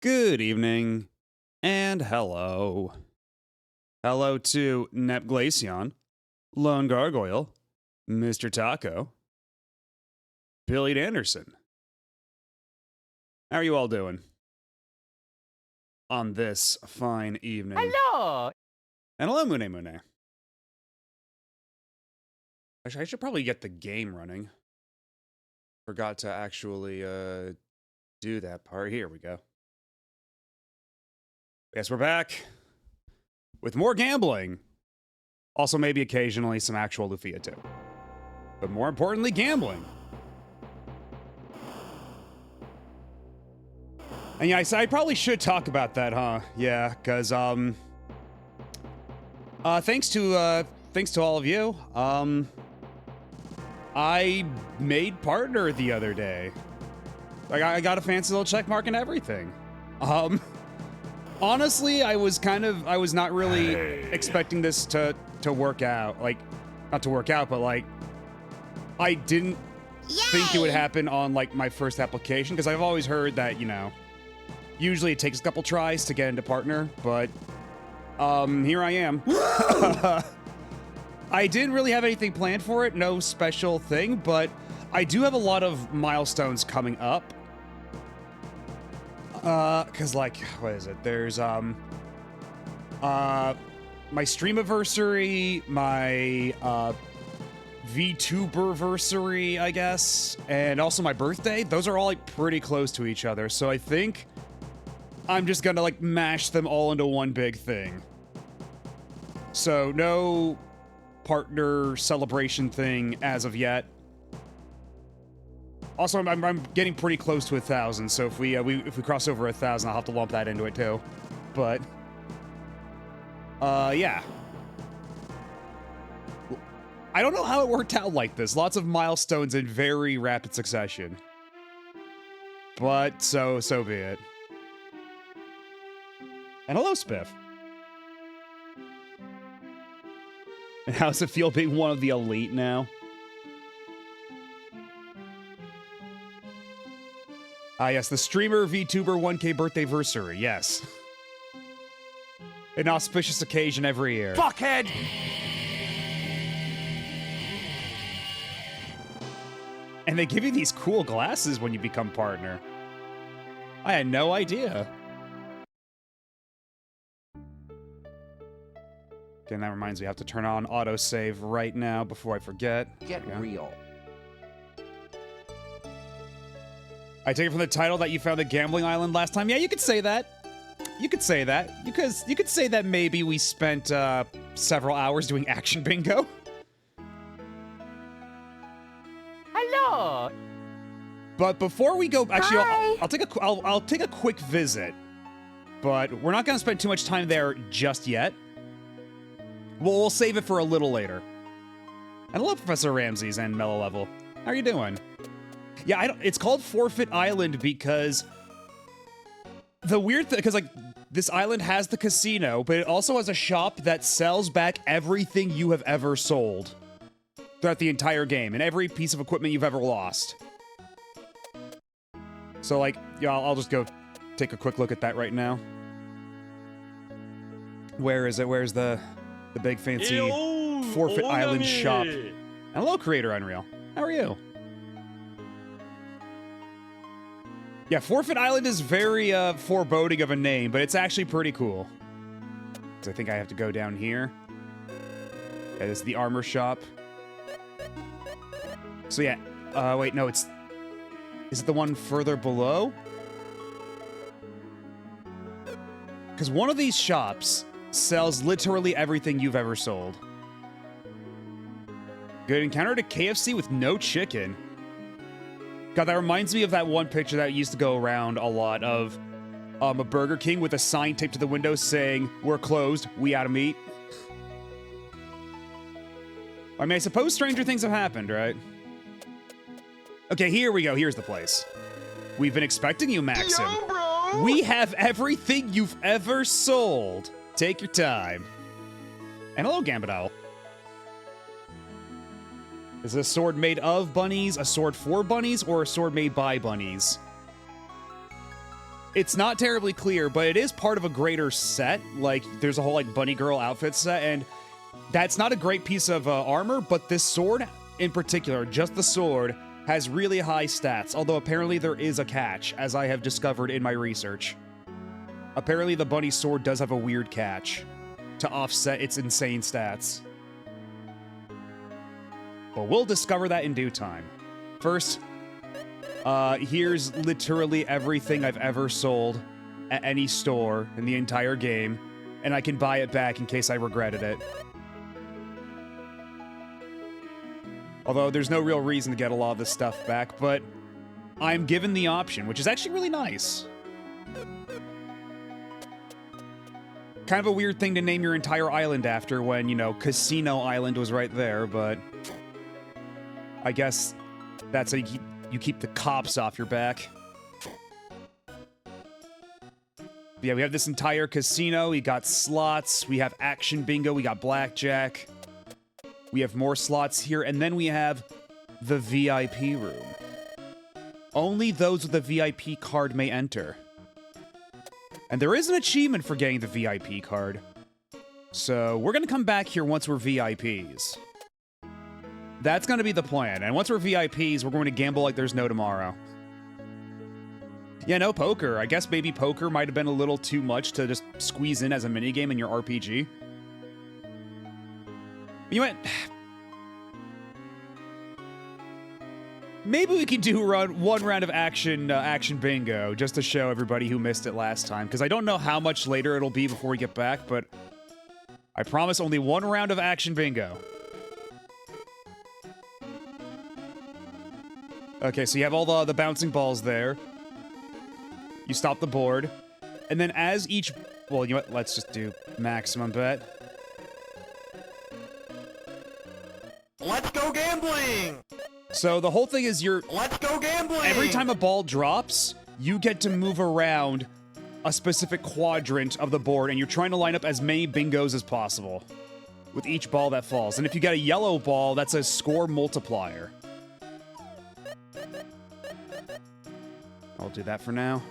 Good evening, and hello. Hello to Nep Glaceon, Lone Gargoyle, Mr. Taco, Billy Anderson. How are you all doing on this fine evening? Hello! And hello, Mune Mune. Actually, I should probably get the game running. Forgot to actually do that part. Here we go. Yes, we're back with more gambling. Also, maybe occasionally some actual Lufia II. But more importantly, gambling. And yeah, I probably should talk about that, huh? Yeah, because thanks to all of you. I made partner the other day. Like, I got a fancy little check mark and everything. Honestly, I was not really expecting this to work out. Like, not to work out, but like, I didn't think it would happen on like my first application, because I've always heard that, you know, usually it takes a couple tries to get into partner, but here I am. I didn't really have anything planned for it, no special thing, but I do have a lot of milestones coming up. Cause like, what is it? There's, my streamiversary, my, VTuberversary, I guess, and also my birthday. Those are all like pretty close to each other, so I think I'm just gonna like mash them all into one big thing. So no partner celebration thing as of yet. Also, I'm getting pretty close to 1,000, so if we cross over 1,000, I'll have to lump that into it too. But yeah. I don't know how it worked out like this. Lots of milestones in very rapid succession. But so be it. And hello, Spiff. And how's it feel being one of the elite now? Ah, yes, the streamer VTuber 1K birthday-versary, yes. An auspicious occasion every year. Fuckhead! And they give you these cool glasses when you become partner. I had no idea. Okay, that reminds me, I have to turn on autosave right now before I forget. Get real. I take it from the title that you found the gambling island last time. Yeah, you could say that. You could say that. Because you could say that maybe we spent several hours doing action bingo. Hello! But before we go, actually, Hi. I'll take a quick visit. But we're not gonna spend too much time there just yet. We'll save it for a little later. And hello, Professor Ramses and Mellow Level. How are you doing? Yeah, it's called Forfeit Island because the weird thing, because like this island has the casino, but it also has a shop that sells back everything you have ever sold throughout the entire game and every piece of equipment you've ever lost. So like, yeah, I'll just go take a quick look at that right now. Where is it? Where's the big fancy Forfeit Island shop? And hello, Creator Unreal. How are you? Yeah, Forfeit Island is very foreboding of a name, but it's actually pretty cool. So I think I have to go down here. Yeah, this is the armor shop. So yeah, wait, no, is it the one further below? Because one of these shops sells literally everything you've ever sold. Good, encountered a KFC with no chicken. God, that reminds me of that one picture that used to go around a lot of a Burger King with a sign taped to the window saying, "We're closed, we out of meat." I mean, I suppose stranger things have happened, right? Okay, here we go. Here's the place. We've been expecting you, Maxim. Yo, bro! We have everything you've ever sold. Take your time. And hello, Gambit Owl. Is a sword made of bunnies, a sword for bunnies, or a sword made by bunnies? It's not terribly clear, but it is part of a greater set. Like, there's a whole, like, bunny girl outfit set, and that's not a great piece of armor, but this sword in particular, just the sword, has really high stats, although apparently there is a catch, as I have discovered in my research. Apparently the bunny sword does have a weird catch to offset its insane stats. But we'll discover that in due time. First, here's literally everything I've ever sold at any store in the entire game, and I can buy it back in case I regretted it. Although there's no real reason to get a lot of this stuff back, but I'm given the option, which is actually really nice. Kind of a weird thing to name your entire island after when, you know, Casino Island was right there, but I guess that's how you keep the cops off your back. But yeah, we have this entire casino. We got slots. We have action bingo. We got blackjack. We have more slots here. And then we have the VIP room. Only those with a VIP card may enter. And there is an achievement for getting the VIP card. So we're going to come back here once we're VIPs. That's going to be the plan. And once we're VIPs, we're going to gamble like there's no tomorrow. Yeah, no poker. I guess maybe poker might have been a little too much to just squeeze in as a minigame in your RPG. You know what? Maybe we could do one round of action bingo just to show everybody who missed it last time, because I don't know how much later it'll be before we get back, but I promise only one round of action bingo. Okay, so you have all the bouncing balls there. You stop the board, and then as each... Well, you know what? Let's just do maximum bet. Let's go gambling! So the whole thing is Let's go gambling! every time a ball drops, you get to move around a specific quadrant of the board, and you're trying to line up as many bingos as possible with each ball that falls. And if you get a yellow ball, that's a score multiplier. I'll do that for now.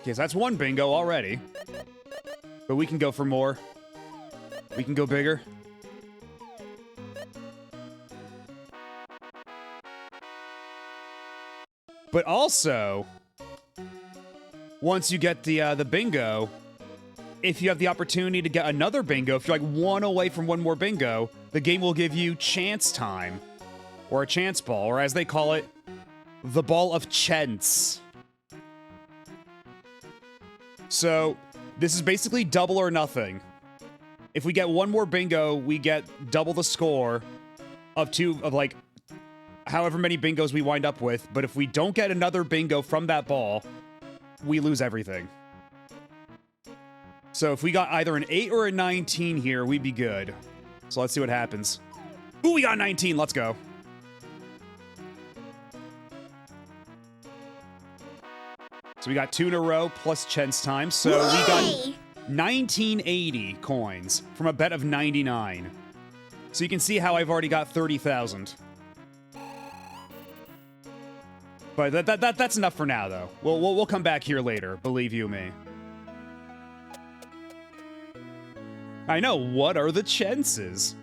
Okay, so that's one bingo already. But we can go for more. We can go bigger. But also, once you get the bingo, if you have the opportunity to get another bingo, if you're like one away from one more bingo, the game will give you chance time. Or a chance ball, or as they call it, the ball of chance. So, this is basically double or nothing. If we get one more bingo, we get double the score of like however many bingos we wind up with. But if we don't get another bingo from that ball, we lose everything. So if we got either an 8 or a 19 here, we'd be good. So let's see what happens. Ooh, we got 19. Let's go. So we got 2 in a row plus chance time. So we got 1980 coins from a bet of 99. So you can see how I've already got 30,000. But that's enough for now, though. We'll come back here later, believe you me. I know, what are the chances?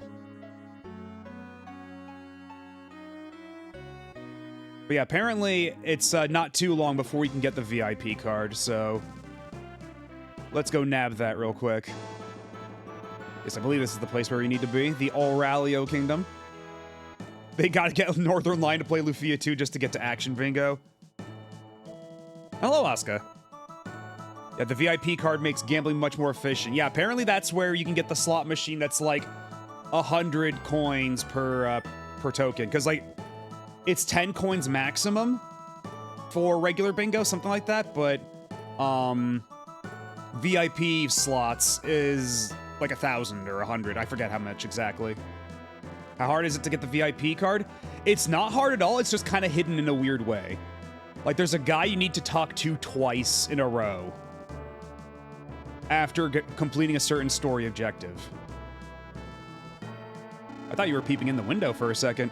But yeah, apparently it's not too long before we can get the VIP card, so let's go nab that real quick. Yes, I believe this is the place where we need to be, the Auralio Kingdom. They gotta get Northern Line to play Lufia II just to get to Action Bingo. Hello, Asuka. Yeah, the VIP card makes gambling much more efficient. Yeah, apparently that's where you can get the slot machine that's like 100 coins per token. Because, like, it's 10 coins maximum for regular bingo, something like that. But, VIP slots is like 1,000 or 100. I forget how much exactly. How hard is it to get the VIP card? It's not hard at all. It's just kind of hidden in a weird way. Like, there's a guy you need to talk to twice in a row after completing a certain story objective. I thought you were peeping in the window for a second.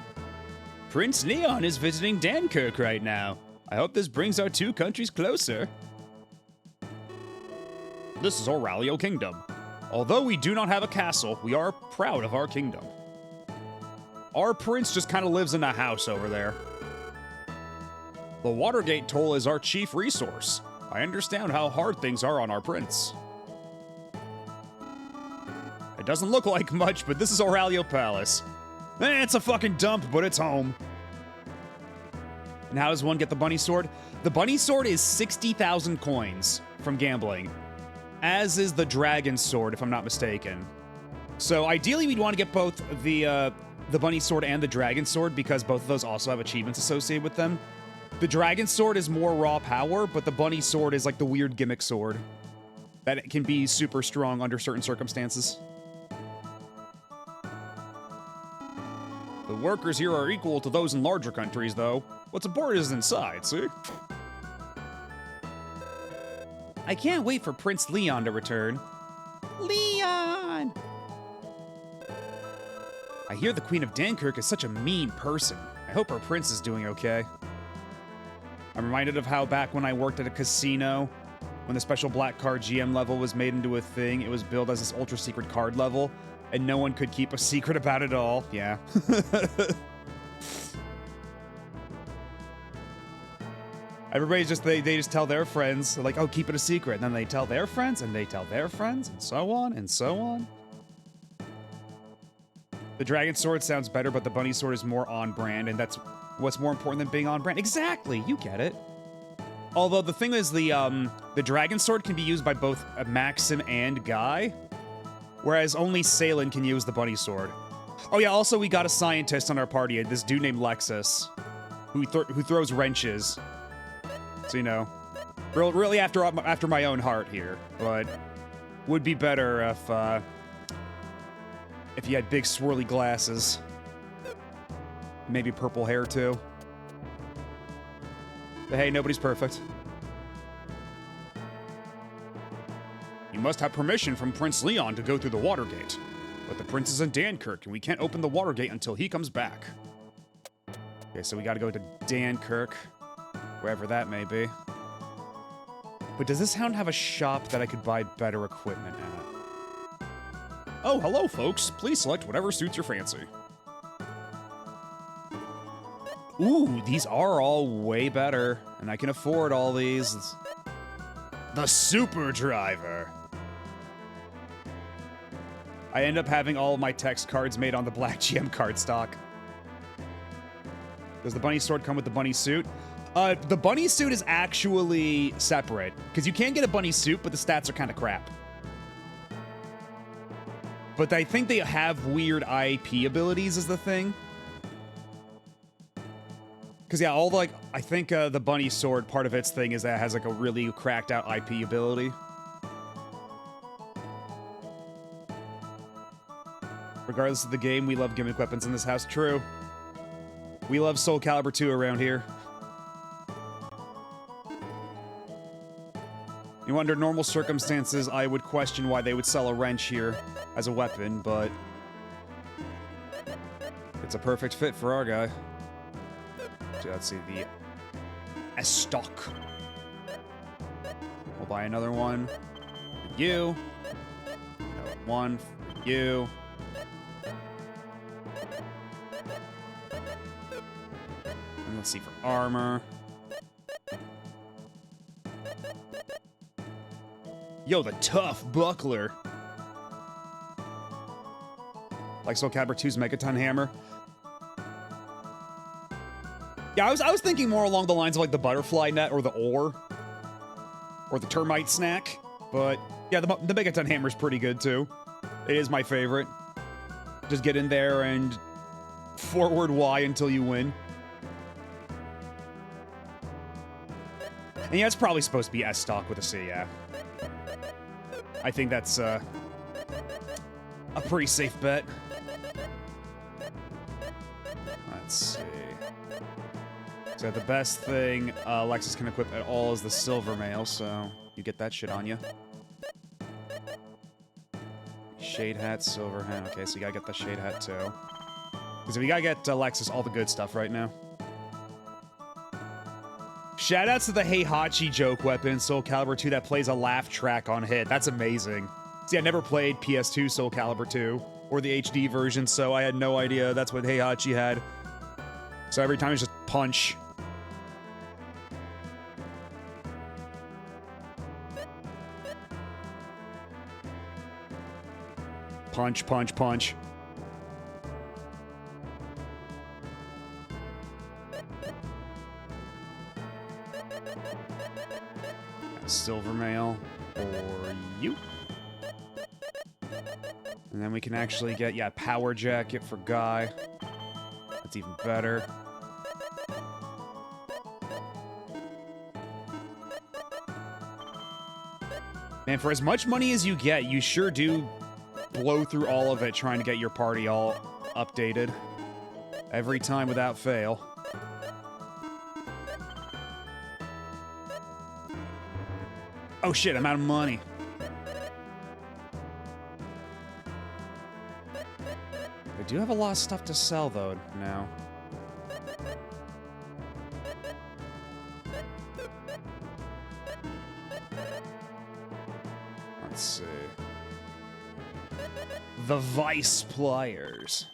Prince Leon is visiting Dankirk right now. I hope this brings our two countries closer. This is Auralio Kingdom. Although we do not have a castle, we are proud of our kingdom. Our prince just kind of lives in a house over there. The Watergate toll is our chief resource. I understand how hard things are on our prince. It doesn't look like much, but this is Auralio Palace. It's a fucking dump, but it's home. And how does one get the bunny sword? The bunny sword is 60,000 coins from gambling, as is the dragon sword, if I'm not mistaken. So ideally, we'd want to get both the bunny sword and the dragon sword, because both of those also have achievements associated with them. The dragon sword is more raw power, but the bunny sword is like the weird gimmick sword that can be super strong under certain circumstances. The workers here are equal to those in larger countries, though. What's important is inside, see? I can't wait for Prince Leon to return. Leon! I hear the Queen of Dankirk is such a mean person. I hope our prince is doing okay. I'm reminded of how back when I worked at a casino, when the special black card GM level was made into a thing, it was billed as this ultra secret card level, and no one could keep a secret about it all. Yeah. Everybody's just, they just tell their friends, they're like, oh, keep it a secret. And then they tell their friends, and they tell their friends, and so on, and so on. The dragon sword sounds better, but the bunny sword is more on brand, and that's what's more important than being on brand. Exactly, you get it. Although the thing is, the dragon sword can be used by both Maxim and Guy, whereas only Salen can use the bunny sword. Oh yeah, also we got a scientist on our party, this dude named Lexus, who throws wrenches. So, you know, really after my own heart here, but would be better if you had big swirly glasses. Maybe purple hair, too. But hey, nobody's perfect. You must have permission from Prince Leon to go through the Watergate. But the prince is in Dankirk, and we can't open the Watergate until he comes back. Okay, so we gotta go to Dankirk, wherever that may be. But does this town have a shop that I could buy better equipment at? Oh, hello, folks. Please select whatever suits your fancy. Ooh, these are all way better, and I can afford all these. The Super Driver. I end up having all of my text cards made on the Black GM card stock. Does the bunny sword come with the bunny suit? The bunny suit is actually separate, because you can get a bunny suit, but the stats are kind of crap. But I think they have weird IP abilities is the thing. Because, yeah, all the, like, I think the bunny sword, part of its thing is that it has, like, a really cracked out IP ability. Regardless of the game, we love gimmick weapons in this house. True. We love Soul Calibur 2 around here. You know, under normal circumstances, I would question why they would sell a wrench here as a weapon, but it's a perfect fit for our guy. So let's see, the Estoc. We'll buy another one for you. Another one for you. And let's see for armor. Yo, the tough buckler. Like Soul Calibur 2's Megaton Hammer. Yeah, I was thinking more along the lines of like the butterfly net or the ore. Or the termite snack. But yeah, the Megaton Hammer's pretty good too. It is my favorite. Just get in there and forward Y until you win. And yeah, it's probably supposed to be Estoc with a C, yeah. I think that's a pretty safe bet. Let's see. So the best thing Lexus can equip at all is the silver mail, so you get that shit on you. Shade hat, silver hat. Okay, so you gotta get the shade hat too. Because we gotta get Alexis all the good stuff right now. Shoutouts to the Heihachi joke weapon in Soul Calibur 2 that plays a laugh track on hit. That's amazing. See, I never played PS2 Soul Calibur 2 or the HD version, so I had no idea that's what Heihachi had. So every time it's just punch. Punch, punch, punch. Silver mail for you. And then we can actually get, yeah, power jacket for Guy. That's even better. Man, for as much money as you get, you sure do blow through all of it trying to get your party all updated. Every time without fail. Oh shit, I'm out of money. I do have a lot of stuff to sell, though, now. Let's see. The Vice Pliers.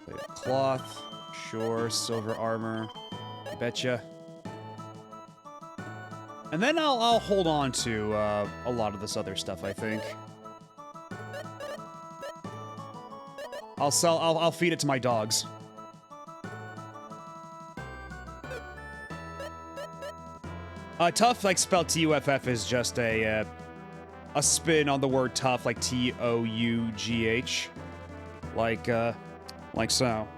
Plate of cloth. Sure. Silver armor. You betcha. And then I'll hold on to a lot of this other stuff, I think. I'll feed it to my dogs. Tough, like spelled T-U-F-F, is just a spin on the word tough, like T-O-U-G-H. Like so.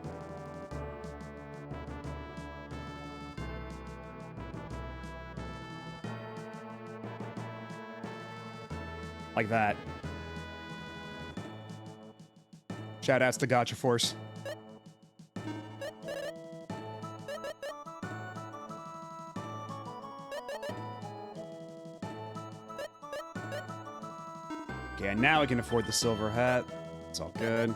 Like that. Shoutouts to Gotcha Force. Okay, and now I can afford the silver hat. It's all good.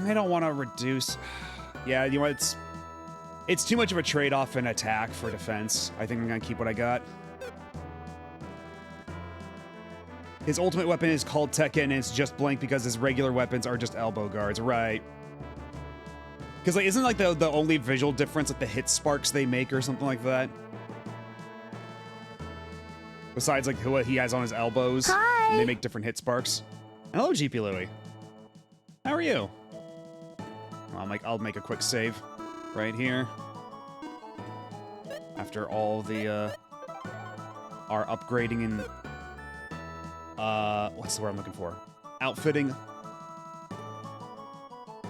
I don't want to reduce... Yeah, you know what? It's too much of a trade-off in attack for defense. I think I'm gonna keep what I got. His ultimate weapon is called Tekken, and it's just blank because his regular weapons are just elbow guards, right? Because, like, isn't, like, the only visual difference, like, the hit sparks they make or something like that? Besides, like, what he has on his elbows. Hi! And they make different hit sparks. Hello, GP Louie. How are you? I'll make a quick save. Right here. After all the, our upgrading and, what's the word I'm looking for? Outfitting.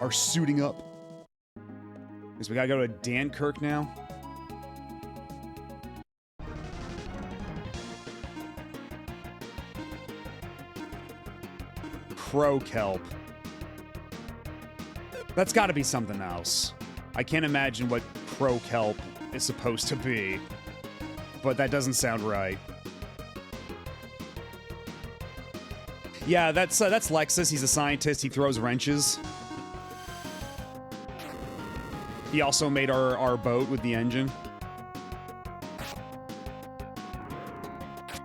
Our suiting up. Because we gotta go to Dankirk now. Crow kelp. That's gotta be something else. I can't imagine what crow kelp is supposed to be, but that doesn't sound right. Yeah, that's Lexus. He's a scientist. He throws wrenches. He also made our boat with the engine.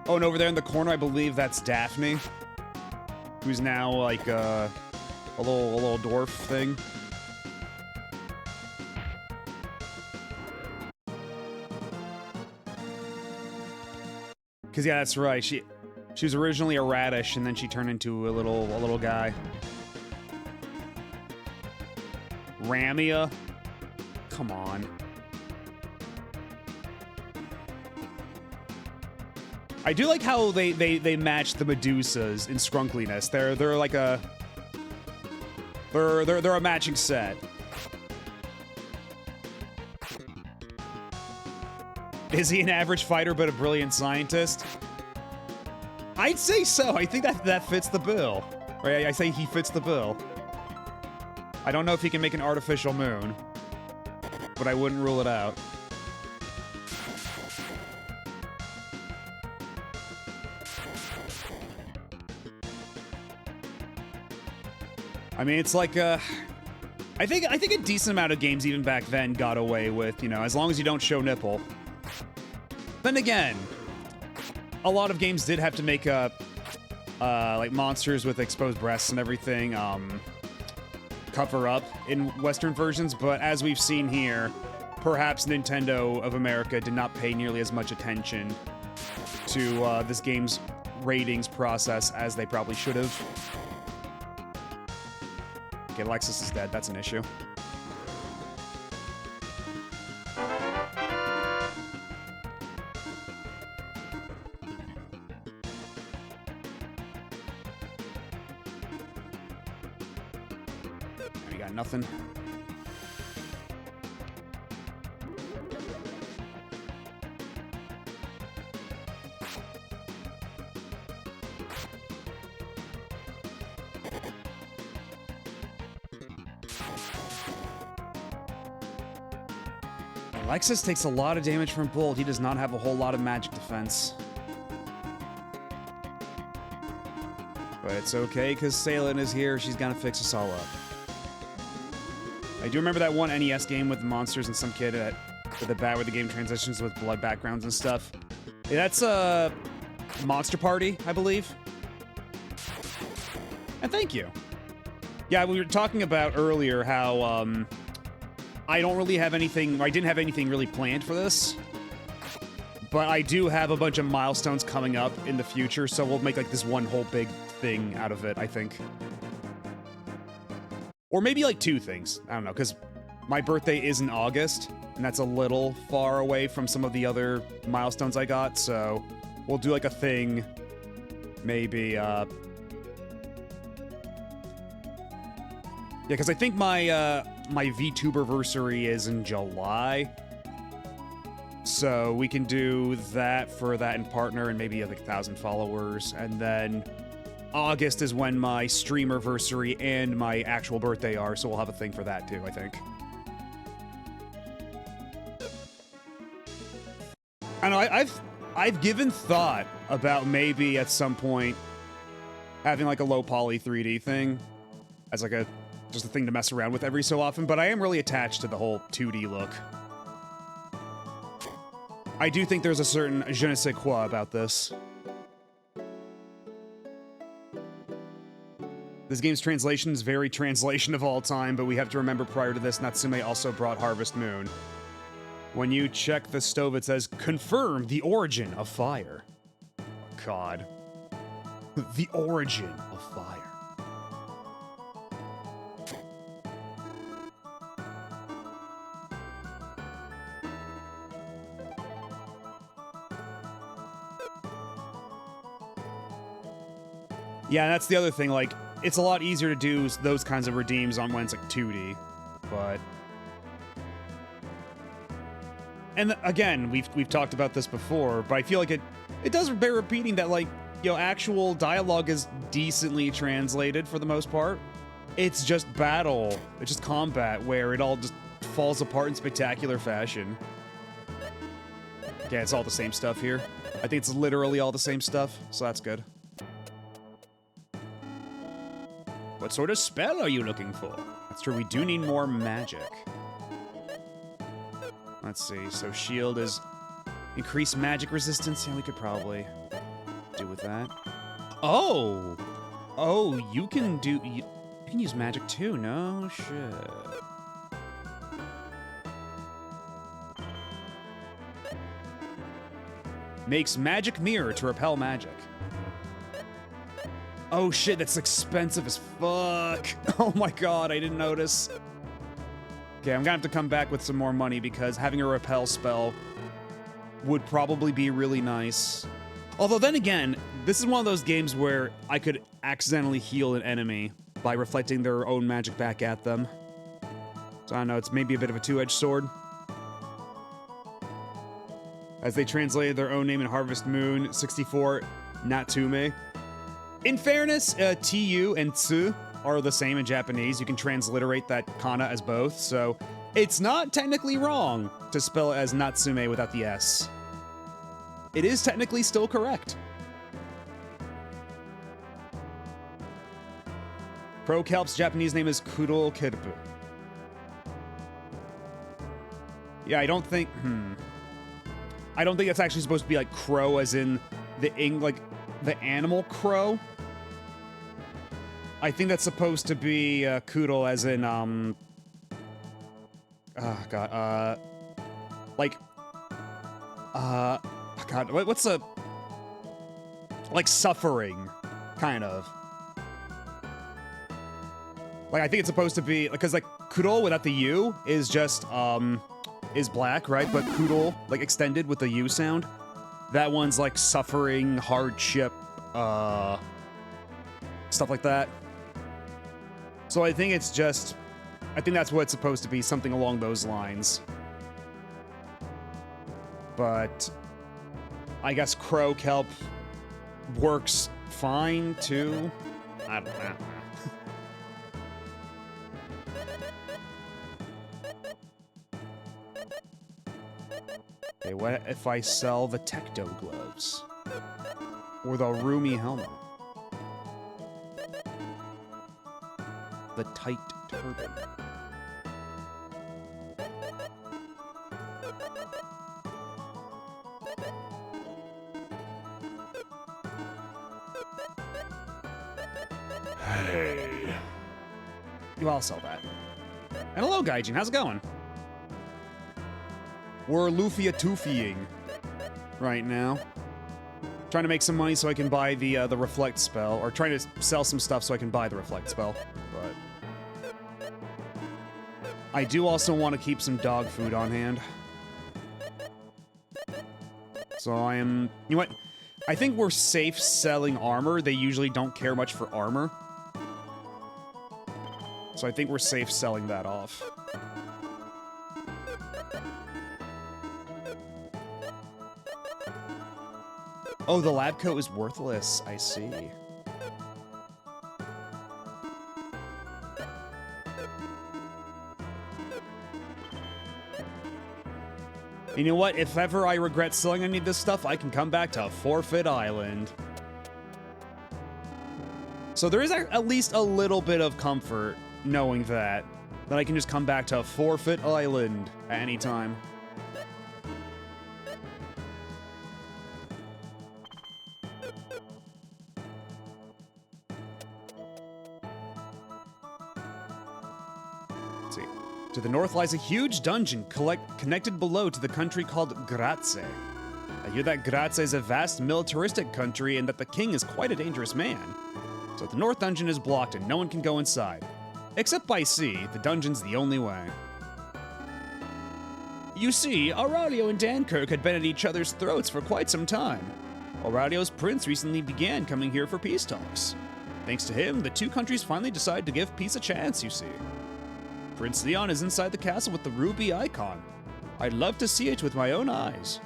Oh, and over there in the corner, I believe that's Daphne, who's now like a little dwarf thing. Cause yeah, that's right. She was originally a radish, and then she turned into a little guy. Ramia, come on. I do like how they match the Medusas in scrunkliness. They're like a they're a matching set. Is he an average fighter but a brilliant scientist? I'd say so. I think that fits the bill. Right? I say he fits the bill. I don't know if he can make an artificial moon, but I wouldn't rule it out. I mean, it's like, I think a decent amount of games even back then got away with, you know, as long as you don't show nipple. Then again, a lot of games did have to make like monsters with exposed breasts and everything, cover up in Western versions, but as we've seen here, perhaps Nintendo of America did not pay nearly as much attention to this game's ratings process as they probably should have. Okay, Lexus is dead. That's an issue. We got nothing. Lexus takes a lot of damage from Bolt. He does not have a whole lot of magic defense. But it's okay, because Salin is here. She's gonna fix us all up. I do remember that one NES game with monsters and some kid with a bat where the game transitions with blood backgrounds and stuff. Yeah, that's a Monster Party, I believe. And thank you. Yeah, we were talking about earlier how, I don't really have anything, I didn't have anything really planned for this, but I do have a bunch of milestones coming up in the future, so we'll make like this one whole big thing out of it, I think. Or maybe like two things, I don't know, because my birthday is in August, and that's a little far away from some of the other milestones I got, so we'll do like a thing, maybe, yeah, because I think my VTuberversary is in July. So we can do that for that and partner and maybe like 1,000 followers. And then August is when my streamerversary and my actual birthday are, so we'll have a thing for that too, I think. I know, I've given thought about maybe at some point having like a low poly 3D thing as like just a thing to mess around with every so often, but I am really attached to the whole 2D look. I do think there's a certain je ne sais quoi about this. This game's translation is very translation of all time, but we have to remember prior to this, Natsume also brought Harvest Moon. When you check the stove, it says, confirm the origin of fire. Oh, God. The origin of fire. Yeah, that's the other thing, like, it's a lot easier to do those kinds of redeems on when it's like 2D, but... And again, we've talked about this before, but I feel like it does bear repeating that, like, you know, actual dialogue is decently translated for the most part. It's just battle, it's just combat, where it all just falls apart in spectacular fashion. Yeah, it's all the same stuff here. I think it's literally all the same stuff, so that's good. What sort of spell are you looking for? That's true, we do need more magic. Let's see, so shield is increased magic resistance. Yeah, we could probably do with that. Oh! Oh, you can do... You can use magic too, no shit. Makes magic mirror to repel magic. Oh shit, that's expensive as fuck. Oh my god, I didn't notice. Okay, I'm gonna have to come back with some more money because having a repel spell would probably be really nice. Although then again, this is one of those games where I could accidentally heal an enemy by reflecting their own magic back at them. So I don't know, it's maybe a bit of a two-edged sword. As they translated their own name in Harvest Moon 64, Natsume. In fairness, TU and Tsu are the same in Japanese. You can transliterate that kana as both, so it's not technically wrong to spell it as Natsume without the S. It is technically still correct. Pro-Kelp's Japanese name is Kuro Kirpu. Yeah, I don't think... I don't think it's actually supposed to be like crow as in the animal crow. I think that's supposed to be Kuro as in, oh god, God, what's a... Like suffering, kind of. Like, I think it's supposed to be, because like Kuro without the U is just, is black, right? But Kuro, like extended with the U sound, that one's like suffering, hardship, stuff like that. So I think it's just, I think that's what it's supposed to be, something along those lines. But I guess Crow Kelp works fine too. I don't know. Okay, what if I sell the Tecto gloves? Or the Rumi helmet? The tight turban. Hey. I'll sell that. And hello, Gaijin. How's it going? We're Lufia II right now. Trying to make some money so I can buy the Reflect spell, or trying to sell some stuff so I can buy the Reflect spell. But I do also want to keep some dog food on hand. So I am... You know what? I think we're safe selling armor. They usually don't care much for armor. So I think we're safe selling that off. Oh, the lab coat is worthless. I see. You know what? If ever I regret selling any of this stuff, I can come back to Forfeit Island. So there is at least a little bit of comfort knowing that I can just come back to Forfeit Island at any time. Let's see. To the north lies a huge dungeon connected below to the country called Graze. I hear that Graze is a vast militaristic country and that the king is quite a dangerous man. So the north dungeon is blocked and no one can go inside. Except by sea, the dungeon's the only way. You see, Aurelio and Dankirk had been at each other's throats for quite some time. Aurelio's prince recently began coming here for peace talks. Thanks to him, the two countries finally decided to give peace a chance, you see. Prince Leon is inside the castle with the ruby icon. I'd love to see it with my own eyes.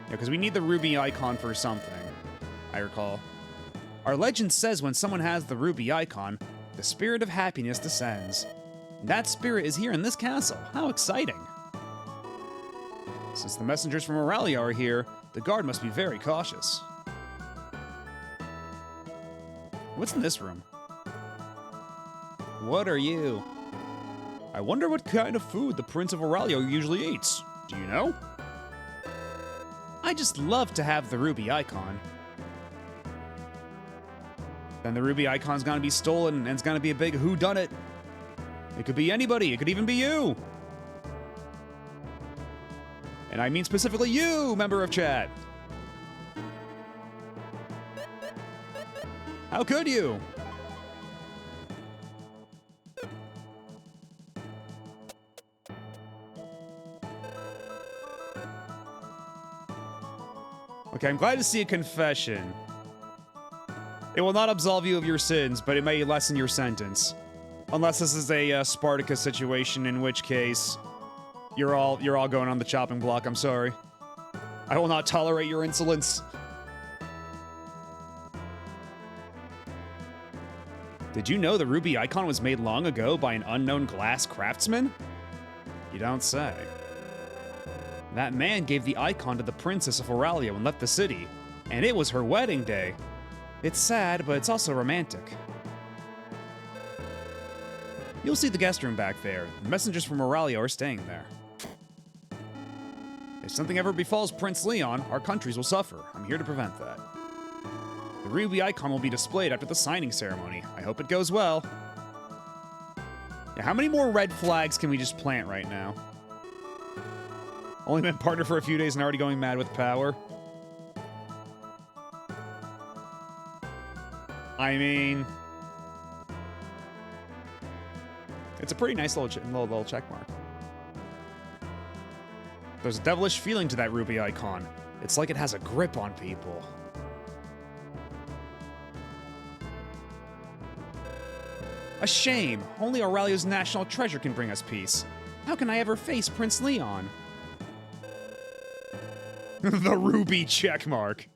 Yeah, because we need the ruby icon for something, I recall. Our legend says when someone has the ruby icon, the spirit of happiness descends. That spirit is here in this castle. How exciting! Since the messengers from Aurelio are here, the guard must be very cautious. What's in this room? What are you? I wonder what kind of food the Prince of Aurelio usually eats. Do you know? I just love to have the ruby icon. Then the ruby icon's gonna be stolen, and it's gonna be a big whodunit. It could be anybody. It could even be you. And I mean specifically you, member of chat. How could you? Okay, I'm glad to see a confession. It will not absolve you of your sins, but it may lessen your sentence. Unless this is a Spartacus situation, in which case you're all going on the chopping block. I'm sorry. I will not tolerate your insolence. Did you know the ruby icon was made long ago by an unknown glass craftsman? You don't say. That man gave the icon to the Princess of Aurelio and left the city, and it was her wedding day. It's sad, but it's also romantic. You'll see the guest room back there. The messengers from Aurelio are staying there. If something ever befalls Prince Leon, our countries will suffer. I'm here to prevent that. The ruby icon will be displayed after the signing ceremony. I hope it goes well. Yeah, how many more red flags can we just plant right now? Only been partner for a few days and already going mad with power. I mean, it's a pretty nice little check mark. There's a devilish feeling to that ruby icon. It's like it has a grip on people. A shame. Only Aurelio's national treasure can bring us peace. How can I ever face Prince Leon? The ruby checkmark.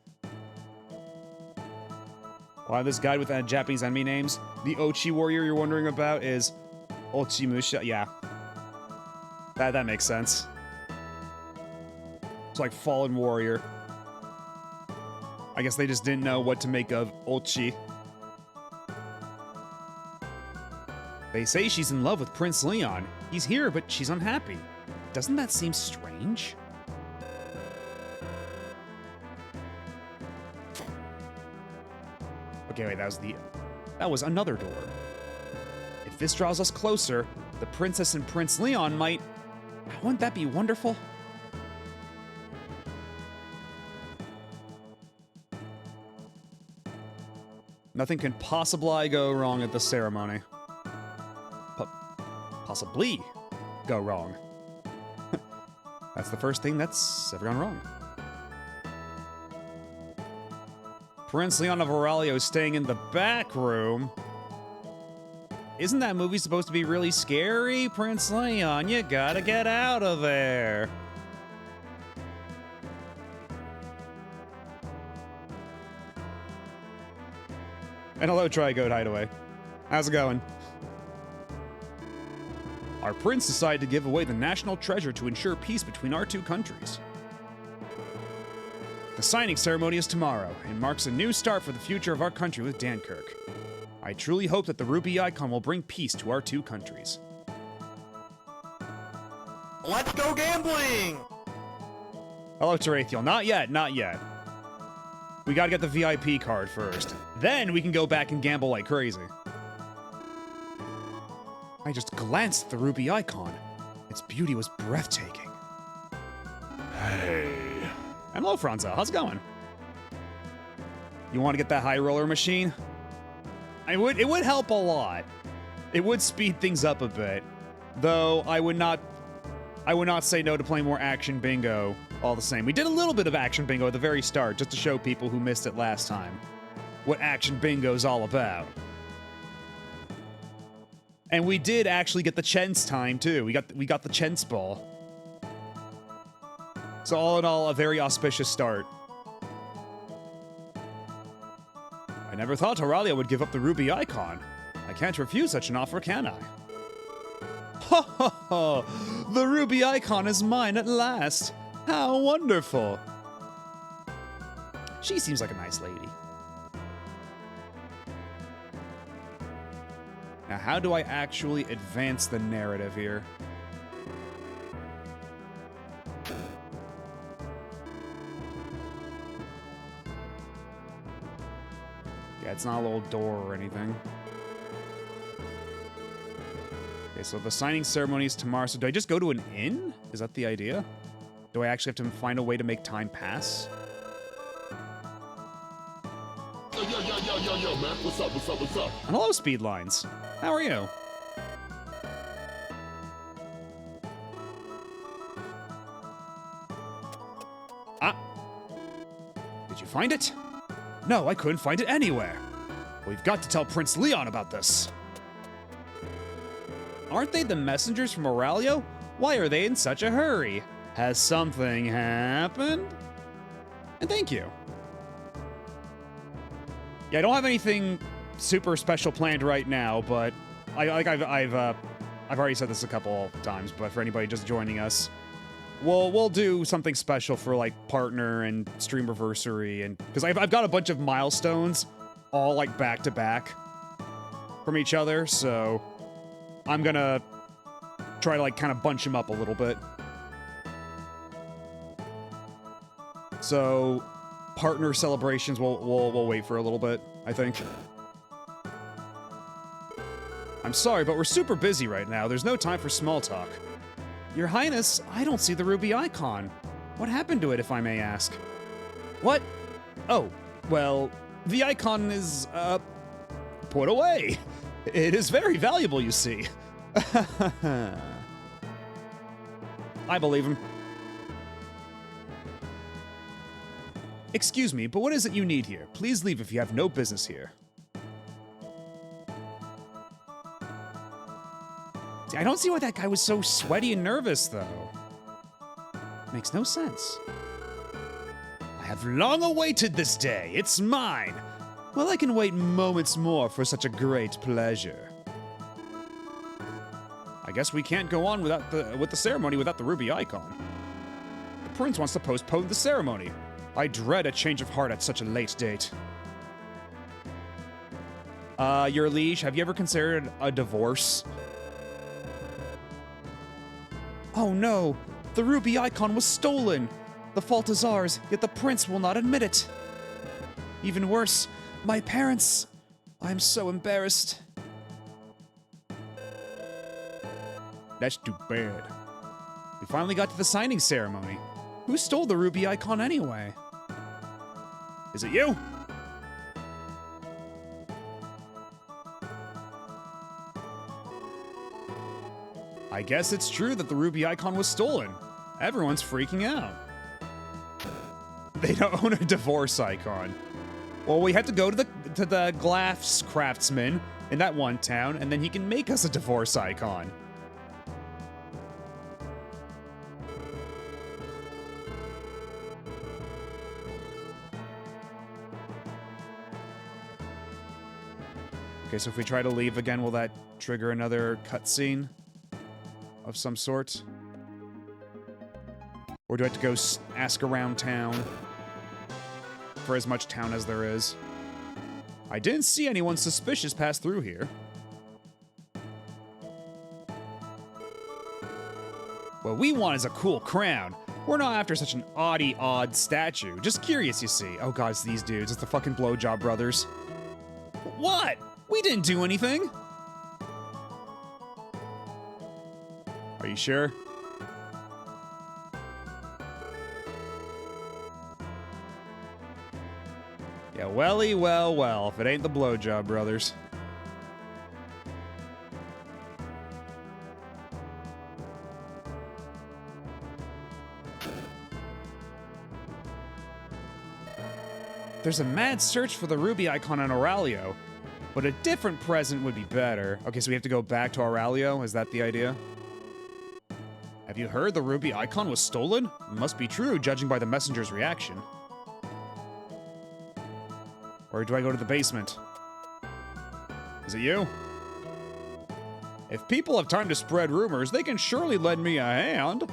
Wow, this guide with Japanese enemy names. The Ochi warrior you're wondering about is Ochimusha. Yeah. That makes sense. It's like fallen warrior. I guess they just didn't know what to make of Ochi. They say she's in love with Prince Leon. He's here, but she's unhappy. Doesn't that seem strange? Okay, wait, that was another door. If this draws us closer, the princess and Prince Leon might... Wouldn't that be wonderful? Nothing can possibly go wrong at the ceremony. Possibly go wrong. That's the first thing that's ever gone wrong. Prince Leon of Aurelio is staying in the back room. Isn't that movie supposed to be really scary? Prince Leon, you gotta get out of there. And hello, Trigoat Hideaway. How's it going? Our prince decided to give away the national treasure to ensure peace between our two countries. The signing ceremony is tomorrow, and marks a new start for the future of our country with Dankirk. I truly hope that the ruby icon will bring peace to our two countries. Let's go gambling! Hello, Tarathiel. Not yet, not yet. We gotta get the VIP card first. Then we can go back and gamble like crazy. I just glanced at the ruby icon. Its beauty was breathtaking. Hey. And hello, Franzo. How's it going? You want to get that high roller machine? It would help a lot. It would speed things up a bit. Though I would not say no to playing more action bingo all the same. We did a little bit of action bingo at the very start just to show people who missed it last time what action bingo's all about. And we did actually get the Chence time too. We got the Chence ball. So all in all, a very auspicious start. I never thought Aurelio would give up the ruby icon. I can't refuse such an offer, can I? Ho ho ho! The ruby icon is mine at last! How wonderful! She seems like a nice lady. Now, how do I actually advance the narrative here? Yeah, it's not a little door or anything. Okay, so the signing ceremony is tomorrow. So do I just go to an inn? Is that the idea? Do I actually have to find a way to make time pass? Yo, man. What's up? And hello, Speedlines. How are you? Ah. Did you find it? No, I couldn't find it anywhere. We've got to tell Prince Leon about this. Aren't they the messengers from Aurelio? Why are they in such a hurry? Has something happened? And thank you. Yeah, I don't have anything super special planned right now, but I've already said this a couple times, but for anybody just joining us, we'll do something special for like partner and streamversary, and because I've got a bunch of milestones all like back to back from each other, so I'm gonna try to, like, kind of bunch him up a little bit. So, partner celebrations, we'll wait for a little bit, I think. I'm sorry, but we're super busy right now. There's no time for small talk. Your Highness, I don't see the ruby icon. What happened to it, if I may ask? What? Oh, well, the icon is, put away. It is very valuable, you see. I believe him. Excuse me, but what is it you need here? Please leave if you have no business here. See, I don't see why that guy was so sweaty and nervous, though. Makes no sense. I have long awaited this day. It's mine. Well, I can wait moments more for such a great pleasure. I guess we can't go on with the ceremony without the ruby icon. The prince wants to postpone the ceremony. I dread a change of heart at such a late date. Your liege, have you ever considered a divorce? Oh no! The ruby icon was stolen! The fault is ours, yet the prince will not admit it. Even worse, my parents... I'm so embarrassed. That's too bad. We finally got to the signing ceremony. Who stole the ruby icon anyway? Is it you? I guess it's true that the ruby icon was stolen. Everyone's freaking out. They don't own a divorce icon. Well, we have to go to the glass craftsman in that one town, and then he can make us a divorce icon. Okay, so if we try to leave again, will that trigger another cutscene of some sort? Or do I have to go ask around town? For as much town as there is. I didn't see anyone suspicious pass through here. What we want is a cool crown. We're not after such an odd statue. Just curious, you see. Oh god, it's these dudes. It's the fucking Blowjob Brothers. What? We didn't do anything. Are you sure? Yeah, welly, well, if it ain't the Blowjob Brothers. There's a mad search for the ruby icon on Aurelio, but a different present would be better. Okay, so we have to go back to Aurelio? Is that the idea? Have you heard the ruby icon was stolen? Must be true, judging by the messenger's reaction. Or do I go to the basement? Is it you? If people have time to spread rumors, they can surely lend me a hand.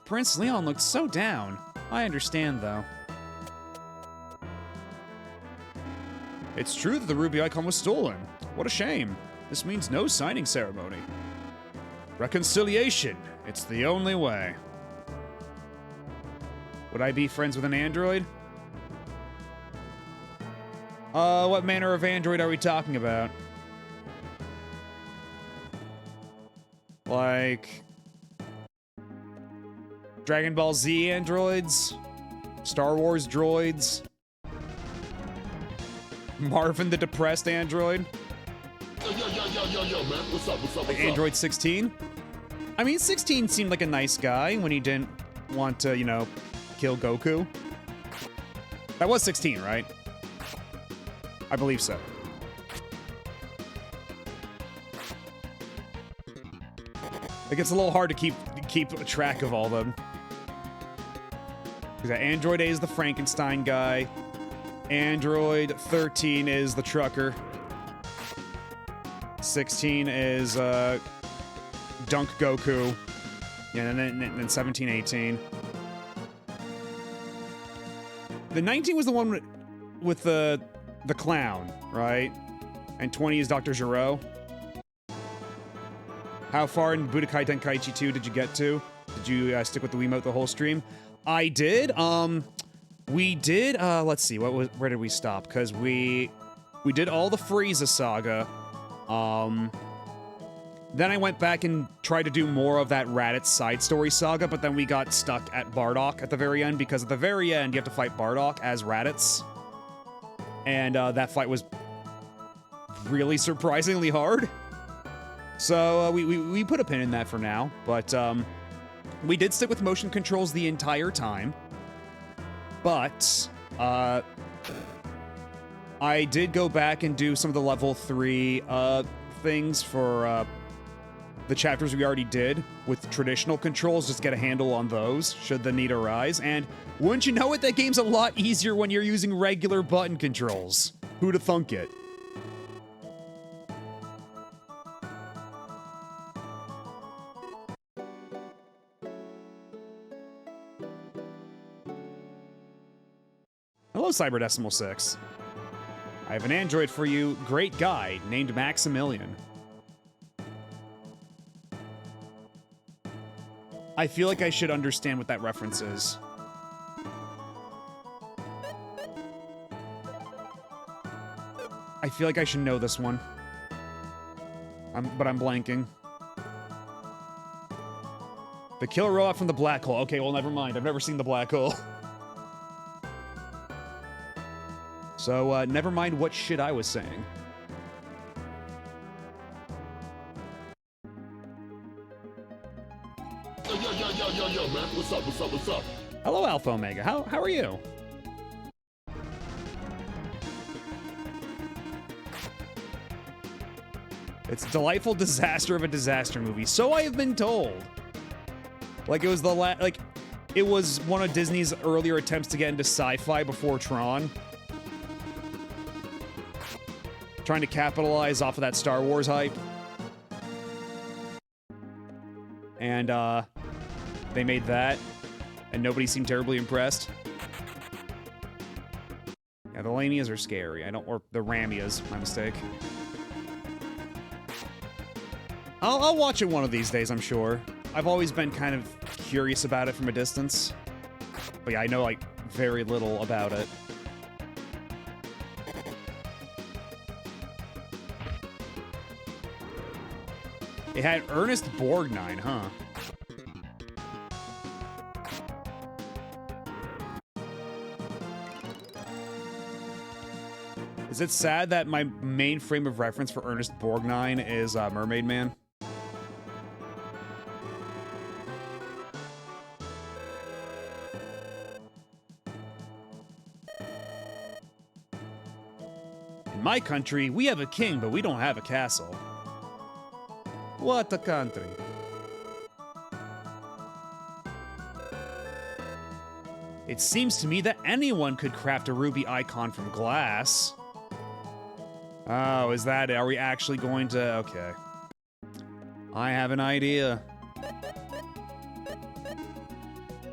Prince Leon looked so down. I understand, though. It's true that the ruby icon was stolen. What a shame. This means no signing ceremony. Reconciliation. It's the only way. Would I be friends with an android? What manner of android are we talking about? Like... Dragon Ball Z androids? Star Wars droids? Marvin the Depressed android? Yo, man. What's up? Like Android 16? I mean, 16 seemed like a nice guy when he didn't want to, you know, kill Goku. That was 16, right? I believe so. It gets a little hard to keep track of all of them. We got Android A is the Frankenstein guy. Android 13 is the trucker. 16 is Dunk Goku. Yeah, and then 17, 18. The 19 was the one with the clown, right? And 20 is Dr. Giro. How far in Budokai Tenkaichi 2 did you get to? Did you stick with the Wiimote the whole stream? I did. We did. Let's see. Where did we stop? Because we did all the Frieza saga. Then I went back and tried to do more of that Raditz side story saga, but then we got stuck at Bardock at the very end, because at the very end you have to fight Bardock as Raditz. And that fight was really surprisingly hard. So we put a pin in that for now, but we did stick with motion controls the entire time. But I did go back and do some of the level 3 things for the chapters we already did with traditional controls, just get a handle on those should the need arise. And wouldn't you know it, that game's a lot easier when you're using regular button controls. Who'da thunk it? Hello, Cyberdecimal 6. I have an android for you, great guy, named Maximilian. I feel like I should understand what that reference is. I feel like I should know this one. But I'm blanking. The killer robot from the black hole. Okay, well, never mind. I've never seen the black hole. So, never mind what shit I was saying. Yo, man. What's up? Hello, Alpha Omega. How are you? It's a delightful disaster of a disaster movie. So I have been told. Like, it was it was one of Disney's earlier attempts to get into sci-fi before Tron. Trying to capitalize off of that Star Wars hype. And, they made that, and nobody seemed terribly impressed. Yeah, the Lamias are scary. Or the Ramias, my mistake. I'll watch it one of these days, I'm sure. I've always been kind of curious about it from a distance. But yeah, I know, like, very little about it. It had Ernest Borgnine, huh? Is it sad that my main frame of reference for Ernest Borgnine is Mermaid Man? In my country, we have a king, but we don't have a castle. What a country. It seems to me that anyone could craft a ruby icon from glass. Oh, is that it? Are we actually going to... Okay. I have an idea.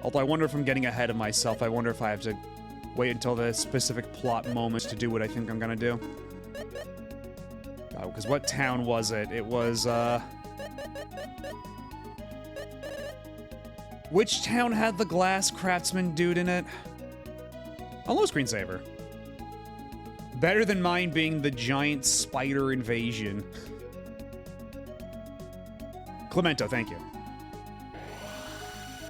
Although I wonder if I'm getting ahead of myself. I wonder if I have to wait until the specific plot moments to do what I think I'm gonna do. Oh, because what town was it? It was, which town had the glass craftsman dude in it? Hello, screensaver. Better than mine being the giant spider invasion. Clemento, thank you.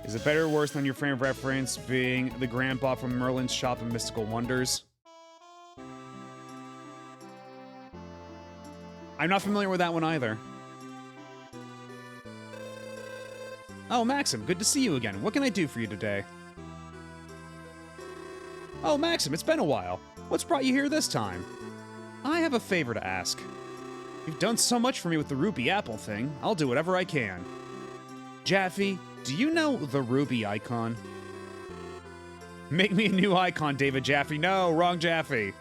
Is it better or worse than your frame of reference being the grandpa from Merlin's Shop of Mystical Wonders? I'm not familiar with that one either. Oh, Maxim, good to see you again. What can I do for you today? Oh, Maxim, it's been a while. What's brought you here this time? I have a favor to ask. You've done so much for me with the Ruby Apple thing. I'll do whatever I can. Jaffe, do you know the Ruby icon? Make me a new icon, David Jaffe. No, wrong Jaffe.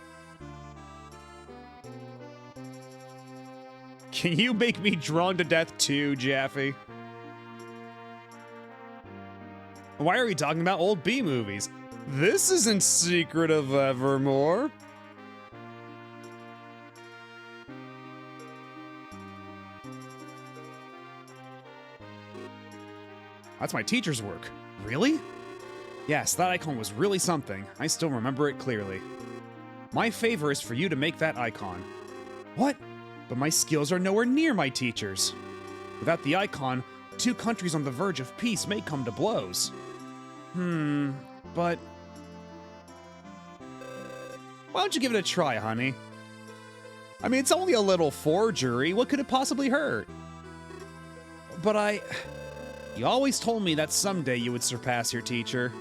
Can you make me drawn to death too, Jaffe? Why are we talking about old B movies? This isn't Secret of Evermore. That's my teacher's work. Really? Yes, that icon was really something. I still remember it clearly. My favor is for you to make that icon. What? But my skills are nowhere near my teacher's. Without the icon, two countries on the verge of peace may come to blows. But... why don't you give it a try, honey? I mean, it's only a little forgery. What could it possibly hurt? But you always told me that someday you would surpass your teacher.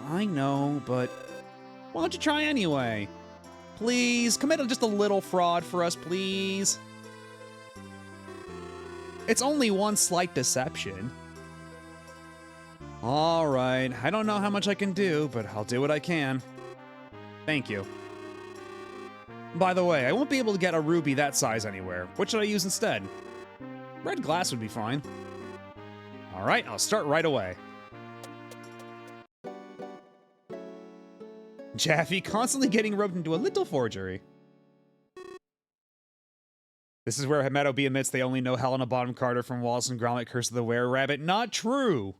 I know, but why don't you try anyway? Please, commit just a little fraud for us, please. It's only one slight deception. All right, I don't know how much I can do, but I'll do what I can. Thank you. By the way, I won't be able to get a ruby that size anywhere. What should I use instead? Red glass would be fine. All right, I'll start right away. Jaffe constantly getting roped into a little forgery. This is where Meadowbee admits they only know Helena Bonham Carter from Wallace and Gromit Curse of the Were-Rabbit. Not true!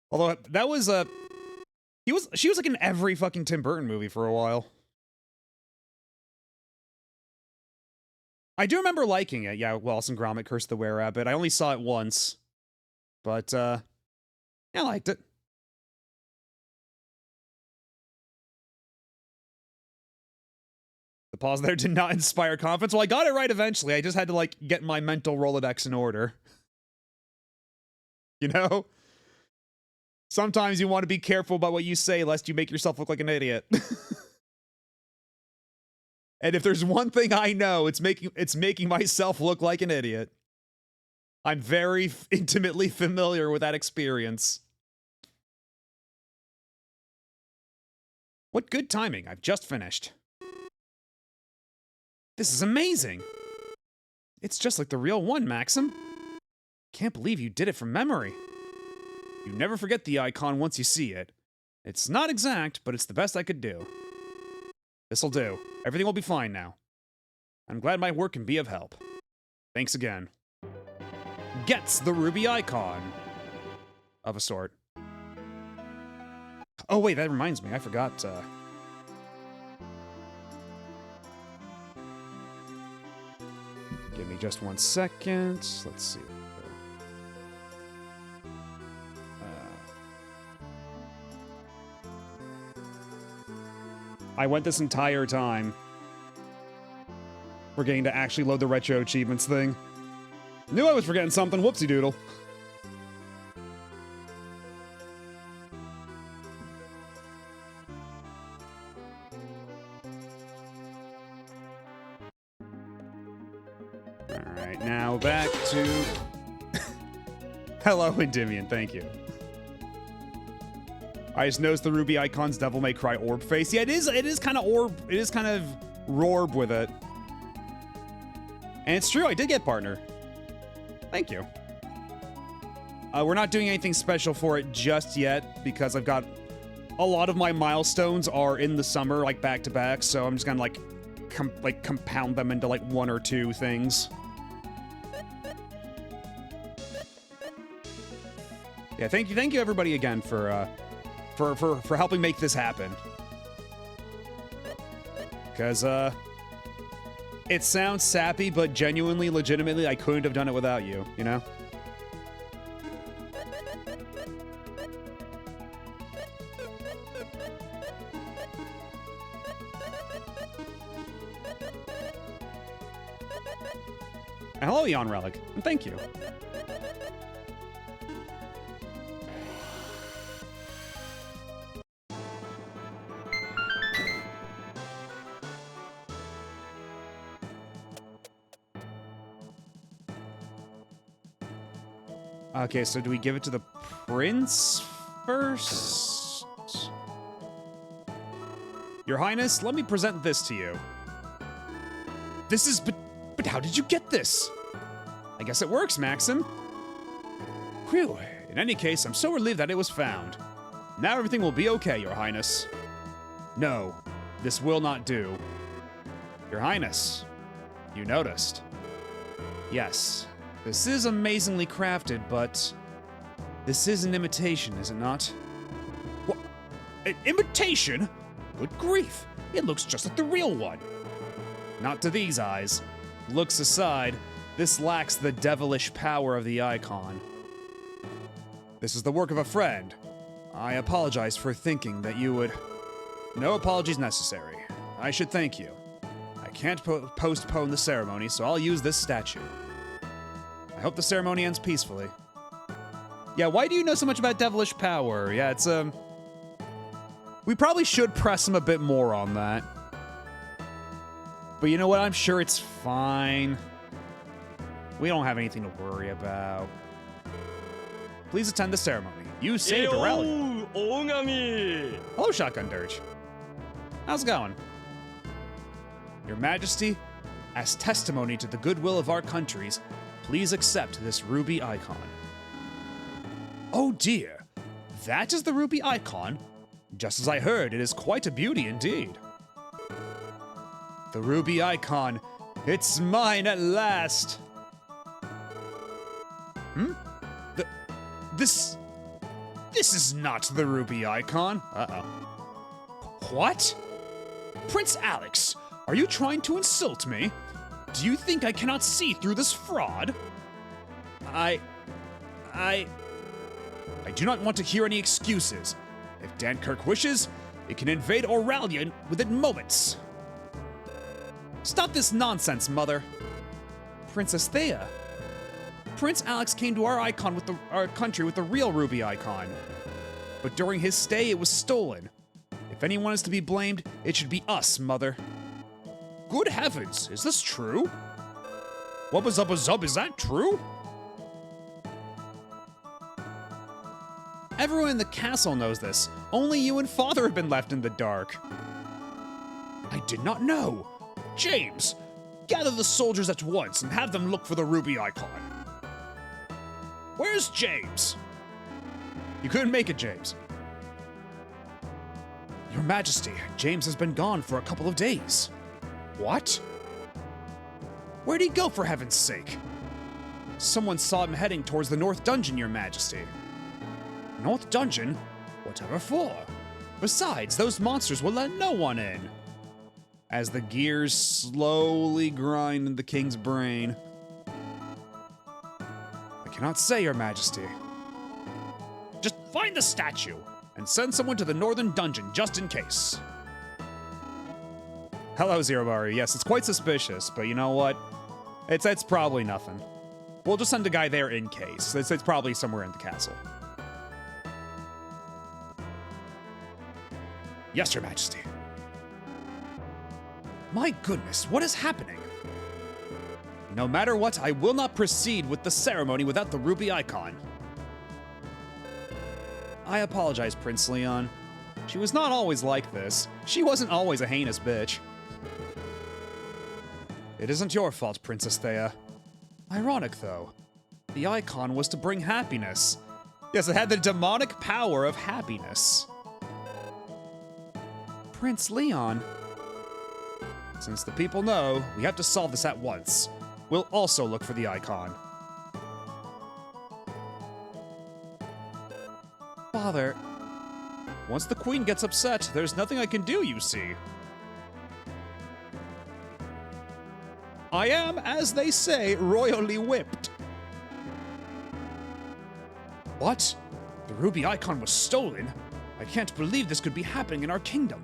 Although, that was, she was like in every fucking Tim Burton movie for a while. I do remember liking it. Yeah, Wallace and Gromit Curse of the Were-Rabbit. I only saw it once. But, yeah, I liked it. The pause there did not inspire confidence. Well, I got it right eventually. I just had to, like, get my mental Rolodex in order. You know? Sometimes you want to be careful about what you say, lest you make yourself look like an idiot. And if there's one thing I know, it's making myself look like an idiot. I'm very intimately familiar with that experience. What good timing. I've just finished. This is amazing. It's just like the real one, Maxim. Can't believe you did it from memory. You never forget the icon once you see it. It's not exact, but it's the best I could do. This'll do. Everything will be fine now. I'm glad my work can be of help. Thanks again. Gets the ruby icon. Of a sort. Oh wait, that reminds me. I forgot, give me just 1 second. Let's see. I went this entire time forgetting to actually load the retro achievements thing. Knew I was forgetting something. Whoopsie doodle. Alright, now back to... Hello, Endymion, thank you. I just noticed the ruby icon's Devil May Cry orb face. Yeah, it is kind of orb, it is kind of Rorb with it. And it's true, I did get partner. Thank you. We're not doing anything special for it just yet, because I've got a lot of my milestones are in the summer, like back to back, so I'm just gonna like compound them into like 1 or 2 things. Yeah, thank you everybody again for helping make this happen. Because, it sounds sappy, but genuinely, legitimately, I couldn't have done it without you, you know? And hello, Eon Relic, and thank you. Okay, so do we give it to the prince first? Your Highness, let me present this to you. This is... But how did you get this? I guess it works, Maxim. Whew. In any case, I'm so relieved that it was found. Now everything will be okay, Your Highness. No, this will not do. Your Highness, You noticed. Yes, this is amazingly crafted, but this is an imitation, is it not? What? An imitation? Good grief, it looks just like the real one. Not to these eyes. Looks aside, this lacks the devilish power of the icon. This is the work of a friend. I apologize for thinking that you would... No apologies necessary. I should thank you. I can't postpone the ceremony, so I'll use this statue. I hope the ceremony ends peacefully. Yeah, why do you know so much about devilish power? Yeah, it's, we probably should press him a bit more on that. But you know what? I'm sure it's fine. We don't have anything to worry about. Please attend the ceremony. You saved a rally. Hello, Shotgun Dirge. How's it going? Your Majesty, as testimony to the goodwill of our countries, please accept this ruby icon. Oh dear, that is the ruby icon? Just as I heard, it is quite a beauty indeed. The ruby icon, it's mine at last. This is not the ruby icon. Uh-oh. What? Prince Alex, are you trying to insult me? Do you think I cannot see through this fraud? I do not want to hear any excuses. If Dankirk wishes, it can invade Auralia within moments. Stop this nonsense, Mother. Princess Thea. Prince Alex came to our country with the real ruby icon. But during his stay, it was stolen. If anyone is to be blamed, it should be us, Mother. Good heavens, is this true? Wubba zubba zub, is that true? Everyone in the castle knows this. Only you and Father have been left in the dark. I did not know. James, gather the soldiers at once and have them look for the ruby icon. Where's James? You couldn't make it, James. Your Majesty, James has been gone for a couple of days. What? Where'd he go, for heaven's sake? Someone saw him heading towards the North Dungeon, Your Majesty. North Dungeon? Whatever for? Besides, those monsters will let no one in. As the gears slowly grind in the king's brain. I cannot say, Your Majesty. Just find the statue and send someone to the Northern Dungeon just in case. Hello, Zerobaru. Yes, it's quite suspicious, but you know what? It's probably nothing. We'll just send a guy there in case. It's probably somewhere in the castle. Yes, Your Majesty. My goodness, what is happening? No matter what, I will not proceed with the ceremony without the ruby icon. I apologize, Prince Leon. She was not always like this. She wasn't always a heinous bitch. It isn't your fault, Princess Thea. Ironic, though. The icon was to bring happiness. Yes, it had the demonic power of happiness. Prince Leon. Since the people know, we have to solve this at once. We'll also look for the icon. Father, once the Queen gets upset, there's nothing I can do, you see. I am, as they say, royally whipped. What? The ruby icon was stolen? I can't believe this could be happening in our kingdom.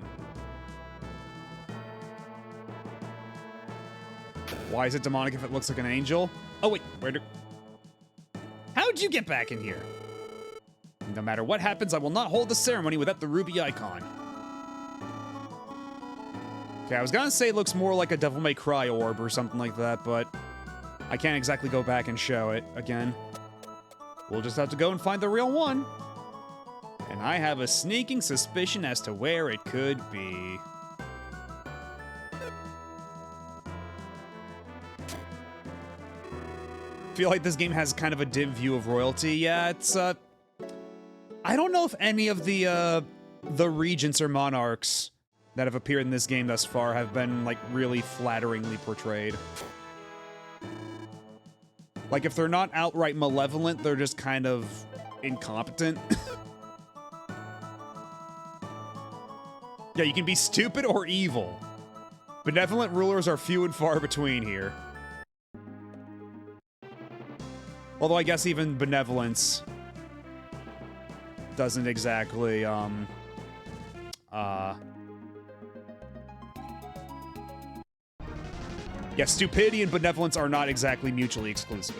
Why is it demonic if it looks like an angel? Oh wait, how'd you get back in here? No matter what happens, I will not hold the ceremony without the ruby icon. Okay, I was gonna say it looks more like a Devil May Cry orb or something like that, but I can't exactly go back and show it again. We'll just have to go and find the real one. And I have a sneaking suspicion as to where it could be. I feel like this game has kind of a dim view of royalty. Yeah, it's, I don't know if any of the regents or monarchs that have appeared in this game thus far have been, like, really flatteringly portrayed. Like, if they're not outright malevolent, they're just kind of incompetent. Yeah, you can be stupid or evil. Benevolent rulers are few and far between here. Although I guess even benevolence doesn't exactly, yeah, stupidity and benevolence are not exactly mutually exclusive.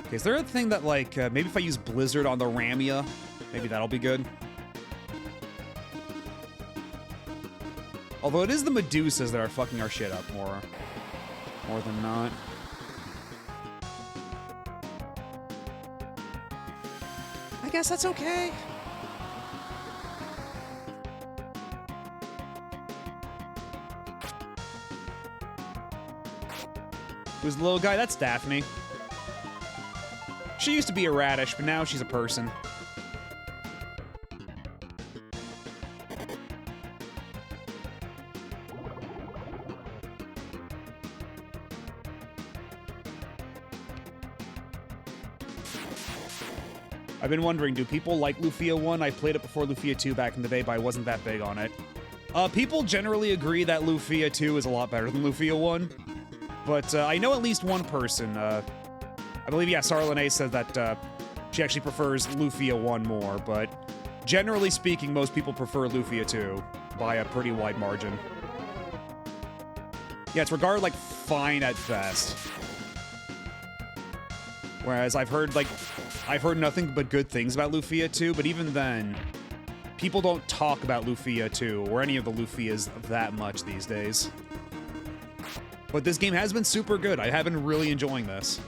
Okay, is there a thing that, like, maybe if I use Blizzard on the Ramia, maybe that'll be good? Although it is the Medusas that are fucking our shit up more than not. I guess that's okay. Who's the little guy? That's Daphne. She used to be a radish, but now she's a person. I've been wondering, do people like Lufia 1? I played it before Lufia 2 back in the day, but I wasn't that big on it. People generally agree that Lufia 2 is a lot better than Lufia 1. But I know at least one person, I believe, yeah, Sarlene said that she actually prefers Lufia 1 more, but generally speaking, most people prefer Lufia 2 by a pretty wide margin. Yeah, it's regarded like fine at best. Whereas I've heard nothing but good things about Lufia 2, but even then, people don't talk about Lufia 2 or any of the Lufias that much these days. But this game has been super good. I have been really enjoying this.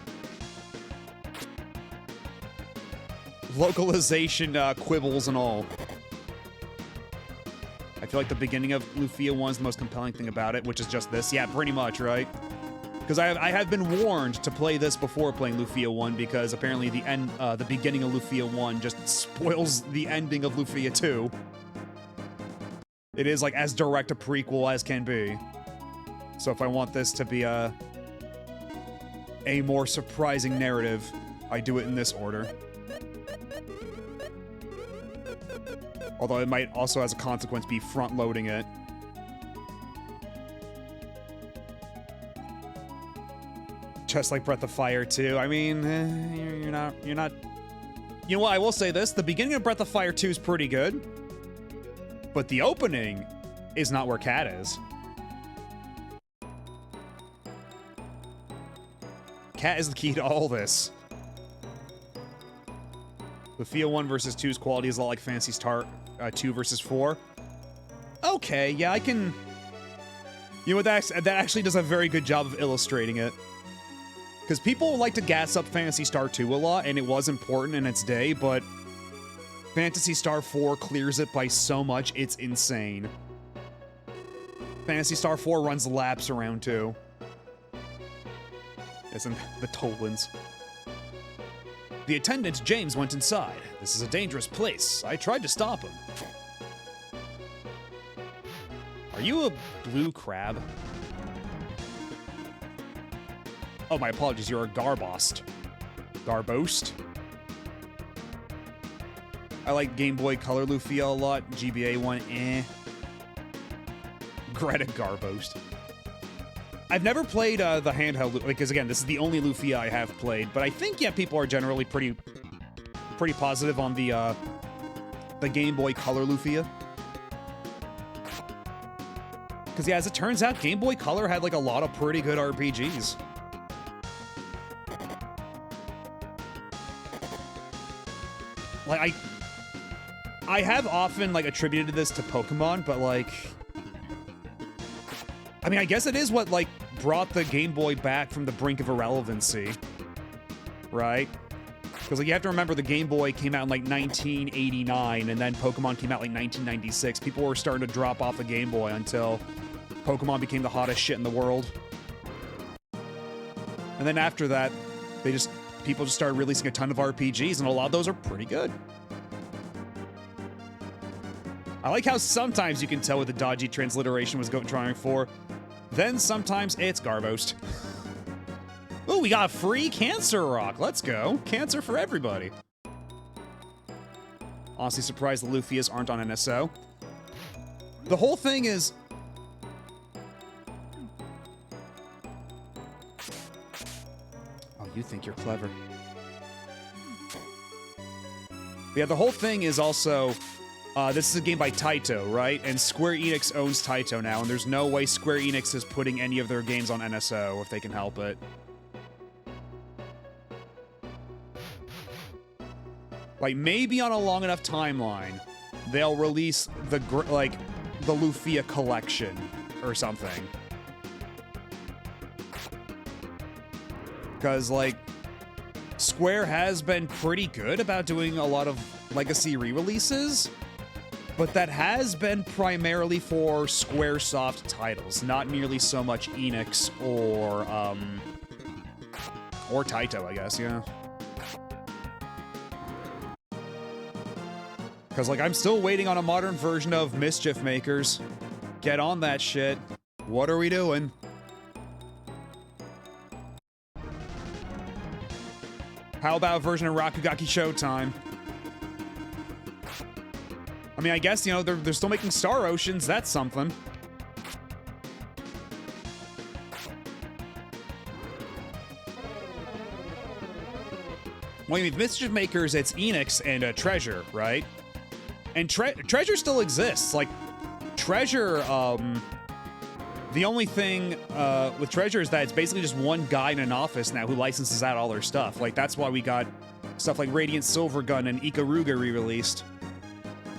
Localization quibbles and all. I feel like the beginning of Lufia 1 is the most compelling thing about it, which is just this. Yeah, pretty much, right? Because I have been warned to play this before playing Lufia 1, because apparently the beginning of Lufia 1 just spoils the ending of Lufia 2. It is like as direct a prequel as can be. So if I want this to be a more surprising narrative, I do it in this order. Although it might also, as a consequence, be front-loading it. Just like Breath of Fire 2. I mean, you're not... You know what, I will say this. The beginning of Breath of Fire 2 is pretty good. But the opening is not where Cat is. Cat is the key to all this. Lufia 1 versus 2's quality is a lot like Phantasy Star 2 versus 4. Okay, yeah, I can... You know what, that actually does a very good job of illustrating it. Because people like to gas up Phantasy Star 2 a lot, and it was important in its day, but Phantasy Star 4 clears it by so much, it's insane. Phantasy Star 4 runs laps around 2. Isn't the Tolans. The attendant, James, went inside. This is a dangerous place. I tried to stop him. Are you a blue crab? Oh, my apologies. You're a Garbost. Garbost? I like Game Boy Color Lufia a lot. GBA one, eh. Greta Garbost. I've never played the handheld, because again, this is the only Lufia I have played, but I think, yeah, people are generally pretty positive on the Game Boy Color Lufia. Because, yeah, as it turns out, Game Boy Color had, like, a lot of pretty good RPGs. Like, I have often, like, attributed this to Pokemon, but, like... I mean, I guess it is what, like, brought the Game Boy back from the brink of irrelevancy. Right? Because, like, you have to remember the Game Boy came out in, like, 1989, and then Pokemon came out, like, 1996. People were starting to drop off the Game Boy until Pokemon became the hottest shit in the world. And then after that, people just started releasing a ton of RPGs, and a lot of those are pretty good. I like how sometimes you can tell what the dodgy transliteration was trying for. Then sometimes it's Garbost. Ooh, we got a free Cancer Rock. Let's go. Cancer for everybody. Honestly surprised the Lufias aren't on NSO. The whole thing is... Oh, you think you're clever. Yeah, the whole thing is also... this is a game by Taito, right? And Square Enix owns Taito now, and there's no way Square Enix is putting any of their games on NSO if they can help it. Like, maybe on a long enough timeline, they'll release the Lufia collection or something. Because, like, Square has been pretty good about doing a lot of legacy re-releases, but that has been primarily for Squaresoft titles, not nearly so much Enix or Taito, I guess, yeah. Because, like, I'm still waiting on a modern version of Mischief Makers. Get on that shit. What are we doing? How about a version of Rakugaki Showtime? I mean, I guess, you know, they're still making Star Oceans. That's something. Well, I mean, Mischief Makers, it's Enix and Treasure, right? And Treasure still exists. Like, Treasure, the only thing with Treasure is that it's basically just one guy in an office now who licenses out all their stuff. Like, that's why we got stuff like Radiant Silvergun and Ikaruga re-released.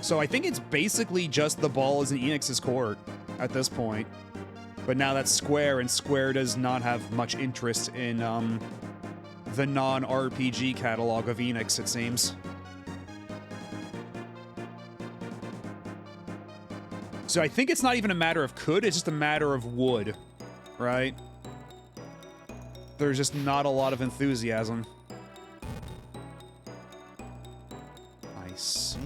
So I think it's basically just the ball is in Enix's court at this point. But now that's Square, and Square does not have much interest in the non-RPG catalog of Enix, it seems. So I think it's not even a matter of could, it's just a matter of would, right? There's just not a lot of enthusiasm. I see.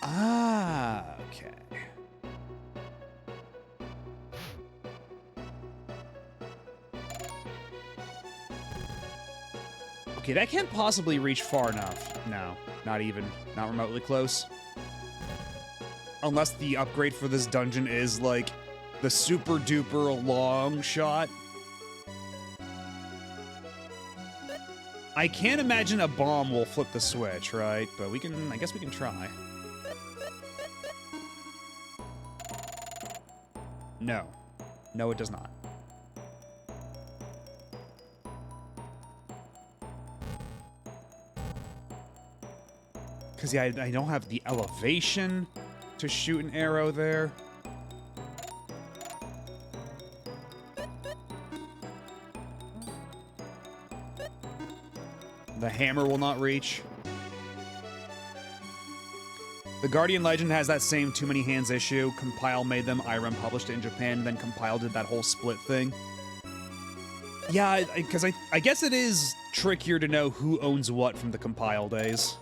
Ah, okay. Okay, that can't possibly reach far enough. No, not even. Not remotely close. Unless the upgrade for this dungeon is, like, the super duper long shot. I can't imagine a bomb will flip the switch, right? But we can, I guess we can try. No. No, it does not. Because, yeah, I don't have the elevation to shoot an arrow there. The hammer will not reach. The Guardian Legend has that same too many hands issue. Compile made them, IREM published it in Japan, then Compile did that whole split thing. Yeah, because I guess it is trickier to know who owns what from the Compile days.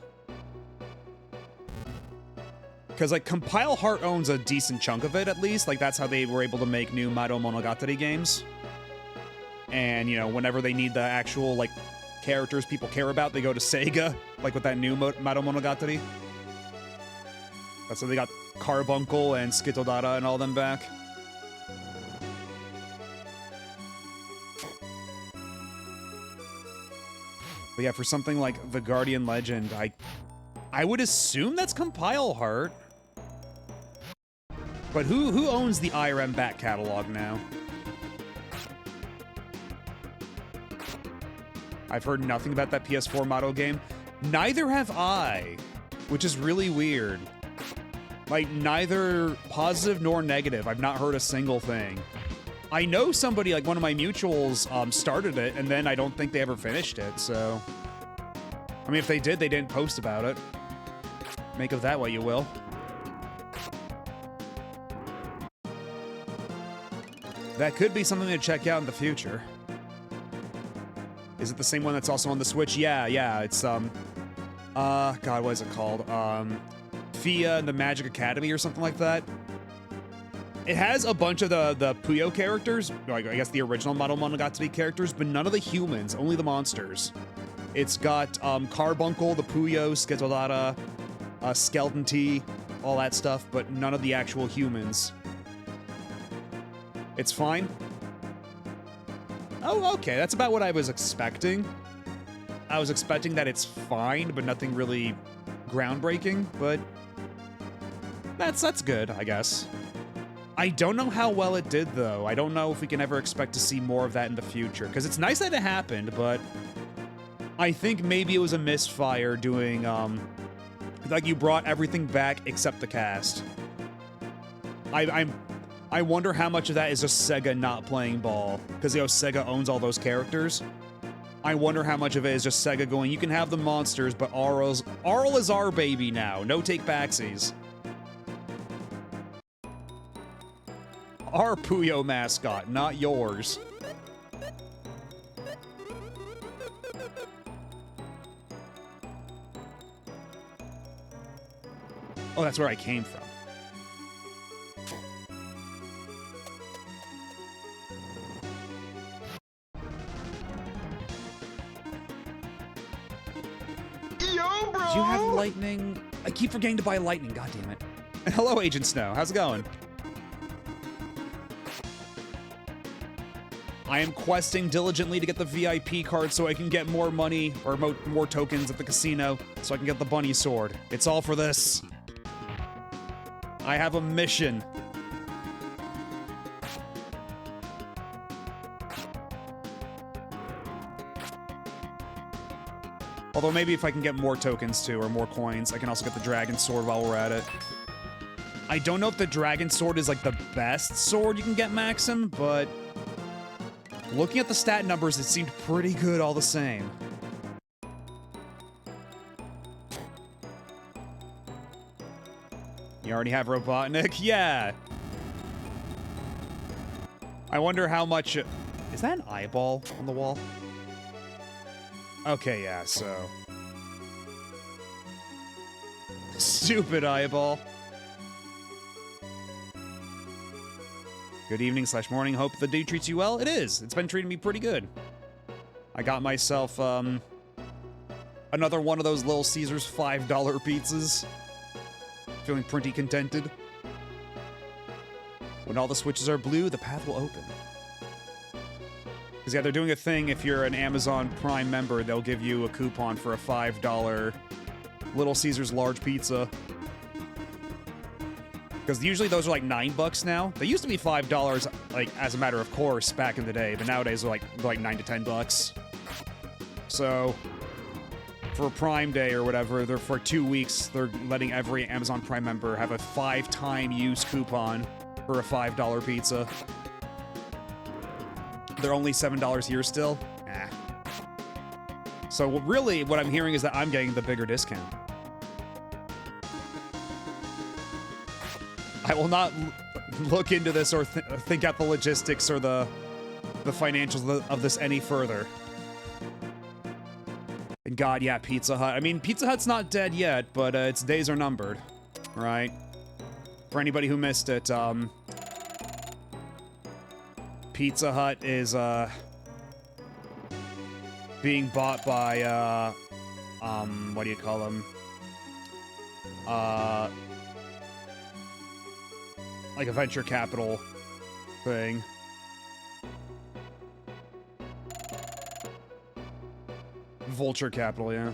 Because, like, Compile Heart owns a decent chunk of it, at least. Like, that's how they were able to make new Mado Monogatari games. And, you know, whenever they need the actual, like, characters people care about, they go to Sega, like with that new Mado Monogatari. That's how they got Carbuncle and Skitodara and all them back. But yeah, for something like the Guardian Legend, I would assume that's Compile Heart. But who owns the IRM back catalog now? I've heard nothing about that PS4 model game. Neither have I, which is really weird. Like, neither positive nor negative. I've not heard a single thing. I know somebody, like one of my mutuals, started it, and then I don't think they ever finished it, so... I mean, if they did, they didn't post about it. Make of that what you will. That could be something to check out in the future. Is it the same one that's also on the Switch? Yeah, it's, God, what is it called? Fia and the Magic Academy or something like that. It has a bunch of the Puyo characters, like, I guess the original Model Monogatari characters, but none of the humans, only the monsters. It's got, Carbuncle, the Puyo, Skitodara, Skeleton T, all that stuff, but none of the actual humans. It's fine. Oh, okay, that's about what I was expecting. I was expecting that it's fine, but nothing really groundbreaking, but that's good, I guess. I don't know how well it did, though. I don't know if we can ever expect to see more of that in the future, because it's nice that it happened, but I think maybe it was a misfire doing, like, you brought everything back except the cast. I wonder how much of that is just Sega not playing ball, because, you know, Sega owns all those characters. I wonder how much of it is just Sega going, you can have the monsters, but Arl is our baby now. No take-backsies. Our Puyo mascot, not yours. Oh, that's where I came from. Yo, bro! Did you have lightning? I keep forgetting to buy lightning, god damn it. And hello, Agent Snow. How's it going? I am questing diligently to get the VIP card so I can get more money, or more tokens at the casino, so I can get the bunny sword. It's all for this. I have a mission. Although maybe if I can get more tokens too, or more coins, I can also get the dragon sword while we're at it. I don't know if the dragon sword is like the best sword you can get, Maxim, but looking at the stat numbers, it seemed pretty good all the same. You already have Robotnik? Yeah. I wonder how much... Is that an eyeball on the wall? Okay, yeah, so... Stupid eyeball. Good evening / morning. Hope the day treats you well. It is. It's been treating me pretty good. I got myself, another one of those Little Caesars $5 pizzas. Feeling pretty contented. When all the switches are blue, the path will open. Because, yeah, they're doing a thing. If you're an Amazon Prime member, they'll give you a coupon for a $5 Little Caesars large pizza. Because usually those are like $9 now. They used to be $5, like, as a matter of course, back in the day. But nowadays they're like $9 to $10. So, for Prime Day or whatever, they're for 2 weeks, they're letting every Amazon Prime member have a 5-time use coupon for a $5 pizza. They're only $7 here still? Eh. So really, what I'm hearing is that I'm getting the bigger discount. I will not look into this or think out the logistics or the financials of this any further. And God, yeah, Pizza Hut. I mean, Pizza Hut's not dead yet, but its days are numbered, right? For anybody who missed it, Pizza Hut is, being bought by, what do you call them? Like a venture capital thing. Vulture capital, yeah.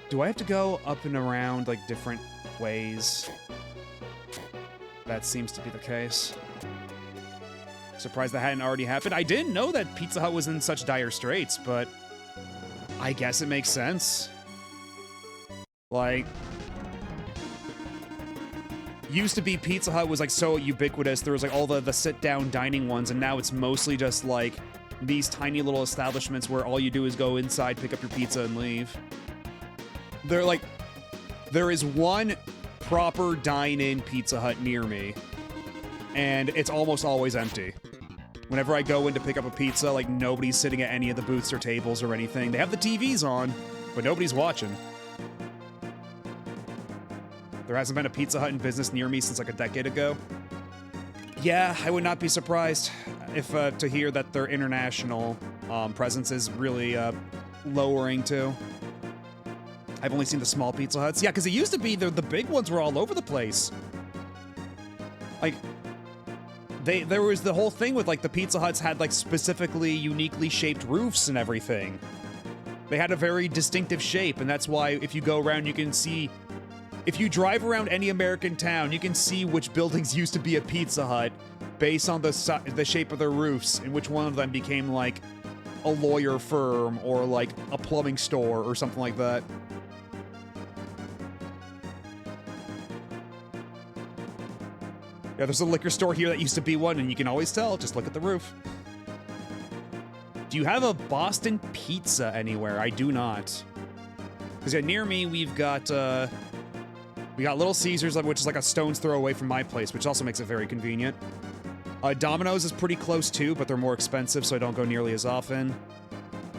Do I have to go up and around, like, different ways? That seems to be the case. Surprised that hadn't already happened. I didn't know that Pizza Hut was in such dire straits, but I guess it makes sense. Like, used to be Pizza Hut was like so ubiquitous. There was like all the sit-down dining ones, and now it's mostly just like these tiny little establishments where all you do is go inside, pick up your pizza, and leave. They're like, there is one proper dine-in Pizza Hut near me, and it's almost always empty. Whenever I go in to pick up a pizza, like, nobody's sitting at any of the booths or tables or anything. They have the TVs on, but nobody's watching. There hasn't been a Pizza Hut in business near me since like a decade ago. Yeah, I would not be surprised if to hear that their international presence is really lowering too. I've only seen the small Pizza Huts. Yeah, because it used to be the big ones were all over the place. Like, there was the whole thing with like the Pizza Huts had like specifically uniquely shaped roofs and everything. They had a very distinctive shape, and that's why if you go around, you can see. If you drive around any American town, you can see which buildings used to be a Pizza Hut based on the shape of their roofs, and which one of them became like a lawyer firm or like a plumbing store or something like that. Yeah, there's a liquor store here that used to be one, and you can always tell. Just look at the roof. Do you have a Boston Pizza anywhere? I do not. Because yeah, near me, we got Little Caesars, which is like a stone's throw away from my place, which also makes it very convenient. Domino's is pretty close too, but they're more expensive, so I don't go nearly as often.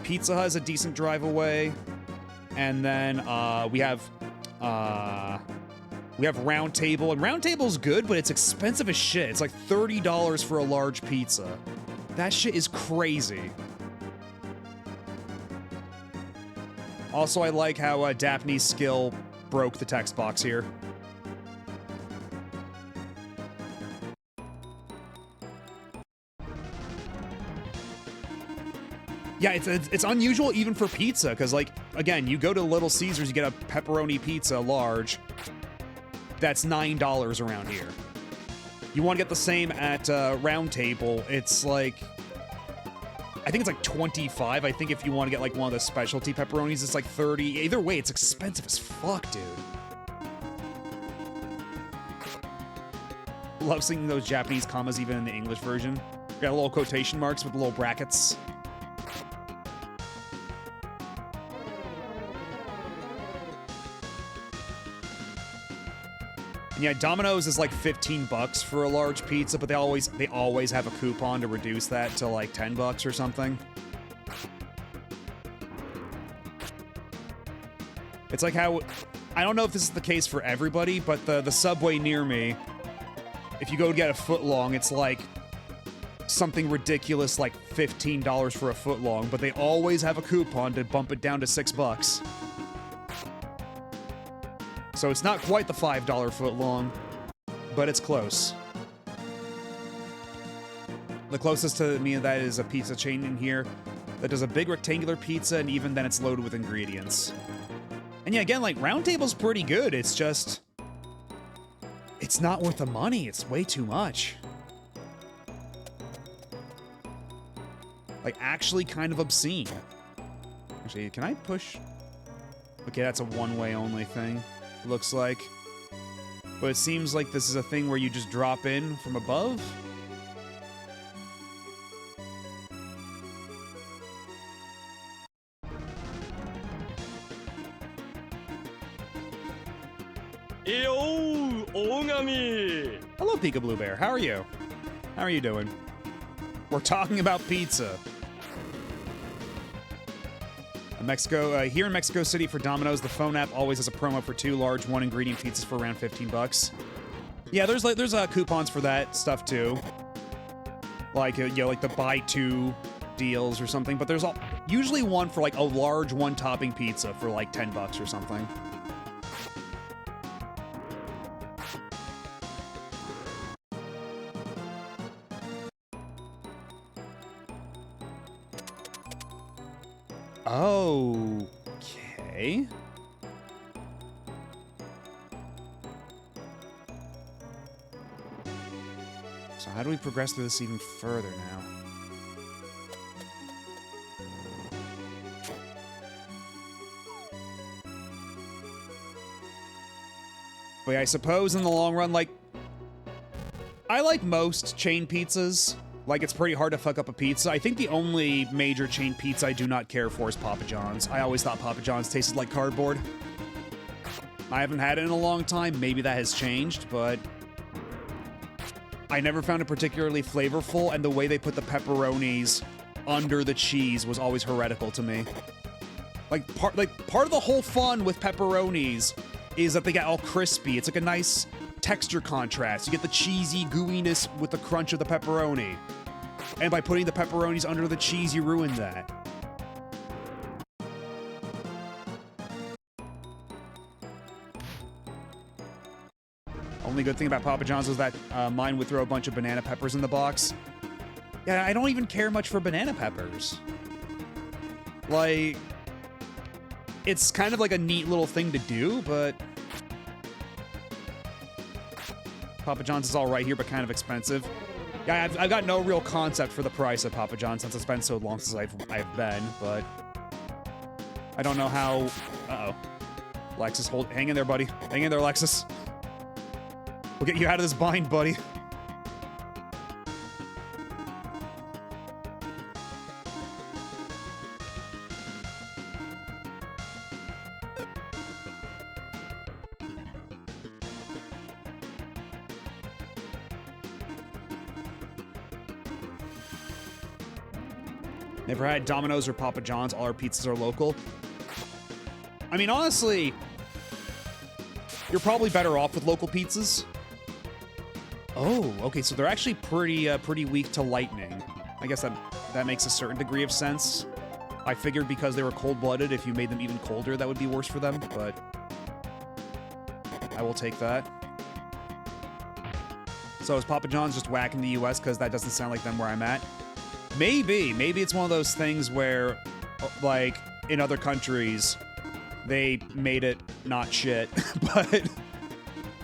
Pizza Hut is a decent drive away. And then we have Round Table, and Round Table's good, but it's expensive as shit. It's like $30 for a large pizza. That shit is crazy. Also, I like how Daphne's skill broke the text box here. Yeah, it's unusual even for pizza, because, like, again, you go to Little Caesars, you get a pepperoni pizza large. That's $9 around here. You want to get the same at Round Table, it's like... I think it's like 25. I think if you want to get like one of the specialty pepperonis, it's like 30. Either way, it's expensive as fuck, dude. Love seeing those Japanese commas even in the English version. Got little quotation marks with little brackets. And yeah, Domino's is like $15 for a large pizza, but they always have a coupon to reduce that to like $10 or something. It's like how, I don't know if this is the case for everybody, but the Subway near me, if you go get a footlong, it's like something ridiculous like $15 for a footlong, but they always have a coupon to bump it down to $6. So it's not quite the $5 footlong, but it's close. The closest to me of that is a pizza chain in here that does a big rectangular pizza, and even then it's loaded with ingredients. And yeah, again, like, Round Table's pretty good. It's just... it's not worth the money. It's way too much. Like, actually kind of obscene. Actually, can I push? Okay, that's a one-way only thing. Looks like. But it seems like this is a thing where you just drop in from above. Hello, Pika Blue Bear. How are you? How are you doing? We're talking about pizza. Here in Mexico City for Domino's, the phone app always has a promo for 2 large 1-ingredient pizzas for around $15. Yeah, there's coupons for that stuff too. Like like the buy 2 deals or something. But there's usually one for like a large 1-topping pizza for like $10 or something. Okay. So how do we progress through this even further now? But yeah, I suppose in the long run, like, I like most chain pizzas. Like, it's pretty hard to fuck up a pizza. I think the only major chain pizza I do not care for is Papa John's. I always thought Papa John's tasted like cardboard. I haven't had it in a long time. Maybe that has changed, but... I never found it particularly flavorful, and the way they put the pepperonis under the cheese was always heretical to me. Part of the whole fun with pepperonis is that they get all crispy. It's like a nice texture contrast. You get the cheesy gooiness with the crunch of the pepperoni. And by putting the pepperonis under the cheese, you ruin that. Only good thing about Papa John's was that mine would throw a bunch of banana peppers in the box. Yeah, I don't even care much for banana peppers. Like, it's kind of like a neat little thing to do, but Papa John's is all right here, but kind of expensive. Yeah, I've got no real concept for the price of Papa John's since it's been so long since I've been, but I don't know how. Uh-oh, Lexus, hang in there, buddy. Hang in there, Lexus. We'll get you out of this bind, buddy. Never had Domino's or Papa John's. All our pizzas are local. I mean, honestly, you're probably better off with local pizzas. Oh, okay, so they're actually pretty weak to lightning. I guess that makes a certain degree of sense. I figured because they were cold-blooded, if you made them even colder, that would be worse for them, but I will take that. So is Papa John's just whack in the US because that doesn't sound like them where I'm at? Maybe it's one of those things where, like, in other countries, they made it not shit, but...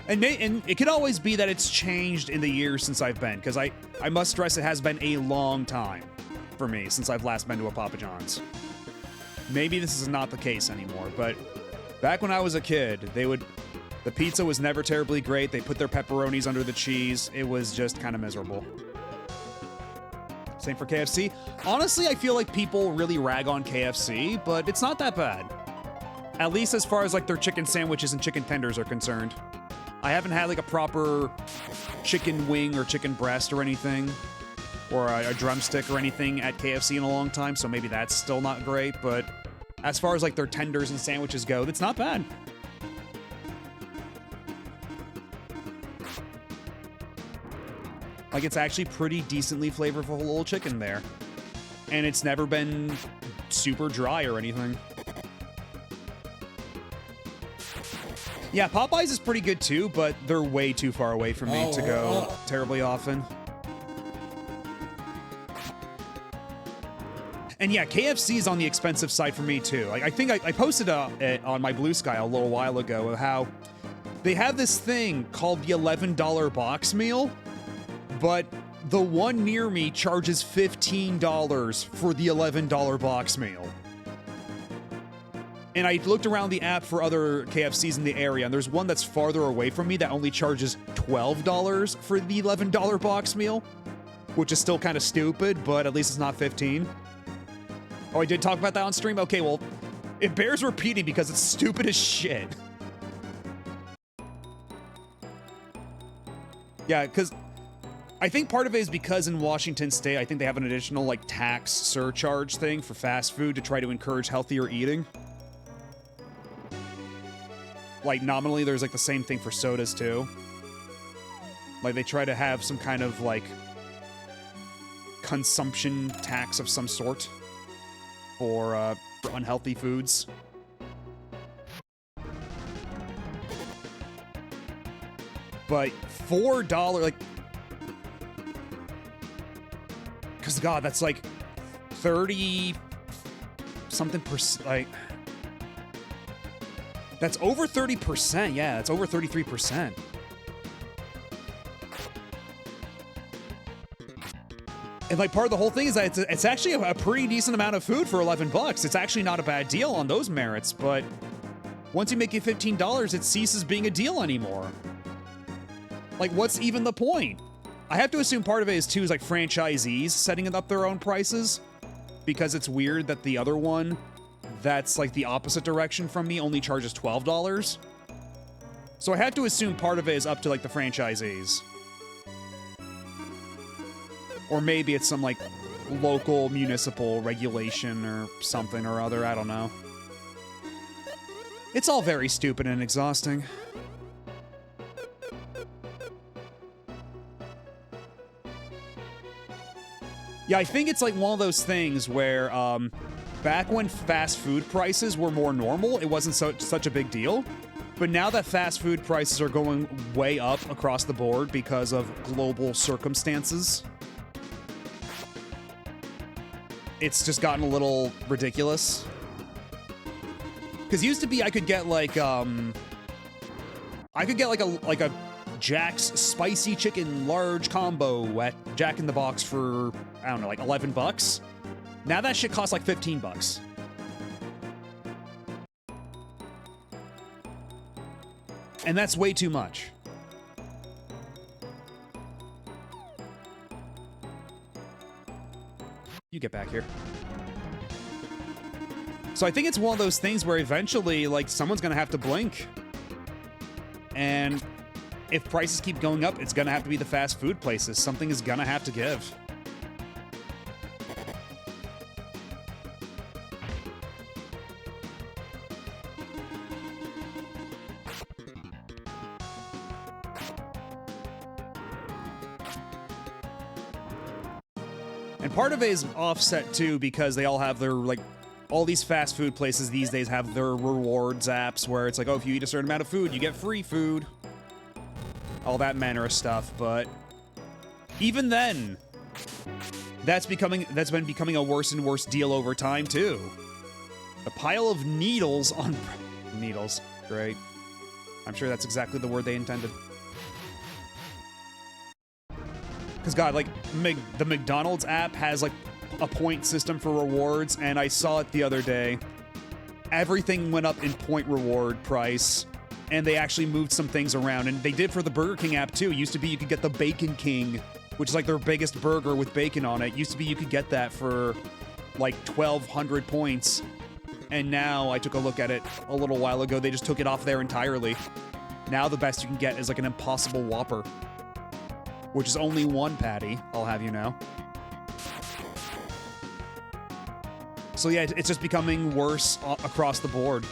And it could always be that it's changed in the years since I've been, because I must stress it has been a long time for me since I've last been to a Papa John's. Maybe this is not the case anymore, but back when I was a kid, the pizza was never terribly great. They put their pepperonis under the cheese. It was just kind of miserable. Same for KFC. Honestly, I feel like people really rag on KFC, but it's not that bad. At least as far as like their chicken sandwiches and chicken tenders are concerned. I haven't had like a proper chicken wing or chicken breast or anything, or a drumstick or anything at KFC in a long time, so maybe that's still not great, but as far as like their tenders and sandwiches go, it's not bad. Like, it's actually pretty decently flavorful little chicken there. And it's never been super dry or anything. Yeah, Popeyes is pretty good too, but they're way too far away from me to go terribly often. And yeah, KFC is on the expensive side for me too. Like, I think I posted it on my Blue Sky a little while ago of how they have this thing called the $11 box meal, but the one near me charges $15 for the $11 box meal. And I looked around the app for other KFCs in the area, and there's one that's farther away from me that only charges $12 for the $11 box meal, which is still kind of stupid, but at least it's not $15. Oh, I did talk about that on stream? Okay, well, it bears repeating because it's stupid as shit. Yeah, because I think part of it is because in Washington State, I think they have an additional, like, tax surcharge thing for fast food to try to encourage healthier eating. Like, nominally, there's, like, the same thing for sodas, too. Like, they try to have some kind of, like, consumption tax of some sort for unhealthy foods. But $4, like... Because, God, that's, like, 30-something percent, like... That's over 30%, yeah, that's over 33%. And, like, part of the whole thing is that it's actually a pretty decent amount of food for $11. It's actually not a bad deal on those merits, but once you make it $15, it ceases being a deal anymore. Like, what's even the point? I have to assume part of it is, like, franchisees setting up their own prices, because it's weird that the other one that's, like, the opposite direction from me only charges $12. So I have to assume part of it is up to, like, the franchisees. Or maybe it's some, like, local municipal regulation or something or other. I don't know. It's all very stupid and exhausting. Yeah, I think it's like one of those things where, back when fast food prices were more normal, it wasn't such a big deal. But now that fast food prices are going way up across the board because of global circumstances, it's just gotten a little ridiculous. Because used to be I could get like a Jack's spicy chicken large combo at Jack in the Box for, I don't know, like 11 bucks. Now that shit costs like 15 bucks. And that's way too much. You get back here. So I think it's one of those things where eventually, like, someone's gonna have to blink. And if prices keep going up, it's gonna have to be the fast food places. Something is gonna have to give. And part of it is offset too because they all have their, like, all these fast food places these days have their rewards apps where it's like, oh, if you eat a certain amount of food, you get free food. All that manner of stuff, but even then, that's been becoming a worse and worse deal over time too. A pile of needles on needles. Great. I'm sure that's exactly the word they intended. Because, God, like, the McDonald's app has, like, a point system for rewards, and I saw it the other day. Everything went up in point reward price, and they actually moved some things around. And they did for the Burger King app, too. It used to be you could get the Bacon King, which is, like, their biggest burger with bacon on it. Used to be you could get that for, like, 1,200 points. And now, I took a look at it a little while ago, they just took it off there entirely. Now the best you can get is, like, an Impossible Whopper, which is only one patty, I'll have you know. So yeah, it's just becoming worse across the board.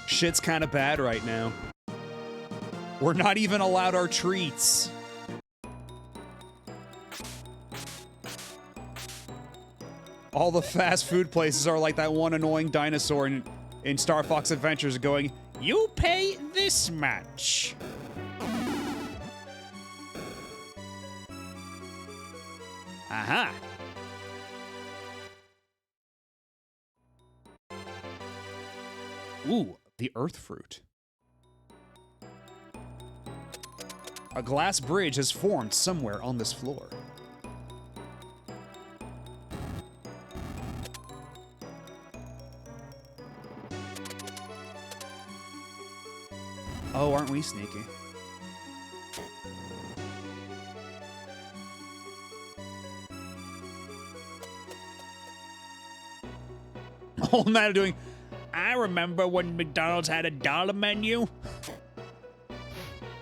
Shit's kind of bad right now. We're not even allowed our treats. All the fast food places are like that one annoying dinosaur in Star Fox Adventures going, "You pay this much." Aha! Ooh, the Earth Fruit. A glass bridge has formed somewhere on this floor. Oh, aren't we sneaky? All I'm not doing. I remember when McDonald's had a dollar menu.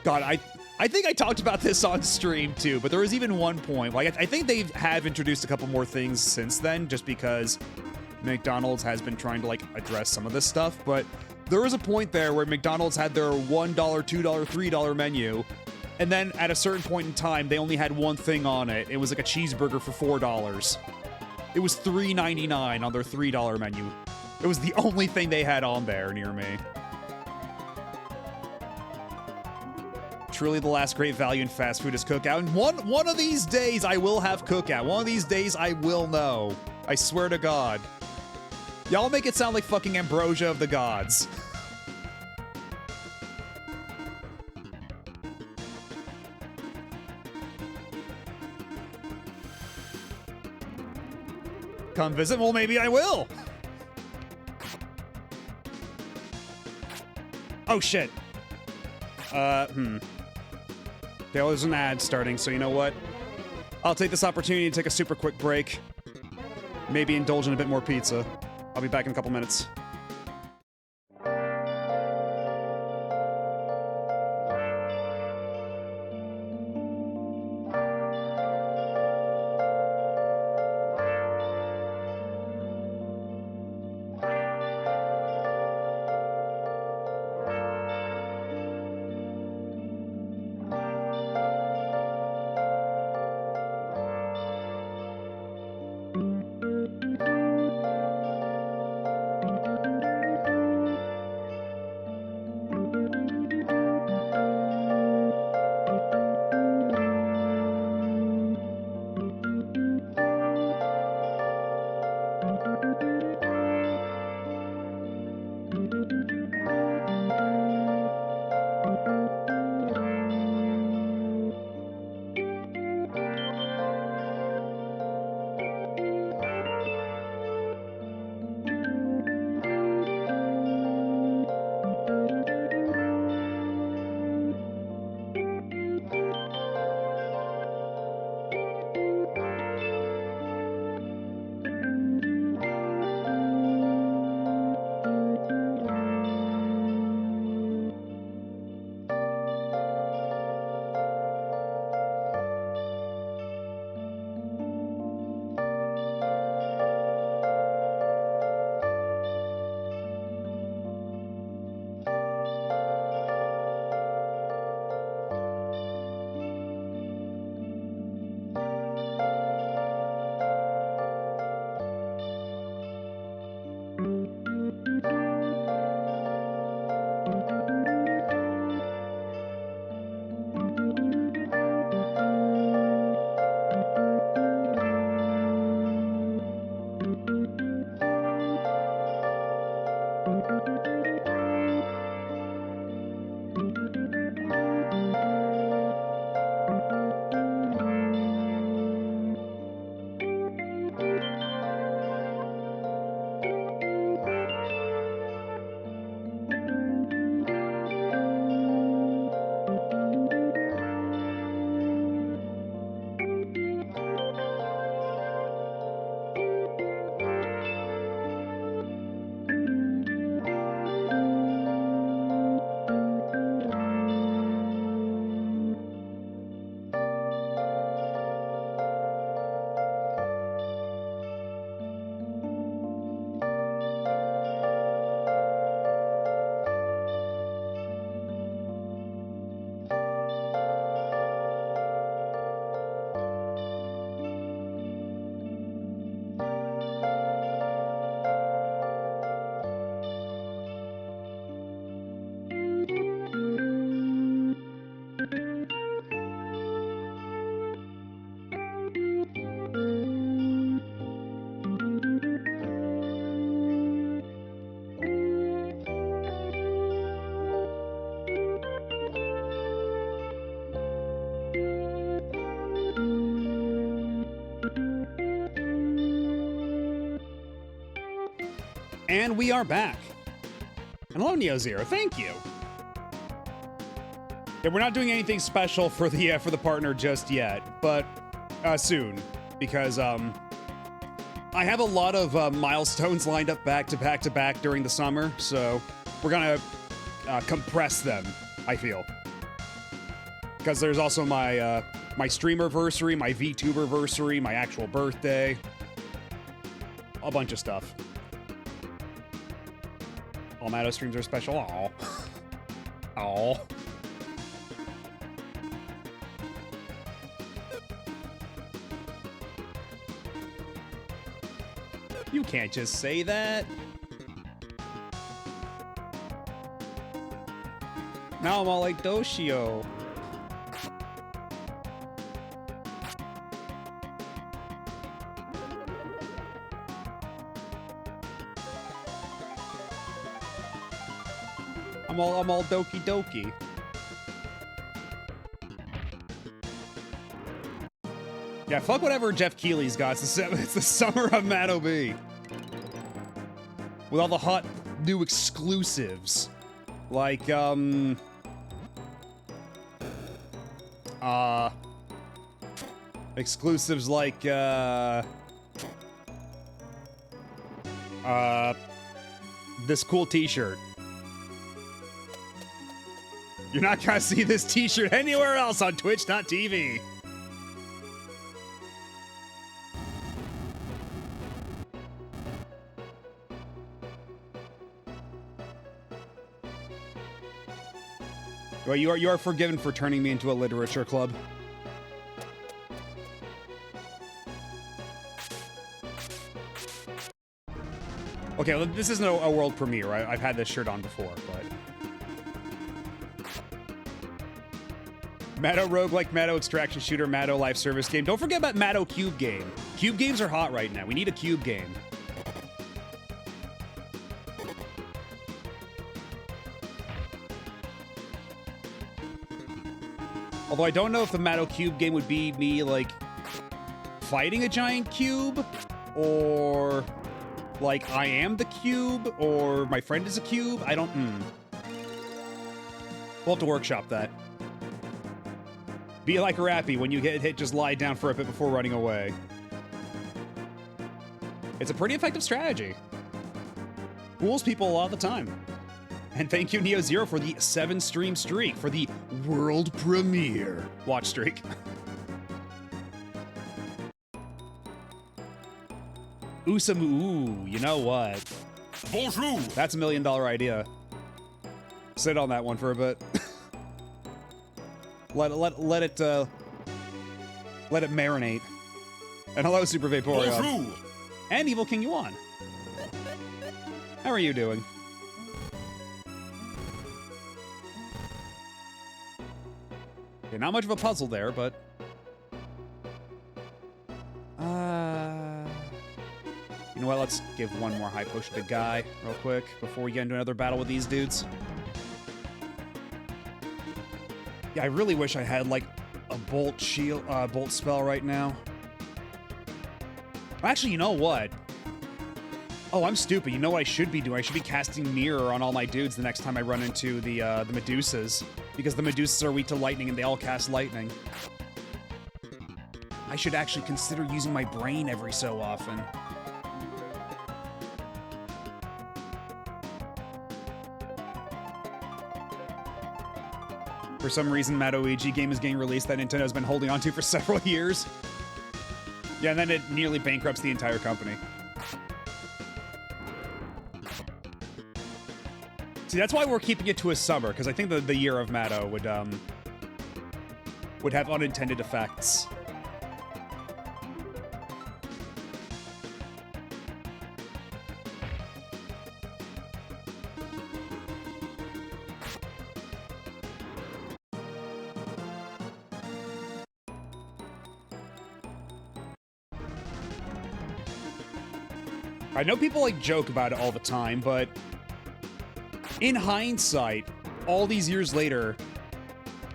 God, I think I talked about this on stream too, but there was even one point. Like, I think they have introduced a couple more things since then, just because McDonald's has been trying to, like, address some of this stuff. But there was a point there where McDonald's had their $1, $2, $3 menu, and then at a certain point in time, they only had one thing on it. It was like a cheeseburger for $4. It was $3.99 on their $3 menu. It was the only thing they had on there near me. Truly the last great value in fast food is Cookout. And one of these days I will have Cookout. One of these days I will know. I swear to God. Y'all make it sound like fucking Ambrosia of the Gods. Come visit? Well, maybe I will. Oh, shit. Okay, well, there's an ad starting, so you know what? I'll take this opportunity to take a super quick break. Maybe indulge in a bit more pizza. I'll be back in a couple minutes. And we are back. And hello, Neo Zero. Thank you. Yeah, we're not doing anything special for the partner just yet, but soon, because I have a lot of milestones lined up back to back to back during the summer, so we're gonna compress them. I feel, because there's also my my streamerversary, my VTuberversary, my actual birthday, a bunch of stuff. All Matto streams are special. Aww. Aww. You can't just say that. Now I'm all like Doshio. I'm all doki doki. Yeah, fuck whatever Jeff Keighley's got. It's the summer of Matto B. With all the hot new exclusives. Like, exclusives like, this cool t-shirt. You're not gonna see this t-shirt anywhere else on Twitch.tv. Well, you are forgiven for turning me into a literature club. Okay, well, this isn't a world premiere. I've had this shirt on before, but... Matto roguelike, Matto extraction shooter, Matto live service game. Don't forget about Matto cube game. Cube games are hot right now. We need a cube game. Although I don't know if the Matto cube game would be me, like, fighting a giant cube, or, like, I am the cube, or my friend is a cube. I don't, We'll have to workshop that. Be like Rappy, when you get hit, just lie down for a bit before running away. It's a pretty effective strategy. Fools people a lot of the time. And thank you, Neo Zero, for the 7-stream streak, for the world premiere watch streak. Ooh, you know what? Bonjour! That's $1 million idea. Sit on that one for a bit. Let it marinate. And hello, Super Vaporeon. Bonjour! And Evil King Yuan. How are you doing? Okay, not much of a puzzle there, but... You know what, let's give one more high potion to Guy real quick before we get into another battle with these dudes. Yeah, I really wish I had, like, a bolt spell right now. Actually, you know what? Oh, I'm stupid. You know what I should be doing? I should be casting Mirror on all my dudes the next time I run into the Medusas. Because the Medusas are weak to lightning and they all cast lightning. I should actually consider using my brain every so often. For some reason, Madoigi game is getting released that Nintendo's been holding on to for several years. Yeah, and then it nearly bankrupts the entire company. See, that's why we're keeping it to a summer, because I think the year of Mado would have unintended effects. I know people like joke about it all the time, but in hindsight, all these years later,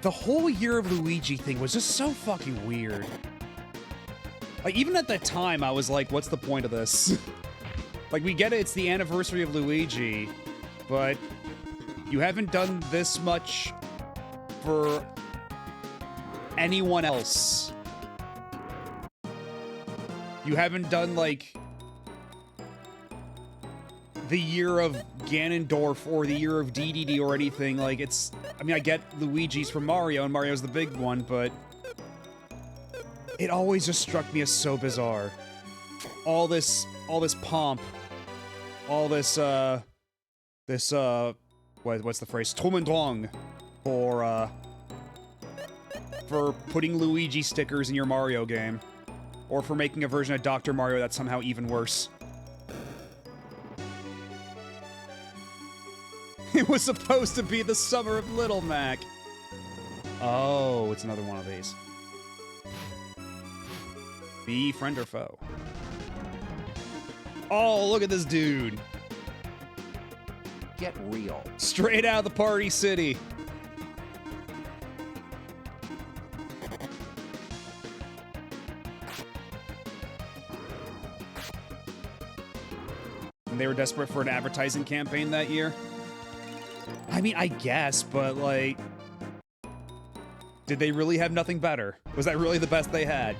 the whole Year of Luigi thing was just so fucking weird. Like, even at that time, I was like, what's the point of this? Like, we get it, it's the anniversary of Luigi, but you haven't done this much for anyone else. You haven't done, like, the year of Ganondorf or the year of DDD or anything. Like, it's... I mean, I get Luigi's from Mario, and Mario's the big one, but... it always just struck me as so bizarre. All this pomp. All this, what's the phrase? Tromendrong. For putting Luigi stickers in your Mario game. Or for making a version of Dr. Mario that's somehow even worse. It was supposed to be the summer of Little Mac. Oh, it's another one of these. Be friend or foe. Oh, look at this dude. Get real. Straight out of the Party City. And they were desperate for an advertising campaign that year. I mean, I guess, but, like... did they really have nothing better? Was that really the best they had?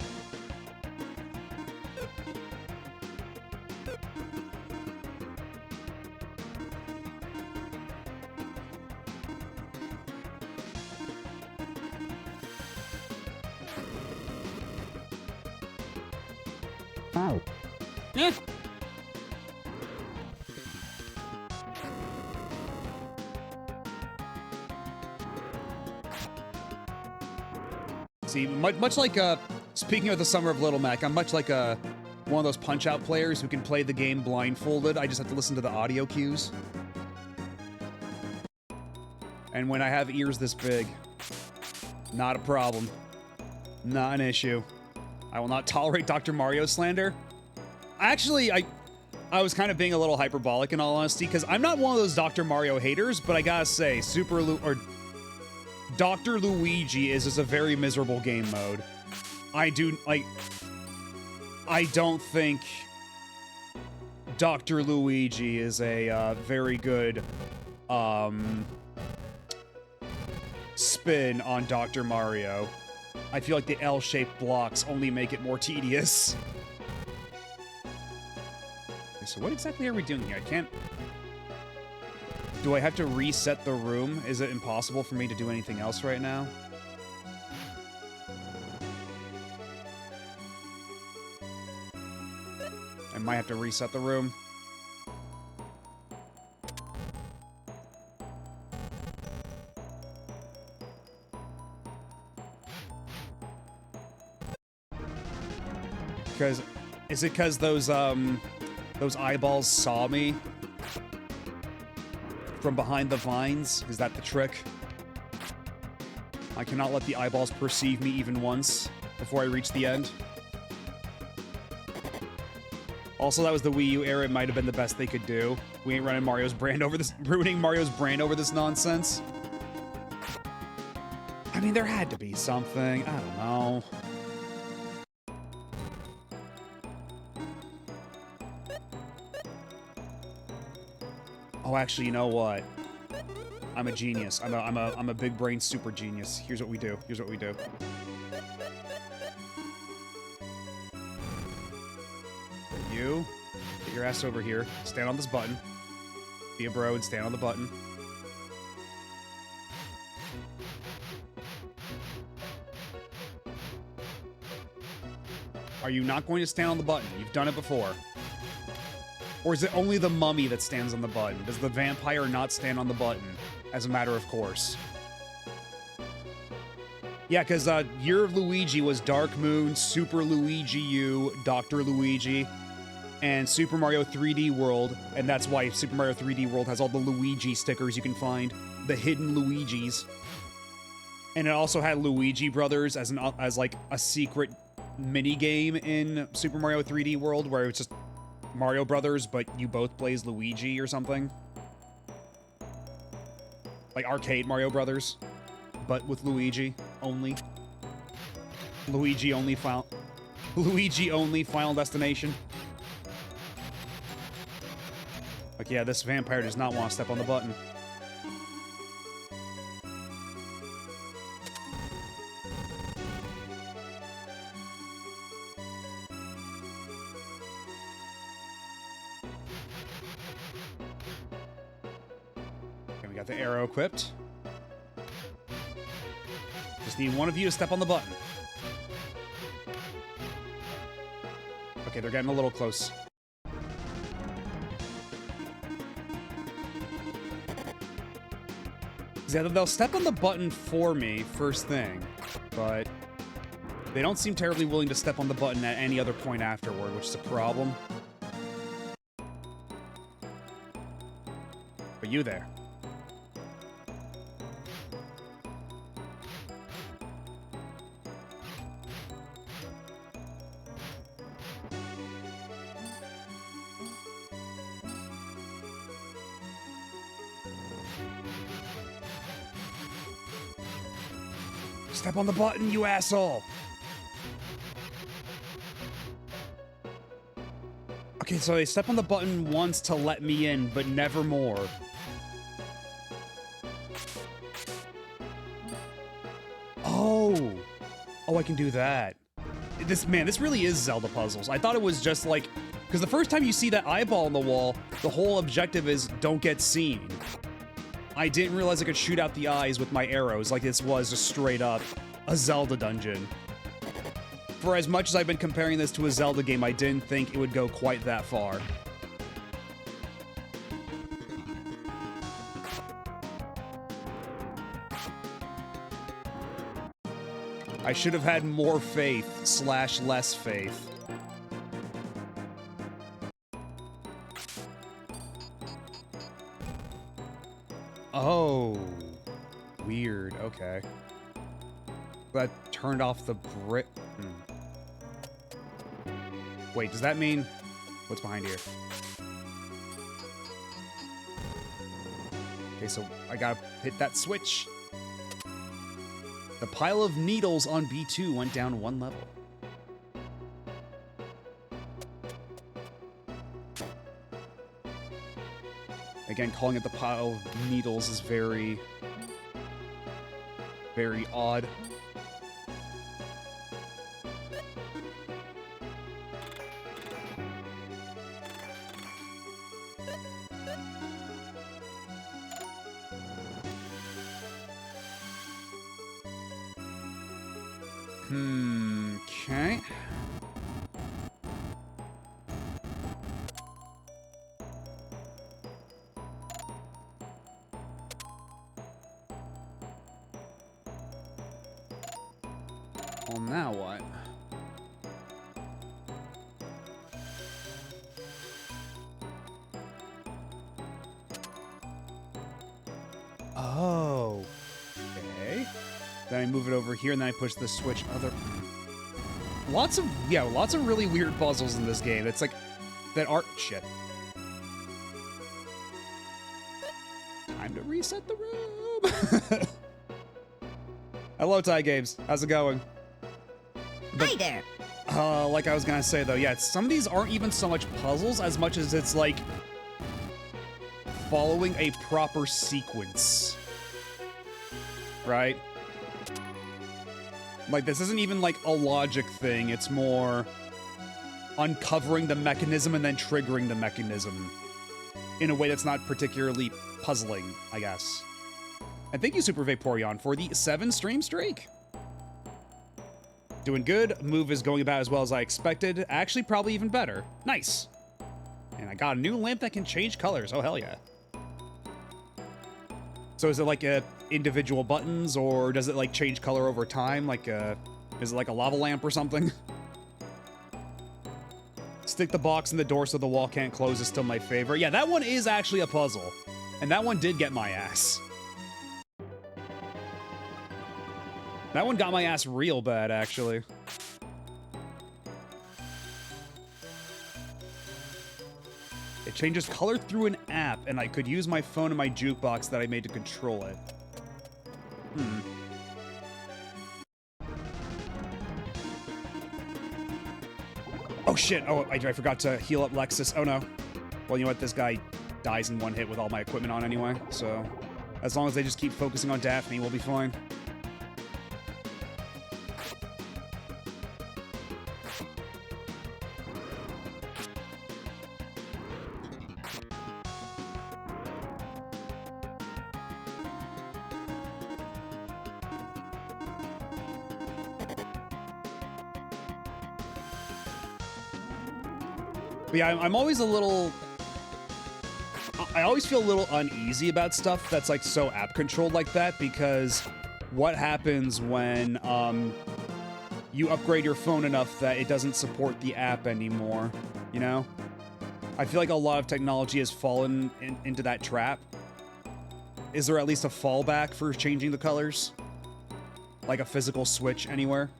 Oh. Eh. See, much like, speaking of the Summer of Little Mac, I'm much like one of those Punch-Out players who can play the game blindfolded. I just have to listen to the audio cues. And when I have ears this big, not a problem. Not an issue. I will not tolerate Dr. Mario slander. Actually, I was kind of being a little hyperbolic in all honesty, because I'm not one of those Dr. Mario haters, but I gotta say, Dr. Luigi is just a very miserable game mode. I don't think Dr. Luigi is a very good spin on Dr. Mario. I feel like the L-shaped blocks only make it more tedious. Okay, so what exactly are we doing here? I can't... do I have to reset the room? Is it impossible for me to do anything else right now? I might have to reset the room. Because... is it because those eyeballs saw me? From behind the vines? Is that the trick? I cannot let the eyeballs perceive me even once before I reach the end. Also, that was the Wii U era. It might have been the best they could do. We ain't running Mario's brand over this, ruining Mario's brand over this nonsense. I mean, there had to be something. I don't know. Oh, actually, you know what? I'm a genius. I'm a big brain super genius. Here's what we do. Here's what we do. You get your ass over here. Stand on this button. Be a bro and stand on the button. Are you not going to stand on the button? You've done it before. Or is it only the mummy that stands on the button? Does the vampire not stand on the button, as a matter of course? Yeah, because your Luigi was Dark Moon, Super Luigi U, Dr. Luigi, and Super Mario 3D World, and that's why Super Mario 3D World has all the Luigi stickers you can find, the hidden Luigis. And it also had Luigi Brothers as like a secret mini game in Super Mario 3D World, where it's just Mario Brothers, but you both play as Luigi or something. Like arcade Mario Brothers, but with Luigi only. Luigi only Final Destination. Like, yeah, this vampire does not want to step on the button. Got the arrow equipped. Just need one of you to step on the button. Okay, they're getting a little close. Yeah, they'll step on the button for me first thing, but they don't seem terribly willing to step on the button at any other point afterward, which is a problem. But you there. Step on the button, you asshole! Okay, so they step on the button once to let me in, but never more. Oh! Oh, I can do that. This really is Zelda puzzles. I thought it was just like... Because the first time you see that eyeball on the wall, the whole objective is don't get seen. I didn't realize I could shoot out the eyes with my arrows like this was just straight up a Zelda dungeon. For as much as I've been comparing this to a Zelda game, I didn't think it would go quite that far. I should have had more faith / less faith. Oh, weird. Okay. That turned off the brick. Wait, does that mean... What's behind here? Okay, so I gotta hit that switch. The pile of needles on B2 went down 1 level. Again, calling it the pile of needles is very, very odd. Okay. Well, now what? Oh. Okay. Then I move it over here, and then I push the switch other... Lots of really weird puzzles in this game. It's like... that are... Shit. Time to reset the room. Hello, Ty Games. How's it going? Hi there. Like I was gonna say, though, yeah, some of these aren't even so much puzzles as much as it's, like, following a proper sequence. Right? Like, this isn't even, like, a logic thing. It's more uncovering the mechanism and then triggering the mechanism in a way that's not particularly puzzling, I guess. And thank you, Super Vaporeon, for the 7-stream streak. Doing good. Move is going about as well as I expected. Actually, probably even better. Nice. And I got a new lamp that can change colors. Oh, hell yeah. So is it like individual buttons, or does it like change color over time? Like is it like a lava lamp or something? Stick the box in the door so the wall can't close is still my favorite. Yeah, that one is actually a puzzle. And that one did get my ass. That one got my ass real bad, actually. It changes color through an app, and I could use my phone and my jukebox that I made to control it. Oh shit, oh, I forgot to heal up Lexus. Oh no. Well, you know what, this guy dies in one hit with all my equipment on anyway, so as long as they just keep focusing on Daphne, we'll be fine. But yeah, I'm always a little... I always feel a little uneasy about stuff that's like so app controlled like that, because what happens when you upgrade your phone enough that it doesn't support the app anymore, you know? I feel like a lot of technology has fallen into that trap. Is there at least a fallback for changing the colors? Like a physical switch anywhere?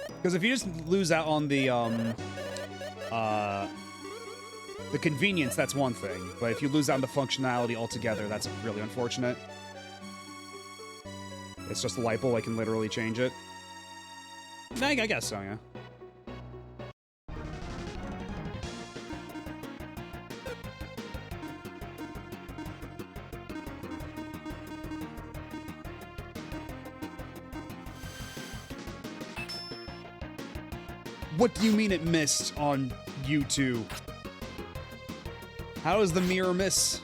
Because if you just lose out on the convenience, that's one thing. But if you lose out on the functionality altogether, that's really unfortunate. It's just a light bulb, I can literally change it. I guess so, yeah. What do you mean it missed on YouTube? How does the mirror miss?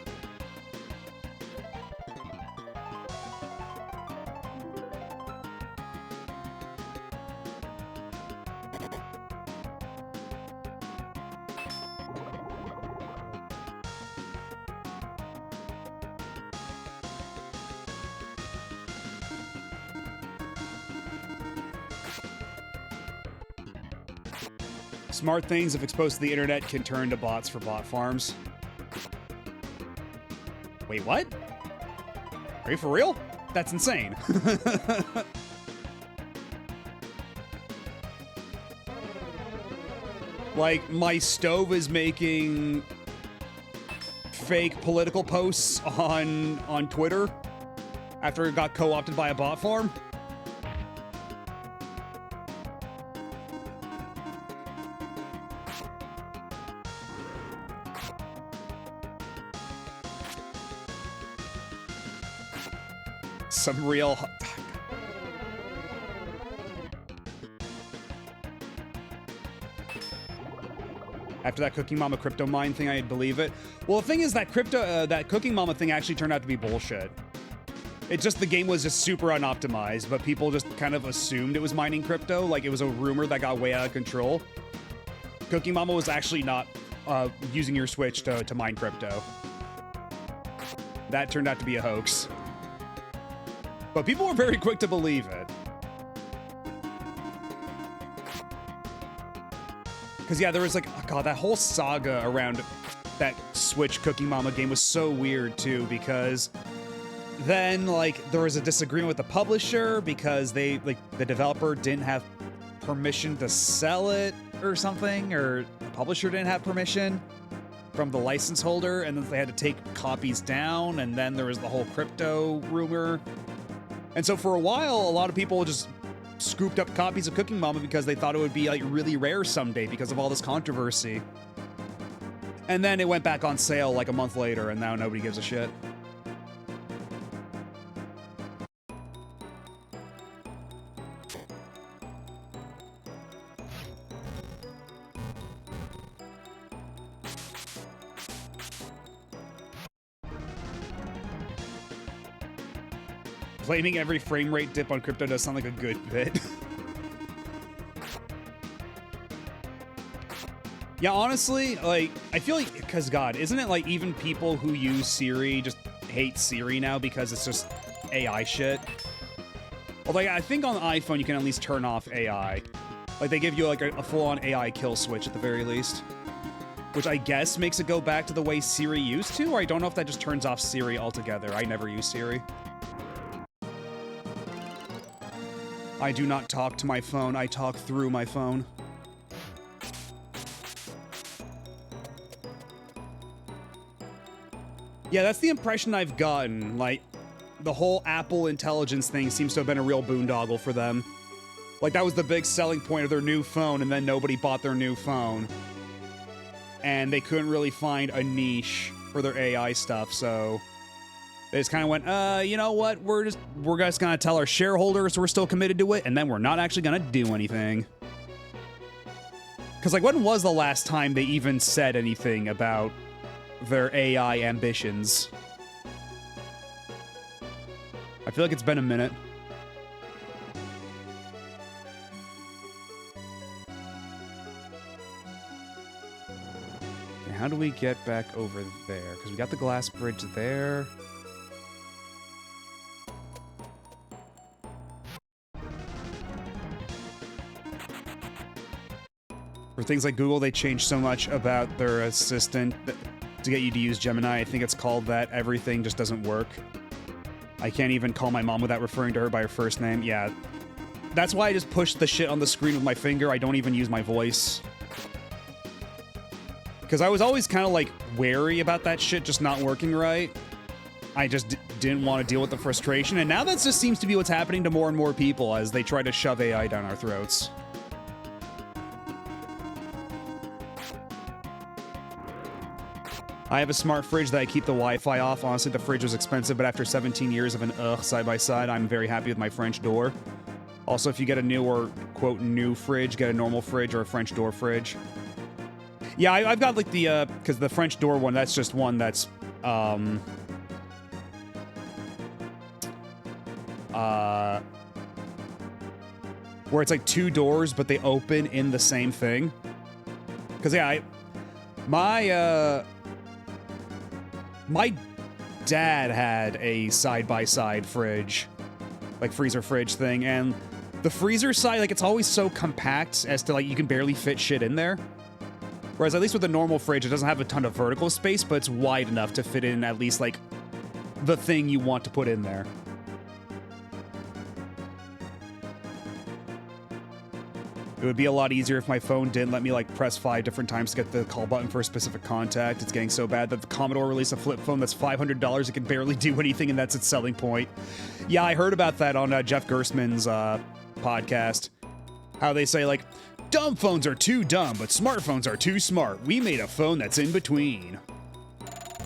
Smart things, if exposed to the internet, can turn to bots for bot farms. Wait, what? Are you for real? That's insane. Like, my stove is making fake political posts on Twitter after it got co-opted by a bot farm. Some real... After that Cooking Mama crypto mine thing, I'd believe it. Well, the thing is that that Cooking Mama thing actually turned out to be bullshit. It just, the game was just super unoptimized, but people just kind of assumed it was mining crypto, like it was a rumor that got way out of control. Cooking Mama was actually not using your Switch to mine crypto. That turned out to be a hoax. But people were very quick to believe it. Because, yeah, there was like, oh God, that whole saga around that Switch Cooking Mama game was so weird, too, because then, like, there was a disagreement with the publisher because they, like, the developer didn't have permission to sell it. or something, or the publisher didn't have permission from the license holder, and then they had to take copies down, and then there was the whole crypto rumor. And so for a while, a lot of people just scooped up copies of Cooking Mama because they thought it would be like really rare someday because of all this controversy. And then it went back on sale like a month later, and now nobody gives a shit. Blaming every frame rate dip on crypto does sound like a good bit. Yeah, honestly, like, I feel like, because God, isn't it like even people who use Siri just hate Siri now because it's just AI shit? Although I think on the iPhone you can at least turn off AI. Like, they give you like a full-on AI kill switch at the very least. Which I guess makes it go back to the way Siri used to, or I don't know if that just turns off Siri altogether. I never use Siri. I do not talk to my phone, I talk through my phone. Yeah, that's the impression I've gotten. Like, the whole Apple Intelligence thing seems to have been a real boondoggle for them. Like, that was the big selling point of their new phone, and then nobody bought their new phone. And they couldn't really find a niche for their AI stuff, so they just kind of went, you know what, we're just gonna tell our shareholders we're still committed to it, and then we're not actually gonna do anything. Because, like, when was the last time they even said anything about their AI ambitions? I feel like it's been a minute. Okay, how do we get back over there? Because we got the glass bridge there. For things like Google, they changed so much about their assistant to get you to use Gemini. I think it's called that. Everything just doesn't work. I can't even call my mom without referring to her by her first name. Yeah. That's why I just push the shit on the screen with my finger. I don't even use my voice. Because I was always kind of like wary about that shit just not working right. I just didn't want to deal with the frustration. And now that just seems to be what's happening to more and more people as they try to shove AI down our throats. I have a smart fridge that I keep the Wi-Fi off. Honestly, the fridge was expensive, but after 17 years of an side-by-side, I'm very happy with my French door. Also, if you get a new or, quote, new fridge, get a normal fridge or a French door fridge. Yeah, I've got, like, the, because the French door one, that's just one that's, where it's, like, two doors, but they open in the same thing. Because, yeah, my dad had a side-by-side fridge, like freezer fridge thing, and the freezer side, like, it's always so compact as to, like, you can barely fit shit in there. Whereas at least with a normal fridge, it doesn't have a ton of vertical space, but it's wide enough to fit in at least, like, the thing you want to put in there. It would be a lot easier if my phone didn't let me, like, press 5 different times to get the call button for a specific contact. It's getting so bad that the Commodore released a flip phone that's $500. It can barely do anything, and that's its selling point. Yeah, I heard about that on Jeff Gerstmann's podcast. How they say, like, dumb phones are too dumb, but smartphones are too smart. We made a phone that's in between.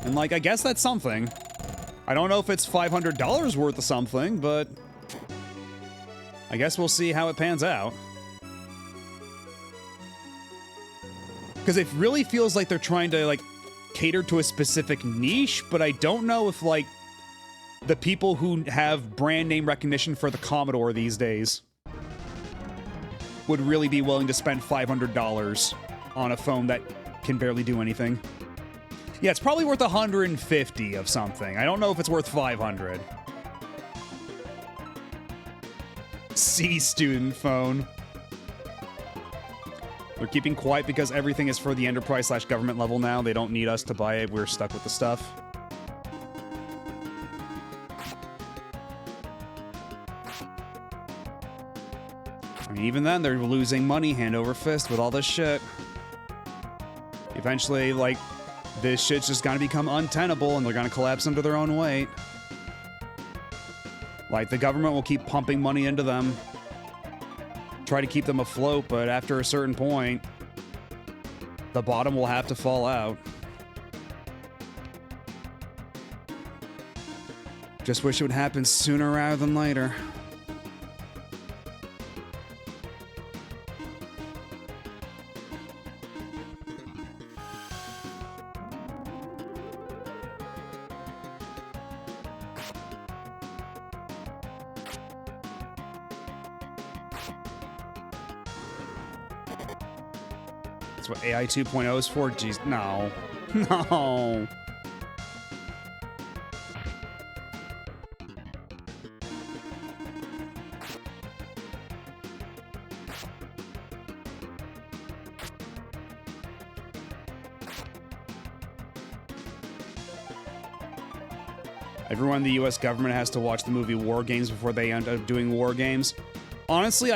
And, like, I guess that's something. I don't know if it's $500 worth of something, but I guess we'll see how it pans out. Because it really feels like they're trying to, like, cater to a specific niche, but I don't know if, like, the people who have brand name recognition for the Commodore these days would really be willing to spend $500 on a phone that can barely do anything. Yeah, it's probably worth $150 of something. I don't know if it's worth $500. C student phone. They're keeping quiet because everything is for the enterprise/government level now. They don't need us to buy it. We're stuck with the stuff. mean, even then, they're losing money hand over fist with all this shit. Eventually, like, this shit's just gonna become untenable and they're gonna collapse under their own weight. Like, the government will keep pumping money into them, try to keep them afloat, but after a certain point, the bottom will have to fall out. Just wish it would happen sooner rather than later. That's what AI 2.0 is for? Jeez, no. No. Everyone in the US government has to watch the movie War Games before they end up doing War Games. Honestly,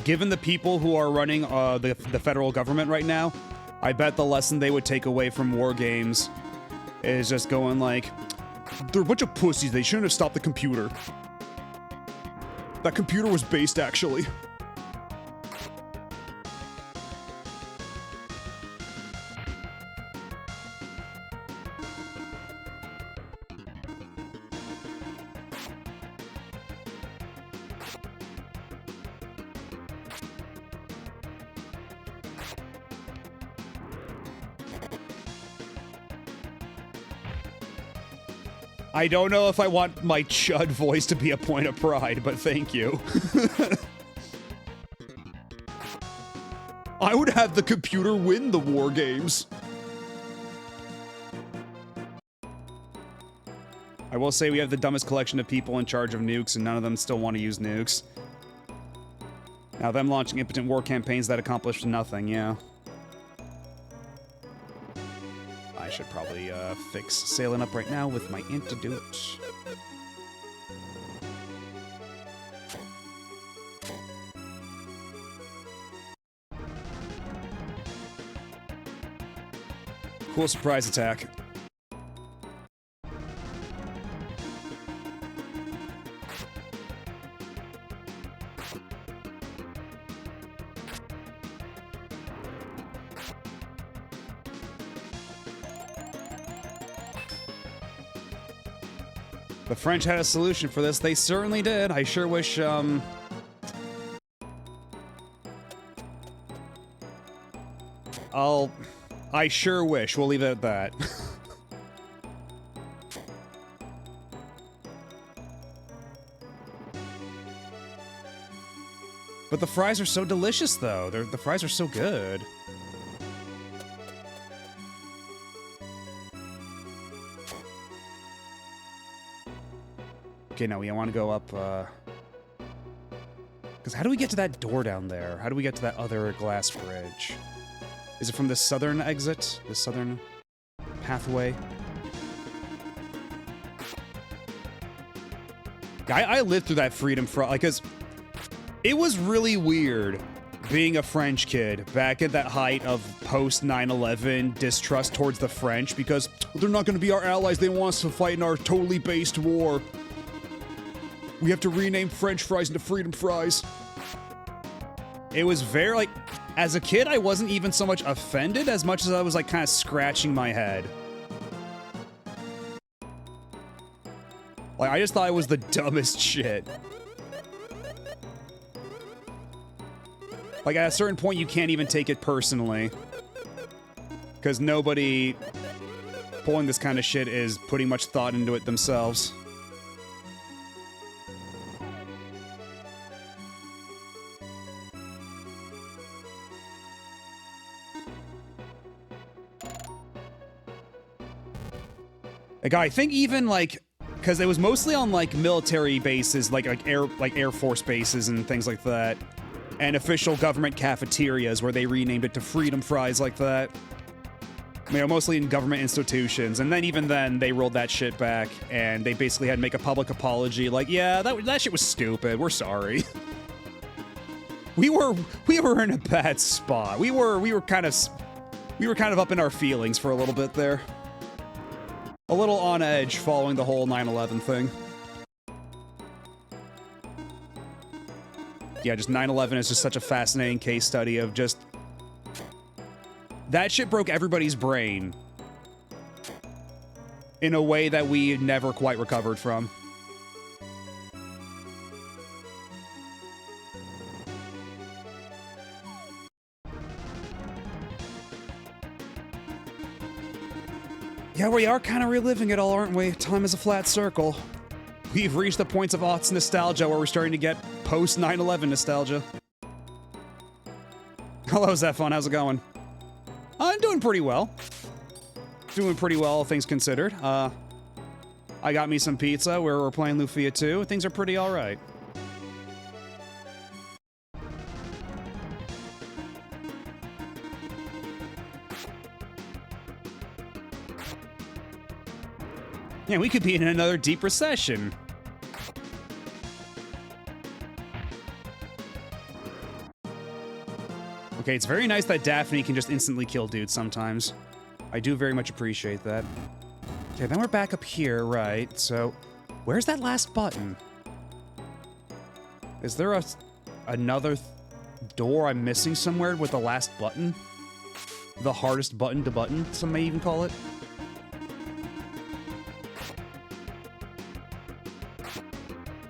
given the people who are running the federal government right now, I bet the lesson they would take away from War Games is just going like, they're a bunch of pussies, they shouldn't have stopped the computer. That computer was based, actually. I don't know if I want my chud voice to be a point of pride, but thank you. I would have the computer win the War Games. I will say we have the dumbest collection of people in charge of nukes, and none of them still want to use nukes. Now, them launching impotent war campaigns that accomplish nothing, yeah. I should probably fix sailing up right now with my antidote. Cool surprise attack. The French had a solution for this. They certainly did. I sure wish, I sure wish. We'll leave it at that. But the fries are so delicious, though. The fries are so good. Okay, now we want to go up, because how do we get to that door down there? How do we get to that other glass bridge? Is it from the southern exit? The southern pathway? I lived through that freedom front, like, because it was really weird being a French kid back at that height of post 9/11 distrust towards the French, because they're not going to be our allies. They want us to fight in our totally based war. We have to rename French fries into freedom fries. It was very, like, as a kid, I wasn't even so much offended as much as I was, like, kind of scratching my head. Like, I just thought it was the dumbest shit. Like, at a certain point, you can't even take it personally. Because nobody pulling this kind of shit is putting much thought into it themselves. Like, I think even, like, because it was mostly on, like, military bases, like Air Force bases and things like that, and official government cafeterias where they renamed it to freedom fries like that. You know, mostly in government institutions, and then even then, they rolled that shit back, and they basically had to make a public apology, like, yeah, that shit was stupid, we're sorry. we were in a bad spot. We were kind of up in our feelings for a little bit there. A little on edge following the whole 9/11 thing. Yeah, just 9/11 is just such a fascinating case study of just... That shit broke everybody's brain in a way that we never quite recovered from. Yeah, we are kind of reliving it all, aren't we? Time is a flat circle. We've reached the points of aughts nostalgia where we're starting to get post 9/11 nostalgia. Hello, Zephon. How's it going? I'm doing pretty well. Doing pretty well, all things considered. I got me some pizza where we're playing Lufia II. Things are pretty alright. Yeah, we could be in another deep recession. Okay, it's very nice that Daphne can just instantly kill dudes sometimes. I do very much appreciate that. Okay, then we're back up here, right? So, where's that last button? Is there another door I'm missing somewhere with the last button? The hardest button to button, some may even call it.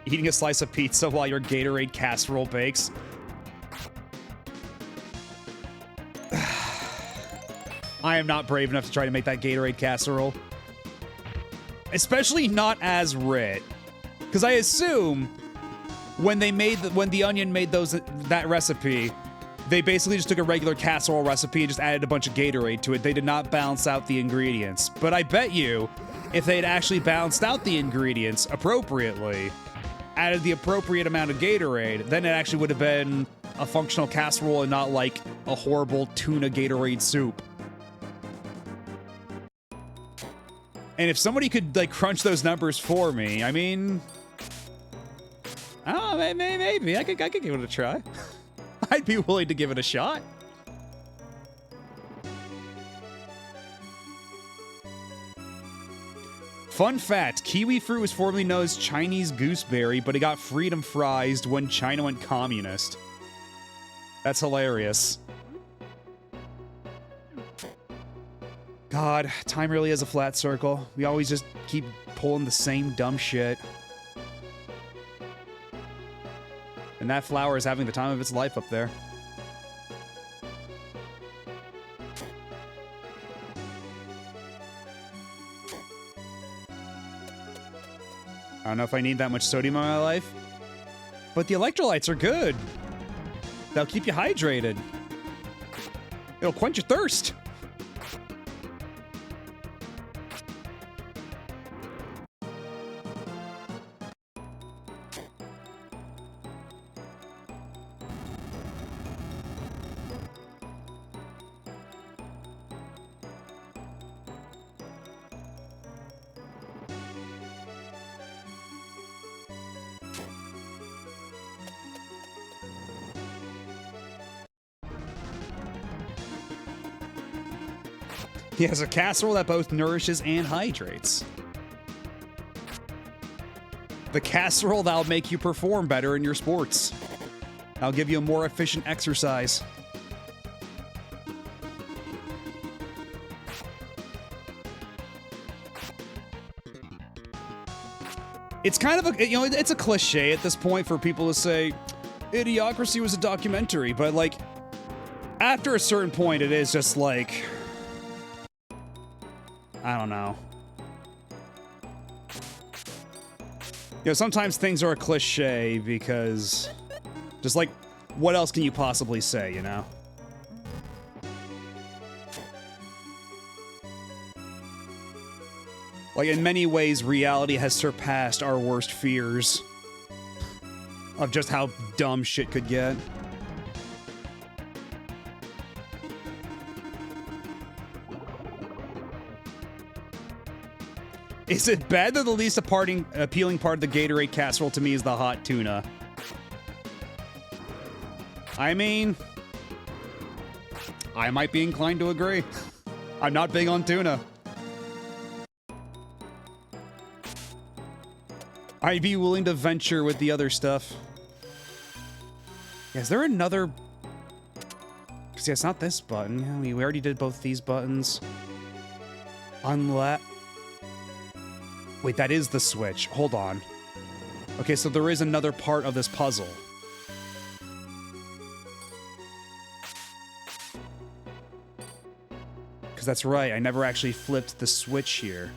Eating a slice of pizza while your Gatorade casserole bakes. I am not brave enough to try to make that Gatorade casserole. Especially not as Rit. Because I assume when the Onion made that recipe, they basically just took a regular casserole recipe and just added a bunch of Gatorade to it. They did not balance out the ingredients. But I bet you, if they had actually balanced out the ingredients appropriately, added the appropriate amount of Gatorade, then it actually would have been a functional casserole and not like a horrible tuna Gatorade soup. And if somebody could like crunch those numbers for me, I mean, I don't know, maybe I could give it a try. I'd be willing to give it a shot. Fun fact, kiwi fruit was formerly known as Chinese gooseberry, but it got freedom fried when China went communist. That's hilarious. God, time really is a flat circle. We always just keep pulling the same dumb shit. And that flower is having the time of its life up there. I don't know if I need that much sodium in my life, but the electrolytes are good. They'll keep you hydrated. It'll quench your thirst. He has a casserole that both nourishes and hydrates. The casserole that'll make you perform better in your sports. That'll give you a more efficient exercise. It's kind of a, you know, it's a cliche at this point for people to say, Idiocracy was a documentary, but like, after a certain point, it is just like, I don't know. You know, sometimes things are a cliche because just like, what else can you possibly say, you know? Like, in many ways, reality has surpassed our worst fears of just how dumb shit could get. Is it bad that the least appealing part of the Gatorade casserole to me is the hot tuna? I mean, I might be inclined to agree. I'm not big on tuna. I'd be willing to venture with the other stuff. Yeah, is there another... Because yeah, it's not this button. Yeah, we already did both these buttons. Unless... Wait, that is the switch. Hold on. Okay, so there is another part of this puzzle. Because that's right, I never actually flipped the switch here.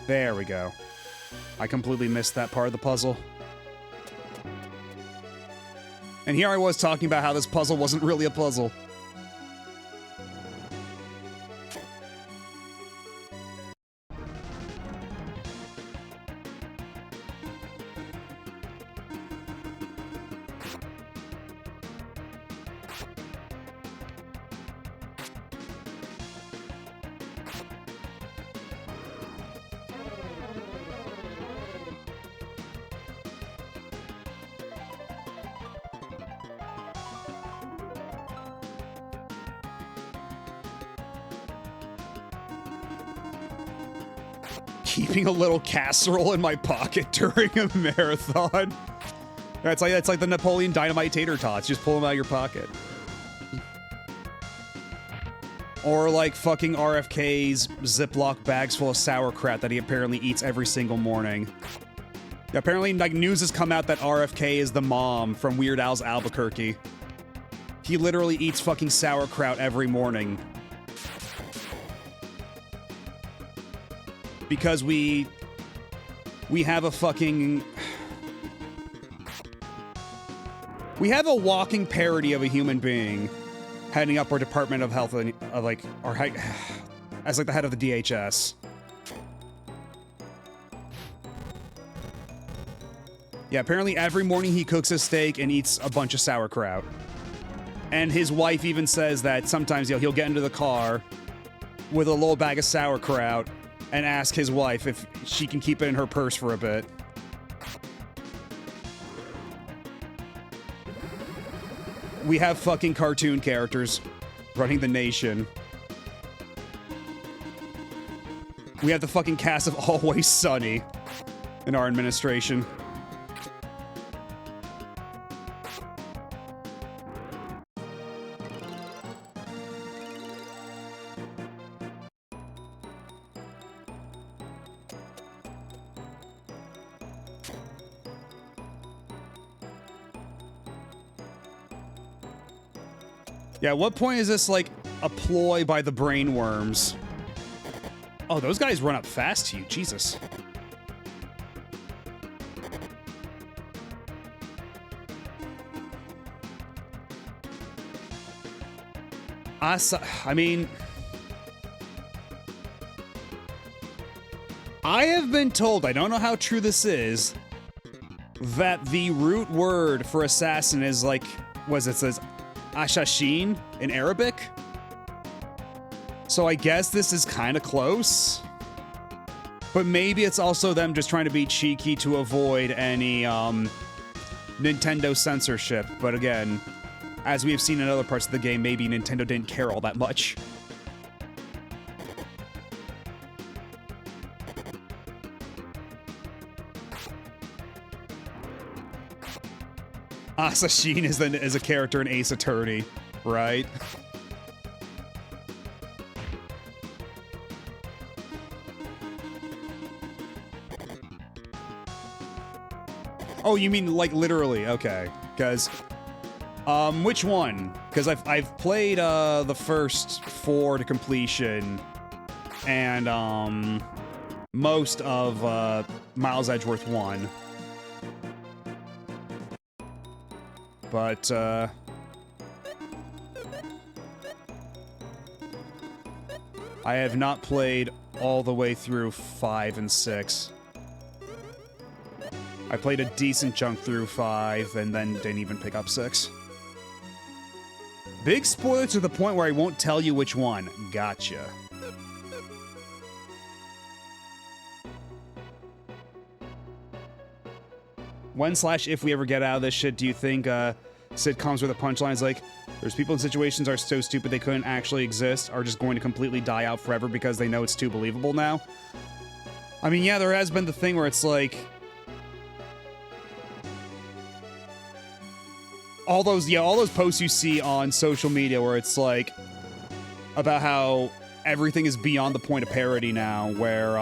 There we go. I completely missed that part of the puzzle. And here I was talking about how this puzzle wasn't really a puzzle. Keeping a little casserole in my pocket during a marathon. That's like the Napoleon Dynamite tater tots. Just pull them out of your pocket. Or like fucking RFK's Ziploc bags full of sauerkraut that he apparently eats every single morning. Yeah, apparently, like, news has come out that RFK is the mom from Weird Al's Albuquerque. He literally eats fucking sauerkraut every morning. Because we have a fucking... We have a walking parody of a human being heading up our Department of Health, like, as like the head of the DHS. Yeah, apparently every morning he cooks a steak and eats a bunch of sauerkraut. And his wife even says that sometimes he'll get into the car with a little bag of sauerkraut and ask his wife if she can keep it in her purse for a bit. We have fucking cartoon characters running the nation. We have the fucking cast of Always Sunny in our administration. Yeah, at what point is this, like, a ploy by the brainworms? Oh, those guys run up fast to you. Jesus. I mean... I have been told, I don't know how true this is, that the root word for assassin is, like, what it says... Ashashin in Arabic. So I guess this is kind of close. But maybe it's also them just trying to be cheeky to avoid any Nintendo censorship. But again, as we have seen in other parts of the game, maybe Nintendo didn't care all that much. Asashin is a character in Ace Attorney, right? Oh, you mean like literally? Okay, because which one? Because I've played the first 4 to completion, and most of Miles Edgeworth 1. But, I have not played all the way through 5 and 6. I played a decent chunk through 5, and then didn't even pick up 6. Big spoiler to the point where I won't tell you which one. Gotcha. When/if we ever get out of this shit, do you think sitcoms where the punchlines like, there's people in situations are so stupid they couldn't actually exist, are just going to completely die out forever because they know it's too believable now? I mean, yeah, there has been the thing where it's like... all those posts you see on social media where it's like... about how everything is beyond the point of parody now, where,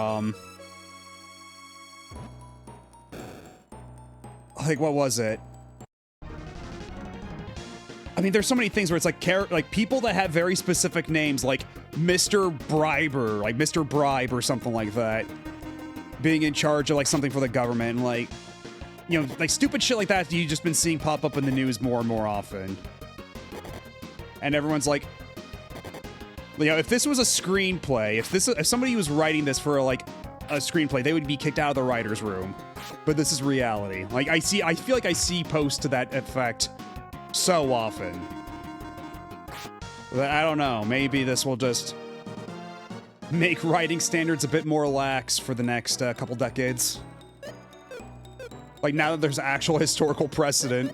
like, what was it? I mean, there's so many things where it's like people that have very specific names, like Mr. Briber, like Mr. Bribe or something like that, being in charge of like something for the government, and like, you know, like stupid shit like that you've just been seeing pop up in the news more and more often. And everyone's like, you know, if this was a screenplay, if somebody was writing this for like a screenplay, they would be kicked out of the writer's room. But this is reality. Like I feel like I see posts to that effect so often. But I don't know, maybe this will just make writing standards a bit more lax for the next couple decades. Like now that there's actual historical precedent.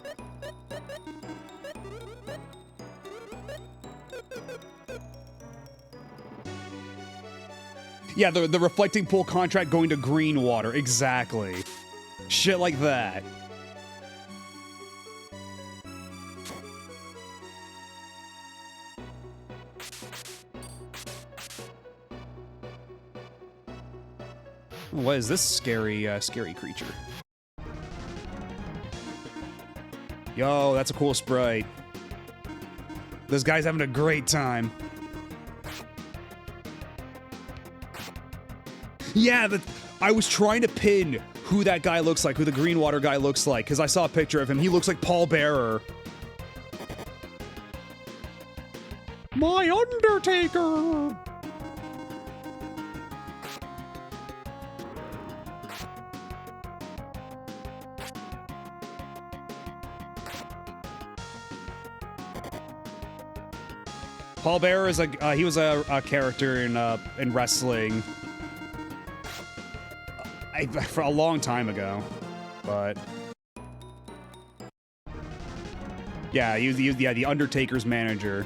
Yeah, the reflecting pool contract going to green water, exactly. Shit like that. What is this scary creature? Yo, that's a cool sprite. This guy's having a great time. Yeah, I was trying to pin who that guy looks like, who the green water guy looks like, because I saw a picture of him. He looks like Paul Bearer. My Undertaker! Paul Bearer is he was a character in wrestling for a long time ago, but yeah, he was the Undertaker's manager.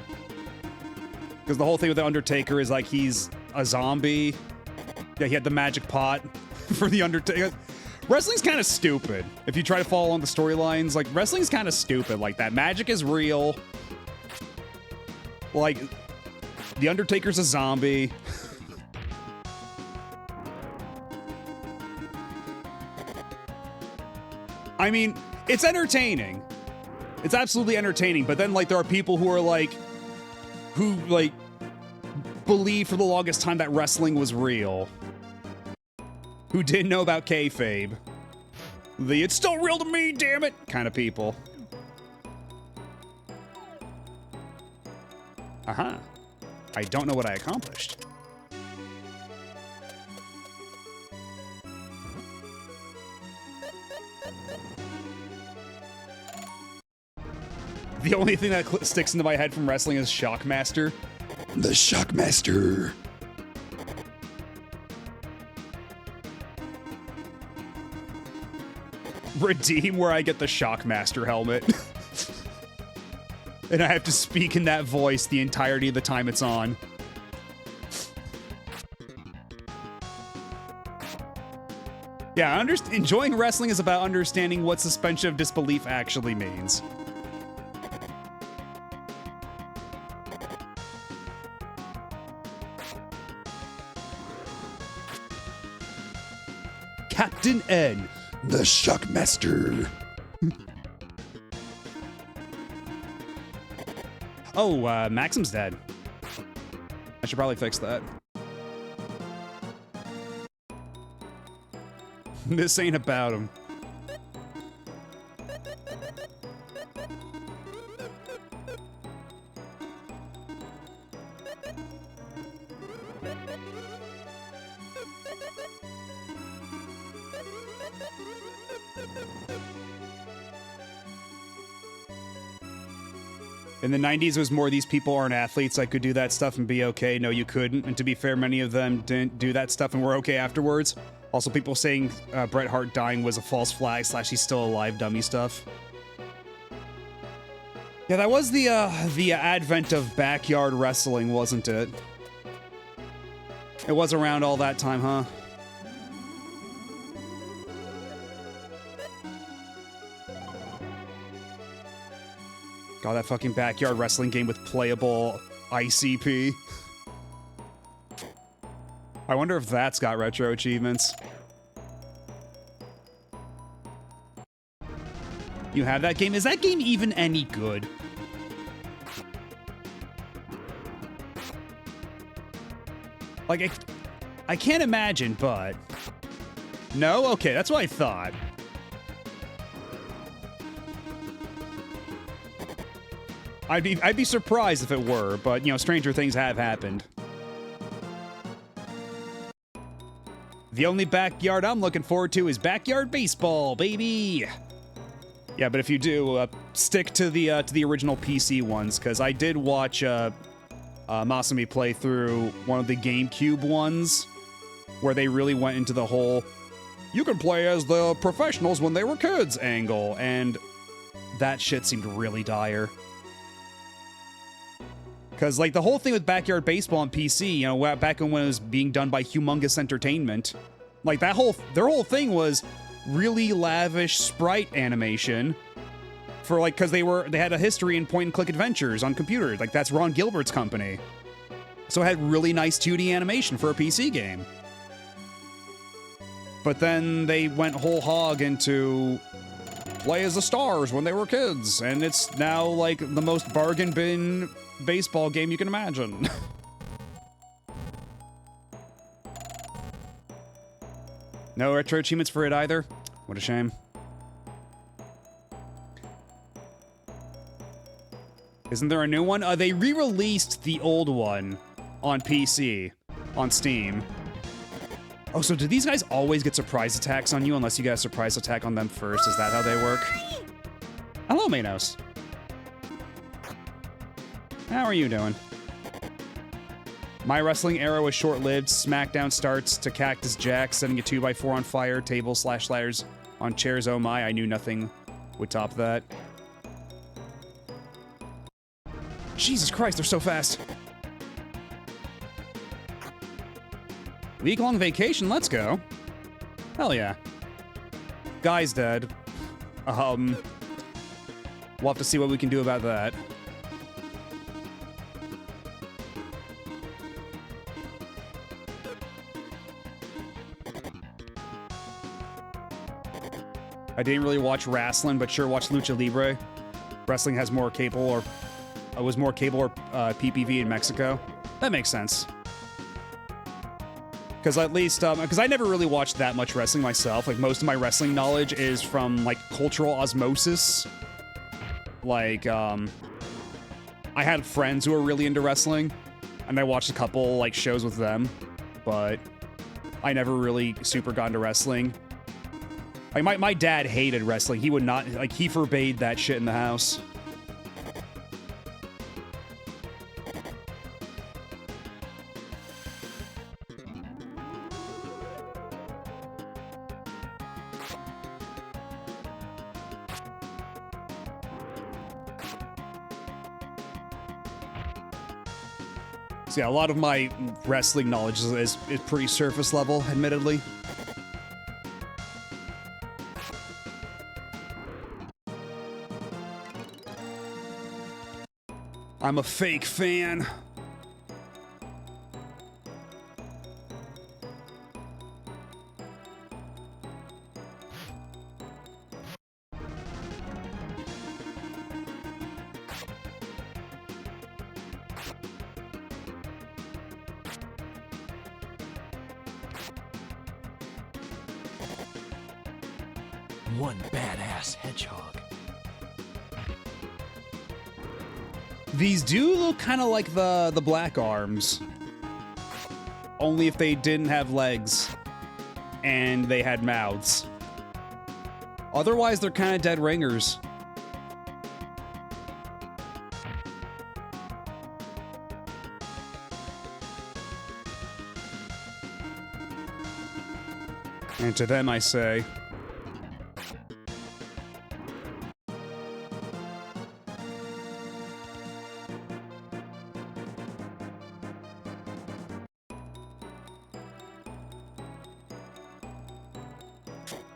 Because the whole thing with the Undertaker is like he's a zombie. Yeah, he had the magic pot for the Undertaker. Wrestling's kind of stupid if you try to follow along the storylines. Like wrestling's kind of stupid like that. Magic is real. Like, the Undertaker's a zombie. I mean, it's entertaining. It's absolutely entertaining, but then, like, there are people who are, like, believe for the longest time that wrestling was real. Who didn't know about kayfabe. The, it's still real to me, damn it, kind of people. Aha. I don't know what I accomplished. The only thing that sticks into my head from wrestling is Shockmaster. The Shockmaster. Redeem where I get the Shockmaster helmet. And I have to speak in that voice the entirety of the time it's on. Yeah, enjoying wrestling is about understanding what suspension of disbelief actually means. Captain N, the Shockmaster. Oh, Maxim's dead. I should probably fix that. This ain't about him. In the 90s, it was more these people aren't athletes. I could do that stuff and be okay. No, you couldn't. And to be fair, many of them didn't do that stuff and were okay afterwards. Also, people saying Bret Hart dying was a false flag / he's still alive dummy stuff. Yeah, that was the advent of backyard wrestling, wasn't it? It was around all that time, huh? God, that fucking backyard wrestling game with playable ICP. I wonder if that's got retro achievements. You have that game? Is that game even any good? Like, I can't imagine, but... No? Okay, that's what I thought. I'd be surprised if it were, but, you know, stranger things have happened. The only backyard I'm looking forward to is backyard baseball, baby! Yeah, but if you do, stick to the original PC ones, because I did watch Masumi play through one of the GameCube ones, where they really went into the whole, you can play as the professionals when they were kids angle, and that shit seemed really dire. Because, like, the whole thing with backyard baseball on PC, you know, back when it was being done by Humongous Entertainment, like, their whole thing was really lavish sprite animation for, like, because they had a history in point-and-click adventures on computers. Like, that's Ron Gilbert's company. So it had really nice 2D animation for a PC game. But then they went whole hog into play as the stars when they were kids, and it's now, like, the most bargain bin baseball game you can imagine. No retro achievements for it either? What a shame. Isn't there a new one? They re-released the old one on PC, on Steam. Oh, so do these guys always get surprise attacks on you unless you get a surprise attack on them first? Is that how they work? Hello, Manos. How are you doing? My wrestling era was short-lived. SmackDown starts to Cactus Jack, setting a 2x4 on fire, tables / ladders on chairs. Oh my, I knew nothing would top that. Jesus Christ, they're so fast. Week-long vacation, let's go. Hell yeah. Guy's dead. We'll have to see what we can do about that. I didn't really watch wrestling, but sure watched Lucha Libre. Wrestling has more cable or was more cable or PPV in Mexico. That makes sense. Because at least, because I never really watched that much wrestling myself. Like, most of my wrestling knowledge is from, like, cultural osmosis. Like, I had friends who were really into wrestling, and I watched a couple, like, shows with them, but I never really super got into wrestling. Like, my dad hated wrestling. He would not, like, he forbade that shit in the house. So yeah, a lot of my wrestling knowledge is pretty surface level, admittedly. I'm a fake fan. One badass hedgehog. These do look kind of like the Black Arms. Only if they didn't have legs and they had mouths. Otherwise, they're kind of dead ringers. And to them I say...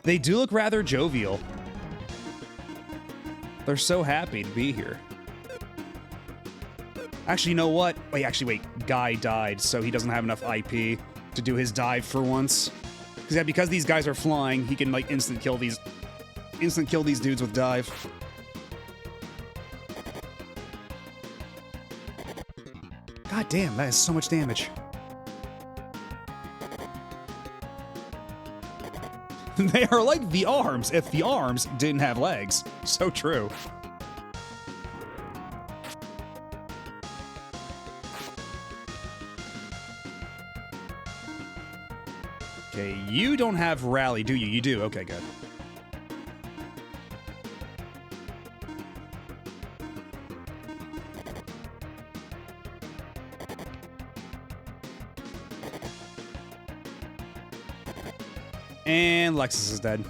They do look rather jovial. They're so happy to be here. Actually, you know what? Wait. Guy died, so he doesn't have enough IP to do his dive for once. Because these guys are flying, he can, like, instant kill these dudes with dive. God damn, that is so much damage. They are like the arms if the arms didn't have legs. So true. Okay, you don't have rally, do you? You do. Okay, good. And Lexus is dead.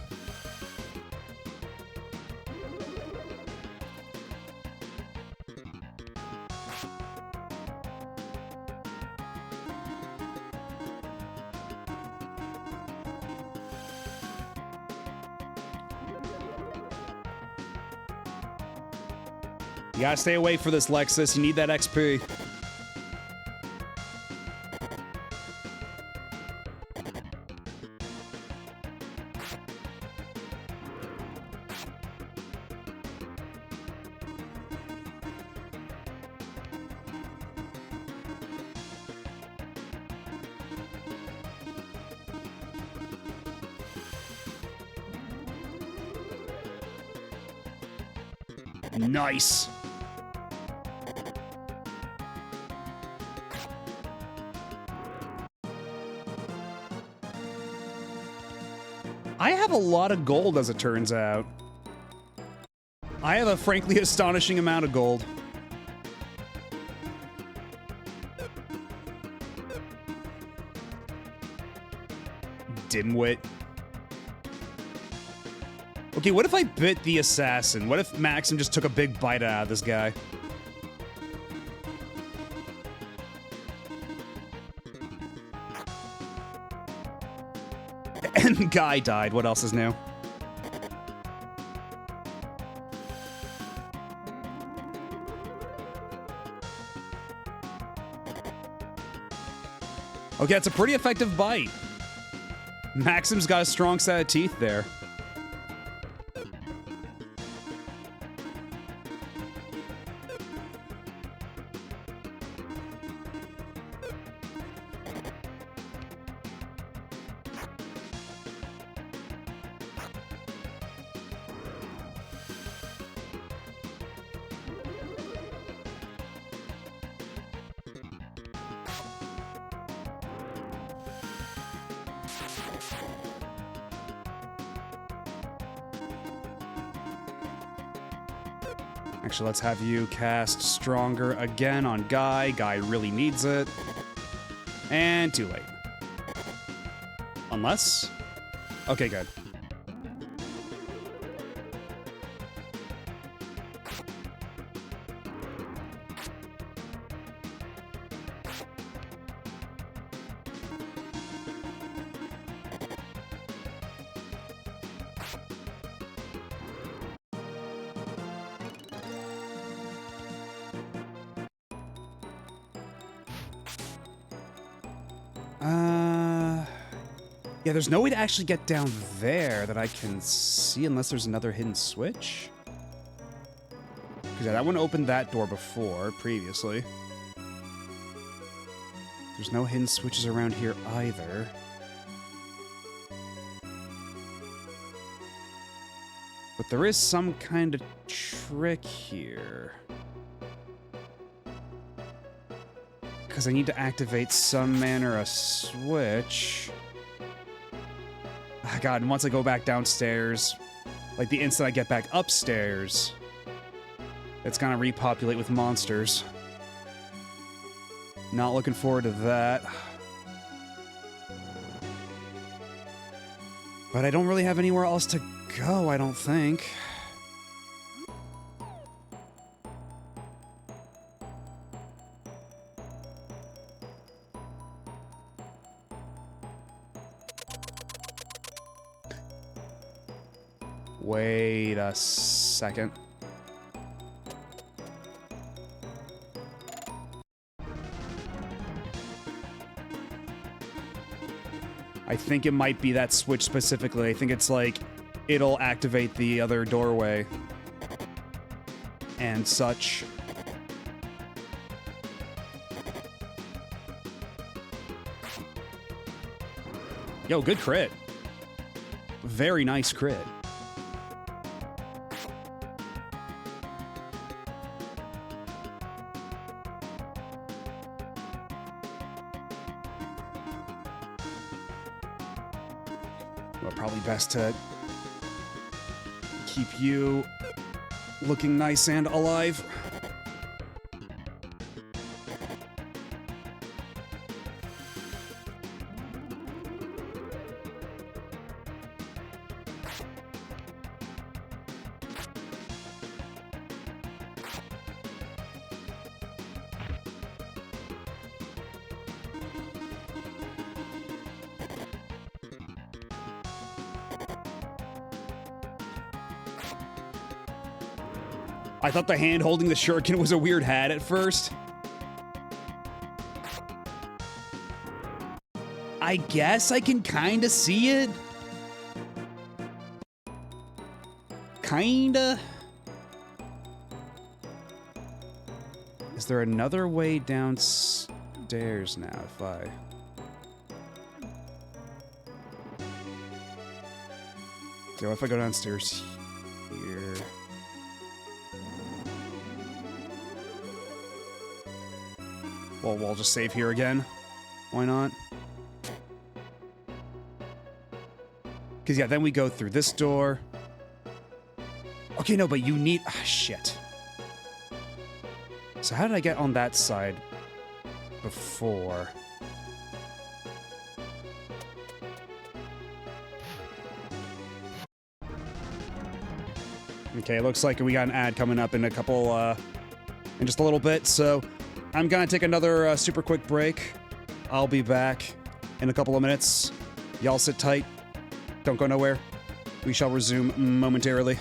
You gotta stay away for this, Lexus. You need that XP. Nice. I have a lot of gold, as it turns out. I have a frankly astonishing amount of gold. Dimwit. Okay, what if I bit the assassin? What if Maxim just took a big bite out of this guy? And Guy died. What else is new? Okay, it's a pretty effective bite. Maxim's got a strong set of teeth there. Actually, let's have you cast Stronger again on Guy. Guy really needs it. And too late. Unless... Okay, good. Yeah, there's no way to actually get down there that I can see unless there's another hidden switch. Because that one opened that door before, previously. There's no hidden switches around here either. But there is some kind of trick here. Because I need to activate some manner of switch. Oh God, and once I go back downstairs, like the instant I get back upstairs, it's gonna repopulate with monsters. Not looking forward to that. But I don't really have anywhere else to go, I don't think. Wait a second. I think it might be that switch specifically. I think it's like, it'll activate the other doorway and such. Yo, good crit. Very nice crit. Well, probably best to keep you looking nice and alive. I thought the hand holding the shuriken was a weird hat at first. I guess I can kind of see it. Kinda. Is there another way downstairs now if I... So what if I go downstairs here? Well, we'll just save here again. Why not? Because, yeah, then we go through this door. Okay, no, but you need... Ah, shit. So how did I get on that side before? Okay, looks like we got an ad coming up in a couple, in just a little bit, so I'm gonna take another super quick break. I'll be back in a couple of minutes. Y'all sit tight. Don't go nowhere. We shall resume momentarily.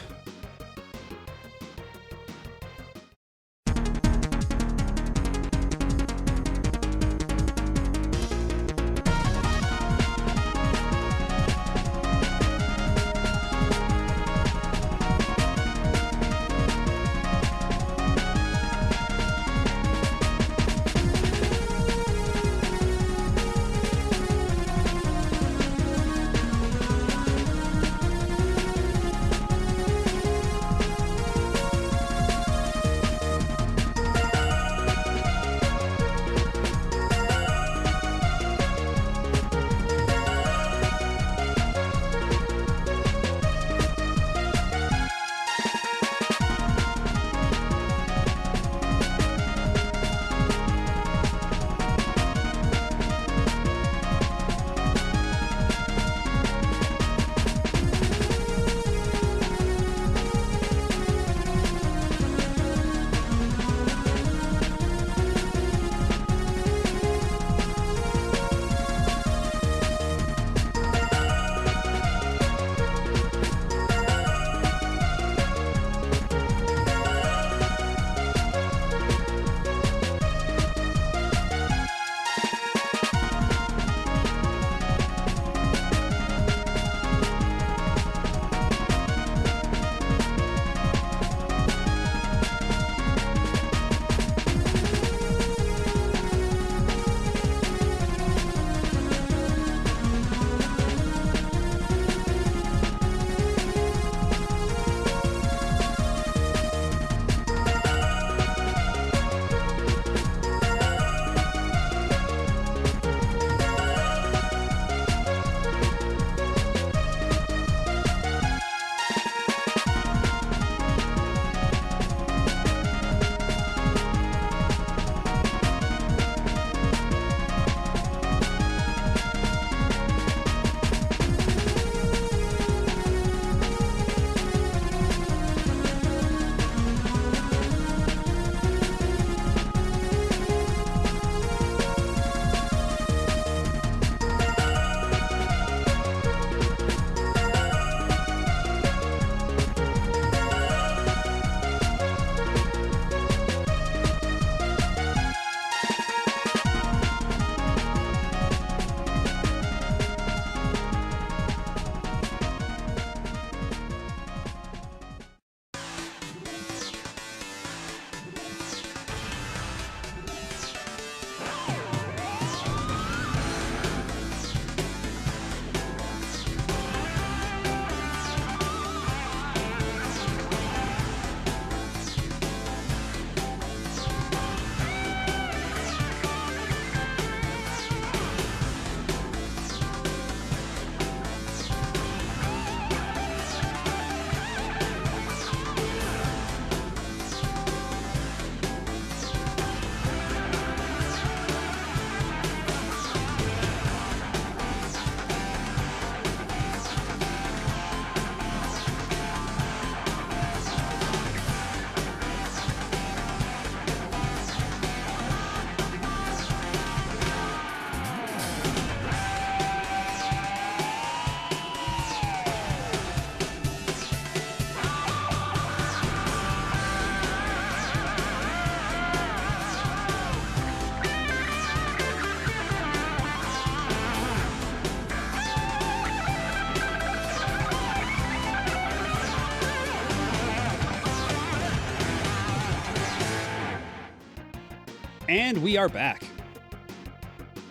And we are back.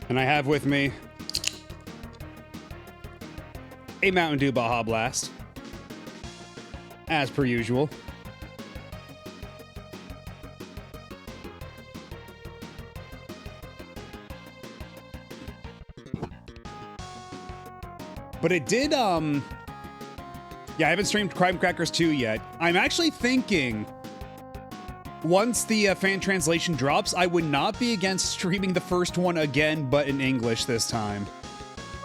And I have with me a Mountain Dew Baja Blast, as per usual. But it did, yeah, I haven't streamed Crime Crackers 2 yet. I'm actually thinking, once the fan translation drops, I would not be against streaming the first one again, but in English this time.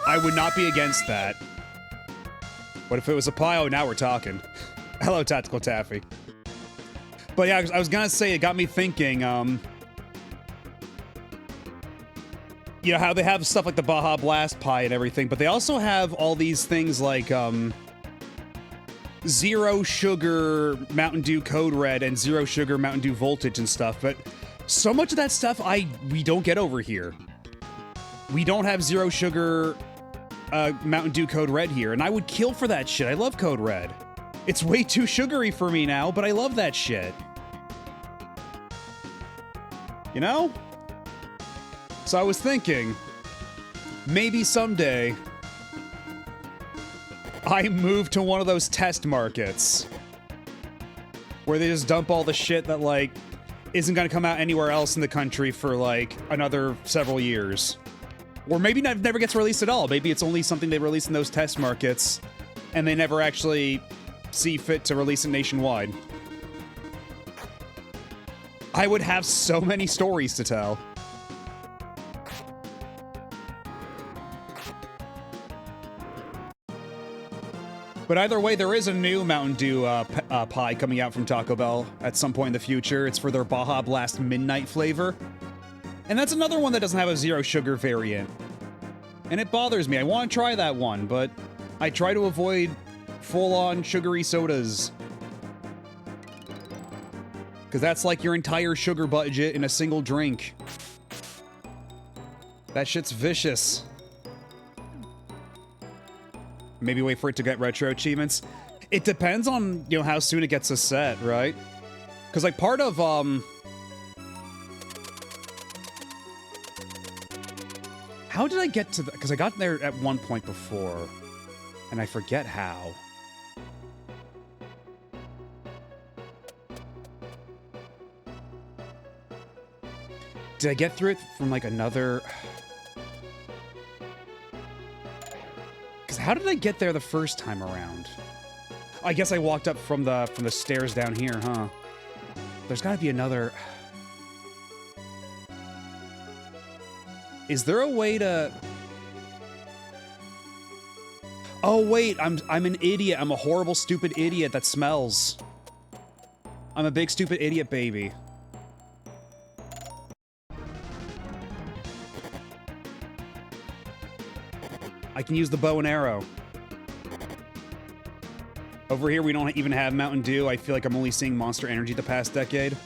I would not be against that. But if it was a pie, oh, now we're talking. Hello, Tactical Taffy. But yeah, I was gonna say, it got me thinking, you know, how they have stuff like the Baja Blast pie and everything, but they also have all these things like, zero sugar Mountain Dew Code Red and zero sugar Mountain Dew Voltage and stuff, but so much of that stuff we don't get over here. We don't have zero sugar Mountain Dew Code Red here, and I would kill for that shit. I love Code Red. It's way too sugary for me now, but I love that shit. You know? So I was thinking, maybe someday I move to one of those test markets where they just dump all the shit that, like, isn't gonna come out anywhere else in the country for, like, another several years. Or maybe never gets released at all. Maybe it's only something they release in those test markets and they never actually see fit to release it nationwide. I would have so many stories to tell. But either way, there is a new Mountain Dew pie coming out from Taco Bell at some point in the future. It's for their Baja Blast Midnight flavor. And that's another one that doesn't have a zero sugar variant. And it bothers me. I want to try that one, but I try to avoid full-on sugary sodas. Because that's like your entire sugar budget in a single drink. That shit's vicious. Maybe wait for it to get retro achievements. It depends on, you know, how soon it gets a set, right? Because, like, part of, how did I get to the... Because I got there at one point before, and I forget how. Did I get through it from, like, another... How did I get there the first time around? I guess I walked up from the stairs down here, huh? There's gotta be another... Is there a way to... Oh, wait, I'm an idiot. I'm a horrible, stupid idiot that smells. I'm a big, stupid idiot baby. I can use the bow and arrow. Over here, we don't even have Mountain Dew. I feel like I'm only seeing Monster Energy the past decade.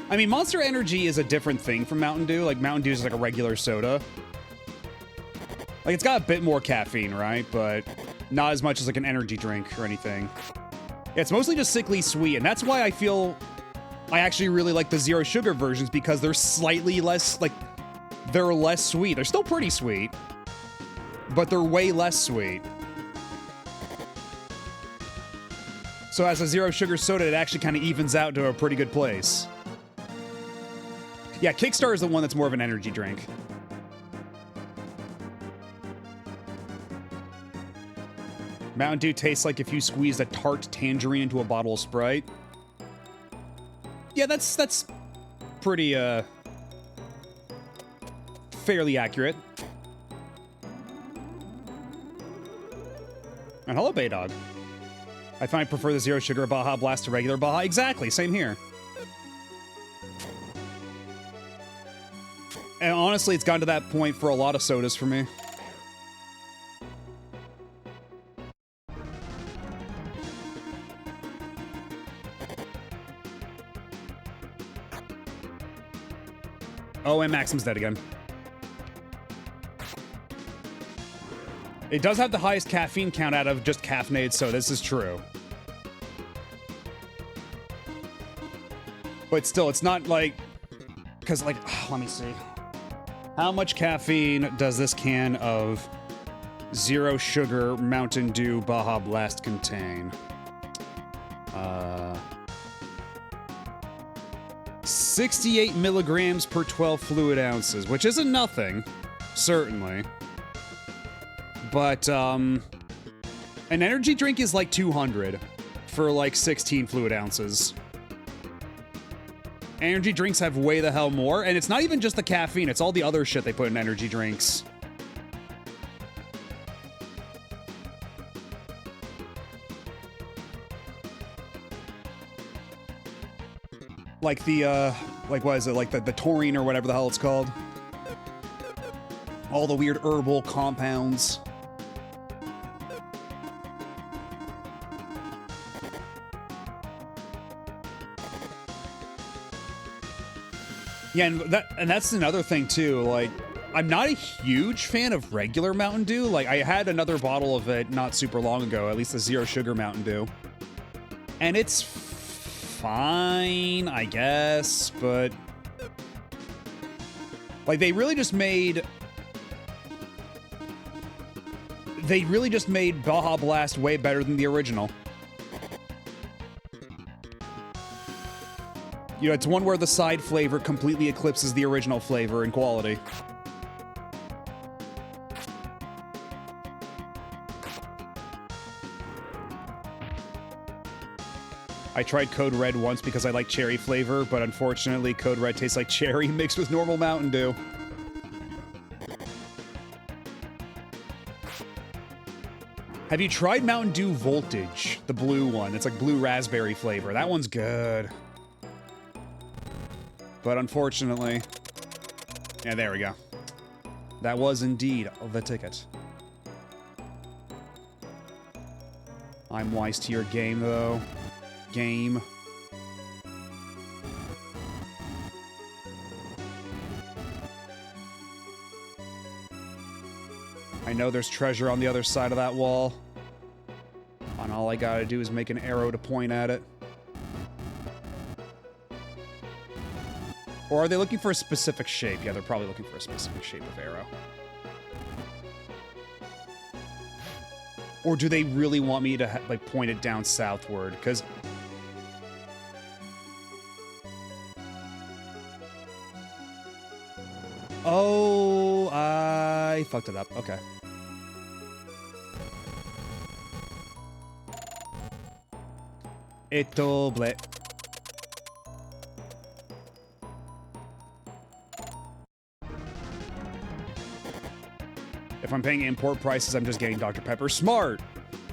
I mean, Monster Energy is a different thing from Mountain Dew. Like, Mountain Dew is like a regular soda. Like, it's got a bit more caffeine, right? But not as much as like an energy drink or anything. Yeah, it's mostly just sickly sweet, and that's why I feel I actually really like the zero sugar versions, because they're slightly less, like, they're less sweet. They're still pretty sweet, but they're way less sweet. So as a zero sugar soda, it actually kind of evens out to a pretty good place. Yeah, Kickstar is the one that's more of an energy drink. Mountain Dew tastes like if you squeezed a tart tangerine into a bottle of Sprite. Yeah, that's pretty, fairly accurate. And hello, Baydog. I find I prefer the zero sugar Baja Blast to regular Baja. Exactly, same here. And honestly, it's gotten to that point for a lot of sodas for me. Oh, and Maxim's dead again. It does have the highest caffeine count out of just caffeinated soda. This is true. But still, it's not like... Because, like, let me see. How much caffeine does this can of zero sugar Mountain Dew Baja Blast contain? 68 milligrams per 12 fluid ounces, which isn't nothing, certainly. But, an energy drink is like 200 for like 16 fluid ounces. Energy drinks have way the hell more, and it's not even just the caffeine, it's all the other shit they put in energy drinks. Like the, like what is it, like the taurine or whatever the hell it's called. All the weird herbal compounds. Yeah, and that's another thing too, like, I'm not a huge fan of regular Mountain Dew. Like, I had another bottle of it not super long ago, at least the zero sugar Mountain Dew. And it's fine, I guess, but like they really just made Baja Blast way better than the original. You know, it's one where the side flavor completely eclipses the original flavor in quality. I tried Code Red once because I like cherry flavor, but unfortunately Code Red tastes like cherry mixed with normal Mountain Dew. Have you tried Mountain Dew Voltage? The blue one. It's like blue raspberry flavor. That one's good. But unfortunately... Yeah, there we go. That was indeed the ticket. I'm wise to your game, though. Game. I know there's treasure on the other side of that wall. And all I gotta do is make an arrow to point at it. Or are they looking for a specific shape? Yeah, they're probably looking for a specific shape of arrow. Or do they really want me to, like, point it down southward? Because... Oh, I fucked it up. Okay. Etoble. If I'm paying import prices, I'm just getting Dr. Pepper. Smart!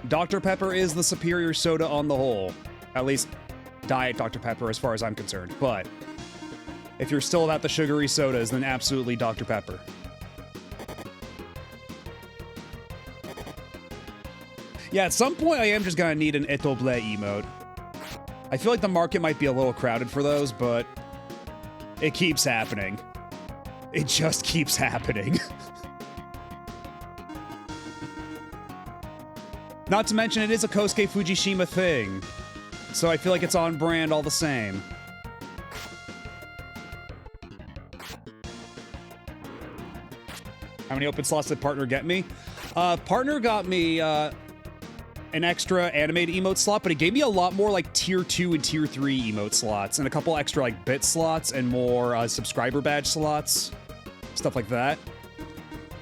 Dr. Pepper is the superior soda on the whole. At least, Diet Dr. Pepper as far as I'm concerned. But, if you're still about the sugary sodas, then absolutely Dr. Pepper. Yeah, at some point I am just gonna need an Etoble emote. I feel like the market might be a little crowded for those, but it keeps happening. It just keeps happening. Not to mention, it is a Kosuke Fujishima thing. So I feel like it's on brand all the same. How many open slots did Partner get me? Partner got me an extra animated emote slot, but it gave me a lot more like tier 2 and tier 3 emote slots, and a couple extra like bit slots and more subscriber badge slots. Stuff like that.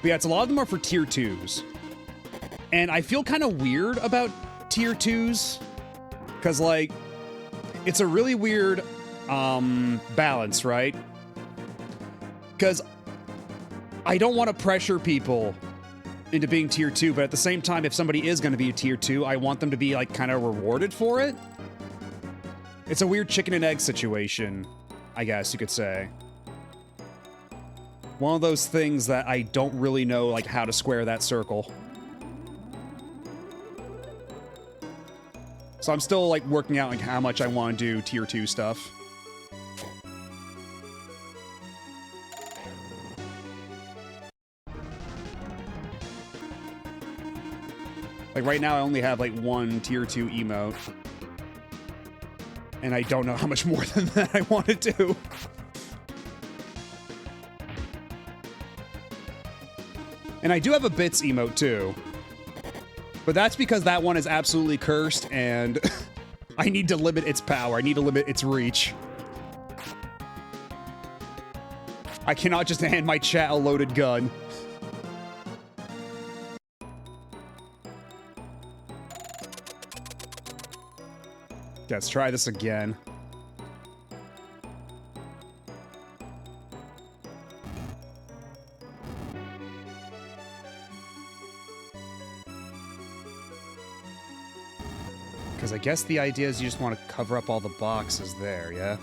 But yeah, it's a lot of them are for tier 2s. And I feel kind of weird about tier 2s, because, like, it's a really weird balance, right? Because I don't want to pressure people into being tier 2, but at the same time, if somebody is going to be a tier 2, I want them to be, like, kind of rewarded for it. It's a weird chicken and egg situation, I guess you could say. One of those things that I don't really know, like, how to square that circle. So I'm still, like, working out, like, how much I want to do tier 2 stuff. Like, right now I only have, like, one tier 2 emote. And I don't know how much more than that I want to do. And I do have a bits emote too. But that's because that one is absolutely cursed and I need to limit its power. I need to limit its reach. I cannot just hand my chat a loaded gun. Let's try this again. Because I guess the idea is you just want to cover up all the boxes there, yeah?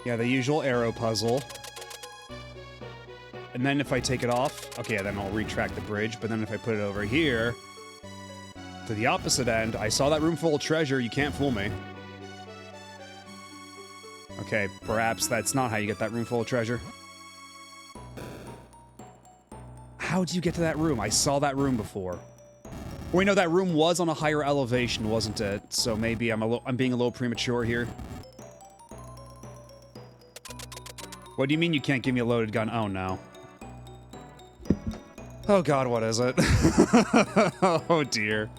Yeah, the usual arrow puzzle. And then if I take it off, okay, then I'll retract the bridge, but then if I put it over here, to the opposite end, I saw that room full of treasure, you can't fool me. Okay, perhaps that's not how you get that room full of treasure. How do you get to that room? I saw that room before. Wait, no, that room was on a higher elevation, wasn't it? So maybe I'm being a little premature here. What do you mean you can't give me a loaded gun? Oh, no. Oh, God, what is it? Oh, dear.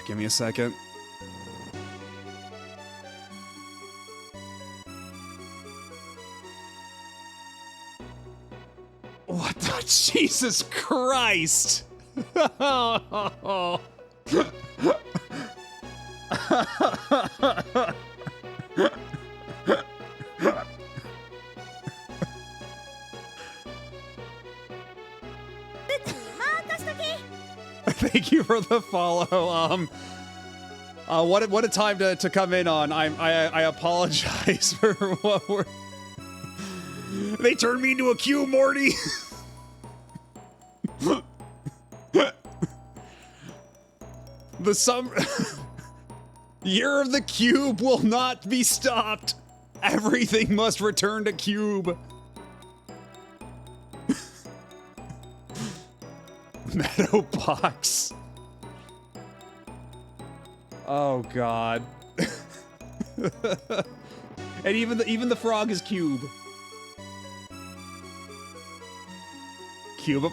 Give me a second. What the Jesus Christ? Thank you for the follow. What a time to come in on. I apologize for what we're. They turned me into a cube, Morty. The Year of the Cube will not be stopped. Everything must return to cube. Meadow box. Oh God. And even the frog is cube. Cube.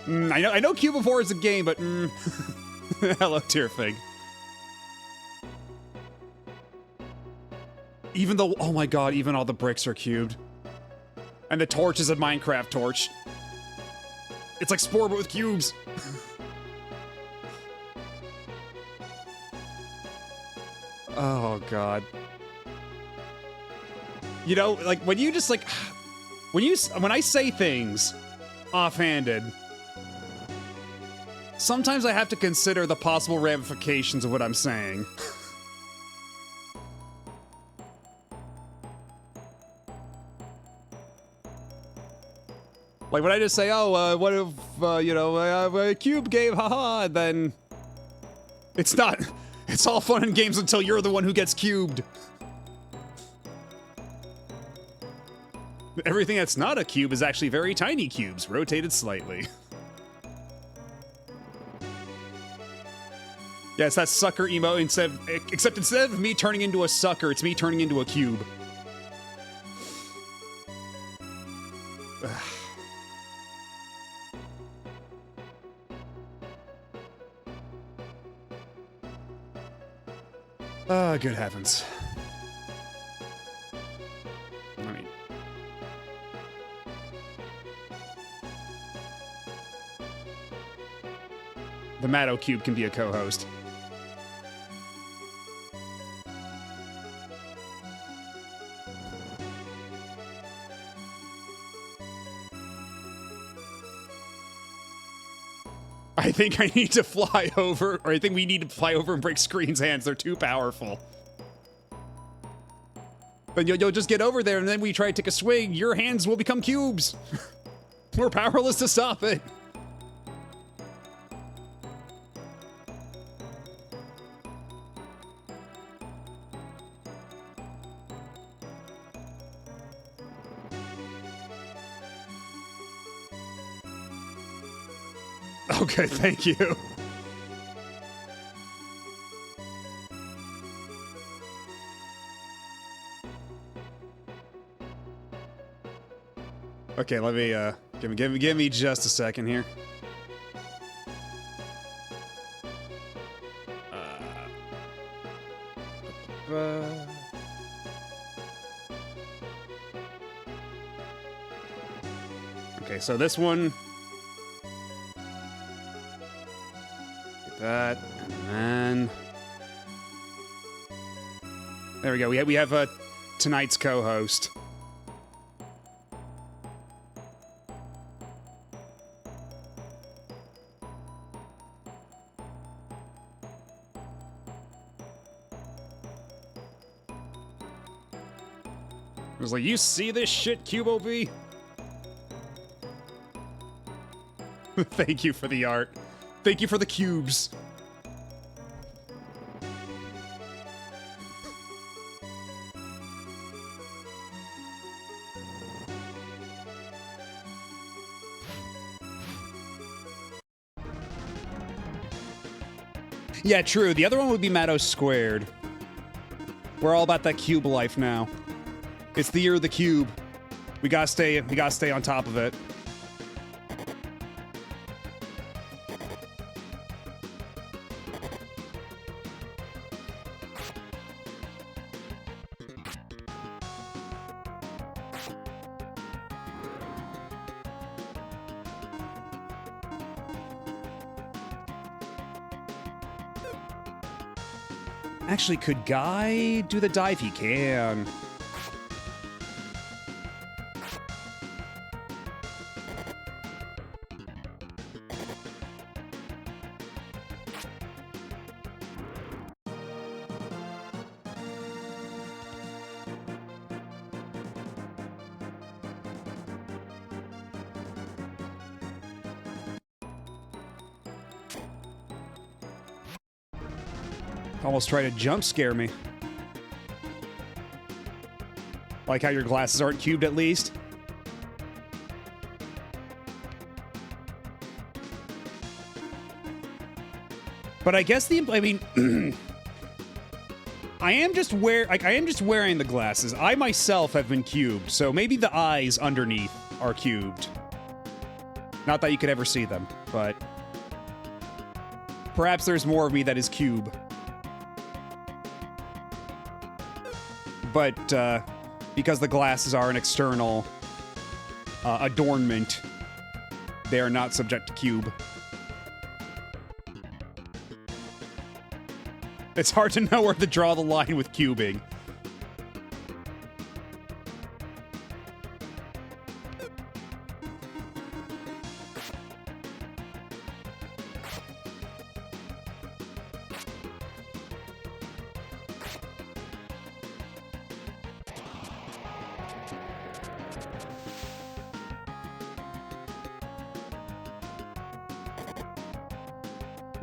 I know Cube before is a game, but hello, Tearfig. Even though, oh my God, even all the bricks are cubed, and the torch is a Minecraft torch. It's like Spore, but with cubes. Oh, God. You know, like, when you just, like... When I say things offhanded, sometimes I have to consider the possible ramifications of what I'm saying. Like, when I just say, oh, what if, you know, a cube game, haha, then... It's not... It's all fun and games until you're the one who gets cubed. Everything that's not a cube is actually very tiny cubes, rotated slightly. Yeah, it's that sucker emo except instead of me turning into a sucker, it's me turning into a cube. Ah, good heavens. I mean... The Matto Cube can be a co-host. I think I need to fly over, or I think we need to fly over and break Screen's hands. They're too powerful. But you'll just get over there, and then we try to take a swing, your hands will become cubes. We're powerless to stop it. Okay, thank you. Okay, let me give me just a second here. Okay, so this one. Get that, and then there we go. We have tonight's co-host. I was like, you see this shit, Cubo B? Thank you for the art. Thank you for the cubes. Yeah, true. The other one would be Matto Squared. We're all about that cube life now. It's the year of the cube. We gotta stay on top of it. Actually, could Guy do the dive? He can. Almost try to jump scare me. Like how your glasses aren't cubed at least. But I guess I mean, I am just wearing the glasses. I myself have been cubed, so maybe the eyes underneath are cubed. Not that you could ever see them, but perhaps there's more of me that is cube. But because the glasses are an external adornment, they are not subject to cube. It's hard to know where to draw the line with cubing.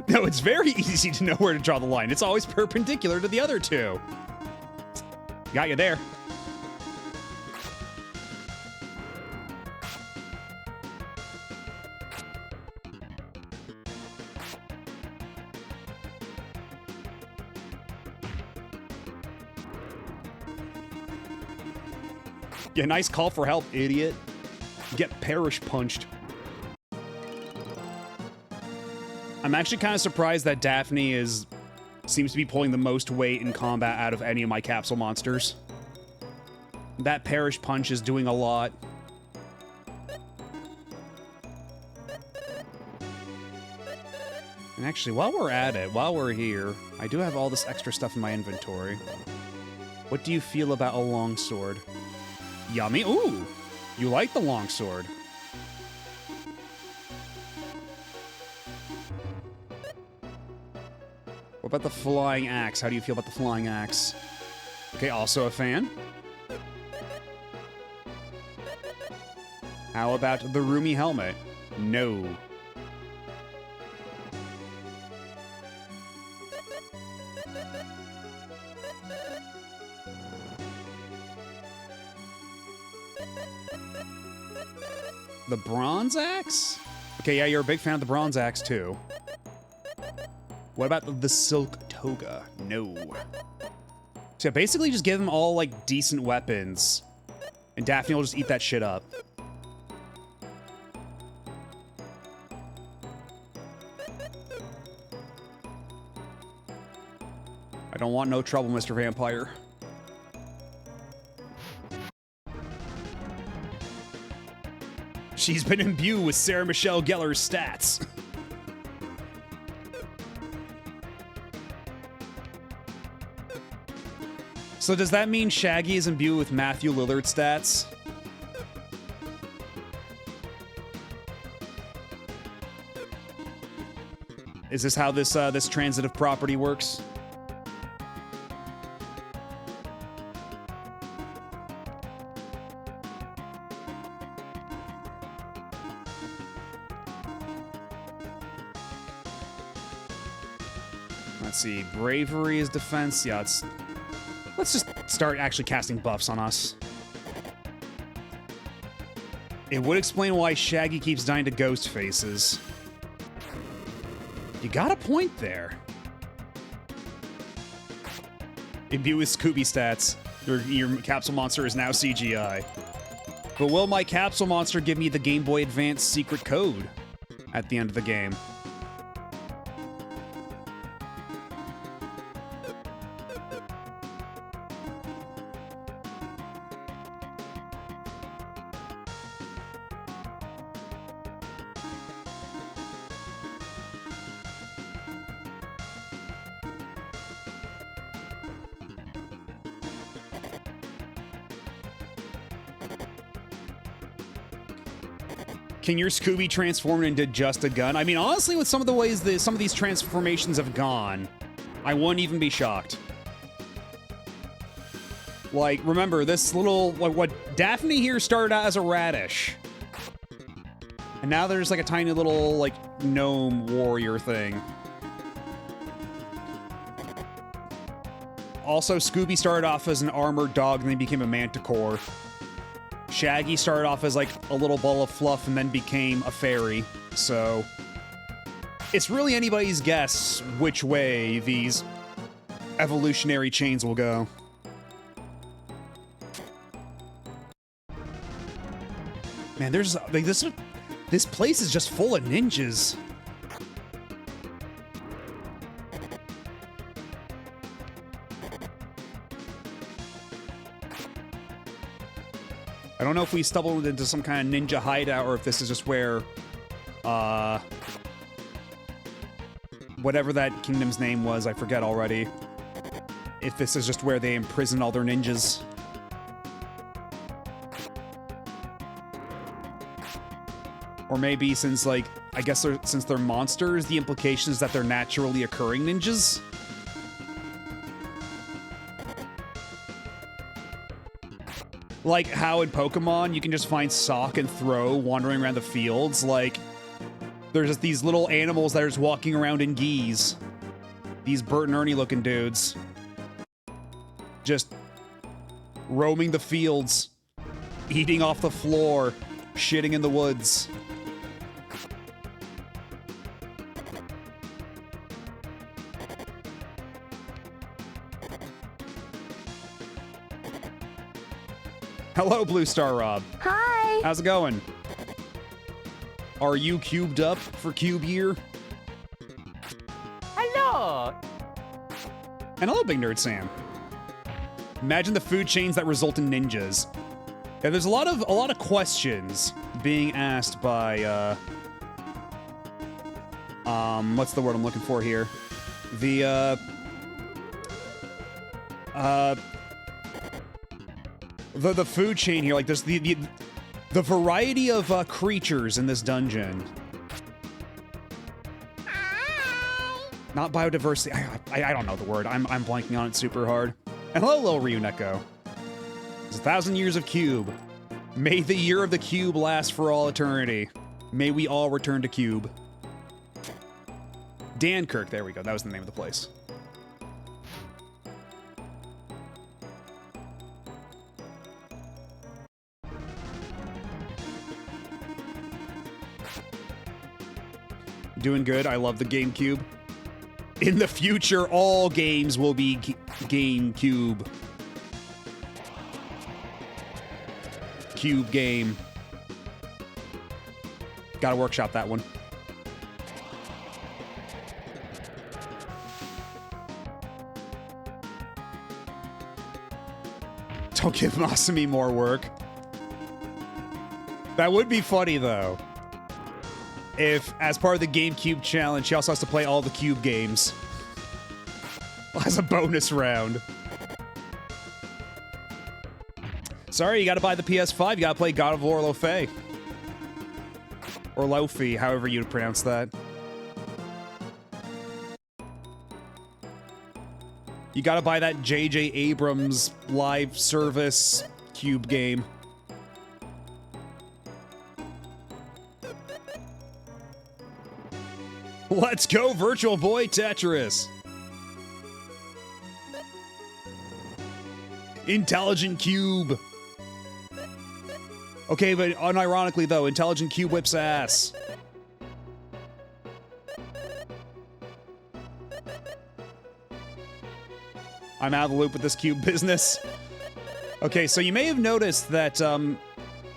No, it's very easy to know where to draw the line. It's always perpendicular to the other two. Got you there. Yeah, nice call for help, idiot. Get parish punched. I'm actually kind of surprised that Daphne seems to be pulling the most weight in combat out of any of my capsule monsters. That parish punch is doing a lot. And actually, while we're at it, while we're here, I do have all this extra stuff in my inventory. What do you feel about a longsword? Yummy. Ooh, you like the longsword. What about the flying axe? How do you feel about the flying axe? Okay, also a fan. How about the roomy helmet? No. The bronze axe? Okay, yeah, you're a big fan of the bronze axe, too. What about the silk toga? No. So yeah, basically just give them all, like, decent weapons. And Daphne will just eat that shit up. I don't want no trouble, Mr. Vampire. She's been imbued with Sarah Michelle Gellar's stats. So does that mean Shaggy is imbued with Matthew Lillard's stats? Is this how this transitive property works? Let's see. Bravery is defense. Yeah, let's just start actually casting buffs on us. It would explain why Shaggy keeps dying to ghost faces. You got a point there. Imbue with Scooby stats. Your capsule monster is now CGI. But will my capsule monster give me the Game Boy Advance secret code at the end of the game? Can your Scooby transform into just a gun? I mean, honestly, with some of the ways that some of these transformations have gone, I wouldn't even be shocked. Like, remember, this little... What Daphne here started out as a radish. And now there's like a tiny little, like, gnome warrior thing. Also, Scooby started off as an armored dog and then became a manticore. Shaggy started off as, like, a little ball of fluff and then became a fairy, so... It's really anybody's guess which way these evolutionary chains will go. Man, there's... like, this place is just full of ninjas. I don't know if we stumbled into some kind of ninja hideout or if this is just where, whatever that kingdom's name was, I forget already. If this is just where they imprison all their ninjas. Or maybe since, like, I guess since they're monsters, the implication is that they're naturally occurring ninjas? Like how in Pokemon, you can just find Sock and Throw wandering around the fields. Like, there's just these little animals that are just walking around in geese. These Bert and Ernie looking dudes. Just roaming the fields. Eating off the floor. Shitting in the woods. Hello, Blue Star Rob. Hi. How's it going? Are you cubed up for Cube Year? Hello. And hello, Big Nerd Sam. Imagine the food chains that result in ninjas. Yeah, there's a lot of questions being asked by what's the word I'm looking for here? The food chain here, like there's the variety of creatures in this dungeon. Not biodiversity. I don't know the word. I'm blanking on it super hard. And hello, little Ryuneko. It's 1,000 years of Cube. May the year of the Cube last for all eternity. May we all return to Cube. Dankirk. There we go. That was the name of the place. Doing good. I love the GameCube. In the future, all games will be GameCube. Cube game. Gotta workshop that one. Don't give Masumi more work. That would be funny, though. If, as part of the GameCube challenge, she also has to play all the Cube games. As a bonus round. Sorry, you gotta buy the PS5. You gotta play God of War Lufia. Or Lufia, however you pronounce that. You gotta buy that J.J. Abrams live service Cube game. Let's go, Virtual Boy Tetris! Intelligent Cube! Okay, but unironically though, Intelligent Cube whips ass. I'm out of the loop with this cube business. Okay, so you may have noticed that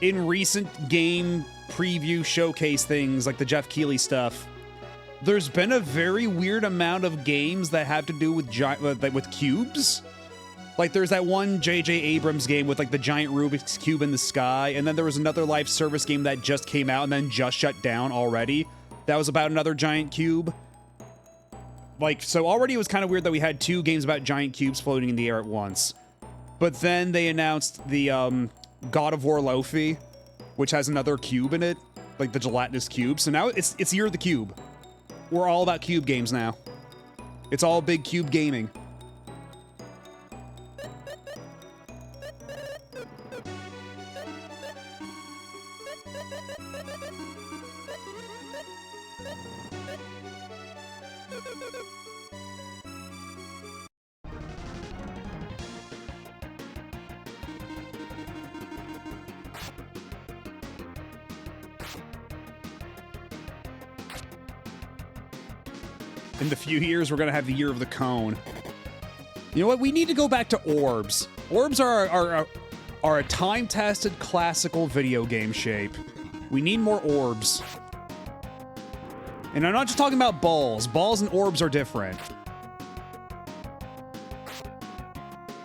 in recent game preview showcase things, like the Jeff Keighley stuff, there's been a very weird amount of games that have to do with with cubes. Like, there's that one J.J. Abrams game with, like, the giant Rubik's Cube in the sky, and then there was another live service game that just came out and then just shut down already. That was about another giant cube. Like, so already it was kind of weird that we had two games about giant cubes floating in the air at once. But then they announced the, God of War Lufia, which has another cube in it, like the gelatinous cube. So now it's Year of the Cube. We're all about cube games now. It's all big cube gaming. In the few years, we're gonna have the Year of the Cone. You know what? We need to go back to orbs. Orbs are a time-tested classical video game shape. We need more orbs. And I'm not just talking about balls. Balls and orbs are different.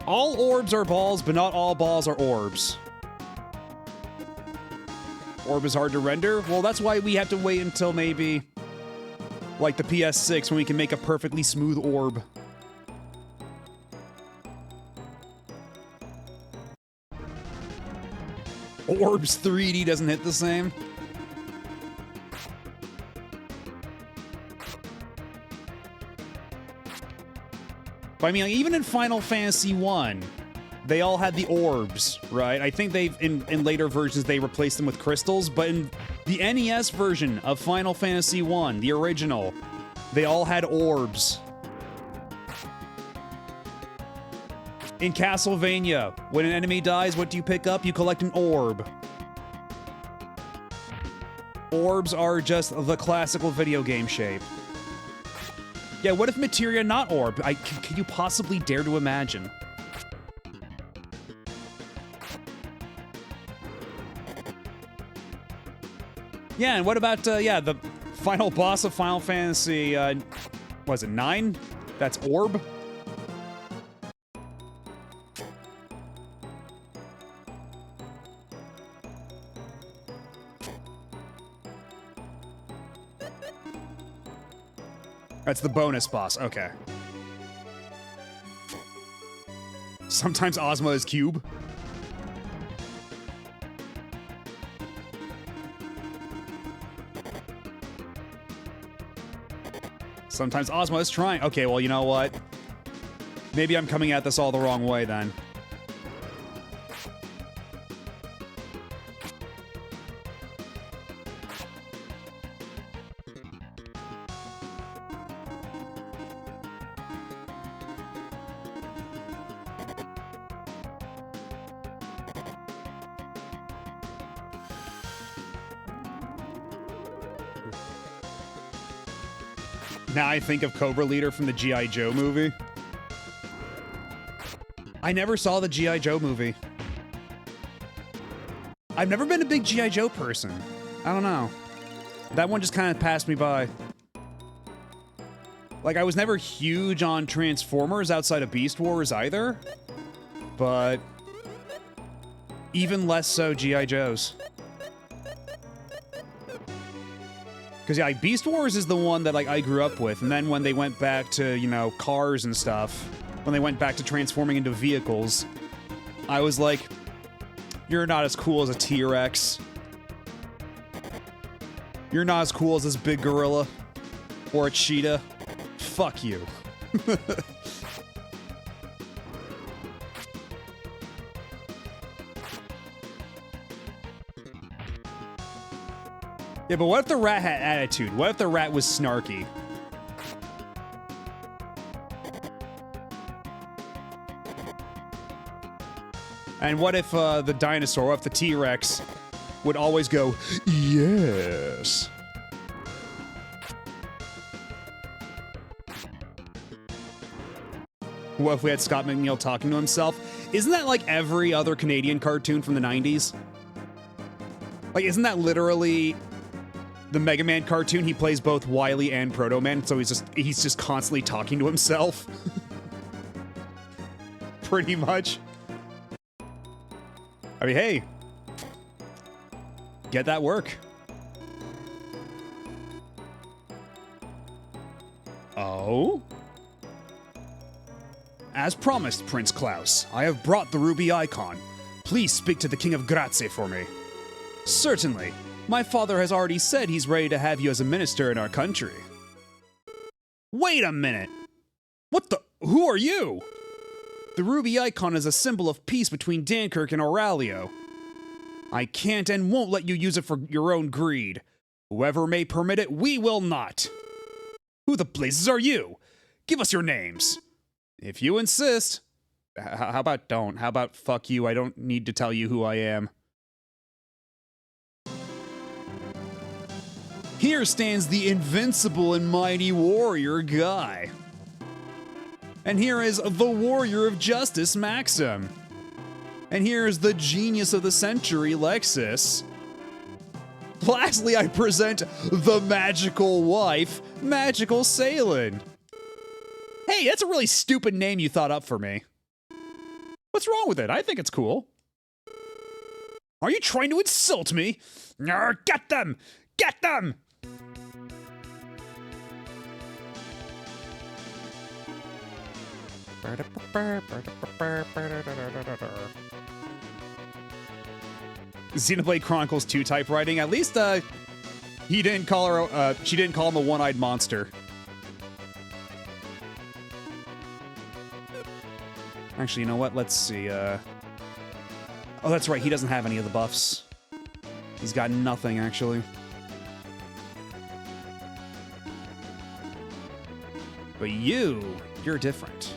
All orbs are balls, but not all balls are orbs. Orb is hard to render? Well, that's why we have to wait until maybe like the PS6 when we can make a perfectly smooth orb. Orbs 3D doesn't hit the same. But I mean, like, even in Final Fantasy 1, they all had the orbs, right? I think in later versions, they replaced them with crystals, but in the NES version of Final Fantasy 1, the original, they all had orbs. In Castlevania, when an enemy dies, what do you pick up? You collect an orb. Orbs are just the classical video game shape. Yeah, what if materia not orb? Can you possibly dare to imagine? Yeah, and what about, yeah, the final boss of Final Fantasy, was it 9? That's Orb? That's the bonus boss, okay. Sometimes Ozma is cube. Sometimes Ozma is trying. Okay, well, you know what? Maybe I'm coming at this all the wrong way then. Now I think of Cobra Leader from the G.I. Joe movie. I never saw the G.I. Joe movie. I've never been a big G.I. Joe person. I don't know. That one just kind of passed me by. Like, I was never huge on Transformers outside of Beast Wars either. But even less so G.I. Joes. Because, yeah, like, Beast Wars is the one that, like, I grew up with. And then when they went back to, you know, cars and stuff, when they went back to transforming into vehicles, I was like, you're not as cool as a T-Rex. You're not as cool as this big gorilla. Or a cheetah. Fuck you. Yeah, but what if the rat had attitude? What if the rat was snarky? And what if the dinosaur, what if the T-Rex would always go, yes? What if we had Scott McNeil talking to himself? Isn't that like every other Canadian cartoon from the 90s? Like, isn't that literally the Mega Man cartoon? He plays both Wily and Proto Man, so he's just constantly talking to himself. Pretty much. I mean, hey, get that work. Oh? As promised, Prince Klaus, I have brought the ruby icon. Please speak to the King of Grazie for me. Certainly. My father has already said he's ready to have you as a minister in our country. Wait a minute! What the? Who are you? The ruby icon is a symbol of peace between Dankirk and Aurelio. I can't and won't let you use it for your own greed. Whoever may permit it, we will not. Who the blazes are you? Give us your names. If you insist. How about don't? How about fuck you? I don't need to tell you who I am. Here stands the invincible and mighty warrior Guy. And here is the warrior of justice Maxim. And here is the genius of the century Lexus. Lastly, I present the magical wife, Magical Salen. Hey, that's a really stupid name you thought up for me. What's wrong with it? I think it's cool. Are you trying to insult me? Get them! Get them! Xenoblade Chronicles 2 typewriting. At least, he didn't call her. She didn't call him a one-eyed monster. Actually, you know what? Let's see. Oh, that's right. He doesn't have any of the buffs. He's got nothing, actually. But you're different.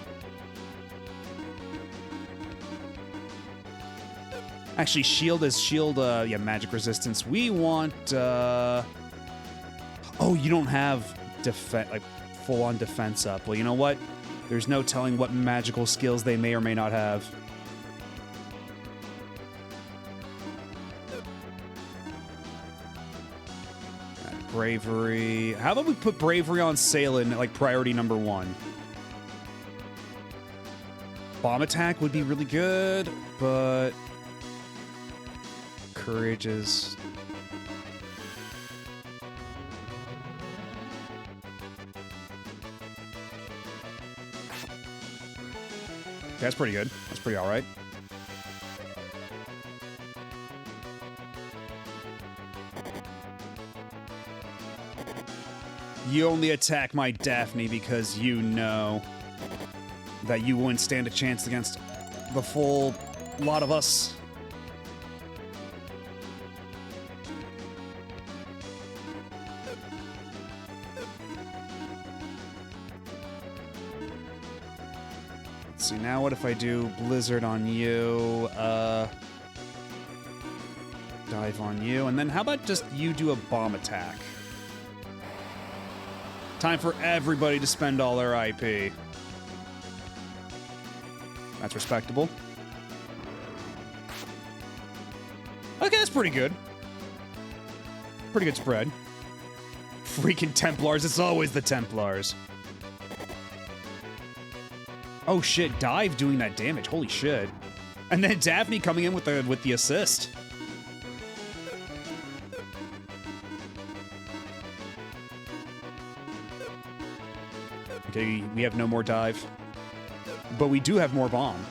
Actually, shield is shield, yeah, magic resistance. We want, oh, you don't have like, full-on defense up. Well, you know what? There's no telling what magical skills they may or may not have. Bravery. How about we put bravery on Salen at, like, priority number 1? Bomb attack would be really good, but courage is... That's pretty good. That's pretty alright. You only attack my Daphne because you know that you wouldn't stand a chance against the full lot of us. Let's see, now what if I do Blizzard on you, dive on you, and then how about just you do a bomb attack? Time for everybody to spend all their IP. That's respectable. Okay, that's pretty good. Pretty good spread. Freaking Templars, it's always the Templars. Oh shit, Dive doing that damage, holy shit. And then Daphne coming in with the assist. Okay, we have no more Dive. But we do have more Bomb.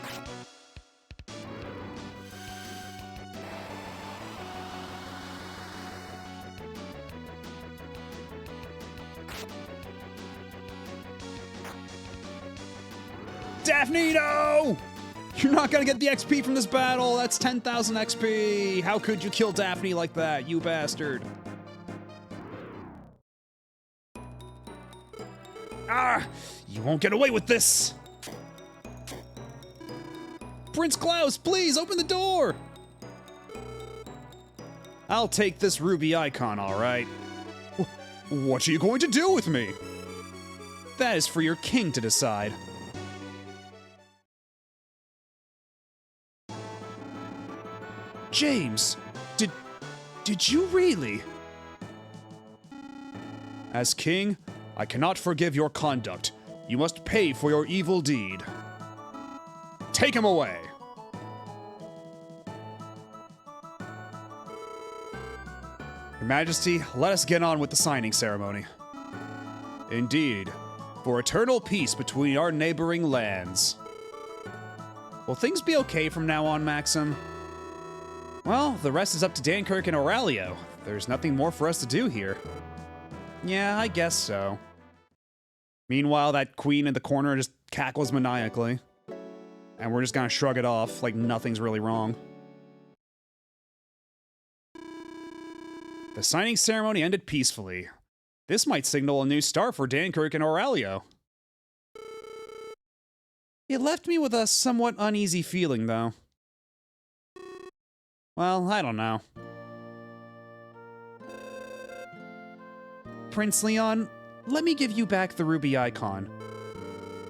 Daphne, no! You're not gonna get the XP from this battle! That's 10,000 XP! How could you kill Daphne like that, you bastard? Ah! You won't get away with this! Prince Klaus, please open the door! I'll take this ruby icon, alright. What are you going to do with me? That is for your king to decide. James, did you really? As king, I cannot forgive your conduct. You must pay for your evil deed. Take him away. Your Majesty, let us get on with the signing ceremony. Indeed, for eternal peace between our neighboring lands. Will things be okay from now on, Maxim? Well, the rest is up to Dankirk and Aurelio. There's nothing more for us to do here. Yeah, I guess so. Meanwhile, that queen in the corner just cackles maniacally. And we're just gonna shrug it off like nothing's really wrong. The signing ceremony ended peacefully. This might signal a new start for Dankirk and Aurelio. It left me with a somewhat uneasy feeling, though. Well, I don't know. Prince Leon, let me give you back the ruby icon.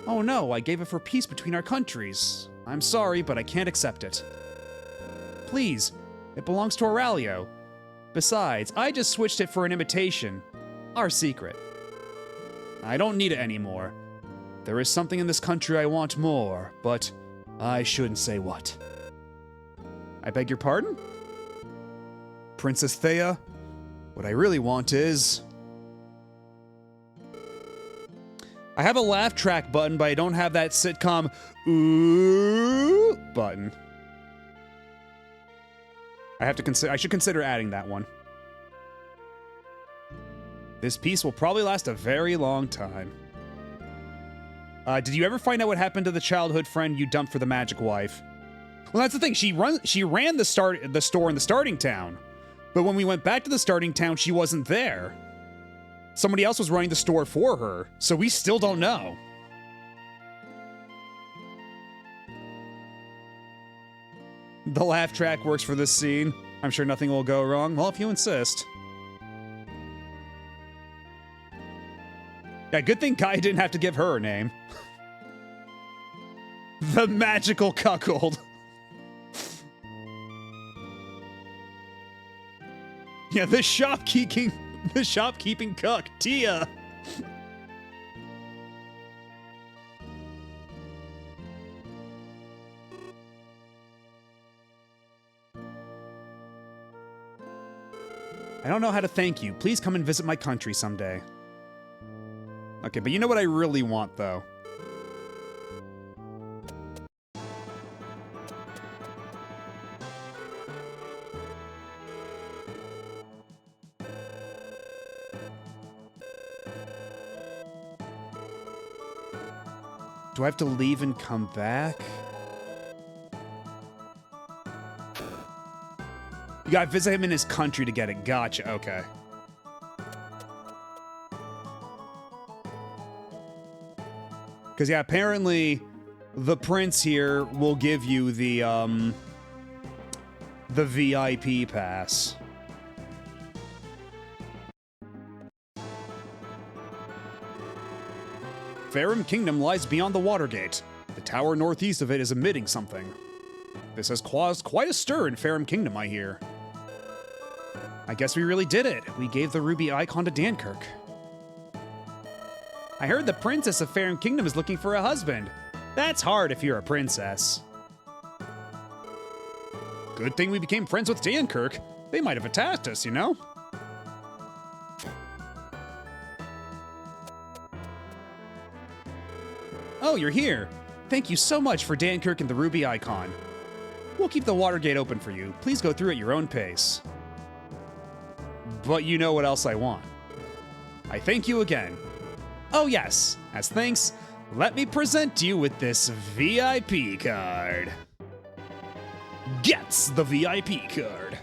Oh no, I gave it for peace between our countries. I'm sorry, but I can't accept it. Please, it belongs to Aurelio. Besides, I just switched it for an imitation. Our secret. I don't need it anymore. There is something in this country I want more, but I shouldn't say what. I beg your pardon? Princess Thea, what I really want is... I have a laugh track button, but I don't have that sitcom ooh button. I should consider adding that one. This piece will probably last a very long time. Did you ever find out what happened to the childhood friend you dumped for the magic wife? Well, that's the thing. She ran the store in the starting town. But when we went back to the starting town, she wasn't there. Somebody else was running the store for her, so we still don't know. The laugh track works for this scene. I'm sure nothing will go wrong. Well, if you insist. Yeah, good thing Kai didn't have to give her a name. The magical cuckold. Yeah, the shopkeeping cook, Tia. I don't know how to thank you. Please come and visit my country someday. Okay, but you know what I really want, though? Do I have to leave and come back? You gotta visit him in his country to get it. Gotcha, okay. Because, yeah, apparently the prince here will give you the VIP pass. Farum Kingdom lies beyond the Watergate. The tower northeast of it is emitting something. This has caused quite a stir in Farum Kingdom, I hear. I guess we really did it. We gave the ruby icon to Dankirk. I heard the princess of Farum Kingdom is looking for a husband. That's hard if you're a princess. Good thing we became friends with Dankirk. They might have attacked us, you know? Oh, you're here. Thank you so much for Dankirk and the ruby icon. We'll keep the Watergate open for you. Please go through at your own pace. But you know what else I want. I thank you again. Oh yes, as thanks, let me present you with this VIP card. Gets the VIP card.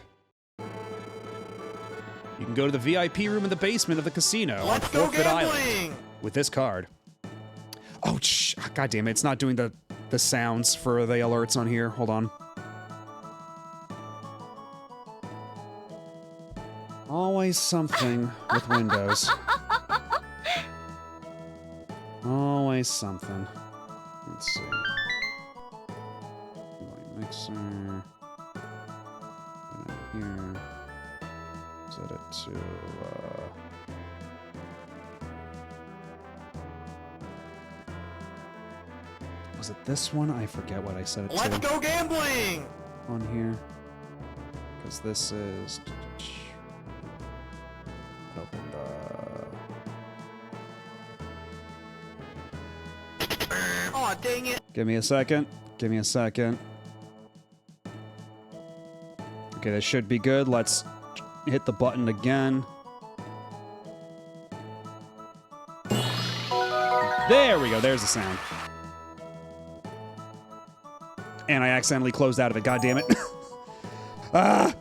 You can go to the VIP room in the basement of the casino on Forfeit Island with this card. Oh, God damn it, it's not doing the sounds for the alerts on here. Hold on. Always something with Windows. Always something. Let's see. Mixer. Put it here. Set it to, was it this one? I forget what I set it to. Let's go gambling! On here. Because this is... Open the... Aw, dang it! Give me a second. Give me a second. Okay, this should be good. Let's hit the button again. There we go. There's the sound. And I accidentally closed out of it. God damn it. Ah!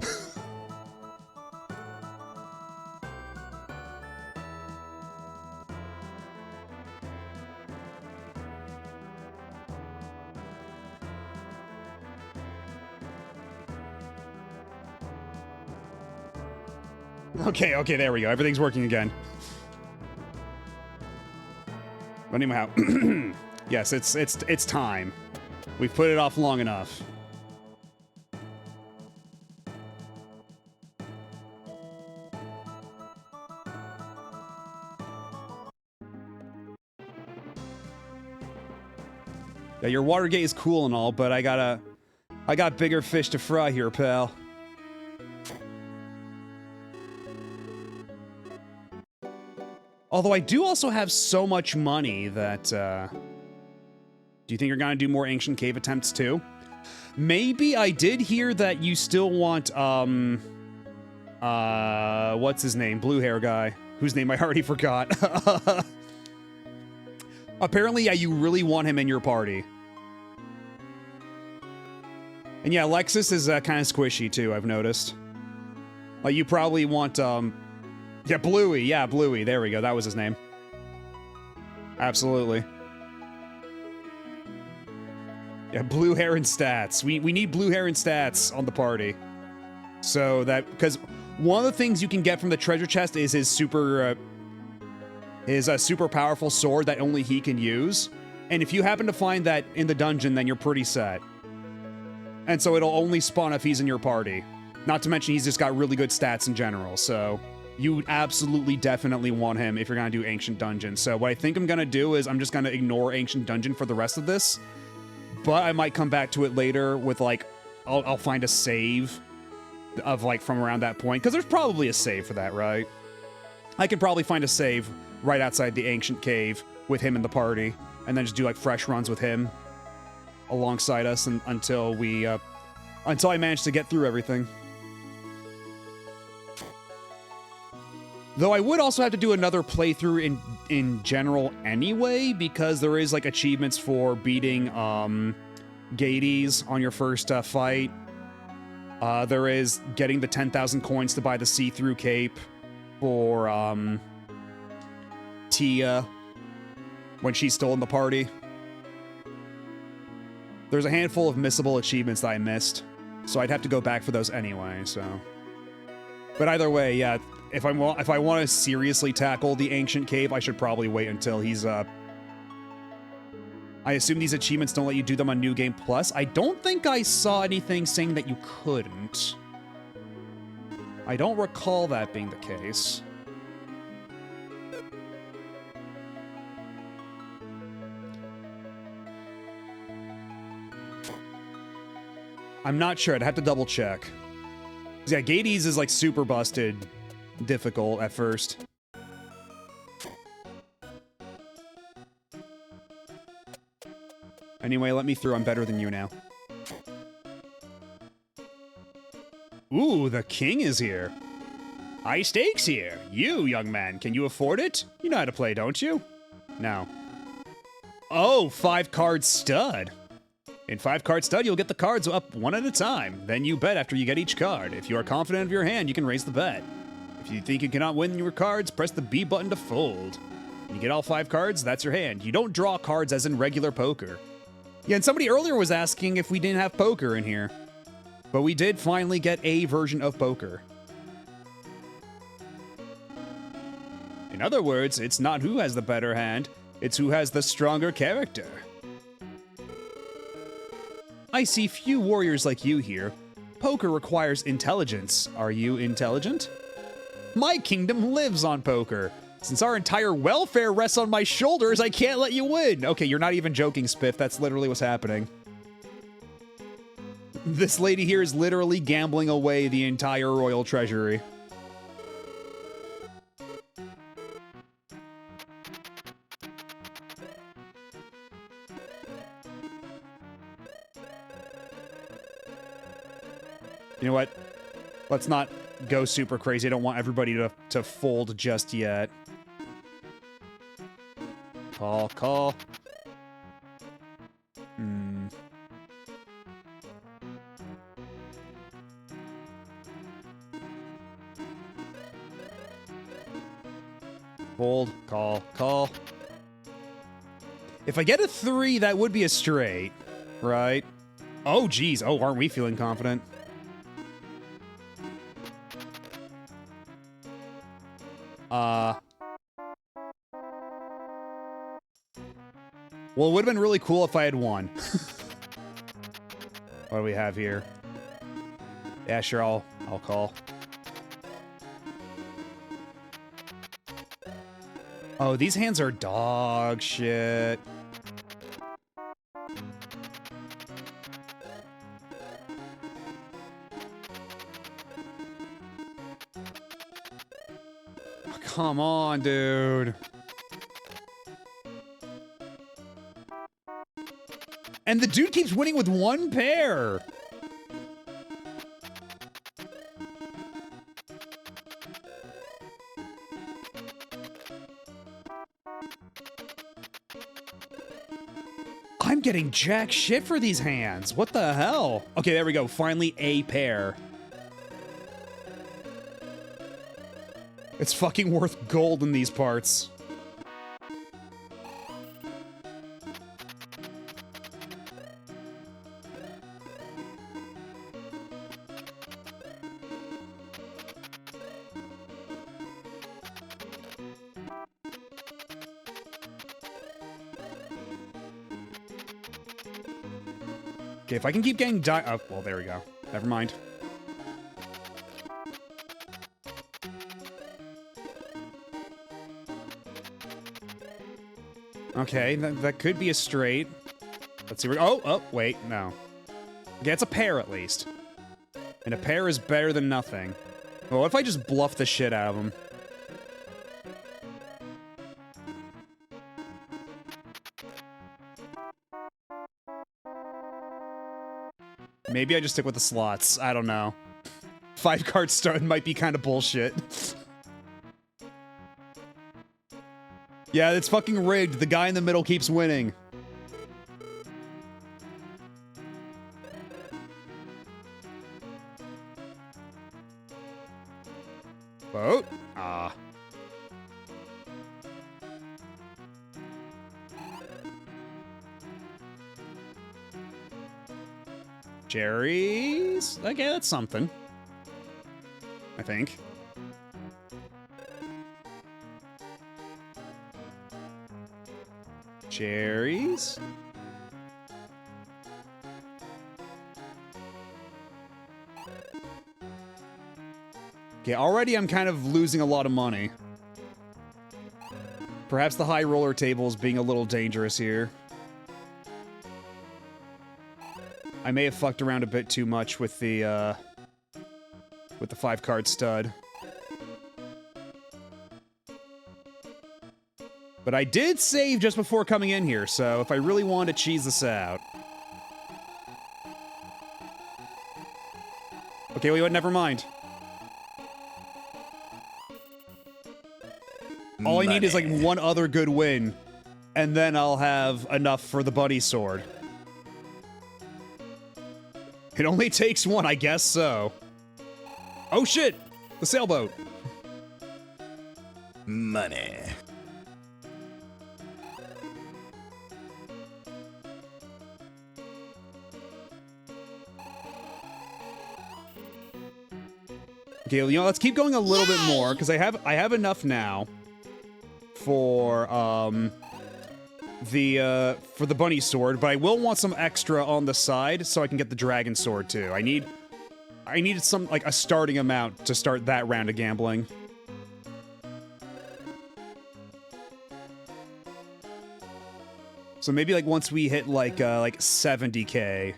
Okay, there we go. Everything's working again. But anyhow, yes, it's time. We've put it off long enough. Yeah, your Watergate is cool and all, but I got bigger fish to fry here, pal. Although I do also have so much money that, do you think you're gonna do more Ancient Cave attempts too? Maybe. I did hear that you still want, what's his name? Blue hair guy, whose name I already forgot. Apparently, yeah, you really want him in your party. And yeah, Lexus is kind of squishy too, I've noticed. Like, you probably want, yeah, Bluey. Yeah, Bluey. There we go. That was his name. Absolutely. Yeah, blue hair and stats. We need blue hair and stats on the party. So that, because one of the things you can get from the treasure chest is his super powerful sword that only he can use. And if you happen to find that in the dungeon, then you're pretty set. And so it'll only spawn if he's in your party. Not to mention he's just got really good stats in general, so you absolutely definitely want him if you're gonna do Ancient Dungeon. So what I think I'm gonna do is I'm just gonna ignore Ancient Dungeon for the rest of this. But I might come back to it later with, like, I'll find a save of, like, from around that point. Because there's probably a save for that, right? I could probably find a save right outside the Ancient Cave with him in the party. And then just do, like, fresh runs with him alongside us until I manage to get through everything. Though I would also have to do another playthrough in general anyway, because there is, like, achievements for beating, Gades on your first, fight. There is getting the 10,000 coins to buy the see-through cape for, Tia when she's still in the party. There's a handful of missable achievements that I missed, so I'd have to go back for those anyway, so. But either way, yeah, if I want to seriously tackle the Ancient Cave, I should probably wait until he's I assume these achievements don't let you do them on New Game Plus. I don't think I saw anything saying that you couldn't. I don't recall that being the case. I'm not sure. I'd have to double check. Yeah, Gades is like super busted difficult at first. Anyway, let me through. I'm better than you now. Ooh, the king is here. High stakes here. You, young man, can you afford it? You know how to play, don't you? No. Oh, 5-card stud. In 5-card stud, you'll get the cards up one at a time. Then you bet after you get each card. If you are confident of your hand, you can raise the bet. If you think you cannot win your cards, press the B button to fold. When you get all 5 cards, that's your hand. You don't draw cards as in regular poker. Yeah, and somebody earlier was asking if we didn't have poker in here. But we did finally get a version of poker. In other words, it's not who has the better hand, it's who has the stronger character. I see few warriors like you here. Poker requires intelligence. Are you intelligent? My kingdom lives on poker. Since our entire welfare rests on my shoulders, I can't let you win. Okay, you're not even joking, Spiff. That's literally what's happening. This lady here is literally gambling away the entire royal treasury. You know what? Let's not go super crazy. I don't want everybody to fold just yet. Call, call. Fold, call, call. If I get a 3, that would be a straight, right? Oh, geez. Oh, aren't we feeling confident? Well, it would have been really cool if I had won. What do we have here? Yeah, sure, I'll call. Oh, these hands are dog shit. Oh, come on, dude. And the dude keeps winning with 1 pair. I'm getting jack shit for these hands. What the hell? Okay, there we go. Finally a pair. It's fucking worth gold in these parts. Okay, if I can keep getting oh, well, there we go. Never mind. Okay, that could be a straight. Let's see. Oh, wait, no. Okay, it's a pair at least. And a pair is better than nothing. Well, what if I just bluff the shit out of him? Maybe I just stick with the slots. I don't know. 5-card start might be kind of bullshit. Yeah, it's fucking rigged. The guy in the middle keeps winning. Vote? Ah. Cherries? Okay, that's something. I think. Cherries? Okay, already I'm kind of losing a lot of money. Perhaps the high roller table is being a little dangerous here. I may have fucked around a bit too much with the 5-card stud. But I did save just before coming in here, so if I really wanted to cheese this out... Okay, wait, never mind. All I need is like one other good win, and then I'll have enough for the bunny sword. It only takes one, I guess so. Oh shit! The sailboat! Money. Okay, you know, let's keep going a little bit more, because I have enough now for the bunny sword, but I will want some extra on the side so I can get the dragon sword too. I need some, like, a starting amount to start that round of gambling. So maybe, like, once we hit, like 70k,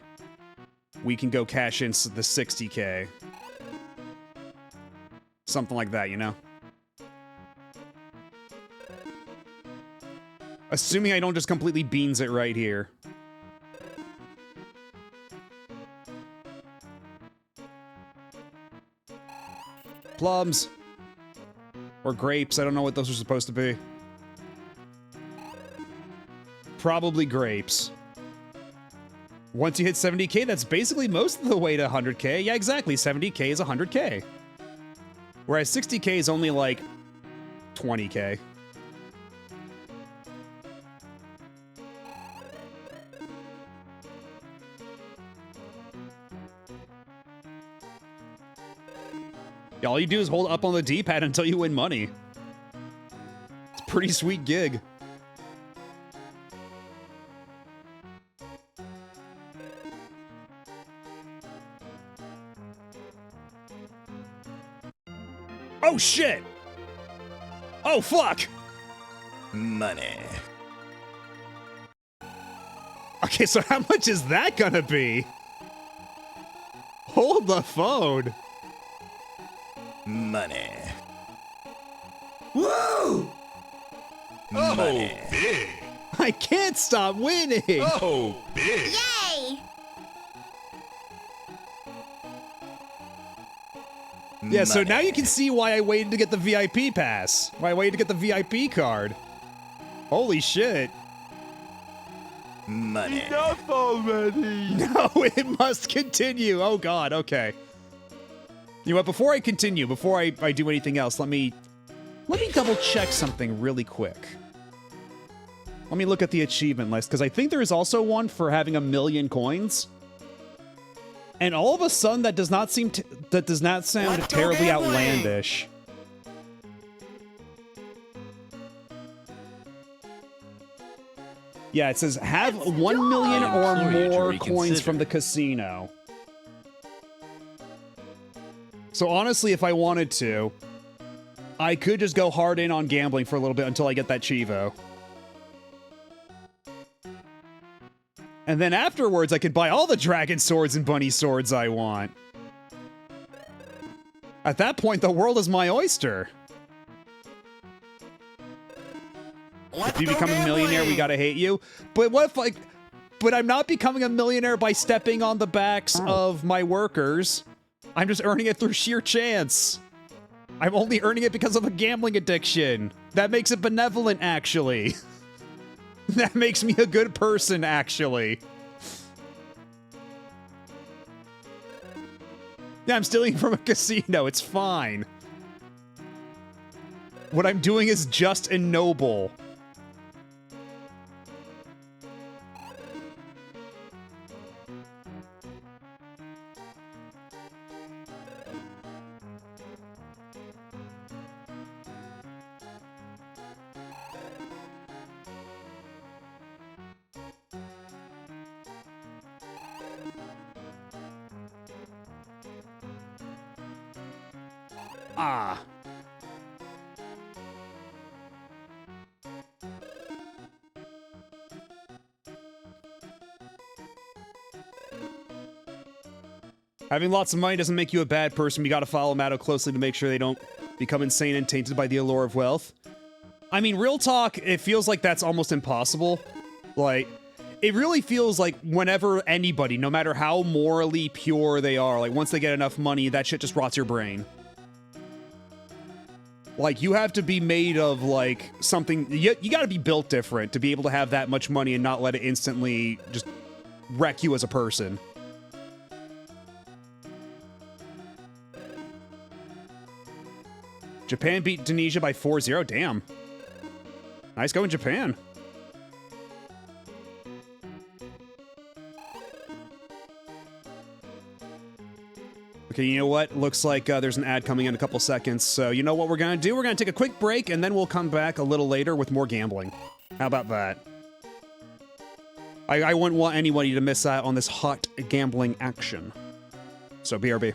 we can go cash in the 60k. Something like that, you know? Assuming I don't just completely beans it right here. Plums. Or grapes, I don't know what those are supposed to be. Probably grapes. Once you hit 70k, that's basically most of the way to 100k. Yeah, exactly, 70k is 100k. Whereas 60k is only like 20k. Yeah, all you do is hold up on the D-pad until you win money. It's a pretty sweet gig. Oh shit! Oh fuck! Money. Okay, so how much is that gonna be? Hold the phone. Money. Woo! Money. Oh, big. I can't stop winning! Oh, big. Yay! Yeah, so now Money. you can see why I waited to get the VIP pass. Why I waited to get the VIP card. Holy shit. Money. Enough already. No, it must continue. Oh god, okay. You know what, before I continue, before I do anything else, let me double check something really quick. Let me look at the achievement list, because I think there is also one for having 1,000,000 coins. And all of a sudden, that does not sound terribly outlandish. Yeah, it says have 1 million or Implore you to more coins reconsider. from the casino. So honestly, if I wanted to, I could just go hard in on gambling for a little bit until I get that Chivo. And then afterwards, I could buy all the dragon swords and bunny swords I want. At that point, the world is my oyster. If you become a millionaire, we gotta hate you. But what if, like... But I'm not becoming a millionaire by stepping on the backs of my workers. I'm just earning it through sheer chance. I'm only earning it because of a gambling addiction. That makes it benevolent, actually. That makes me a good person, actually. Yeah, I'm stealing from a casino. It's fine. What I'm doing is just and noble. Ah. Having lots of money doesn't make you a bad person. You gotta follow Matto closely to make sure they don't become insane and tainted by the allure of wealth. I mean, real talk, it feels like that's almost impossible. Like, it really feels like whenever anybody, no matter how morally pure they are, like, once they get enough money, that shit just rots your brain. Like, you have to be made of, like, something... You gotta be built different to be able to have that much money and not let it instantly just wreck you as a person. Japan beat Indonesia by 4-0. Damn. Nice going, Japan. Okay, you know what? Looks like there's an ad coming in a couple seconds. So you know what we're going to do? We're going to take a quick break, and then we'll come back a little later with more gambling. How about that? I wouldn't want anybody to miss out on this hot gambling action. So BRB.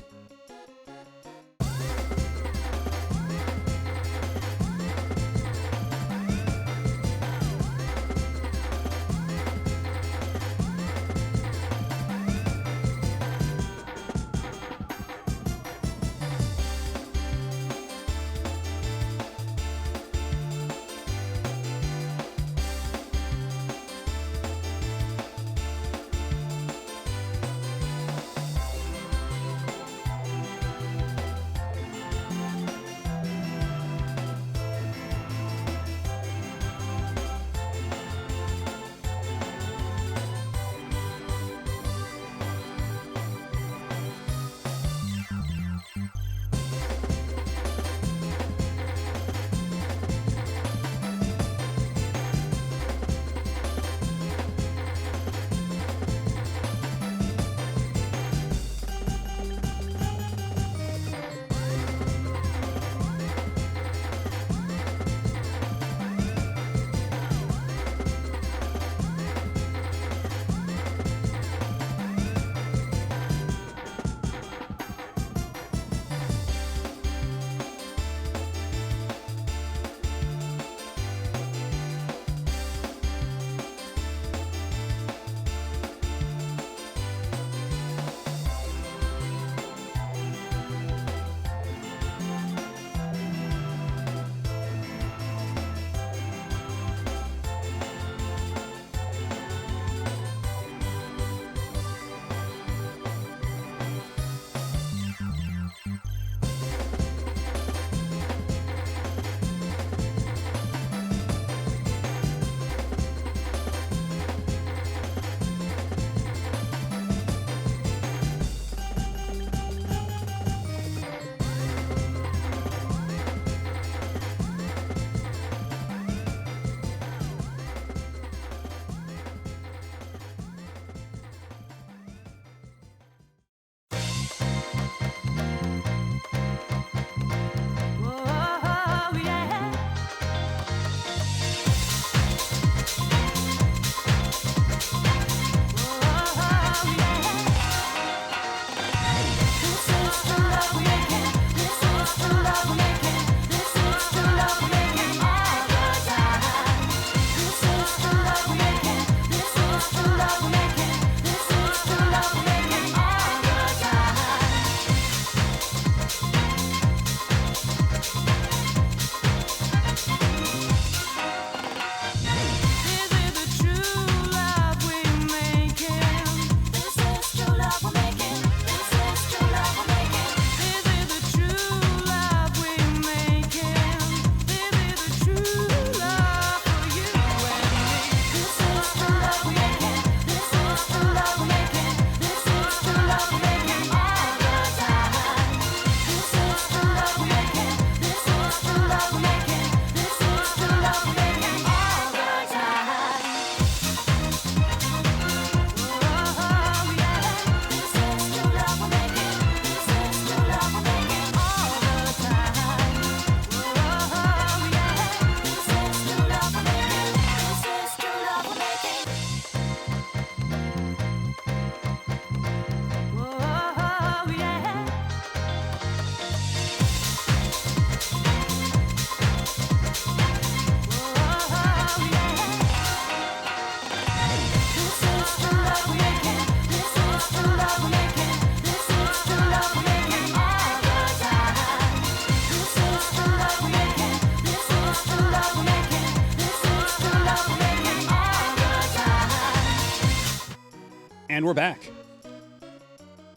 And we're back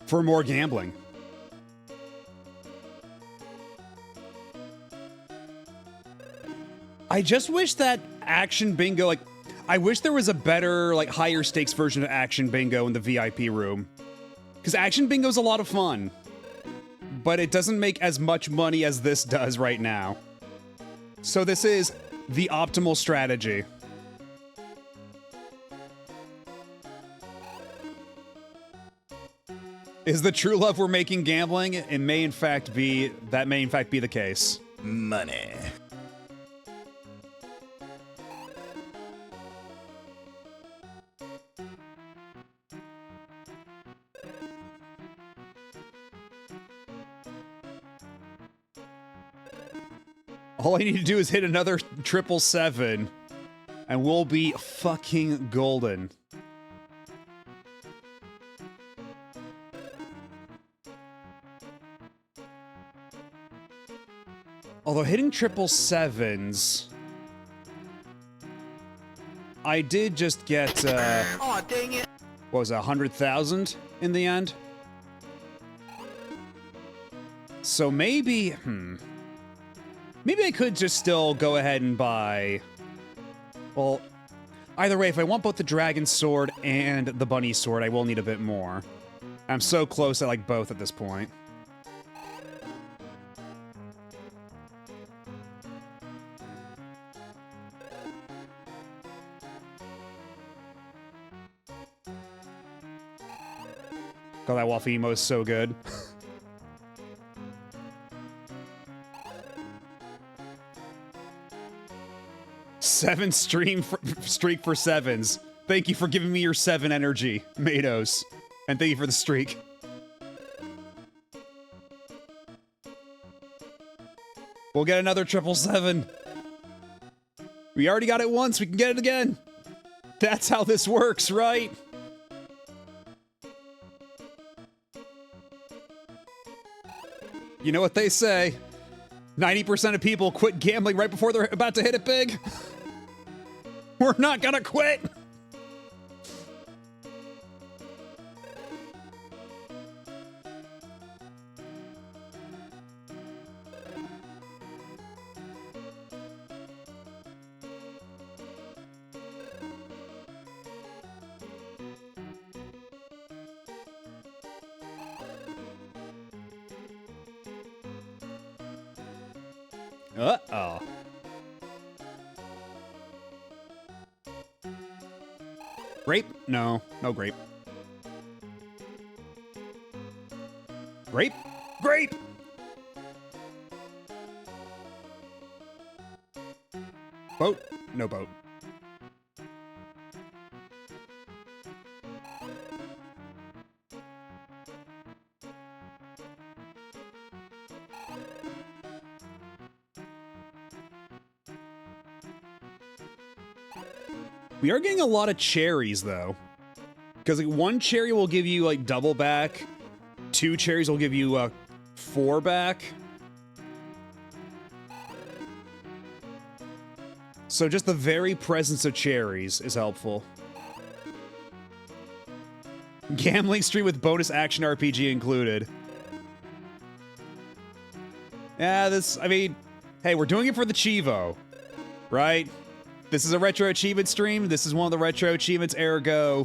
for more gambling. I just wish that Action Bingo, like, I wish there was a better, like, higher stakes version of Action Bingo in the VIP room. Because Action Bingo's a lot of fun. But it doesn't make as much money as this does right now. So this is the optimal strategy. Is the true love we're making gambling? It may in fact be, that may in fact be the case. Money. All I need to do is hit another 777, and we'll be fucking golden. Although hitting 777s, I did just get, Aw, dang it. what was it, 100,000 in the end? So maybe, maybe I could just still go ahead and buy... Well, either way, if I want both the Dragon Sword and the Bunny Sword, I will need a bit more. I'm so close, I like both at this point. God, that waffle emo is so good. Seven streak for 7s. Thank you for giving me your 7 energy, Matos. And thank you for the streak. We'll get another 777. We already got it once, we can get it again. That's how this works, right? You know what they say. 90% of people quit gambling right before they're about to hit it big. We're not gonna quit! Uh-oh. Grape? No. No grape. Grape? Grape! Boat? No boat. We are getting a lot of cherries, though. Because like, 1 cherry will give you, like, double back. 2 cherries will give you, 4 back. So just the very presence of cherries is helpful. Gambling stream with bonus action RPG included. Yeah, I mean, hey, we're doing it for the Chivo, right? This is a Retro Achievement stream. This is one of the Retro Achievements, ergo.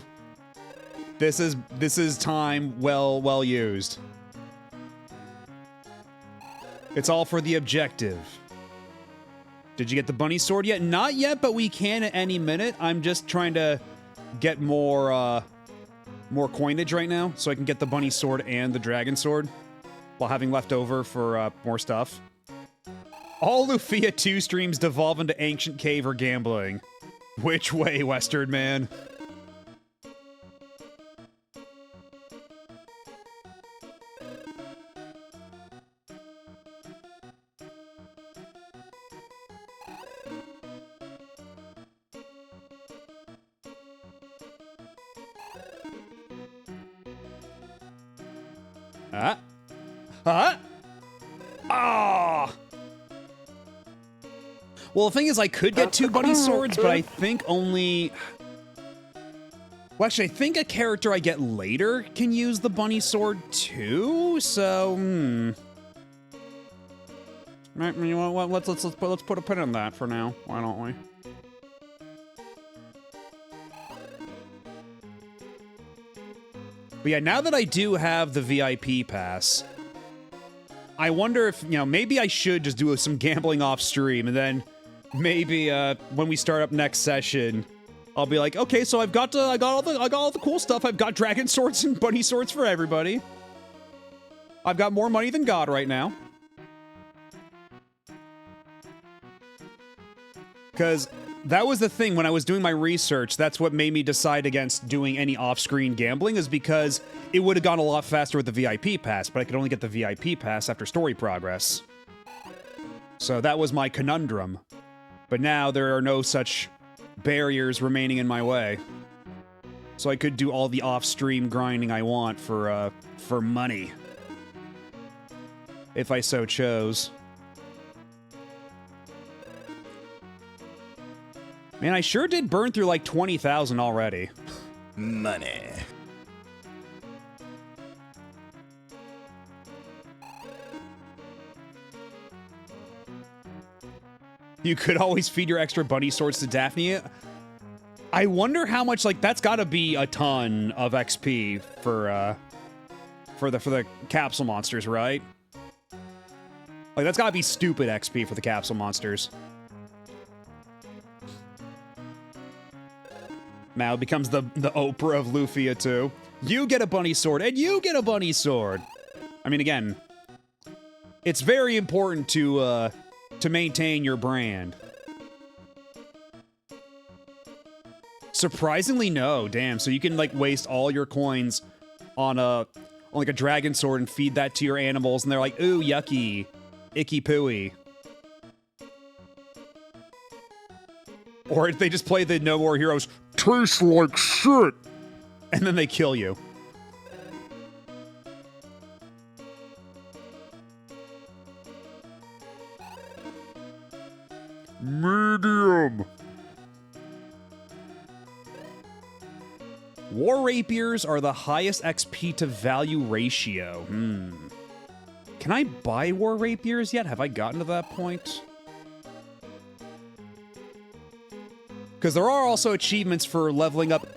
This is time well used. It's all for the objective. Did you get the bunny sword yet? Not yet, but we can at any minute. I'm just trying to get more coinage right now, so I can get the bunny sword and the dragon sword, while having left over for more stuff. All Lufia II streams devolve into Ancient Cave or gambling. Which way, Western man? Ah! Well, the thing is, I could get 2 bunny swords, but I think only... Well, actually, I think a character I get later can use the bunny sword too. So, Right, you know what? Let's put a pin in that for now. Why don't we? But yeah, now that I do have the VIP pass, I wonder if, you know, maybe I should just do some gambling off stream, and then maybe when we start up next session, I'll be like, okay, so I got all the cool stuff. I've got dragon swords and bunny swords for everybody. I've got more money than God right now. Because that was the thing when I was doing my research. That's what made me decide against doing any off-screen gambling, is because it would have gone a lot faster with the VIP pass, but I could only get the VIP pass after story progress. So that was my conundrum. But now there are no such barriers remaining in my way. So I could do all the off-stream grinding I want for money. If I so chose. Man, I sure did burn through like 20,000 already. Money. You could always feed your extra bunny swords to Daphne. I wonder how much, like, that's gotta be a ton of XP for the capsule monsters, right? Like, that's gotta be stupid XP for the capsule monsters. Now it becomes the Oprah of Lufia II. You get a bunny sword, and you get a bunny sword! I mean, again, it's very important to maintain your brand. Surprisingly, no. Damn, so you can, like, waste all your coins on like a dragon sword and feed that to your animals, and they're like, ooh, yucky. Icky pooey. Or if they just play the No More Heroes, tastes like shit, and then they kill you. Medium. War rapiers are the highest XP to value ratio. Can I buy war rapiers yet? Have I gotten to that point? Because there are also achievements for leveling up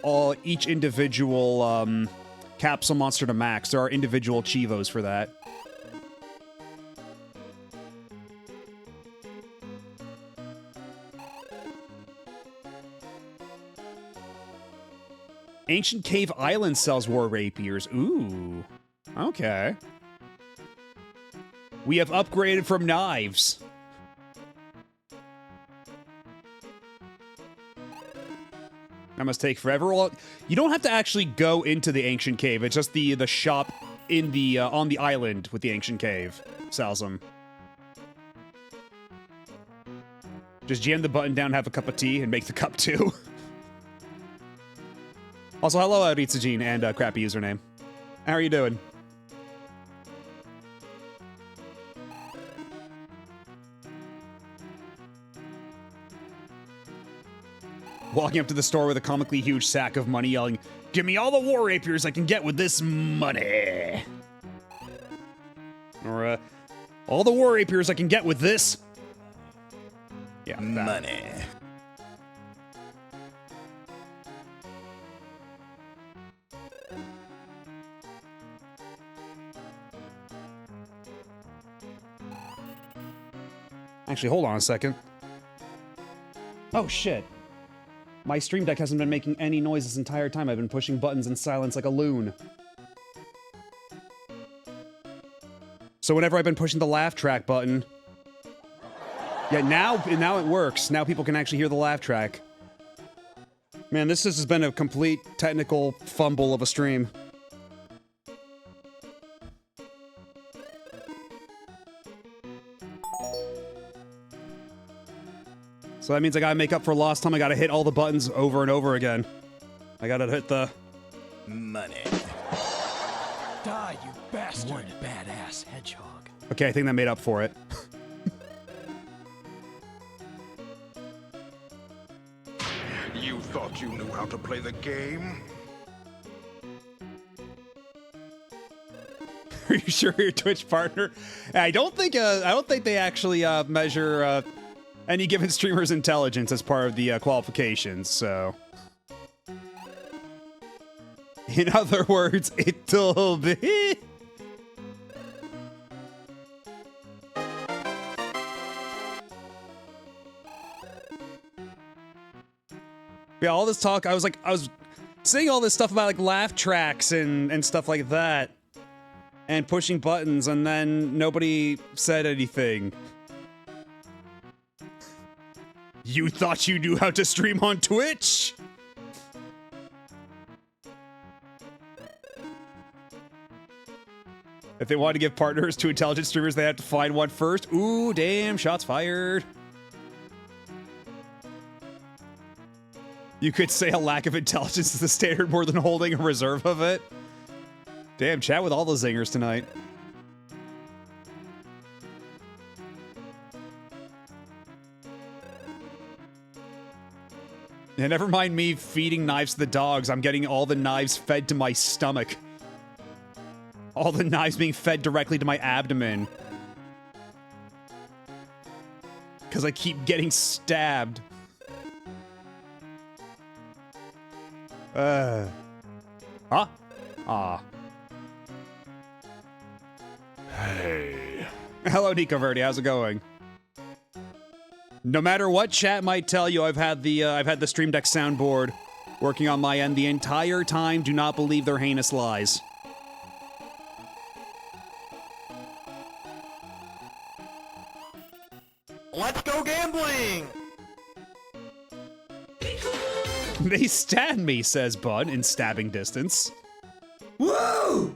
each individual capsule monster to max. There are individual Chivos for that. Ancient Cave Island sells war rapiers. Ooh. Okay. We have upgraded from knives. That must take forever. Well, you don't have to actually go into the ancient cave. It's just the shop in the on the island with the ancient cave sells them. Just jam the button down, have a cup of tea, and make the cup too. Also, hello, Ritsujin, and crappy username. How are you doing? Walking up to the store with a comically huge sack of money, yelling, "Give me all the war rapiers I can get with this money!" Or, all the war rapiers I can get with this... Yeah, that. Money. Actually, hold on a second. Oh, shit. My stream deck hasn't been making any noise this entire time. I've been pushing buttons in silence like a loon. So whenever I've been pushing the laugh track button... Yeah, now it works. Now people can actually hear the laugh track. Man, this has been a complete technical fumble of a stream. So that means I gotta make up for lost time. I gotta hit all the buttons over and over again. I gotta hit the... Money. Die, you bastard! One badass hedgehog. Okay, I think that made up for it. You thought you knew how to play the game? Are you sure your Twitch partner? I don't think they actually measure any given streamer's intelligence as part of the qualifications. So, in other words, it'll be. Yeah, all this talk, I was saying all this stuff about like laugh tracks and stuff like that, and pushing buttons, and then nobody said anything. You thought you knew how to stream on Twitch? If they want to give partners to intelligent streamers, they have to find one first. Ooh, damn, shots fired. You could say a lack of intelligence is the standard more than holding a reserve of it. Damn, chat with all the zingers tonight. Yeah, never mind me feeding knives to the dogs. I'm getting all the knives fed to my stomach. All the knives being fed directly to my abdomen. Because I keep getting stabbed. Huh? Ah. Hey. Hello, Nico Verde. How's it going? No matter what chat might tell you, I've had the Stream Deck soundboard working on my end the entire time. Do not believe their heinous lies. Let's go gambling! They stabbed me, says Bud, in stabbing distance. Woo!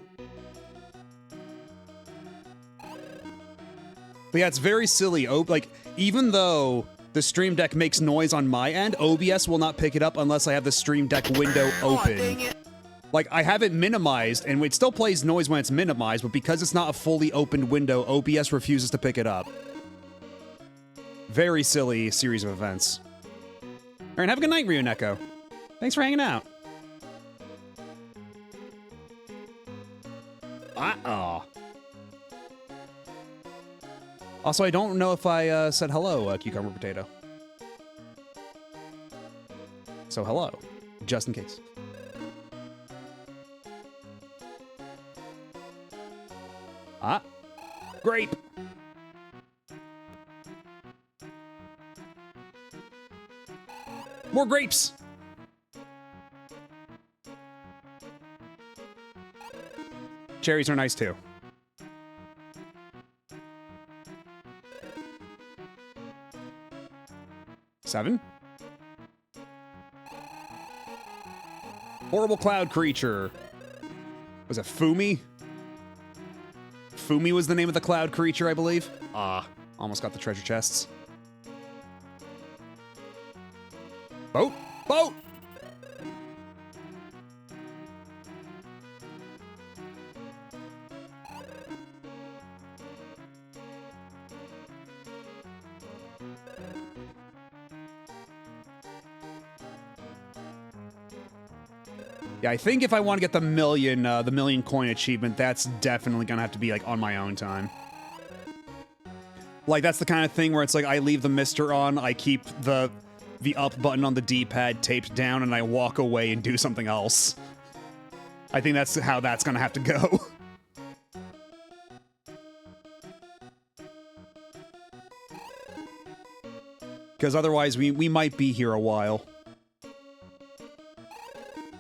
But yeah, it's very silly. Like, even though the Stream Deck makes noise on my end, OBS will not pick it up unless I have the Stream Deck window open. Dang it. Like, I have it minimized, and it still plays noise when it's minimized, but because it's not a fully opened window, OBS refuses to pick it up. Very silly series of events. Alright, have a good night, Ryu Neko. Thanks for hanging out. Uh-oh. Also, I don't know if I said hello, Cucumber Potato. So hello, just in case. Ah, grape. More grapes. Cherries are nice too. Seven. Horrible cloud creature. Was it Fumi? Fumi was the name of the cloud creature, I believe. Ah, almost got the treasure chests. Boat! Boat! Yeah, I think if I want to get the million coin achievement, that's definitely gonna have to be like on my own time. Like that's the kind of thing where it's like I leave the mister on, I keep the up button on the D-pad taped down, and I walk away and do something else. I think that's how that's gonna have to go. Because otherwise we might be here a while.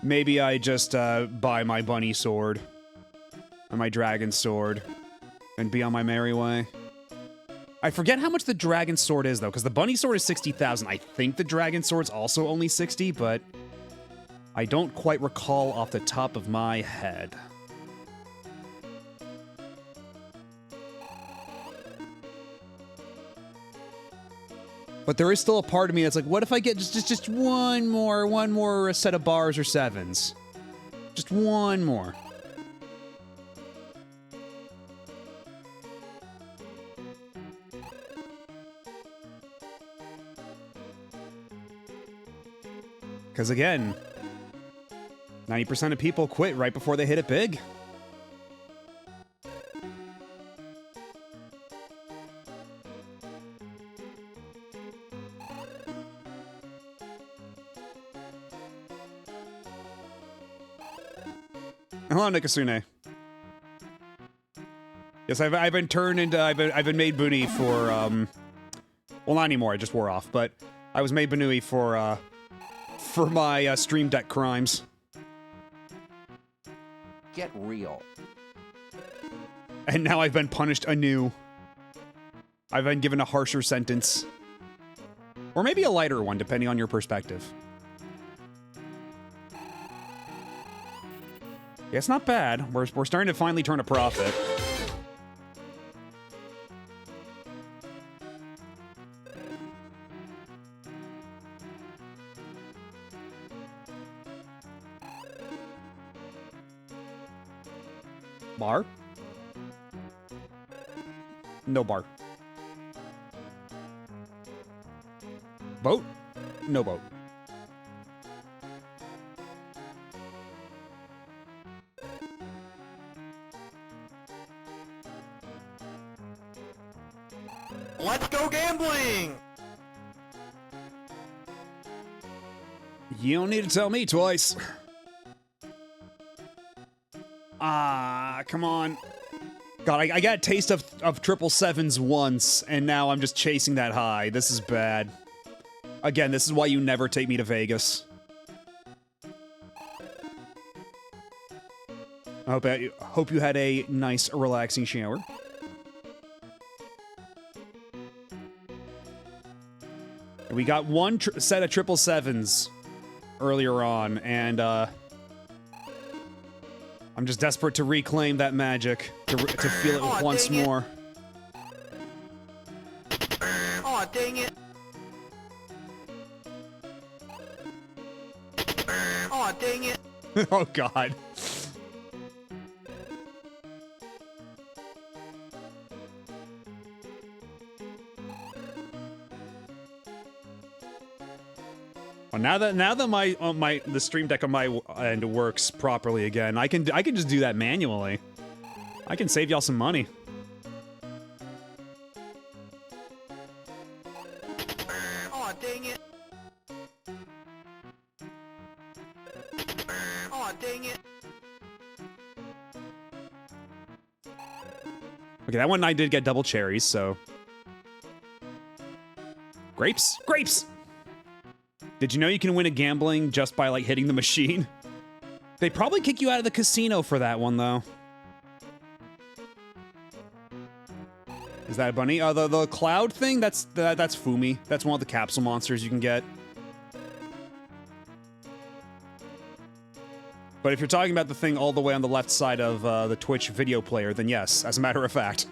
Maybe I just buy my bunny sword and my dragon sword and be on my merry way. I forget how much the dragon sword is, though, because the bunny sword is 60,000. I think the dragon sword's also only 60, but I don't quite recall off the top of my head. But there is still a part of me that's like, what if I get just one more set of bars or sevens? Just one more. Because again, 90% of people quit right before they hit it big. Hello, Nikasune. Yes, I've been turned into I've been made Bunny for well, not anymore. I just wore off, but I was made Banui for my Stream Deck crimes. Get real. And now I've been punished anew. I've been given a harsher sentence. Or maybe a lighter one, depending on your perspective. Yeah, it's not bad. We're starting to finally turn a profit. Bar? No bar. Boat? No boat. Let's go gambling! You don't need to tell me twice. Ah, come on. God, I got a taste of 777s once, and now I'm just chasing that high. This is bad. Again, this is why you never take me to Vegas. I hope you had a nice, relaxing shower. We got one set of 777s earlier on, and I'm just desperate to reclaim that magic, to feel it once more. Aw, dang it! Aw, dang it! Oh, God. Well, now that the Stream Deck on my end works properly again, I can just do that manually. I can save y'all some money. Aw, dang it! Aw, dang it! Okay, that one I did get double cherries, so... Grapes? Grapes! Did you know you can win a gambling just by, like, hitting the machine? They probably kick you out of the casino for that one, though. Is that a bunny? The cloud thing? That's Fumi. That's one of the capsule monsters you can get. But if you're talking about the thing all the way on the left side of the Twitch video player, then yes, as a matter of fact.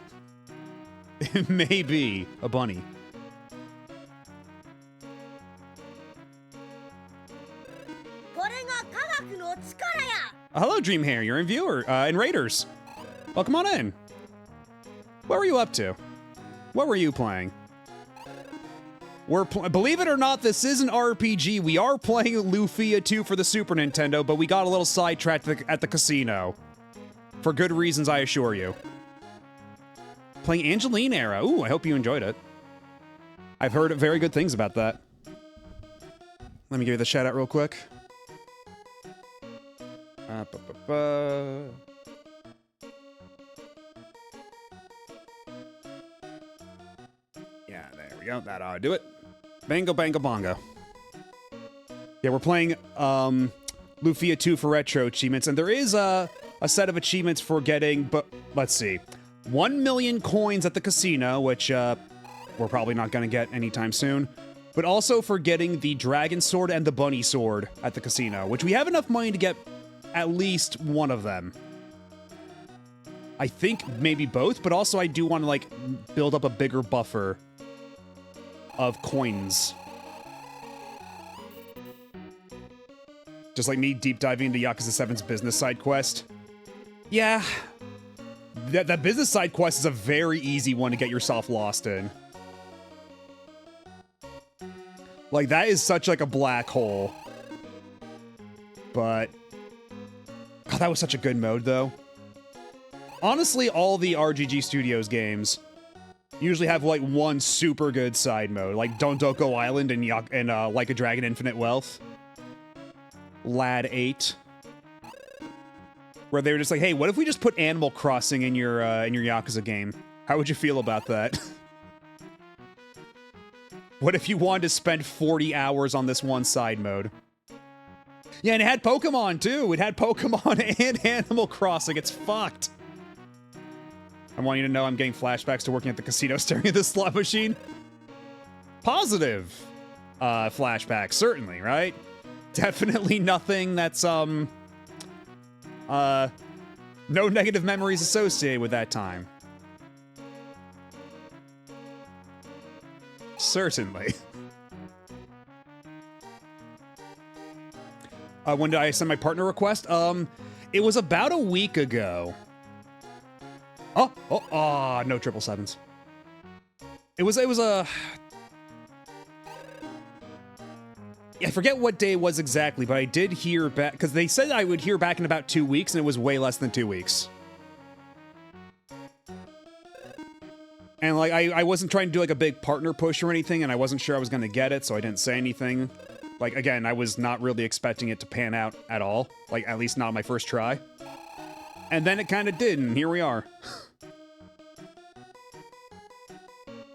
It may be a bunny. Hello, Dreamhair. You're in viewer, in Raiders. Welcome on in. What were you up to? What were you playing? Believe it or not, this is an RPG. We are playing Lufia II for the Super Nintendo, but we got a little sidetracked at the casino. For good reasons, I assure you. Playing Angeline Era. Ooh, I hope you enjoyed it. I've heard very good things about that. Let me give you the shout out real quick. Yeah, there we go. That ought to do it. Bango, bango, bongo. Yeah, we're playing Lufia II for retro achievements, and there is a set of achievements for getting, but let's see, 1 million coins at the casino, which we're probably not going to get anytime soon, but also for getting the dragon sword and the bunny sword at the casino, which we have enough money to get at least one of them. I think maybe both, but also I do want to, like, build up a bigger buffer of coins. Just like me deep diving into Yakuza 7's business side quest. Yeah. That business side quest is a very easy one to get yourself lost in. Like, that is such, like, a black hole. But... God, that was such a good mode, though. Honestly, all the RGG Studios games usually have, like, one super good side mode. Like, Dondoko Island and Like a Dragon Infinite Wealth. Lad 8. where they were just like, hey, what if we just put Animal Crossing in your Yakuza game? How would you feel about that? What if you wanted to spend 40 hours on this one side mode? Yeah, and it had Pokemon, too. It had Pokemon and Animal Crossing. It's fucked. I want you to know I'm getting flashbacks to working at the casino staring at this slot machine. Positive flashbacks, certainly, right? Definitely nothing that's, no negative memories associated with that time. Certainly. When did I send my partner request? It was about a week ago. Oh, no 777s. It was a... I forget what day it was exactly, but I did hear back, because they said I would hear back in about 2 weeks, and it was way less than 2 weeks. And, like, I wasn't trying to do, like, a big partner push or anything, and I wasn't sure I was going to get it, so I didn't say anything. Like, again, I was not really expecting it to pan out at all. Like, at least not on my first try. And then it kind of did, and here we are.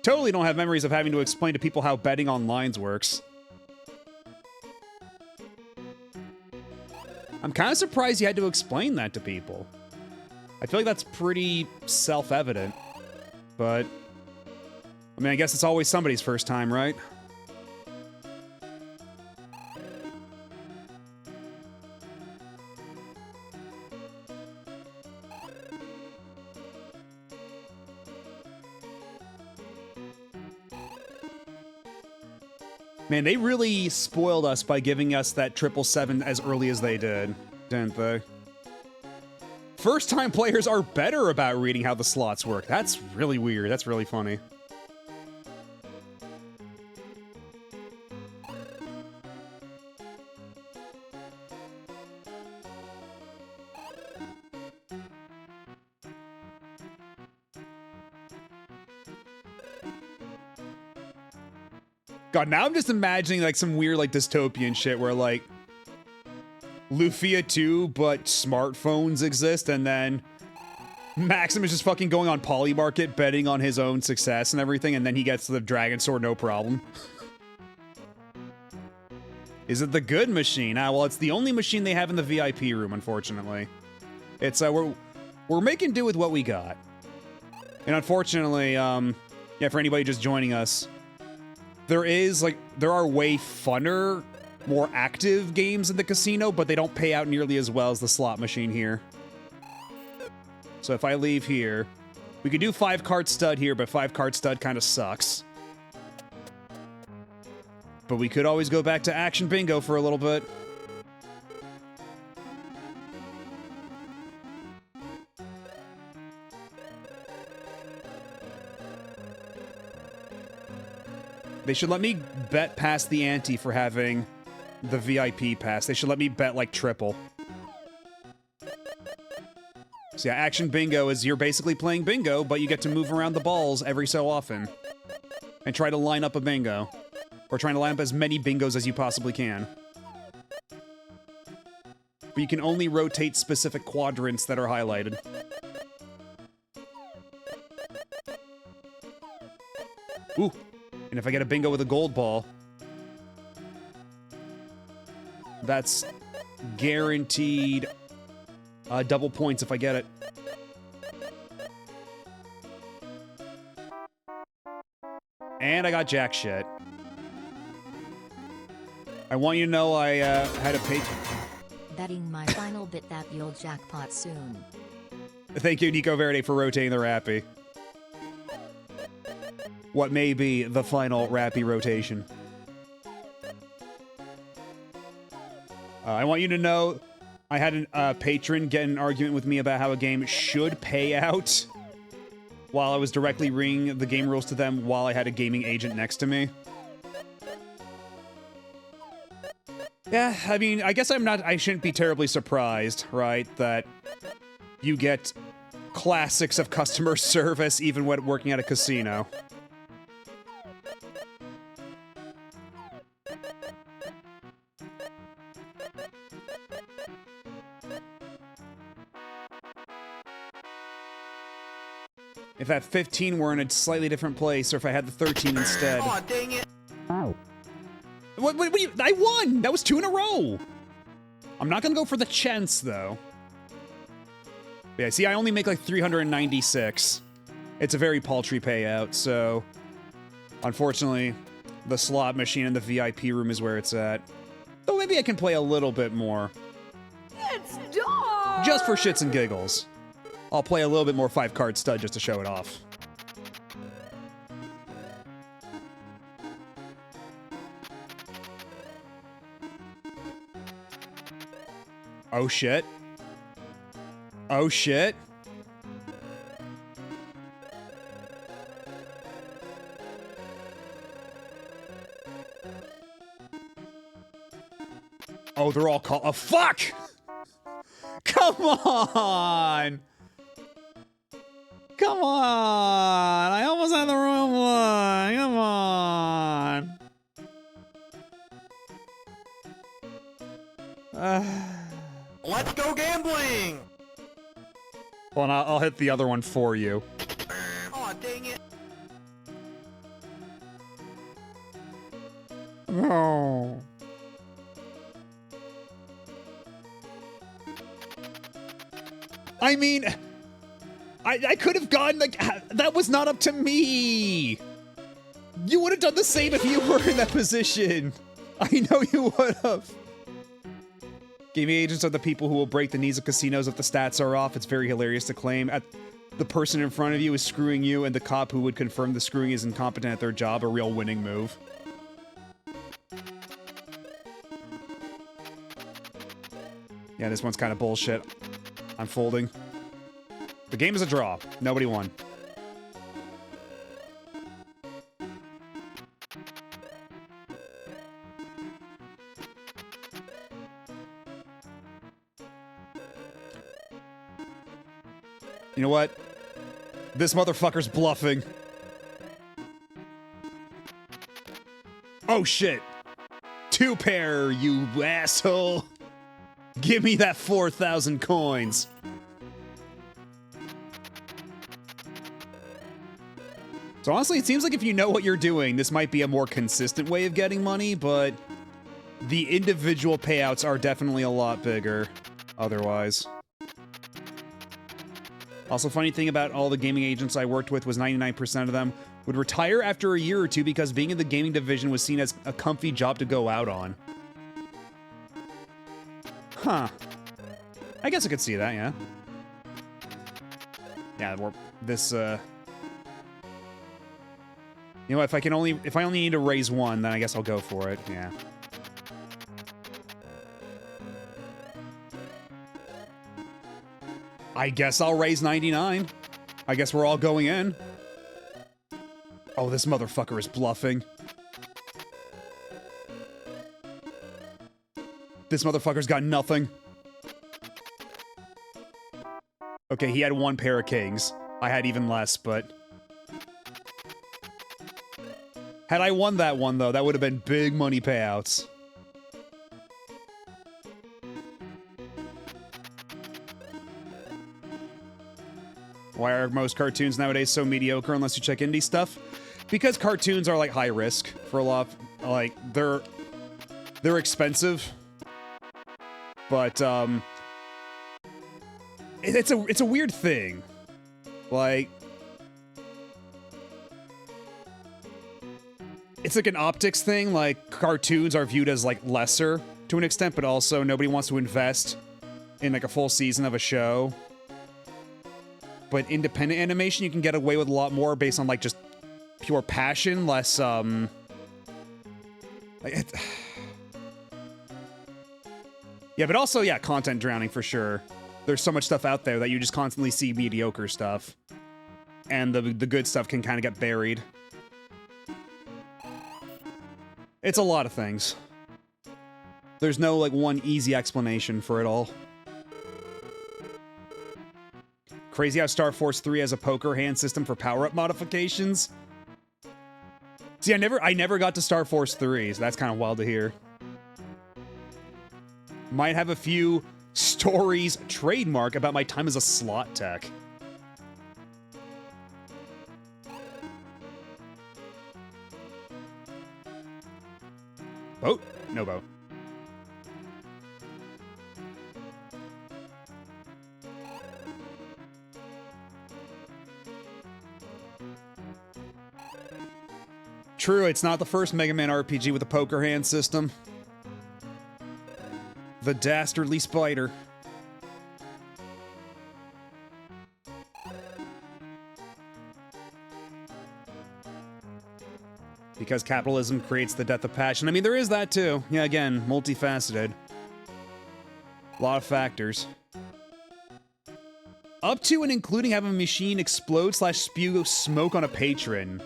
Totally don't have memories of having to explain to people how betting on lines works. I'm kind of surprised you had to explain that to people. I feel like that's pretty self-evident. But, I mean, I guess it's always somebody's first time, right? Man, they really spoiled us by giving us that 777 as early as they did, didn't they? First-time players are better about reading how the slots work. That's really weird. That's really funny. God, now I'm just imagining like some weird like dystopian shit where like Lufia II, but smartphones exist, and then Maxim is just fucking going on Polymarket, betting on his own success and everything, and then he gets the Dragon Sword, no problem. Is it the good machine? Ah, well, it's the only machine they have in the VIP room, unfortunately. It's, we're making do with what we got. And unfortunately, yeah, for anybody just joining us, there are way funner, more active games in the casino, but they don't pay out nearly as well as the slot machine here. So if I leave here, we could do 5-card stud here, but 5-card stud kind of sucks. But we could always go back to action bingo for a little bit. They should let me bet past the ante for having the VIP pass. They should let me bet like triple. So yeah, action bingo is you're basically playing bingo, but you get to move around the balls every so often. And try to line up a bingo. Or trying to line up as many bingos as you possibly can. But you can only rotate specific quadrants that are highlighted. Ooh. And if I get a bingo with a gold ball, that's guaranteed double points if I get it. And I got jack shit. I want you to know I had a page. Betting my final bit that you'll jackpot soon. Thank you, Nico Verde, for rotating the Rappy. What may be the final Rappy rotation. I want you to know I had a patron get in an argument with me about how a game should pay out while I was directly reading the game rules to them while I had a gaming agent next to me. Yeah, I mean, I guess I shouldn't be terribly surprised, right, that you get classics of customer service even when working at a casino. if that 15 were in a slightly different place, or if I had the 13 instead. Aw, dang it. What I won! That was 2 in a row! I'm not gonna go for the chance, though. Yeah, see, I only make like 396. It's a very paltry payout, so... Unfortunately, the slot machine in the VIP room is where it's at. Though maybe I can play a little bit more. It's dark! Just for shits and giggles. I'll play a little bit more 5-card stud just to show it off. Oh shit. Oh shit. Oh, they're all called. Oh, fuck! Come on! Come on! I almost had the wrong one. Come on. Let's go gambling. Well, and I'll hit the other one for you. Aw, dang it. No. I mean, I could have gotten, like, that was not up to me. You would have done the same if you were in that position. I know you would have. Gaming agents are the people who will break the knees of casinos if the stats are off. It's very hilarious to claim the person in front of you is screwing you, and the cop who would confirm the screwing is incompetent at their job, a real winning move. Yeah, this one's kind of bullshit. I'm folding. The game is a draw. Nobody won. You know what? This motherfucker's bluffing. Oh shit. 2 pair, you asshole. Give me that 4,000 coins. So honestly, it seems like if you know what you're doing, this might be a more consistent way of getting money, but the individual payouts are definitely a lot bigger otherwise. Also, funny thing about all the gaming agents I worked with was 99% of them would retire after a year or two because being in the gaming division was seen as a comfy job to go out on. Huh. I guess I could see that, yeah. Yeah, this, you know, if I only need to raise 1, then I guess I'll go for it, yeah. I guess I'll raise 99. I guess we're all going in. Oh, this motherfucker is bluffing. This motherfucker's got nothing. Okay, he had 1 pair of kings. I had even less, but... Had I won that one, though, that would have been big money payouts. Why are most cartoons nowadays so mediocre unless you check indie stuff? Because cartoons are, like, high risk for a lot. Like, they're expensive. But, it's a weird thing. Like... It's like an optics thing, like, cartoons are viewed as, like, lesser to an extent, but also nobody wants to invest in, like, a full season of a show. But independent animation, you can get away with a lot more based on, like, just pure passion, less, like, yeah, but also, yeah, content drowning for sure. There's so much stuff out there that you just constantly see mediocre stuff. And the good stuff can kind of get buried. It's a lot of things. There's no, like, one easy explanation for it all. Crazy how Star Force 3 has a poker hand system for power-up modifications. See, I never got to Star Force 3, so that's kind of wild to hear. Might have a few stories trademark about my time as a slot tech. Boat? No boat. True, it's not the first Mega Man RPG with a poker hand system. The dastardly spider. Because capitalism creates the death of passion. I mean, there is that too. Yeah, again, multifaceted. A lot of factors. Up to and including having a machine explode / spew smoke on a patron.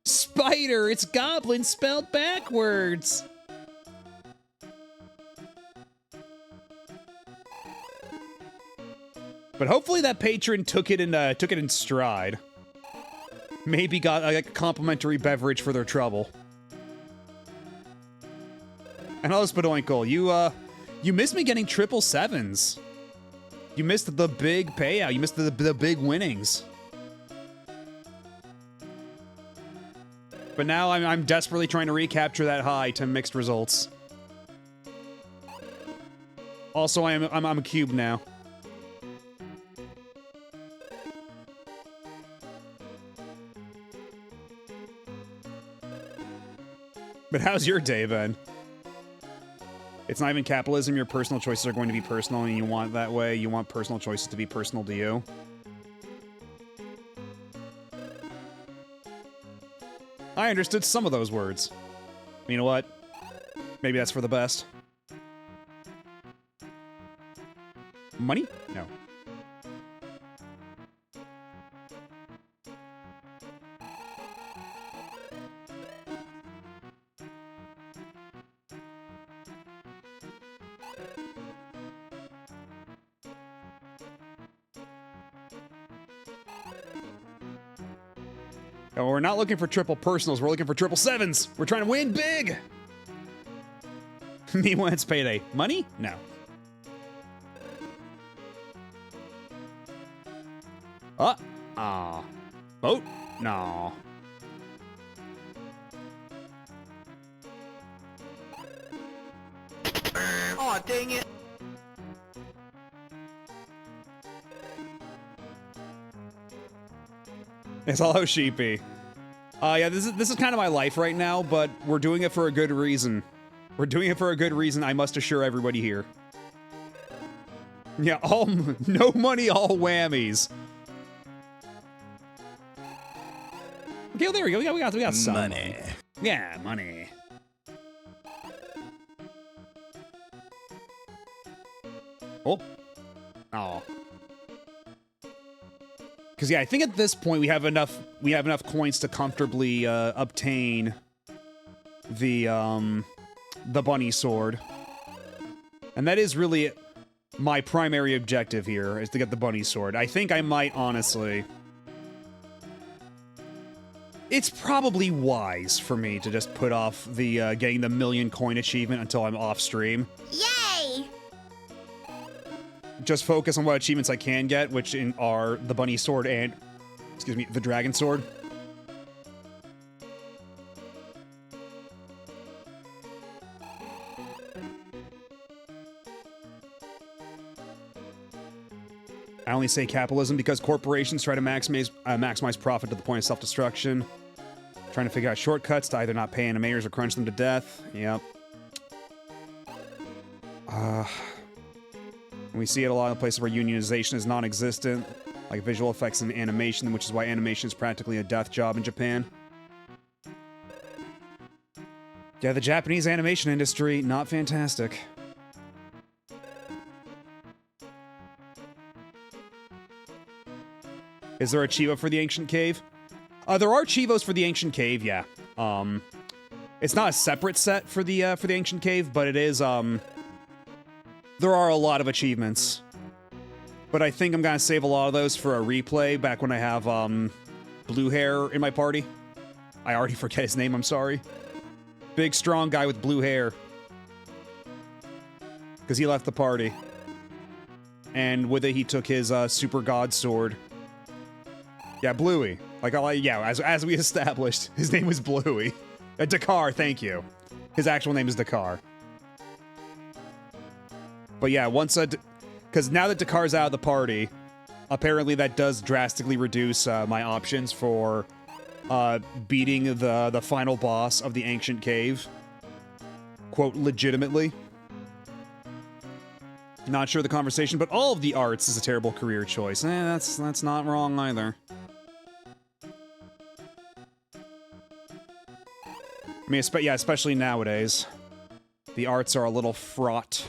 Spider! It's goblin spelled backwards! But hopefully that patron took it in stride. Maybe got a complimentary beverage for their trouble. And hello, Spadoinkle. You missed me getting 777s. You missed the big payout. You missed the big winnings. But now I'm desperately trying to recapture that high to mixed results. Also, I'm a cube now. But how's your day been? It's not even capitalism. Your personal choices are going to be personal, and you want that way. You want personal choices to be personal to you. I understood some of those words. You know what? Maybe that's for the best. Money? No. Oh, we're not looking for triple personals, we're looking for 777s! We're trying to win big! Me when it's payday. Money? No. Boat? No. Aw, dang it. It's all sheepy. Yeah, this is kind of my life right now, but we're doing it for a good reason. We're doing it for a good reason, I must assure everybody here. Yeah, no money, all whammies. Okay, well, there we go. We got some Money. Yeah, money. Oh. Oh. Because yeah, I think at this point we have enough coins to comfortably obtain the bunny sword, and that is really my primary objective here, is to get the bunny sword. I think I might honestly. It's probably wise for me to just put off the getting the 1,000,000 coin achievement until I'm off stream. Yay! Just focus on what achievements I can get, which are the bunny sword and, excuse me, the dragon sword. I only say capitalism because corporations try to maximize profit to the point of self-destruction. Trying to figure out shortcuts to either not pay animators or crunch them to death. Yep. We see it a lot of places where unionization is non-existent, like visual effects and animation, which is why animation is practically a death job in Japan. Yeah, the Japanese animation industry, not fantastic. Is there a Chivo for the Ancient Cave? There are Chivos for the Ancient Cave, yeah. It's not a separate set for the Ancient Cave, but it is, there are a lot of achievements. But I think I'm gonna save a lot of those for a replay back when I have, blue hair in my party. I already forget his name, I'm sorry. Big, strong guy with blue hair. Because he left the party. And with it, he took his, Super God Sword. Yeah, Bluey. Like, yeah, as we established, his name was Bluey. Dakar, thank you. His actual name is Dakar. But yeah, once because now that Dakar's out of the party, apparently that does drastically reduce my options for beating the final boss of the ancient cave. Quote, legitimately. Not sure the conversation, but all of the arts is a terrible career choice. That's not wrong either. I mean, yeah, especially nowadays. The arts are a little fraught.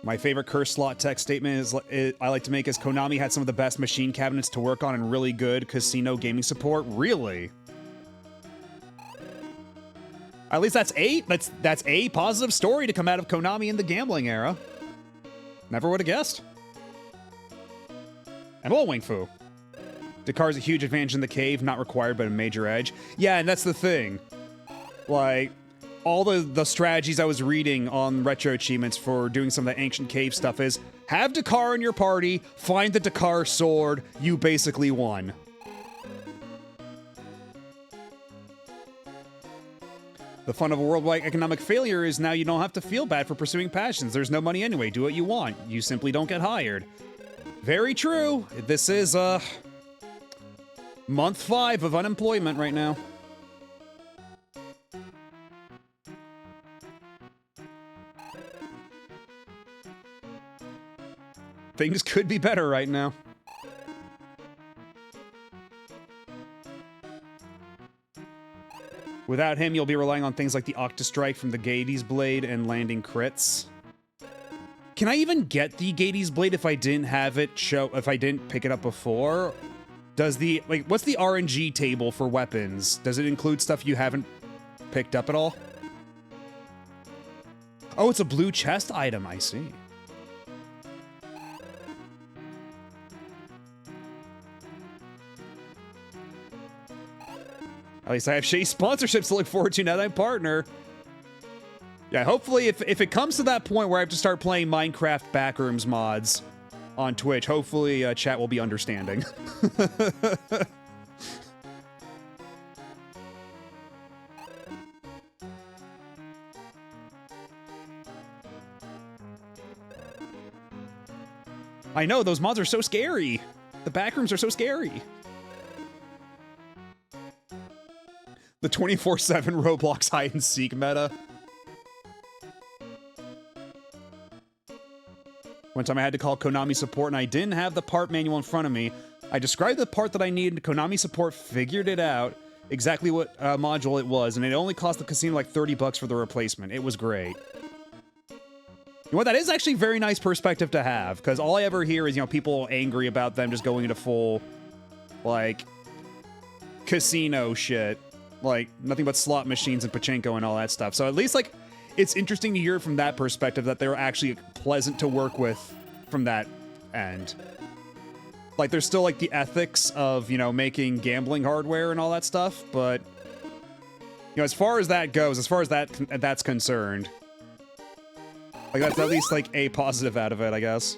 My favorite curse slot text statement I like to make is Konami had some of the best machine cabinets to work on and really good casino gaming support. Really? At least that's a positive story to come out of Konami in the gambling era. Never would have guessed. And hello, Wing Fu. Dakar's a huge advantage in the cave, not required, but a major edge. Yeah, and that's the thing. Like, all the strategies I was reading on RetroAchievements for doing some of the ancient cave stuff is, have Dakar in your party, find the Dakar sword, you basically won. The fun of a worldwide economic failure is now you don't have to feel bad for pursuing passions. There's no money anyway, do what you want. You simply don't get hired. Very true. This is, month 5 of unemployment right now. Things could be better right now. Without him, you'll be relying on things like the Octostrike from the Gades Blade and landing crits. Can I even get the Gades Blade if I didn't have it if I didn't pick it up before? Does the, like, what's the RNG table for weapons? Does it include stuff you haven't picked up at all? Oh, it's a blue chest item, I see. At least I have Shay's sponsorships to look forward to now that I'm partner. Yeah, hopefully if it comes to that point where I have to start playing Minecraft Backrooms mods on Twitch, hopefully chat will be understanding. I know, those mods are so scary. The Backrooms are so scary. The 24/7 Roblox hide and seek meta. One time I had to call Konami support and I didn't have the part manual in front of me. I described the part that I needed, Konami support figured it out, exactly what module it was, and it only cost the casino like 30 bucks for the replacement. It was great. You know what, that is actually a very nice perspective to have, because all I ever hear is, you know, people angry about them just going into full, like, casino shit. Like, nothing but slot machines and pachinko and all that stuff. So at least, like, it's interesting to hear from that perspective that they're actually pleasant to work with from that end. Like, there's still, like, the ethics of, you know, making gambling hardware and all that stuff, but, you know, as far as that goes, as far as that's concerned, like, that's at least, like, a positive out of it, I guess.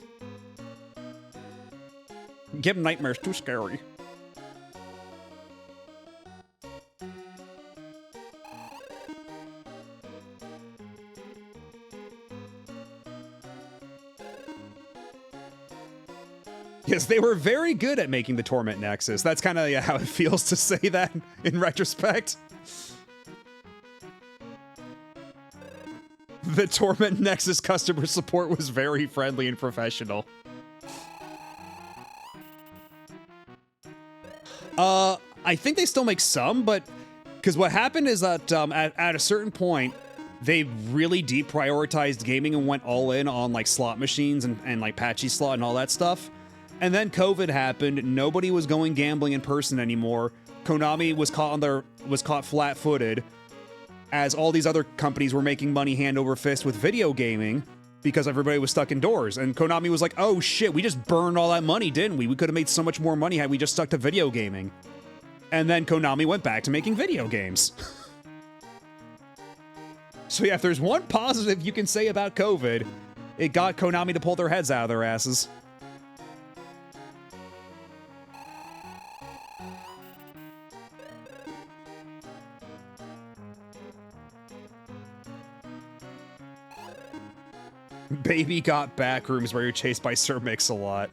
Give nightmares, too scary. Yes, they were very good at making the Torment Nexus. That's kind of how it feels to say that in retrospect. The Torment Nexus customer support was very friendly and professional. I think they still make some, but because what happened is that at a certain point, they really deprioritized gaming and went all in on like slot machines and like patchy slot and all that stuff. And then COVID happened. Nobody was going gambling in person anymore. Konami was caught flat-footed, as all these other companies were making money hand over fist with video gaming because everybody was stuck indoors. And Konami was like, "Oh shit, we just burned all that money, didn't we? We could have made so much more money had we just stuck to video gaming." And then Konami went back to making video games. So yeah, if there's one positive you can say about COVID, it got Konami to pull their heads out of their asses. Baby got back rooms where you're chased by Sir Mix-a-Lot.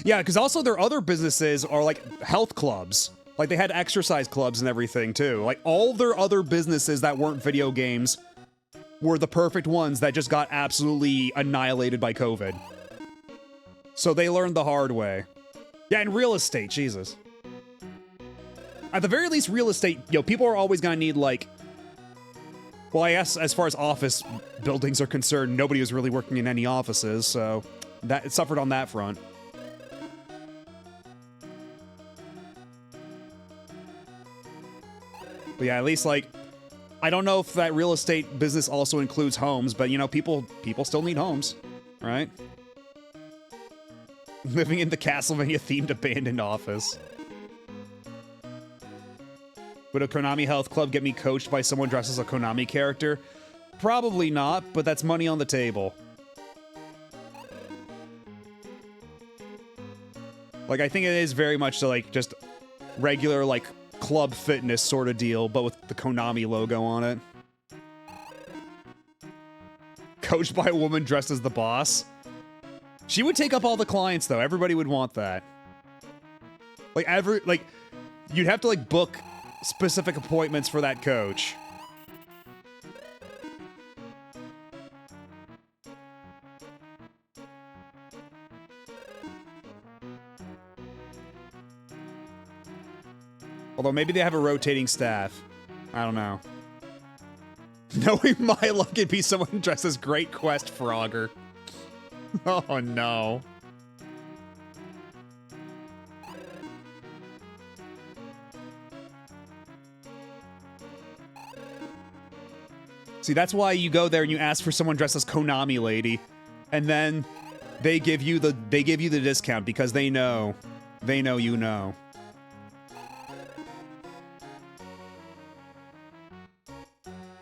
Yeah, because also their other businesses are like health clubs. Like they had exercise clubs and everything too. Like all their other businesses that weren't video games were the perfect ones that just got absolutely annihilated by COVID. So they learned the hard way. Yeah, and real estate, Jesus. At the very least, real estate, people are always gonna need like, well, I guess as far as office buildings are concerned, nobody was really working in any offices, so that it suffered on that front. But yeah, at least, like, I don't know if that real estate business also includes homes, but, people still need homes, right? Living in the Castlevania-themed abandoned office. Would a Konami Health Club get me coached by someone dressed as a Konami character? Probably not, but that's money on the table. Like, I think it is very much like, just regular, like, club fitness sort of deal, but with the Konami logo on it. Coached by a woman dressed as the boss. She would take up all the clients, though. Everybody would want that. Like, you'd have to, like, book specific appointments for that coach. Although maybe they have a rotating staff. I don't know. Knowing my luck, it'd be someone dressed as Great Quest Frogger. Oh no. See, that's why you go there and you ask for someone dressed as Konami Lady, and then they give you the discount because they know you know.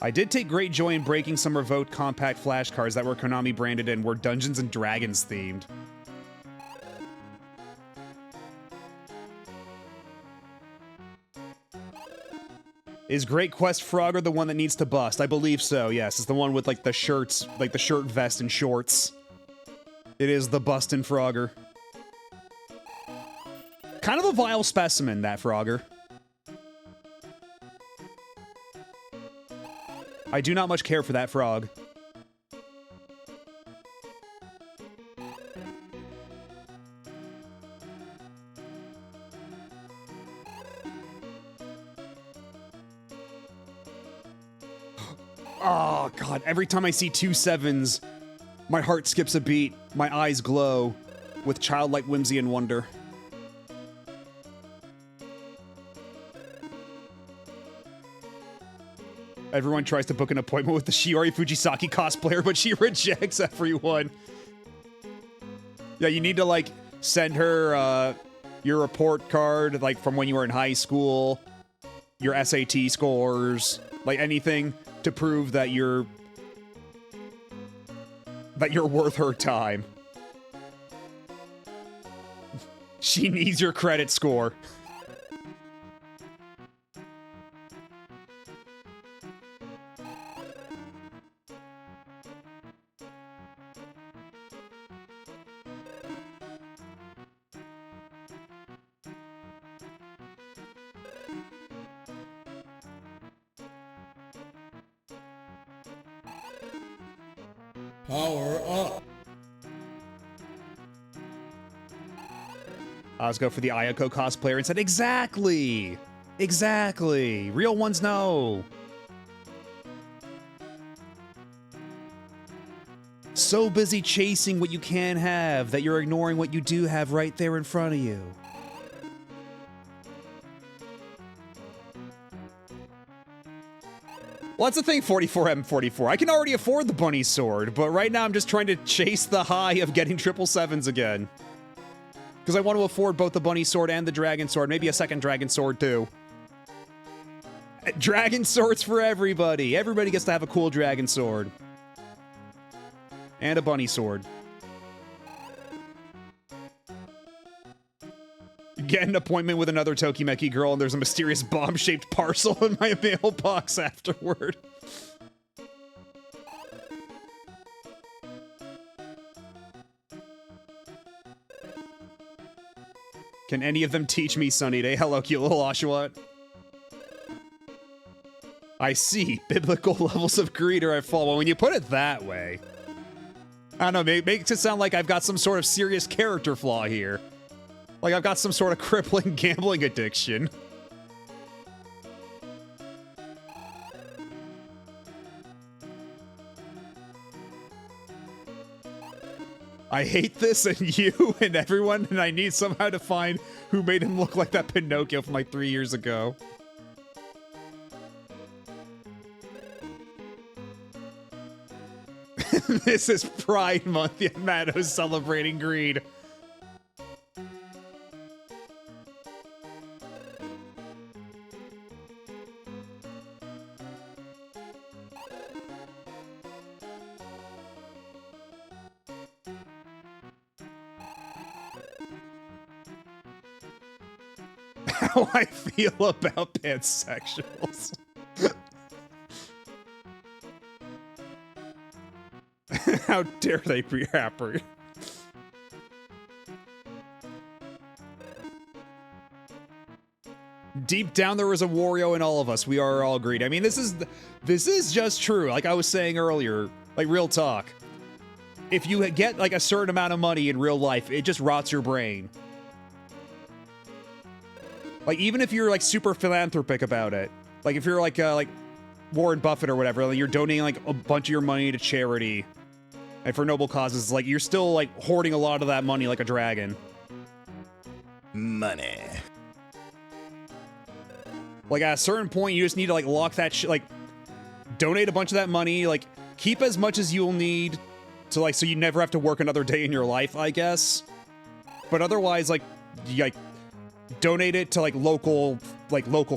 I did take great joy in breaking some revoked compact flashcards that were Konami branded and were Dungeons and Dragons themed. Is Great Quest Frogger the one that needs to bust? I believe so, yes. It's the one with, like, the shirts, like the shirt, vest, and shorts. It is the bustin' Frogger. Kind of a vile specimen, that Frogger. I do not much care for that frog. Oh, God. Every time I see 2 7s, my heart skips a beat. My eyes glow with childlike whimsy and wonder. Everyone tries to book an appointment with the Shiori Fujisaki cosplayer, but she rejects everyone. Yeah, you need to, like, send her, your report card, like, from when you were in high school, your SAT scores, like, anything to prove that you're worth her time. She needs your credit score. Power up. I was go for the Ayako cosplayer and said, exactly! Exactly! Real ones know! So busy chasing what you can have that you're ignoring what you do have right there in front of you. Well, that's the thing, 44M44. I can already afford the bunny sword, but right now I'm just trying to chase the high of getting 777s again. Because I want to afford both the bunny sword and the dragon sword, maybe a second dragon sword too. Dragon swords for everybody. Everybody gets to have a cool dragon sword. And a bunny sword. get an appointment with another Tokimeki girl and there's a mysterious bomb-shaped parcel in my mailbox afterward. Can any of them teach me Sunny Day? Hello, cute little Oshawott. I see. Biblical levels of greed are at fault. Well, when you put it that way, I don't know, it makes it sound like I've got some sort of serious character flaw here. Like I've got some sort of crippling gambling addiction. I hate this and you and everyone, and I need somehow to find who made him look like that Pinocchio from like 3 years ago. This is Pride Month, yet Matto's celebrating greed. How I feel about pansexuals. How dare they be happy? Deep down, there was a Wario in all of us. We are all greedy. I mean, this is just true. Like I was saying earlier, like real talk. If you get like a certain amount of money in real life, it just rots your brain. Like even if you're like super philanthropic about it, like if you're like Warren Buffett or whatever, like you're donating like a bunch of your money to charity and for noble causes, like you're still like hoarding a lot of that money like a dragon. Money. Like at a certain point, you just need to like lock that shit, like donate a bunch of that money, like keep as much as you'll need to like, so you never have to work another day in your life, I guess. But otherwise, like, you like donate it to like local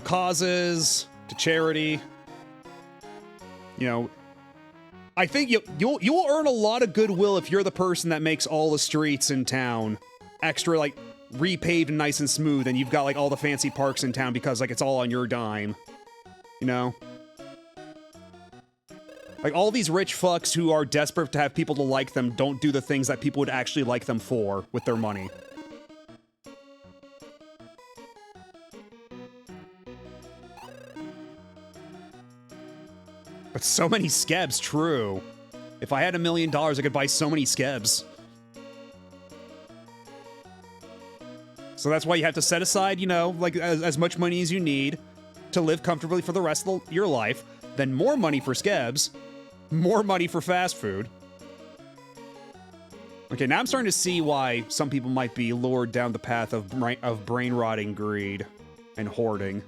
causes, to charity. You know, I think you'll earn a lot of goodwill if you're the person that makes all the streets in town extra like repaved and nice and smooth, and you've got like all the fancy parks in town because like it's all on your dime. You know? Like all these rich fucks who are desperate to have people to like them don't do the things that people would actually like them for with their money. But so many skebs, true. If I had $1 million, I could buy so many skebs. So that's why you have to set aside, you know, like as much money as you need to live comfortably for the rest of your life, then more money for skebs, more money for fast food. Okay, now I'm starting to see why some people might be lured down the path of brain-rotting greed and hoarding.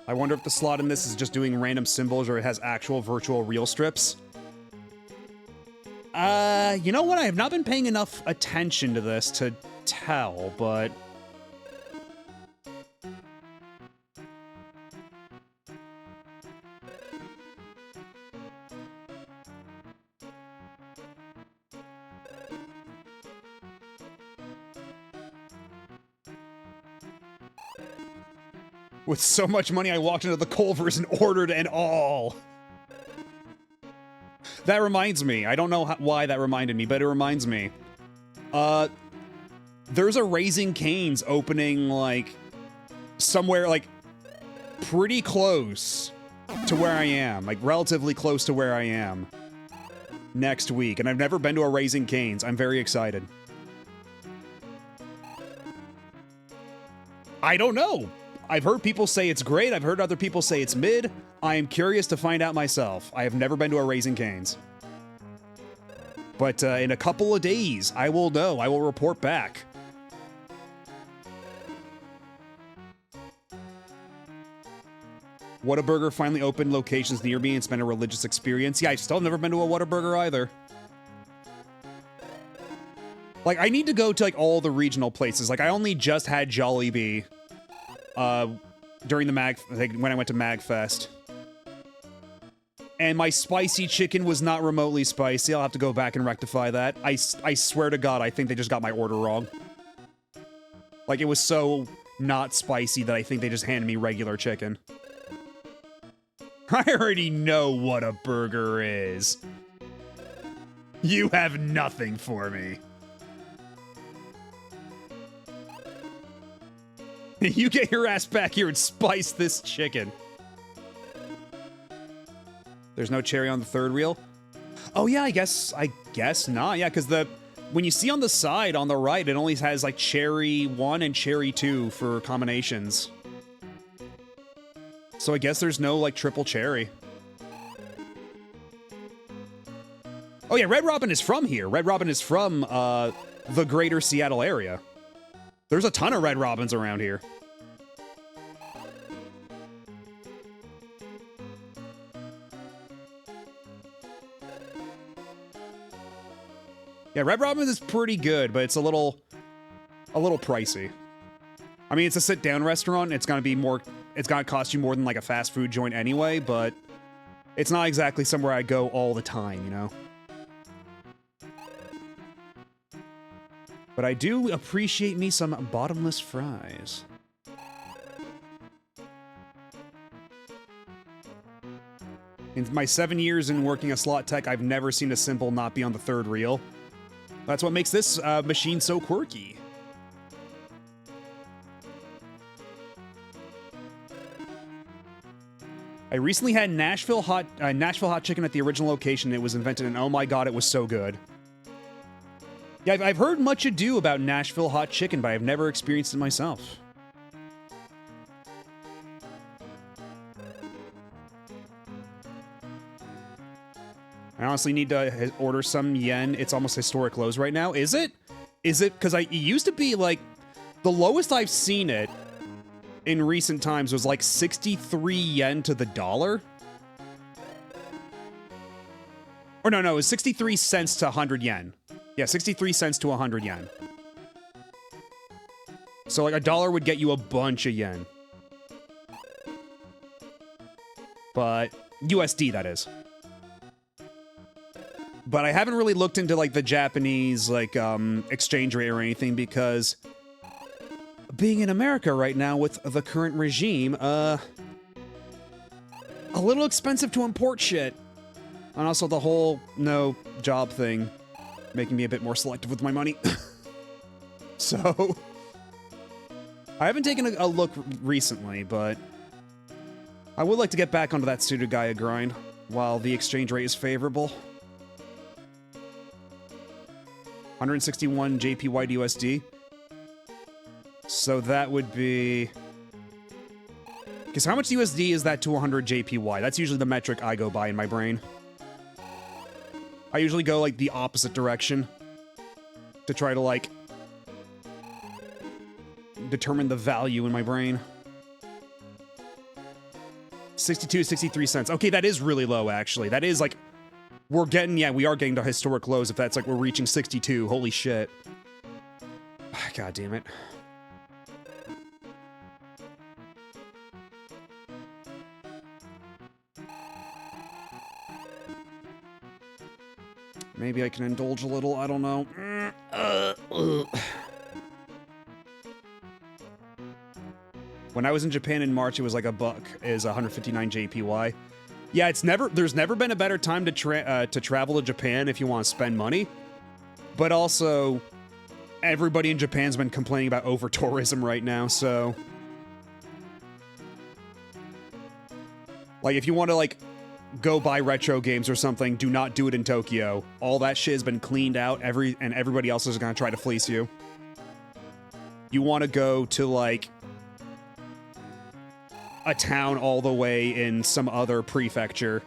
I wonder if the slot in this is just doing random symbols or it has actual virtual real strips. You know what? I have not been paying enough attention to this to tell, but... With so much money, I walked into the Culver's and ordered an all. That reminds me. I don't know why that reminded me, but it reminds me. There's a Raising Cane's opening, like, somewhere, like, pretty close to where I am. Like, relatively close to where I am. Next week. And I've never been to a Raising Cane's. I'm very excited. I don't know. I've heard people say it's great. I've heard other people say it's mid. I am curious to find out myself. I have never been to a Raising Cane's. But in a couple of days, I will know. I will report back. Whataburger finally opened locations near me and it's been a religious experience. Yeah, I've still never been to a Whataburger either. Like, I need to go to, like, all the regional places. Like, I only just had Jollibee. During the when I went to MagFest. And my spicy chicken was not remotely spicy. I'll have to go back and rectify that. I swear to God, I think they just got my order wrong. Like, it was so not spicy that I think they just handed me regular chicken. I already know what a burger is. You have nothing for me. You get your ass back here and spice this chicken. There's no cherry on the third reel? Oh yeah, I guess not. Yeah, because when you see on the side on the right, it only has like cherry 1 and cherry 2 for combinations. So I guess there's no like triple cherry. Oh yeah, Red Robin is from here. Red Robin is from the greater Seattle area. There's a ton of Red Robins around here. Yeah, Red Robin is pretty good, but it's a little pricey. I mean, it's a sit-down restaurant. It's gonna cost you more than like a fast food joint anyway, but it's not exactly somewhere I go all the time, you know? But I do appreciate me some bottomless fries. In my 7 years in working a slot tech, I've never seen a simple not be on the third reel. That's what makes this machine so quirky. I recently had Nashville hot chicken at the original location. It was invented, and oh my god, it was so good. Yeah, I've heard much ado about Nashville hot chicken, but I've never experienced it myself. I honestly need to order some yen. It's almost historic lows right now. Is it? Is it? Because it used to be like, the lowest I've seen it in recent times was like 63 yen to the dollar. Or no, it was 63 cents to 100 yen. Yeah, 63 cents to 100 yen. So like a dollar would get you a bunch of yen. But USD, that is. But I haven't really looked into like the Japanese like exchange rate or anything, because being in America right now with the current regime, a little expensive to import shit. And also the whole no job thing making me a bit more selective with my money. So I haven't taken a look recently, but I would like to get back onto that Sudagaya grind while the exchange rate is favorable. 161 JPY to USD. So that would be... Because how much USD is that to 100 JPY? That's usually the metric I go by in my brain. I usually go, like, the opposite direction to try to, like, determine the value in my brain. 62, 63 cents. Okay, that is really low, actually. That is, like... we are getting to historic lows if that's like we're reaching 62. Holy shit. God damn it. Maybe I can indulge a little, I don't know. When I was in Japan in March, it was like $1 is 159 JPY. Yeah, there's never been a better time to travel to Japan if you want to spend money. But also, everybody in Japan's been complaining about over-tourism right now, so... like, if you want to, like, go buy retro games or something, do not do it in Tokyo. All that shit has been cleaned out, and everybody else is gonna try to fleece you. You want to go to, like... a town all the way in some other prefecture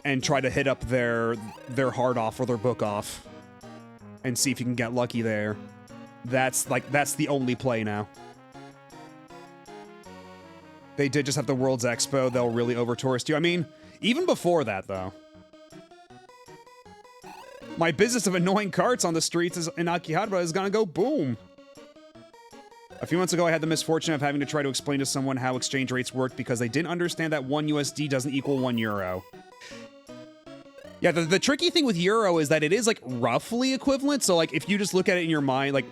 and try to hit up their hard off or their book off and see if you can get lucky there. That's the only play now. They did just have the World's Expo. They'll really over-tourist you. I mean, even before that, though. My business of annoying carts on the streets in Akihabara is gonna go boom. A few months ago, I had the misfortune of having to try to explain to someone how exchange rates worked because they didn't understand that 1 USD doesn't equal 1 euro. Yeah, the tricky thing with euro is that it is, like, roughly equivalent. So, like, if you just look at it in your mind, like,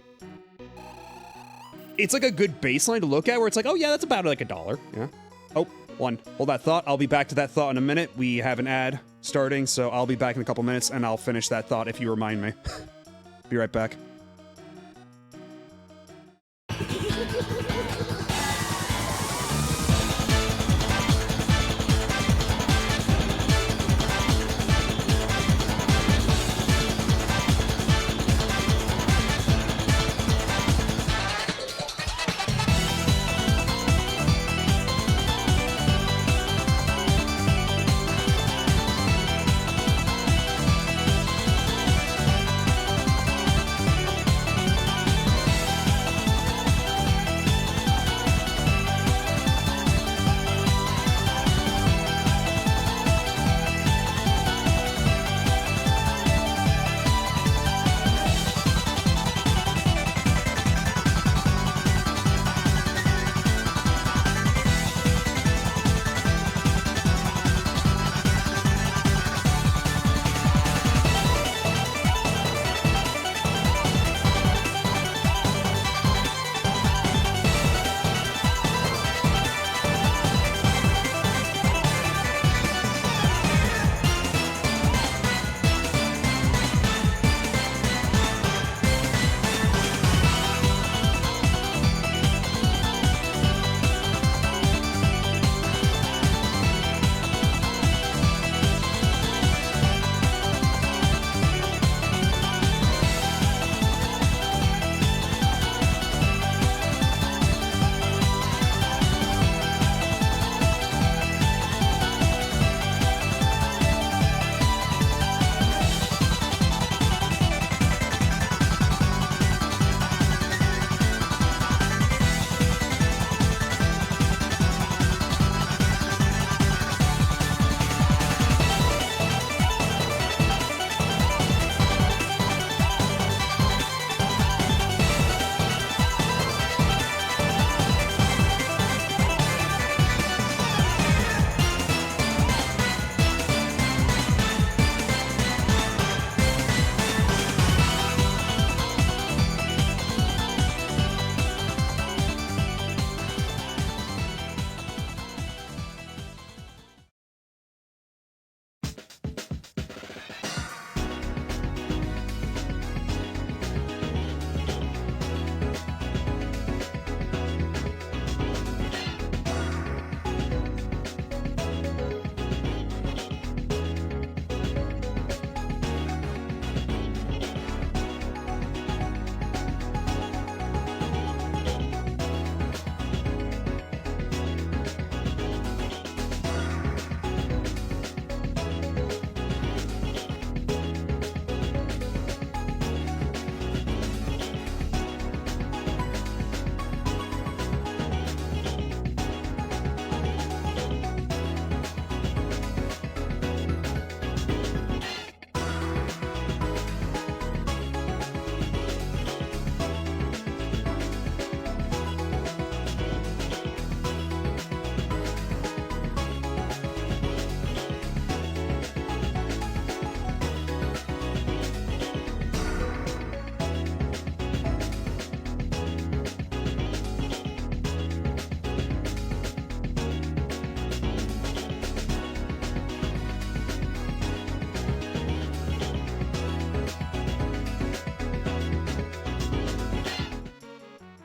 it's, like, a good baseline to look at where it's like, oh, yeah, that's about, like, $1. Yeah. Oh, one. Hold that thought. I'll be back to that thought in a minute. We have an ad starting, so I'll be back in a couple minutes, and I'll finish that thought if you remind me. Be right back.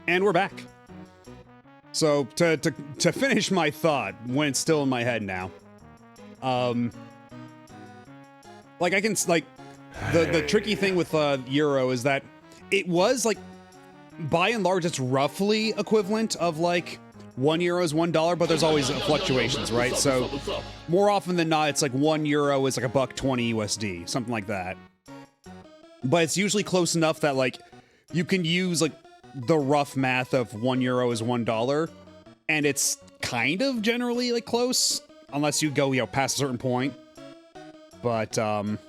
And we're back. So to finish my thought when it's still in my head now, like I can like the tricky thing with euro is that it was like by and large it's roughly equivalent of like 1 euro is $1, but there's always fluctuations, right? So more often than not, it's like 1 euro is like $1.20 USD, something like that. But it's usually close enough that like you can use like the rough math of 1 euro is $1, and it's kind of generally like close, unless you go, you know, past a certain point. But hello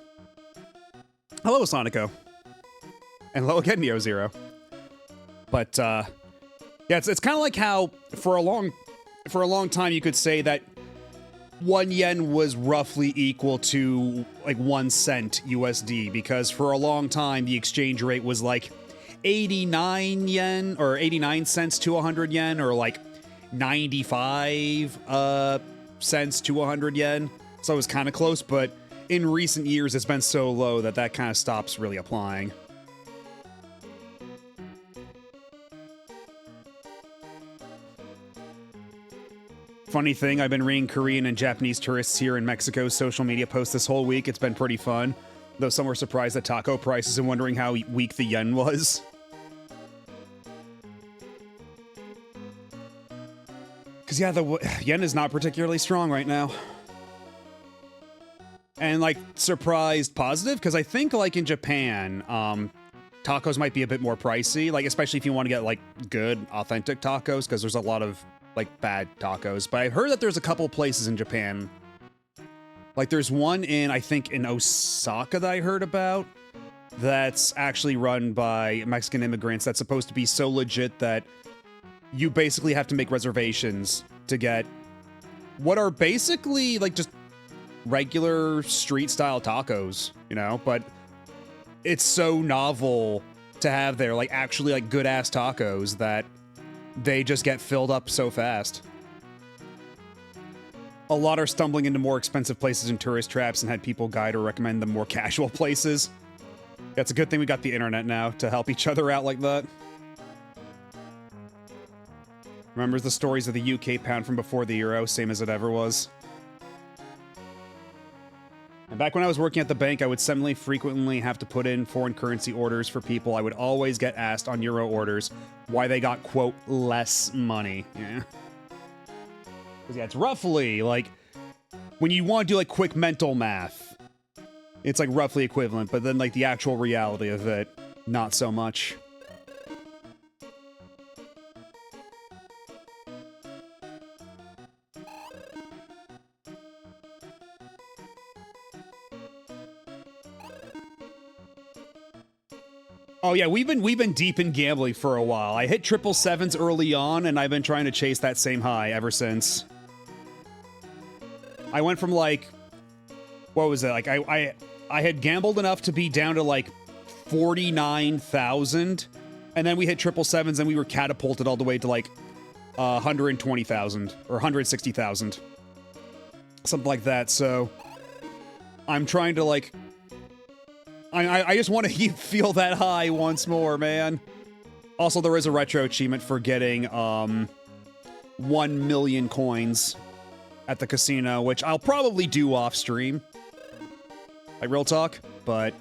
Sonico. And hello again, Neo Zero. But yeah, Yeah, it's kind of like how for a long time you could say that 1 yen was roughly equal to like 1 cent USD, because for a long time the exchange rate was like 89 yen or 89 cents to 100 yen, or like 95 cents to 100 yen. So it was kind of close, but in recent years it's been so low that that kind of stops really applying. Funny thing, I've been reading Korean and Japanese tourists here in Mexico's social media posts this whole week. It's been pretty fun, though some were surprised at taco prices and wondering how weak the yen was. Because, yeah, the yen is not particularly strong right now. And, like, surprised positive, because I think, like, in Japan, tacos might be a bit more pricey, like, especially if you want to get, like, good, authentic tacos, because there's a lot of, like, bad tacos. But I've heard that there's a couple places in Japan. Like, there's one in, I think, in Osaka that I heard about that's actually run by Mexican immigrants that's supposed to be so legit that you basically have to make reservations to get what are basically, like, just regular street-style tacos, you know? But it's so novel to have there, like, actually, like, good-ass tacos that they just get filled up so fast. A lot are stumbling into more expensive places in tourist traps and had people guide or recommend them more casual places. It's a good thing we got the internet now to help each other out like that. Remembers the stories of the UK pound from before the euro, same as it ever was. And back when I was working at the bank, I would frequently have to put in foreign currency orders for people. I would always get asked on euro orders why they got, quote, less money. Yeah. Because, yeah, it's roughly, like, when you want to do, like, quick mental math, it's, like, roughly equivalent. But then, like, the actual reality of it, not so much. Oh yeah, we've been deep in gambling for a while. I hit 777s early on, and I've been trying to chase that same high ever since. I went from, like, what was it? Like, I had gambled enough to be down to, like, 49,000, and then we hit 777s and we were catapulted all the way to, like, 120,000 or 160,000. Something like that. So I'm trying to, like, I just want to feel that high once more, man. Also, there is a retro achievement for getting 1 million coins at the casino, which I'll probably do off stream. Like, real talk, but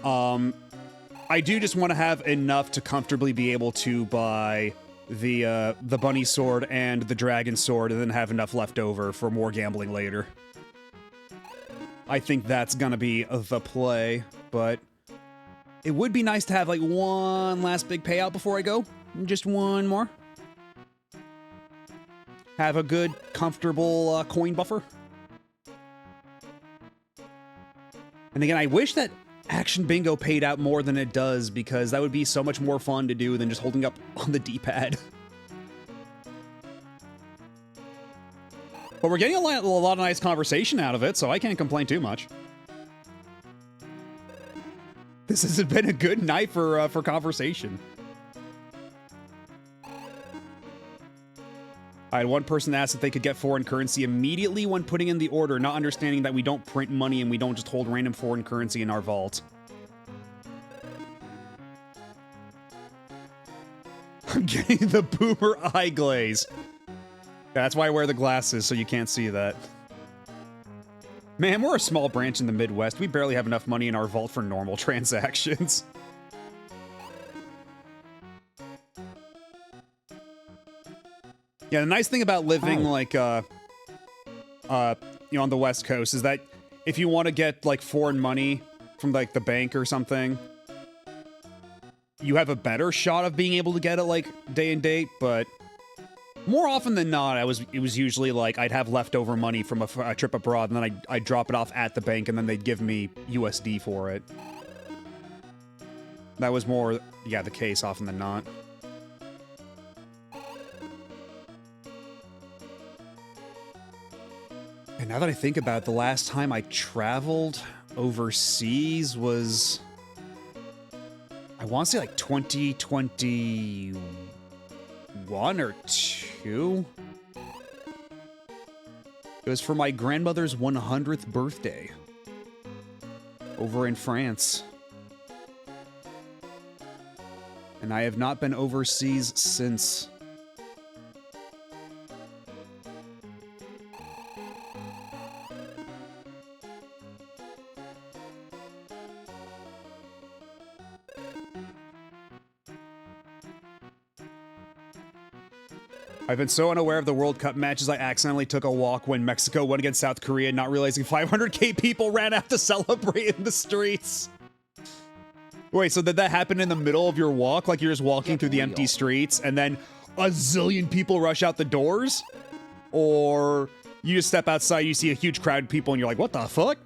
I do just want to have enough to comfortably be able to buy the bunny sword and the dragon sword, and then have enough left over for more gambling later. I think that's gonna be the play, but it would be nice to have, like, one last big payout before I go. Just one more. Have a good, comfortable coin buffer. And again, I wish that Action Bingo paid out more than it does, because that would be so much more fun to do than just holding up on the D-pad. But we're getting a lot of nice conversation out of it, so I can't complain too much. This has been a good night for conversation. I had one person ask if they could get foreign currency immediately when putting in the order, not understanding that we don't print money and we don't just hold random foreign currency in our vault. I'm getting the boomer eye glaze. Yeah, that's why I wear the glasses, so you can't see that. Man, we're a small branch in the Midwest. We barely have enough money in our vault for normal transactions. Yeah, the nice thing about living, like, you know, on the West Coast is that if you want to get, like, foreign money from, like, the bank or something, you have a better shot of being able to get it, like, day and date, but more often than not, it was usually like I'd have leftover money from a trip abroad, and then I'd drop it off at the bank, and then they'd give me USD for it. That was more, yeah, the case often than not. now that I think about it, the last time I traveled overseas was, I want to say like 2021 or 2. It was for my grandmother's 100th birthday over in France. And I have not been overseas since. I've been so unaware of the World Cup matches, I accidentally took a walk when Mexico won against South Korea, not realizing 500k people ran out to celebrate in the streets. Wait, so did that happen in the middle of your walk? Like you're just walking through the empty streets and then a zillion people rush out the doors? Or you just step outside, you see a huge crowd of people and you're like, what the fuck?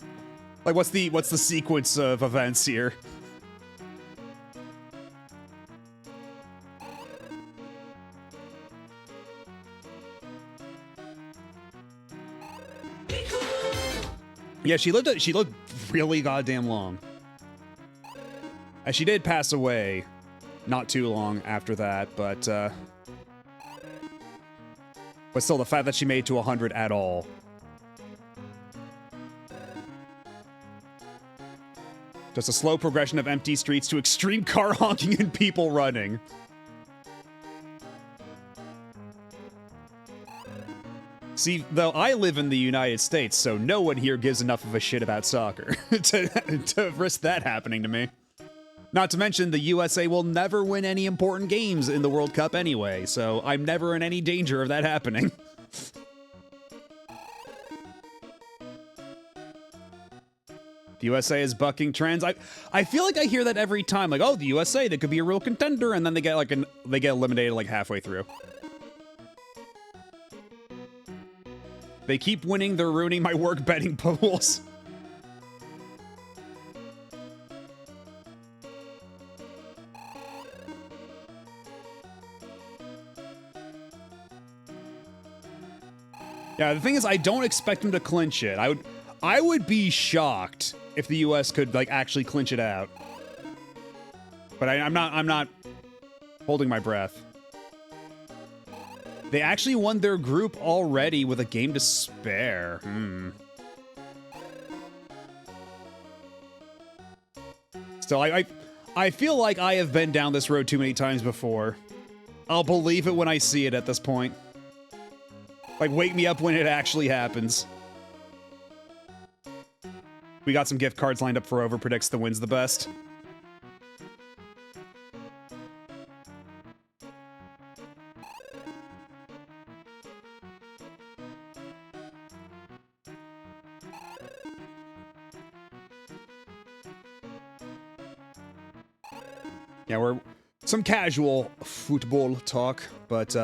Like what's the sequence of events here? Yeah, she lived really goddamn long. And she did pass away not too long after that, but still the fact that she made it to 100 at all. Just a slow progression of empty streets to extreme car honking and people running. See, though I live in the United States, so no one here gives enough of a shit about soccer to risk that happening to me. Not to mention, the USA will never win any important games in the World Cup anyway, so I'm never in any danger of that happening. The USA is bucking trends. I feel like I hear that every time, like, oh, the USA, they could be a real contender, and then they get eliminated like halfway through. They keep winning, they're ruining my work betting pools. Yeah, the thing is, I don't expect them to clinch it. I would be shocked if the US could like actually clinch it out. But I'm not holding my breath. They actually won their group already with a game to spare. Still, I feel like I have been down this road too many times before. I'll believe it when I see it at this point. Like, wake me up when it actually happens. We got some gift cards lined up for Over Predicts the Wins the Best. Yeah, we're some casual football talk, but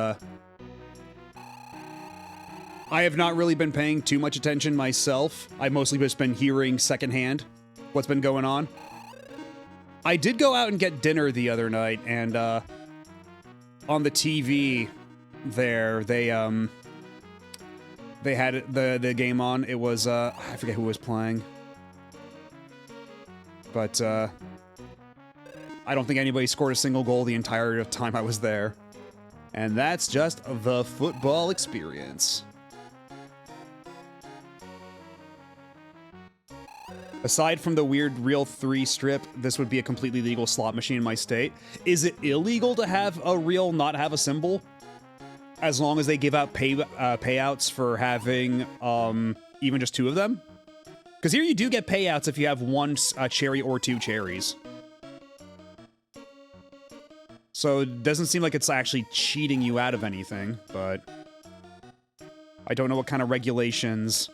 I have not really been paying too much attention myself. I've mostly just been hearing secondhand what's been going on. I did go out and get dinner the other night, and on the TV there, they had the game on. It was I forget who was playing, but I don't think anybody scored a single goal the entire time I was there. And that's just the football experience. Aside from the weird Real 3 strip, this would be a completely legal slot machine in my state. Is it illegal to have a reel not have a symbol? As long as they give out payouts for having even just 2 of them? Because here you do get payouts if you have 1 cherry or 2 cherries. So it doesn't seem like it's actually cheating you out of anything, but I don't know what kind of regulations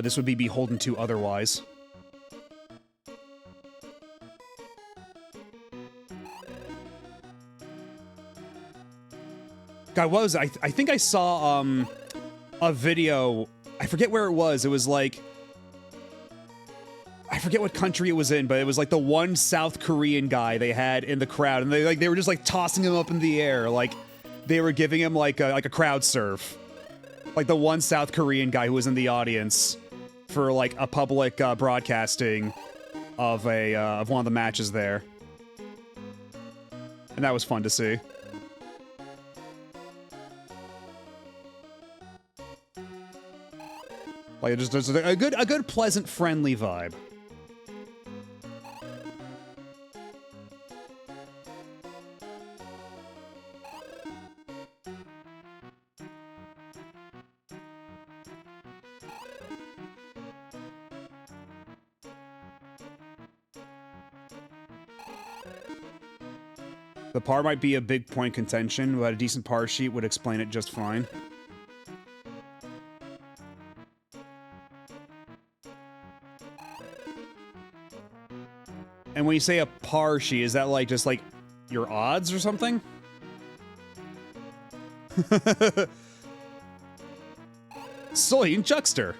this would be beholden to otherwise. God, what was it? I think I saw a video. I forget where it was. It was like, I forget what country it was in, but it was like the one South Korean guy they had in the crowd, and they were just like tossing him up in the air, like they were giving him like a crowd surf. Like the one South Korean guy who was in the audience for like a public broadcasting of one of the matches there. And that was fun to see. Like just a good, pleasant, friendly vibe. The par might be a big point contention, but a decent par sheet would explain it just fine. And when you say a par sheet, is that like just like your odds or something? Soy and Chuckster.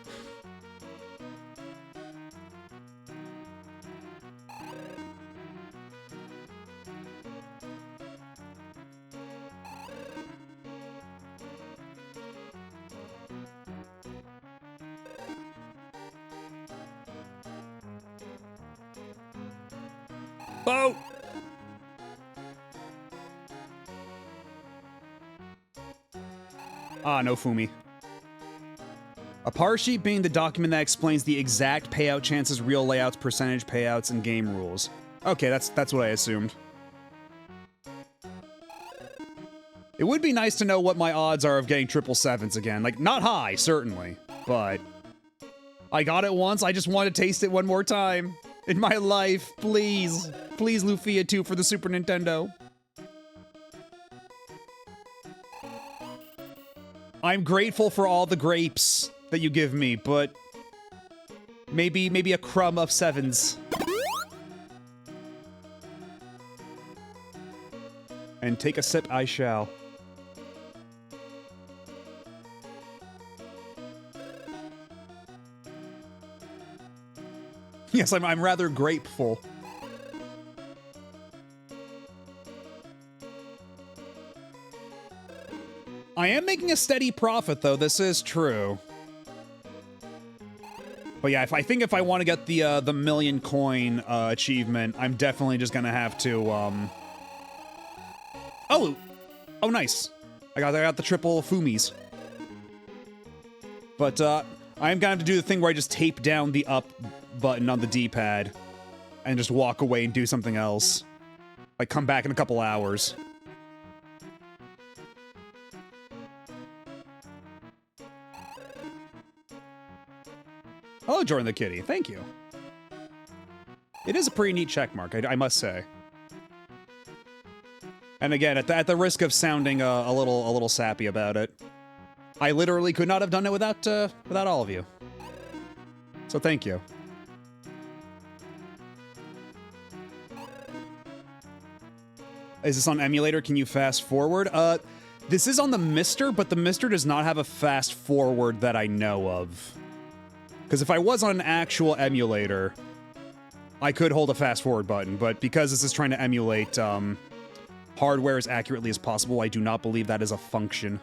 Oh! Ah, no Fumi. A par sheet being the document that explains the exact payout chances, real layouts, percentage payouts, and game rules. Okay, that's what I assumed. It would be nice to know what my odds are of getting 777s again. Like, not high, certainly, but I got it once, I just want to taste it one more time. In my life, please. Please, Lufia II for the Super Nintendo. I'm grateful for all the grapes that you give me, but maybe a crumb of 7s. And take a sip I shall. Yes, I'm rather grateful. I am making a steady profit, though. This is true. But yeah, if I want to get the million coin achievement, I'm definitely just gonna have to Oh, nice. I got the triple Fumis. But I'm gonna have to do the thing where I just tape down the up button on the D-pad and just walk away and do something else. Like, come back in a couple hours. Hello, Jordan the Kitty. Thank you. It is a pretty neat checkmark, I must say. And again, at the risk of sounding a little sappy about it, I literally could not have done it without all of you. So thank you. Is this on emulator? Can you fast forward? This is on the Mister, but the Mister does not have a fast forward that I know of. Because if I was on an actual emulator, I could hold a fast forward button, but because this is trying to emulate hardware as accurately as possible, I do not believe that is a function.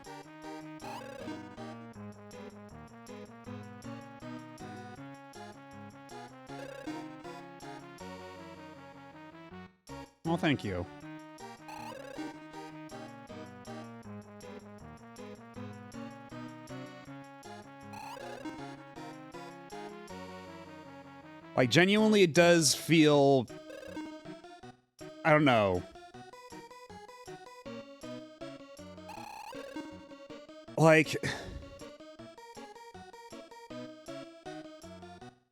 Well, thank you. Like, genuinely, it does feel... I don't know. Like...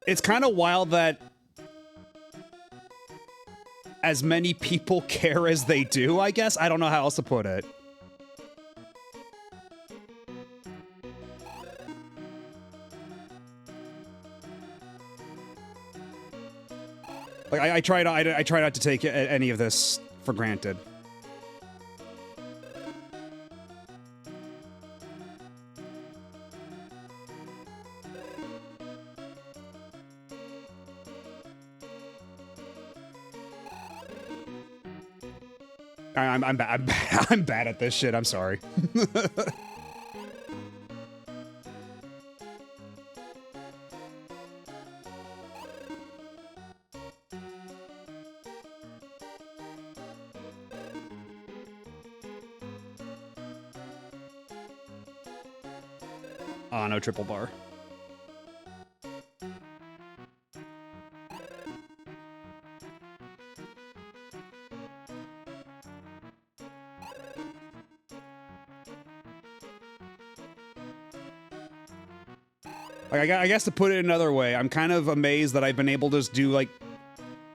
It's kind of wild that as many people care as they do, I guess? I don't know how else to put it. Like, I try not to take any of this for granted. I'm bad at this shit. I'm sorry. Ah, no triple bar. Like, I guess to put it another way, I'm kind of amazed that I've been able to just do, like,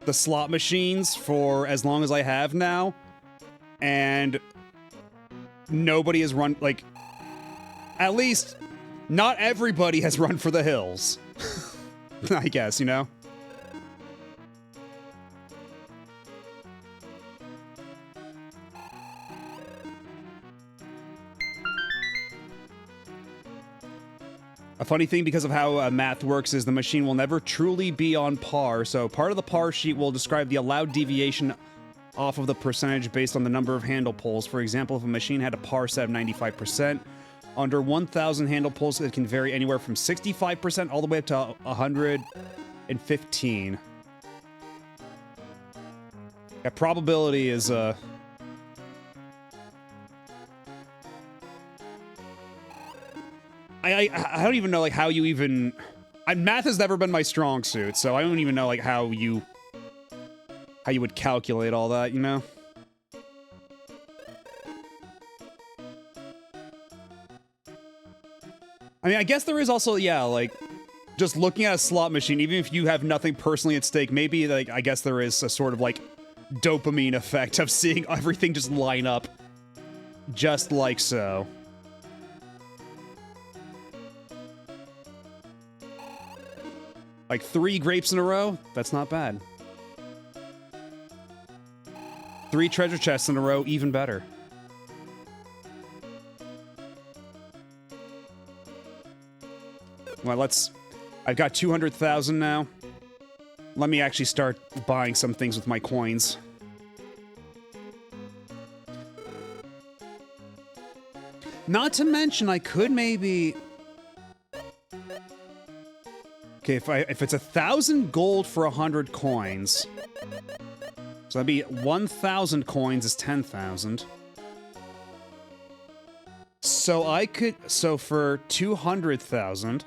the slot machines for as long as I have now. And nobody has run, like, at least not everybody has run for the hills. I guess, you know? A funny thing because of how math works is the machine will never truly be on par, so part of the par sheet will describe the allowed deviation off of the percentage based on the number of handle pulls. For example, if a machine had a par set of 95%, under 1,000 handle pulls, it can vary anywhere from 65% all the way up to 115. Yeah, probability is, I don't even know, like, how you even... math has never been my strong suit, so I don't even know, like, how you would calculate all that, you know? I mean, I guess there is also, yeah, like, just looking at a slot machine, even if you have nothing personally at stake, maybe, like, I guess there is a sort of, like, dopamine effect of seeing everything just line up just like so. Like 3 grapes in a row? That's not bad. 3 treasure chests in a row, even better. Well, I've got 200,000 now. Let me actually start buying some things with my coins. Not to mention, I could maybe... Okay, if it's 1,000 gold for 100 coins, so that'd be 1,000 coins is 10,000. So for 200,000,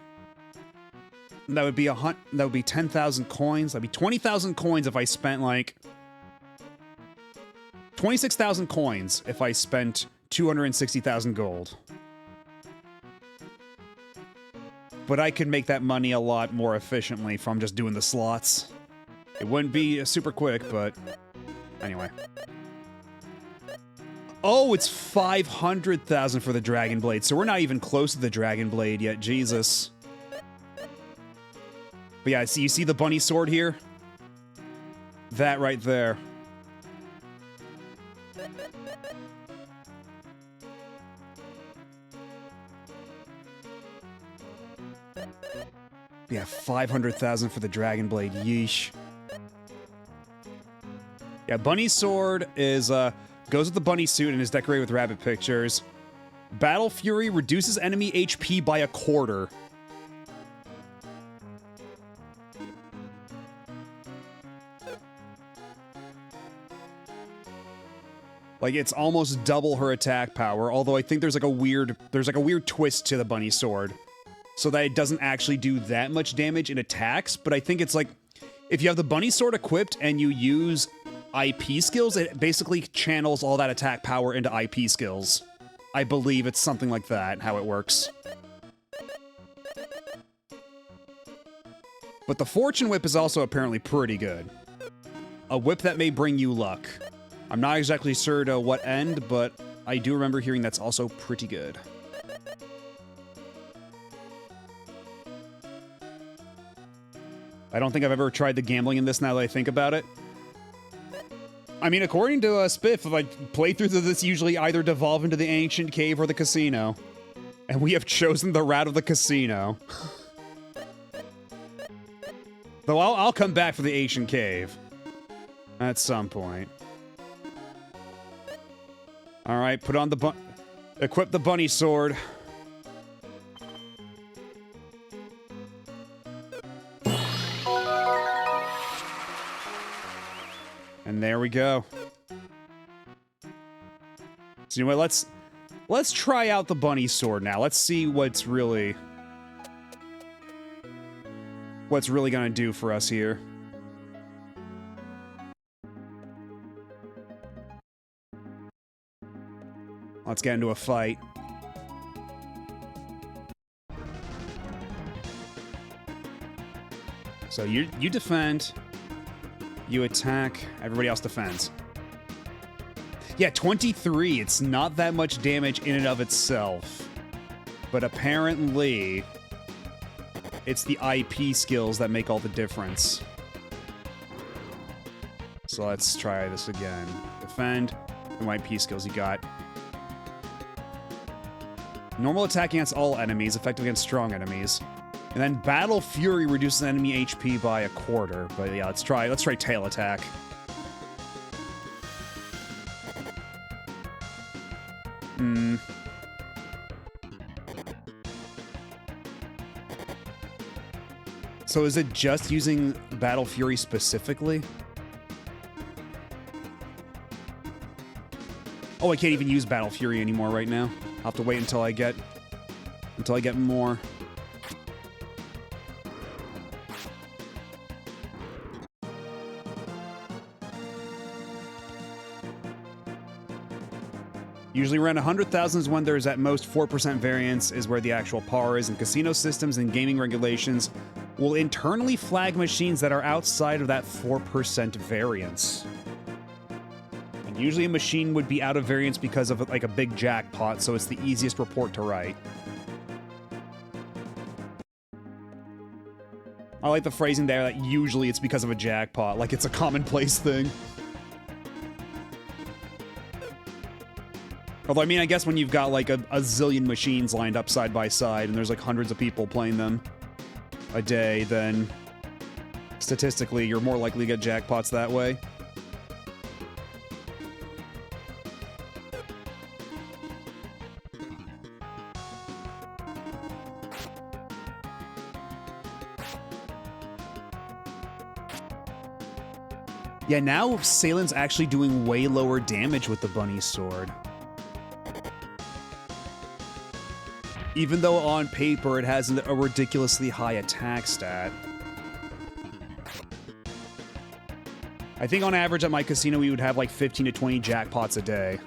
that would be 10,000 coins. That'd be 20,000 coins if I spent like 26,000 coins if I spent 260,000 gold. But I could make that money a lot more efficiently from just doing the slots. It wouldn't be super quick, but anyway. Oh, it's 500,000 for the Dragon Blade, so we're not even close to the Dragon Blade yet, Jesus. But yeah, you see the bunny sword here? That right there. Yeah, 500,000 for the Dragon Blade. Yeesh. Yeah, bunny sword is goes with the bunny suit and is decorated with rabbit pictures. Battle Fury reduces enemy HP by 1/4. Like, it's almost double her attack power, although I think there's like a weird twist to the bunny sword, so that it doesn't actually do that much damage in attacks, but I think it's like, if you have the bunny sword equipped and you use IP skills, it basically channels all that attack power into IP skills. I believe it's something like that, how it works. But the Fortune Whip is also apparently pretty good. A whip that may bring you luck. I'm not exactly sure to what end, but I do remember hearing that's also pretty good. I don't think I've ever tried the gambling in this now that I think about it. I mean, according to Spiff, like, playthroughs of this usually either devolve into the ancient cave or the casino. And we have chosen the route of the casino. Though I'll come back for the ancient cave. At some point. Alright, put on the equip the bunny sword. And there we go. So anyway, let's try out the bunny sword now. Let's see what's really what's really gonna do for us here. Let's get into a fight. So you defend, you attack, everybody else defends. Yeah, 23, it's not that much damage in and of itself. But apparently, it's the IP skills that make all the difference. So let's try this again. Defend, and what IP skills you got. Normal attack against all enemies, effective against strong enemies. And then Battle Fury reduces enemy HP by a quarter. But yeah, let's try tail attack. So is it just using Battle Fury specifically? Oh, I can't even use Battle Fury anymore right now. I'll have to wait until I get more. Usually around 100,000 is when there's at most 4% variance is where the actual par is, and casino systems and gaming regulations will internally flag machines that are outside of that 4% variance. And usually a machine would be out of variance because of like a big jackpot, so it's the easiest report to write. I like the phrasing there that usually it's because of a jackpot, like it's a commonplace thing. Although, I mean, I guess when you've got like a zillion machines lined up side by side and there's like hundreds of people playing them a day, then statistically you're more likely to get jackpots that way. Yeah, now Salen's actually doing way lower damage with the bunny sword. Even though on paper it has a ridiculously high attack stat. I think on average at my casino we would have like 15 to 20 jackpots a day.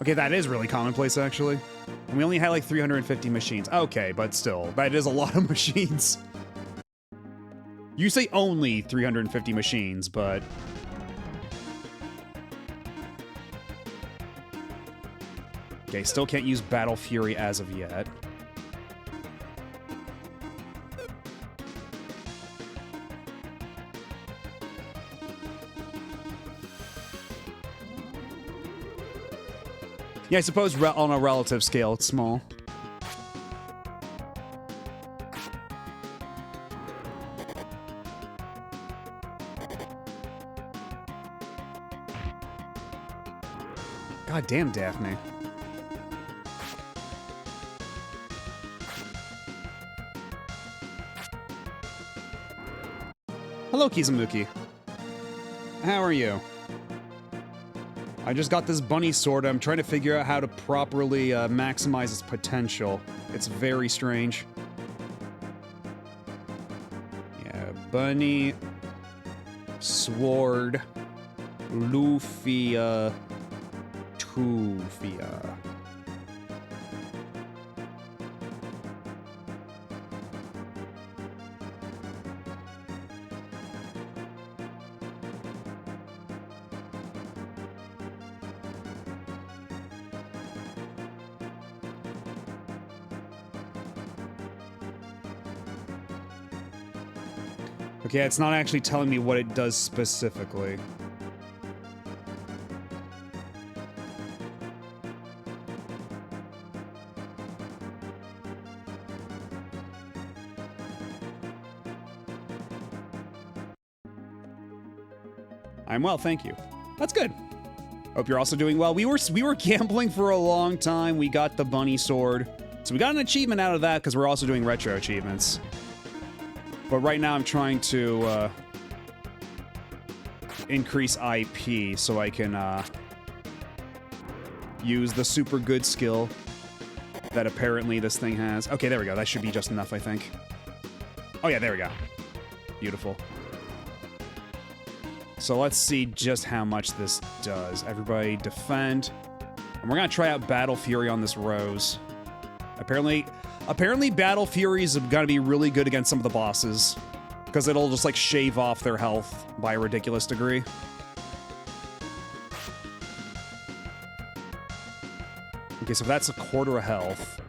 Okay, that is really commonplace actually. And we only had like 350 machines. Okay, but still, that is a lot of machines. You say only 350 machines, but... Okay, still can't use Battle Fury as of yet. Yeah, I suppose on a relative scale, it's small. God damn, Daphne. Hello, Kizamuki. How are you? I just got this bunny sword. I'm trying to figure out how to properly maximize its potential. It's very strange. Yeah, bunny, sword, Lufia II. Okay, it's not actually telling me what it does specifically. I'm well, thank you. That's good. Hope you're also doing well. We were gambling for a long time. We got the bunny sword. So we got an achievement out of that because we're also doing retro achievements. But right now I'm trying to increase IP so I can use the super good skill that apparently this thing has. Okay, there we go. That should be just enough, I think. Oh, yeah, there we go. Beautiful. So let's see just how much this does. Everybody defend. And we're going to try out Battle Fury on this Rose. Apparently Battle Fury is going to be really good against some of the bosses. Because it'll just, like, shave off their health by a ridiculous degree. Okay, so that's a quarter of health.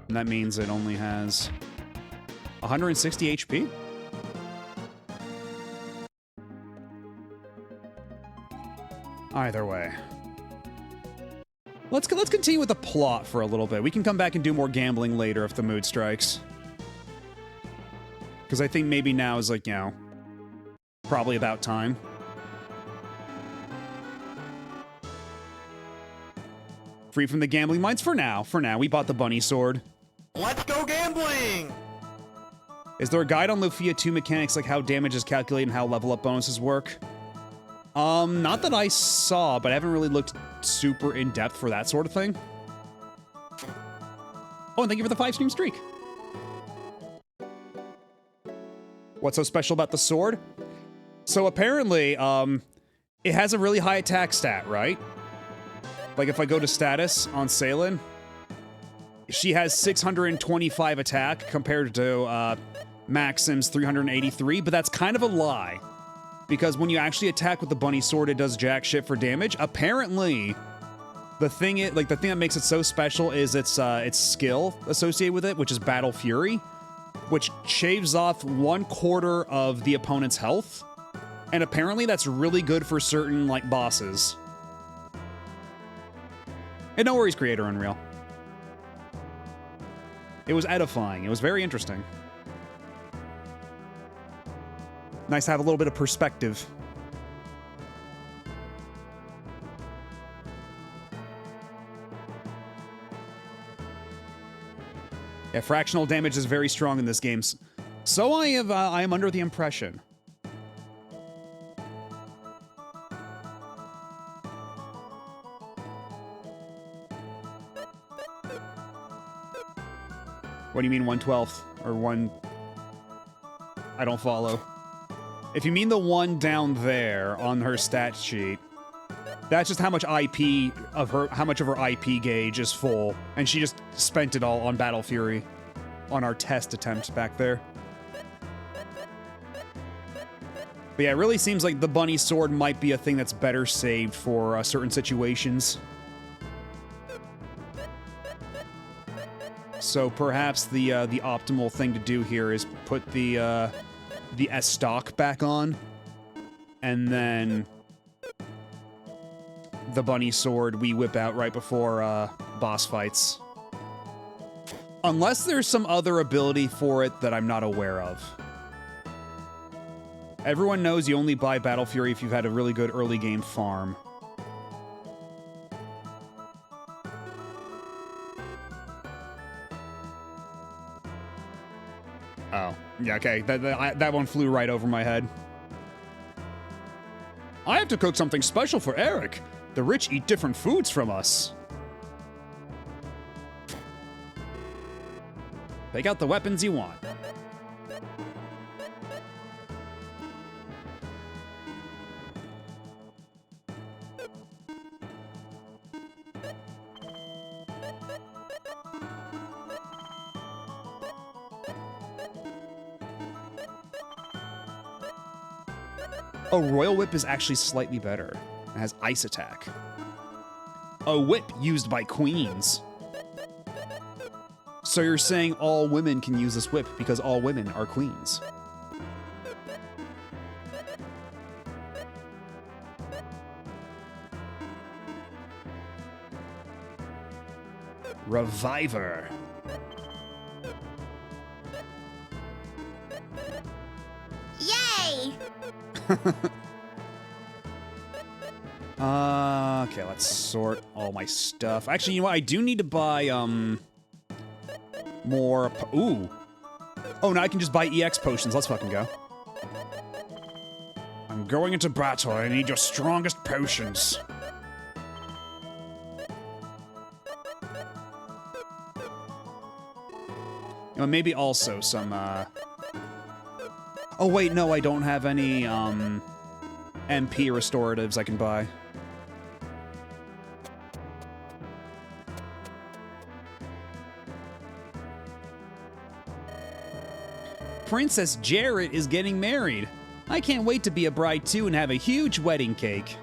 And that means it only has 160 HP? Either way. Let's continue with the plot for a little bit. We can come back and do more gambling later if the mood strikes. Because I think maybe now is, like, you know, probably about time. Free from the gambling mines for now. For now, we bought the bunny sword. Let's go gambling! Is there a guide on Lufia II mechanics, like how damage is calculated and how level up bonuses work? Not that I saw, but I haven't really looked super in depth for that sort of thing. Oh, and thank you for the 5-stream streak. What's so special about the sword? So apparently, it has a really high attack stat, right? Like if I go to status on Salen, she has 625 attack compared to Maxim's 383, but that's kind of a lie. Because when you actually attack with the bunny sword, it does jack shit for damage. Apparently, the thing that makes it so special is its skill associated with it, which is Battle Fury, which shaves off 1/4 of the opponent's health. And apparently that's really good for certain, like, bosses. And no worries, creator Unreal. It was edifying. It was very interesting. Nice to have a little bit of perspective. Yeah, fractional damage is very strong in this game. So I am under the impression. What do you mean 1/12? Or 1... I don't follow. If you mean the one down there on her stat sheet, that's just how much IP of her, how much of her IP gauge is full, and she just spent it all on Battle Fury, on our test attempt back there. But yeah, it really seems like the bunny sword might be a thing that's better saved for certain situations. So perhaps the optimal thing to do here is put the S stock back on, and then the bunny sword we whip out right before boss fights. Unless there's some other ability for it that I'm not aware of. Everyone knows you only buy Battle Fury if you've had a really good early game farm. Oh, yeah, okay. That one flew right over my head. I have to cook something special for Eric. The rich eat different foods from us. Take out the weapons you want. Oh, Royal Whip is actually slightly better. It has ice attack. A whip used by queens. So you're saying all women can use this whip because all women are queens. Reviver. Yay! Okay, let's sort all my stuff. Actually, you know what? I do need to buy, more... Ooh. Oh, now I can just buy EX potions. Let's fucking go. I'm going into battle. I need your strongest potions. You know, maybe also some, Oh wait, no, I don't have any MP restoratives I can buy. Princess Jarrett is getting married. I can't wait to be a bride too and have a huge wedding cake.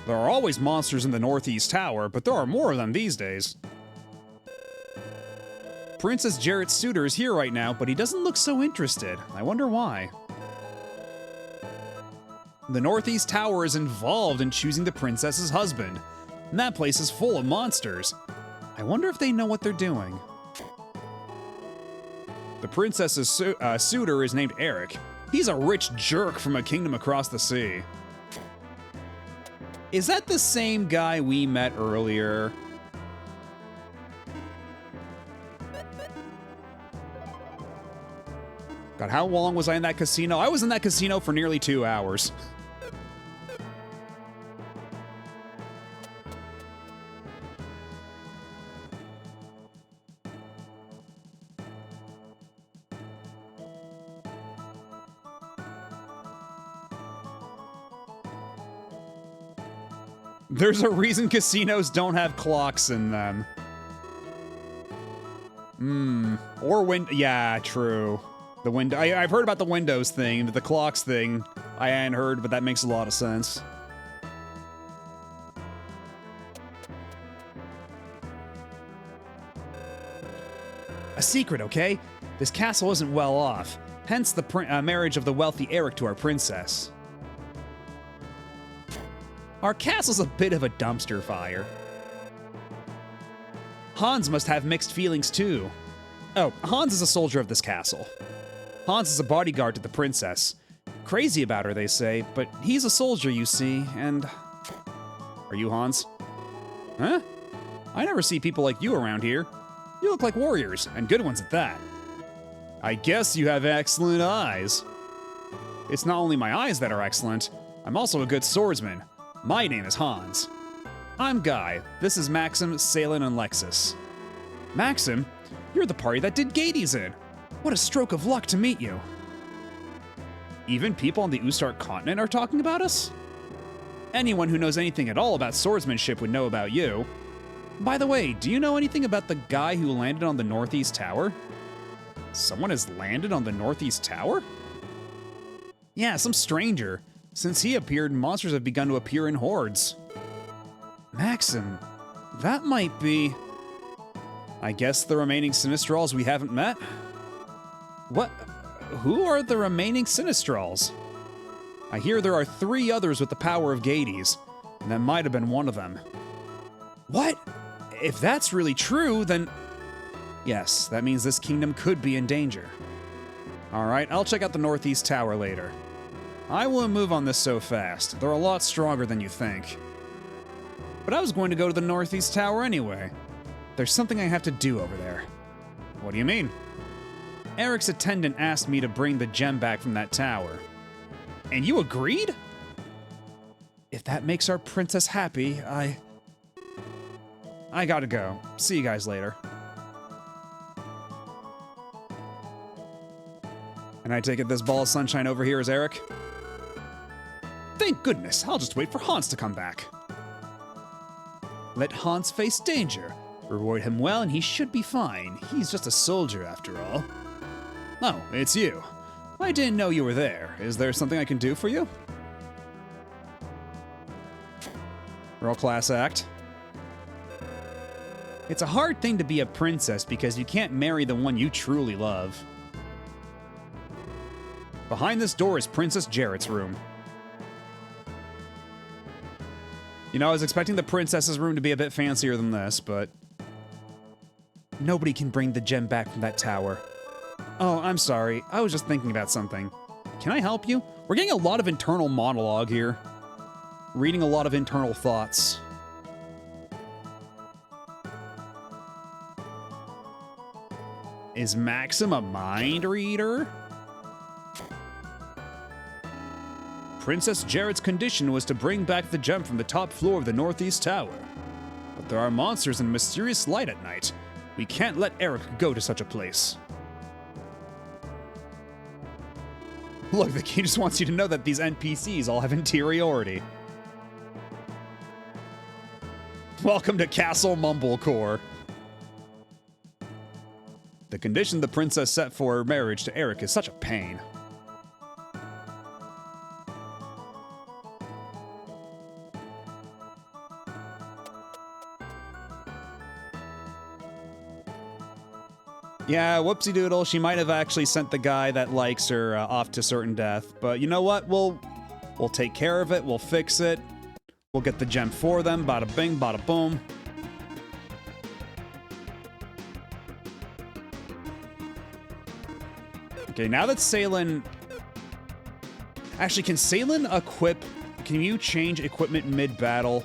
There are always monsters in the Northeast Tower, but there are more of them these days. Princess Jarrett's suitor is here right now, but he doesn't look so interested. I wonder why. The Northeast Tower is involved in choosing the princess's husband, and that place is full of monsters. I wonder if they know what they're doing. The princess's suitor is named Eric. He's a rich jerk from a kingdom across the sea. Is that the same guy we met earlier? God, how long was I in that casino? I was in that casino for nearly 2 hours. There's a reason casinos don't have clocks in them. Yeah, true. The window. I've heard about the windows thing, but the clocks thing I hadn't heard, but that makes a lot of sense. A secret, okay? This castle isn't well off, hence the marriage of the wealthy Eric to our princess. Our castle's a bit of a dumpster fire. Hans must have mixed feelings too. Oh, Hans is a soldier of this castle. Hans is a bodyguard to the princess. Crazy about her, they say, but he's a soldier, you see, and... Are you Hans? Huh? I never see people like you around here. You look like warriors, and good ones at that. I guess you have excellent eyes. It's not only my eyes that are excellent, I'm also a good swordsman. My name is Hans. I'm Guy. This is Maxim, Salen, and Lexus. Maxim, you're the party that did Gades in. What a stroke of luck to meet you. Even people on the Ustart continent are talking about us? Anyone who knows anything at all about swordsmanship would know about you. By the way, do you know anything about the guy who landed on the Northeast Tower? Someone has landed on the Northeast Tower? Yeah, some stranger. Since he appeared, monsters have begun to appear in hordes. Maxim, that might be... I guess the remaining Sinistrals we haven't met? What? Who are the remaining Sinistrals? I hear there are 3 others with the power of Gades, and that might have been one of them. What? If that's really true, then... Yes, that means this kingdom could be in danger. Alright, I'll check out the Northeast Tower later. I won't move on this so fast. They're a lot stronger than you think. But I was going to go to the Northeast Tower anyway. There's something I have to do over there. What do you mean? Eric's attendant asked me to bring the gem back from that tower. And you agreed? If that makes our princess happy, I gotta go. See you guys later. And I take it this ball of sunshine over here is Eric? Thank goodness, I'll just wait for Hans to come back. Let Hans face danger. Reward him well and he should be fine. He's just a soldier after all. Oh, it's you. I didn't know you were there. Is there something I can do for you? Roll class act. It's a hard thing to be a princess because you can't marry the one you truly love. Behind this door is Princess Jarrett's room. You know, I was expecting the princess's room to be a bit fancier than this, but... Nobody can bring the gem back from that tower. Oh, I'm sorry. I was just thinking about something. Can I help you? We're getting a lot of internal monologue here. Reading a lot of internal thoughts. Is Maxim a mind reader? Princess Jarrett's condition was to bring back the gem from the top floor of the Northeast Tower. But there are monsters and mysterious light at night. We can't let Eric go to such a place. Look, the game just wants you to know that these NPCs all have interiority. Welcome to Castle Mumblecore. The condition the princess set for her marriage to Eric is such a pain. Yeah, whoopsie doodle. She might have actually sent the guy that likes her off to certain death. But you know what? We'll take care of it. We'll fix it. We'll get the gem for them. Bada bing, bada boom. Okay, now that Salen... Actually, can Salen equip... Can you change equipment mid-battle?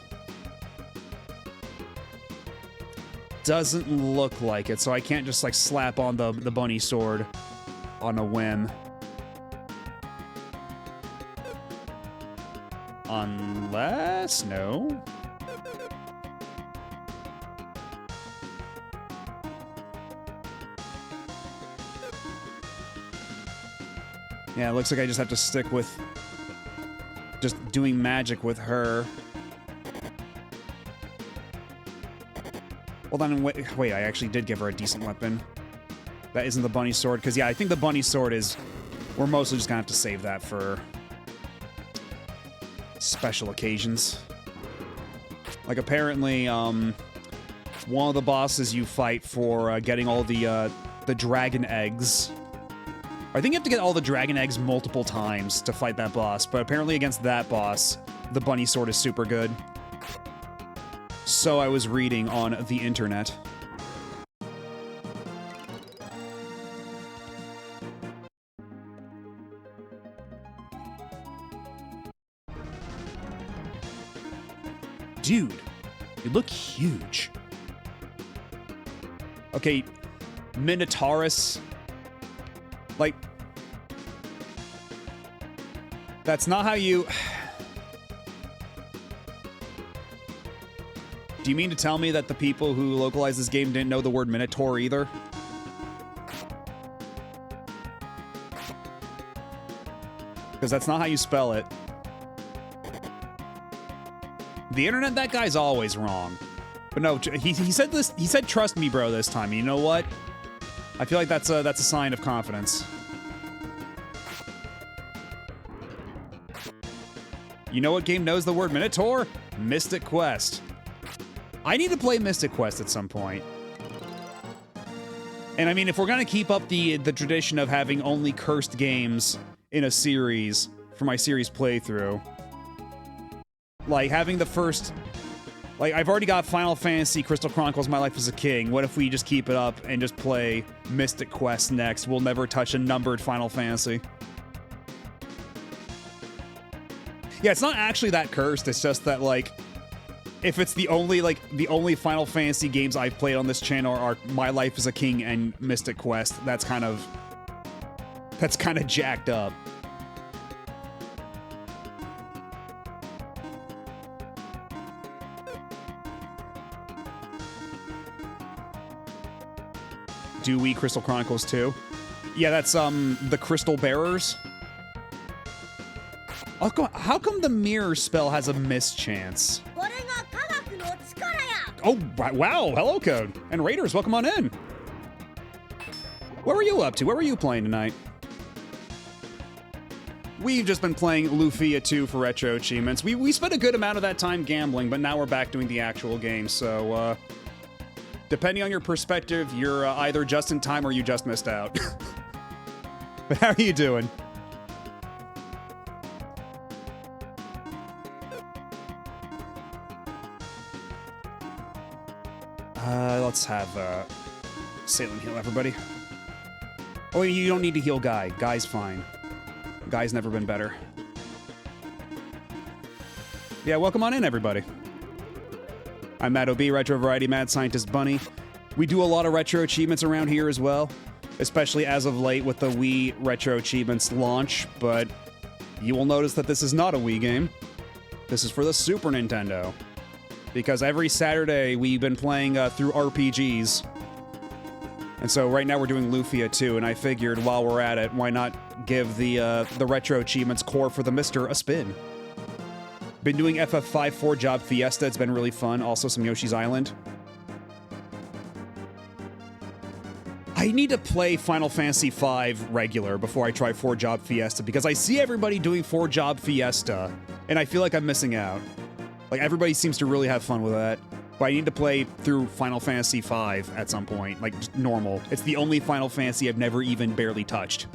Doesn't look like it, so I can't just, like, slap on the bunny sword on a whim. Unless... no. Yeah, it looks like I just have to stick with just doing magic with her. Hold on, wait, I actually did give her a decent weapon. That isn't the bunny sword, because yeah, I think the bunny sword is... We're mostly just gonna have to save that for special occasions. Like, apparently, one of the bosses you fight for getting all the dragon eggs. I think you have to get all the dragon eggs multiple times to fight that boss, but apparently against that boss, the bunny sword is super good. So I was reading on the internet. Dude, you look huge. Okay, Minotaurus. Like, that's not how you... Do you mean to tell me that the people who localized this game didn't know the word Minotaur either? Because that's not how you spell it. The internet, that guy's always wrong. But no, he said this. He said, "Trust me, bro." This time, you know what? I feel like that's a sign of confidence. You know what game knows the word Minotaur? Mystic Quest. I need to play Mystic Quest at some point. And I mean, if we're gonna keep up the tradition of having only cursed games in a series for my series playthrough, like having the first, like I've already got Final Fantasy, Crystal Chronicles, My Life as a King. What if we just keep it up and just play Mystic Quest next? We'll never touch a numbered Final Fantasy. Yeah, it's not actually that cursed. It's just that, like, if it's the only Final Fantasy games I've played on this channel are My Life as a King and Mystic Quest, that's kind of jacked up. Do we Crystal Chronicles 2? Yeah, that's the Crystal Bearers. How come the mirror spell has a miss chance? Oh, wow. Hello, Code. And Raiders, welcome on in. What were you up to? What were you playing tonight? We've just been playing Lufia II for Retro Achievements. We spent a good amount of that time gambling, but now we're back doing the actual game, so, depending on your perspective, you're either just in time or you just missed out. But how are you doing? Let's have Salem heal everybody. Oh, you don't need to heal Guy. Guy's fine. Guy's never been better. Yeah, welcome on in, everybody. I'm Matt O.B., Retro Variety Mad Scientist Bunny. We do a lot of Retro Achievements around here as well, especially as of late with the Wii Retro Achievements launch, but you will notice that this is not a Wii game. This is for the Super Nintendo. Because every Saturday we've been playing through RPGs. And so right now we're doing Lufia II, and I figured while we're at it, why not give the Retro Achievements core for the Mister a spin. Been doing FF5 4-job Fiesta, it's been really fun. Also some Yoshi's Island. I need to play Final Fantasy V regular before I try 4-job Fiesta, because I see everybody doing 4-job Fiesta, and I feel like I'm missing out. Like, everybody seems to really have fun with that. But I need to play through Final Fantasy V at some point, like, just normal. It's the only Final Fantasy I've never even barely touched.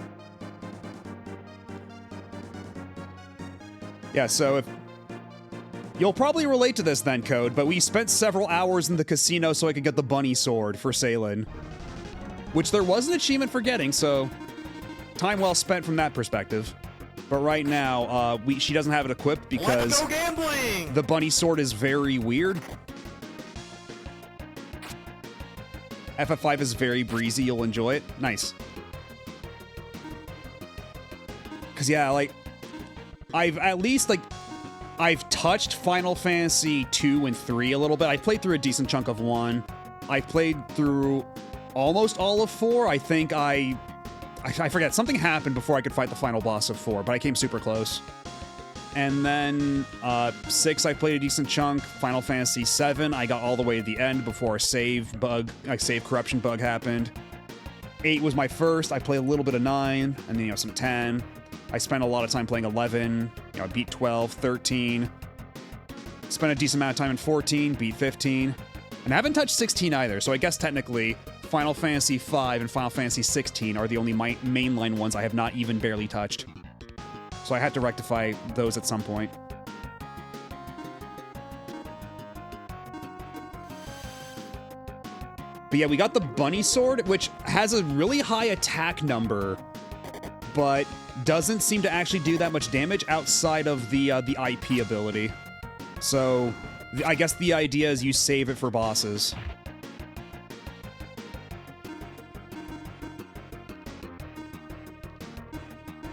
Yeah, so if... You'll probably relate to this then, Code, but we spent several hours in the casino so I could get the bunny sword for Salen. Which there was an achievement for getting, so... Time well spent from that perspective. But right now, she doesn't have it equipped because... Let's go gambling! The bunny sword is very weird. FF5 is very breezy, you'll enjoy it. Nice. Cause yeah, like, I've touched Final Fantasy 2 and 3 a little bit. I played through a decent chunk of 1. I played through almost all of 4. I think I forget, something happened before I could fight the final boss of 4, but I came super close. And then 6, I played a decent chunk. Final Fantasy 7, I got all the way to the end before a save corruption bug happened. 8 was my first. I played a little bit of 9, and then, some 10. I spent a lot of time playing 11. I beat 12, 13. Spent a decent amount of time in 14, beat 15. And I haven't touched 16 either, so I guess technically Final Fantasy 5 and Final Fantasy 16 are the only mainline ones I have not even barely touched. So I had to rectify those at some point. But yeah, we got the bunny sword, which has a really high attack number, but doesn't seem to actually do that much damage outside of the IP ability. So I guess the idea is you save it for bosses.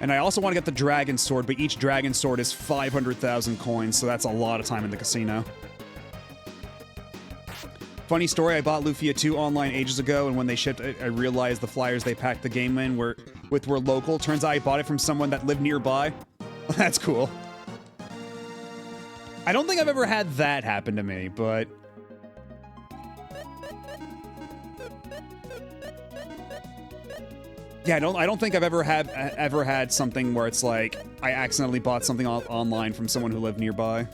And I also want to get the dragon sword, but each dragon sword is 500,000 coins, so that's a lot of time in the casino. Funny story, I bought Lufia II online ages ago, and when they shipped it, I realized the flyers they packed the game in were local. Turns out I bought it from someone that lived nearby. That's cool. I don't think I've ever had that happen to me, but... Yeah, I don't think I've ever had something where it's like I accidentally bought something online from someone who lived nearby.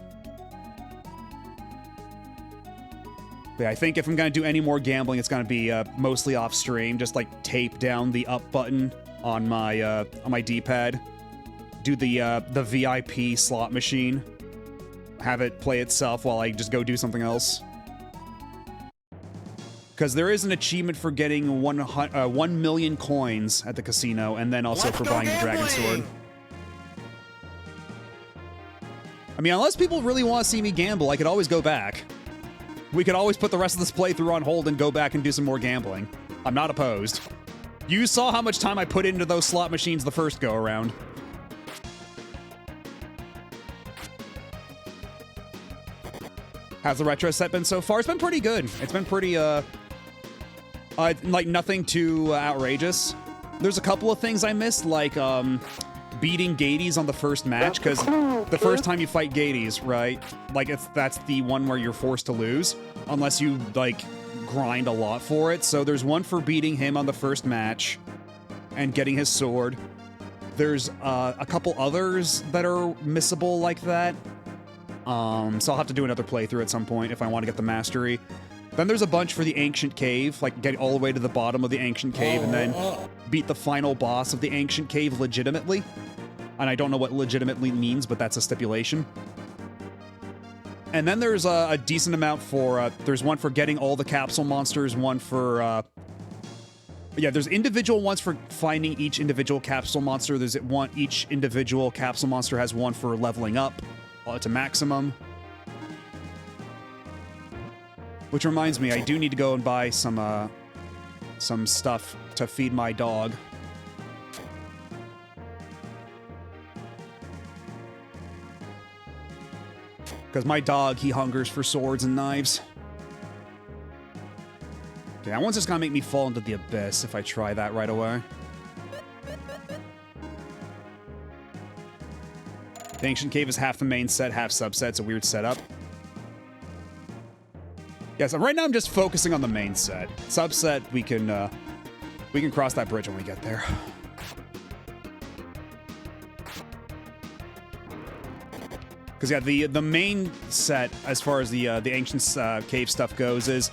But yeah, I think if I'm gonna do any more gambling, it's gonna be mostly off stream. Just like tape down the up button on my D-pad, do the VIP slot machine, have it play itself while I just go do something else. Because there is an achievement for getting 1 million coins at the casino, and then also for buying the dragon sword. I mean, unless people really want to see me gamble, I could always go back. We could always put the rest of this playthrough on hold and go back and do some more gambling. I'm not opposed. You saw how much time I put into those slot machines the first go-around. How's the retro set been so far? It's been pretty good. It's been pretty, like, nothing too outrageous. There's a couple of things I missed, like, beating Gades on the first match, because the first time you fight Gades, right, like, that's the one where you're forced to lose, unless you, like, grind a lot for it. So there's one for beating him on the first match and getting his sword. There's a couple others that are missable like that. So I'll have to do another playthrough at some point if I want to get the mastery. Then there's a bunch for the Ancient Cave, like get all the way to the bottom of the Ancient Cave and then beat the final boss of the Ancient Cave legitimately. And I don't know what legitimately means, but that's a stipulation. And then there's a decent amount for, there's one for getting all the capsule monsters, one for, yeah, there's individual ones for finding each individual capsule monster. There's one, each individual capsule monster has one for leveling up to maximum. Which reminds me, I do need to go and buy some stuff to feed my dog. Because my dog, he hungers for swords and knives. Okay, that one's just gonna make me fall into the abyss if I try that right away. The Ancient Cave is half the main set, half subset. It's a weird setup. Yeah, so right now I'm just focusing on the main set. Subset, we can cross that bridge when we get there. Because yeah, the main set, as far as the Ancient Cave stuff goes, is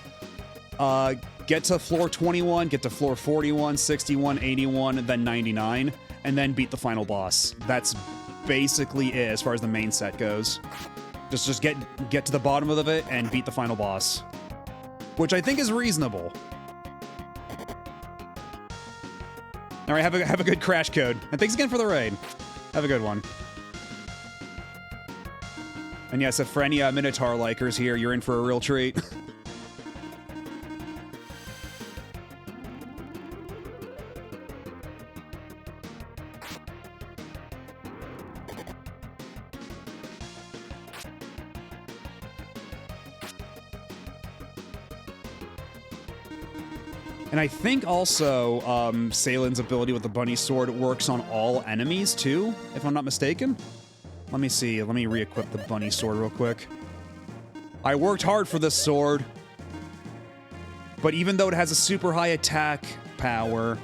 get to floor 21, get to floor 41, 61, 81, and then 99, and then beat the final boss. That's basically it as far as the main set goes. Just get to the bottom of it and beat the final boss, which I think is reasonable. All right, have a good crash code, and thanks again for the raid. Have a good one. And yes, if for any Minotaur likers here, you're in for a real treat. And I think also Salen's ability with the bunny sword works on all enemies too, if I'm not mistaken. Let me see. Let me re-equip the bunny sword real quick. I worked hard for this sword, but even though it has a super high attack power,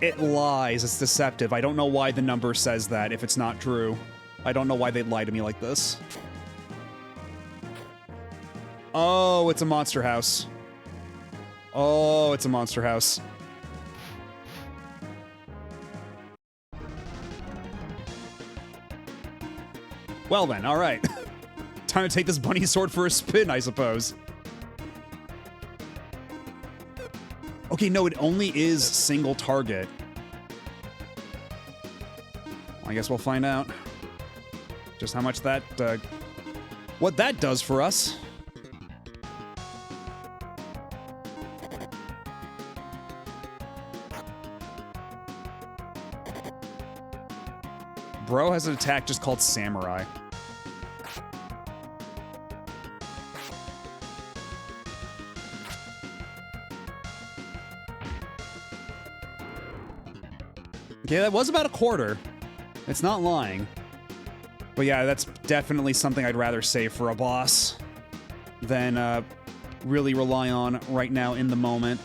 it lies. It's deceptive. I don't know why the number says that if it's not true. I don't know why they'd lie to me like this. Oh, it's a monster house. Oh, it's a monster house. Well then, alright. Time to take this bunny sword for a spin, I suppose. Okay, no, it only is single target. I guess we'll find out just how much that, what that does for us. Bro has an attack just called Samurai. Okay, that was about a quarter. It's not lying. But yeah, that's definitely something I'd rather save for a boss than really rely on right now in the moment.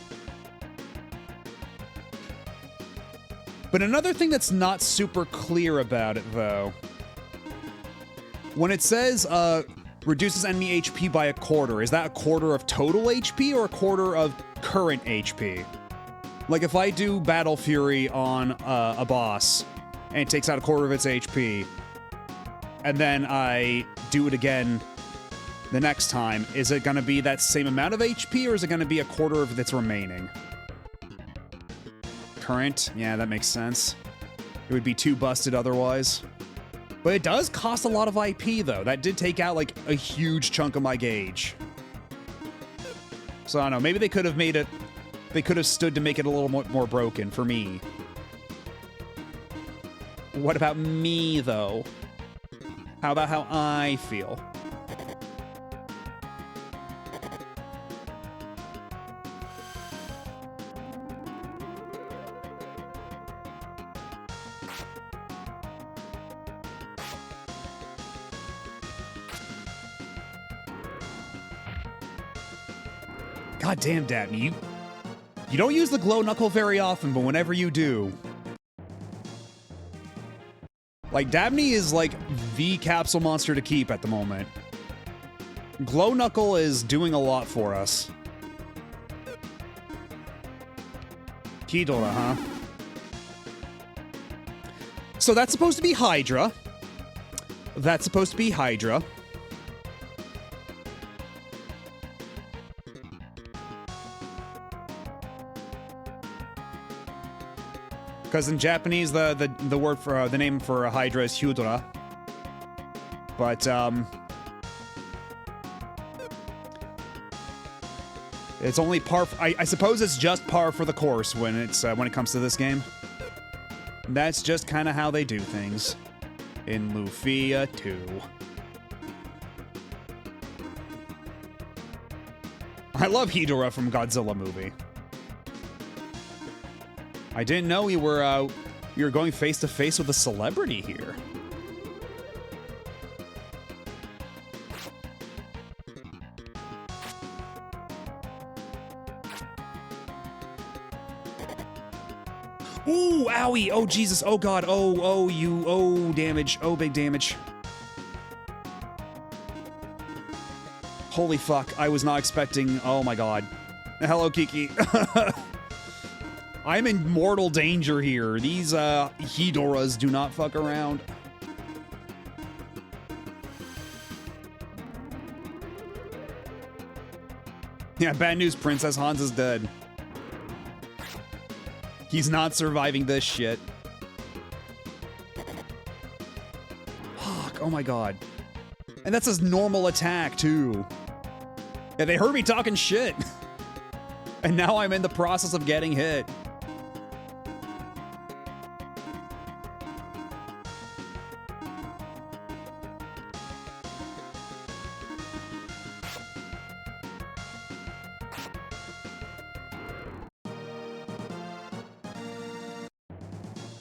But another thing that's not super clear about it, though, when it says reduces enemy HP by a quarter, is that a quarter of total HP or a quarter of current HP? Like if I do Battle Fury on a boss and it takes out a quarter of its HP, and then I do it again the next time, is it going to be that same amount of HP or is it going to be a quarter of its remaining? Current? Yeah, that makes sense. It would be too busted otherwise. But it does cost a lot of IP, though. That did take out, like, a huge chunk of my gauge. So, I don't know. Maybe they could have made it... They could have stood to make it a little more broken for me. What about me, though? How about how I feel? God damn, Dabney, you don't use the glow knuckle very often, but whenever you do... Like, Dabney is, like, the capsule monster to keep at the moment. Glow knuckle is doing a lot for us. Kidora, huh? So that's supposed to be Hydra. That's supposed to be Hydra. Because in Japanese, the word for the name for a Hydra is Hydra, but it's only par. I suppose it's just par for the course when it's when it comes to this game. That's just kind of how they do things in Lufia II. I love Hydra from Godzilla movie. I didn't know we were going face to face with a celebrity here. Ooh, owie. Oh, Jesus. Oh, God. Oh, damage. Oh, big damage. Holy fuck. I was not expecting... Oh, my God. Hello, Kiki. I'm in mortal danger here. These, Hidoras do not fuck around. Yeah, bad news, Princess Hans is dead. He's not surviving this shit. Fuck, oh my god. And that's his normal attack, too. Yeah, they heard me talking shit. And now I'm in the process of getting hit.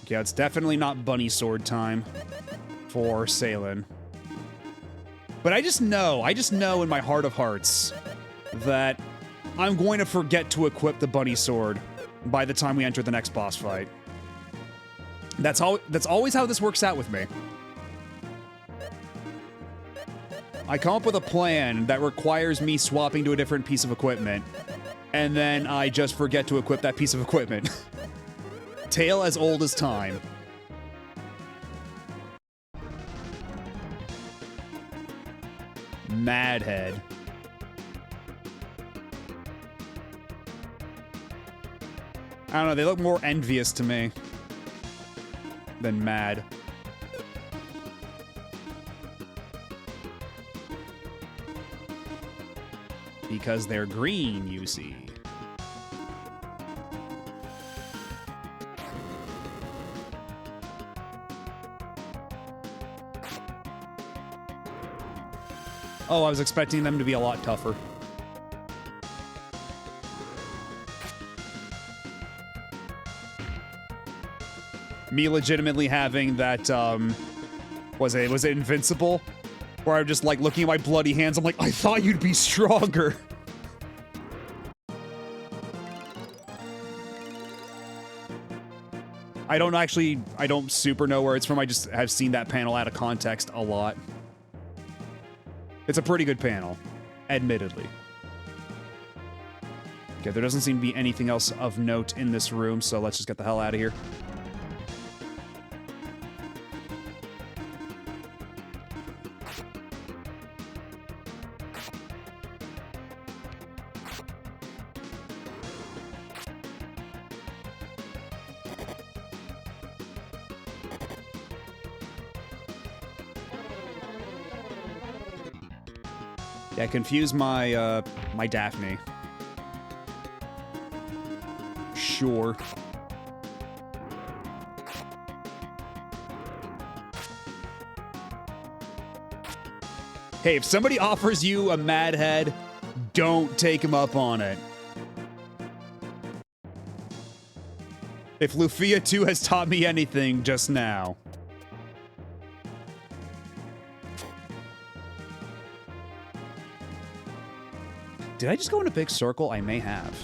Yeah, it's definitely not bunny sword time for Salen. But I just know in my heart of hearts that I'm going to forget to equip the bunny sword by the time we enter the next boss fight. That's always how this works out with me. I come up with a plan that requires me swapping to a different piece of equipment, and then I just forget to equip that piece of equipment. Tale as old as time. Madhead. I don't know, they look more envious to me than mad. Because they're green, you see. Oh, I was expecting them to be a lot tougher. Me legitimately having that, was it Invincible? Where I'm just like looking at my bloody hands, I'm like, I thought you'd be stronger. I don't super know where it's from, I just have seen that panel out of context a lot. It's a pretty good panel, admittedly. Okay, there doesn't seem to be anything else of note in this room, so let's just get the hell out of here. Yeah, confuse my, my Daphne. Sure. Hey, if somebody offers you a mad head, don't take him up on it. If Lufia II has taught me anything just now. Did I just go in a big circle? I may have.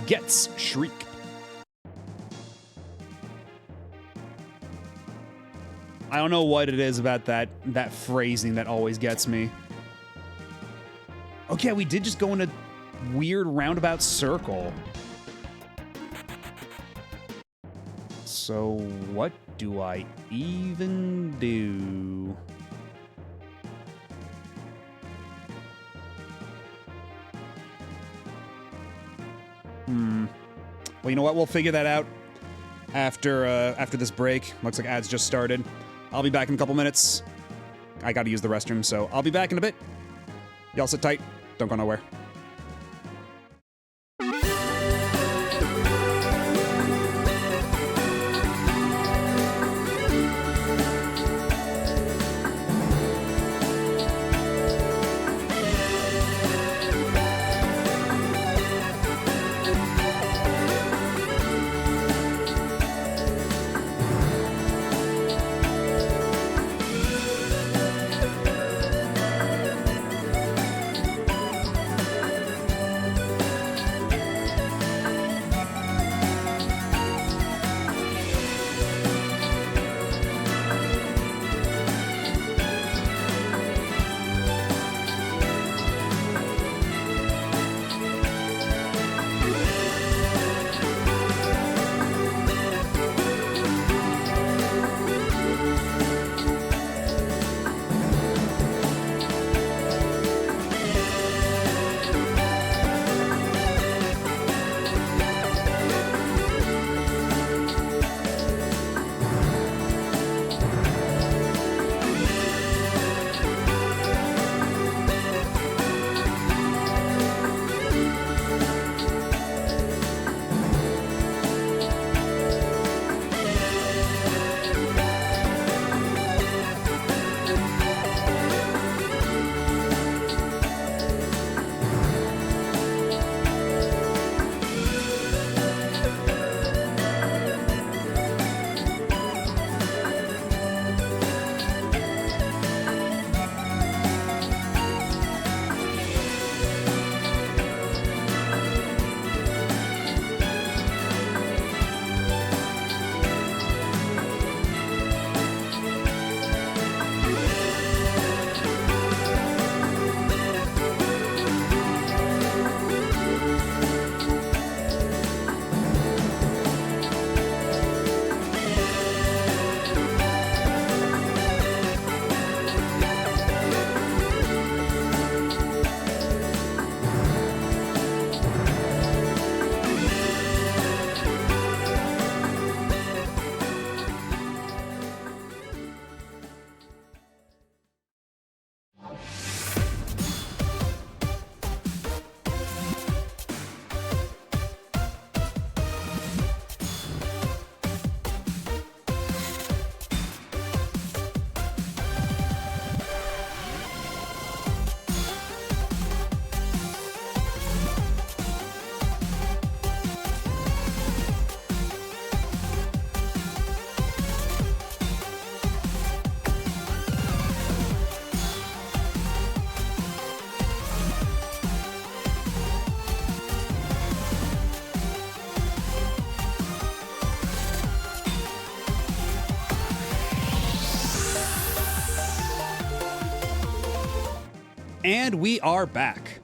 Gets shriek. I don't know what it is about that phrasing that always gets me. Okay, we did just go in a weird roundabout circle. So what do I even do? Well, you know what? We'll figure that out after this break. Looks like ads just started. I'll be back in a couple minutes. I gotta use the restroom, so I'll be back in a bit. Y'all sit tight. Don't go nowhere. And we are back.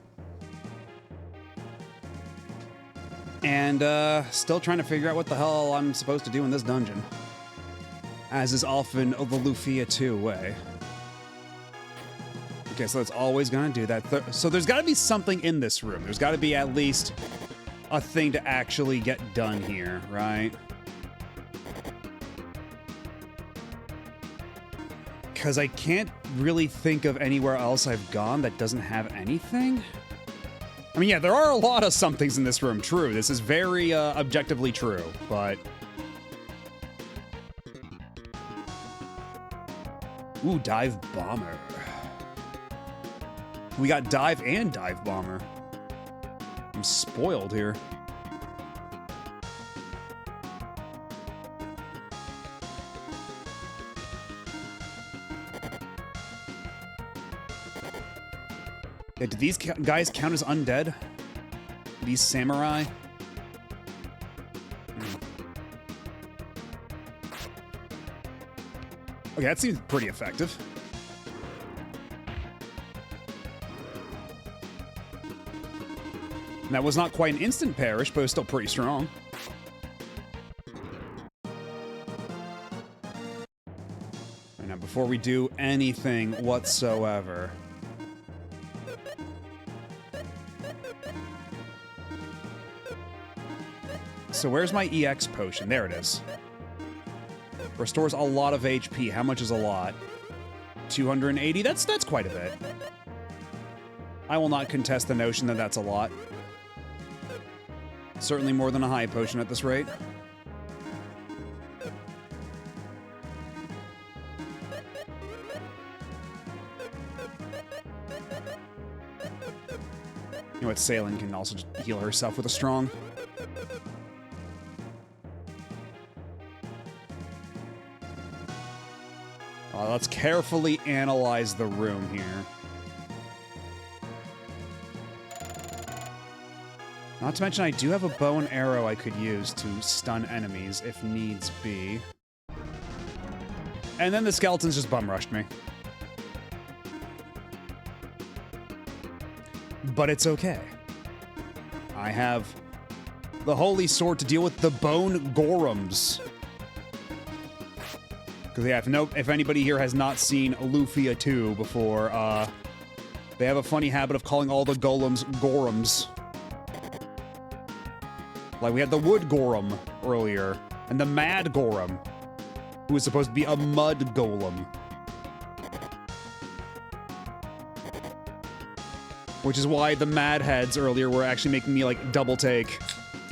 And still trying to figure out what the hell I'm supposed to do in this dungeon. As is often the Lufia II way. Okay, so it's always gonna do that. So there's gotta be something in this room. There's gotta be at least a thing to actually get done here, right? Because I can't really think of anywhere else I've gone that doesn't have anything. I mean, yeah, there are a lot of somethings in this room, true. This is very objectively true, but... Ooh, Dive Bomber. We got Dive and Dive Bomber. I'm spoiled here. Yeah, do these guys count as undead? These samurai? Okay, that seems pretty effective. And that was not quite an instant perish, but it was still pretty strong. And now, before we do anything whatsoever... So where's my EX potion? There it is. Restores a lot of HP. How much is a lot? 280? That's quite a bit. I will not contest the notion that that's a lot. Certainly more than a high potion at this rate. You know what? Sailing can also just heal herself with a strong. Let's carefully analyze the room here. Not to mention, I do have a bow and arrow I could use to stun enemies if needs be. And then the skeletons just bum rushed me. But it's okay. I have the holy sword to deal with the bone golems. Because yeah, if anybody here has not seen Lufia II before, they have a funny habit of calling all the golems golems. Like we had the wood golem earlier, and the mad golem, who was supposed to be a mud golem. Which is why the mad heads earlier were actually making me like double take.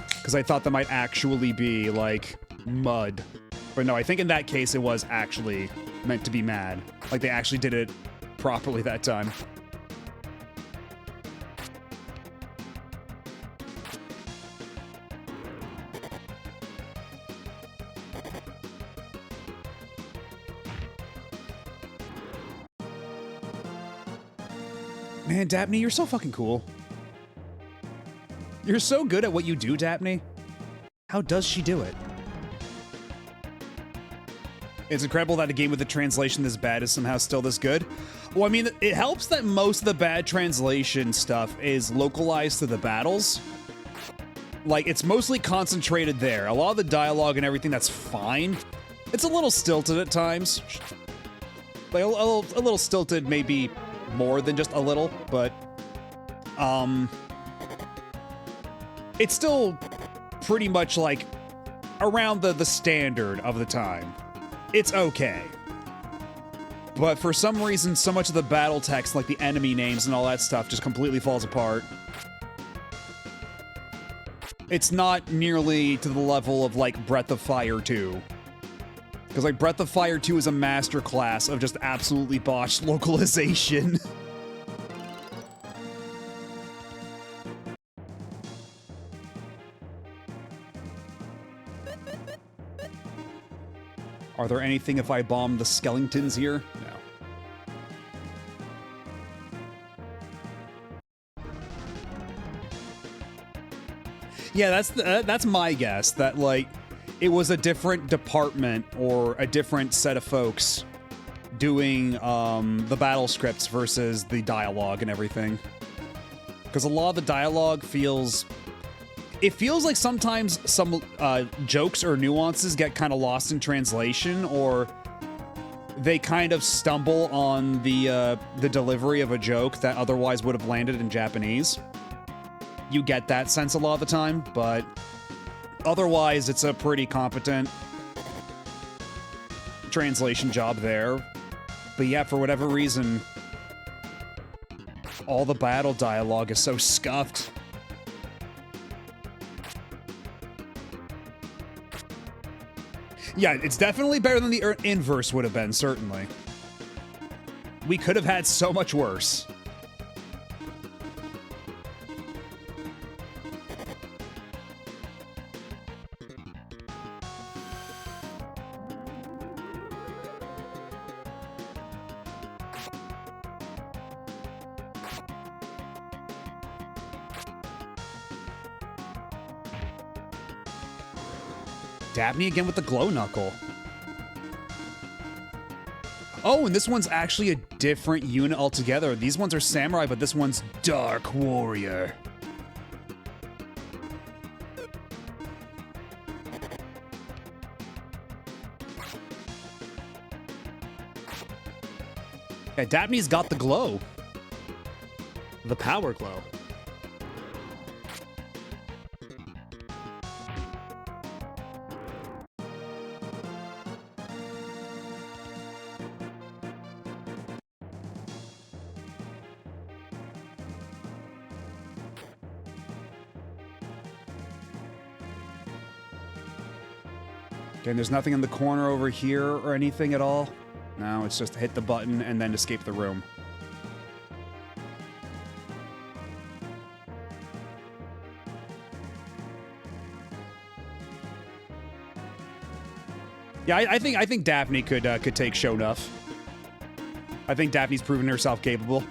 Because I thought that might actually be like mud. But no, I think in that case it was actually meant to be mad. Like they actually did it properly that time. Man, Dabney, you're so fucking cool. You're so good at what you do, Dabney. How does she do it? It's incredible that a game with a translation this bad is somehow still this good. Well, I mean, it helps that most of the bad translation stuff is localized to the battles. Like, it's mostly concentrated there. A lot of the dialogue and everything, that's fine. It's a little stilted at times. Like, a little stilted, maybe more than just a little, but... it's still pretty much, like, around the standard of the time. It's okay. But for some reason, so much of the battle text, like the enemy names and all that stuff, just completely falls apart. It's not nearly to the level of, like, Breath of Fire 2. Because, like, Breath of Fire 2 is a masterclass of just absolutely botched localization. Are there anything if I bomb the skeletons here? No. Yeah, that's my guess, that, like, it was a different department or a different set of folks doing the battle scripts versus the dialogue and everything. Because a lot of the dialogue feels... It feels like sometimes some jokes or nuances get kind of lost in translation, or they kind of stumble on the delivery of a joke that otherwise would have landed in Japanese. You get that sense a lot of the time, but otherwise it's a pretty competent translation job there. But yeah, for whatever reason, all the battle dialogue is so scuffed. Yeah, it's definitely better than the inverse would have been, certainly. We could have had so much worse. Dabney again with the glow knuckle. Oh, and this one's actually a different unit altogether. These ones are samurai, but this one's dark warrior. Yeah, Dabney's got the glow. The power glow. Okay, and there's nothing in the corner over here or anything at all. No, it's just hit the button and then escape the room. Yeah, I think Daphne could take Shonuff. I think Daphne's proven herself capable.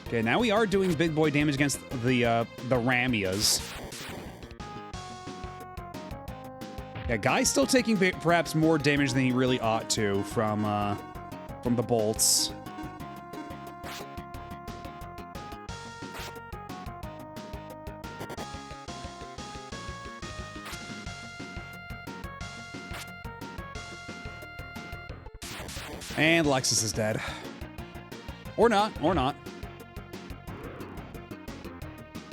Okay, now we are doing big boy damage against the Ramias. Yeah, Guy's still taking perhaps more damage than he really ought to from the bolts. And Lexus is dead. Or not, or not.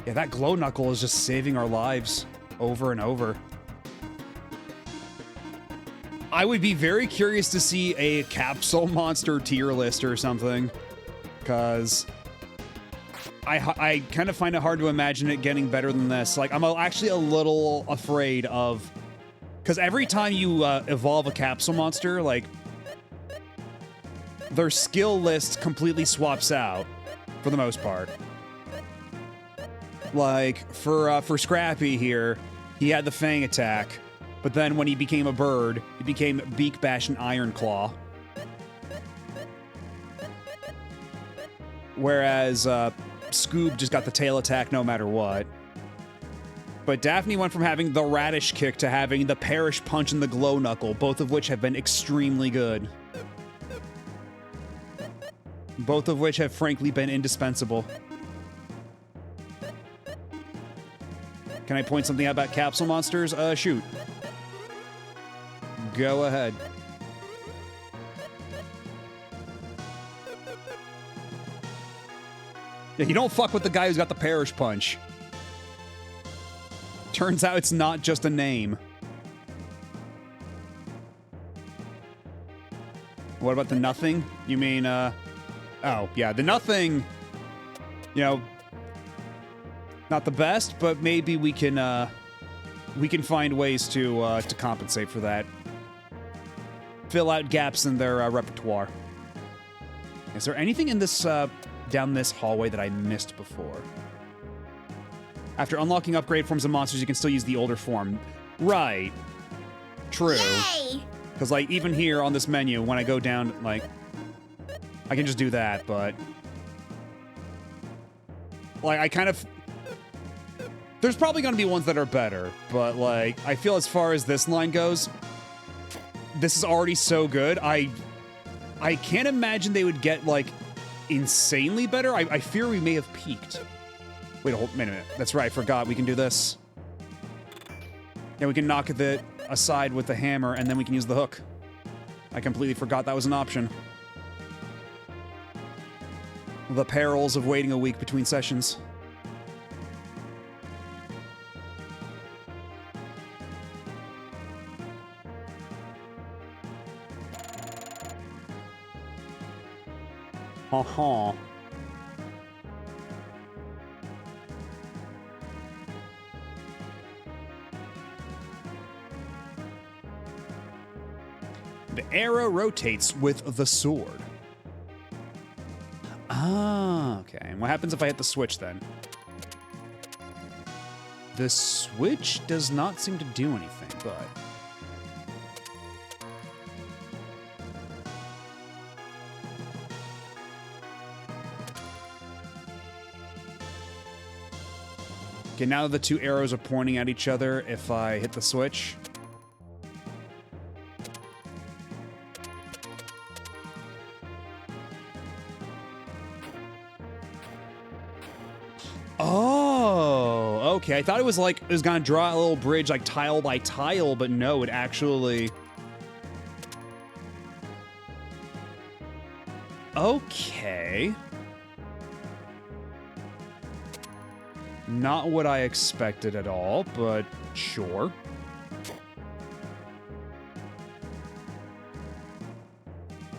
Yeah, that glow knuckle is just saving our lives over and over. I would be very curious to see a capsule monster tier list or something, because I kind of find it hard to imagine it getting better than this. Like, I'm actually a little afraid of, because every time you evolve a capsule monster, like, their skill list completely swaps out for the most part. Like, for Scrappy here, he had the Fang attack. But then when he became a bird, he became Beak Bash and Iron Claw. Whereas Scoob just got the tail attack no matter what. But Daphne went from having the Radish Kick to having the Perish Punch and the Glow Knuckle, both of which have been extremely good. Both of which have frankly been indispensable. Can I point something out about capsule monsters? Shoot. Go ahead. Yeah, you don't fuck with the guy who's got the Perish Punch. Turns out it's not just a name. What about the Nothing? You mean, oh, yeah, the Nothing, you know, not the best, but maybe we can find ways to compensate for that. Fill out gaps in their repertoire. Is there anything in this down this hallway that I missed before? After unlocking upgrade forms of monsters, you can still use the older form. Right. True. Yay! Because, like, even here on this menu, when I go down, like, I can just do that, but... Like, I kind of... There's probably going to be ones that are better, but, like, I feel as far as this line goes, this is already so good. I can't imagine they would get, like, insanely better. I fear we may have peaked. Wait a minute. That's right, I forgot. We can do this. Yeah, we can knock it aside with the hammer, and then we can use the hook. I completely forgot that was an option. The perils of waiting a week between sessions. Uh-huh. The arrow rotates with the sword. Ah, okay. And what happens if I hit the switch then? The switch does not seem to do anything, but... Okay, now that the two arrows are pointing at each other, if I hit the switch... Oh, okay. I thought it was like, it was gonna draw a little bridge like tile by tile, but no, it actually... Okay. Not what I expected at all, but sure.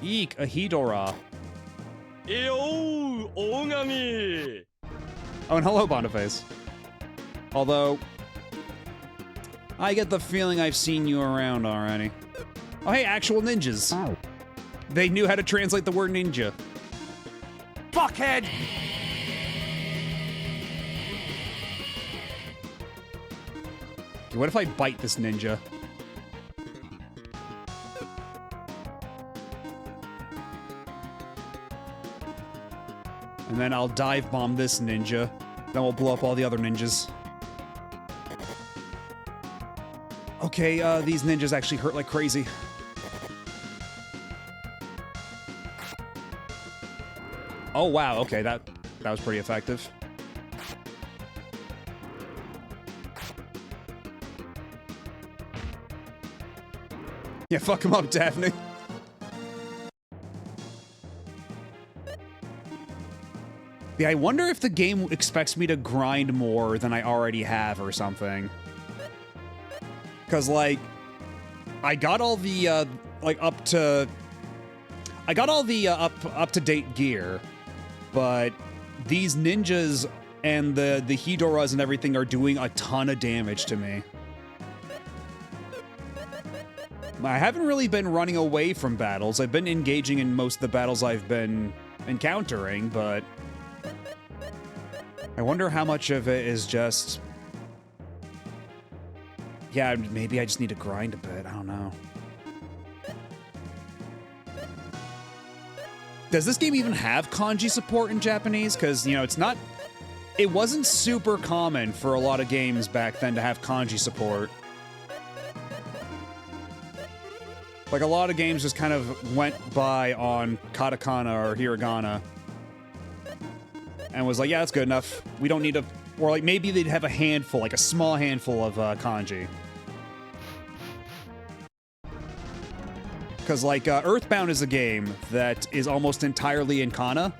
Eek, a Hedora. Yo, Ongami. Oh, and hello, Boniface. Although, I get the feeling I've seen you around already. Oh, hey, actual ninjas. They knew how to translate the word ninja. Fuckhead! What if I bite this ninja? And then I'll dive bomb this ninja. Then we'll blow up all the other ninjas. Okay, these ninjas actually hurt like crazy. Oh wow, okay, that was pretty effective. Yeah, fuck him up, Daphne. Yeah, I wonder if the game expects me to grind more than I already have or something. Cause like, I got all the up to date gear, but these ninjas and the Hedoras and everything are doing a ton of damage to me. I haven't really been running away from battles. I've been engaging in most of the battles I've been encountering, but I wonder how much of it is just... Yeah, maybe I just need to grind a bit. I don't know. Does this game even have kanji support in Japanese? Because, you know, it wasn't super common for a lot of games back then to have kanji support. Like, a lot of games just kind of went by on katakana or hiragana. And was like, yeah, that's good enough. We don't need to... Or, like, maybe they'd have a handful, like a small handful of kanji. Because, like, Earthbound is a game that is almost entirely in kana.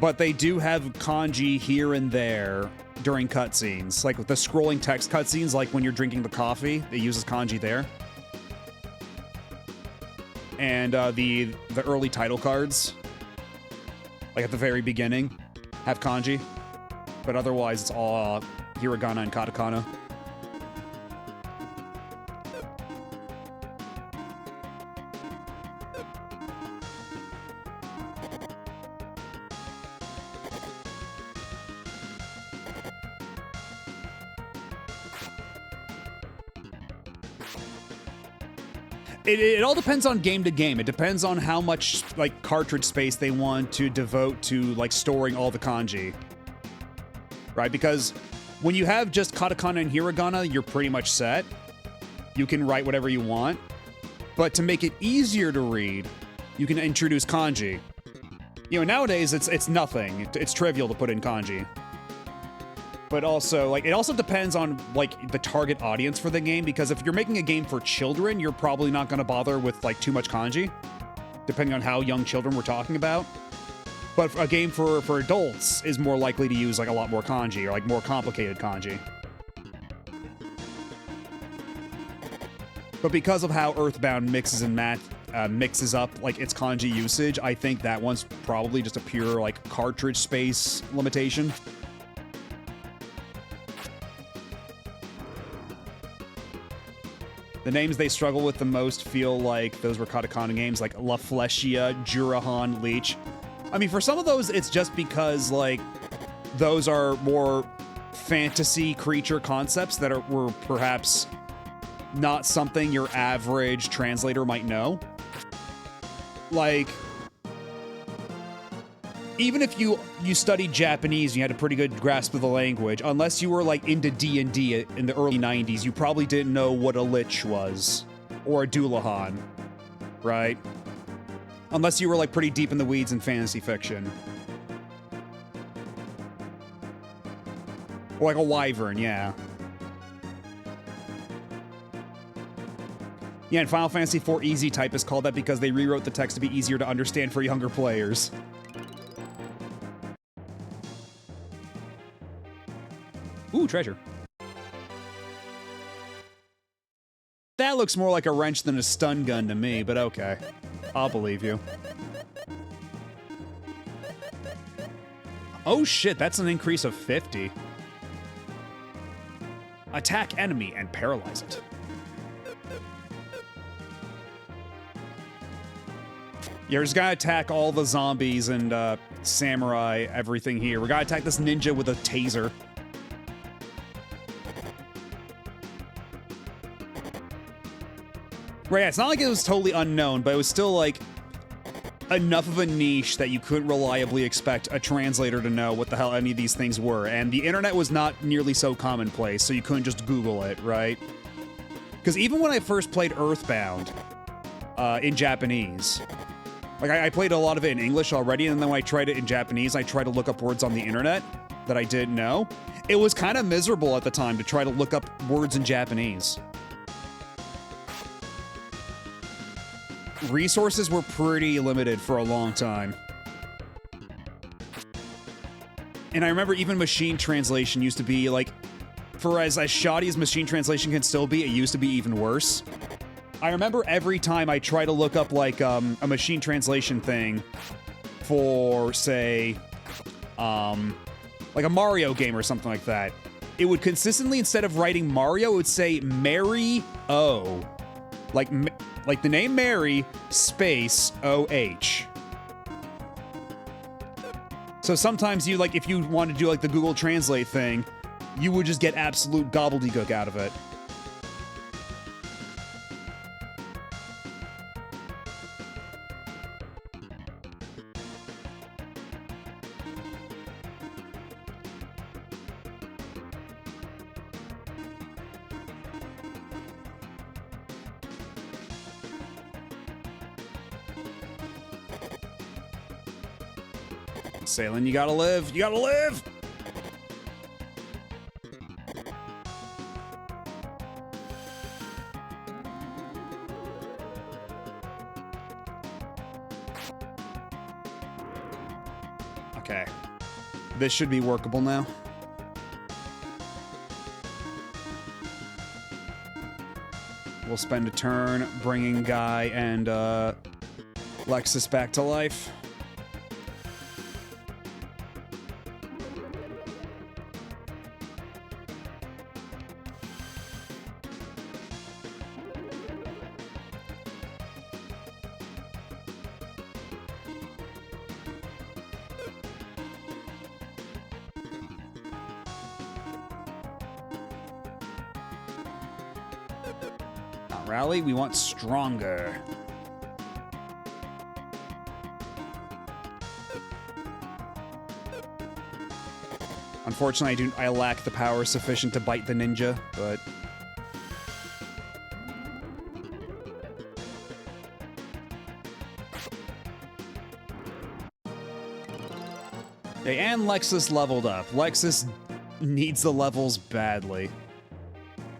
But they do have kanji here and there during cutscenes. Like, with the scrolling text cutscenes, like when you're drinking the coffee, it uses kanji there. And the early title cards, like at the very beginning, have kanji. But otherwise, it's all hiragana and katakana. It all depends on game to game. It depends on how much, like, cartridge space they want to devote to, like, storing all the kanji. Right? Because when you have just katakana and hiragana, you're pretty much set. You can write whatever you want. But to make it easier to read, you can introduce kanji. You know, nowadays, it's nothing. It's trivial to put in kanji. But also, like, it also depends on, like, the target audience for the game, because if you're making a game for children, you're probably not going to bother with, like, too much kanji, depending on how young children we're talking about. But a game for adults is more likely to use, like, a lot more kanji, or, like, more complicated kanji. But because of how Earthbound mixes up, like, its kanji usage, I think that one's probably just a pure, like, cartridge space limitation. The names they struggle with the most feel like those were katakana games, like La Flechia, Jurahan, Leech. I mean, for some of those, it's just because, like, those are more fantasy creature concepts that were perhaps not something your average translator might know. Like, even if you studied Japanese and you had a pretty good grasp of the language, unless you were, like, into D&D in the early 90s, you probably didn't know what a lich was. Or a Dullahan. Right? Unless you were, like, pretty deep in the weeds in fantasy fiction. Or like a wyvern, yeah. Yeah, and Final Fantasy IV Easy Type is called that because they rewrote the text to be easier to understand for younger players. Ooh, treasure. That looks more like a wrench than a stun gun to me, but okay. I'll believe you. Oh shit, that's an increase of 50. Attack enemy and paralyze it. Yeah, we're just gonna attack all the zombies and samurai, everything here. We're gonna attack this ninja with a taser. Right, yeah, it's not like it was totally unknown, but it was still like enough of a niche that you couldn't reliably expect a translator to know what the hell any of these things were. And the internet was not nearly so commonplace, so you couldn't just Google it, right? Because even when I first played Earthbound in Japanese, like I played a lot of it in English already, and then when I tried it in Japanese, I tried to look up words on the internet that I didn't know. It was kind of miserable at the time to try to look up words in Japanese. Resources were pretty limited for a long time. And I remember even machine translation used to be like, for as shoddy as machine translation can still be, it used to be even worse. I remember every time I try to look up like a machine translation thing for, say, like a Mario game or something like that, it would consistently, instead of writing Mario, it would say Mary O. Like the name Mary, space, O-H. So sometimes you, like, if you want to do, like, the Google Translate thing, you would just get absolute gobbledygook out of it. Salen, you gotta live. You gotta live! Okay. This should be workable now. We'll spend a turn bringing Guy and Lexus back to life. Rally, we want stronger. Unfortunately, I lack the power sufficient to bite the ninja, but okay, and Lexus leveled up. Lexus needs the levels badly.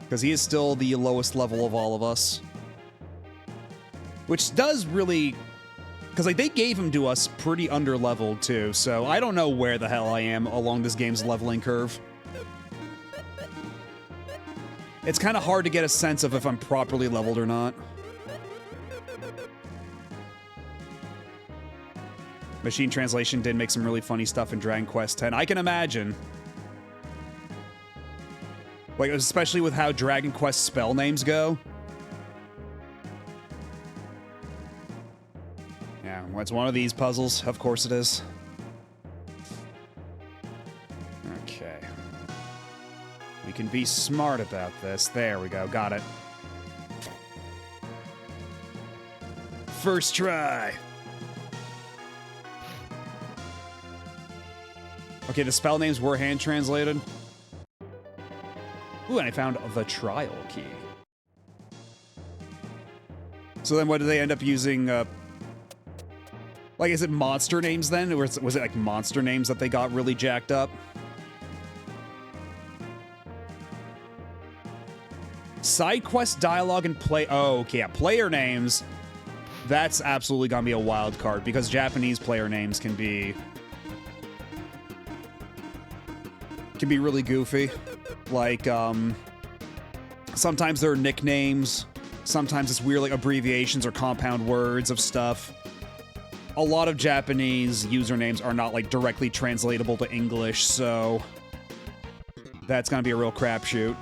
Because he is still the lowest level of all of us. Which does really... Because, like, they gave him to us pretty under-leveled, too, so I don't know where the hell I am along this game's leveling curve. It's kind of hard to get a sense of if I'm properly leveled or not. Machine translation did make some really funny stuff in Dragon Quest X. I can imagine. Like, especially with how Dragon Quest spell names go. Yeah, well, it's one of these puzzles. Of course it is. Okay. We can be smart about this. There we go. Got it. First try. Okay, the spell names were hand translated. Ooh, and I found the trial key. So then what do they end up using? Like, is it monster names then? Or was it like monster names that they got really jacked up? Side quest dialogue and play. Oh, okay, yeah, player names. That's absolutely gonna be a wild card because Japanese player names can be really goofy. Like, sometimes there are nicknames Sometimes it's weird, like abbreviations or compound words of stuff. A lot of Japanese usernames are not like directly translatable to English, so that's gonna be a real crapshoot.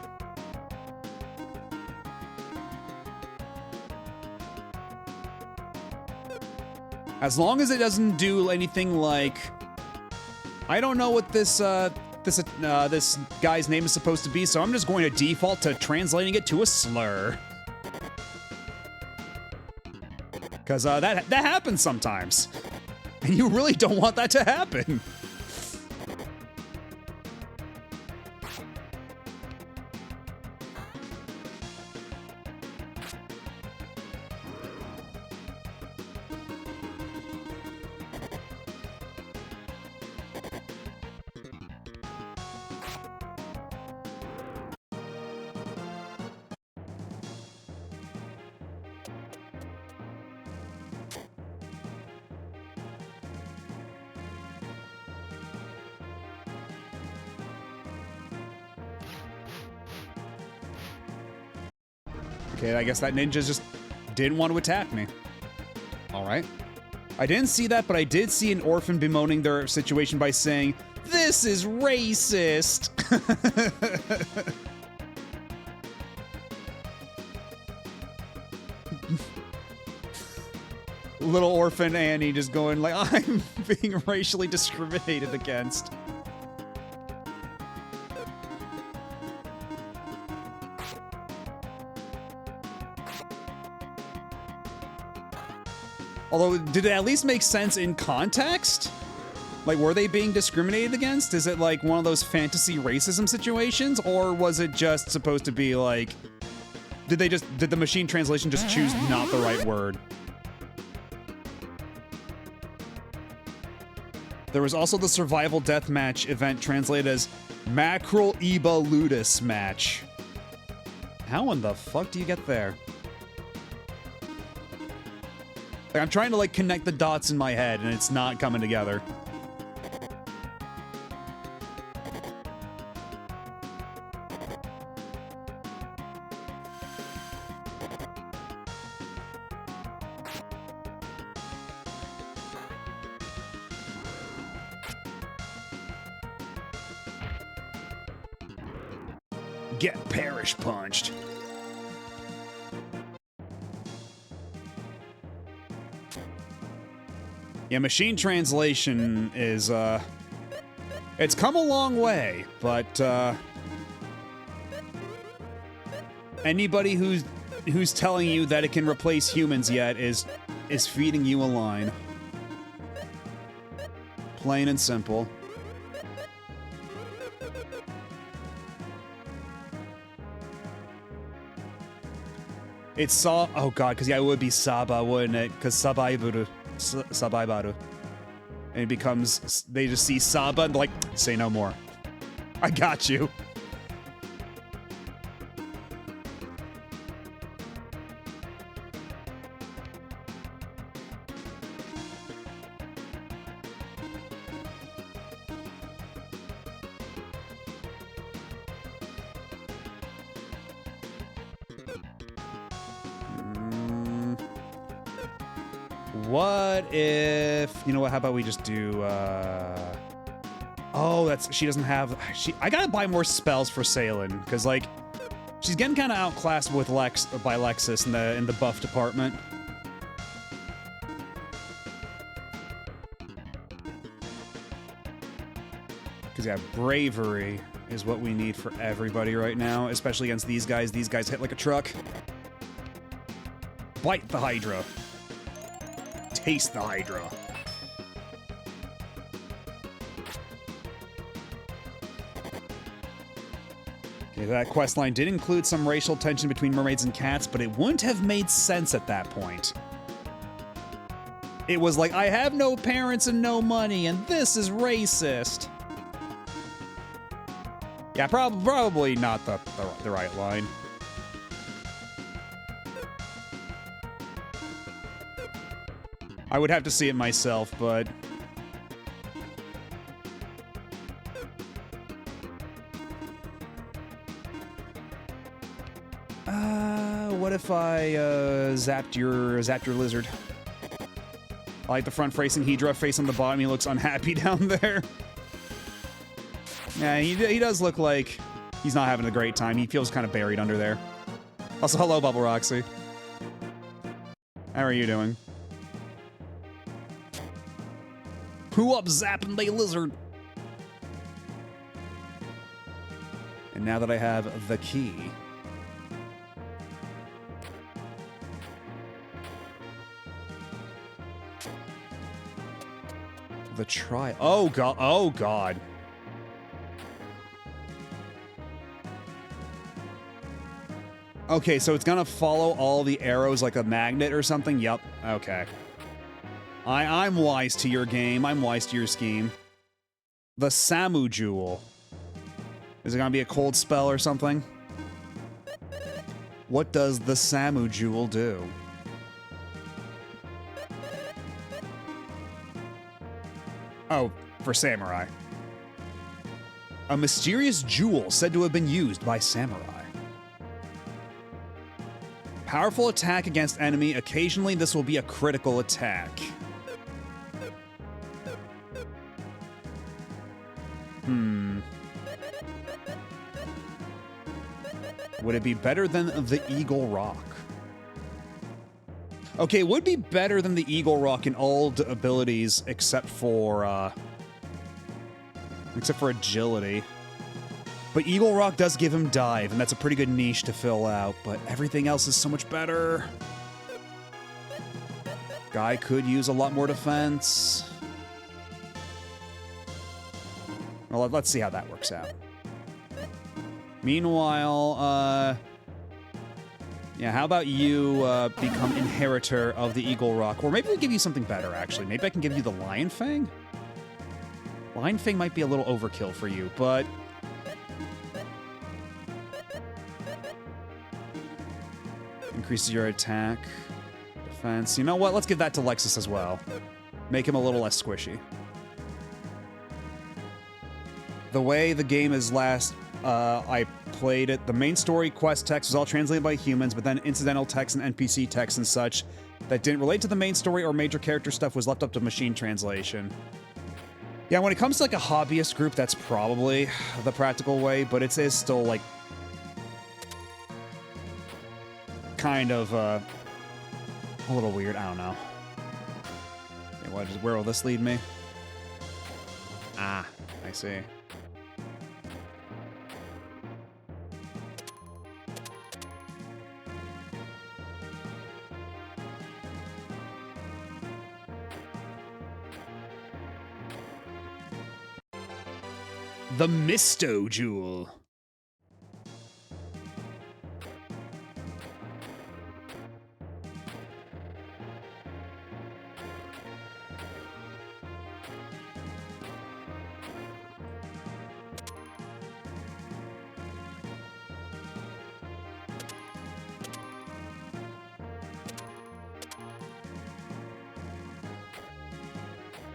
As long as it doesn't do anything like, I don't know what this guy's name is supposed to be, so I'm just going to default to translating it to a slur. Because that happens sometimes. And you really don't want that to happen. Okay, I guess that ninja just didn't want to attack me. All right. I didn't see that, but I did see an orphan bemoaning their situation by saying, "This is racist." Little orphan Annie just going like, "I'm being racially discriminated against." Although, did it at least make sense in context? Like, were they being discriminated against? Is it like one of those fantasy racism situations? Or was it just supposed to be like, did the machine translation just choose not the right word? There was also the survival deathmatch event translated as Mackerel Eba Ludus match. How in the fuck do you get there? Like, I'm trying to like connect the dots in my head and it's not coming together. Get parish punched. Yeah, machine translation is, it's come a long way, but, anybody who's telling you that it can replace humans yet is feeding you a line. Plain and simple. It's oh god, because yeah, it would be Saba, wouldn't it? Because Sabaibaru. Sabaibaru. And it becomes, they just see Saba and they're like, say no more. I got you. What if, you know what, how about we just do, oh, she doesn't have, I gotta buy more spells for Salen, because, like, she's getting kind of outclassed with by Lexus in the buff department. Because, yeah, bravery is what we need for everybody right now, especially against these guys. These guys hit like a truck. Bite the Hydra. Taste the Hydra. Okay, that questline did include some racial tension between mermaids and cats, but it wouldn't have made sense at that point. It was like, I have no parents and no money, and this is racist. Yeah, probably not the right line. I would have to see it myself, but... what if I zapped your lizard? I like the front-facing Hedra, face on the bottom. He looks unhappy down there. Yeah, he does look like he's not having a great time. He feels kind of buried under there. Also, hello, Bubble Roxy. How are you doing? Who up zapping they lizard? And now that I have the key... The try... Oh, God. Oh, God. Okay, so it's gonna follow all the arrows like a magnet or something? Yep. Okay. I'm wise to your game. I'm wise to your scheme. The Samu Jewel. Is it gonna be a cold spell or something? What does the Samu Jewel do? Oh, for samurai. A mysterious jewel said to have been used by samurai. Powerful attack against enemy. Occasionally, this will be a critical attack. Would it be better than the Eagle Rock? Okay, it would be better than the Eagle Rock in all abilities except for agility. But Eagle Rock does give him dive, and that's a pretty good niche to fill out, but everything else is so much better. Guy could use a lot more defense. Well, let's see how that works out. Meanwhile, yeah, how about you become inheritor of the Eagle Rock? Or maybe we give you something better, actually. Maybe I can give you the Lion Fang? Lion Fang might be a little overkill for you, but... Increases your attack, defense. You know what? Let's give that to Lexus as well. Make him a little less squishy. The way the game is last... I played it. The main story quest text was all translated by humans, but then incidental text and NPC text and such that didn't relate to the main story or major character stuff was left up to machine translation. Yeah, when it comes to like a hobbyist group, that's probably the practical way, but it is still like kind of a little weird. I don't know. Okay, where will this lead me? Ah, I see. The Misto Jewel.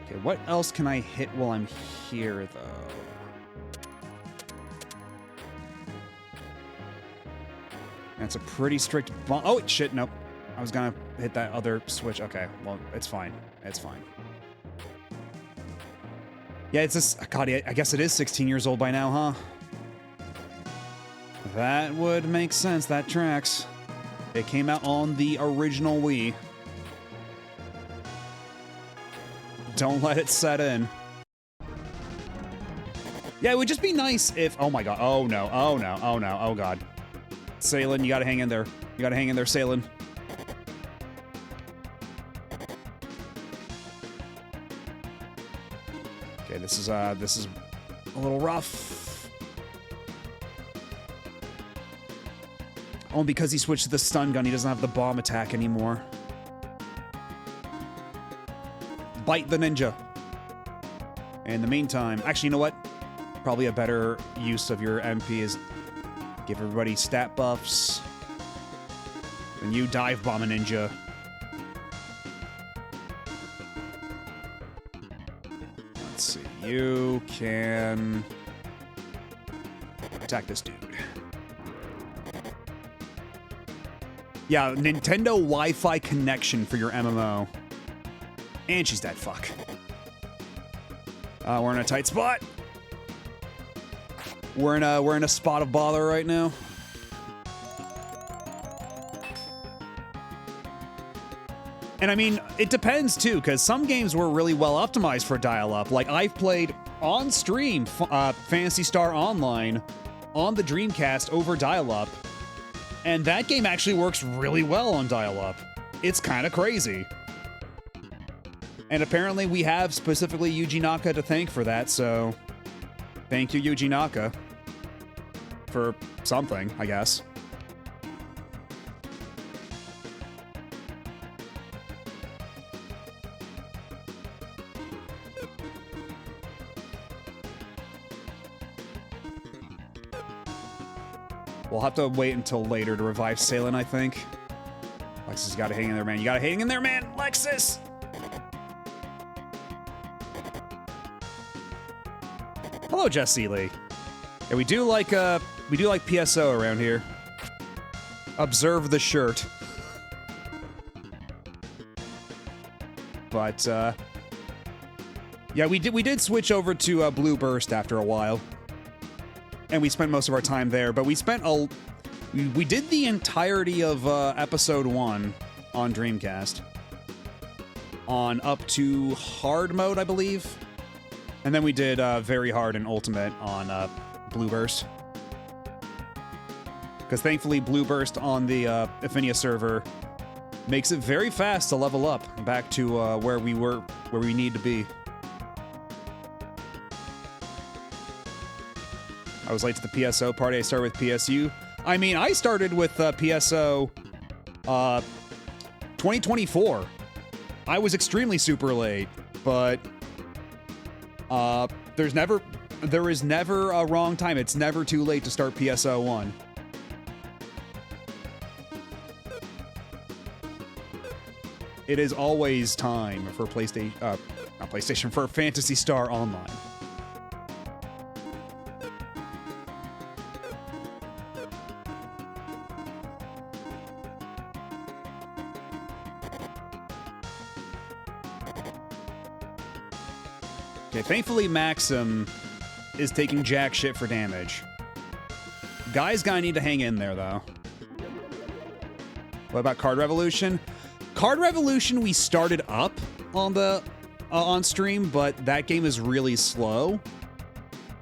Okay, what else can I hit while I'm here, though? That's a pretty strict bomb. Oh, shit, nope. I was gonna hit that other switch. Okay, well, it's fine. It's fine. Yeah, it's just... God, I guess it is 16 years old by now, huh? That would make sense. That tracks. It came out on the original Wii. Don't let it set in. Yeah, it would just be nice if... Oh, my God. Oh, no. Oh, no. Oh, no. Oh, God. Salen, you gotta hang in there. You gotta hang in there, Salen. Okay, this is a little rough. Oh, and because he switched to the stun gun, he doesn't have the bomb attack anymore. Bite the ninja. In the meantime, actually, you know what? Probably a better use of your MP is give everybody stat buffs. And you dive bomb a ninja. Let's see. You can attack this dude. Yeah, Nintendo Wi-Fi connection for your MMO. And she's dead, fuck. We're in a tight spot. We're in a spot of bother right now. And I mean, it depends too, because some games were really well optimized for dial-up. Like, I've played on stream Phantasy Star Online on the Dreamcast over dial-up, and that game actually works really well on dial-up. It's kind of crazy. And apparently we have specifically Yuji Naka to thank for that, so thank you, Yuji Naka, for something, I guess. We'll have to wait until later to revive Salen, I think. Lexus, you gotta hang in there, man. You gotta hang in there, man! Lexus! Hello, Jess Seeley. Yeah, we do like PSO around here. Observe the shirt. But, yeah, we did switch over to Blue Burst after a while. And we spent most of our time there, but we did the entirety of episode 1 on Dreamcast. On up to hard mode, I believe. And then we did very hard and ultimate on Blue Burst. Because thankfully Blue Burst on the Affinia server makes it very fast to level up back to where we need to be. I was late to the PSO party. I started with PSU. I mean, I started with PSO 2024. I was extremely super late, but there is never a wrong time. It's never too late to start PSO 1. It is always time for for Phantasy Star Online. Okay, thankfully Maxim is taking jack shit for damage. Guy's gonna need to hang in there, though. What about Card Revolution? Card Revolution we started up on the on stream, but that game is really slow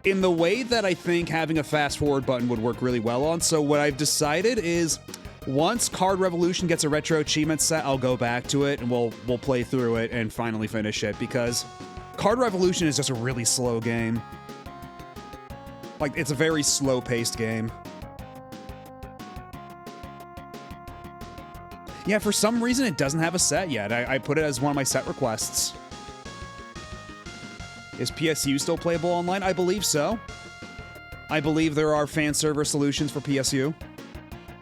in the way that I think having a fast forward button would work really well on. So what I've decided is once Card Revolution gets a retro achievement set, I'll go back to it and we'll play through it and finally finish it, because Card Revolution is just a really slow game. Like, it's a very slow-paced game. Yeah, for some reason it doesn't have a set yet. I put it as one of my set requests. Is PSU still playable online? I believe so. I believe there are fan server solutions for PSU.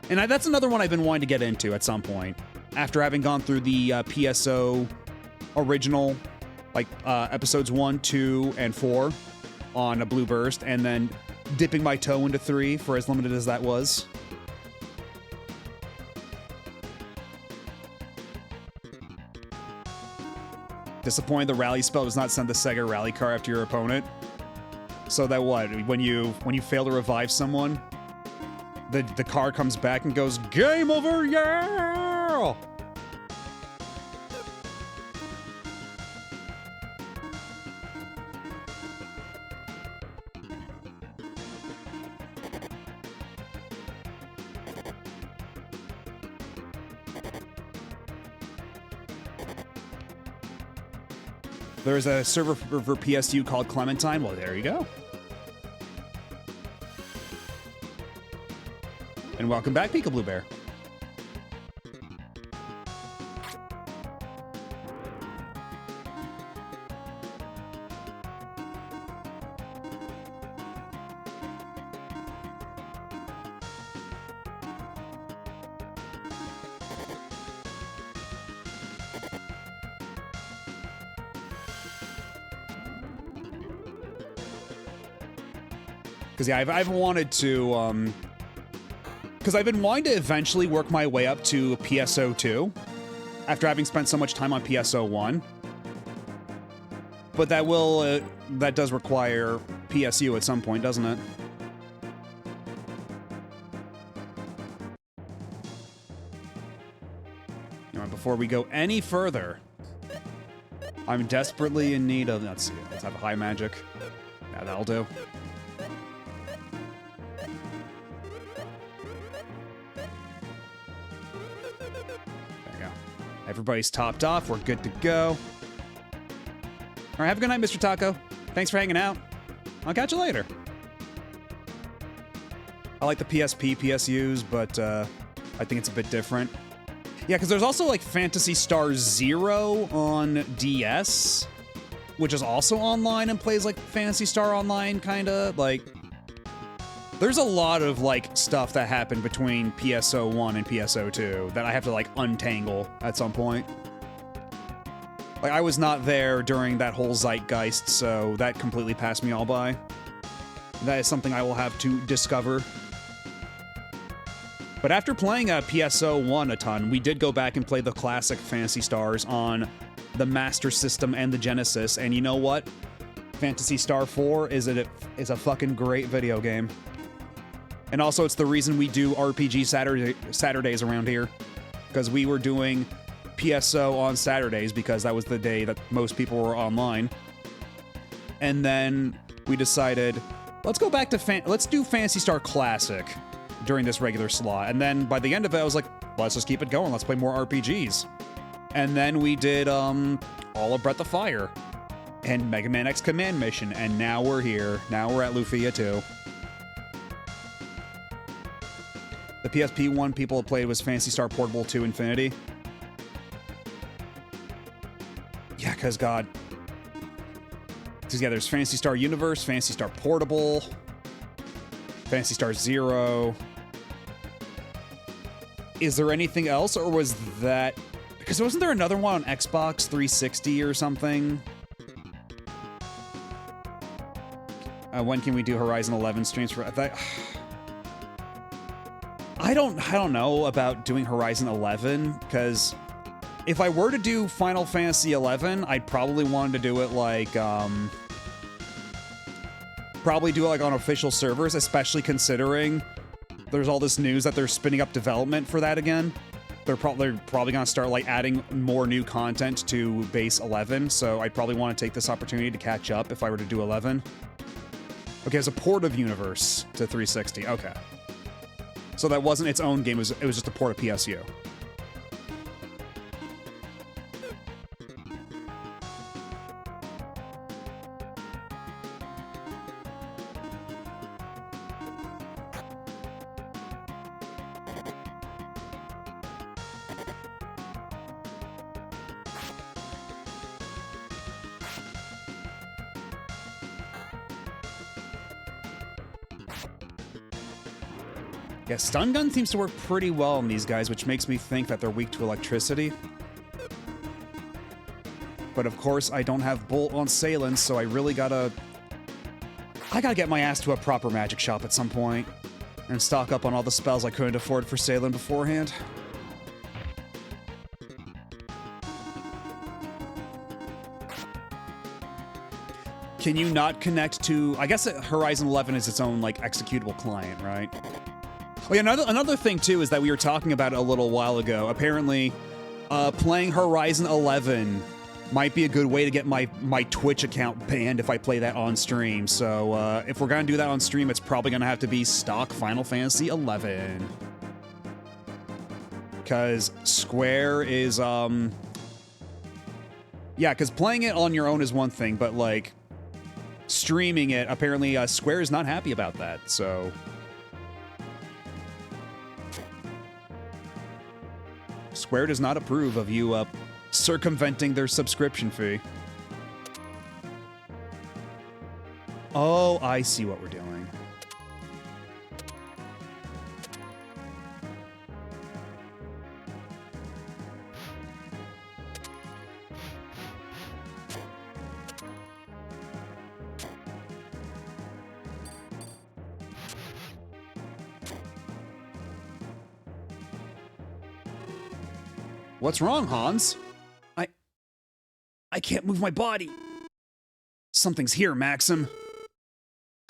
And that's another one I've been wanting to get into at some point. After having gone through the PSO original, like episodes 1, 2, and 4 on a Blue Burst, and then dipping my toe into 3 for as limited as that was. Disappointed the rally spell does not send the Sega rally car after your opponent. So that what? When you fail to revive someone, the car comes back and goes, "Game over, yeah!" There's a server for PSU called Clementine. Well, there you go. And welcome back, Pika Blue Bear. Because yeah, I've wanted to because I've been wanting to eventually work my way up to PSO2 after having spent so much time on PSO1. But that does require PSU at some point, doesn't it? You know, before we go any further, I'm desperately in need of... Let's see. Let's have a high magic. Yeah, that'll do. There you go. Everybody's topped off. We're good to go. All right, have a good night, Mr. Taco. Thanks for hanging out. I'll catch you later. I like the PSP, PSUs, but I think it's a bit different. Yeah, because there's also, like, Phantasy Star Zero on DS, which is also online and plays like Phantasy Star Online, kind of. Like, there's a lot of, like, stuff that happened between PSO1 and PSO2 that I have to, like, untangle at some point. Like, I was not there during that whole zeitgeist, so that completely passed me all by. That is something I will have to discover. But after playing PSO1 a ton, we did go back and play the classic Phantasy Stars on the Master System and the Genesis, and you know what? Phantasy Star 4 is a fucking great video game. And also, it's the reason we do RPG Saturdays around here, because we were doing PSO on Saturdays because that was the day that most people were online. And then we decided, let's go back to let's do Phantasy Star Classic during this regular slot. And then by the end of it, I was like, let's just keep it going. Let's play more RPGs. And then we did all of Breath of Fire and Mega Man X Command Mission, and now we're here. Now we're at Lufia II. The PSP one people played was Phantasy Star Portable 2 Infinity. Yeah, because God. Because, yeah, there's Phantasy Star Universe, Phantasy Star Portable, Phantasy Star Zero. Is there anything else, or was that... Because wasn't there another one on Xbox 360 or something? When can we do Horizon 11 streams for that? I don't know about doing Horizon 11, because if I were to do Final Fantasy 11, I'd probably want to do it like probably do it like on official servers, especially considering there's all this news that they're spinning up development for that again. They're probably gonna start like adding more new content to base 11, so I'd probably want to take this opportunity to catch up if I were to do 11. Okay, it's a port of Universe to 360. Okay. So that wasn't its own game, it was just a port of PSU. Yeah, stun gun seems to work pretty well on these guys, which makes me think that they're weak to electricity. But of course, I don't have Bolt on Salin, so I really gotta get my ass to a proper magic shop at some point and stock up on all the spells I couldn't afford for Salin beforehand. Can you not connect to... I guess Horizon 11 is its own, like, executable client, right? Oh yeah, another thing, too, is that we were talking about it a little while ago. Apparently, playing Horizon 11 might be a good way to get my Twitch account banned if I play that on stream. So, if we're gonna do that on stream, it's probably gonna have to be stock Final Fantasy 11. Because Square is, yeah, because playing it on your own is one thing, but, like, streaming it, apparently, Square is not happy about that, so... Square does not approve of you circumventing their subscription fee. Oh, I see what we're doing. What's wrong, Hans? I can't move my body. Something's here, Maxim.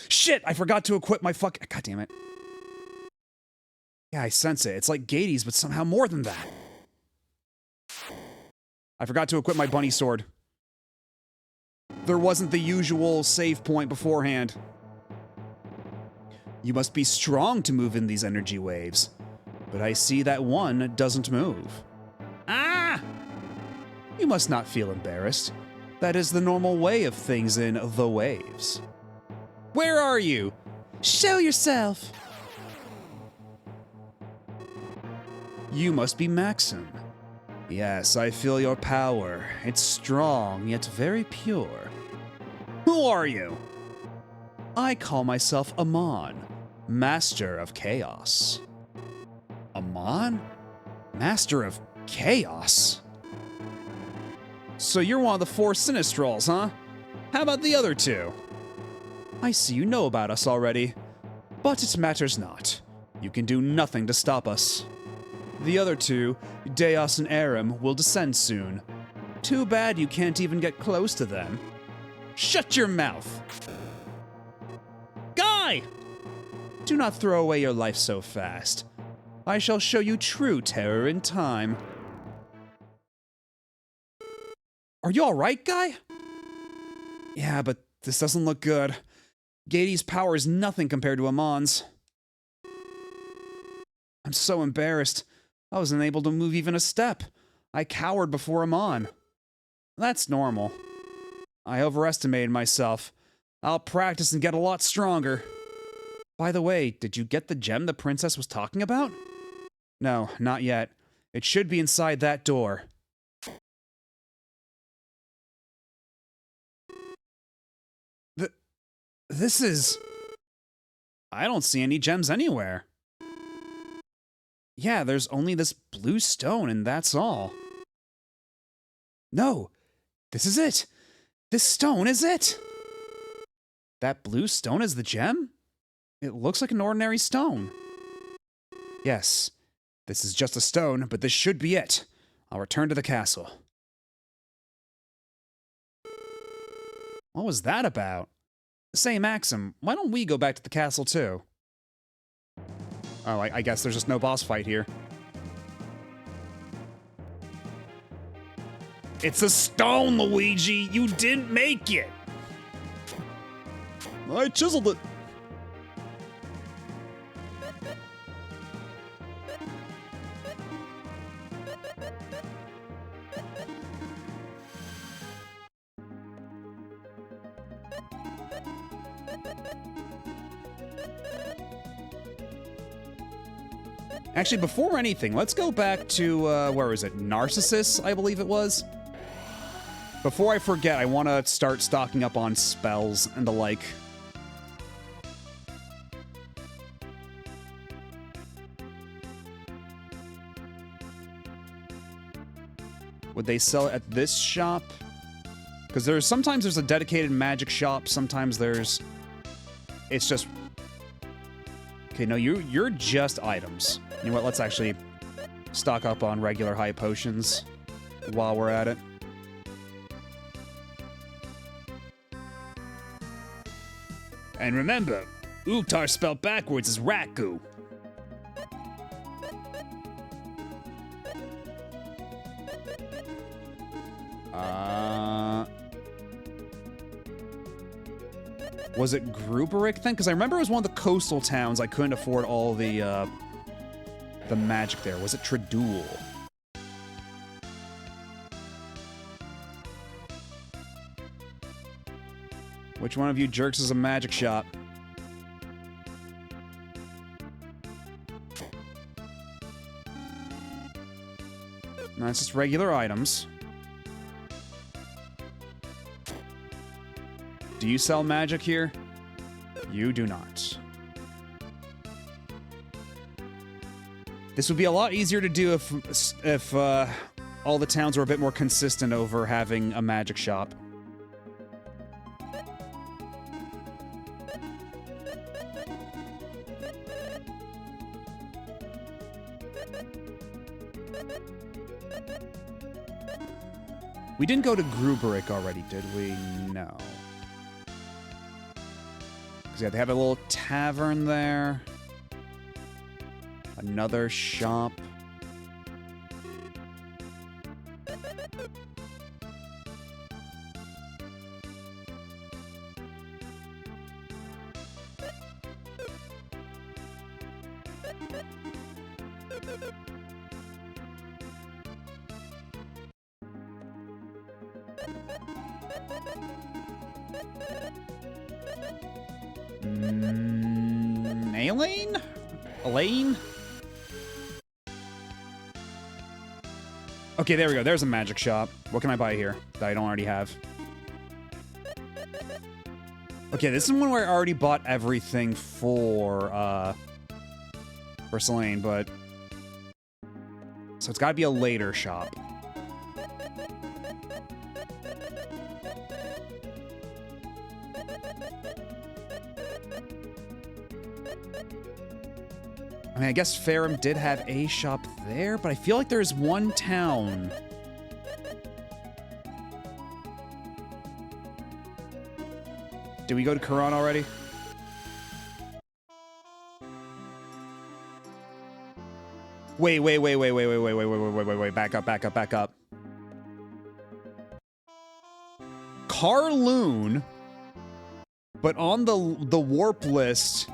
Shit, I forgot to equip my God damn it. Yeah, I sense it. It's like Gades, but somehow more than that. I forgot to equip my bunny sword. There wasn't the usual save point beforehand. You must be strong to move in these energy waves. But I see that one doesn't move. Ah! You must not feel embarrassed. That is the normal way of things in the waves. Where are you? Show yourself! You must be Maxim. Yes, I feel your power. It's strong, yet very pure. Who are you? I call myself Amon, Master of Chaos. Amon? Master of Chaos? So you're one of the 4 Sinistrals, huh? How about the other 2? I see you know about us already. But it matters not. You can do nothing to stop us. The other 2, Deos and Aram, will descend soon. Too bad you can't even get close to them. Shut your mouth! Guy! Do not throw away your life so fast. I shall show you true terror in time. Are you alright, Guy? Yeah, but this doesn't look good. Gades' power is nothing compared to Amon's. I'm so embarrassed. I wasn't able to move even a step. I cowered before Amon. That's normal. I overestimated myself. I'll practice and get a lot stronger. By the way, did you get the gem the princess was talking about? No, not yet. It should be inside that door. This is... I don't see any gems anywhere. Yeah, there's only this blue stone and that's all. No, this is it. This stone is it. That blue stone is the gem? It looks like an ordinary stone. Yes, this is just a stone, but this should be it. I'll return to the castle. What was that about? Say, Maxim, why don't we go back to the castle too? Oh, I guess there's just no boss fight here. It's a stone, Luigi! You didn't make it! I chiseled it. Actually, before anything, let's go back to, where is it? Narcissus, I believe it was. Before I forget, I want to start stocking up on spells and the like. Would they sell it at this shop? Because sometimes there's a dedicated magic shop, sometimes there's... It's just... Okay, no, you're just items. You know what, let's actually stock up on regular high potions while we're at it. And remember, Uktar spelled backwards is Raku. Was it Gruberik then? Because I remember it was one of the coastal towns. I couldn't afford all the magic there. Was it Tredul? Which one of you jerks is a magic shop? No, it's just regular items. Do you sell magic here? You do not. This would be a lot easier to do if all the towns were a bit more consistent over having a magic shop. We didn't go to Gruberik already, did we? No. Because yeah, they have a little tavern there. Another shop. Elaine? Elaine? Okay, there we go. There's a magic shop. What can I buy here that I don't already have? Okay, this is one where I already bought everything for Selene, but... So it's gotta be a later shop. I mean, I guess Farum did have a shop there, but I feel like there's one town. Did we go to Quran already? Wait, back up. Karloon, but on the warp list,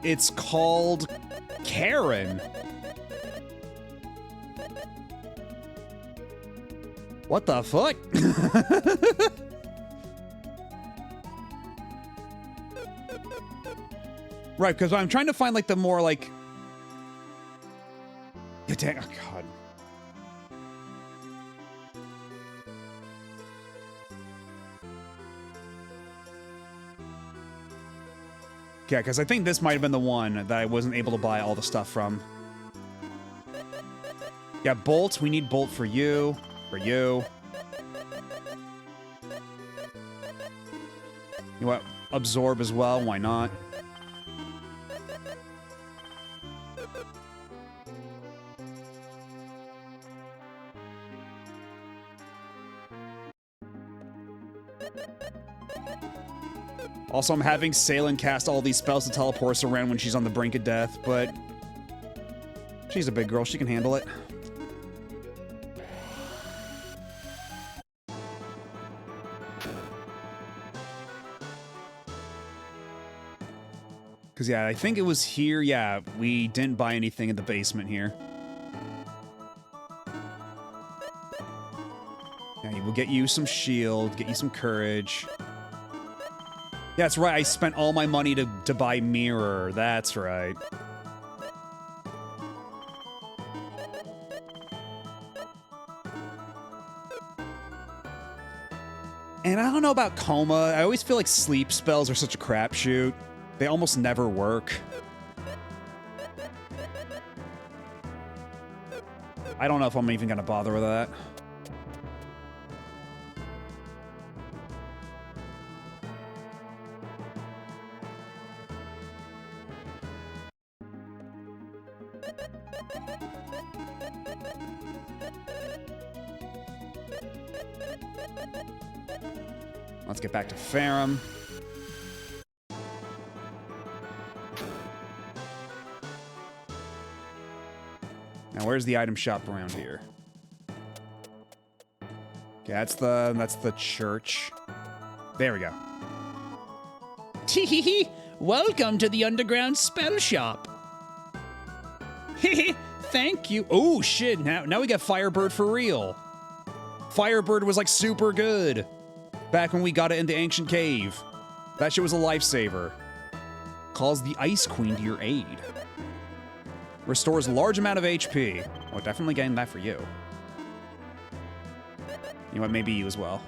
it's called Karen. What the fuck? Right, because I'm trying to find like the more like... Yeah, dang, oh god. Yeah, because I think this might have been the one that I wasn't able to buy all the stuff from. Yeah, Bolt. We need Bolt for you. For you. You know what? Absorb as well. Why not? Also, I'm having Salen cast all these spells to teleport us around when she's on the brink of death, but she's a big girl. She can handle it. Because, yeah, I think it was here. Yeah, we didn't buy anything in the basement here. Yeah, we'll get you some shield, get you some courage. Yeah, that's right. I spent all my money to buy Mirror. That's right. And I don't know about Coma. I always feel like sleep spells are such a crapshoot. They almost never work. I don't know if I'm even gonna bother with that. Let's get back to Farum. Now, where's the item shop around here? Okay, that's the church. There we go. Tee-hee-hee! Welcome to the underground spell shop. Hee-hee! Thank you. Oh shit! Now we got Firebird for real. Firebird was like super good back when we got it in the ancient cave. That shit was a lifesaver. Calls the Ice Queen to your aid. Restores large amount of HP. Oh, definitely getting that for you. You know what? Maybe you as well.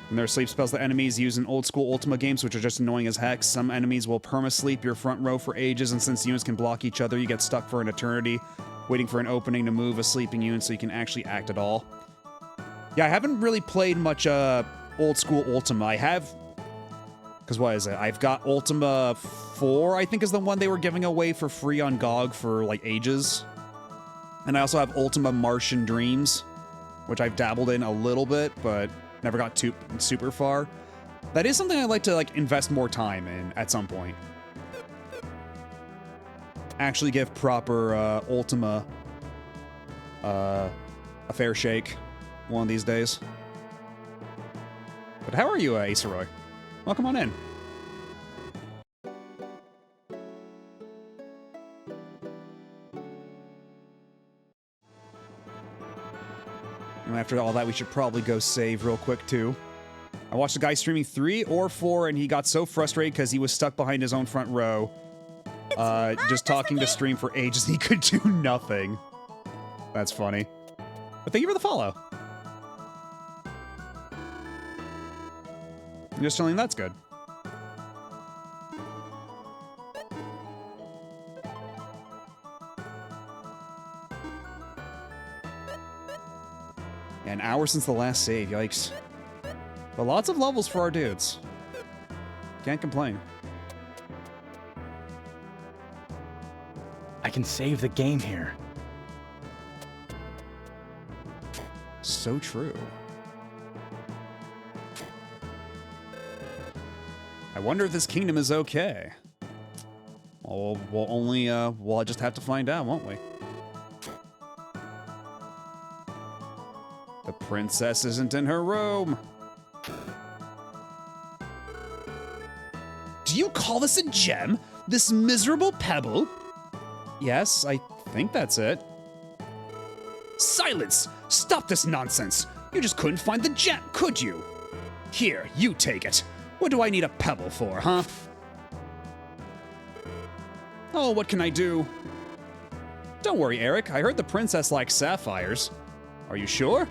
And there are sleep spells that enemies use in old school Ultima games, which are just annoying as heck. Some enemies will perma-sleep your front row for ages, and since units can block each other, you get stuck for an eternity, waiting for an opening to move a sleeping unit so you can actually act at all. Yeah, I haven't really played much old school Ultima. I have Because what is it? I've got Ultima 4, I think is the one they were giving away for free on GOG for, like, ages. And I also have Ultima Martian Dreams, which I've dabbled in a little bit, but never got too super far. That is something I'd like to, like, invest more time in at some point. Actually give proper Ultima a fair shake one of these days. But how are you, Aceroy? Welcome on in. And after all that, we should probably go save real quick, too. I watched a guy streaming 3 or 4, and he got so frustrated because he was stuck behind his own front row. Just talking to stream for ages, and he could do nothing. That's funny. But thank you for the follow. I'm just telling you that's good. An hour since the last save, yikes. But lots of levels for our dudes. Can't complain. I can save the game here. So true. I wonder if this kingdom is okay. Well, we'll just have to find out, won't we? The princess isn't in her room. Do you call this a gem? This miserable pebble? Yes, I think that's it. Silence! Stop this nonsense! You just couldn't find the gem, could you? Here, you take it. What do I need a pebble for, huh? Oh, what can I do? Don't worry, Eric. I heard the princess likes sapphires. Are you sure?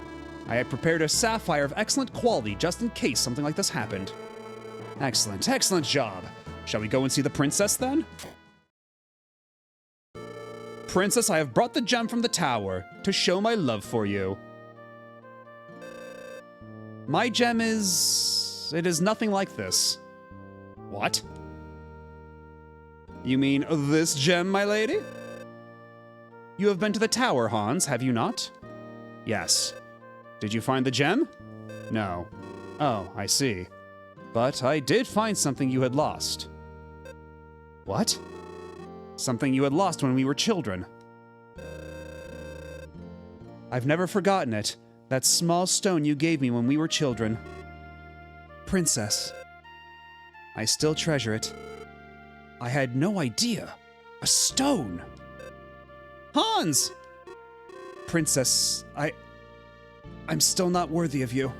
I had prepared a sapphire of excellent quality just in case something like this happened. Excellent, excellent job. Shall we go and see the princess then? Princess, I have brought the gem from the tower to show my love for you. My gem is... it is nothing like this. What? You mean this gem, my lady? You have been to the tower, Hans, have you not? Yes. Did you find the gem? No. Oh, I see. But I did find something you had lost. What? Something you had lost when we were children. I've never forgotten it. That small stone you gave me when we were children. Princess. I still treasure it. I had no idea. A stone. Hans! Princess, I'm still not worthy of you.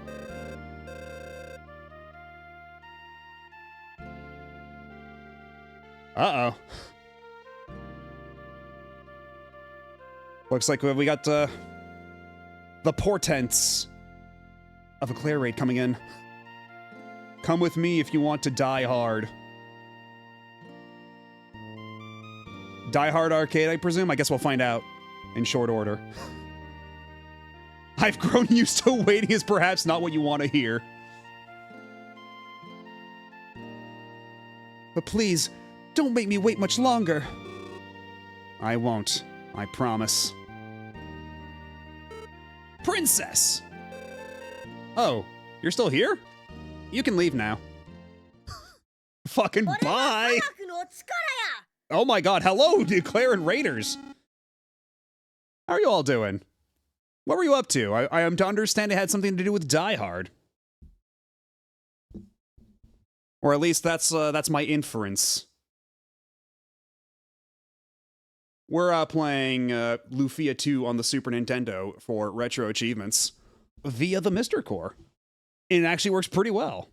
Uh-oh. Looks like we got the portents of a Claire raid coming in. Come with me if you want to die hard. Die Hard Arcade, I presume? I guess we'll find out in short order. I've grown used to waiting is perhaps not what you want to hear. But please, don't make me wait much longer. I won't. I promise. Princess! Oh, you're still here? You can leave now. Fucking bye! Oh my god, hello, Claire and Raiders! How are you all doing? What were you up to? I am to understand it had something to do with Die Hard. Or at least that's my inference. We're playing Lufia II on the Super Nintendo for Retro Achievements via the Mr. Core. And it actually works pretty well.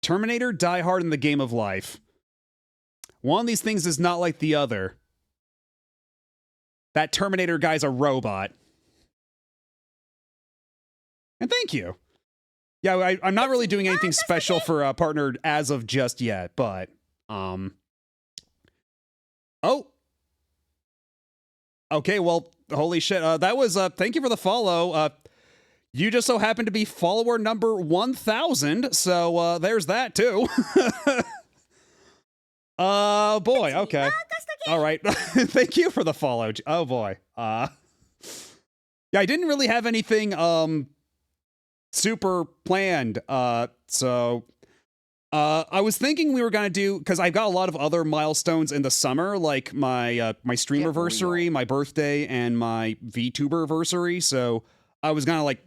Terminator, Die Hard, and the Game of Life. One of these things is not like the other. That Terminator guy's a robot. And thank you. Yeah, I'm not really doing anything special for Partnered as of just yet, but, Oh. Okay, well, holy shit. That was, thank you for the follow. You just so happen to be follower number 1,000, so there's that too. Boy, okay. All right. Thank you for the follow. Oh boy. Yeah, I didn't really have anything super planned. So I was thinking we were gonna do, because I've got a lot of other milestones in the summer, like my my streamerversary, my birthday, and my VTuberversary. So I was gonna like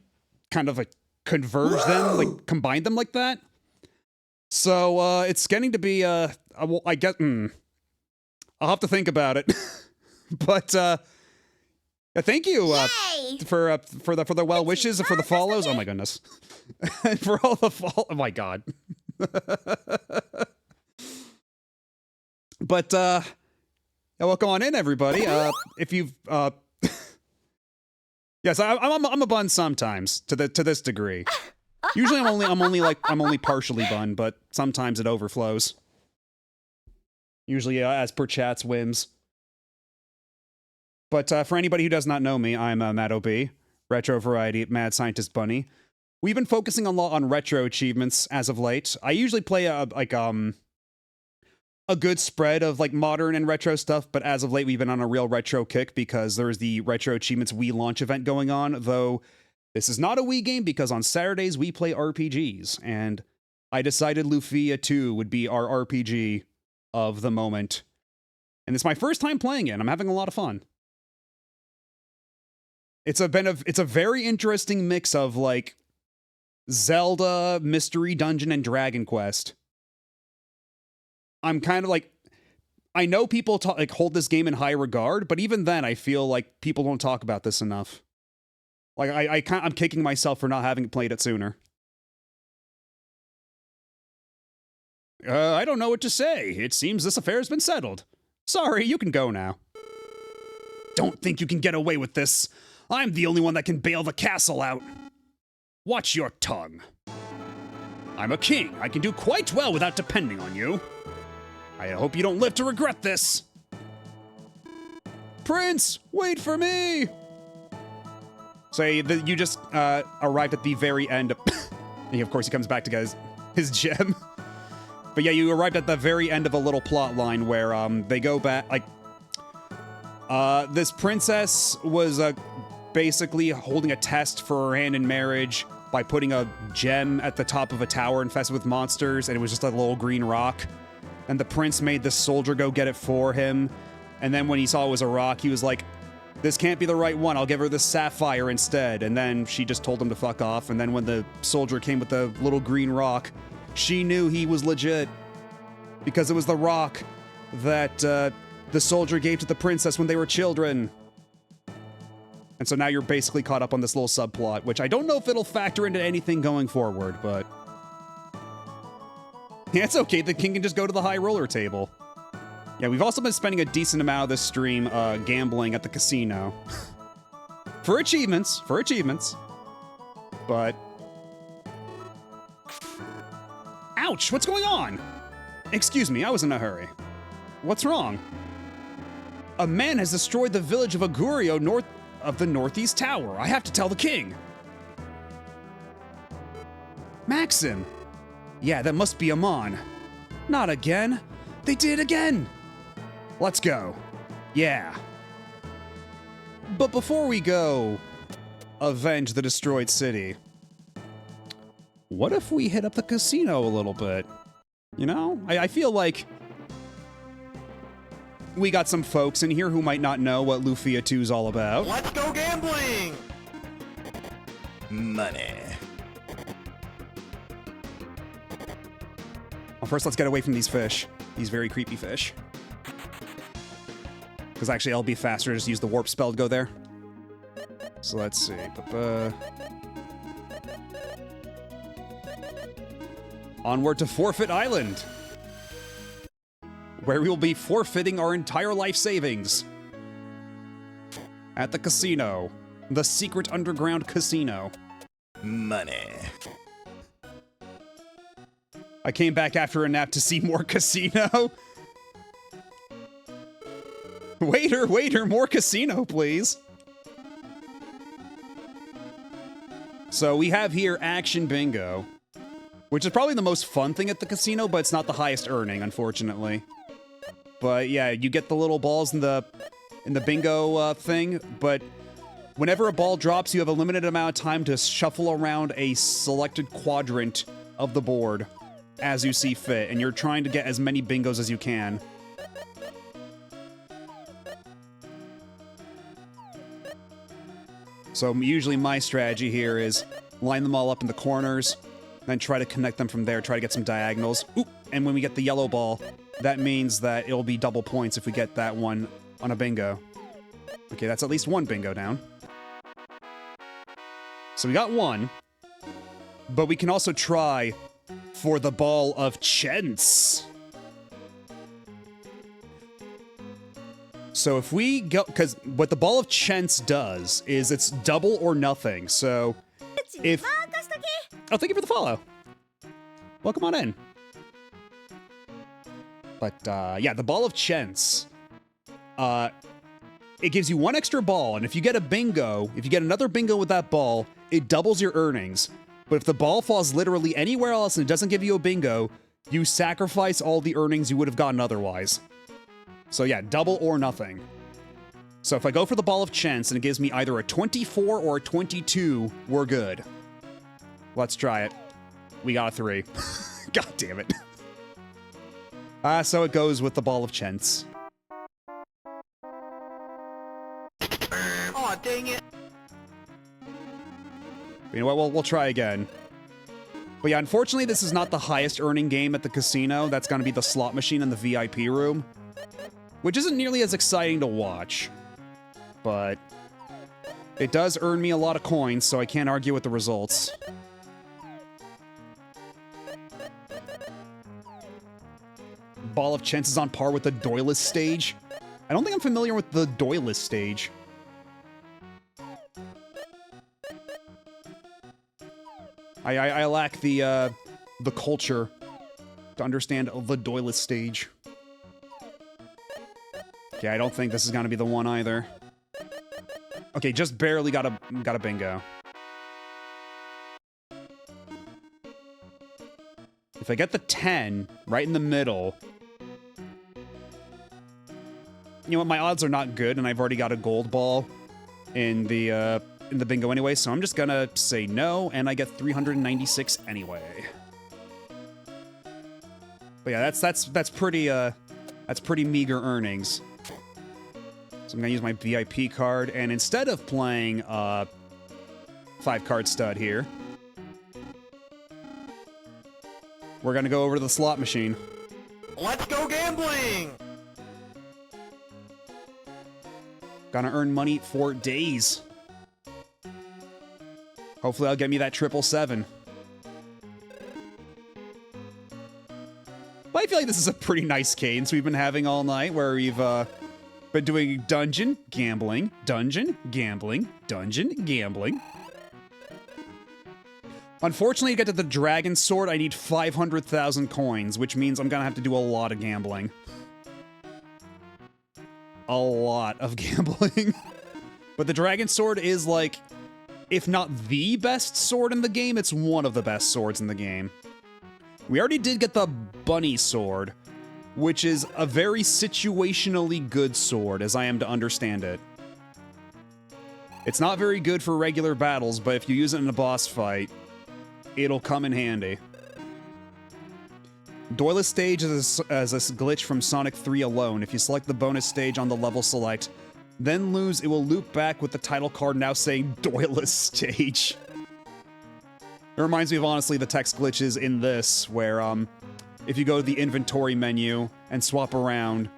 kind of like converge them, like combine them like that. So it's getting to be I guess I'll have to think about it. But thank you for the well wishes, for the follows. Oh my goodness. And for all the oh my god. But yeah, welcome on in, everybody. If you've yes, I'm a bun sometimes to this degree. Usually I'm only partially bun, but sometimes it overflows. Usually as per chat's whims. But for anybody who does not know me, I'm Matt O.B., Retro Variety Mad Scientist Bunny. We've been focusing a lot on retro achievements as of late. I usually play a good spread of like modern and retro stuff, but as of late we've been on a real retro kick because there's the Retro Achievements Wii launch event going on, though this is not a Wii game because on Saturdays we play RPGs, and I decided Lufia II would be our RPG of the moment. And it's my first time playing it, and I'm having a lot of fun. It's a very interesting mix of like Zelda, Mystery Dungeon, and Dragon Quest. I'm kind of like, I know people like hold this game in high regard, but even then I feel like people don't talk about this enough. Like I'm kicking myself for not having played it sooner. I don't know what to say. It seems this affair has been settled. Sorry, you can go now. Don't think you can get away with this. I'm the only one that can bail the castle out. Watch your tongue. I'm a king. I can do quite well without depending on you. I hope you don't live to regret this. Prince, wait for me. Say that you just arrived at the very end of and of course he comes back to get his gem. But yeah, you arrived at the very end of a little plot line where they go back, like this princess was basically holding a test for her hand in marriage by putting a gem at the top of a tower infested with monsters, and it was just a little green rock. And the prince made the soldier go get it for him. And then when he saw it was a rock, he was like, this can't be the right one. I'll give her the sapphire instead. And then she just told him to fuck off. And then when the soldier came with the little green rock, she knew he was legit. Because it was the rock that the soldier gave to the princess when they were children. And so now you're basically caught up on this little subplot, which I don't know if it'll factor into anything going forward, but yeah, it's okay. The king can just go to the high roller table. Yeah, we've also been spending a decent amount of this stream gambling at the casino. For achievements. But ouch, what's going on? Excuse me, I was in a hurry. What's wrong? A man has destroyed the village of Agurio north of the Northeast Tower. I have to tell the king. Maxim. Yeah, that must be Amon. Not again. They did again. Let's go. Yeah. But before we go avenge the destroyed city, what if we hit up the casino a little bit? You know, I feel like we got some folks in here who might not know what Lufia 2 is all about. Let's go gambling! Money. Well, first, let's get away from these fish. These very creepy fish. Because actually, it'll be faster to just use the warp spell to go there. So let's see. Onward to Forfeit Island, where we will be forfeiting our entire life savings. At the casino. The secret underground casino. Money. I came back after a nap to see more casino. Waiter, more casino, please. So we have here Action Bingo, which is probably the most fun thing at the casino, but it's not the highest earning, unfortunately. But yeah, you get the little balls in the bingo thing, but whenever a ball drops, you have a limited amount of time to shuffle around a selected quadrant of the board as you see fit, and you're trying to get as many bingos as you can. So usually my strategy here is line them all up in the corners, then try to connect them from there, try to get some diagonals. Oop! And when we get the yellow ball, that means that it'll be double points if we get that one on a bingo. Okay, that's at least one bingo down. So we got one, but we can also try for the ball of chance. So if we go, because what the ball of chance does is it's double or nothing. So if, oh, thank you for the follow. Welcome on in. But yeah, the ball of chance, it gives you one extra ball, and if you get a bingo, if you get another bingo with that ball, it doubles your earnings. But if the ball falls literally anywhere else and it doesn't give you a bingo, you sacrifice all the earnings you would have gotten otherwise. So yeah, double or nothing. So if I go for the ball of chance and it gives me either a 24 or a 22, we're good. Let's try it. We got a 3. God damn it. So it goes with the ball of chance. Aw, dang it. You know what, we'll try again. But yeah, unfortunately, this is not the highest earning game at the casino. That's going to be the slot machine in the VIP room, which isn't nearly as exciting to watch. But it does earn me a lot of coins, so I can't argue with the results. Ball of Chance is on par with the Doyless stage. I don't think I'm familiar with the Doyless stage. I lack the culture to understand the Doyless stage. Okay, I don't think this is gonna be the one either. Okay, just barely got a bingo. If I get the 10 right in the middle, you know what, my odds are not good, and I've already got a gold ball in the bingo anyway, so I'm just gonna say no, and I get 396 anyway. But yeah, that's pretty meager earnings. So I'm gonna use my VIP card, and instead of playing 5-card stud here, we're gonna go over to the slot machine. Let's go gambling! Gonna earn money for days. Hopefully, I'll get me that 777. But I feel like this is a pretty nice cadence we've been having all night, where we've been doing dungeon, gambling, dungeon, gambling, dungeon, gambling. Unfortunately, to get to the Dragon Sword, I need 500,000 coins, which means I'm gonna have to do a lot of gambling. A lot of gambling. But the Dragon Sword is like, if not the best sword in the game, it's one of the best swords in the game. We already did get the Bunny Sword, which is a very situationally good sword, as I am to understand it. It's not very good for regular battles, but if you use it in a boss fight, it'll come in handy. Doyless stage is as a glitch from Sonic 3 alone. If you select the bonus stage on the level select, then lose, it will loop back with the title card now saying Doyless stage. It reminds me of, honestly, the text glitches in this, where, if you go to the inventory menu and swap around,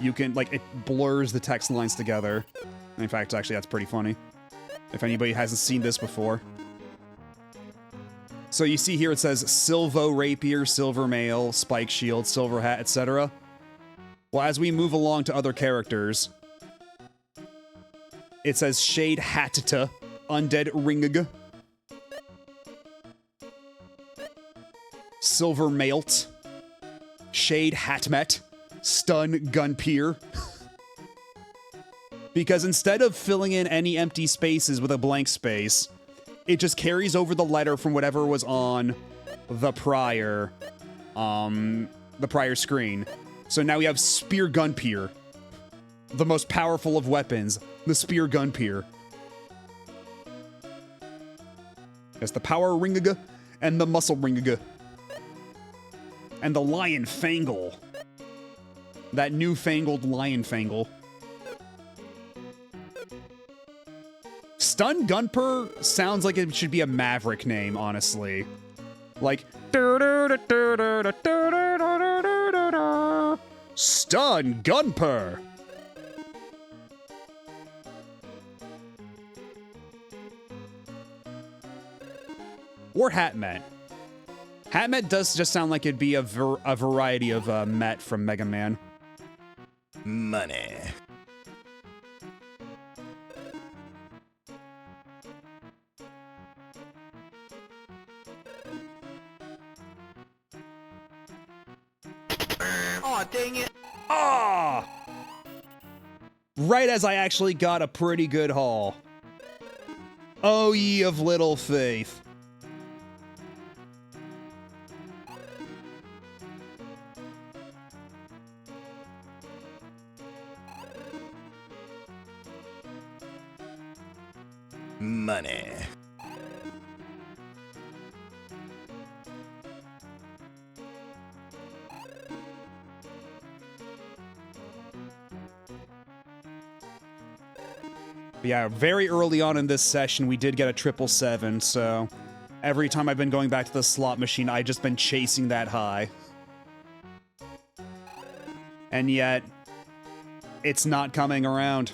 you can, like, it blurs the text lines together. In fact, actually, that's pretty funny, if anybody hasn't seen this before. So you see here it says Silvo Rapier, Silver Mail, Spike Shield, Silver Hat, etc. Well, as we move along to other characters, it says Shade Hattata, Undead Ringig, Silver Mailt, Shade Hatmet, Stun Gunpier. Because instead of filling in any empty spaces with a blank space, it just carries over the letter from whatever was on the prior screen. So now we have Spear Gunpier, the most powerful of weapons, the Spear Gunpier. There's the Power Ringaga and the Muscle Ringaga. And the Lion Fangle. That newfangled Lion Fangle. Stun Gunper sounds like it should be a Maverick name, honestly. Like... Stun Gunper! Or Hatmet. Hatmet does just sound like it'd be a variety of Met from Mega Man. Money. Aw, dang it. Ah! Right as I actually got a pretty good haul. Oh, ye of little faith. Money. Yeah, very early on in this session, we did get a 777, so every time I've been going back to the slot machine, I've just been chasing that high. And yet, it's not coming around.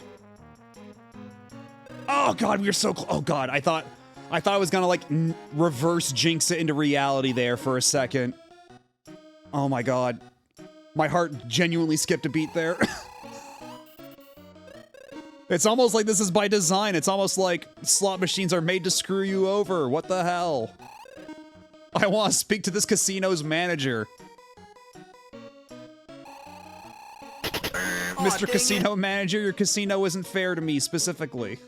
Oh god, we were so close. Oh god, I thought I was gonna like reverse jinx it into reality there for a second. Oh my god. My heart genuinely skipped a beat there. It's almost like this is by design. It's almost like slot machines are made to screw you over. What the hell? I want to speak to this casino's manager. Mr. Casino Manager, your casino isn't fair to me specifically.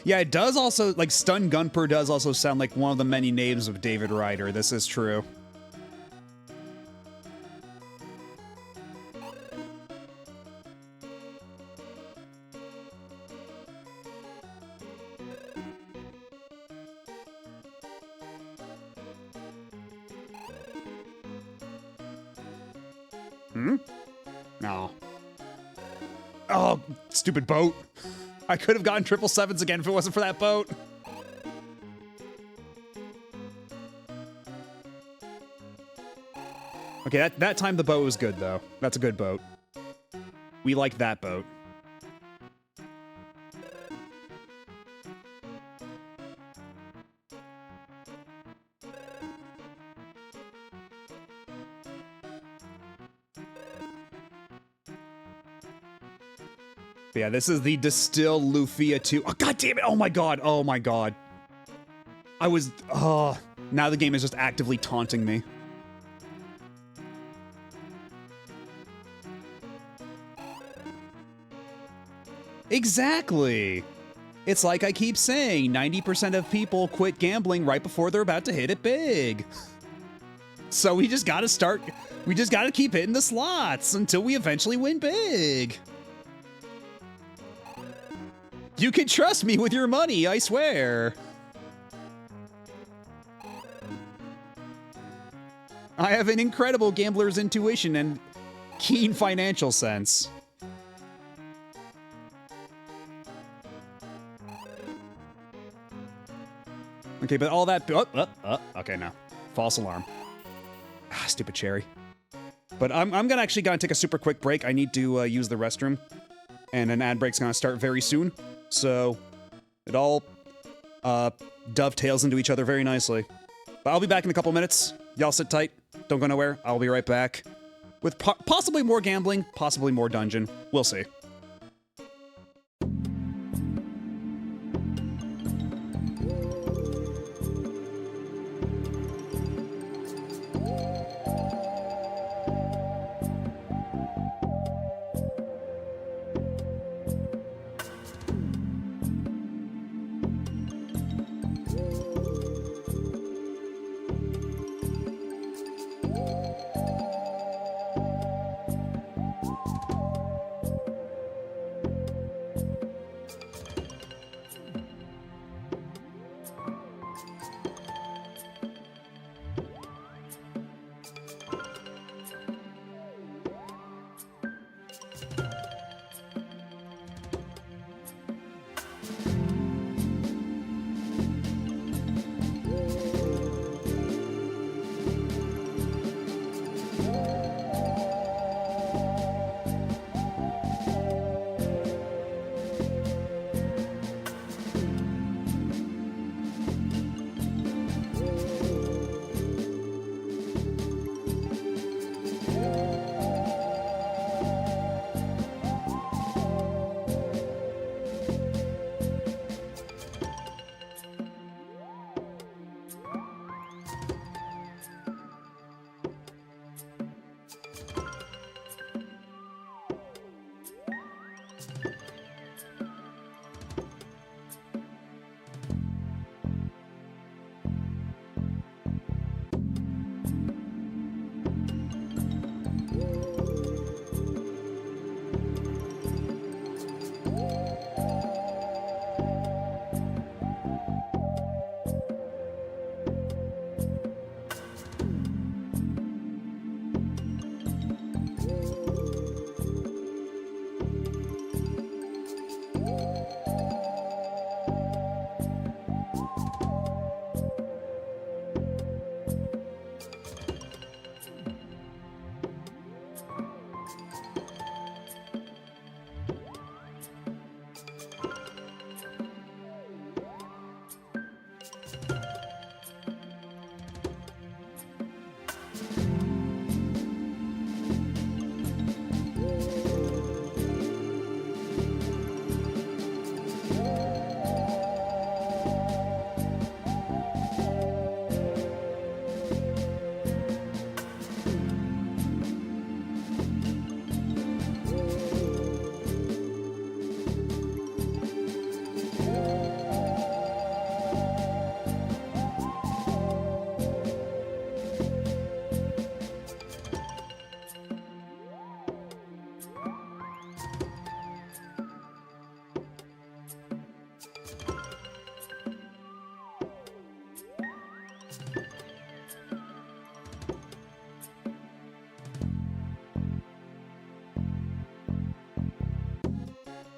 Yeah, it does also, like, Stun Gunper does also sound like one of the many names of David Ryder. This is true. No. Oh, stupid boat. I could have gotten 777s again if it wasn't for that boat. Okay, that time the boat was good, though. That's a good boat. We like that boat. But yeah, this is the distilled Lufia II. Oh, god damn it! Oh my god! Oh my god! I was... Oh, now the game is just actively taunting me. Exactly! It's like I keep saying, 90% of people quit gambling right before they're about to hit it big. So we just gotta start... We just gotta keep hitting the slots until we eventually win big. You can trust me with your money, I swear. I have an incredible gambler's intuition and keen financial sense. Okay, but all that... okay, no. False alarm. Ah, stupid cherry. But I'm gonna actually gonna take a super quick break. I need to use the restroom. And an ad break's gonna start very soon. So, it all dovetails into each other very nicely. But I'll be back in a couple minutes. Y'all sit tight. Don't go nowhere. I'll be right back. With possibly more gambling, possibly more dungeon. We'll see.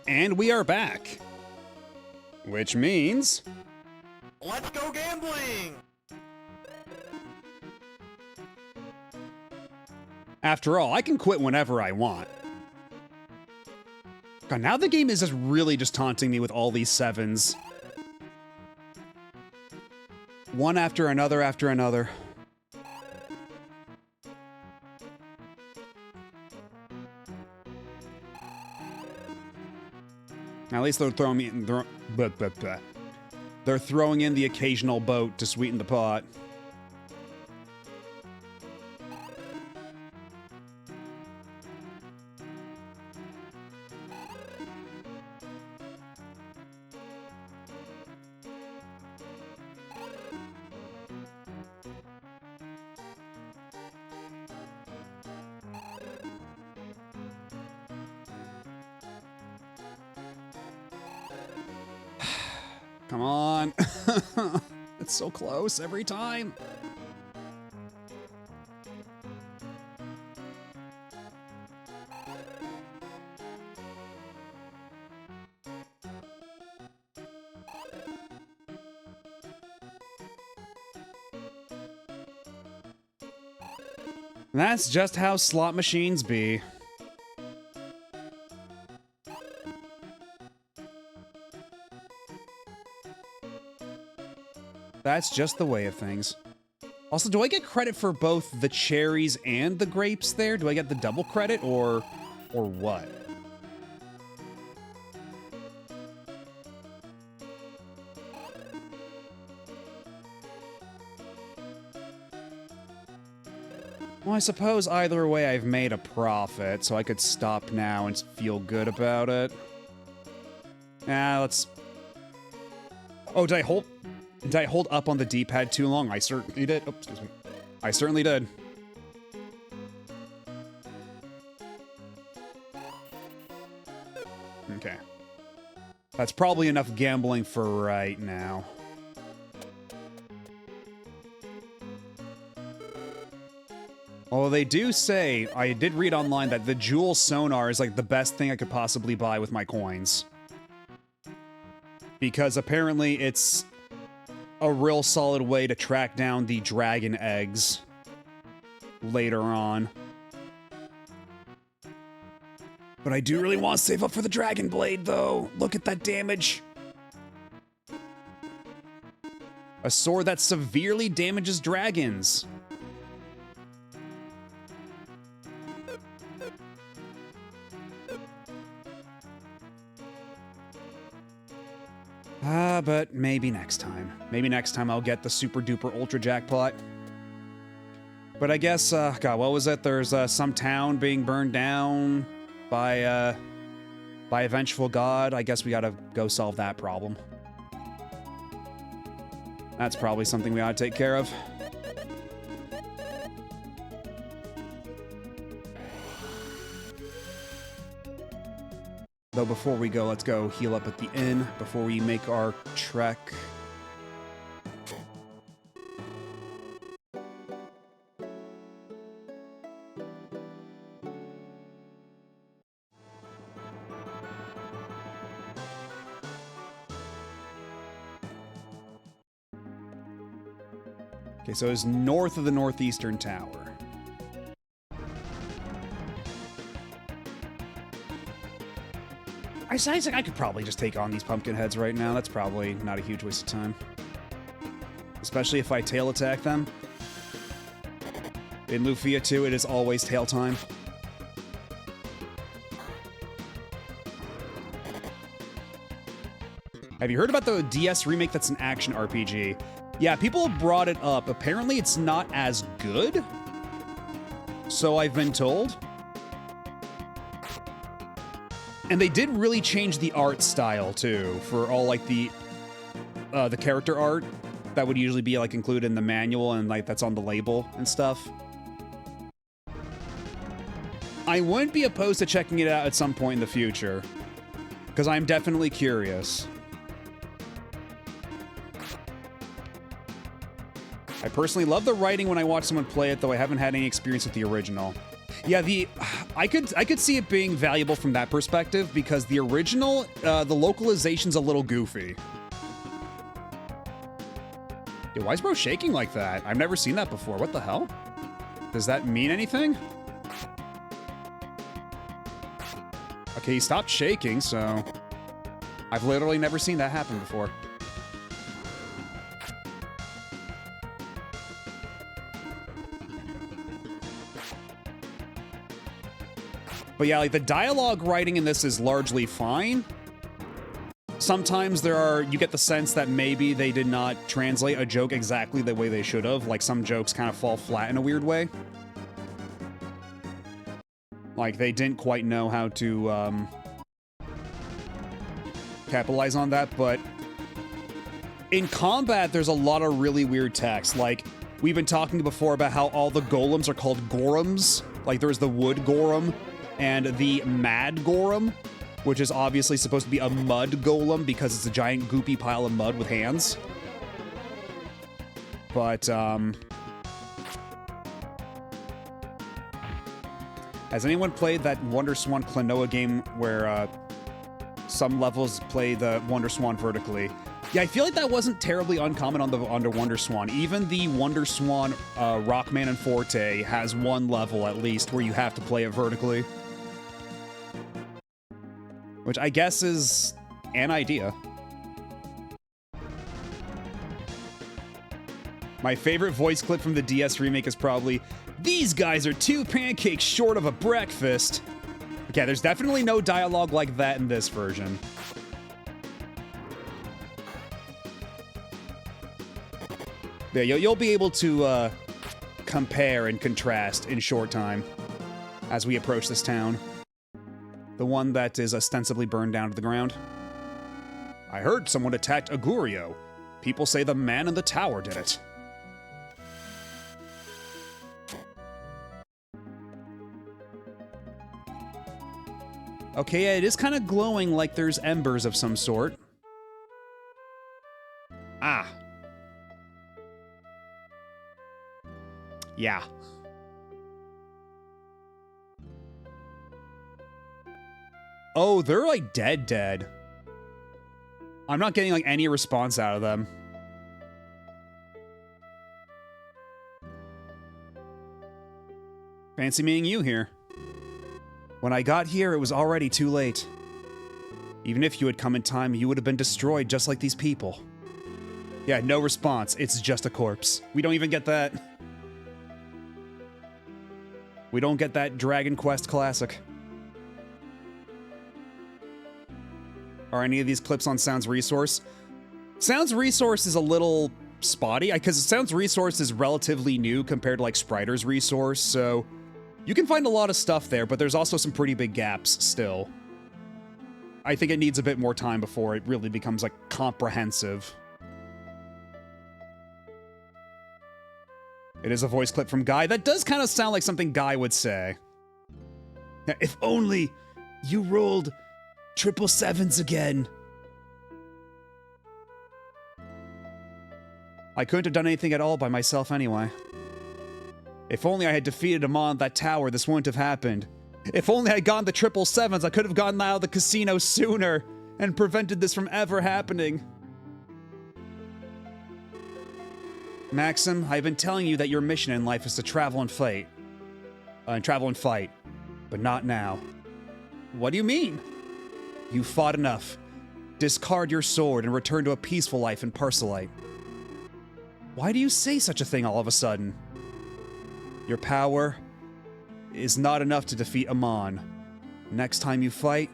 And we are back. Which means... Let's go gambling! After all, I can quit whenever I want. God, now the game is just really just taunting me with all these 7s. One after another after another. At least they're throwing me in, they're throwing in the occasional boat to sweeten the pot. Come on. It's so close every time. That's just how slot machines be. That's just the way of things. Also, do I get credit for both the cherries and the grapes there? Do I get the double credit or what? Well, I suppose either way I've made a profit, so I could stop now and feel good about it. Let's... Oh, did I hold up on the D-pad too long? I certainly did. Oops, excuse me. I certainly did. Okay. That's probably enough gambling for right now. Although they do say, I did read online that the Jewel Sonar is like the best thing I could possibly buy with my coins. Because apparently it's a real solid way to track down the dragon eggs later on. But I do really want to save up for the Dragon Blade, though. Look at that damage. A sword that severely damages dragons. But maybe next time. Maybe next time I'll get the super duper ultra jackpot. But I guess, God, what was it? There's some town being burned down by a vengeful god. I guess we gotta go solve that problem. That's probably something we ought to take care of. Though before we go, let's go heal up at the inn before we make our trek. Okay, so it's north of the northeastern tower. I think I could probably just take on these pumpkin heads right now. That's probably not a huge waste of time. Especially if I tail attack them. In Lufia II, it is always tail time. Have you heard about the DS remake that's an action RPG? Yeah, people brought it up. Apparently it's not as good. So I've been told. And they did really change the art style, too, for all, like, the character art that would usually be, like, included in the manual and, like, that's on the label and stuff. I wouldn't be opposed to checking it out at some point in the future, because I'm definitely curious. I personally love the writing when I watch someone play it, though I haven't had any experience with the original. Yeah, I could see it being valuable from that perspective because the original, the localization's a little goofy. Dude, why is bro shaking like that? I've never seen that before. What the hell? Does that mean anything? Okay, he stopped shaking, so I've literally never seen that happen before. But yeah, like the dialogue writing in this is largely fine. Sometimes you get the sense that maybe they did not translate a joke exactly the way they should have. Like some jokes kind of fall flat in a weird way. Like they didn't quite know how to capitalize on that, but in combat, there's a lot of really weird text. Like we've been talking before about how all the golems are called gorums. Like there's the wood golem and the mad golem, which is obviously supposed to be a mud golem because it's a giant goopy pile of mud with hands. But, has anyone played that Wonder Swan Klonoa game where, some levels play the Wonder Swan vertically? Yeah, I feel like that wasn't terribly uncommon on the Wonder Swan. Even the Wonder Swan, Rockman and Forte has one level at least where you have to play it vertically. Which I guess is an idea. My favorite voice clip from the DS remake is probably, "These guys are 2 pancakes short of a breakfast." Okay, there's definitely no dialogue like that in this version. Yeah, you'll be able to compare and contrast in short time as we approach this town. The one that is ostensibly burned down to the ground. I heard someone attacked Agurio. People say the man in the tower did it. Okay, yeah, it is kind of glowing like there's embers of some sort. Ah. Yeah. Oh, they're like dead. I'm not getting like any response out of them. Fancy meeting you here. When I got here, it was already too late. Even if you had come in time, you would have been destroyed just like these people. Yeah, no response. It's just a corpse. We don't even get that. We don't get that Dragon Quest classic. Are any of these clips on Sounds Resource? Sounds Resource is a little spotty, because Sounds Resource is relatively new compared to like Spriter's Resource, so you can find a lot of stuff there, but there's also some pretty big gaps still. I think it needs a bit more time before it really becomes like comprehensive. It is a voice clip from Guy. That does kind of sound like something Guy would say. If only you rolled 777s again. I couldn't have done anything at all by myself anyway. If only I had defeated him on that tower, this wouldn't have happened. If only I had gotten the 777s, I could have gotten out of the casino sooner and prevented this from ever happening. Maxim, I've been telling you that your mission in life is to travel and fight. But not now. What do you mean? You fought enough. Discard your sword and return to a peaceful life in Parcelite. Why do you say such a thing all of a sudden? Your power is not enough to defeat Amon. Next time you fight,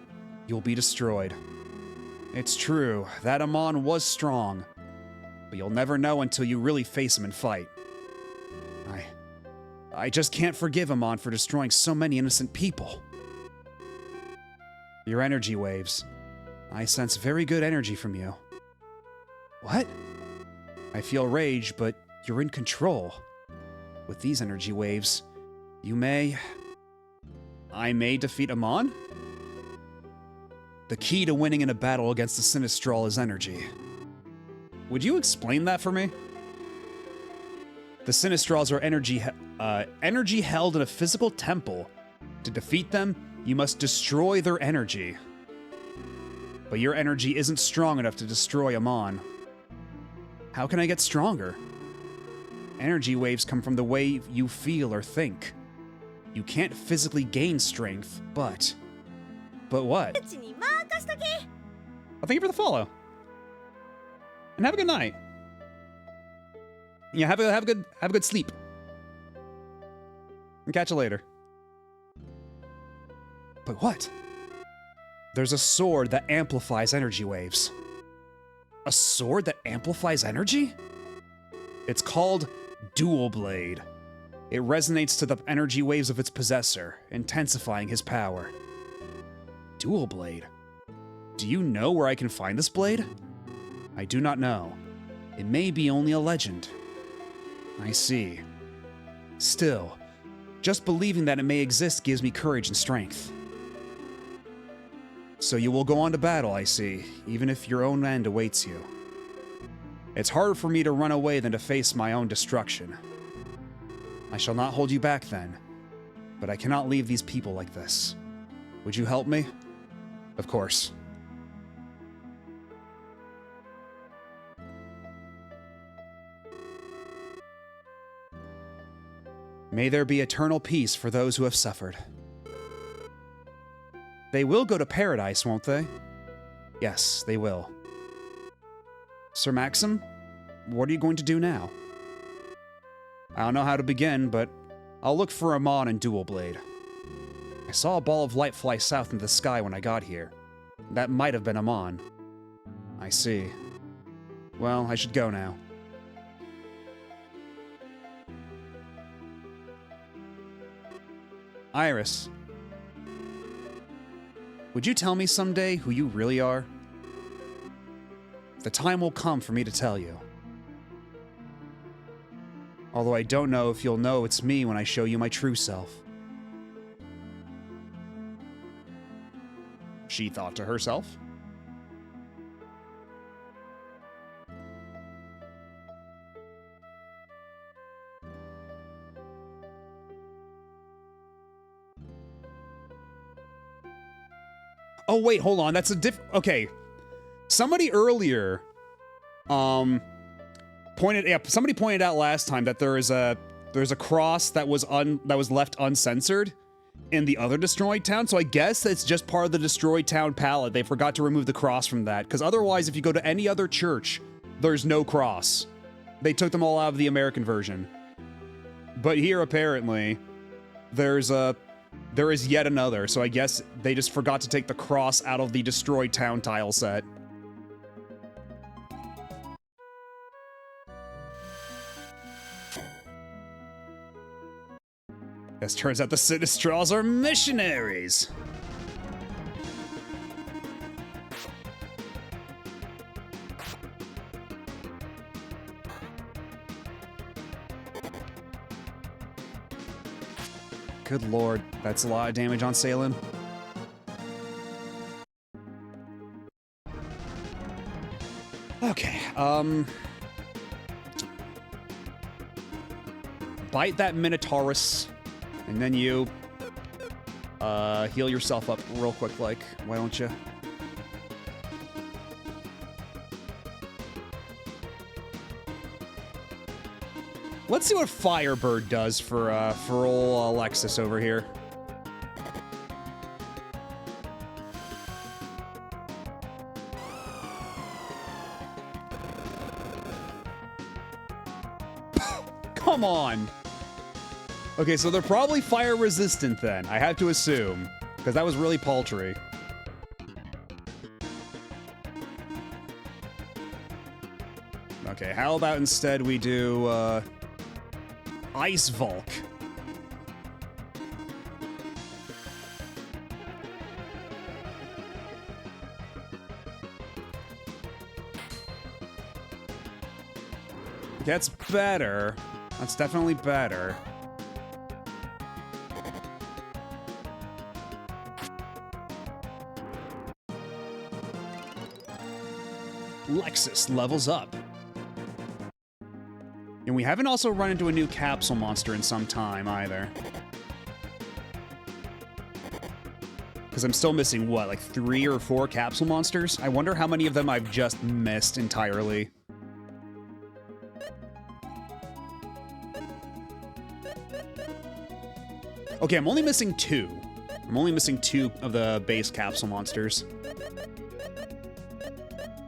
you'll be destroyed. It's true, that Amon was strong, but you'll never know until you really face him and fight. I just can't forgive Amon for destroying so many innocent people. Your energy waves. I sense very good energy from you. What? I feel rage, but you're in control. With these energy waves, I may defeat Amon? The key to winning in a battle against the Sinistral is energy. Would you explain that for me? The Sinistrals are energy held in a physical temple To defeat them, you must destroy their energy. But your energy isn't strong enough to destroy Amon. How can I get stronger? Energy waves come from the way you feel or think. You can't physically gain strength, but... But what? Well, thank you for the follow. And have a good night. Yeah, have a good sleep. And catch you later. But what? There's a sword that amplifies energy waves. A sword that amplifies energy? It's called Dual Blade. It resonates to the energy waves of its possessor, intensifying his power. Dual Blade? Do you know where I can find this blade? I do not know. It may be only a legend. I see. Still, just believing that it may exist gives me courage and strength. So you will go on to battle, I see, even if your own end awaits you. It's harder for me to run away than to face my own destruction. I shall not hold you back then, but I cannot leave these people like this. Would you help me? Of course. May there be eternal peace for those who have suffered. They will go to paradise, won't they? Yes, they will. Sir Maxim, what are you going to do now? I don't know how to begin, but I'll look for Amon and Dual Blade. I saw a ball of light fly south in the sky when I got here. That might have been Amon. I see. Well, I should go now. Iris. Would you tell me someday who you really are? The time will come for me to tell you. Although I don't know if you'll know it's me when I show you my true self. She thought to herself. Oh, wait, hold on. That's a okay. Somebody earlier, somebody pointed out last time that there's a cross that was left uncensored in the other destroyed town. So I guess that's just part of the destroyed town palette. They forgot to remove the cross from that, because otherwise, if you go to any other church, there's no cross. They took them all out of the American version. But here, apparently, there is yet another, so I guess they just forgot to take the cross out of the destroyed town tile set. As turns out the Sinistrals are missionaries! Good lord, that's a lot of damage on Salem. Okay, bite that Minotaurus, and then you, heal yourself up real quick, like, why don't you? Let's see what Firebird does for old Alexis over here. Come on! Okay, so they're probably fire resistant then, I have to assume, because that was really paltry. Okay, how about instead we do, Ice Volk. That's better. That's definitely better. Lexus levels up. And we haven't also run into a new capsule monster in some time, either. Because I'm still missing, what, like 3 or 4 capsule monsters? I wonder how many of them I've just missed entirely. Okay, I'm only missing 2. I'm only missing 2 of the base capsule monsters.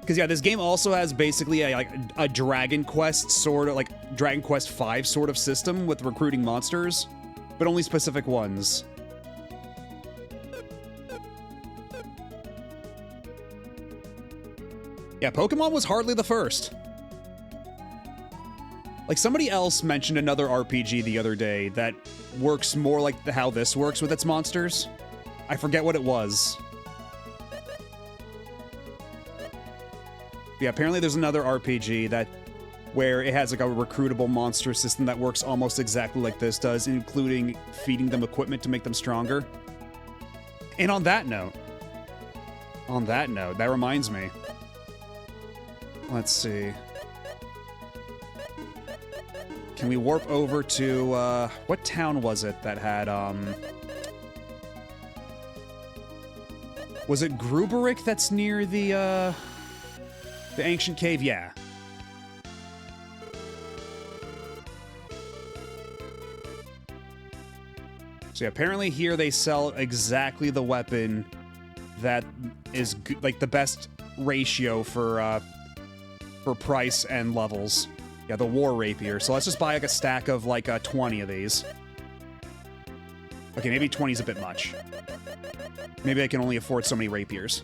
Because, yeah, this game also has basically a Dragon Quest sort of, like, Dragon Quest V sort of system with recruiting monsters, but only specific ones. Yeah, Pokemon was hardly the first. Like, somebody else mentioned another RPG the other day that works more like how this works with its monsters. I forget what it was. Yeah, apparently there's another RPG that where it has like a recruitable monster system that works almost exactly like this does, including feeding them equipment to make them stronger. And on that note, that reminds me. Let's see. Can we warp over to, what town was it that had, was it Gruberik that's near the ancient cave? Yeah. So yeah, apparently here they sell exactly the weapon that is like the best ratio for price and levels. Yeah, the War Rapier. So let's just buy like a stack of like 20 of these. Okay, maybe 20 is a bit much. Maybe I can only afford so many rapiers.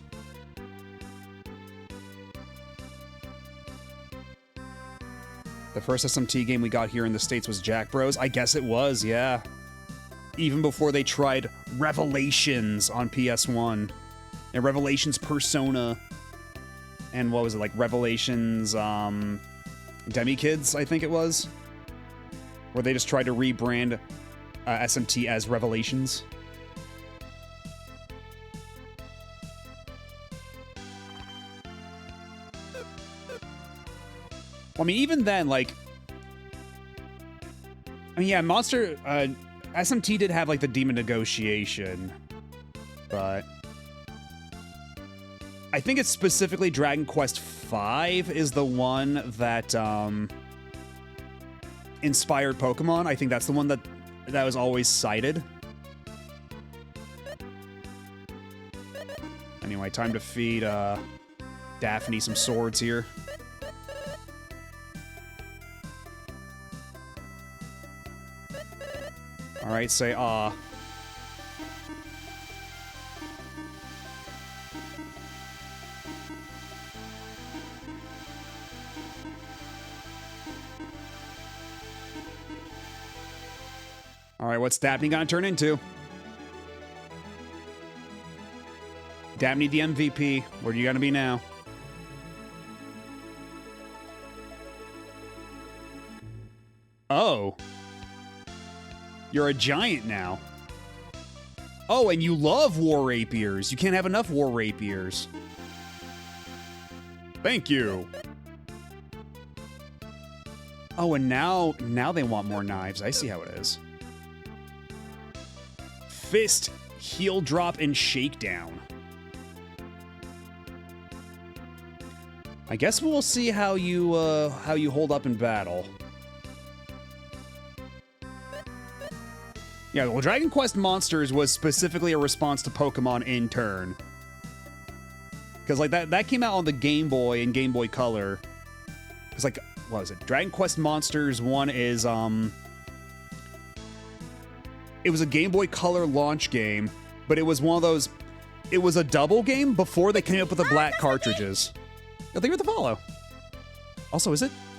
The first SMT game we got here in the States was Jack Bros. I guess it was, yeah. Even before they tried Revelations on PS1. And Revelations Persona. And what was it, like Revelations, Demi Kids, I think it was? Where they just tried to rebrand SMT as Revelations. Well, I mean, even then, like... I mean, yeah, SMT did have, like, the Demon Negotiation. But... I think it's specifically Dragon Quest V is the one that, inspired Pokemon. I think that's the one that was always cited. Anyway, time to feed, Daphne some swords here. Alright, say ah. Alright, what's Daphne gonna turn into? Daphne the MVP. Where are you gonna be now? Oh. You're a giant now. Oh, and you love War Rapiers. You can't have enough War Rapiers. Thank you. Oh, and now they want more knives. I see how it is. Fist, heel drop, and shakedown. I guess we'll see how you hold up in battle. Yeah, well, Dragon Quest Monsters was specifically a response to Pokemon in Turn. Because, like, that came out on the Game Boy and Game Boy Color. It's like, what was it? Dragon Quest Monsters 1 is, it was a Game Boy Color launch game, but it was one of those... It was a double game before they came up with the black cartridges. Yo, thank you for the follow. Also,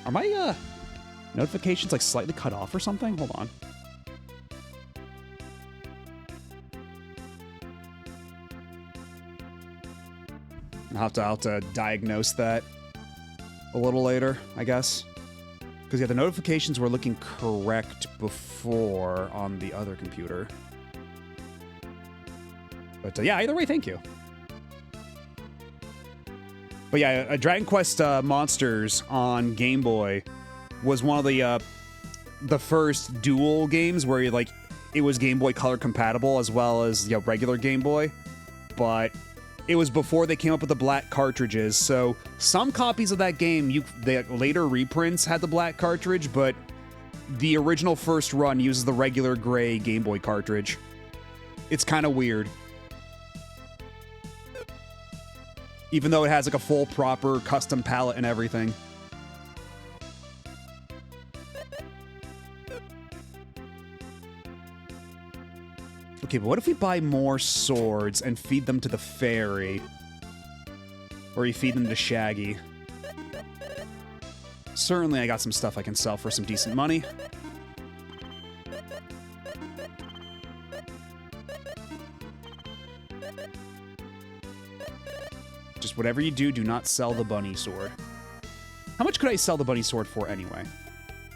are my, notifications, like, slightly cut off or something? Hold on. I'll have to diagnose that a little later, I guess. Because, yeah, the notifications were looking correct before on the other computer. But, yeah, either way, thank you. But, yeah, Dragon Quest Monsters on Game Boy was one of the first dual games where, like, it was Game Boy Color compatible as well as, regular Game Boy. but it was before they came up with the black cartridges, so some copies of that game, the later reprints had the black cartridge, but the original first run uses the regular gray Game Boy cartridge. It's kind of weird. Even though it has like a full proper custom palette and everything. Okay, but what if we buy more swords and feed them to the fairy? Or you feed them to Shaggy? Certainly I got some stuff I can sell for some decent money. Just whatever you do, do not sell the bunny sword. How much could I sell the bunny sword for anyway?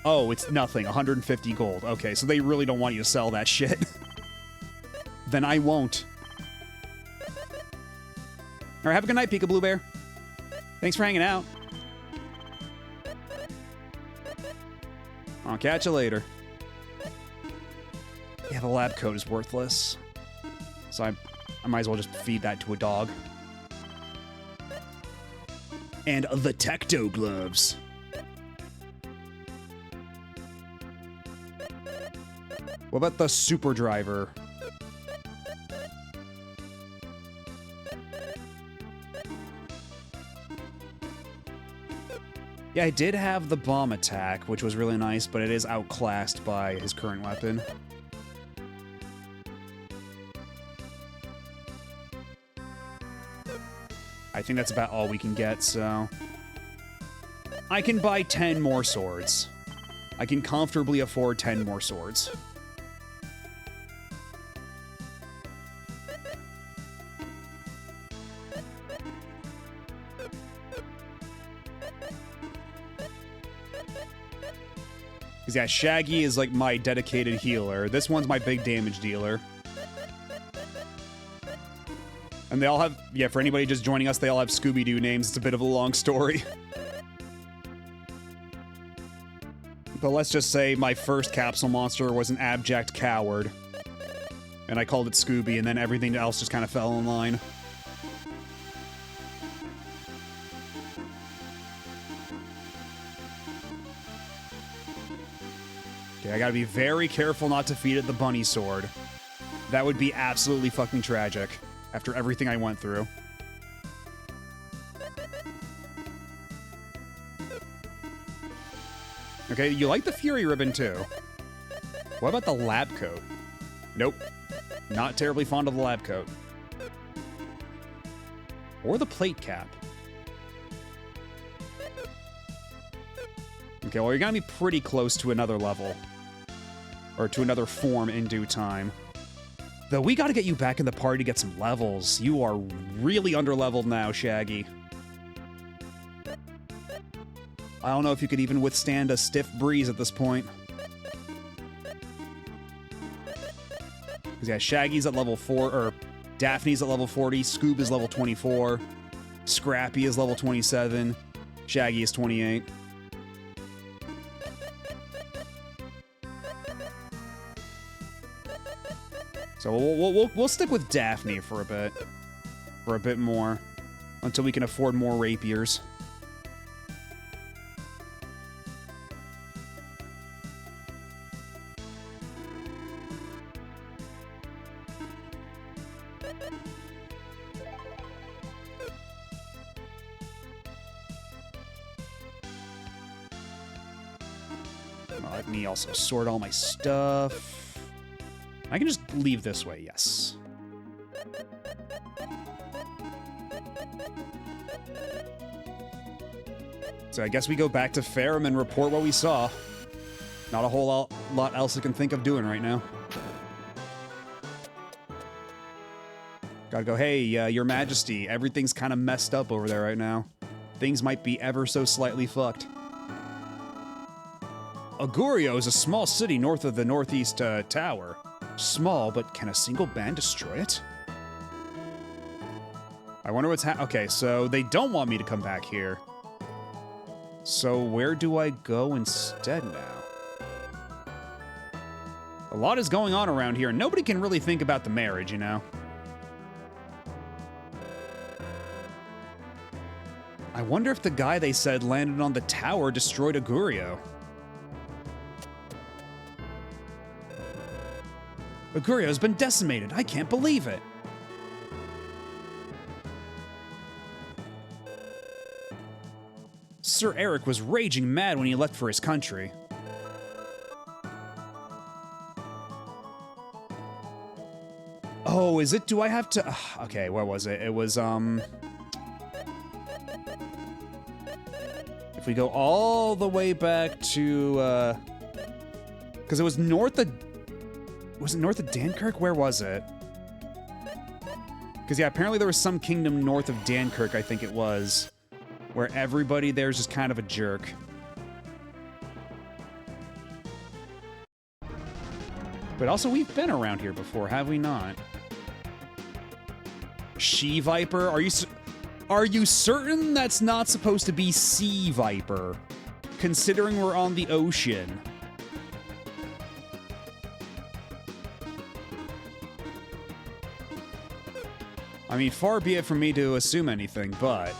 Oh, it's nothing. 150 gold. Okay, so they really don't want you to sell that shit. Then I won't. Alright, have a good night, Peekaboo Bear. Thanks for hanging out. I'll catch you later. Yeah, the lab coat is worthless. So I might as well just feed that to a dog. And the Tecto gloves. What about the super driver? Yeah, I did have the bomb attack, which was really nice, but it is outclassed by his current weapon. I think that's about all we can get, so... I can buy 10 more swords. I can comfortably afford 10 more swords. Because, yeah, Shaggy is, like, my dedicated healer. This one's my big damage dealer. And they all have... Yeah, for anybody just joining us, they all have Scooby-Doo names. It's a bit of a long story. But let's just say my first capsule monster was an abject coward. And I called it Scooby, and then everything else just kind of fell in line. Okay, I gotta be very careful not to feed it the bunny sword. That would be absolutely fucking tragic, after everything I went through. Okay, you like the Fury Ribbon too. What about the lab coat? Nope. Not terribly fond of the lab coat. Or the plate cap. Okay, well, you're gonna be pretty close to another level. Or to another form in due time. Though we gotta get you back in the party to get some levels. You are really underleveled now, Shaggy. I don't know if you could even withstand a stiff breeze at this point. Because, yeah, Shaggy's at level 4, or Daphne's at level 40, Scoob is level 24, Scrappy is level 27, Shaggy is 28. So we'll stick with Daphne for a bit more, until we can afford more rapiers. Let me also sort all my stuff. I can just leave this way, yes. So I guess we go back to Ferrum and report what we saw. Not a whole lot else I can think of doing right now. Gotta go, hey, Your Majesty, everything's kind of messed up over there right now. Things might be ever so slightly fucked. Agurio is a small city north of the Northeast Tower. Small, but can a single band destroy it? I wonder what's okay, so they don't want me to come back here. So where do I go instead now? A lot is going on around here, and nobody can really think about the marriage, you know? I wonder if the guy they said landed on the tower destroyed Agurio. Agurio's been decimated. I can't believe it. Sir Eric was raging mad when he left for his country. Oh, is it? Do I have to? Okay, where was it? It was, if we go all the way back to, because it was north of, was it north of Dankirk? Where was it? Because, yeah, apparently there was some kingdom north of Dankirk, I think it was, where everybody there's just kind of a jerk. But also, we've been around here before, have we not? She Viper? Are you certain that's not supposed to be Sea Viper? Considering we're on the ocean. I mean, far be it from me to assume anything, but...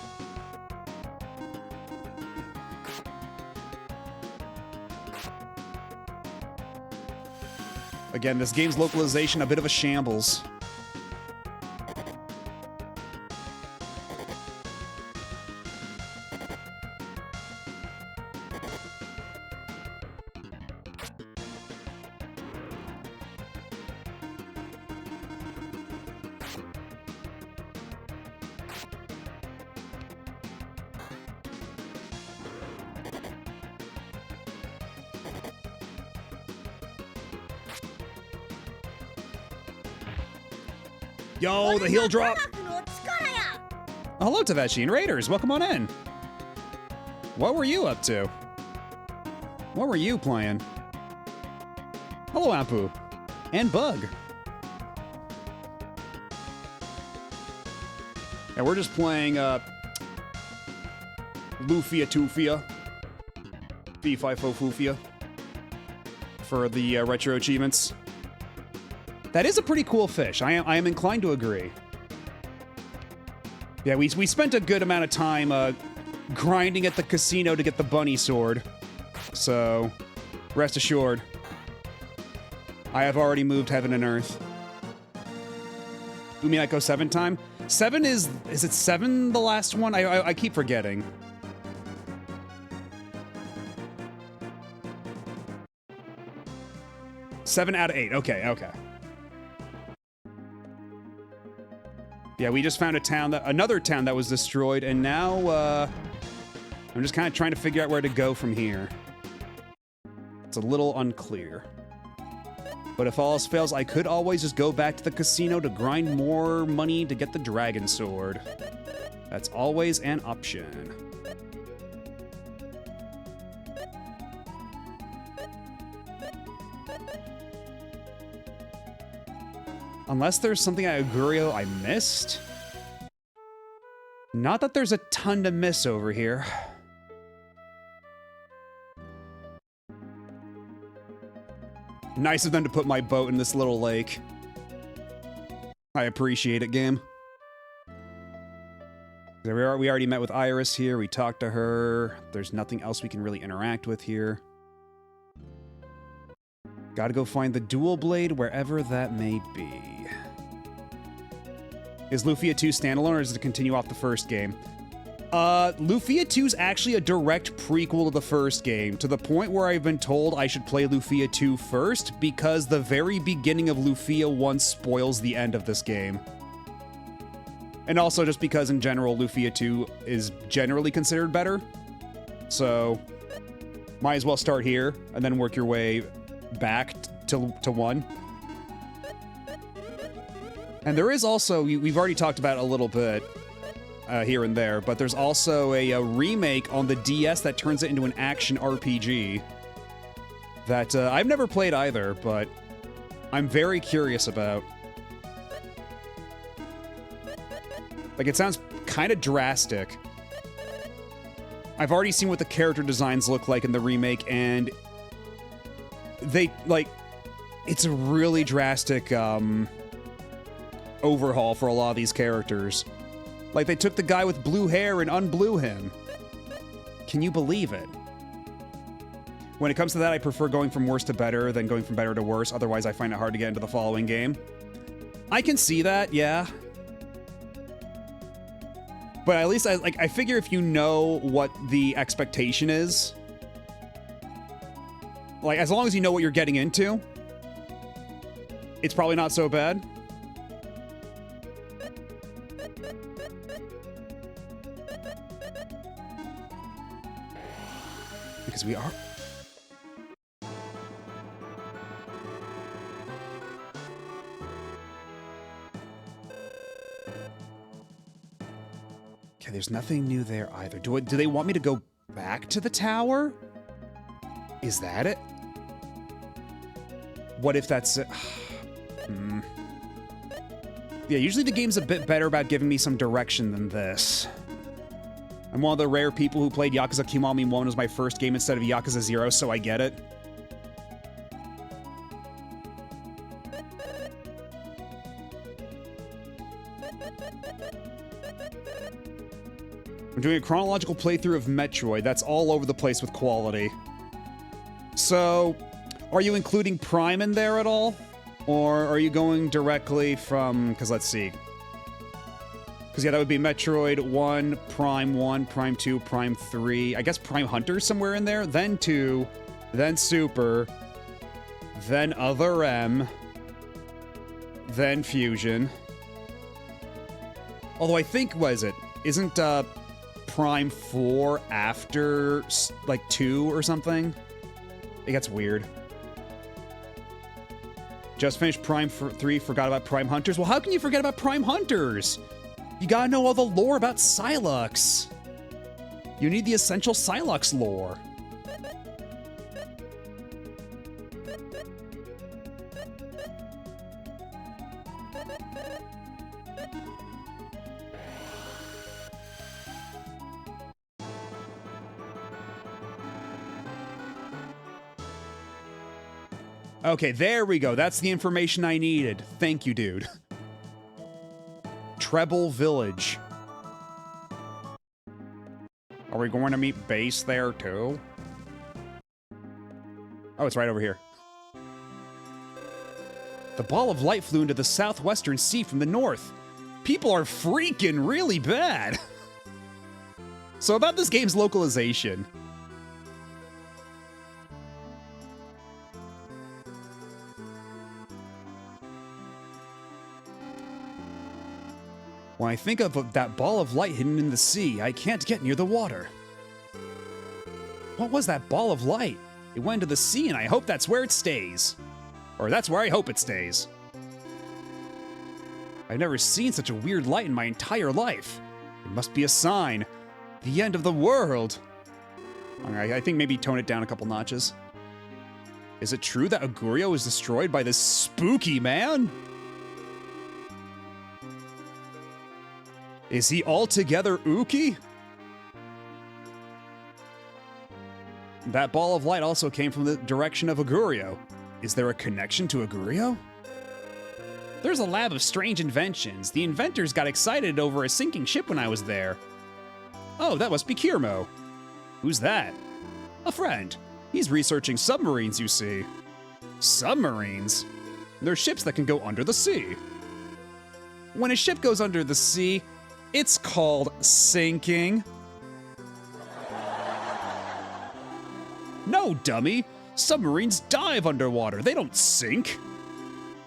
Again, this game's localization, a bit of a shambles. Yo, the heel drop! Hello, Taveshi and Raiders. Welcome on in. What were you up to? What were you playing? Hello, Ampu. And Bug. And we're just playing, Lufia II V5 Fufia for the retro achievements. That is a pretty cool fish. I am inclined to agree. Yeah, we spent a good amount of time grinding at the casino to get the bunny sword. So, rest assured, I have already moved heaven and earth. Umineko 7 time? 7 is it 7 the last one? I keep forgetting. Seven out of 8. Okay. Yeah, we just found another town that was destroyed, and now, I'm just kind of trying to figure out where to go from here. It's a little unclear. But if all else fails, I could always just go back to the casino to grind more money to get the dragon sword. That's always an option. Unless there's something at Agurio I missed? Not that there's a ton to miss over here. Nice of them to put my boat in this little lake. I appreciate it, game. There we are. We already met with Iris here. We talked to her. There's nothing else we can really interact with here. Gotta go find the dual blade wherever that may be. Is Lufia 2 standalone, or does it continue off the first game? Lufia 2 is actually a direct prequel to the first game, to the point where I've been told I should play Lufia 2 first, because the very beginning of Lufia 1 spoils the end of this game. And also just because, in general, Lufia 2 is generally considered better. So, might as well start here, and then work your way back to 1. And there is also, we've already talked about it a little bit here and there, but there's also a remake on the DS that turns it into an action RPG that I've never played either, but I'm very curious about. Like, it sounds kind of drastic. I've already seen what the character designs look like in the remake, and they, like, it's a really drastic overhaul for a lot of these characters. Like they took the guy with blue hair and unblew him. Can you believe it? When it comes to that, I prefer going from worse to better than going from better to worse. Otherwise, I find it hard to get into the following game. I can see that, yeah. But at least I figure if you know what the expectation is, like as long as you know what you're getting into, it's probably not so bad. Because we are... Okay, there's nothing new there either. Do they want me to go back to the tower? Is that it? What if that's it? Yeah, usually the game's a bit better about giving me some direction than this. I'm one of the rare people who played Yakuza Kiwami 1 as my first game instead of Yakuza 0, so I get it. I'm doing a chronological playthrough of Metroid. That's all over the place with quality. So, are you including Prime in there at all? Or are you going directly from... Because let's see. Because yeah, that would be Metroid 1, Prime 2, Prime 3. I guess Prime Hunter's somewhere in there. Then 2, then Super, then Other M, then Fusion. Although I think, what is it? Isn't Prime 4 after, like, 2 or something? It gets weird. Just finished Prime 3, forgot about Prime Hunters. Well, how can you forget about Prime Hunters? You gotta know all the lore about Psylocke. You need the essential Psylocke lore. Okay, there we go. That's the information I needed. Thank you, dude. Treble Village. Are we going to meet Base there, too? Oh, it's right over here. The ball of light flew into the southwestern sea from the north. People are freaking really bad. So about this game's localization. When I think of that ball of light hidden in the sea, I can't get near the water. What was that ball of light? It went into the sea, and I hope that's where it stays. Or that's where I hope it stays. I've never seen such a weird light in my entire life. It must be a sign. The end of the world. Alright, I think maybe tone it down a couple notches. Is it true that Agurio was destroyed by this spooky man? Is he altogether Uki? That ball of light also came from the direction of Agurio. Is there a connection to Agurio? There's a lab of strange inventions. The inventors got excited over a sinking ship when I was there. Oh, that must be Kirmo. Who's that? A friend. He's researching submarines, you see. Submarines? They're ships that can go under the sea. When a ship goes under the sea, it's called sinking. No, dummy. Submarines dive underwater. They don't sink.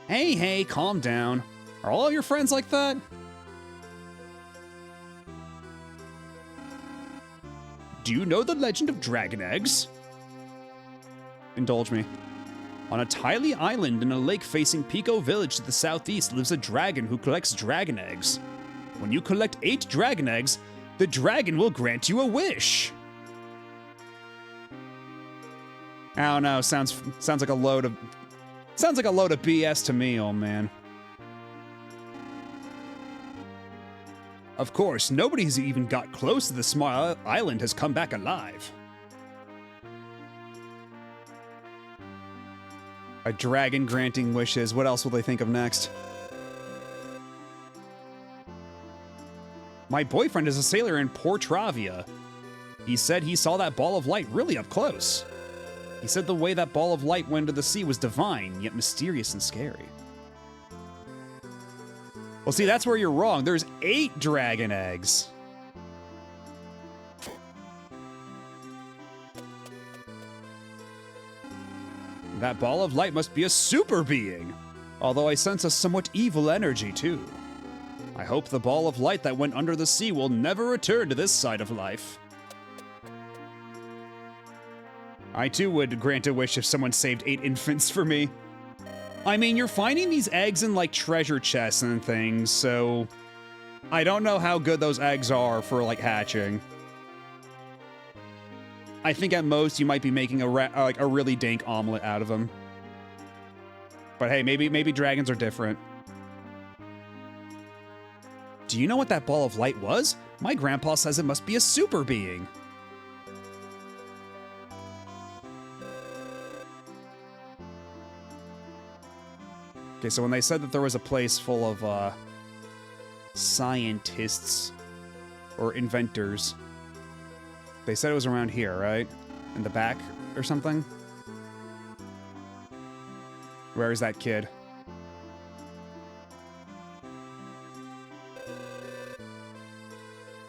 Hey, calm down. Are all your friends like that? Do you know the legend of dragon eggs? Indulge me. On a tiny island in a lake facing Pico Village to the southeast lives a dragon who collects dragon eggs. When you collect 8 dragon eggs, the dragon will grant you a wish. I don't know, sounds like a load of BS to me, old man. Of course, nobody who's even got close to the small island has come back alive. A dragon granting wishes. What else will they think of next? My boyfriend is a sailor in Portravia. He said he saw that ball of light really up close. He said the way that ball of light went into the sea was divine, yet mysterious and scary. Well, see, that's where you're wrong. There's 8 dragon eggs. That ball of light must be a super being, although I sense a somewhat evil energy, too. I hope the ball of light that went under the sea will never return to this side of life. I, too, would grant a wish if someone saved 8 infants for me. I mean, you're finding these eggs in, like, treasure chests and things, so I don't know how good those eggs are for, like, hatching. I think at most you might be making a really dank omelet out of them. But hey, maybe dragons are different. Do you know what that ball of light was? My grandpa says it must be a super being. Okay, so when they said that there was a place full of scientists or inventors, they said it was around here, right? In the back or something? Where is that kid?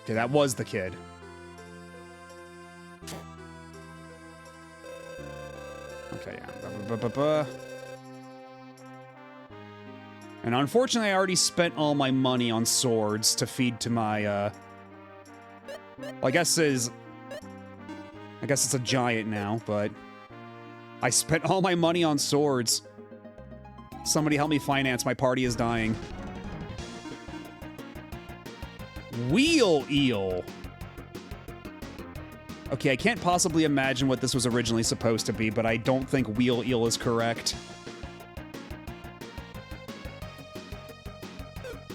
Okay, that was the kid. Okay, yeah. And unfortunately, I already spent all my money on swords to feed to my, well, I guess it's a giant now, but I spent all my money on swords. Somebody help me finance, my party is dying. Wheel eel. Okay, I can't possibly imagine what this was originally supposed to be, but I don't think wheel eel is correct.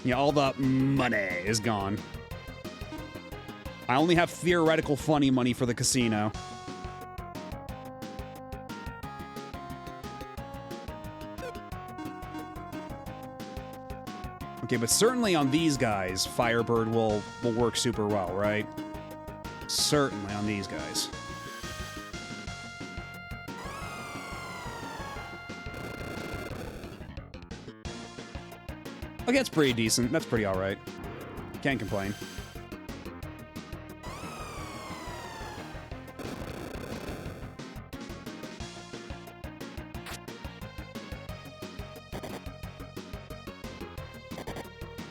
Yeah, all the money is gone. I only have theoretical funny money for the casino. Okay, but certainly on these guys, Firebird will work super well, right? Certainly on these guys. Okay, that's pretty decent. That's pretty alright. Can't complain.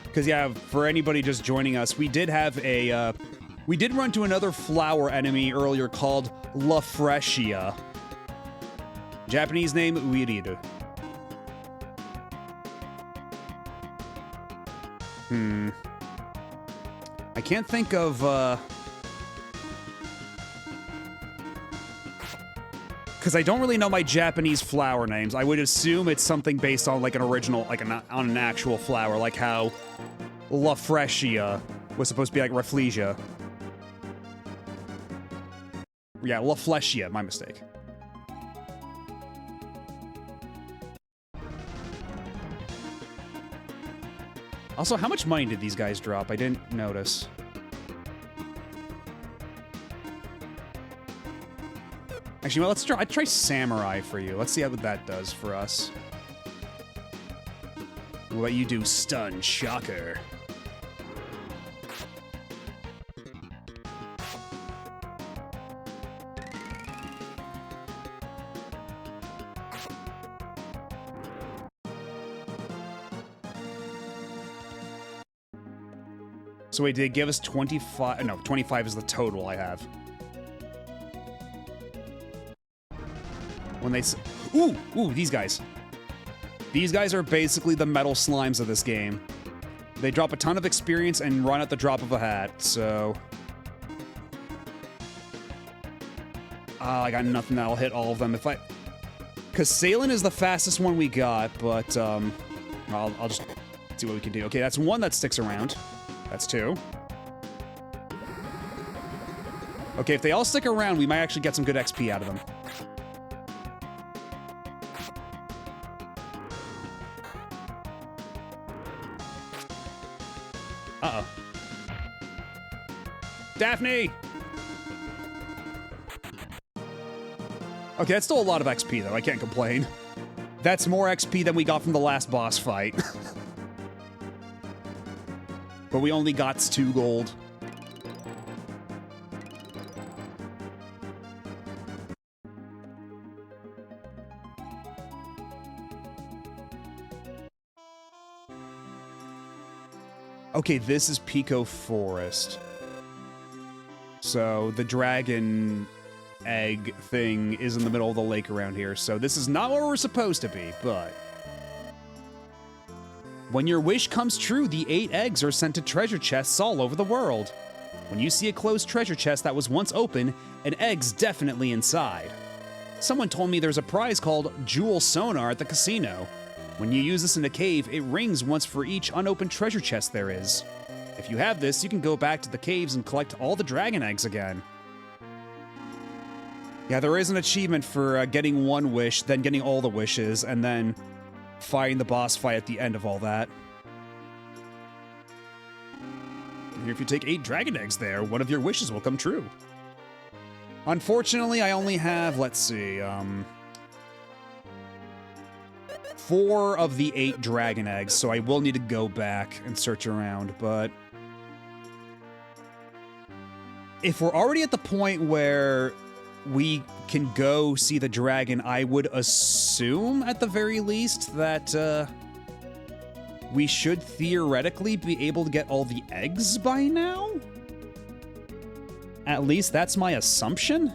Because, yeah, for anybody just joining us, we did have a, we did run to another flower enemy earlier called Lufia. Japanese name, Uiriru. I can't think of, because I don't really know my Japanese flower names. I would assume it's something based on, like, an original, like, on an actual flower, like how Lufia was supposed to be like Rafflesia. Yeah, Lufia, my mistake. Also, how much money did these guys drop? I didn't notice. Actually, well, I'd try Samurai for you. Let's see how that does for us. What about you do Stun Shocker? So wait, did it give us 25? No, 25 is the total I have. When they... Ooh, these guys. These guys are basically the metal slimes of this game. They drop a ton of experience and run at the drop of a hat, so... I got nothing that'll hit all of them. If I... Because Sailing is the fastest one we got, but, I'll just see what we can do. Okay, that's one that sticks around. That's 2. Okay, if they all stick around, we might actually get some good XP out of them. Uh-oh. Daphne! Okay, that's still a lot of XP, though. I can't complain. That's more XP than we got from the last boss fight. But we only got 2 gold. Okay, this is Pico Forest. So the dragon egg thing is in the middle of the lake around here, so this is not where we're supposed to be, but... When your wish comes true, the 8 eggs are sent to treasure chests all over the world. When you see a closed treasure chest that was once open, an egg's definitely inside. Someone told me there's a prize called Jewel Sonar at the casino. When you use this in a cave, it rings once for each unopened treasure chest there is. If you have this, you can go back to the caves and collect all the dragon eggs again. Yeah, there is an achievement for getting 1 wish, then getting all the wishes, and then fighting the boss fight at the end of all that. And if you take 8 dragon eggs there, one of your wishes will come true. Unfortunately, I only have, let's see, 4 of the 8 dragon eggs, so I will need to go back and search around, but... If we're already at the point where we can go see the dragon, I would assume, at the very least, that, we should theoretically be able to get all the eggs by now? At least that's my assumption?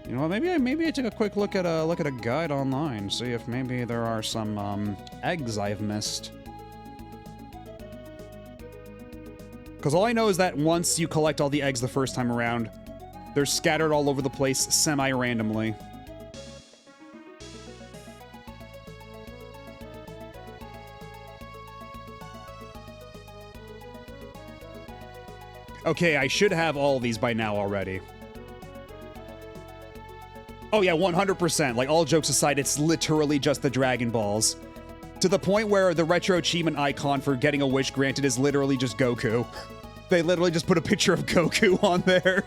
You know what, maybe I took a quick look at a guide online, see if maybe there are some, eggs I've missed. Because all I know is that once you collect all the eggs the first time around, they're scattered all over the place semi-randomly. Okay, I should have all these by now already. Oh yeah, 100%. Like, all jokes aside, it's literally just the Dragon Balls. To the point where the retro achievement icon for getting a wish granted is literally just Goku. They literally just put a picture of Goku on there.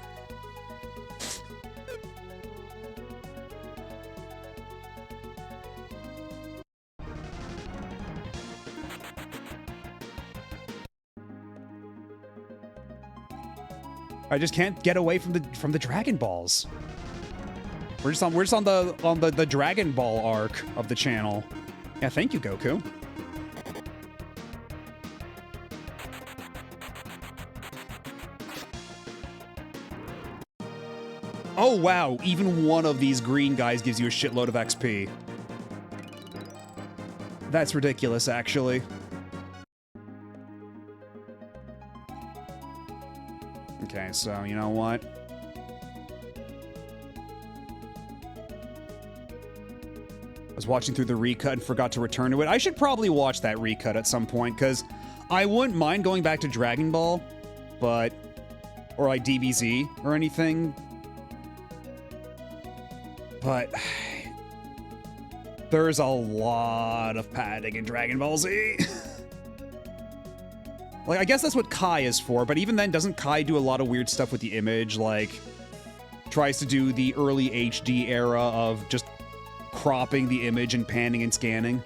I just can't get away from the Dragon Balls. We're just on the Dragon Ball arc of the channel. Yeah, thank you, Goku. Oh wow, even one of these green guys gives you a shitload of XP. That's ridiculous, actually. Okay, so you know what? I was watching through the recut and forgot to return to it. I should probably watch that recut at some point, because I wouldn't mind going back to Dragon Ball, but... or like DBZ or anything. But... there's a lot of padding in Dragon Ball Z. Like, I guess that's what Kai is for, but even then, doesn't Kai do a lot of weird stuff with the image? Like, tries to do the early HD era of just cropping the image and panning and scanning.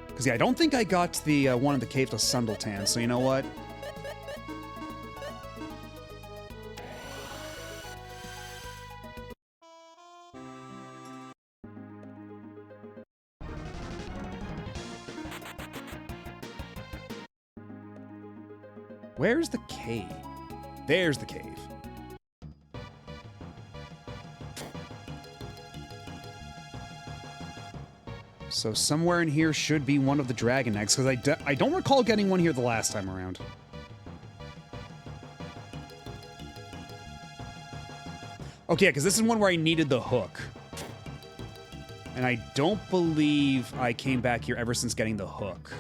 Because, yeah, I don't think I got the one in the cave to Sundletan, so you know what? Where's the cave? There's the cave. So somewhere in here should be one of the dragon eggs, because I don't recall getting one here the last time around. Okay, because this is one where I needed the hook. And I don't believe I came back here ever since getting the hook.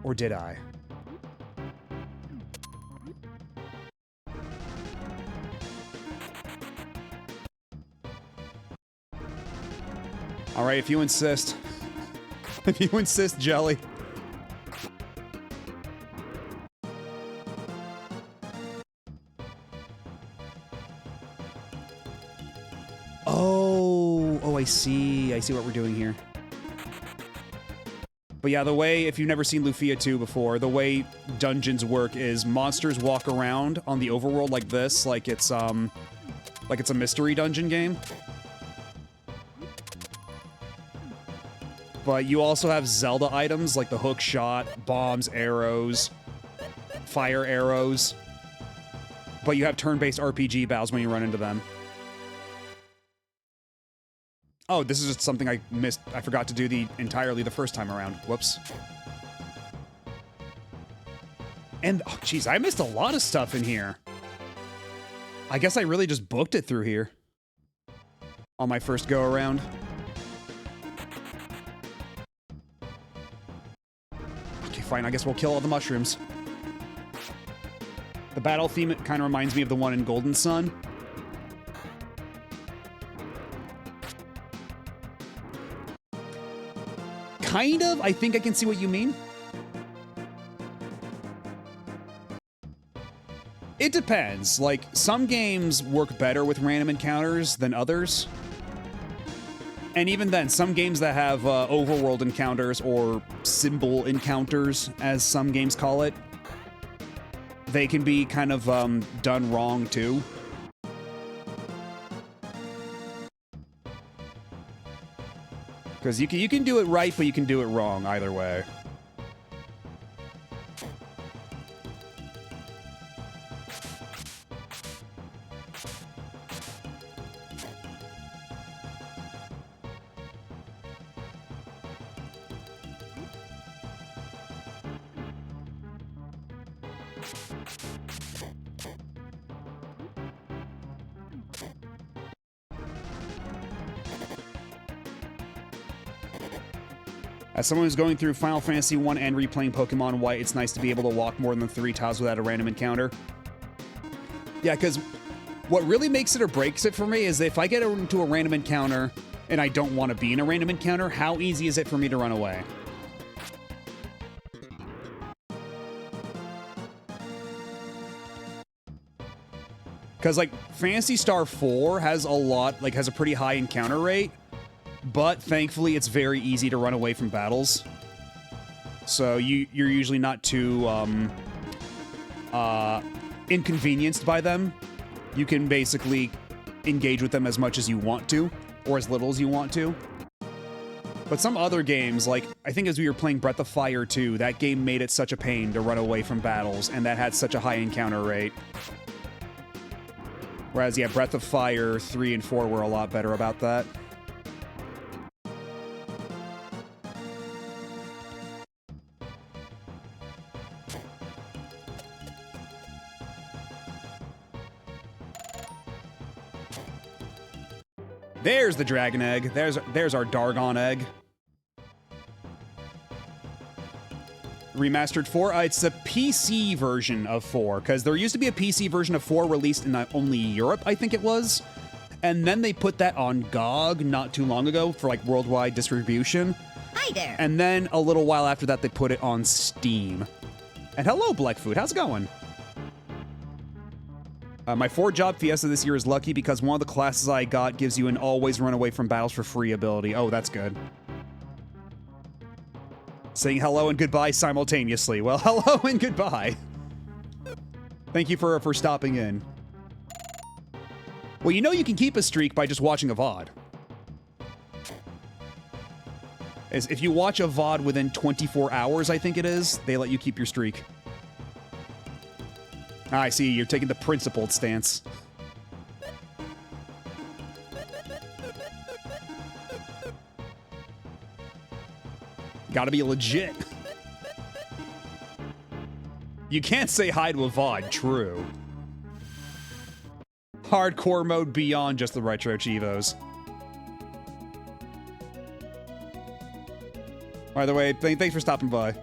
Or did I? Alright, if you insist. If you insist, Jelly. Oh, I see. I see what we're doing here. But yeah, the way, if you've never seen Lufia II before, the way dungeons work is monsters walk around on the overworld like this, like it's a mystery dungeon game. But you also have Zelda items like the hook shot, bombs, arrows, fire arrows. But you have turn-based RPG battles when you run into them. Oh, this is just something I missed. I forgot to do entirely the first time around. Whoops. And, oh, jeez, I missed a lot of stuff in here. I guess I really just booked it through here. On my first go-around. Okay, fine. I guess we'll kill all the mushrooms. The battle theme, it kind of reminds me of the one in Golden Sun. Kind of. I think I can see what you mean. It depends. Like, some games work better with random encounters than others. And even then, some games that have overworld encounters, or symbol encounters, as some games call it, they can be kind of done wrong, too. Because you can do it right, but you can do it wrong either way. As someone who's going through Final Fantasy 1 and replaying Pokemon White, it's nice to be able to walk more than 3 tiles without a random encounter. Yeah, because what really makes it or breaks it for me is if I get into a random encounter and I don't want to be in a random encounter, how easy is it for me to run away? Because, like, Phantasy Star 4 has has a pretty high encounter rate, but thankfully it's very easy to run away from battles. So you're usually not too inconvenienced by them. You can basically engage with them as much as you want to, or as little as you want to. But some other games, like, I think as we were playing Breath of Fire 2, that game made it such a pain to run away from battles, and that had such a high encounter rate. Whereas, yeah, Breath of Fire 3 and 4 were a lot better about that. There's the Dragon Egg. There's our Dargon Egg. Remastered 4? It's a PC version of 4, because there used to be a PC version of 4 released in only Europe, I think it was. And then they put that on GOG not too long ago for, like, worldwide distribution. Hi there. And then a little while after that, they put it on Steam. And hello, Blackfoot. How's it going? My 4-job Fiesta this year is lucky because one of the classes I got gives you an always run away from battles for free ability. Oh, that's good. Saying hello and goodbye simultaneously. Well, hello and goodbye. Thank you for stopping in. Well, you know you can keep a streak by just watching a VOD. As if you watch a VOD within 24 hours, I think it is, they let you keep your streak. Ah, I see, you're taking the principled stance. Gotta be legit. You can't say hi to a VOD, true. Hardcore mode beyond just the Retro Chivos. By the way, thanks for stopping by.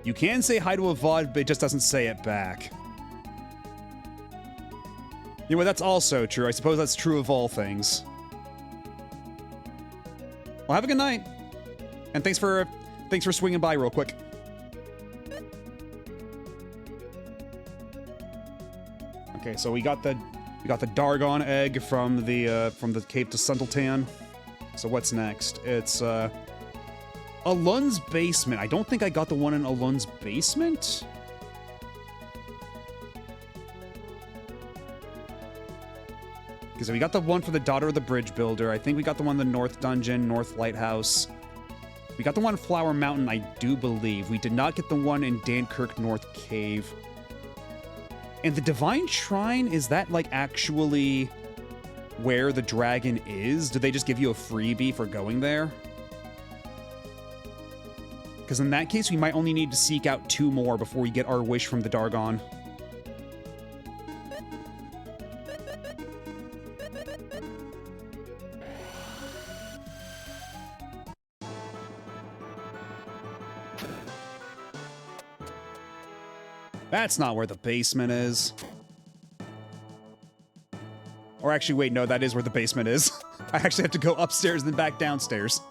You can say hi to a VOD, but it just doesn't say it back. You know, that's also true. I suppose that's true of all things. Well, have a good night. And thanks for swinging by real quick. Okay, so we got the Dargon egg from the Cape to Sundeltan. So what's next? It's Alun's basement. I don't think I got the one in Alun's basement. Because we got the one for the Daughter of the Bridge Builder. I think we got the one in the North Dungeon, North Lighthouse. We got the one in Flower Mountain, I do believe. We did not get the one in Dankirk North Cave. And the Divine Shrine, is that, like, actually where the dragon is? Did they just give you a freebie for going there? Because in that case, we might only need to seek out 2 more before we get our wish from the Dargon. That's not where the basement is. Or actually, wait, no, that is where the basement is. I actually have to go upstairs and then back downstairs.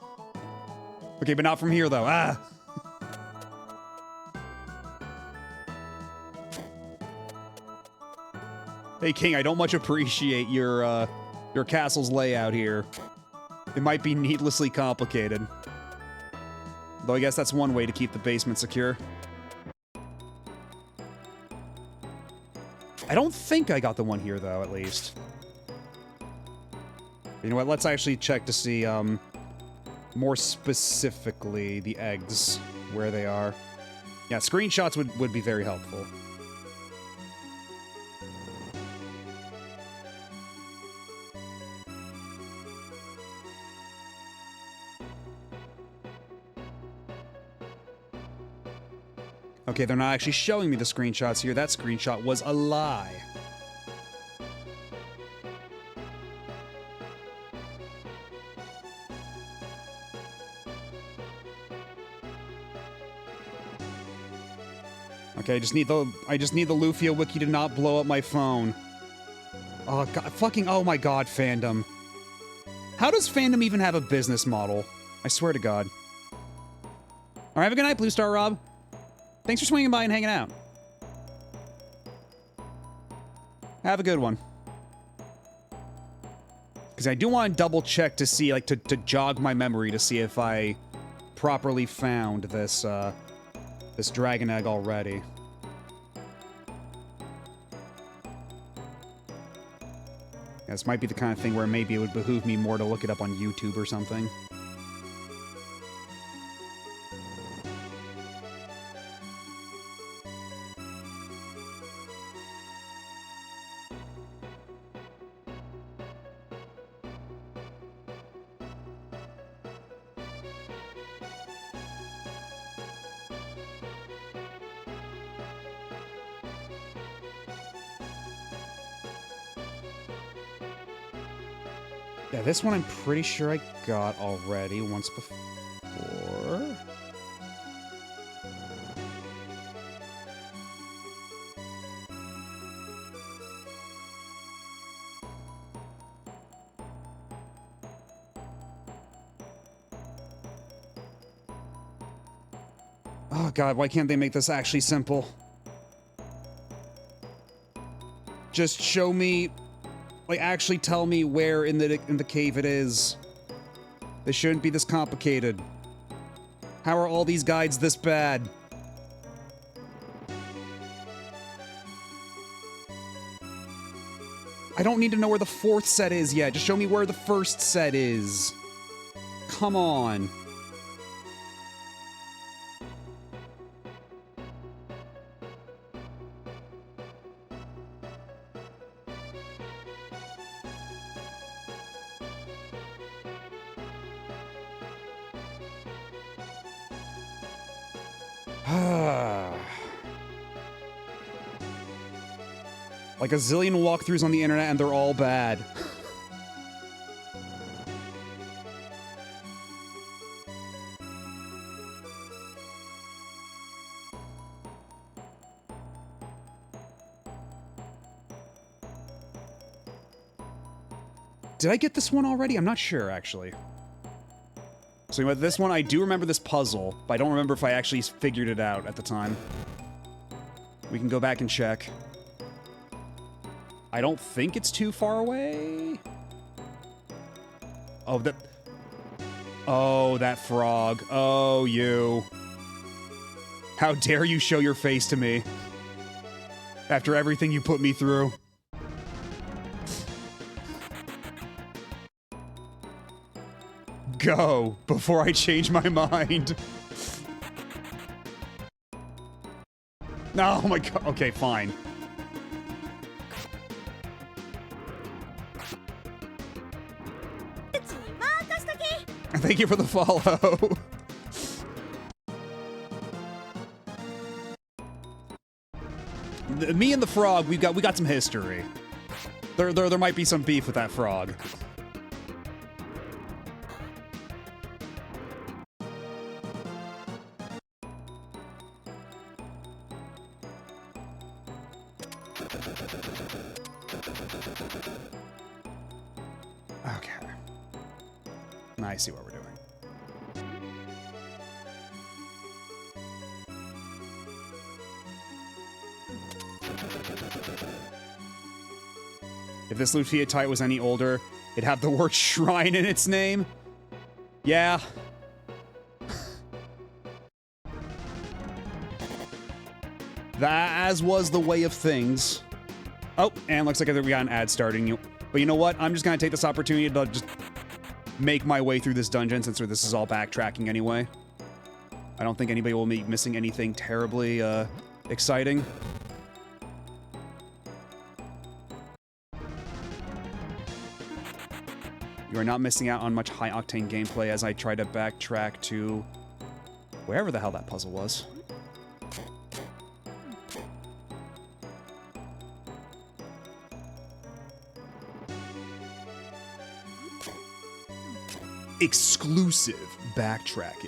Okay, but not from here, though. Ah! Hey, King, I don't much appreciate your castle's layout here. It might be needlessly complicated. Though I guess that's one way to keep the basement secure. I don't think I got the one here, though, at least. You know what? Let's actually check to see, more specifically, the eggs, where they are. Yeah, screenshots would be very helpful. Okay, they're not actually showing me the screenshots here. That screenshot was a lie. Okay, I just need the Lufia wiki to not blow up my phone. Oh god, oh my god, fandom. How does fandom even have a business model? I swear to god. Alright, have a good night, Blue Star Rob. Thanks for swinging by and hanging out. Have a good one. Because I do want to double check to see, like, to jog my memory to see if I properly found this, this dragon egg already. This might be the kind of thing where maybe it would behoove me more to look it up on YouTube or something. Yeah, this one I'm pretty sure I got already once before. Oh god, why can't they make this actually simple? Just show me... like, actually tell me where in the cave it is. They shouldn't be this complicated. How are all these guides this bad? I don't need to know where the 4th set is yet. Just show me where the 1st set is. Come on. Like a zillion walkthroughs on the internet and they're all bad. Did I get this one already? I'm not sure, actually. So with this one, I do remember this puzzle, but I don't remember if I actually figured it out at the time. We can go back and check. I don't think it's too far away. Oh, that... Oh, that frog. Oh, you. How dare you show your face to me. After everything you put me through. Go, before I change my mind. No, oh my god. Okay, fine. Thank you for the follow. Me and the frog, we got some history. There might be some beef with that frog. Okay. I see what we're doing. If this Lufia II was any older, it'd have the word shrine in its name. Yeah. That as was the way of things. Oh, and looks like we got an ad starting. But you know what? I'm just gonna take this opportunity to just make my way through this dungeon since this is all backtracking anyway. I don't think anybody will be missing anything terribly exciting. You are not missing out on much high-octane gameplay as I try to backtrack to wherever the hell that puzzle was. Exclusive backtracking.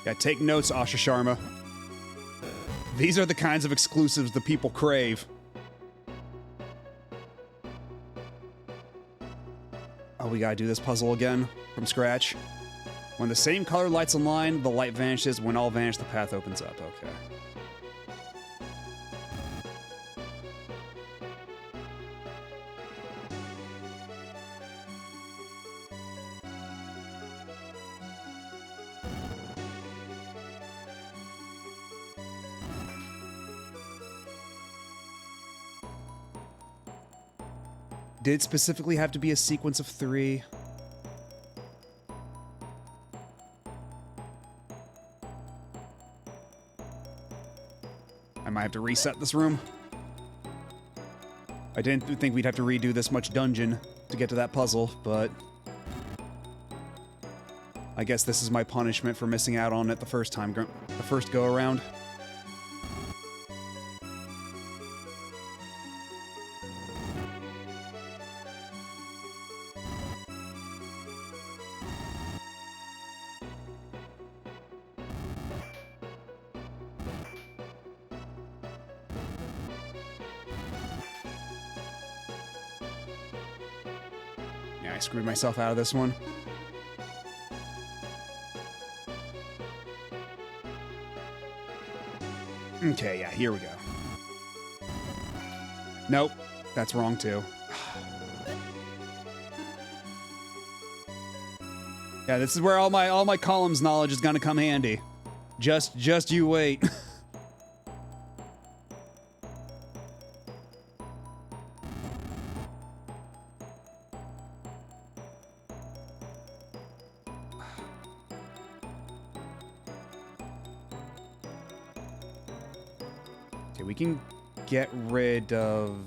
Yeah, take notes, Asha Sharma. These are the kinds of exclusives the people crave. Oh, we gotta do this puzzle again from scratch. When the same color lights align, the light vanishes. When all vanish, the path opens up. Okay. Did it specifically have to be a sequence of 3? I might have to reset this room. I didn't think we'd have to redo this much dungeon to get to that puzzle, but I guess this is my punishment for missing out on it the first time, the first go-around. Yeah, I screwed myself out of this one. Okay, yeah, here we go. Nope, that's wrong too. Yeah, this is where all my columns knowledge is gonna come handy. Just you wait. Okay, we can get rid of...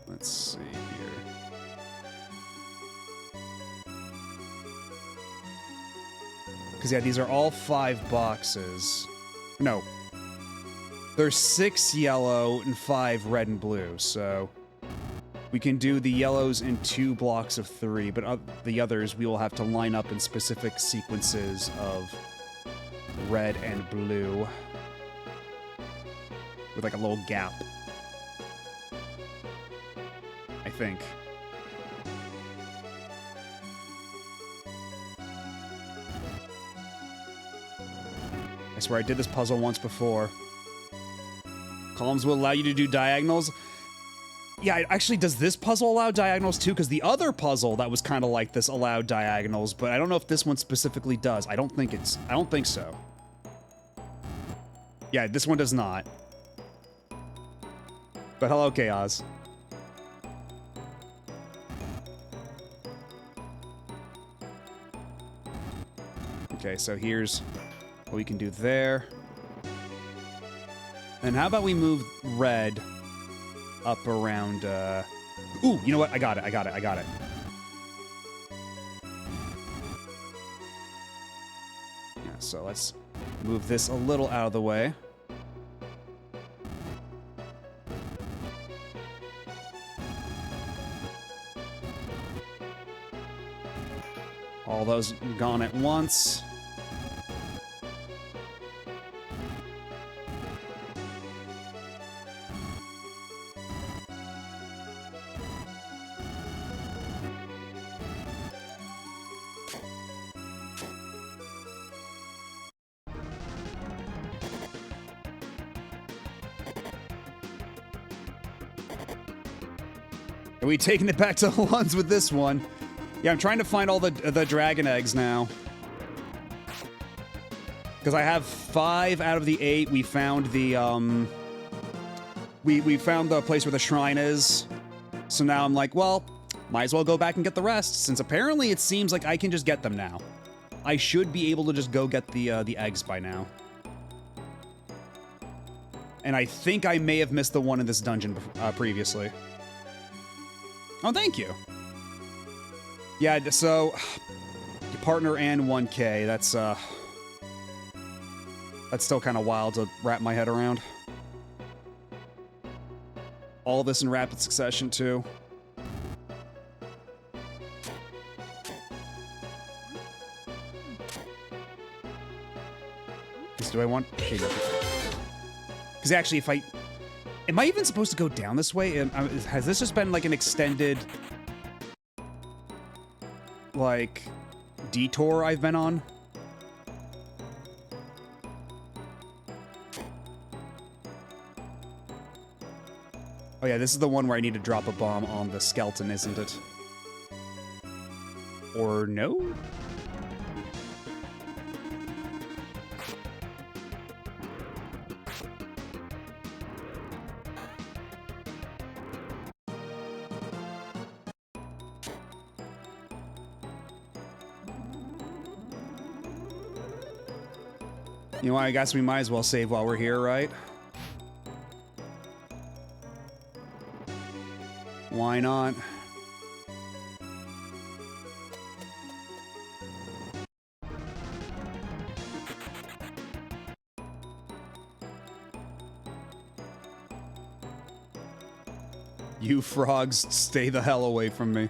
Let's see here. Because, yeah, these are all 5 boxes. No. There's 6 yellow and 5 red and blue, so... We can do the yellows in 2 blocks of 3, but the others we will have to line up in specific sequences of red and blue. With like a little gap. I think. I swear I did this puzzle once before. Columns will allow you to do diagonals. Yeah, it actually, does this puzzle allow diagonals too? Because the other puzzle that was kind of like this allowed diagonals, but I don't know if this one specifically does. I don't think so. Yeah, this one does not. But hello, Chaos. Okay, so here's what we can do there. And how about we move red up around, Ooh, you know what? I got it. Yeah, so let's move this a little out of the way. All those gone at once. Are we taking it back to Lunds with this one? Yeah, I'm trying to find all the dragon eggs now. Because I have 5 out of the 8. We found the, we found the place where the shrine is. So now I'm like, well, might as well go back and get the rest, since apparently it seems like I can just get them now. I should be able to just go get the eggs by now. And I think I may have missed the one in this dungeon previously. Oh, thank you. Yeah, so your partner and 1K, that's still kind of wild to wrap my head around. All this in rapid succession, too. Do I want... Okay, because actually, if I... Am I even supposed to go down this way? Has this just been, like, an extended... like, detour I've been on? Oh yeah, this is the one where I need to drop a bomb on the skeleton, isn't it? Or no? You know, I guess we might as well save while we're here, right? Why not? You frogs, stay the hell away from me.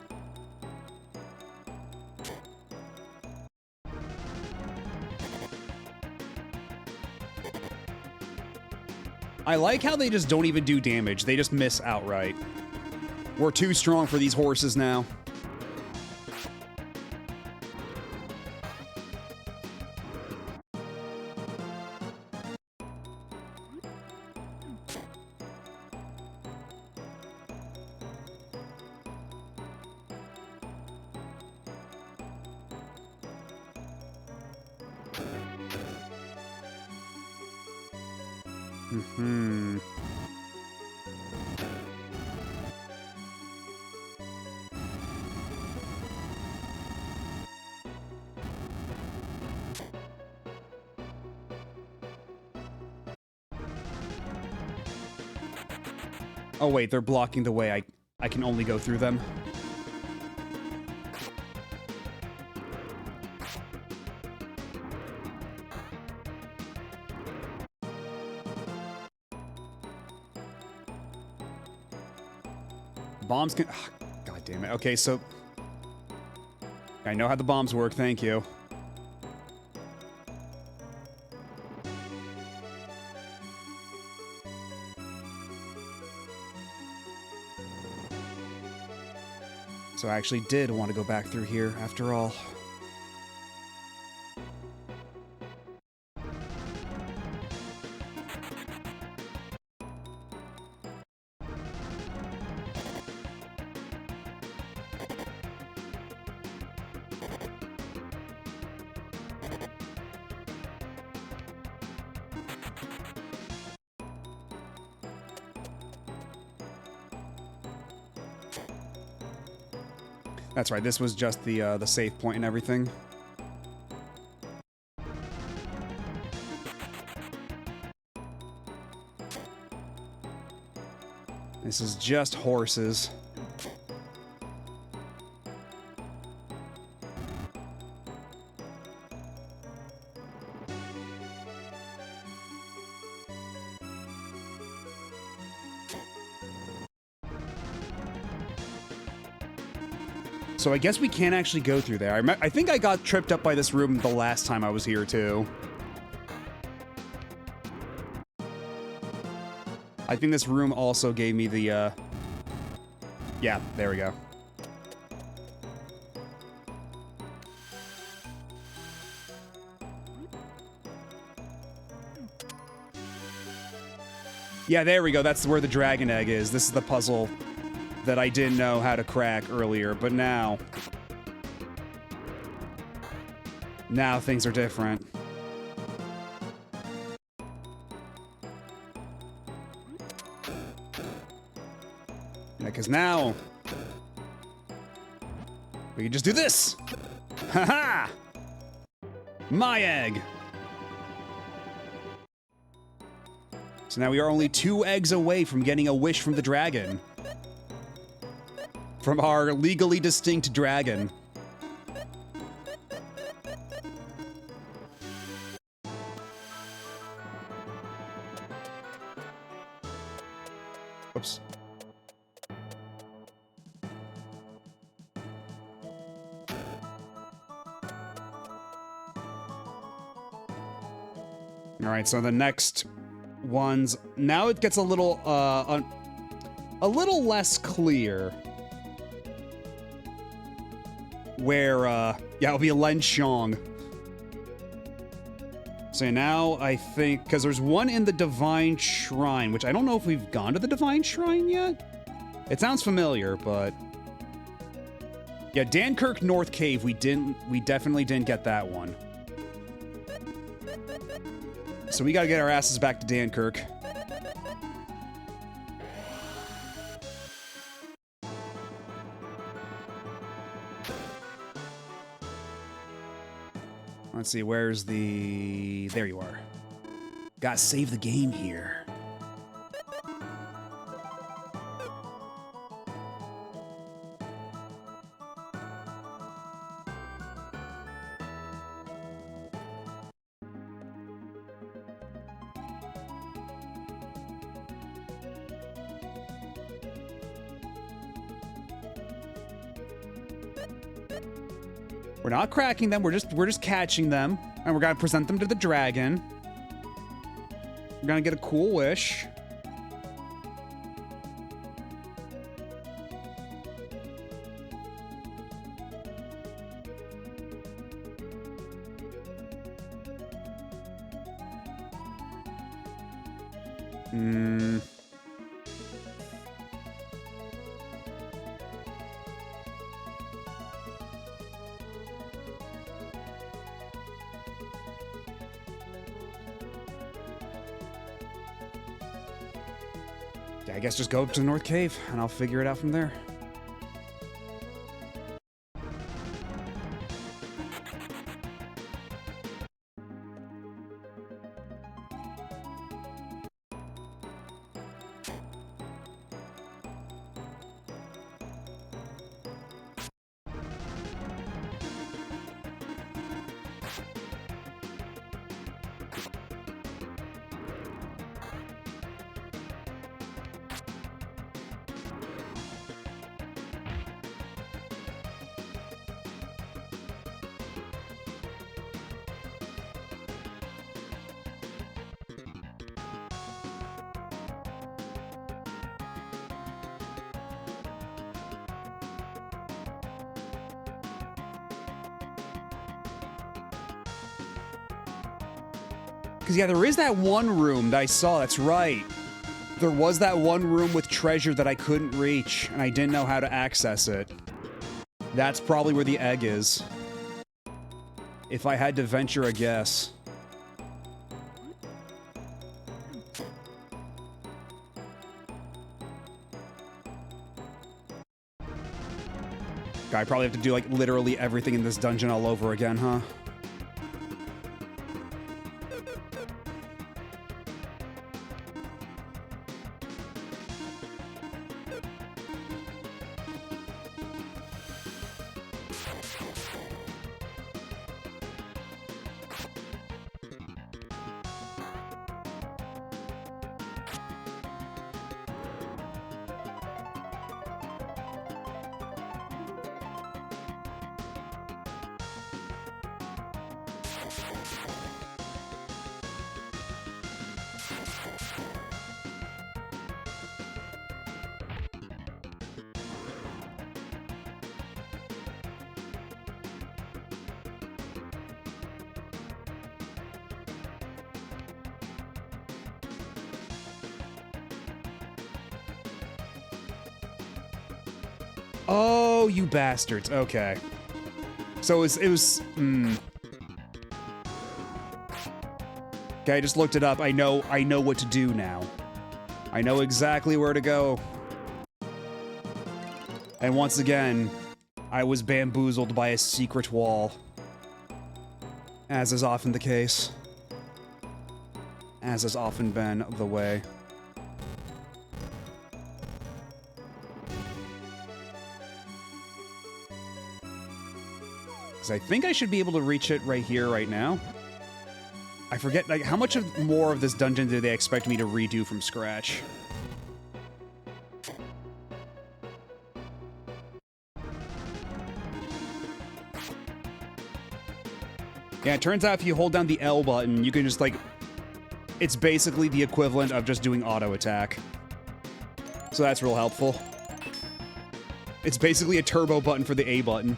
I like how they just don't even do damage. They just miss outright. We're too strong for these horses now. Mm-hmm. Oh wait, they're blocking the way. I can only go through them. Bombs can... God damn it. Okay, so... I know how the bombs work, thank you. So I actually did want to go back through here, after all. That's right, this was just the save point and everything. This is just horses. So I guess we can't actually go through there. I think I got tripped up by this room the last time I was here, too. I think this room also gave me the, Yeah, there we go. Yeah, there we go. That's where the dragon egg is. This is the puzzle that I didn't know how to crack earlier, but now things are different. Yeah, because now we can just do this. Haha! My egg. So now we are only 2 eggs away from getting a wish from the dragon. From our legally distinct dragon. Oops. All right, so the next ones, now it gets a little less clear. Where, yeah, it'll be a Len Shong. So now I think, because there's one in the Divine Shrine, which I don't know if we've gone to the Divine Shrine yet. It sounds familiar, but yeah, Dankirk North Cave, we definitely didn't get that one. So we gotta get our asses back to Dankirk. Let's see, where's the... There you are. Gotta save the game here. We're not cracking them, we're just catching them, and we're gonna present them to the dragon. We're gonna get a cool wish. I guess just go up to the North Cave, and I'll figure it out from there. Because, yeah, there is that one room that I saw, that's right. There was that one room with treasure that I couldn't reach, and I didn't know how to access it. That's probably where the egg is. If I had to venture a guess. I probably have to do, like, literally everything in this dungeon all over again, huh? Oh, you bastards. Okay. So it was Okay, I just looked it up. I know what to do now. I know exactly where to go. And once again, I was bamboozled by a secret wall. As is often the case. As has often been the way. I think I should be able to reach it right here, right now. I forget, like, how much more of this dungeon do they expect me to redo from scratch? Yeah, it turns out if you hold down the L button, you can just, like... It's basically the equivalent of just doing auto attack. So that's real helpful. It's basically a turbo button for the A button.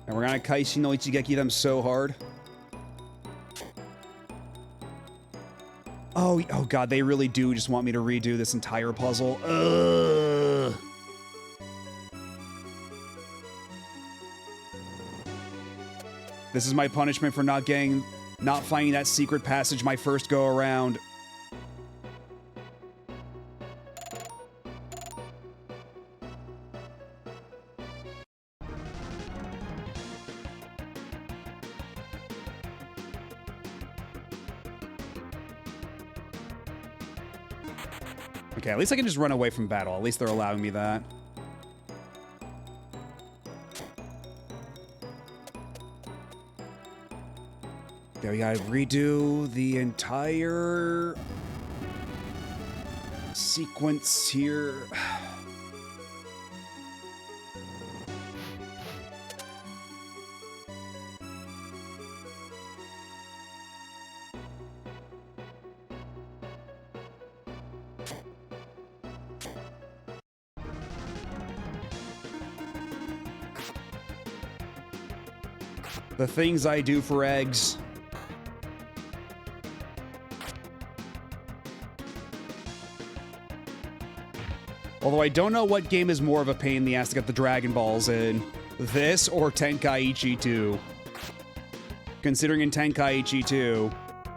And we're gonna Kaishi no Ichigeki them so hard. Oh god, they really do just want me to redo this entire puzzle. Ugh. This is my punishment for not finding that secret passage my first go around. Okay, at least I can just run away from battle. At least they're allowing me that. Okay, we gotta redo the entire sequence here. The things I do for eggs. Although I don't know what game is more of a pain in the ass to get the Dragon Balls in. This or Tenkaichi 2. Considering in Tenkaichi 2,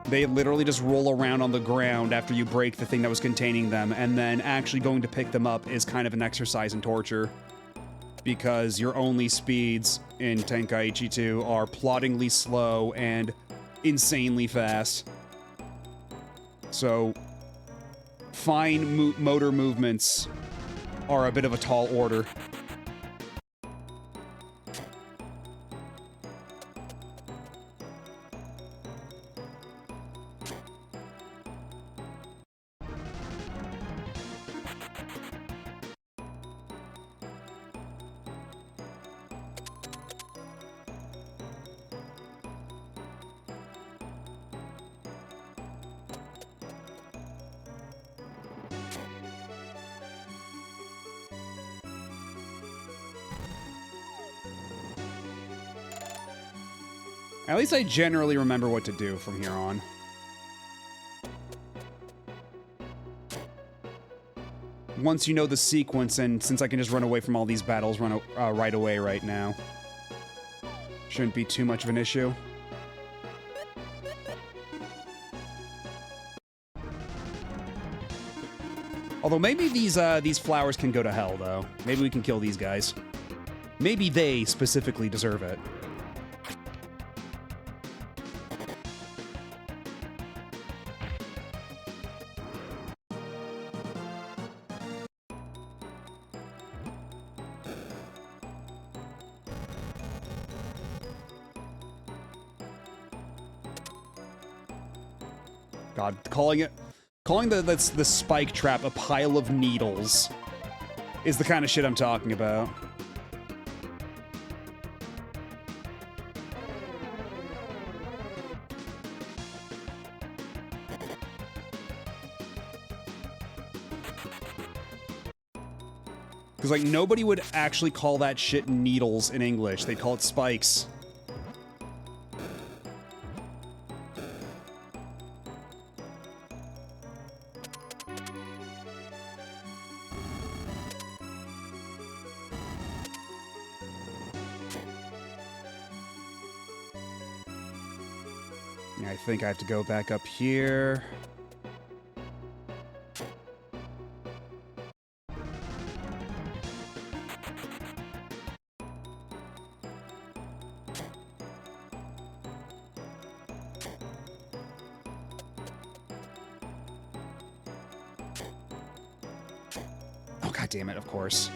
they literally just roll around on the ground after you break the thing that was containing them, and then actually going to pick them up is kind of an exercise in torture. Because your only speeds in Tenkaichi 2 are ploddingly slow and insanely fast. So, fine motor movements are a bit of a tall order. At least I generally remember what to do from here on. Once you know the sequence, and since I can just run away from all these battles right away right now, shouldn't be too much of an issue. Although maybe these flowers can go to hell, though. Maybe we can kill these guys. Maybe they specifically deserve it. God, calling the spike trap a pile of needles is the kind of shit I'm talking about. Because, like, nobody would actually call that shit needles in English. They'd call it spikes. I think I have to go back up here. Oh, God damn it, of course.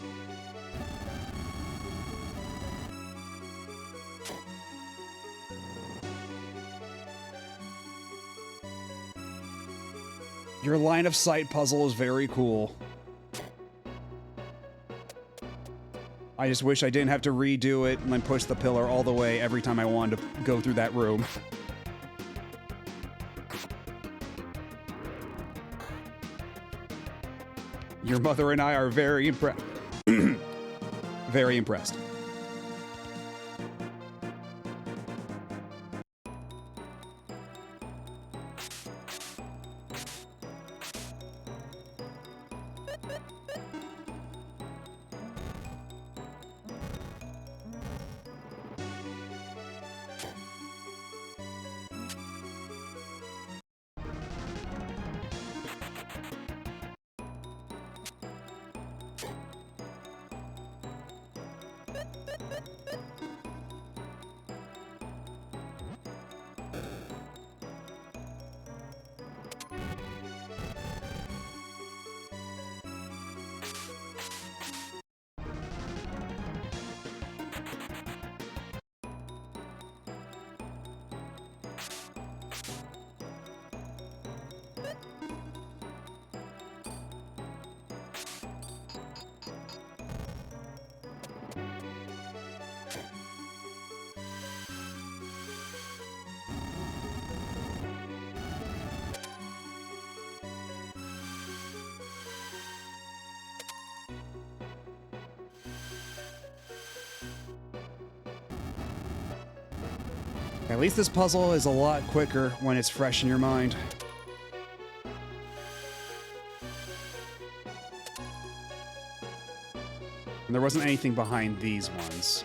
Your line of sight puzzle is very cool. I just wish I didn't have to redo it and then push the pillar all the way every time I wanted to go through that room. Your mother and I are very impressed. Very impressed. At least this puzzle is a lot quicker when it's fresh in your mind. And there wasn't anything behind these ones.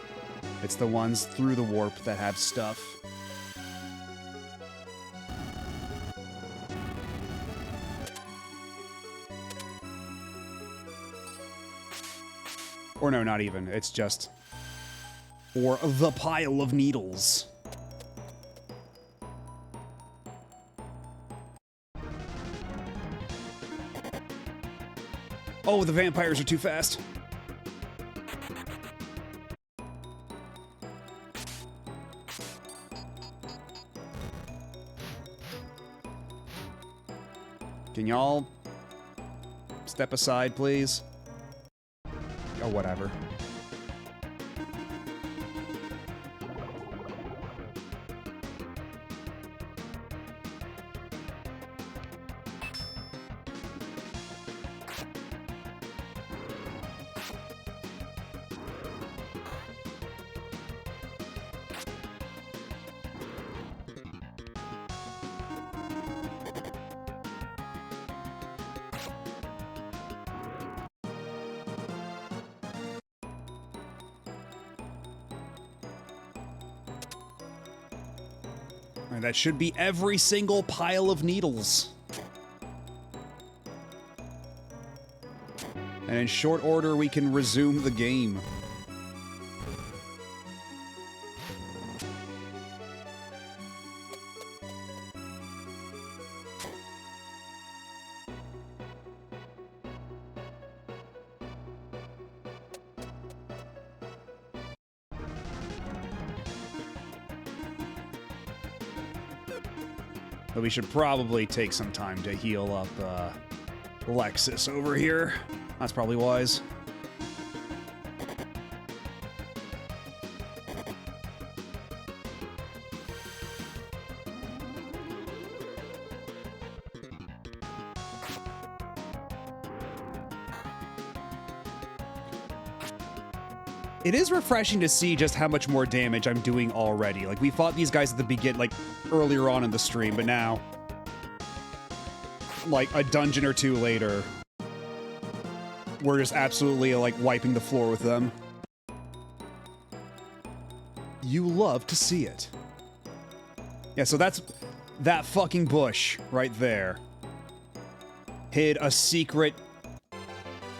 It's the ones through the warp that have stuff. Or no, not even. It's just for the pile of needles. Oh, the vampires are too fast. Can y'all step aside, please? Oh, whatever. And that should be every single pile of needles. And in short order, we can resume the game. But we should probably take some time to heal up Lexus over here. That's probably wise. It is refreshing to see just how much more damage I'm doing already. Like, we fought these guys at the beginning, like, earlier on in the stream, but now, like, a dungeon or two later, we're just absolutely, like, wiping the floor with them. You love to see it. Yeah, so that's that fucking bush right there. Hid a secret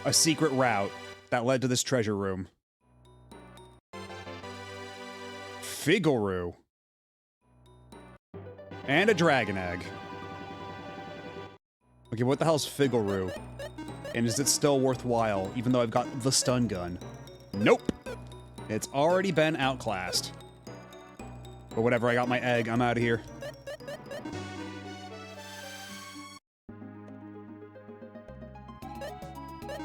route that led to this treasure room. Figaro. And a dragon egg. Okay, what the hell's Figaro? And is it still worthwhile, even though I've got the stun gun? Nope! It's already been outclassed. But whatever, I got my egg, I'm out of here.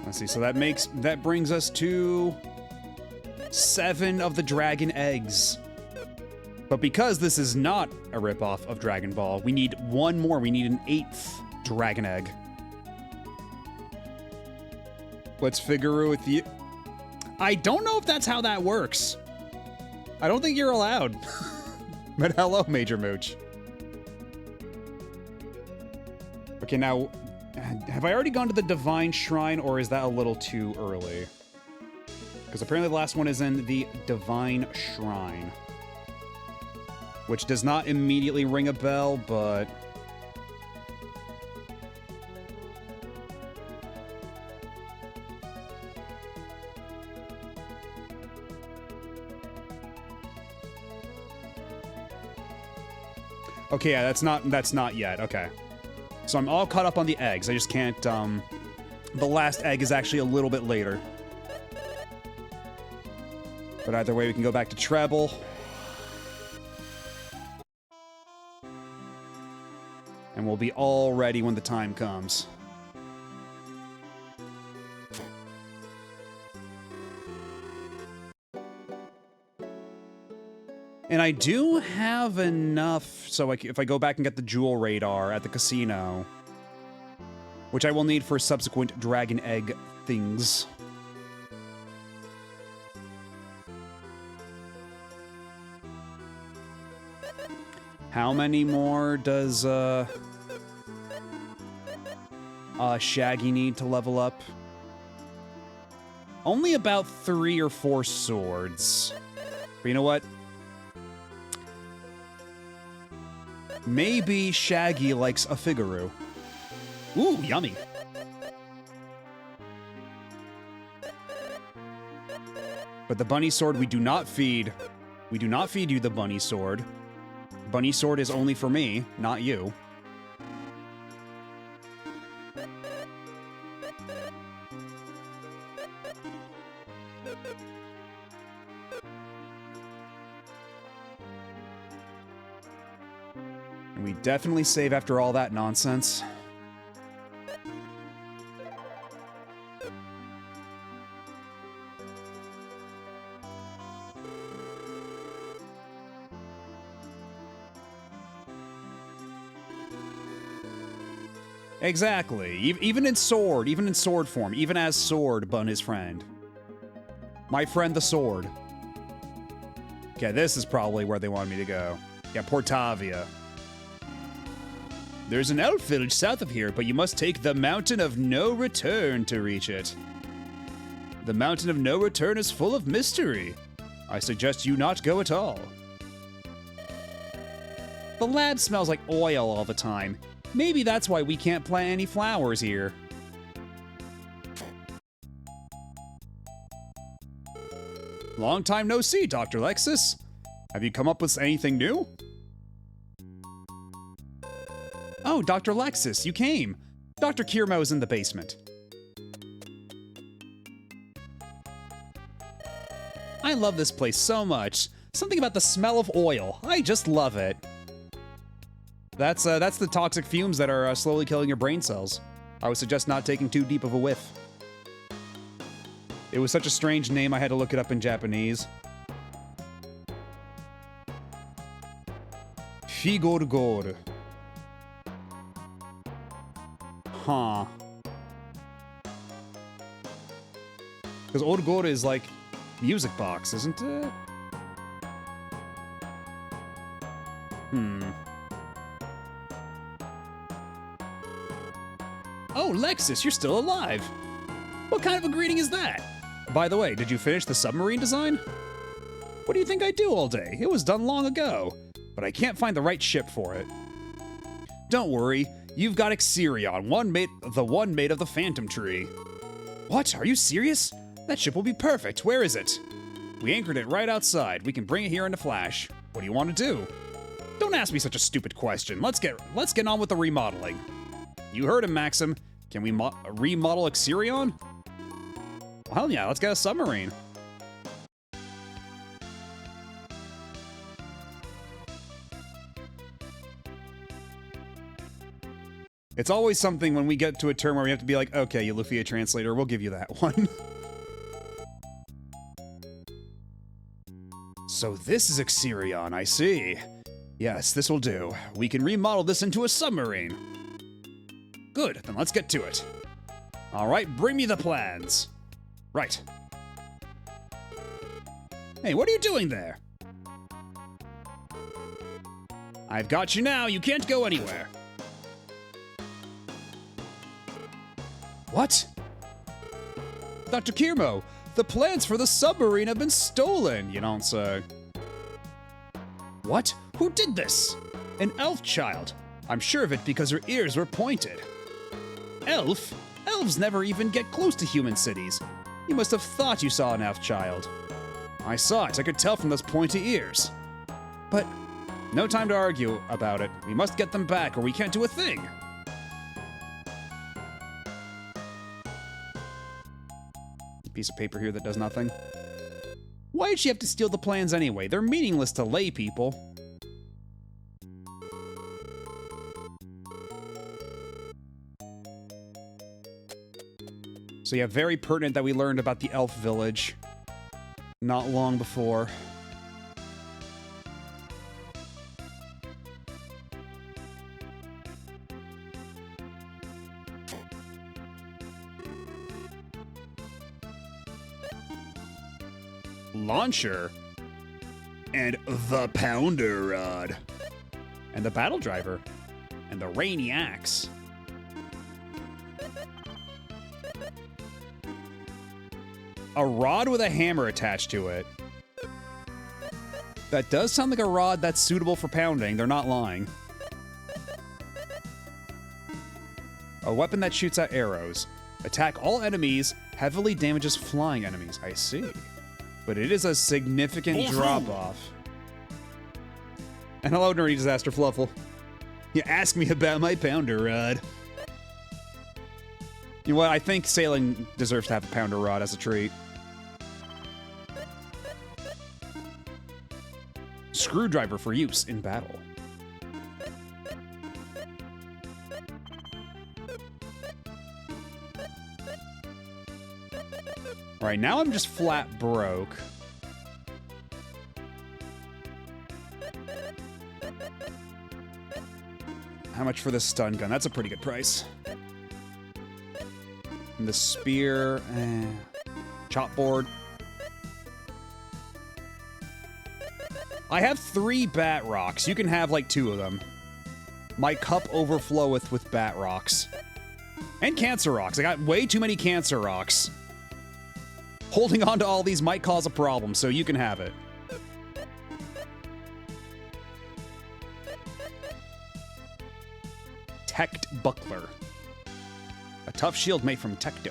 Let's see, so that brings us to 7 of the dragon eggs. But because this is not a ripoff of Dragon Ball, we need one more. We need an 8th dragon egg. Let's figure with you. I don't know if that's how that works. I don't think you're allowed. But hello, Major Mooch. Okay, now, have I already gone to the Divine Shrine, or is that a little too early? Because apparently the last one is in the Divine Shrine. Which does not immediately ring a bell, but... Okay, yeah, that's not yet, okay. So I'm all caught up on the eggs, I just can't, the last egg is actually a little bit later. But either way, we can go back to treble. And we'll be all ready when the time comes. And I do have enough, so if I go back and get the jewel radar at the casino, which I will need for subsequent dragon egg things. How many more does Shaggy need to level up? Only about 3 or 4 swords. But you know what? Maybe Shaggy likes a Figaro. Ooh, yummy. But the bunny sword we do not feed. We do not feed you the bunny sword. Bunny sword is only for me, not you. And we definitely save after all that nonsense. Exactly. Even in sword form, even as Sword, Bun his friend. My friend the Sword. Okay, this is probably where they wanted me to go. Yeah, Portavia. There's an elf village south of here, but you must take the Mountain of No Return to reach it. The Mountain of No Return is full of mystery. I suggest you not go at all. The lab smells like oil all the time. Maybe that's why we can't plant any flowers here. Long time no see, Dr. Lexus. Have you come up with anything new? Oh, Dr. Lexus, you came. Dr. Kirmo is in the basement. I love this place so much. Something about the smell of oil. I just love it. That's the toxic fumes that are slowly killing your brain cells. I would suggest not taking too deep of a whiff. It was such a strange name, I had to look it up in Japanese. Figorgor. Huh. Because Orgor is like music box, isn't it? Oh, Lexus, you're still alive. What kind of a greeting is that? By the way, did you finish the submarine design? What do you think I do all day? It was done long ago, but I can't find the right ship for it. Don't worry, you've got Exerion, the one made of the Phantom Tree. What? Are you serious? That ship will be perfect. Where is it? We anchored it right outside. We can bring it here in a flash. What do you want to do? Don't ask me such a stupid question. Let's get on with the remodeling. You heard him, Maxim. Can we remodel Exerion? Well, hell yeah, let's get a submarine. It's always something when we get to a term where we have to be like, okay, you Lufia translator, we'll give you that one. So this is Exerion, I see. Yes, this will do. We can remodel this into a submarine. Good, then let's get to it. All right, bring me the plans. Right. Hey, what are you doing there? I've got you now, you can't go anywhere. What? Dr. Kirmo, the plans for the submarine have been stolen, you don't say. What? Who did this? An elf child. I'm sure of it because her ears were pointed. Elf? Elves never even get close to human cities. You must have thought you saw an elf child. I saw it, I could tell from those pointy ears. But no time to argue about it. We must get them back or we can't do a thing. Piece of paper here that does nothing. Why did she have to steal the plans anyway? They're meaningless to lay people. So yeah, very pertinent that we learned about the elf village not long before. Launcher and the Pounder Rod and the Battle Driver and the Rainy Axe. A rod with a hammer attached to it. That does sound like a rod that's suitable for pounding. They're not lying. A weapon that shoots out arrows. Attack all enemies, heavily damages flying enemies. I see. But it is a significant drop-off. And hello, Nerdy Disaster Fluffle. You ask me about my Pounder Rod. You know what? I think sailing deserves to have a Pounder Rod as a treat. Screwdriver for use in battle. All right, now I'm just flat broke. How much for this stun gun? That's a pretty good price. And the spear, chopboard. I have 3 bat rocks. You can have like 2 of them. My cup overfloweth with bat rocks. And cancer rocks. I got way too many cancer rocks. Holding on to all these might cause a problem, so you can have it. Protect Buckler. A tough shield made from Tecto.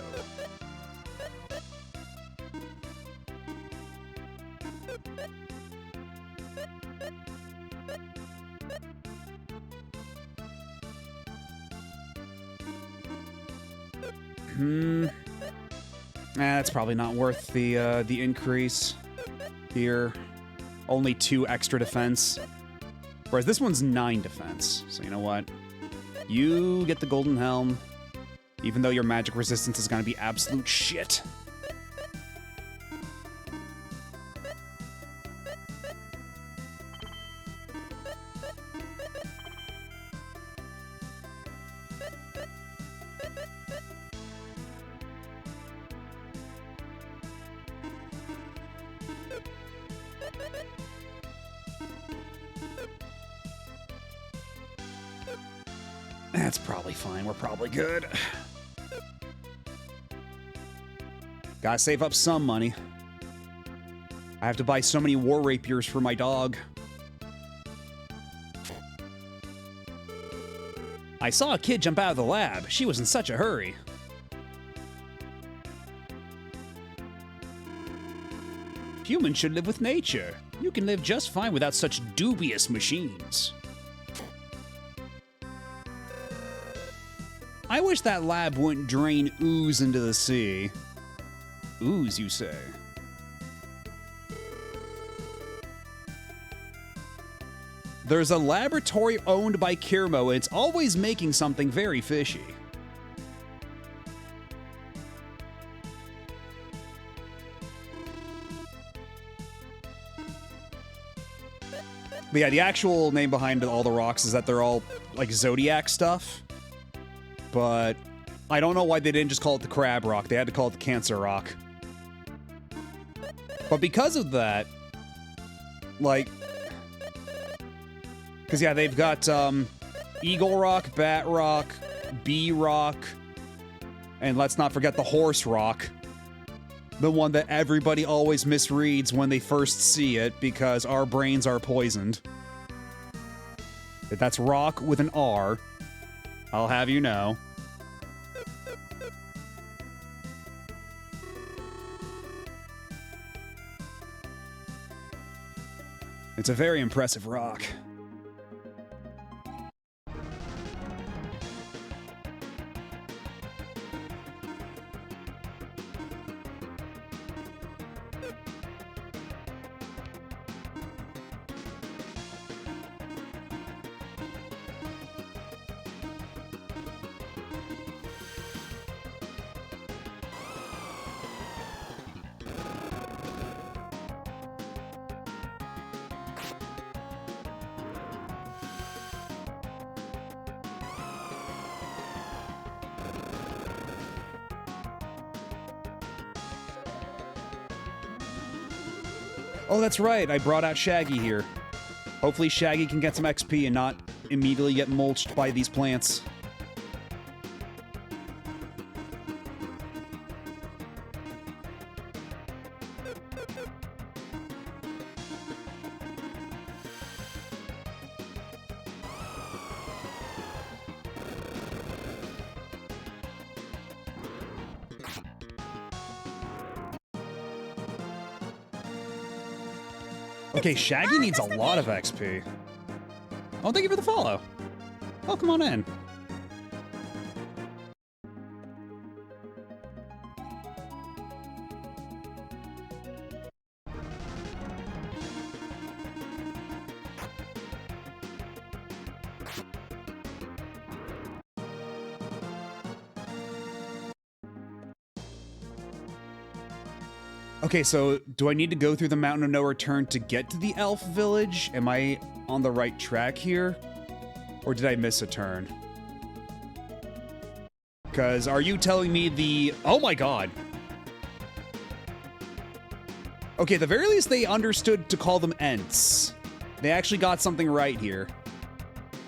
That's probably not worth the increase here. Only 2 extra defense. Whereas this one's 9 defense. So you know what? You get the golden helm, even though your magic resistance is gonna be absolute shit. That's probably fine. We're probably good. Gotta save up some money. I have to buy so many war rapiers for my dog. I saw a kid jump out of the lab. She was in such a hurry. Humans should live with nature. You can live just fine without such dubious machines. I wish that lab wouldn't drain ooze into the sea. Ooze, you say? There's a laboratory owned by Kirmo, and it's always making something very fishy. But yeah, the actual name behind all the rocks is that they're all, like, zodiac stuff. But I don't know why they didn't just call it the Crab Rock. They had to call it the Cancer Rock. But because of that, like... Because, yeah, they've got, Eagle Rock, Bat Rock, Bee Rock, and let's not forget the Horse Rock. The one that everybody always misreads when they first see it, because our brains are poisoned. That's rock with an R. I'll have you know. It's a very impressive rock. Oh, that's right. I brought out Shaggy here. Hopefully Shaggy can get some XP and not immediately get mulched by these plants. Okay, Shaggy needs a lot of XP. Oh, thank you for the follow. Oh, come on in. Okay, so do I need to go through the Mountain of No Return to get to the Elf Village? Am I on the right track here? Or did I miss a turn? Because are you telling me the... Oh my god! Okay, at the very least they understood to call them Ents. They actually got something right here.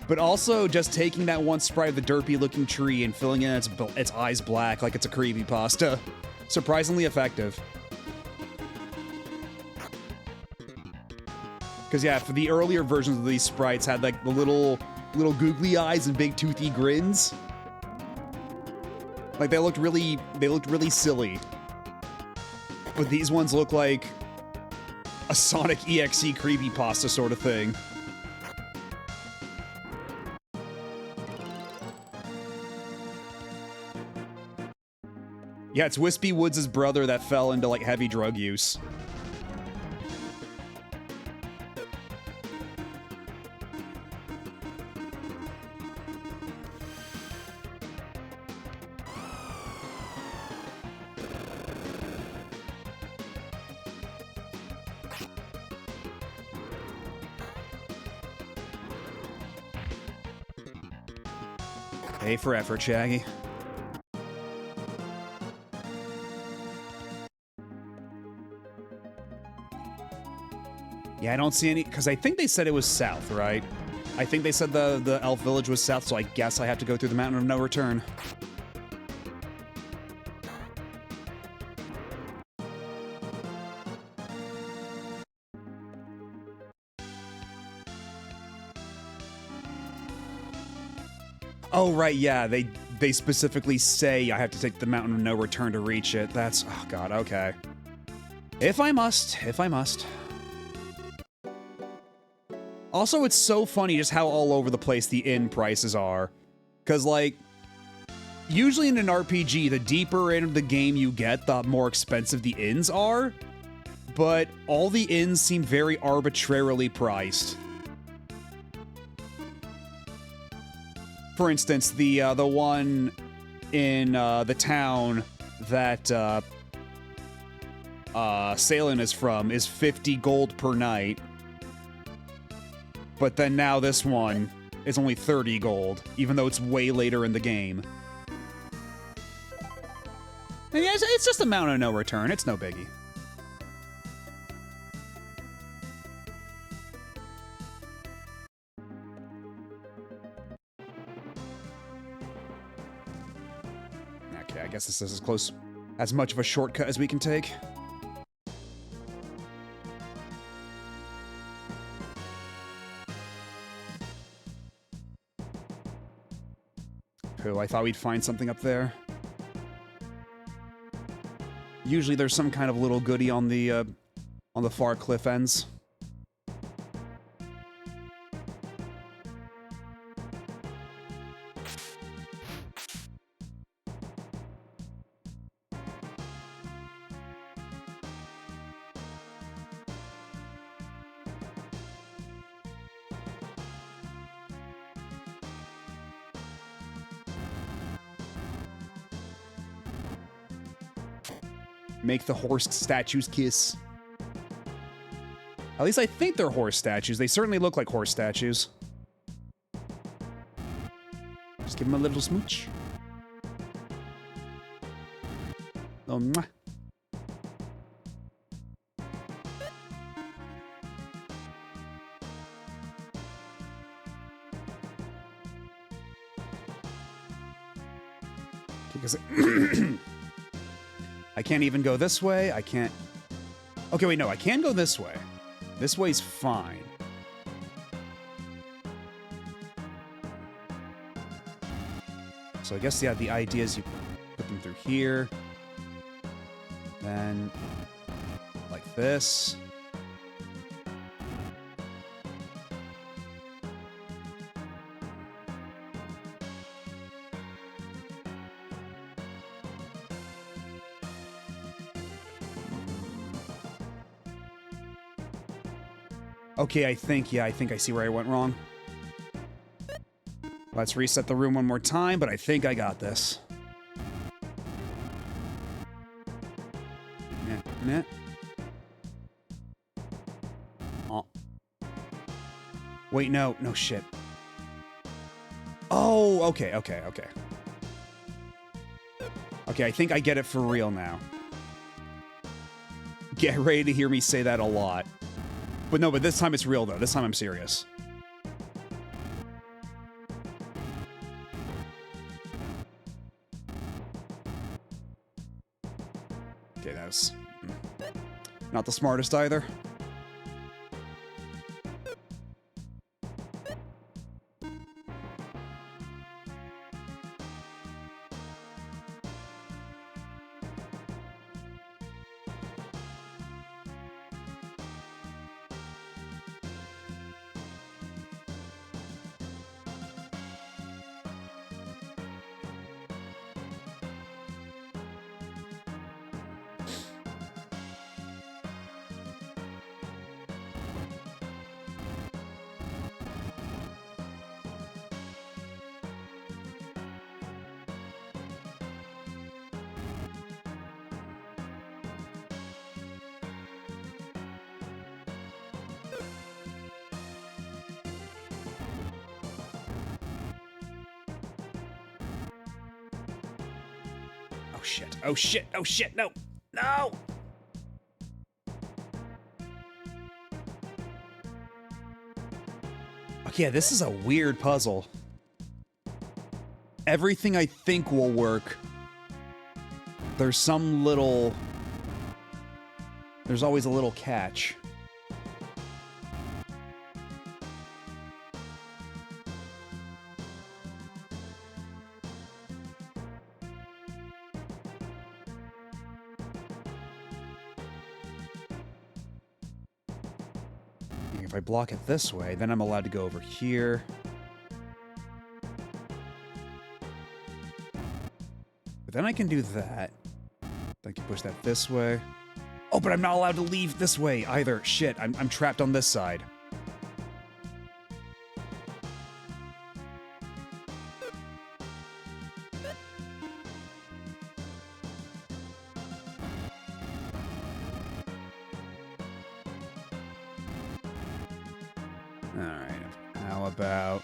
But also, just taking that one sprite of the derpy-looking tree and filling in its eyes black like it's a creepypasta. Surprisingly effective. Because, yeah, for the earlier versions of these sprites had, like, the little little googly eyes and big toothy grins. Like they looked really silly. But these ones look like a Sonic EXE creepypasta sort of thing. Yeah, it's Wispy Woods' brother that fell into, like, heavy drug use. A for effort, Shaggy. Yeah, I don't see any, because I think they said it was south, right? I think they said the elf village was south, so I guess I have to go through the mountain of no return. Oh, right, yeah, they specifically say I have to take the mountain of no return to reach it. That's, oh god, okay. If I must. Also, it's so funny just how all over the place the inn prices are. Because, like, usually in an RPG, the deeper into the game you get, the more expensive the inns are. But all the inns seem very arbitrarily priced. For instance, the one in the town that Salen is from is 50 gold per night. But then now this one is only 30 gold, even though it's way later in the game. And yeah, it's just a mountain of no return. It's no biggie. Okay, I guess this is as much of a shortcut as we can take. Cool, I thought we'd find something up there. Usually there's some kind of little goodie on the far cliff ends. Make the horse statues kiss. At least I think they're horse statues. They certainly look like horse statues. Just give them a little smooch. Oh, mwah. Because I can't even go this way. I can't... Okay, wait, no, I can go this way. This way's fine. So I guess, yeah, the idea is you put them through here. Then, like this. Okay, I think I see where I went wrong. Let's reset the room one more time, but I think I got this. Nah. Oh. Wait, no, shit. Oh, okay. Okay, I think I get it for real now. Get ready to hear me say that a lot. But no, but this time it's real, though. This time I'm serious. Okay, that was not the smartest either. shit. Oh, shit. Oh, shit. No. No! Okay, yeah, this is a weird puzzle. Everything I think will work. There's some little... There's always a little catch. If I block it this way, then I'm allowed to go over here. But then I can do that. I can push that this way. Oh, but I'm not allowed to leave this way either. Shit, I'm trapped on this side. Alright, how about...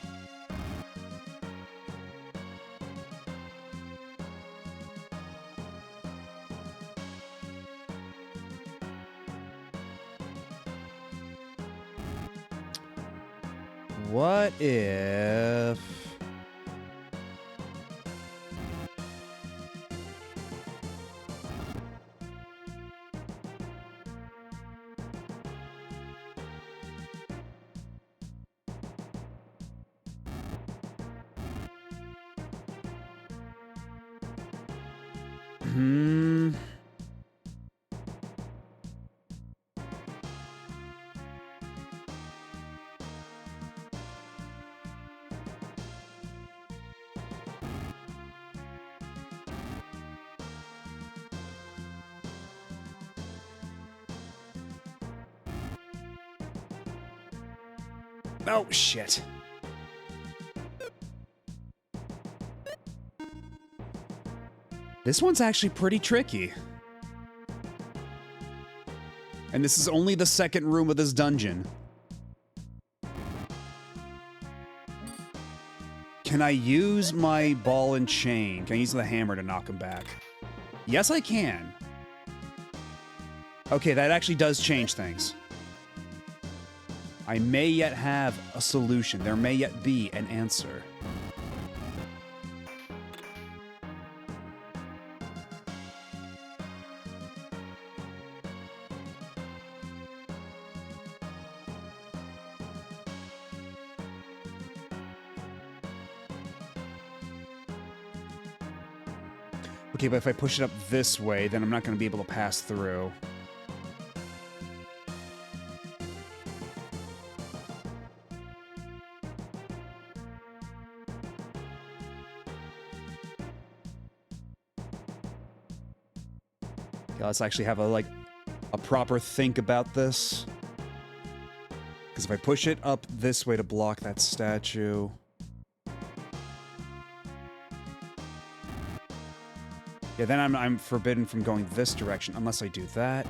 What if... Oh, shit. This one's actually pretty tricky. And this is only the second room of this dungeon. Can I use my ball and chain? Can I use the hammer to knock him back? Yes, I can. Okay, that actually does change things. I may yet have a solution. There may yet be an answer. Okay, but if I push it up this way, then I'm not going to be able to pass through. Okay, let's actually have a proper think about this. Because if I push it up this way to block that statue... Yeah, then I'm forbidden from going this direction unless I do that.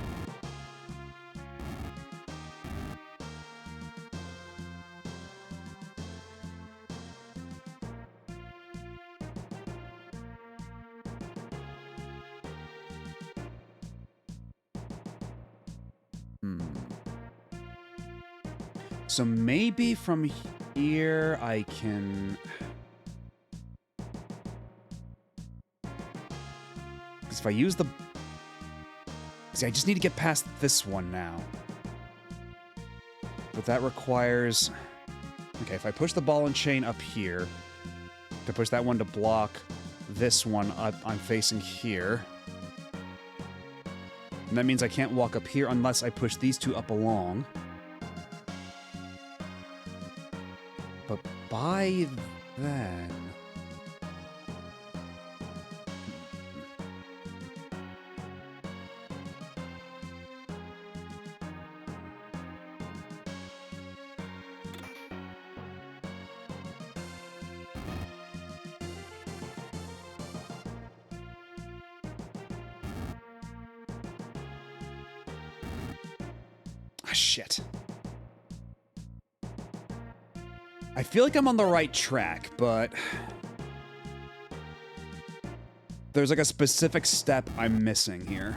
So maybe from here I can... Because if I use the... See, I just need to get past this one now. But that requires... Okay, if I push the ball and chain up here, to push that one to block this one up, I'm facing here. And that means I can't walk up here unless I push these two up along. But by then... Shit. I feel like I'm on the right track, but... There's like a specific step I'm missing here.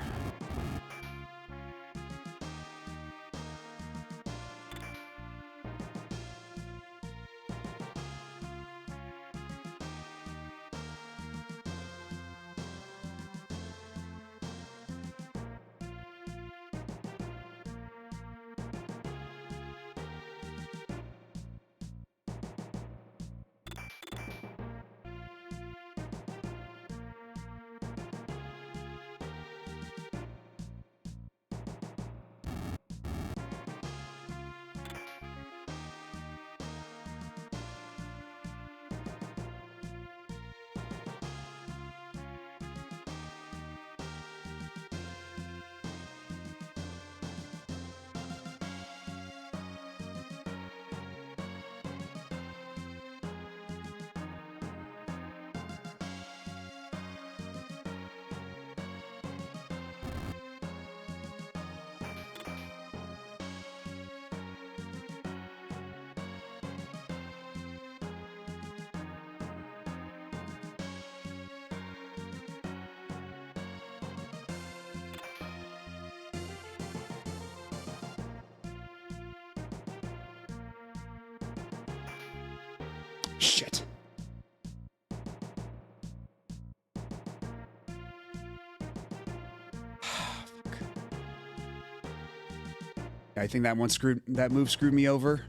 Shit. Fuck. I think that move screwed me over.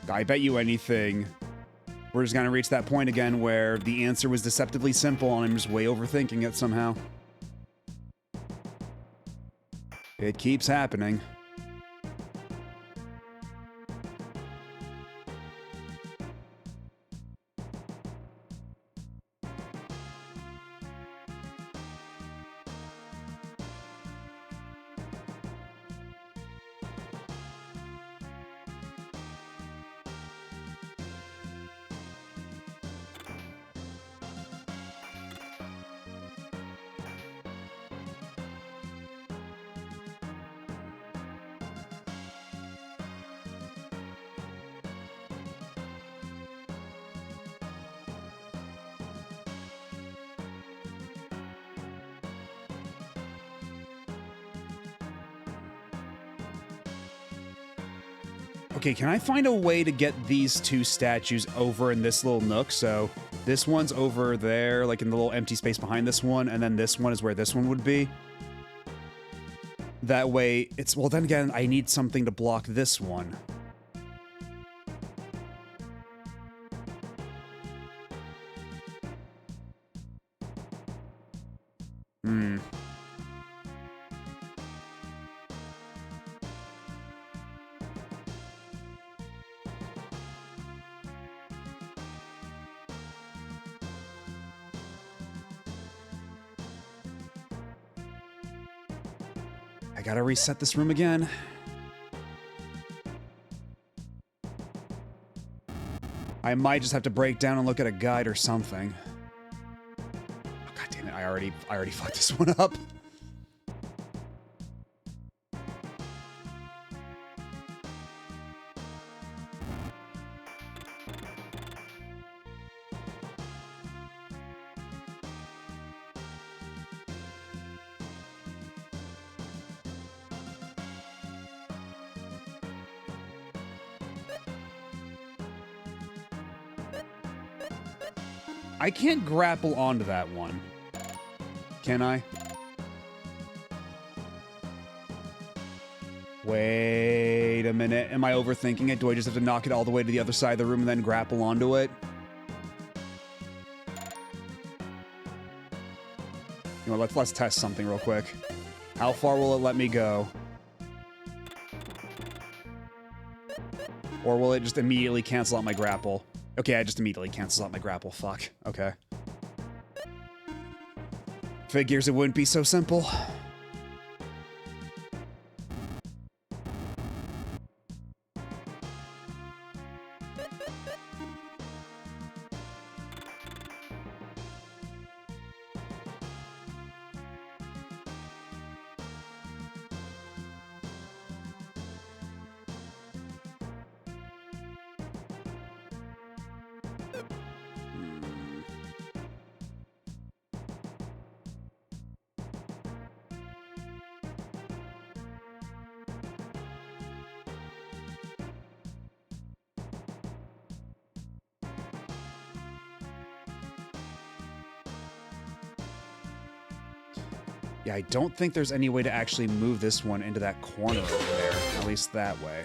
I bet you anything we're just gonna reach that point again where the answer was deceptively simple and I'm just way overthinking it somehow. It keeps happening. Okay, can I find a way to get these two statues over in this little nook? So this one's over there, like in the little empty space behind this one, and then this one is where this one would be. That way, it's... Well, then again, I need something to block this one. I gotta reset this room again. I might just have to break down and look at a guide or something. Oh, God damn it, I already fucked this one up. I can't grapple onto that one. Can I? Wait a minute. Am I overthinking it? Do I just have to knock it all the way to the other side of the room and then grapple onto it? You know, let's test something real quick. How far will it let me go? Or will it just immediately cancel out my grapple? Okay, I just immediately cancels out my grapple. Fuck. Okay. Figures it wouldn't be so simple. Yeah, I don't think there's any way to actually move this one into that corner over there. At least that way.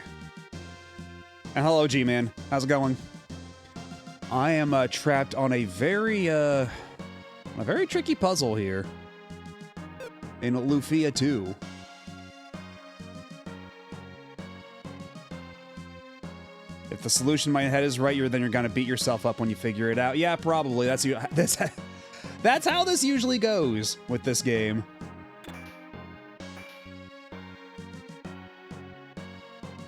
And hello, G-Man. How's it going? I am trapped on a very tricky puzzle here. In Lufia II. If the solution in my head is right, then you're gonna beat yourself up when you figure it out. Yeah, probably. That's how this usually goes with this game.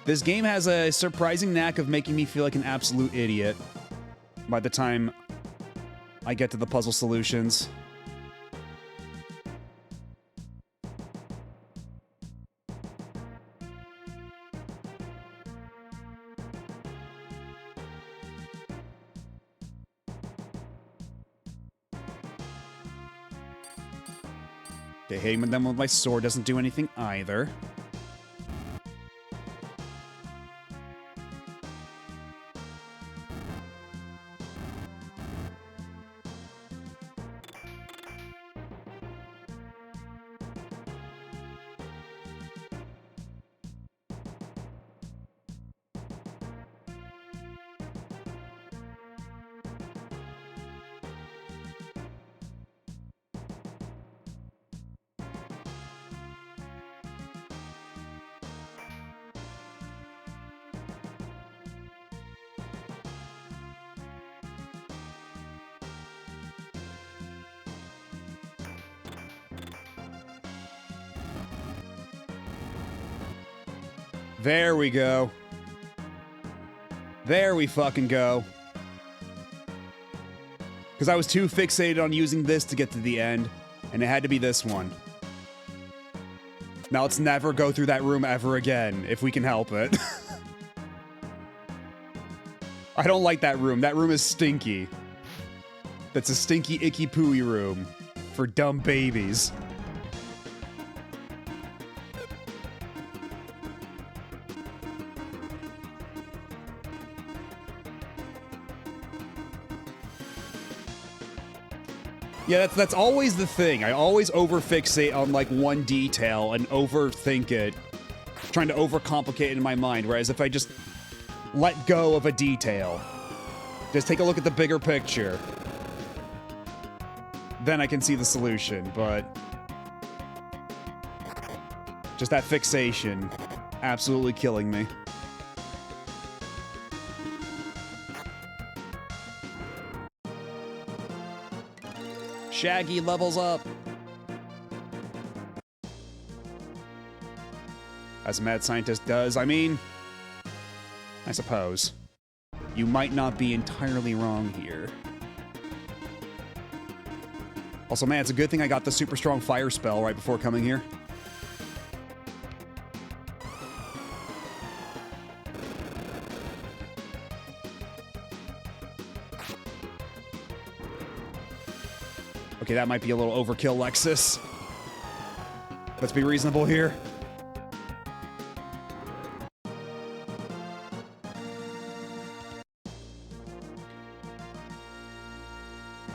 This game has a surprising knack of making me feel like an absolute idiot by the time I get to the puzzle solutions. Okay, hitting them with my sword doesn't do anything either. There we go. There we fucking go. Because I was too fixated on using this to get to the end, and it had to be this one. Now let's never go through that room ever again, if we can help it. I don't like that room. That room is stinky. That's a stinky, icky, pooey room for dumb babies. Yeah, that's always the thing. I always overfixate on like one detail and overthink it, trying to overcomplicate it in my mind, whereas if I just let go of a detail, just take a look at the bigger picture, then I can see the solution, but just that fixation absolutely killing me. Shaggy levels up. As a mad scientist does. I mean, I suppose. You might not be entirely wrong here. Also, man, it's a good thing I got the super strong fire spell right before coming here. Okay, that might be a little overkill, Lexus. Let's be reasonable here.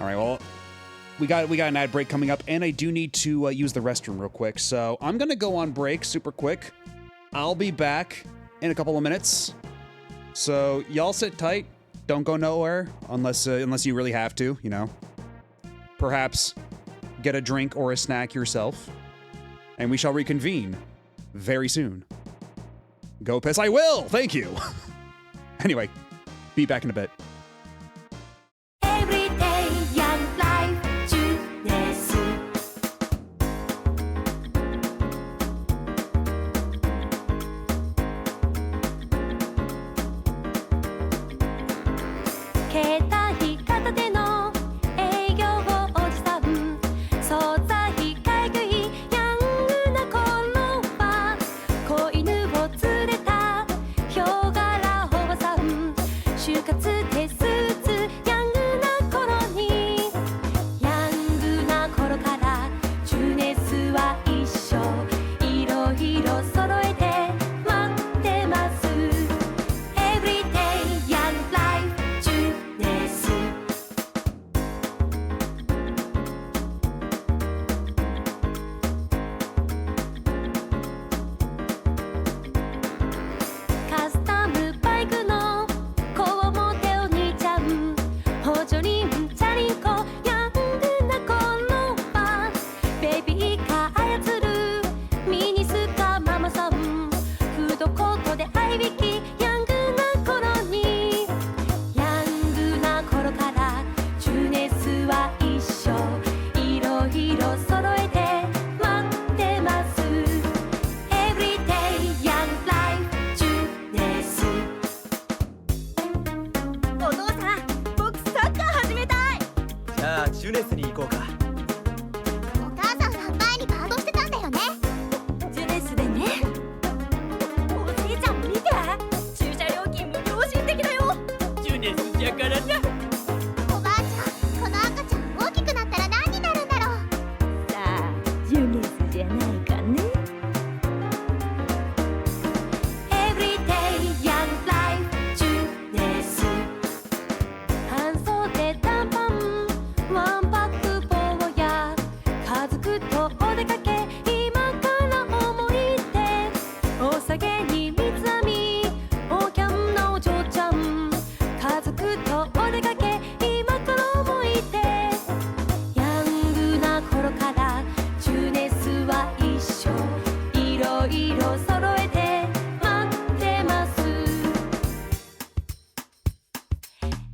All right, well, we got an ad break coming up, and I do need to use the restroom real quick, so I'm gonna go on break super quick. I'll be back in a couple of minutes, so y'all sit tight. Don't go nowhere unless you really have to, you know. Perhaps get a drink or a snack yourself, and we shall reconvene very soon. Go piss. I will! Thank you! Anyway, be back in a bit. Everyday young life juice. Ketai katate no eigyo oji-san. Souzai kaigui young na koro wa koinu wo tsureta hyogara oba-san. 就活テスはジュネスに行こうか。お母さんは前にバードしてたんだよね。ジュネスでね。おじいちゃん見て、駐車料金無料心的だよ。ジュネスじゃからな。おばあちゃん、この赤ちゃん大きくなったら何になるんだろう。さあ、ジュネスじゃないかね。Everyday young life ジュネス。半袖短パンワンパック坊や家族とお出かけ今から思い出お酒に三つ編みおキャンのお嬢ちゃん家族とお出かけ今から思い出ヤングな頃からジュネスは一緒いろいろ揃えて待ってます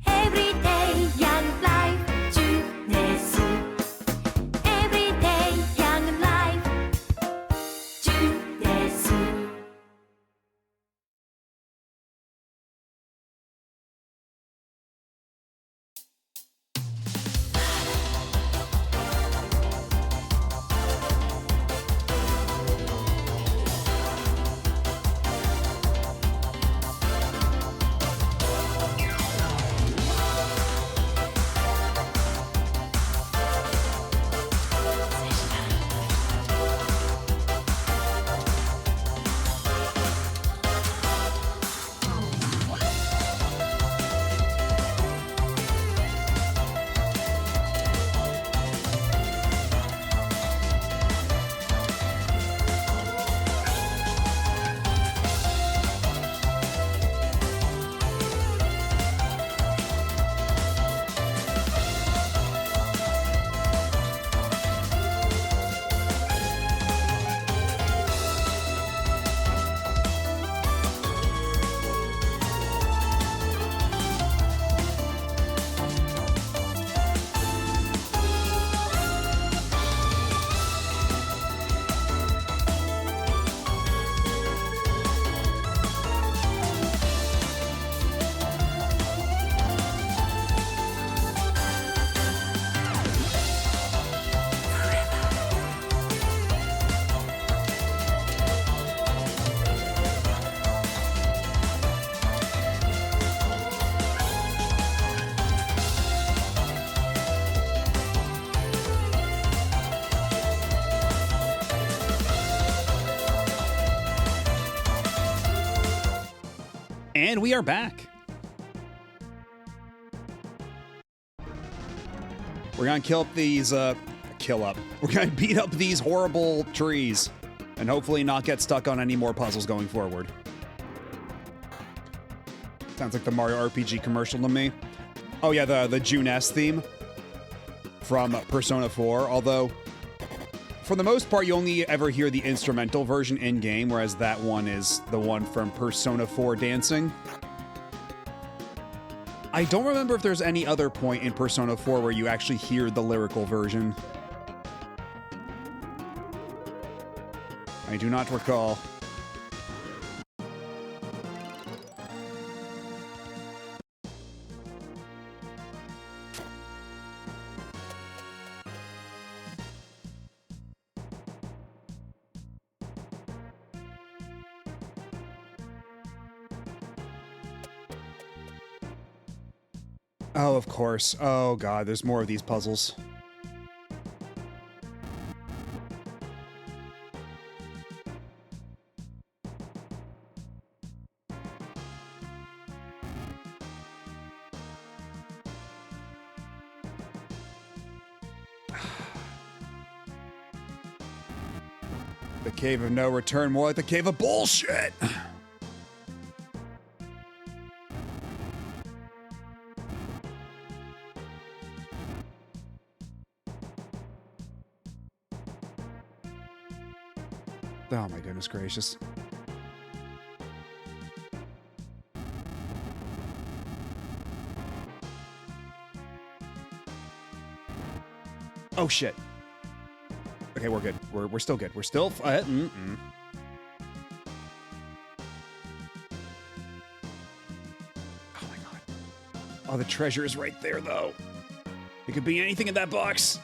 Everyday young life ジュネス Everyday young life ジュネスAnd we are back. We're gonna kill up these, We're gonna beat up these horrible trees and hopefully not get stuck on any more puzzles going forward. Sounds like the Mario RPG commercial to me. Oh yeah, the June-S theme from Persona 4, although for the most part you only ever hear the instrumental version in-game, whereas that one is the one from Persona 4 Dancing. I don't remember if there's any other point in Persona 4 where you actually hear the lyrical version. I do not recall. Oh, of course. Oh god, there's more of these puzzles. The Cave of No Return, more like the Cave of Bullshit! Oh my goodness gracious. Oh shit. Okay, we're good. We're still good. We're still Oh my god. Oh, the treasure is right there though. It could be anything in that box.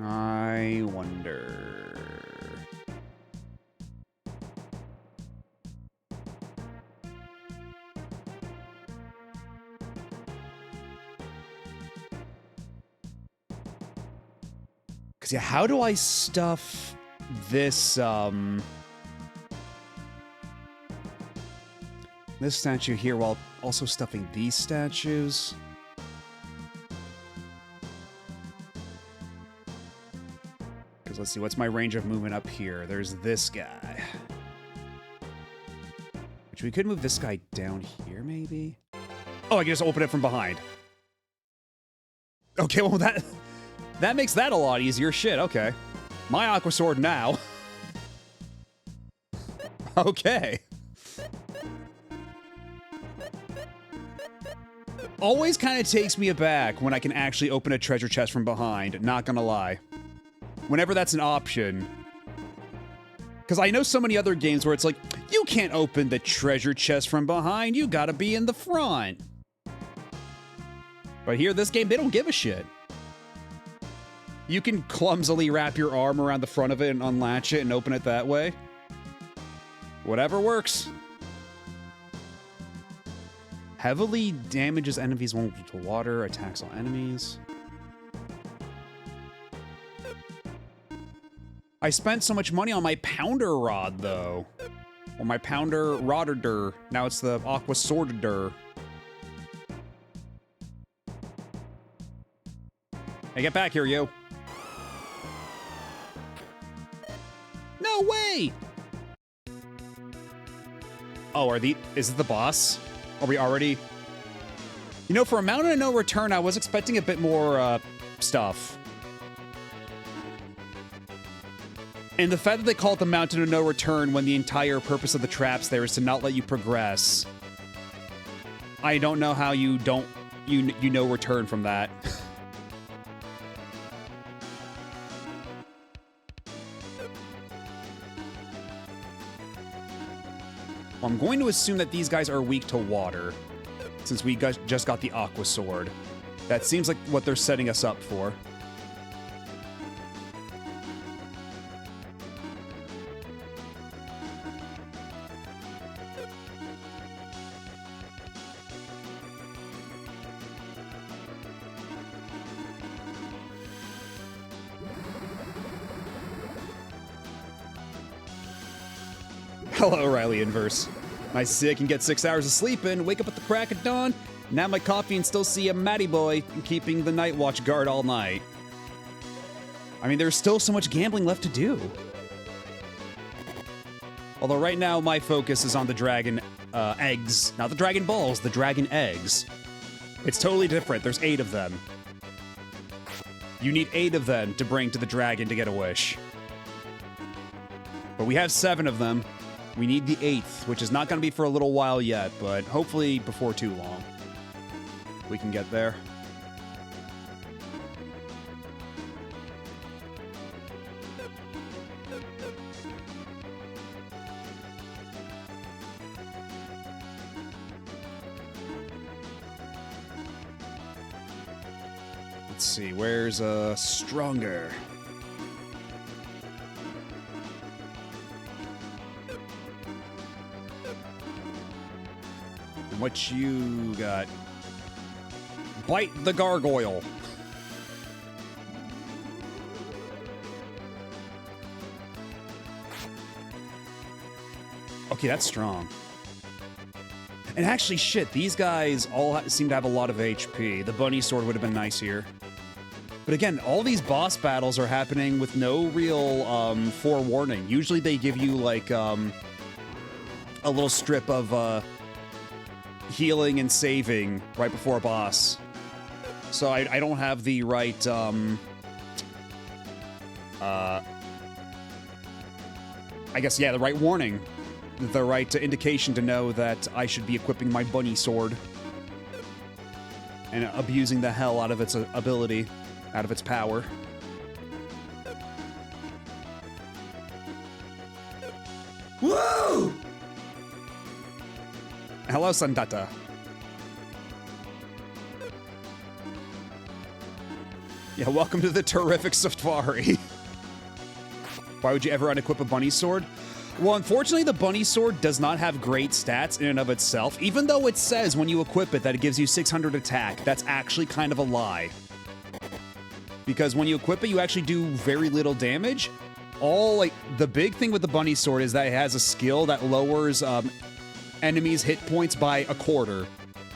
I wonder. Because, yeah, how do I stuff this, this statue here while also stuffing these statues? Let's see, what's my range of movement up here? There's this guy. Which we could move this guy down here, maybe? Oh, I can just open it from behind. Okay, well, that makes that a lot easier. Shit, okay. My Aqua Sword now. Okay. Always kind of takes me aback when I can actually open a treasure chest from behind, not gonna lie. Whenever that's an option. Because I know so many other games where it's like, you can't open the treasure chest from behind, you gotta be in the front. But here, this game, they don't give a shit. You can clumsily wrap your arm around the front of it and unlatch it and open it that way. Whatever works. Heavily damages enemies vulnerable to water, attacks all enemies. I spent so much money on my Pounder Rod, though. Or my Pounder Rodder. Now it's the Aqua Sworder. Hey, get back here, you. No way! Oh, is it the boss? Are we already? You know, for a Mountain of No Return, I was expecting a bit more, stuff. And the fact that they call it the Mountain of No Return when the entire purpose of the traps there is to not let you progress. I don't know how you know return from that. Well, I'm going to assume that these guys are weak to water, since we just got the Aqua Sword. That seems like what they're setting us up for. Hello, Riley Inverse. Nice to see I can get 6 hours of sleep in, wake up at the crack of dawn, nab my coffee and still see a Matty boy keeping the night watch guard all night. I mean, there's still so much gambling left to do. Although right now my focus is on the dragon eggs. Not the dragon balls, the dragon eggs. It's totally different. There's 8 of them. You need 8 of them to bring to the dragon to get a wish. But we have 7 of them. We need the 8th, which is not going to be for a little while yet, but hopefully before too long, we can get there. Let's see, where's stronger? What you got? Bite the gargoyle. Okay, that's strong. And actually, shit, these guys all seem to have a lot of HP. The bunny sword would have been nice here. But again, all these boss battles are happening with no real forewarning. Usually they give you, like, a little strip of, healing and saving right before a boss. So I don't have the right I guess, yeah, the right warning. The right indication to know that I should be equipping my bunny sword. And abusing the hell out of its ability, out of its power. Woo! Hello, Sandata. Yeah, welcome to the terrific safari. Why would you ever unequip a bunny sword? Well, unfortunately, the bunny sword does not have great stats in and of itself, even though it says when you equip it that it gives you 600 attack. That's actually kind of a lie. Because when you equip it, you actually do very little damage. The big thing with the bunny sword is that it has a skill that lowers enemies' hit points by a quarter.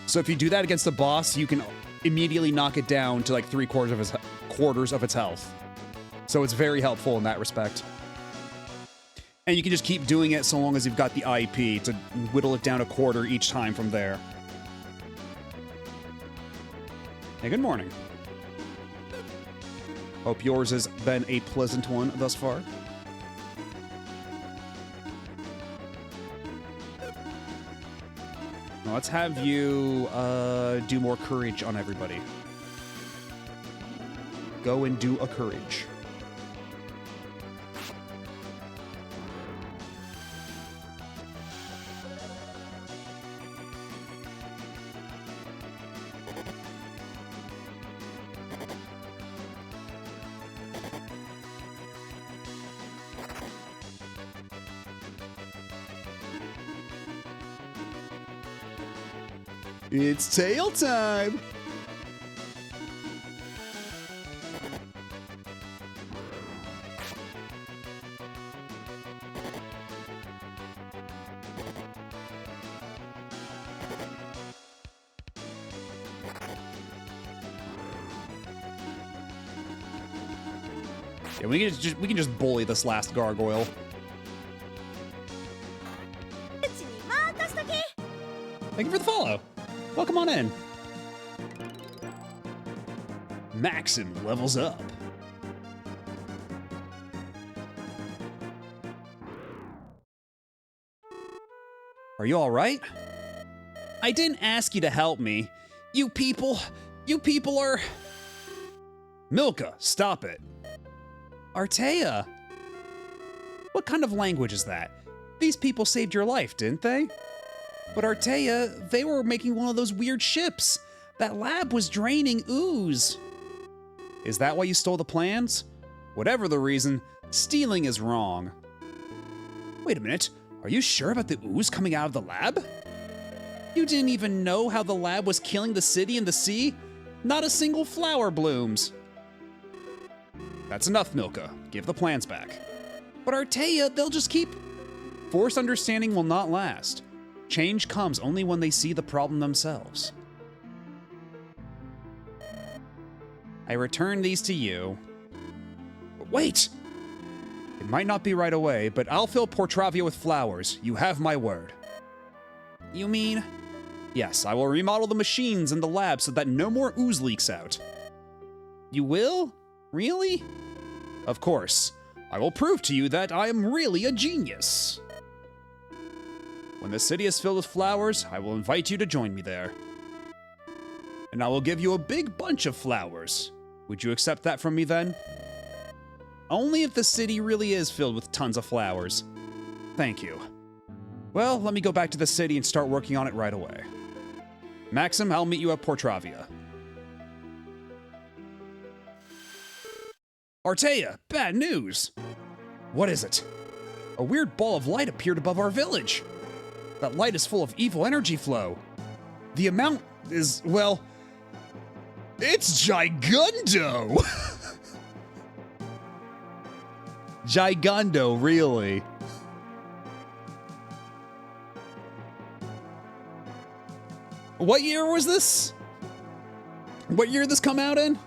So if you do that against the boss, you can immediately knock it down to like 3/4 of its health. So it's very helpful in that respect. And you can just keep doing it so long as you've got the IP to whittle it down a quarter each time from there. Hey, good morning. Hope yours has been a pleasant one thus far. Now let's have you do more courage on everybody. Go and do a courage. It's tail time! Yeah, we can just bully this last gargoyle. Thank you for the follow. Welcome on in. Maxim levels up. Are you all right? I didn't ask you to help me. You people are... Milka, stop it. Artea. What kind of language is that? These people saved your life, didn't they? But Artea, they were making one of those weird ships. That lab was draining ooze. Is that why you stole the plans? Whatever the reason, stealing is wrong. Wait a minute, are you sure about the ooze coming out of the lab? You didn't even know how the lab was killing the city and the sea? Not a single flower blooms. That's enough, Milka. Give the plans back. But Artea, they'll just keep... Forced understanding will not last. Change comes only when they see the problem themselves. I return these to you. Wait! It might not be right away, but I'll fill Portravia with flowers. You have my word. You mean? Yes, I will remodel the machines in the lab so that no more ooze leaks out. You will? Really? Of course. I will prove to you that I am really a genius. When the city is filled with flowers, I will invite you to join me there. And I will give you a big bunch of flowers. Would you accept that from me then? Only if the city really is filled with tons of flowers. Thank you. Well, let me go back to the city and start working on it right away. Maxim, I'll meet you at Portravia. Artea, bad news! What is it? A weird ball of light appeared above our village. That light is full of evil energy flow. The amount is, well, it's Gigundo! Gigundo, really. What year was this? What year did this come out in?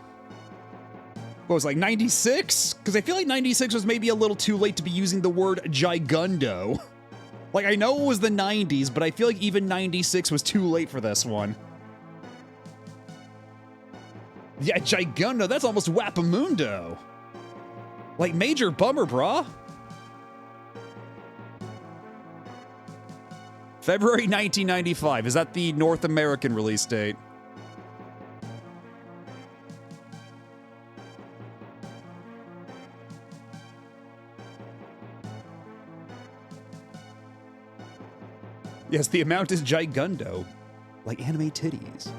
What was it, like 96? Because I feel like 96 was maybe a little too late to be using the word Gigundo. Like, I know it was the 90s, but I feel like even 96 was too late for this one. Yeah, Gigundo, that's almost Wapamundo. Like, major bummer, brah. February 1995. Is that the North American release date? Yes, the amount is gigundo. Like anime titties.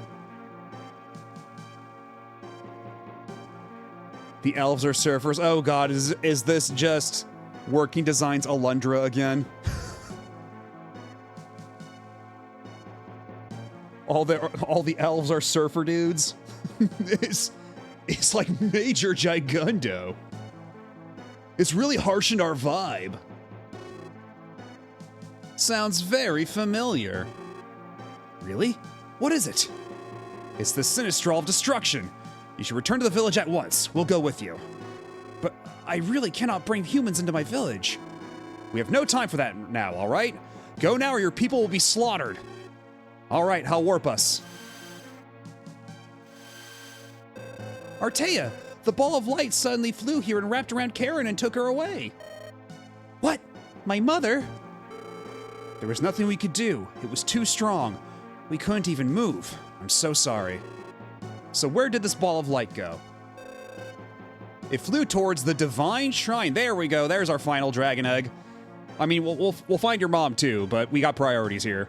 The elves are surfers. Oh god, is this just Working Designs Alundra again? all the elves are surfer dudes? it's like major gigundo. It's really harshened our vibe. Sounds very familiar. Really? What is it? It's the Sinistral of Destruction. You should return to the village at once. We'll go with you. But I really cannot bring humans into my village. We have no time for that now, all right? Go now or your people will be slaughtered. All right, I'll warp us. Artea, the ball of light suddenly flew here and wrapped around Karen and took her away. What? My mother? There was nothing we could do. It was too strong. We couldn't even move. I'm so sorry. So where did this ball of light go? It flew towards the Divine Shrine. There we go. There's our final dragon egg. I mean, we'll find your mom too, but we got priorities here.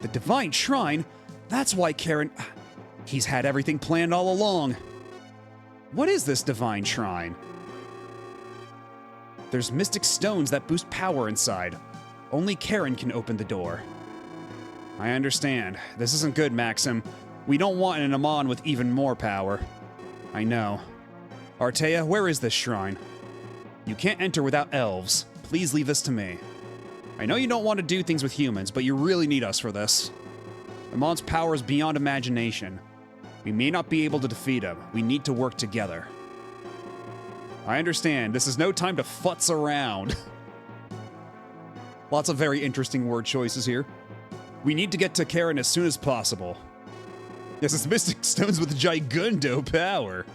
The Divine Shrine? That's why Karen... He's had everything planned all along. What is this Divine Shrine? There's mystic stones that boost power inside. Only Karen can open the door. I understand. This isn't good, Maxim. We don't want an Amon with even more power. I know. Artea, where is this shrine? You can't enter without elves. Please leave this to me. I know you don't want to do things with humans, but you really need us for this. Amon's power is beyond imagination. We may not be able to defeat him. We need to work together. I understand. This is no time to futz around. Lots of very interesting word choices here. We need to get to Karen as soon as possible. Yes, it's Mystic Stones with gigundo power.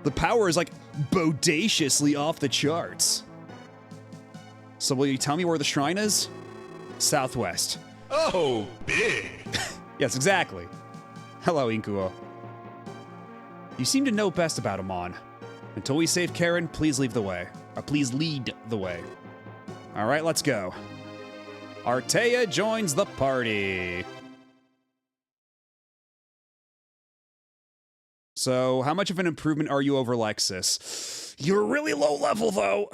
The power is like bodaciously off the charts. So will you tell me where the shrine is? Southwest. Oh, big. Yes, exactly. Hello, Inkuo. You seem to know best about Amon. Until we save Karen, please lead the way. Please lead the way. All right, let's go. Artea joins the party. So, how much of an improvement are you over Lexus? You're really low level, though.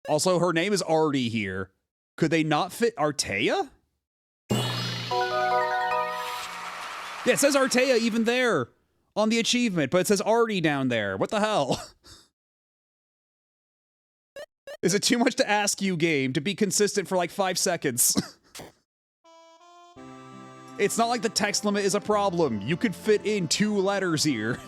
Also, her name is already here. Could they not fit Artea? Yeah, it says Artea even there on the achievement, but it says Artie down there. What the hell? Is it too much to ask you, game, to be consistent for like 5 seconds? It's not like the text limit is a problem. You could fit in 2 letters here.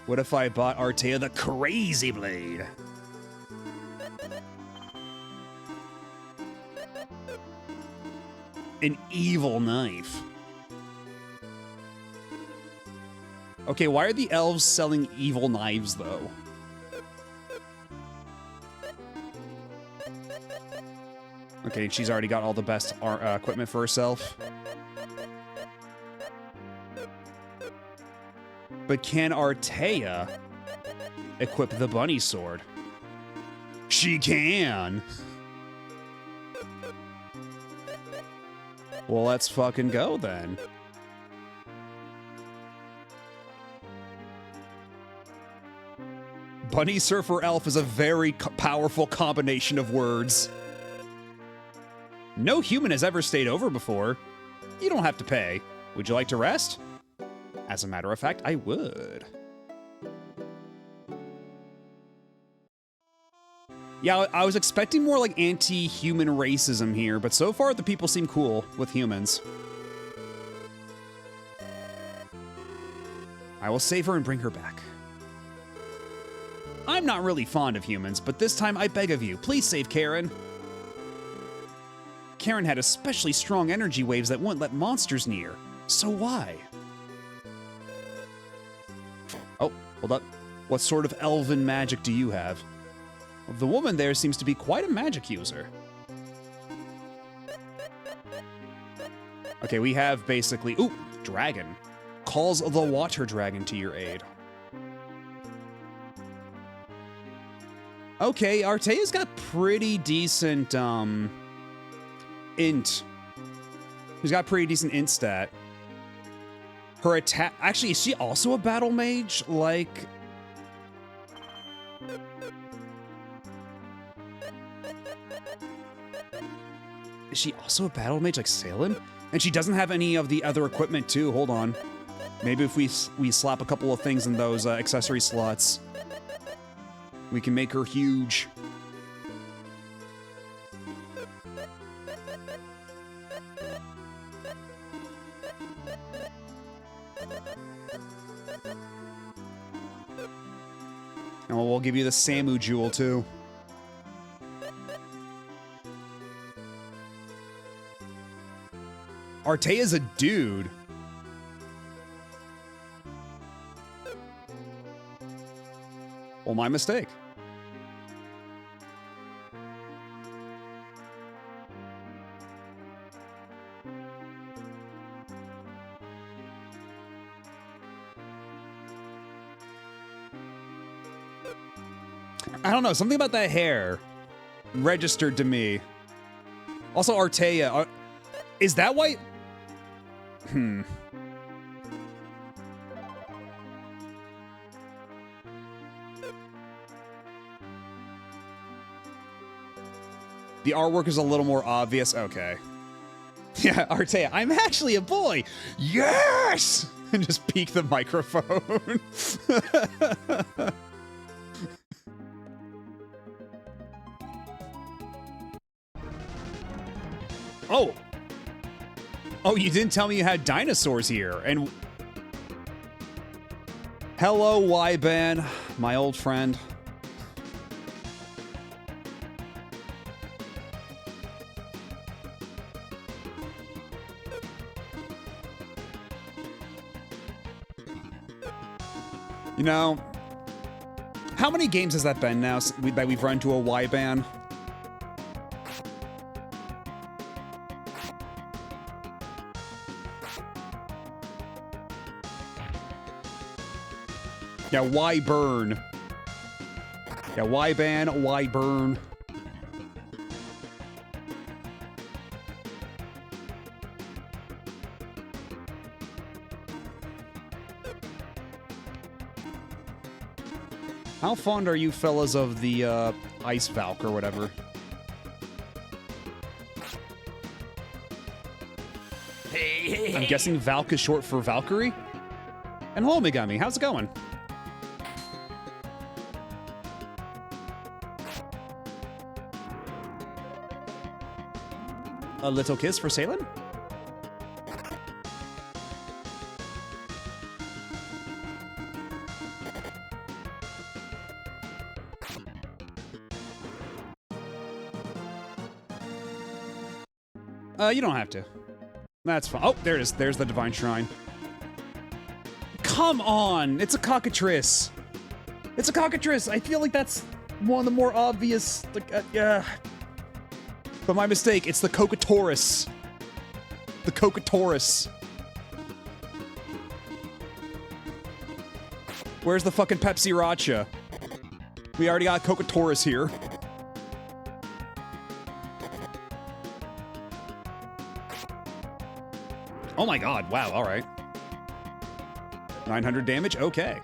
What if I bought Artea the Crazy Blade? An evil knife. Okay, why are the elves selling evil knives, though? Okay, she's already got all the best equipment for herself. But can Artea equip the bunny sword? She can! Well, let's fucking go, then. Bunny Surfer Elf is a very powerful combination of words. No human has ever stayed over before. You don't have to pay. Would you like to rest? As a matter of fact, I would. Yeah, I was expecting more like anti-human racism here, but so far the people seem cool with humans. I will save her and bring her back. I'm not really fond of humans, but this time I beg of you, please save Karen. Karen had especially strong energy waves that wouldn't let monsters near. So why? Oh, hold up. What sort of elven magic do you have? The woman there seems to be quite a magic user. Okay, we have basically... Ooh, dragon. Calls the water dragon to your aid. Okay, Artea's got pretty decent, int. She's got pretty decent int stat. Her attack... Actually, is she also a battle mage? Like... Is she also a battle mage like Salem? And she doesn't have any of the other equipment too. Hold on. Maybe if we slap a couple of things in those accessory slots, we can make her huge. And we'll give you the Samu jewel too. Artea's a dude. Well, my mistake. I don't know, something about that hair registered to me. Also, Artea, is that why? The artwork is a little more obvious. Okay. Yeah, Artea, I'm actually a boy. Yes! And just peek the microphone. Oh. Oh, you didn't tell me you had dinosaurs here. And hello, Y-Ban, my old friend. You know, how many games has that been now that we've run to a Y-Ban? Yeah, why burn? Yeah, why ban? Why burn? How fond are you fellas of the Ice Valk or whatever? I'm guessing Valk is short for Valkyrie? And hello, Megami, how's it going? A little kiss for Salem? You don't have to. That's fine. Oh, there it is. There's the Divine Shrine. Come on! It's a cockatrice! It's a cockatrice! I feel like that's one of the more obvious, like, yeah. But my mistake, it's the Cocotaurus. The Cocotaurus. Where's the fucking Pepsi Racha? We already got Cocotaurus here. Oh my god, wow, alright. 900 damage? Okay.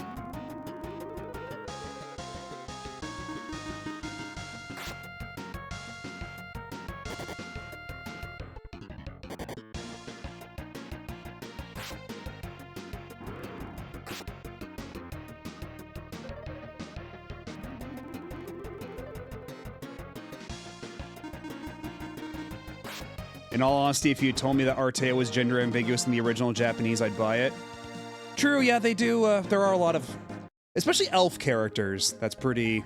In all honesty, if you told me that Artea was gender ambiguous in the original Japanese, I'd buy it. True, yeah, they do. There are a lot of, especially elf characters. That's pretty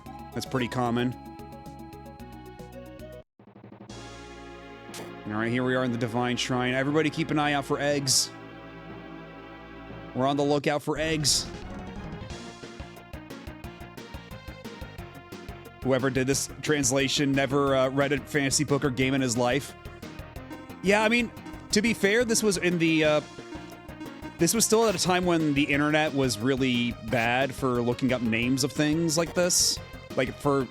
Alright, here we are in the Divine Shrine. Everybody keep an eye out for eggs. We're on the lookout for eggs. Whoever did this translation never read a fantasy book or game in his life. Yeah, I mean, to be fair, this was in the... this was still at a time when the internet was really bad for looking up names of things like this. Like, for...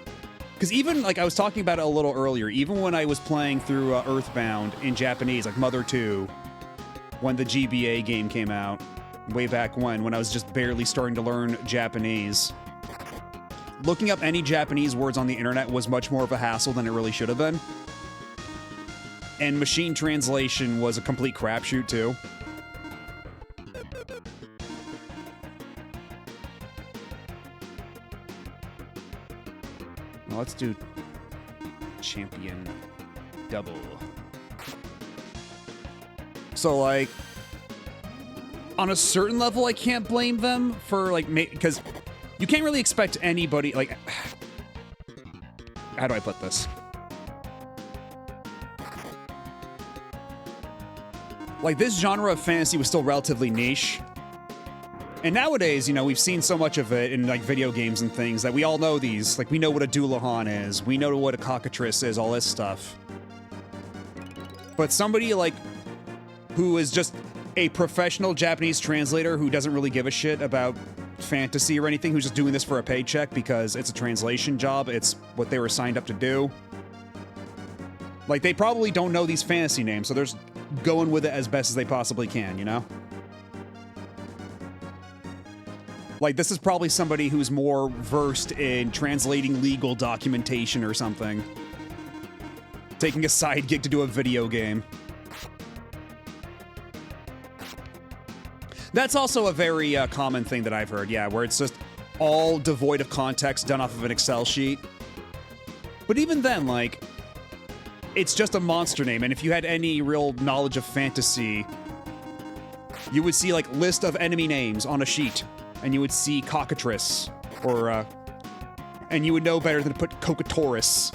Because even, like, I was talking about it a little earlier, even when I was playing through Earthbound in Japanese, like Mother 2, when the GBA game came out, way back when I was just barely starting to learn Japanese, looking up any Japanese words on the internet was much more of a hassle than it really should have been. And machine translation was a complete crapshoot, too. Let's do champion double. So, like, on a certain level, I can't blame them for, like, because you can't really expect anybody, like, how do I put this? Like, this genre of fantasy was still relatively niche. And nowadays, you know, we've seen so much of it in, like, video games and things that we all know these. Like, we know what a Dullahan is. We know what a cockatrice is, all this stuff. But somebody, like, who is just a professional Japanese translator who doesn't really give a shit about fantasy or anything, who's just doing this for a paycheck because it's a translation job, it's what they were signed up to do. Like, they probably don't know these fantasy names, so they're just going with it as best as they possibly can, you know? Like, this is probably somebody who's more versed in translating legal documentation or something. Taking a side gig to do a video game. That's also a very common thing that I've heard, yeah, where it's just all devoid of context done off of an Excel sheet. But even then, like, it's just a monster name, and if you had any real knowledge of fantasy, you would see, like, list of enemy names on a sheet. And you would see cockatrice, or, and you would know better than to put Cocatoris.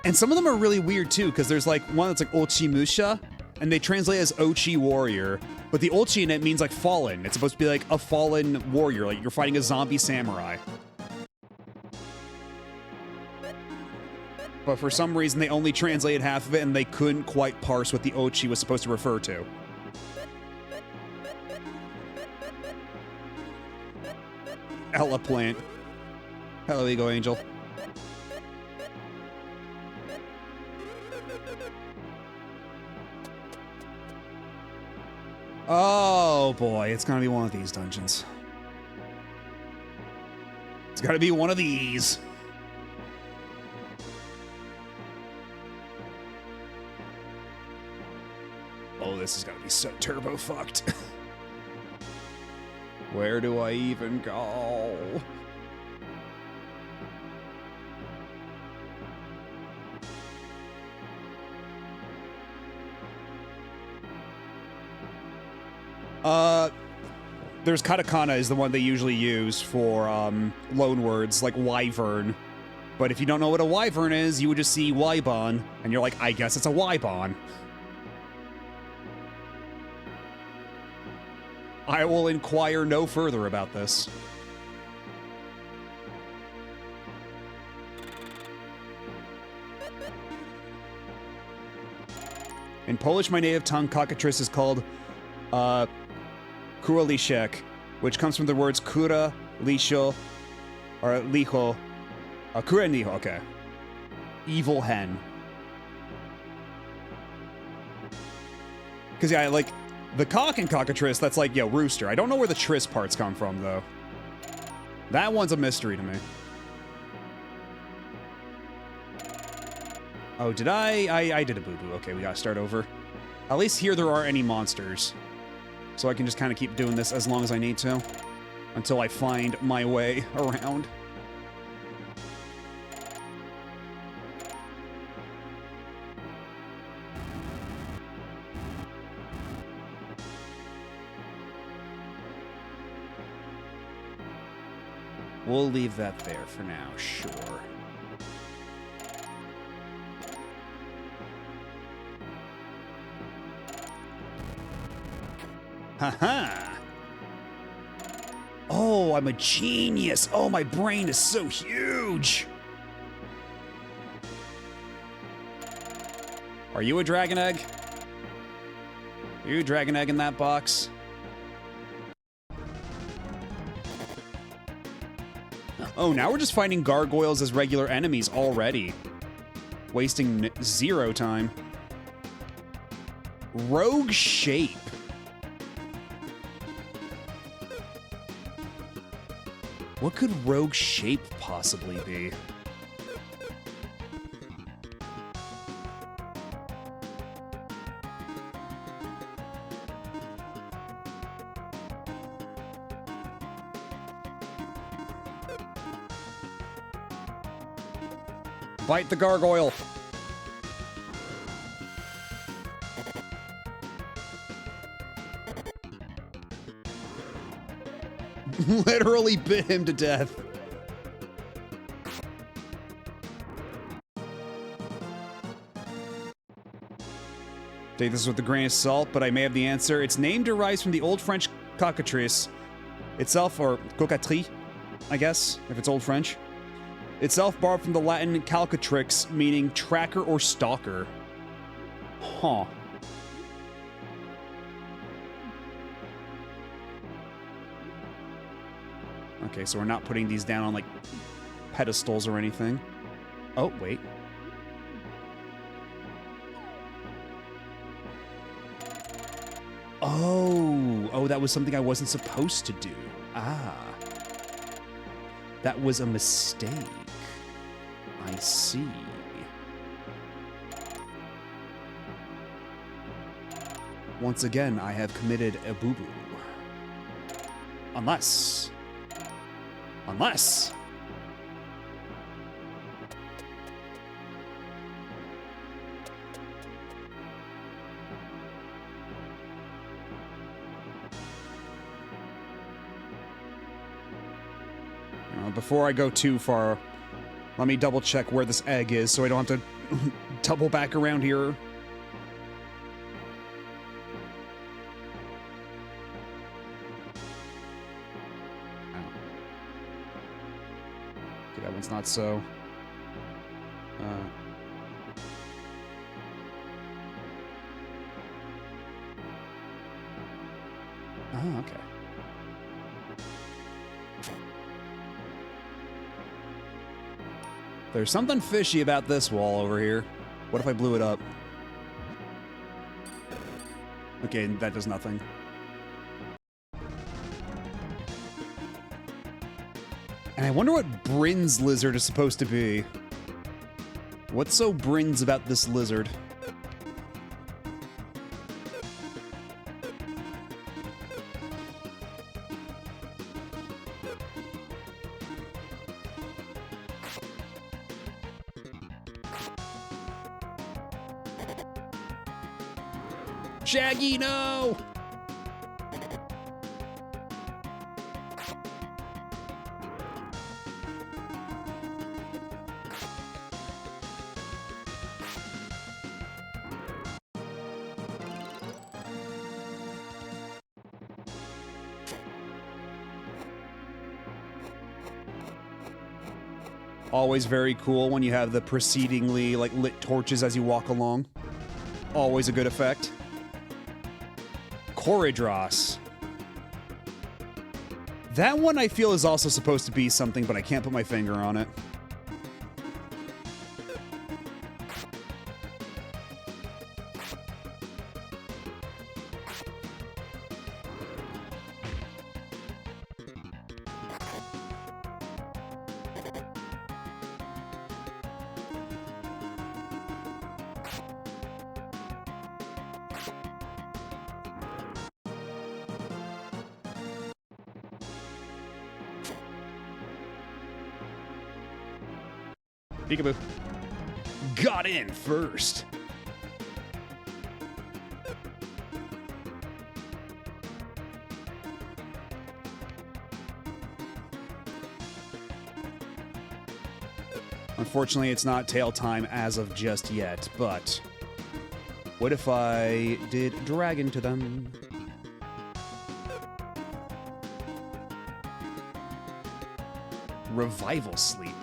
And some of them are really weird, too, because there's, like, one that's like Ochimusha, and they translate as Ochi Warrior, but the Ochi in it means, like, fallen. It's supposed to be, like, a fallen warrior, like you're fighting a zombie samurai. But for some reason, they only translated half of it, and they couldn't quite parse what the Ochi was supposed to refer to. Ella Plant. Hello, Ego Angel. Oh, boy. It's gonna be one of these dungeons. It's gotta be one of these. Oh, this is gonna be so turbo fucked. Where do I even go? There's katakana is the one they usually use for, loan words, like wyvern. But if you don't know what a wyvern is, you would just see Wybon, and you're like, I guess it's a Wybon. I will inquire no further about this. In Polish, my native tongue, cockatrice is called, kuralishek, which comes from the words kura, lisho, or licho, kura and licho, okay. Evil hen. Because, yeah, like, the cock and cockatrice, that's like, yo, rooster. I don't know where the tris parts come from, though. That one's a mystery to me. Oh, did I did a boo-boo. Okay, we gotta start over. At least here there aren't any monsters. So I can just kind of keep doing this as long as I need to. Until I find my way around. We'll leave that there for now, sure. Haha! Oh, I'm a genius! Oh, my brain is so huge! Are you a dragon egg? Are you a dragon egg in that box? Oh, now we're just fighting gargoyles as regular enemies already. Wasting 0 time. Rogue shape. What could rogue shape possibly be? Bite the gargoyle. Literally bit him to death. Take this with a grain of salt, but I may have the answer. Its name derives from the Old French cockatrice itself, or cocatrice, I guess, if it's Old French. Itself borrowed from the Latin calcatrix, meaning tracker or stalker. Huh. Okay, so we're not putting these down on, like, pedestals or anything. Oh, wait. Oh, that was something I wasn't supposed to do. Ah. That was a mistake. I see. Once again, I have committed a boo-boo. Unless... Before I go too far, let me double check where this egg is so I don't have to double back around here. Oh. Okay, that one's not so. Oh, okay. There's something fishy about this wall over here. What if I blew it up? Okay, that does nothing. And I wonder what Bryn's lizard is supposed to be. What's so Bryn's about this lizard? Shaggy, no! Always very cool when you have the precedingly, like, lit torches as you walk along. Always a good effect. Corridros. That one I feel is also supposed to be something, but I can't put my finger on it. Peekaboo. Got in first. Unfortunately, it's not tail time as of just yet, but what if I did dragon to them? Revival sleep.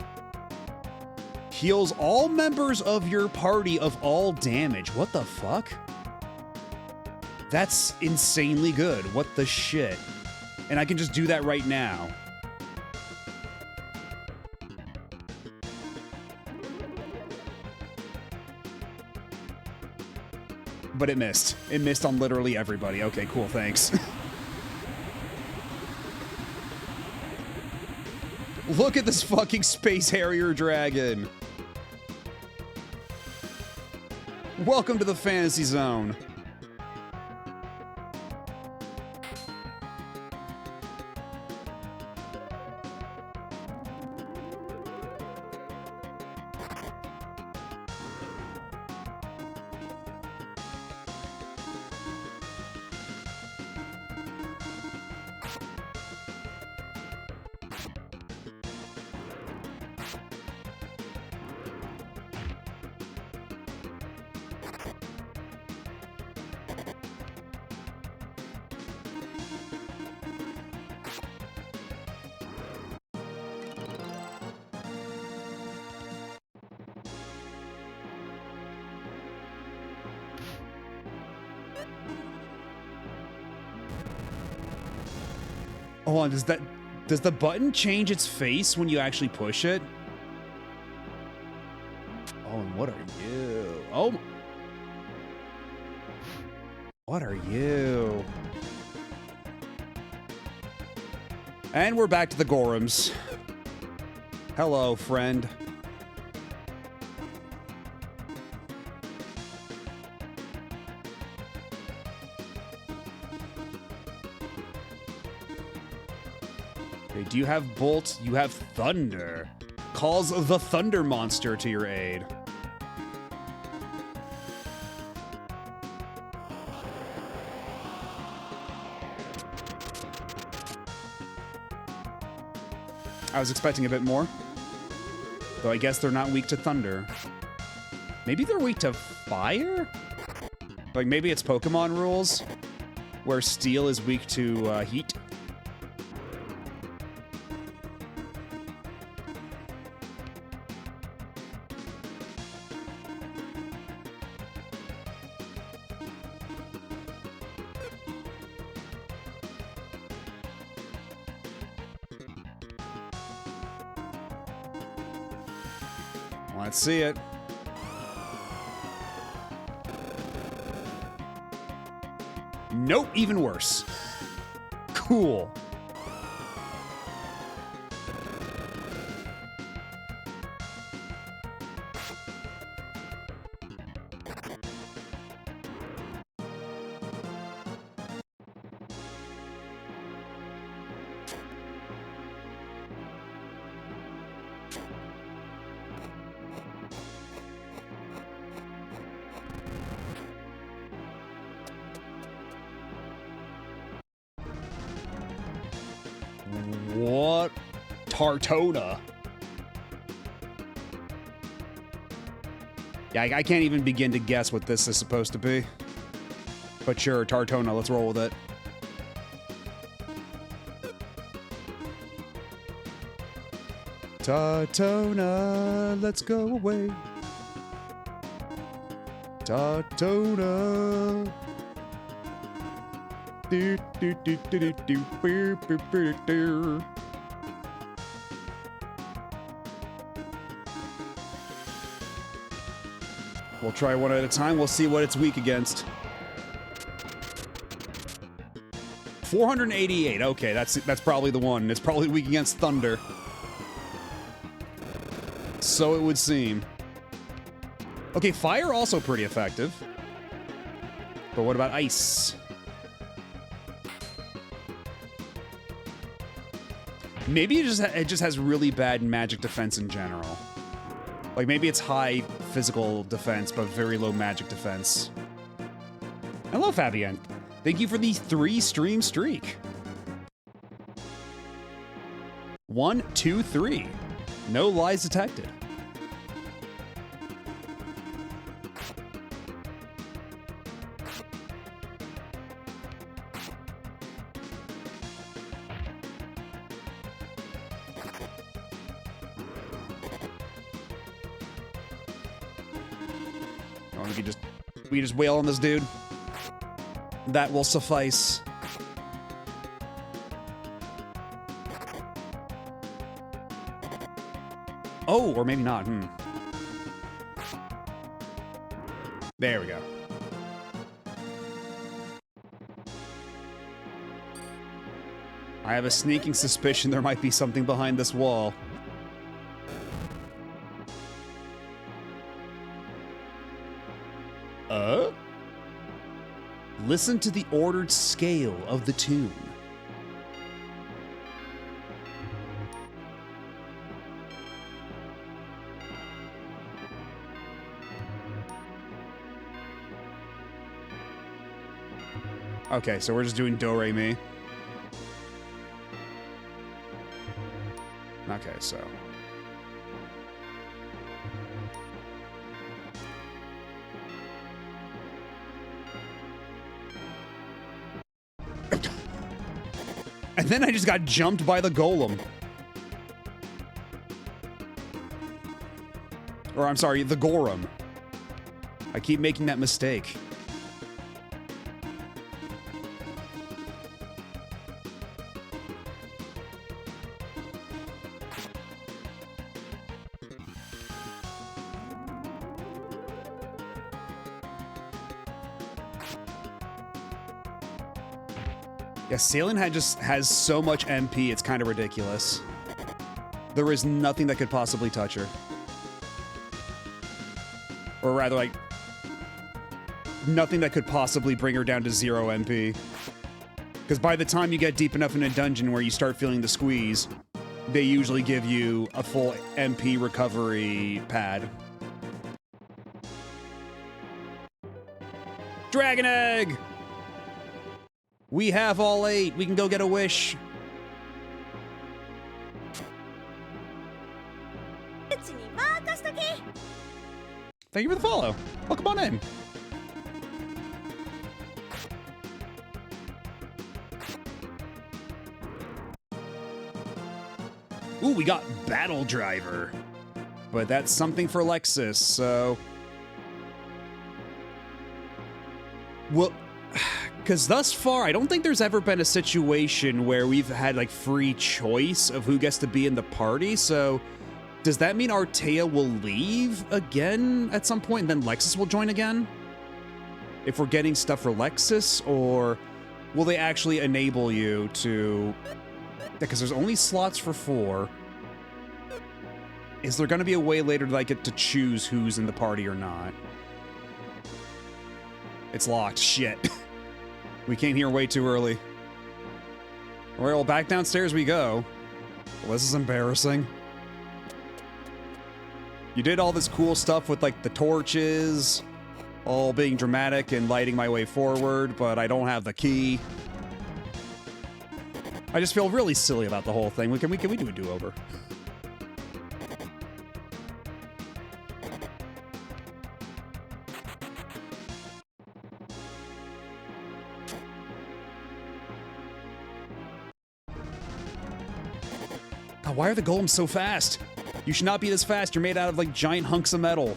Heals all members of your party of all damage. What the fuck? That's insanely good. What the shit? And I can just do that right now. But it missed. It missed on literally everybody. Okay, cool, thanks. Look at this fucking Space Harrier dragon. Welcome to the Fantasy Zone. Hold on, does the button change its face when you actually push it? Oh, and what are you? Oh. What are you? And we're back to the Gorums. Hello, friend. Do you have Bolt? You have Thunder. Calls the Thunder Monster to your aid. I was expecting a bit more. Though I guess they're not weak to Thunder. Maybe they're weak to Fire? Like maybe it's Pokemon rules? Where Steel is weak to Heat? Let's see it. Nope, even worse. Cool. What? Tartona. Yeah, I can't even begin to guess what this is supposed to be. But sure, Tartona, let's roll with it. Tartona, let's go away. Tartona. Do, do, do, do, do, do, beer, beer, beer, beer. We'll try one at a time. We'll see what it's weak against. 488. Okay, that's probably the one. It's probably weak against Thunder. So it would seem. Okay, Fire also pretty effective. But what about Ice? Maybe it just has really bad magic defense in general. Like, maybe it's high physical defense, but very low magic defense. Hello, Fabian. Thank you for the 3-stream streak. 1, 2, 3. No lies detected. we just wail on this dude. That will suffice. Oh, or maybe not. There we go. I have a sneaking suspicion there might be something behind this wall. Listen to the ordered scale of the tune. Okay, so we're just doing do, re, mi. Okay, so... And then I just got jumped by the golem. Or, I'm sorry, the Gorum. I keep making that mistake. Yeah, Salient just has so much MP, it's kind of ridiculous. There is nothing that could possibly touch her. Or rather, like, nothing that could possibly bring her down to 0 MP. Because by the time you get deep enough in a dungeon where you start feeling the squeeze, they usually give you a full MP recovery pad. Dragon Egg! We have all 8. We can go get a wish. Thank you for the follow. Welcome on in. Ooh, we got Battle Driver. But that's something for Lexus, so... Well... Because thus far, I don't think there's ever been a situation where we've had, like, free choice of who gets to be in the party, so... Does that mean Artea will leave again at some point, and then Lexus will join again? If we're getting stuff for Lexus, or will they actually enable you to... Because there's only slots for 4. Is there going to be a way later that I get to choose who's in the party or not? It's locked. Shit. We came here way too early. Alright, well, back downstairs we go. Well, this is embarrassing. You did all this cool stuff with, like, the torches, all being dramatic and lighting my way forward, but I don't have the key. I just feel really silly about the whole thing. Can we do a do-over? God, why are the golems so fast? You should not be this fast. You're made out of, like, giant hunks of metal.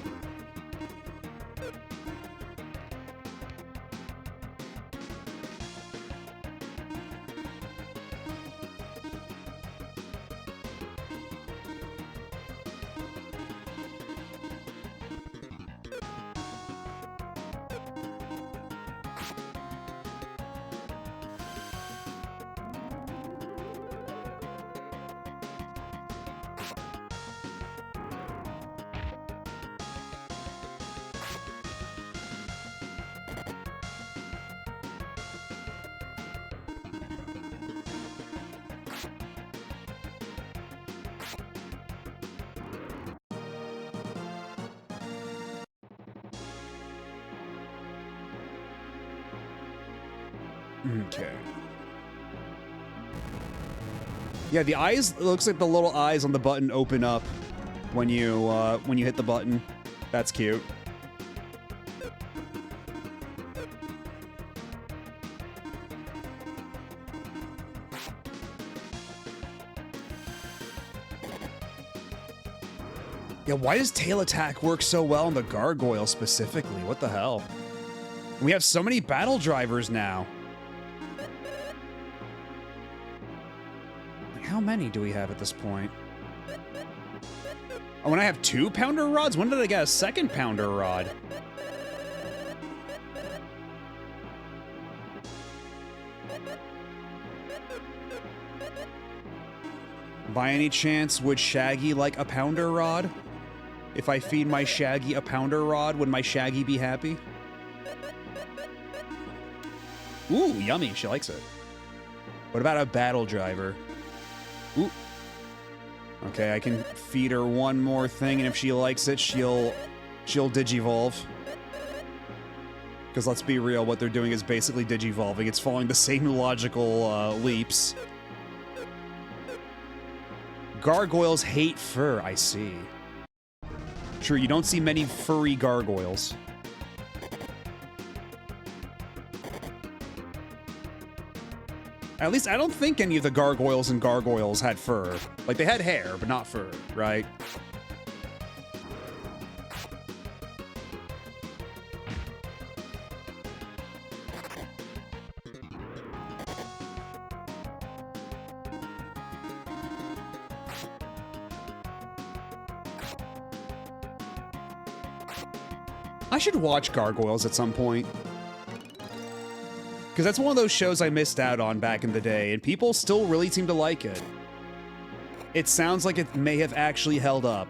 Okay. Yeah, the eyes, it looks like the little eyes on the button open up when you hit the button. That's cute. Yeah, why does tail attack work so well on the gargoyle specifically? What the hell? We have so many battle drivers now. Like, how many do we have at this point? Oh, when I have 2 pounder rods? When did I get a 2nd pounder rod? By any chance, would Shaggy like a pounder rod? If I feed my Shaggy a pounder rod, would my Shaggy be happy? Ooh, yummy. She likes it. What about a battle driver? Ooh. Okay, I can feed her one more thing, and if she likes it, she'll digivolve. Because let's be real, what they're doing is basically digivolving. It's following the same logical leaps. Gargoyles hate fur, I see. Sure, you don't see many furry gargoyles. At least I don't think any of the gargoyles and gargoyles had fur. Like, they had hair, but not fur, right? I should watch Gargoyles at some point. Because that's one of those shows I missed out on back in the day, and people still really seem to like it. It sounds like it may have actually held up.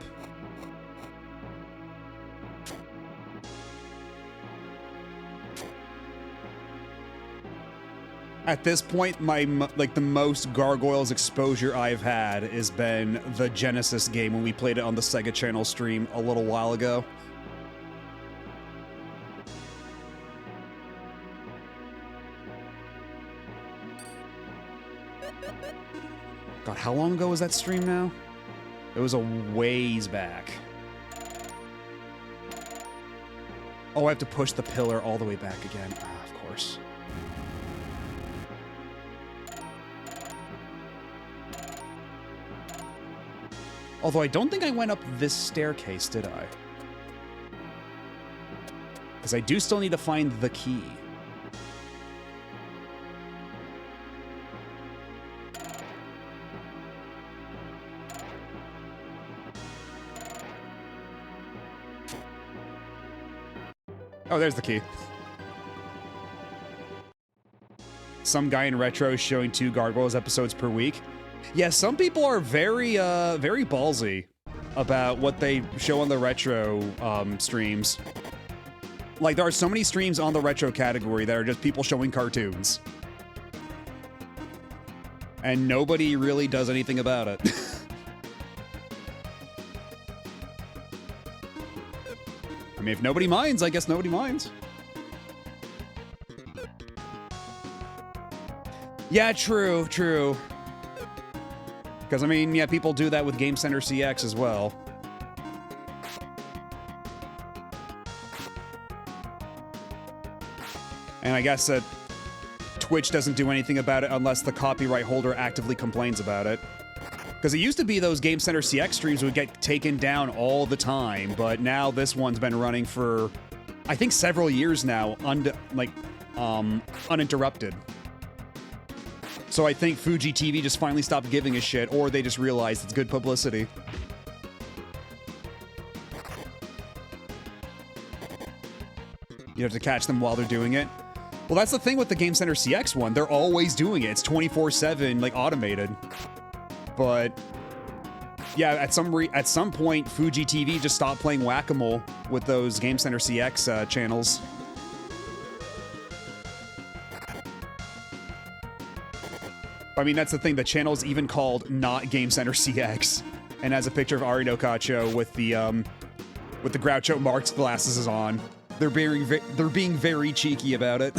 At this point, the most Gargoyles exposure I've had has been the Genesis game when we played it on the Sega Channel stream a little while ago. God, how long ago was that stream now? It was a ways back. Oh, I have to push the pillar all the way back again. Ah, of course. Although I don't think I went up this staircase, did I? Because I do still need to find the key. Oh, there's the key. Some guy in Retro is showing 2 Gargoyles episodes per week. Yeah, some people are very ballsy about what they show on the Retro streams. Like, there are so many streams on the Retro category that are just people showing cartoons. And nobody really does anything about it. I mean, if nobody minds, I guess nobody minds. Yeah, true, true. Because, I mean, yeah, people do that with Game Center CX as well. And I guess that Twitch doesn't do anything about it unless the copyright holder actively complains about it. Because it used to be those Game Center CX streams would get taken down all the time, but now this one's been running for, I think, several years now, uninterrupted. So I think Fuji TV just finally stopped giving a shit, or they just realized it's good publicity. You have to catch them while they're doing it. Well, that's the thing with the Game Center CX one. They're always doing it. It's 24/7, like, automated. But yeah, at some point, Fuji TV just stopped playing whack-a-mole with those Game Center CX channels. I mean, that's the thing. The channel's even called not Game Center CX, and has a picture of Ari no Kacho with the Groucho Marx glasses on. They're being very cheeky about it.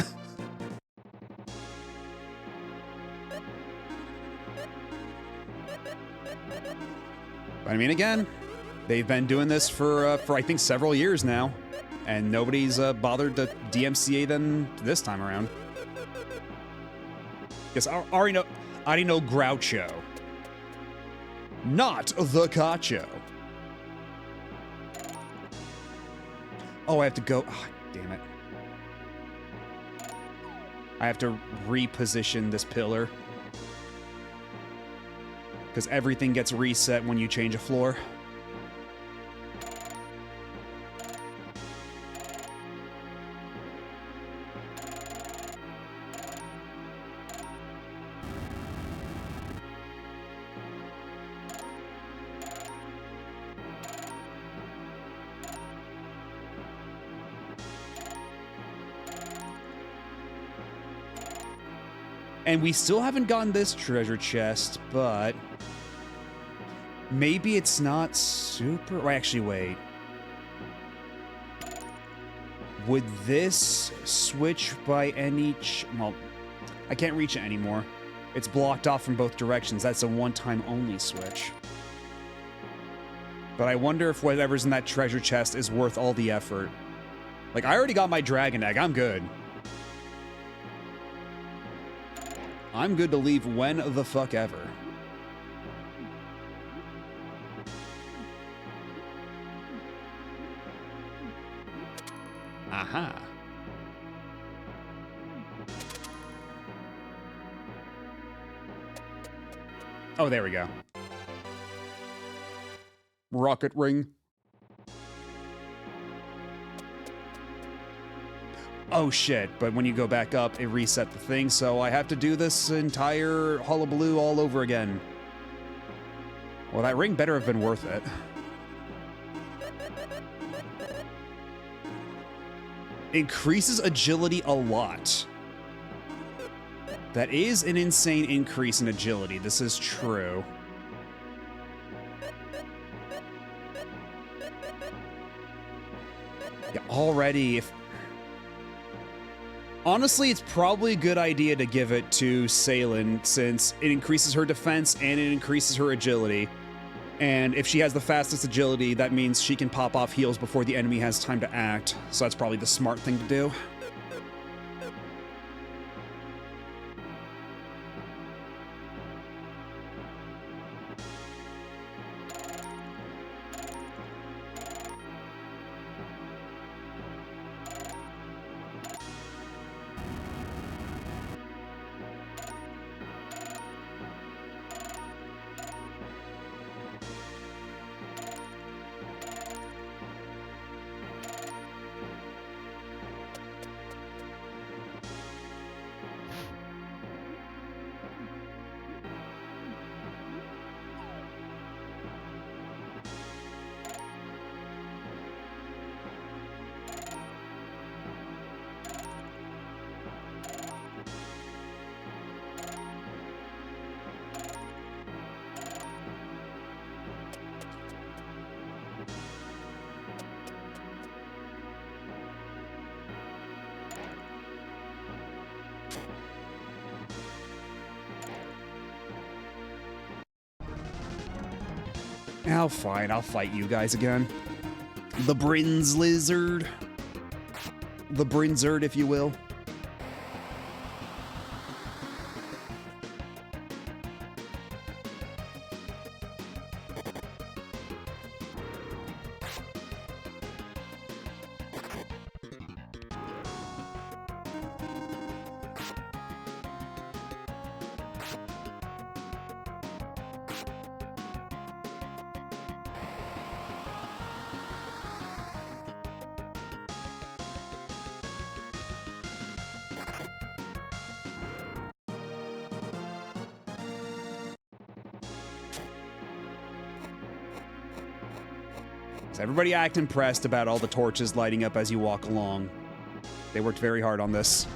I mean, again, they've been doing this for I think several years now, and nobody's bothered to DMCA them this time around. Yes, Ari no Groucho, not the Cacho. Oh, I have to go. Oh, damn it. I have to reposition this pillar. Because everything gets reset when you change a floor. And we still haven't gotten this treasure chest, but maybe it's not super... Well, actually, wait. Would this switch by any... Well, I can't reach it anymore. It's blocked off from both directions. That's a one-time only switch. But I wonder if whatever's in that treasure chest is worth all the effort. Like, I already got my dragon egg. I'm good. I'm good to leave when the fuck ever. Aha. Oh, there we go. Rocket ring. Oh shit, but when you go back up, it reset the thing, so I have to do this entire hullabaloo all over again. Well, that ring better have been worth it. Increases agility a lot. That is an insane increase in agility, this is true. Yeah, already, if... Honestly, it's probably a good idea to give it to Salen, since it increases her defense and it increases her agility. And if she has the fastest agility, that means she can pop off heals before the enemy has time to act. So that's probably the smart thing to do. Oh, fine, I'll fight you guys again. The Brins Lizard. The Brinzard, if you will. Everybody act impressed about all the torches lighting up as you walk along. They worked very hard on this.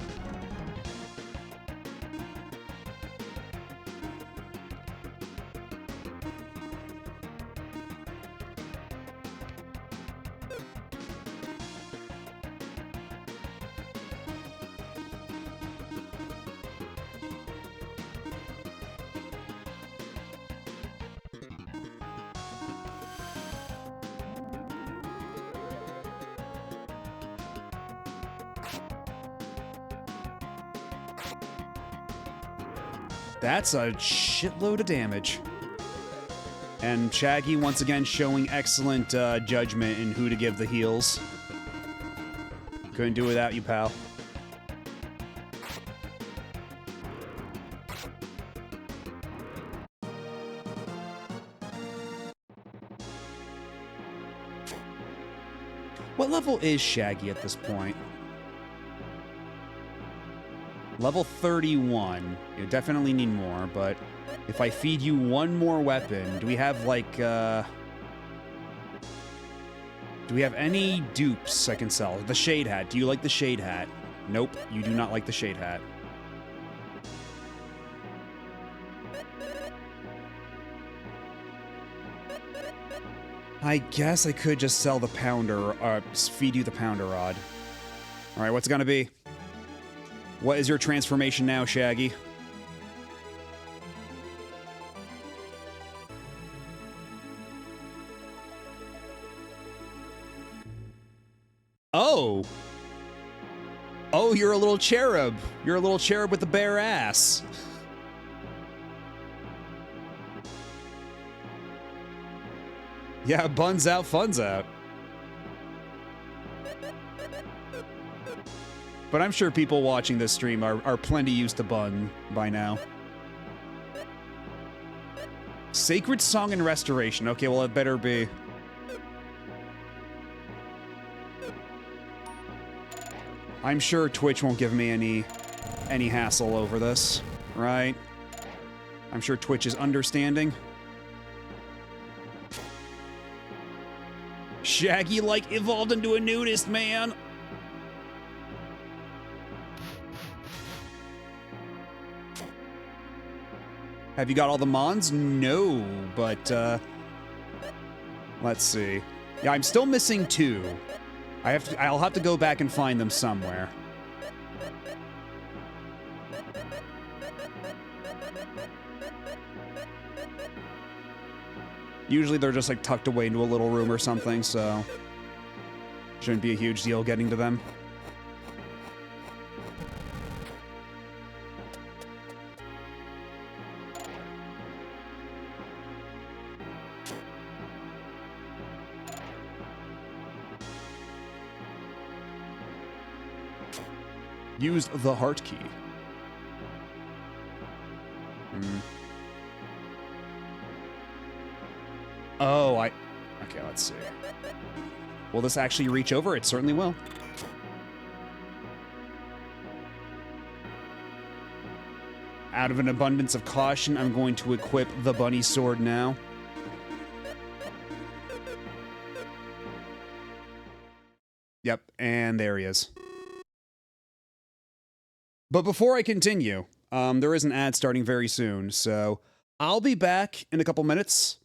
That's a shitload of damage. And Shaggy once again showing excellent judgment in who to give the heals. Couldn't do without you, pal. What level is Shaggy at this point? Level 31. You definitely need more, but if I feed you one more weapon, do we have, like, do we have any dupes I can sell? The Shade Hat. Do you like the Shade Hat? Nope, you do not like the Shade Hat. I guess I could just sell the Pounder, feed you the Pounder Rod. Alright, what's it gonna be? What is your transformation now, Shaggy? Oh! Oh, you're a little cherub. You're a little cherub with a bare ass. Yeah, buns out, fun's out. But I'm sure people watching this stream are plenty used to bun by now. Sacred Song and Restoration. Okay, well, it better be. I'm sure Twitch won't give me any hassle over this, right? I'm sure Twitch is understanding. Shaggy, like, evolved into a nudist, man. Have you got all the mons? No, but, let's see. Yeah, I'm still missing 2. I'll have to go back and find them somewhere. Usually they're just, like, tucked away into a little room or something, so shouldn't be a huge deal getting to them. Use the heart key. Oh, okay, let's see. Will this actually reach over? It certainly will. Out of an abundance of caution, I'm going to equip the bunny sword now. Yep, and there he is. But before I continue, there is an ad starting very soon, so I'll be back in a couple minutes.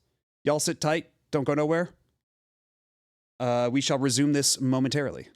Y'all sit tight, don't go nowhere. We shall resume this momentarily.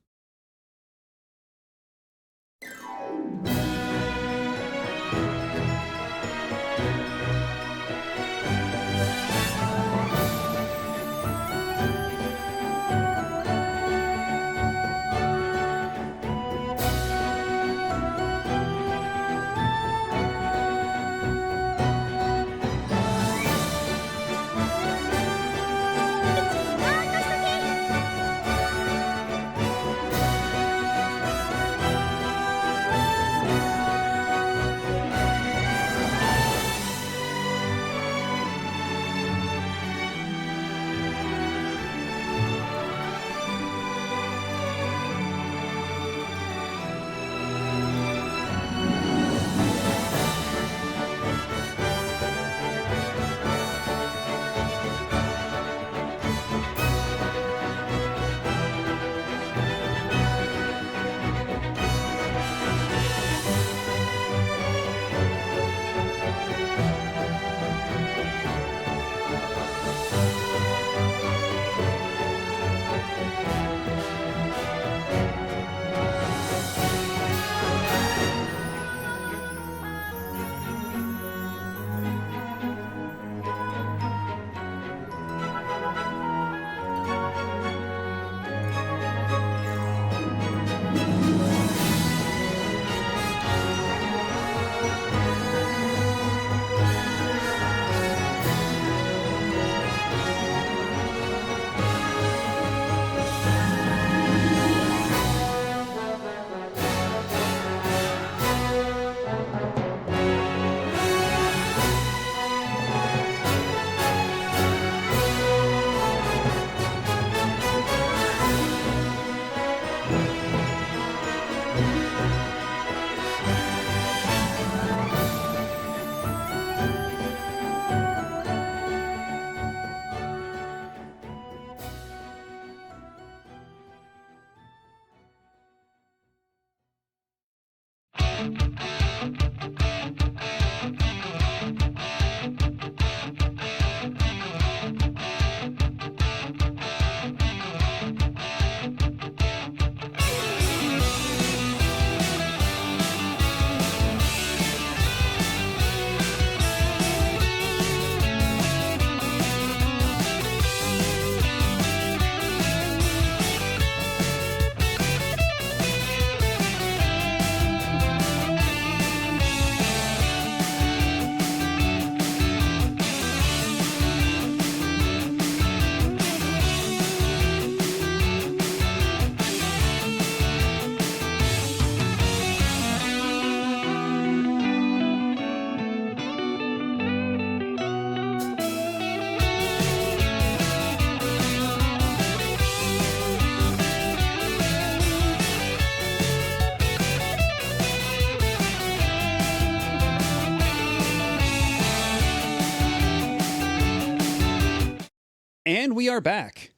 And we are back.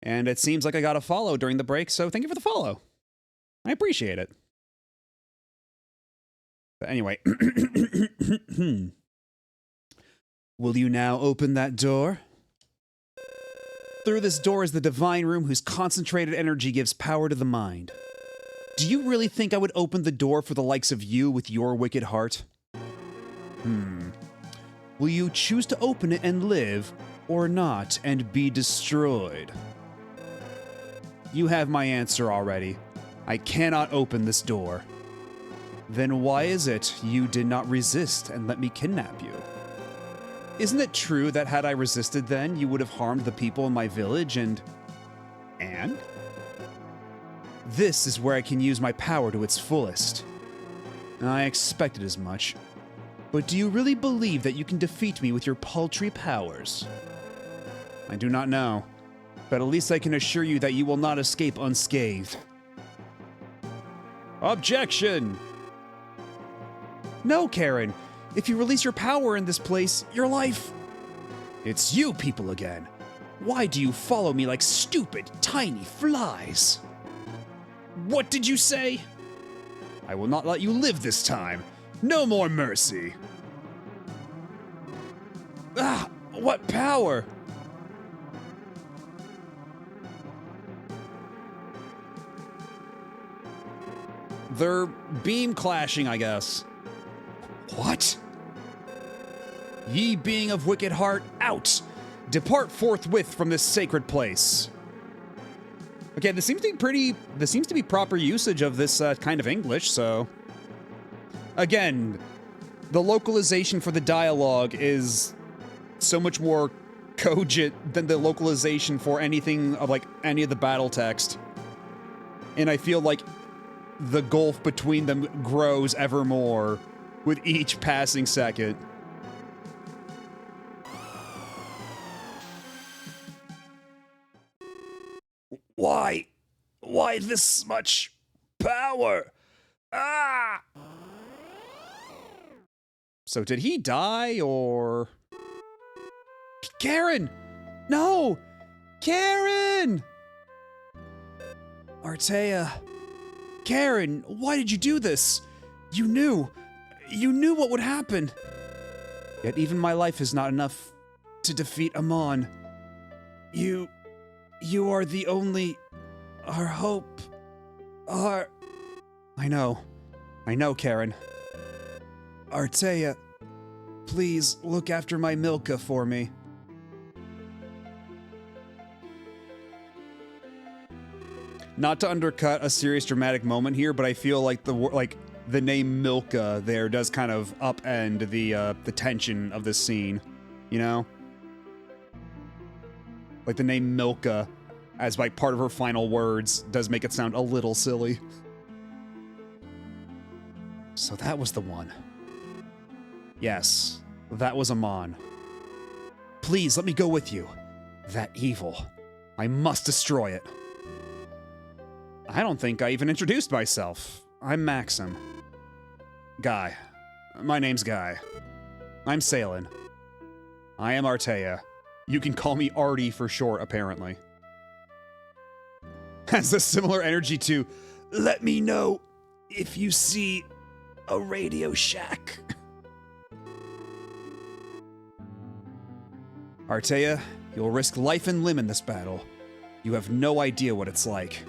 And it seems like I got a follow during the break, so thank you for the follow. I appreciate it. But anyway. Will you now open that door? Through this door is the divine room whose concentrated energy gives power to the mind. Do you really think I would open the door for the likes of you with your wicked heart? Will you choose to open it and live, or not, and be destroyed? You have my answer already. I cannot open this door. Then why is it you did not resist and let me kidnap you? Isn't it true that had I resisted then, you would have harmed the people in my village and... This is where I can use my power to its fullest. I expected as much. But do you really believe that you can defeat me with your paltry powers? I do not know, but at least I can assure you that you will not escape unscathed. Objection! No, Karen. If you release your power in this place, your life... It's you people again. Why do you follow me like stupid, tiny flies? What did you say? I will not let you live this time. No more mercy. Ah, what power? They're beam clashing, I guess. What? Ye being of wicked heart, out! Depart forthwith from this sacred place. Okay, this seems to be proper usage of this kind of English, so... Again, the localization for the dialogue is so much more cogent than the localization for anything of, like, any of the battle text. And I feel like the gulf between them grows ever more with each passing second. Why? Why this much power? Ah! So did he die, or... Karen! No! Karen! Artea. Karen, why did you do this? You knew what would happen. Yet even my life is not enough to defeat Amon. You are the only... our hope. Our... I know, Karen. Artea, please look after my Milka for me. Not to undercut a serious dramatic moment here, but I feel like the name Milka there does kind of upend the tension of this scene, you know? Like the name Milka as like part of her final words does make it sound a little silly. So that was the one. Yes, that was Amon. Please let me go with you. That evil. I must destroy it. I don't think I even introduced myself. I'm Maxim. Guy. My name's Guy. I'm Salen. I am Artea. You can call me Artie for short, apparently. Has a similar energy to, let me know if you see a Radio Shack. Artea, you'll risk life and limb in this battle. You have no idea what it's like.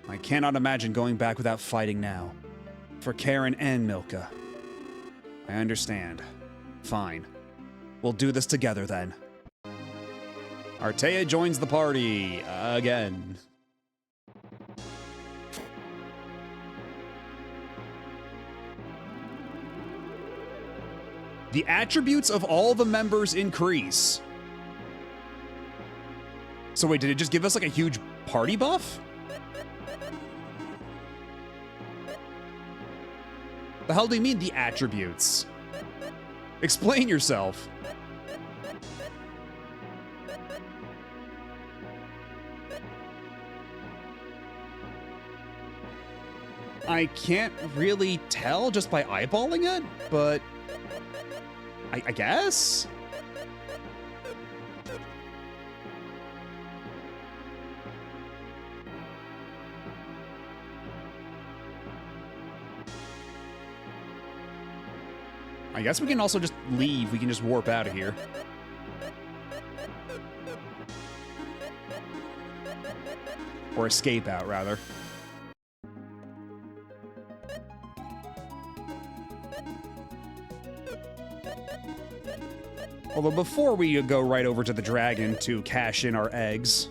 I cannot imagine going back without fighting now. For Karen and Milka. I understand. Fine. We'll do this together then. Artea joins the party again. The attributes of all the members increase. So wait, did it just give us like a huge party buff? The hell do you mean, the attributes? Explain yourself. I can't really tell just by eyeballing it, but I guess? I guess we can also just leave. We can just warp out of here. Or escape out, rather. Although before we go right over to the dragon to cash in our eggs,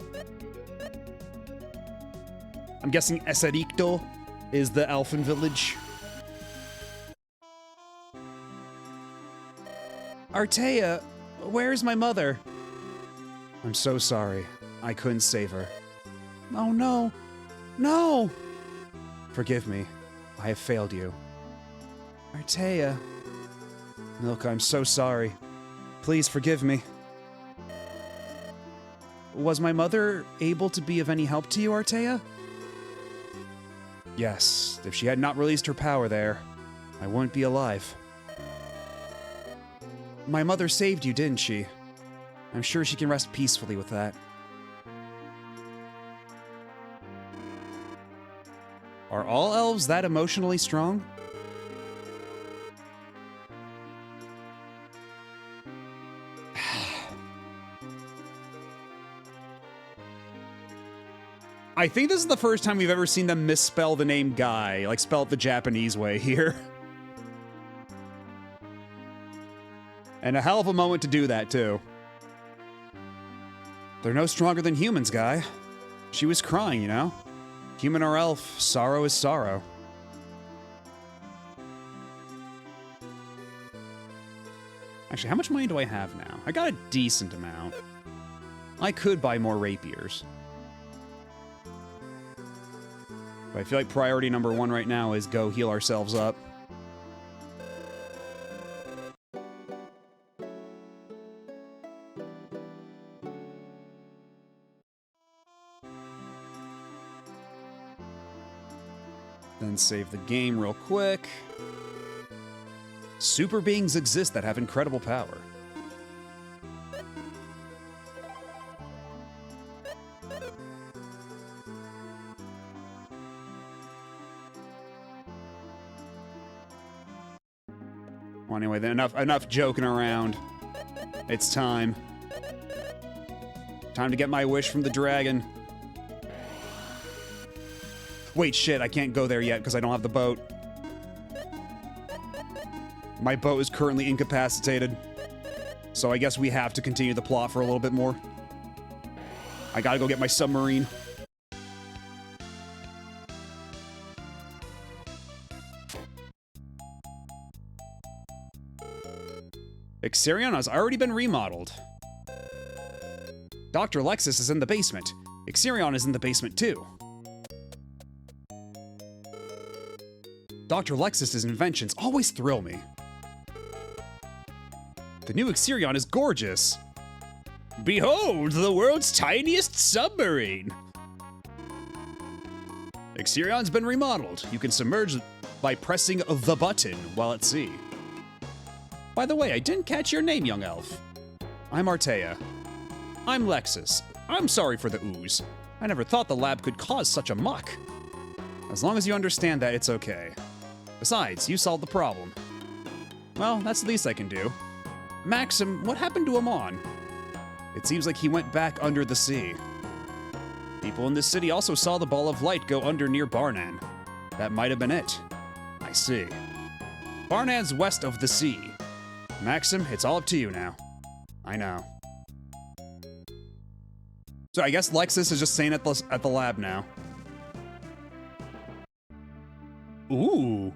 I'm guessing Esericto is the elfin village. Artea, where's my mother? I'm so sorry. I couldn't save her. Oh no. No! Forgive me. I have failed you. Artea. Milka, I'm so sorry. Please forgive me. Was my mother able to be of any help to you, Artea? Yes, if she had not released her power there, I wouldn't be alive. My mother saved you, didn't she? I'm sure she can rest peacefully with that. Are all elves that emotionally strong? I think this is the first time we've ever seen them misspell the name Guy, like spell it the Japanese way here. And a hell of a moment to do that, too. They're no stronger than humans, Guy. She was crying, you know? Human or elf, sorrow is sorrow. Actually, how much money do I have now? I got a decent amount. I could buy more rapiers. But I feel like priority number one right now is go heal ourselves up. Then save the game real quick. Super beings exist that have incredible power. Well, anyway, then enough joking around. It's time. Time to get my wish from the dragon. Wait, shit, I can't go there yet because I don't have the boat. My boat is currently incapacitated. So I guess we have to continue the plot for a little bit more. I gotta go get my submarine. Ixerion has already been remodeled. Dr. Lexus is in the basement. Ixerion is in the basement too. Dr. Lexus's inventions always thrill me. The new Ixerion is gorgeous. Behold, the world's tiniest submarine. Ixerion's been remodeled. You can submerge by pressing the button while at sea. By the way, I didn't catch your name, young elf. I'm Artea. I'm Lexus. I'm sorry for the ooze. I never thought the lab could cause such a muck. As long as you understand that, it's okay. Besides, you solved the problem. Well, that's the least I can do. Maxim, what happened to Amon? It seems like he went back under the sea. People in this city also saw the ball of light go under near Barnan. That might have been it. I see. Barnan's west of the sea. Maxim, it's all up to you now. I know. So I guess Lexus is just staying at the lab now. Ooh.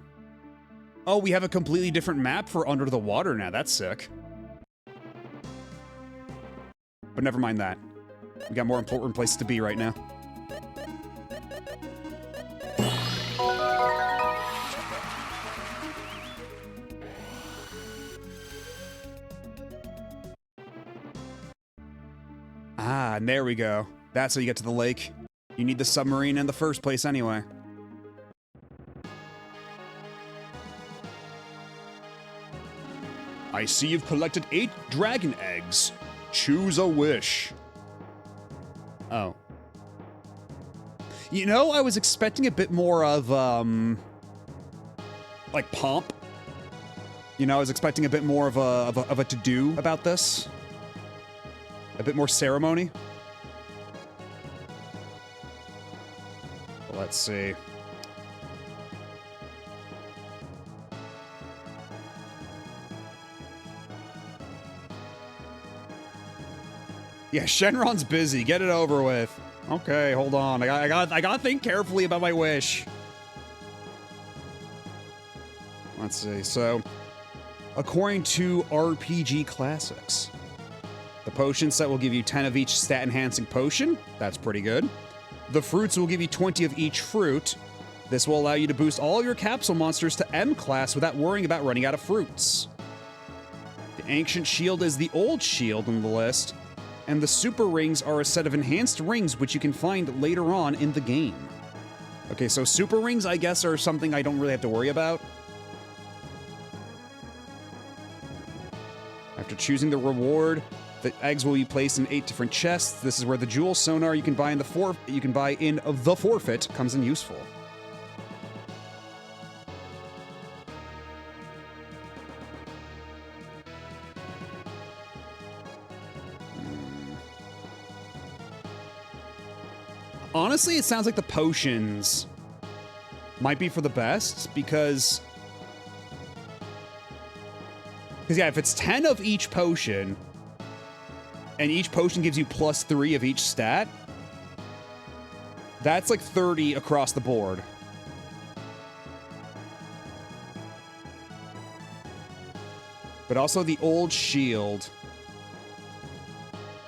Oh, we have a completely different map for under the water now. That's sick. But never mind that. We got more important places to be right now. Ah, and there we go. That's how you get to the lake. You need the submarine in the first place anyway. I see you've collected 8 dragon eggs. Choose a wish. Oh. You know, I was expecting a bit more of, like, pomp. You know, I was expecting a bit more of a to-do about this. A bit more ceremony. Let's see. Yeah, Shenron's busy. Get it over with. Okay, hold on. I gotta think carefully about my wish. Let's see. So, according to RPG Classics, the potion set will give you 10 of each stat-enhancing potion. That's pretty good. The fruits will give you 20 of each fruit. This will allow you to boost all your capsule monsters to M class without worrying about running out of fruits. The Ancient Shield is the old shield on the list, and the Super Rings are a set of enhanced rings which you can find later on in the game. Okay, so Super Rings, I guess, are something I don't really have to worry about. After choosing the reward, the eggs will be placed in 8 different chests. This is where the jewel sonar you can buy in the forfeit comes in useful. Honestly, it sounds like the potions might be for the best because yeah, if it's 10 of each potion, and each potion gives you +3 of each stat, that's like 30 across the board. But also the old shield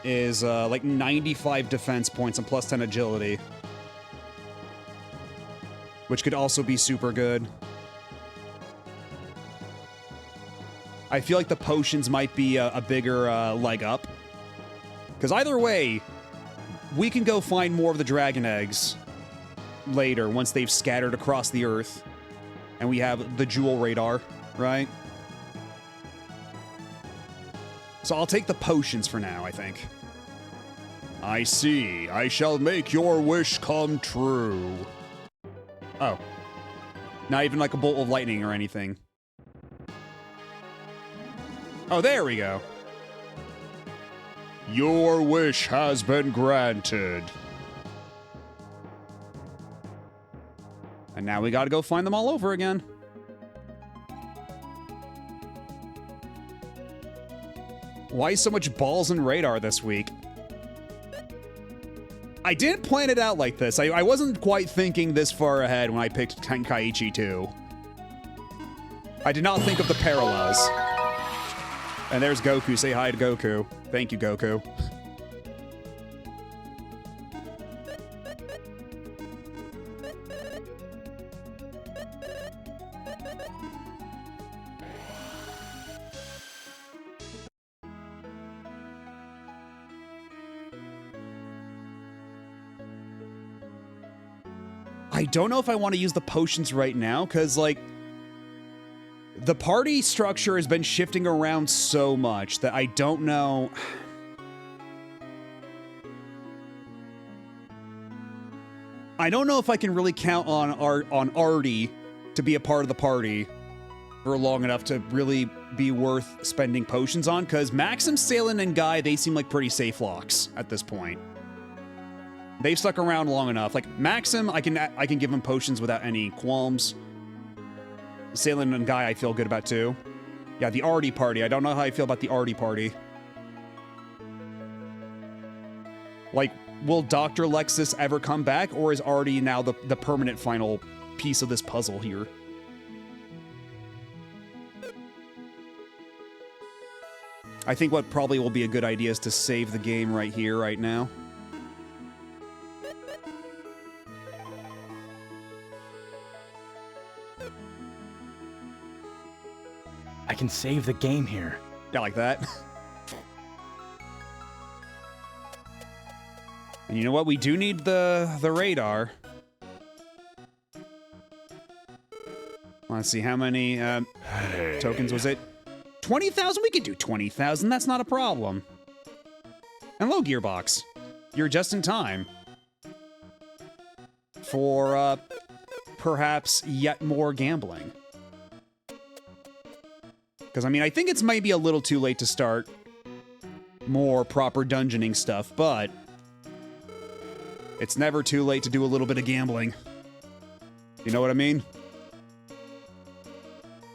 is like 95 defense points and +10 agility, which could also be super good. I feel like the potions might be a bigger leg up. Because either way, we can go find more of the dragon eggs later once they've scattered across the earth. And we have the jewel radar, right? So I'll take the potions for now, I think. I see. I shall make your wish come true. Oh. Not even like a bolt of lightning or anything. Oh, there we go. Your wish has been granted. And now we gotta go find them all over again. Why so much balls and radar this week? I didn't plan it out like this. I wasn't quite thinking this far ahead when I picked Tenkaichi 2. I did not think of the parallels. And there's Goku. Say hi to Goku. Thank you, Goku. I don't know if I want to use the potions right now, because, like, the party structure has been shifting around so much that I don't know. I don't know if I can really count on Artie to be a part of the party for long enough to really be worth spending potions on, because Maxim, Salen, and Guy, they seem like pretty safe locks at this point. They've stuck around long enough. Like, Maxim, I can give him potions without any qualms. Salen and Guy I feel good about too. Yeah, the Artie party. I don't know how I feel about the Artie party. Like, will Dr. Lexus ever come back, or is Artie now the permanent final piece of this puzzle here? I think what probably will be a good idea is to save the game right here, right now. I can save the game here. Yeah, like that. And you know what? We do need the radar. Let's see, how many tokens was it? 20,000? We could do 20,000. That's not a problem. And hello, Gearbox. You're just in time for perhaps yet more gambling. Because, I mean, I think it's maybe a little too late to start more proper dungeoning stuff, but it's never too late to do a little bit of gambling. You know what I mean?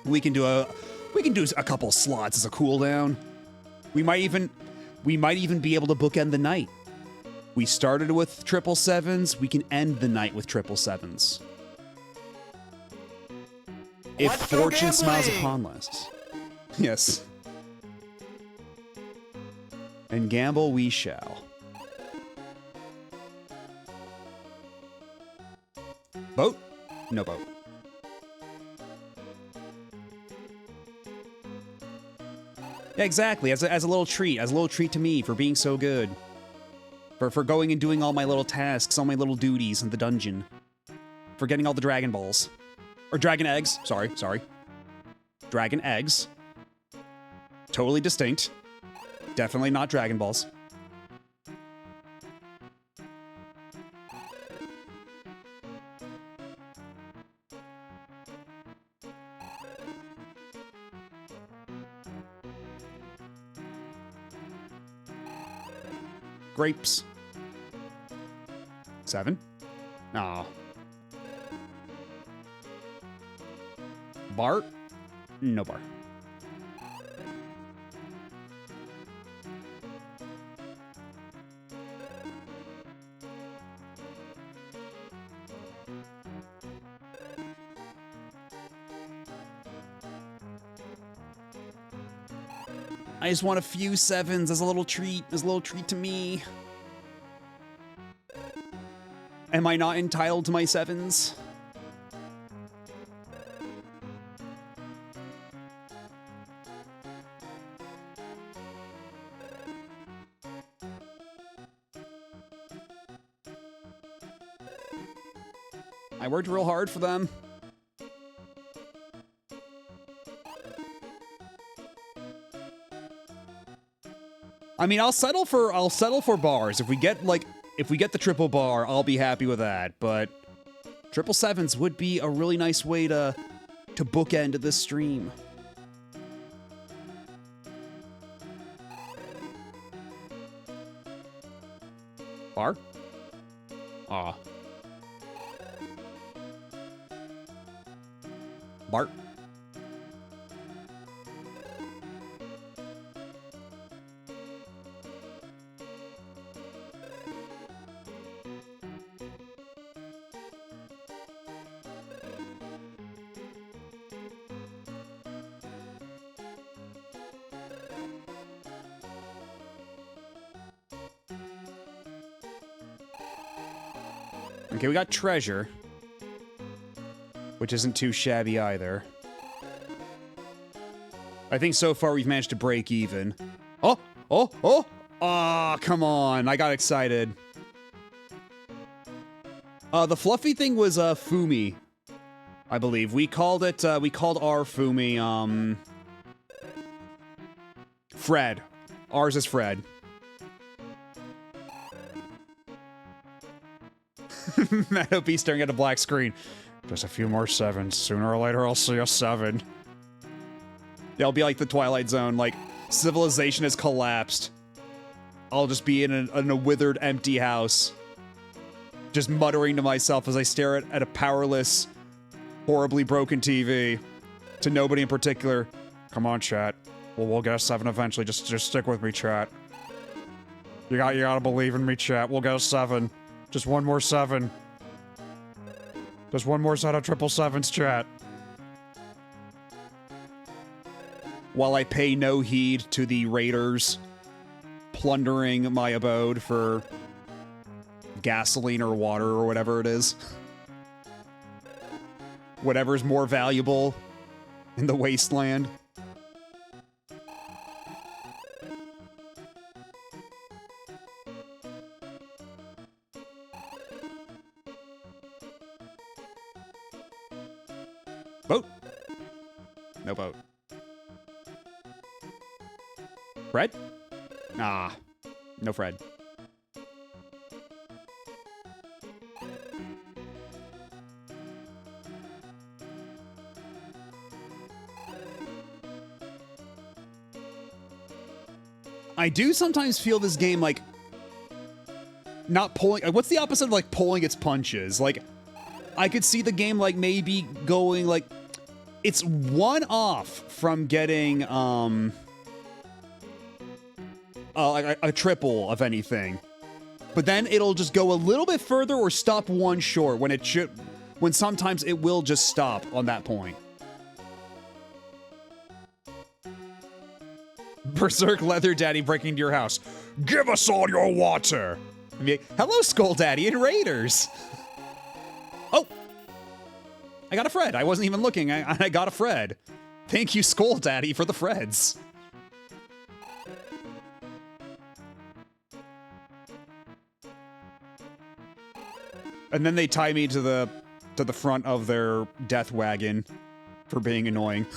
We can do a couple slots as a cooldown. We might even be able to bookend the night. We started with 777s, we can end the night with 777s. If Let's go fortune smiles gambling! upon us. Yes. And gamble we shall. Boat? No boat. Yeah, exactly. As a little treat. As a little treat to me for being so good. For going and doing all my little tasks, all my little duties in the dungeon. For getting all the Dragon Balls. Or Dragon Eggs. Sorry. Dragon Eggs. Totally distinct. Definitely not Dragon Balls. Grapes. 7. Aw. Bar? No bar. I just want a few 7s as a little treat, to me. Am I not entitled to my 7s? I worked real hard for them. I mean, I'll settle for bars. If we get the triple bar, I'll be happy with that. But 777s would be a really nice way to bookend this stream. Bar? Aw. Bart? Okay, we got treasure, which isn't too shabby either. I think so far we've managed to break even. Oh! Ah, come on. I got excited. The fluffy thing was, Fumi, I believe. We called our Fumi, Fred. Ours is Fred. Matt be staring at a black screen. Just a few more 7s. Sooner or later, I'll see a 7. They'll be like the Twilight Zone, like, civilization has collapsed. I'll just be in a withered, empty house. Just muttering to myself as I stare at a powerless, horribly broken TV. To nobody in particular. Come on, chat. Well, we'll get a 7 eventually. Just stick with me, chat. You gotta believe in me, chat. We'll get a 7. Just one more 7. Just one more set of 777s, chat. While I pay no heed to the raiders plundering my abode for gasoline or water or whatever it is. Whatever's more valuable in the wasteland. Boat? No boat. Fred? Ah, no Fred. I do sometimes feel this game like not pulling. What's the opposite of like pulling its punches? Like, I could see the game like maybe going like it's one off from getting like a triple of anything, but then it'll just go a little bit further or stop one short when it should. When sometimes it will just stop on that point. Berserk Leather Daddy breaking into your house. Give us all your water. I mean, hello, Skull Daddy and Raiders. Oh, I got a Fred. I wasn't even looking. I got a Fred. Thank you, Skull Daddy, for the Freds. And then they tie me to the front of their death wagon for being annoying.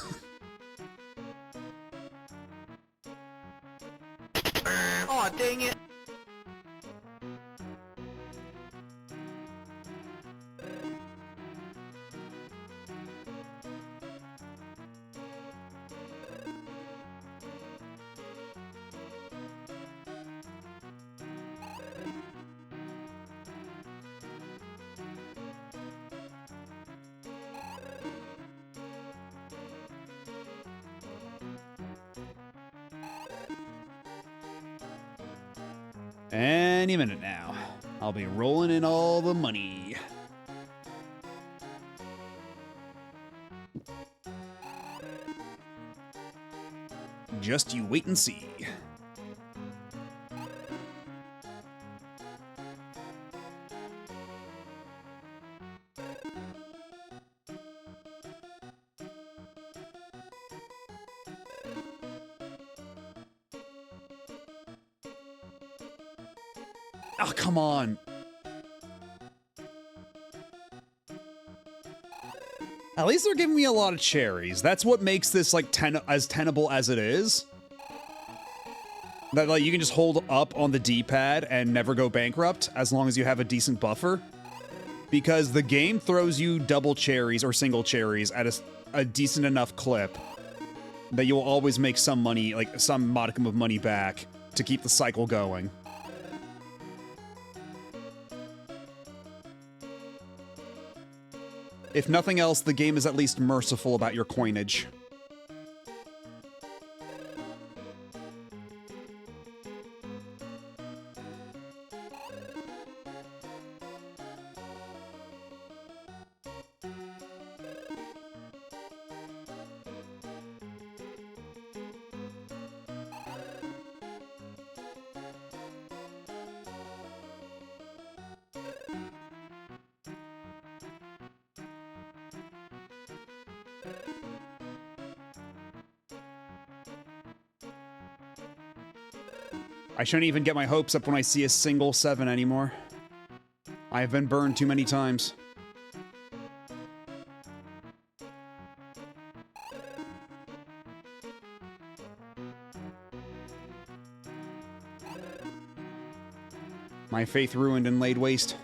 Aw, dang it. Any minute now. I'll be rolling in all the money. Just you wait and see. Oh, come on. At least they're giving me a lot of cherries. That's what makes this like as tenable as it is. That like you can just hold up on the D-pad and never go bankrupt as long as you have a decent buffer. Because the game throws you double cherries or single cherries at a decent enough clip that you will always make some money, like some modicum of money back to keep the cycle going. If nothing else, the game is at least merciful about your coinage. I shouldn't even get my hopes up when I see a single 7 anymore. I have been burned too many times. My faith ruined and laid waste.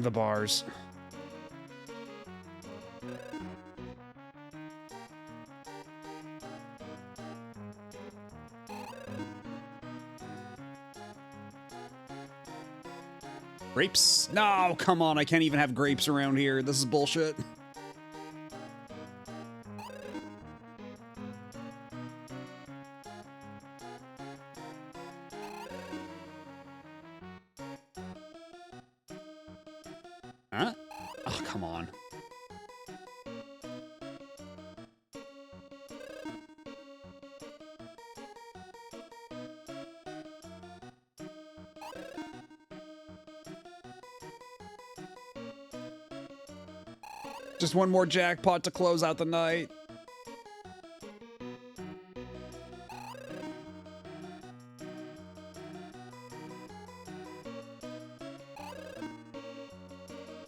The bars. Grapes? No, come on, I can't even have grapes around here. This is bullshit. Huh? Oh, come on. Just one more jackpot to close out the night.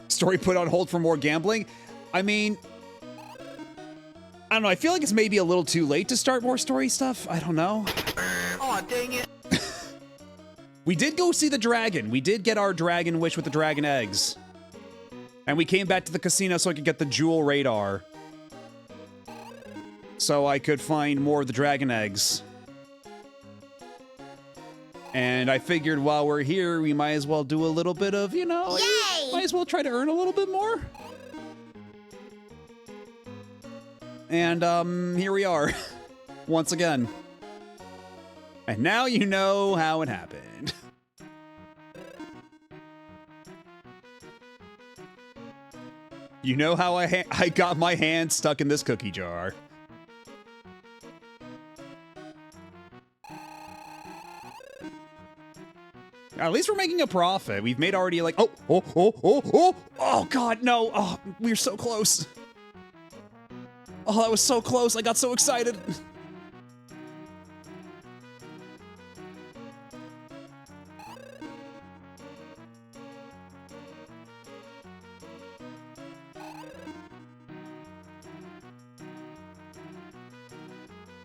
Story put on hold for more gambling. I mean, I don't know. I feel like it's maybe a little too late to start more story stuff. I don't know. Aw, dang it. We did go see the dragon. We did get our dragon wish with the dragon eggs. And we came back to the casino so I could get the jewel radar. So I could find more of the dragon eggs. And I figured while we're here, we might as well do a little bit of, you know, Yay! might as well try to earn a little bit more. And, here we are. Once again. And now you know how it happened. You know how I got my hand stuck in this cookie jar. At least we're making a profit. We've made already like, oh, God, no. Oh, we were so close. Oh, that was so close. I got so excited.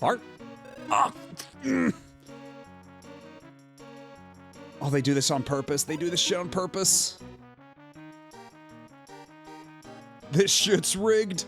Heart? Oh. Oh, they do this on purpose. They do this shit on purpose. This shit's rigged.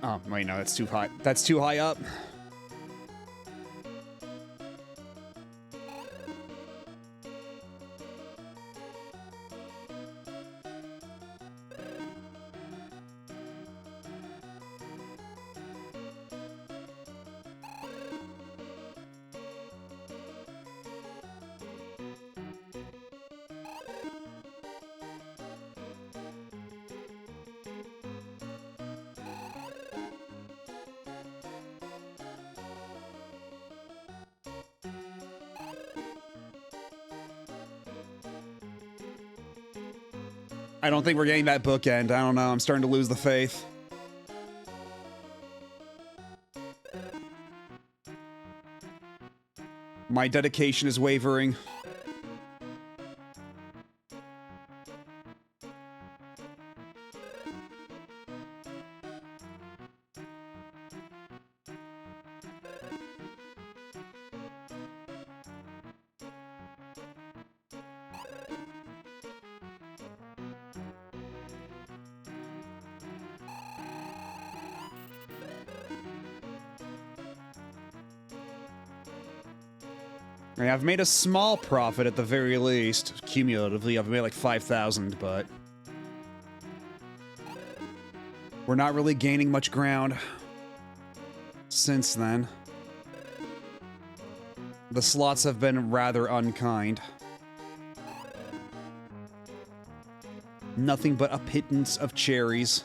Oh, wait, no, that's too high. That's too high up. I don't think we're getting that bookend. I don't know. I'm starting to lose the faith. My dedication is wavering. I mean, I've made a small profit at the very least. Cumulatively, I've made like 5,000, but we're not really gaining much ground since then. The slots have been rather unkind. Nothing but a pittance of cherries.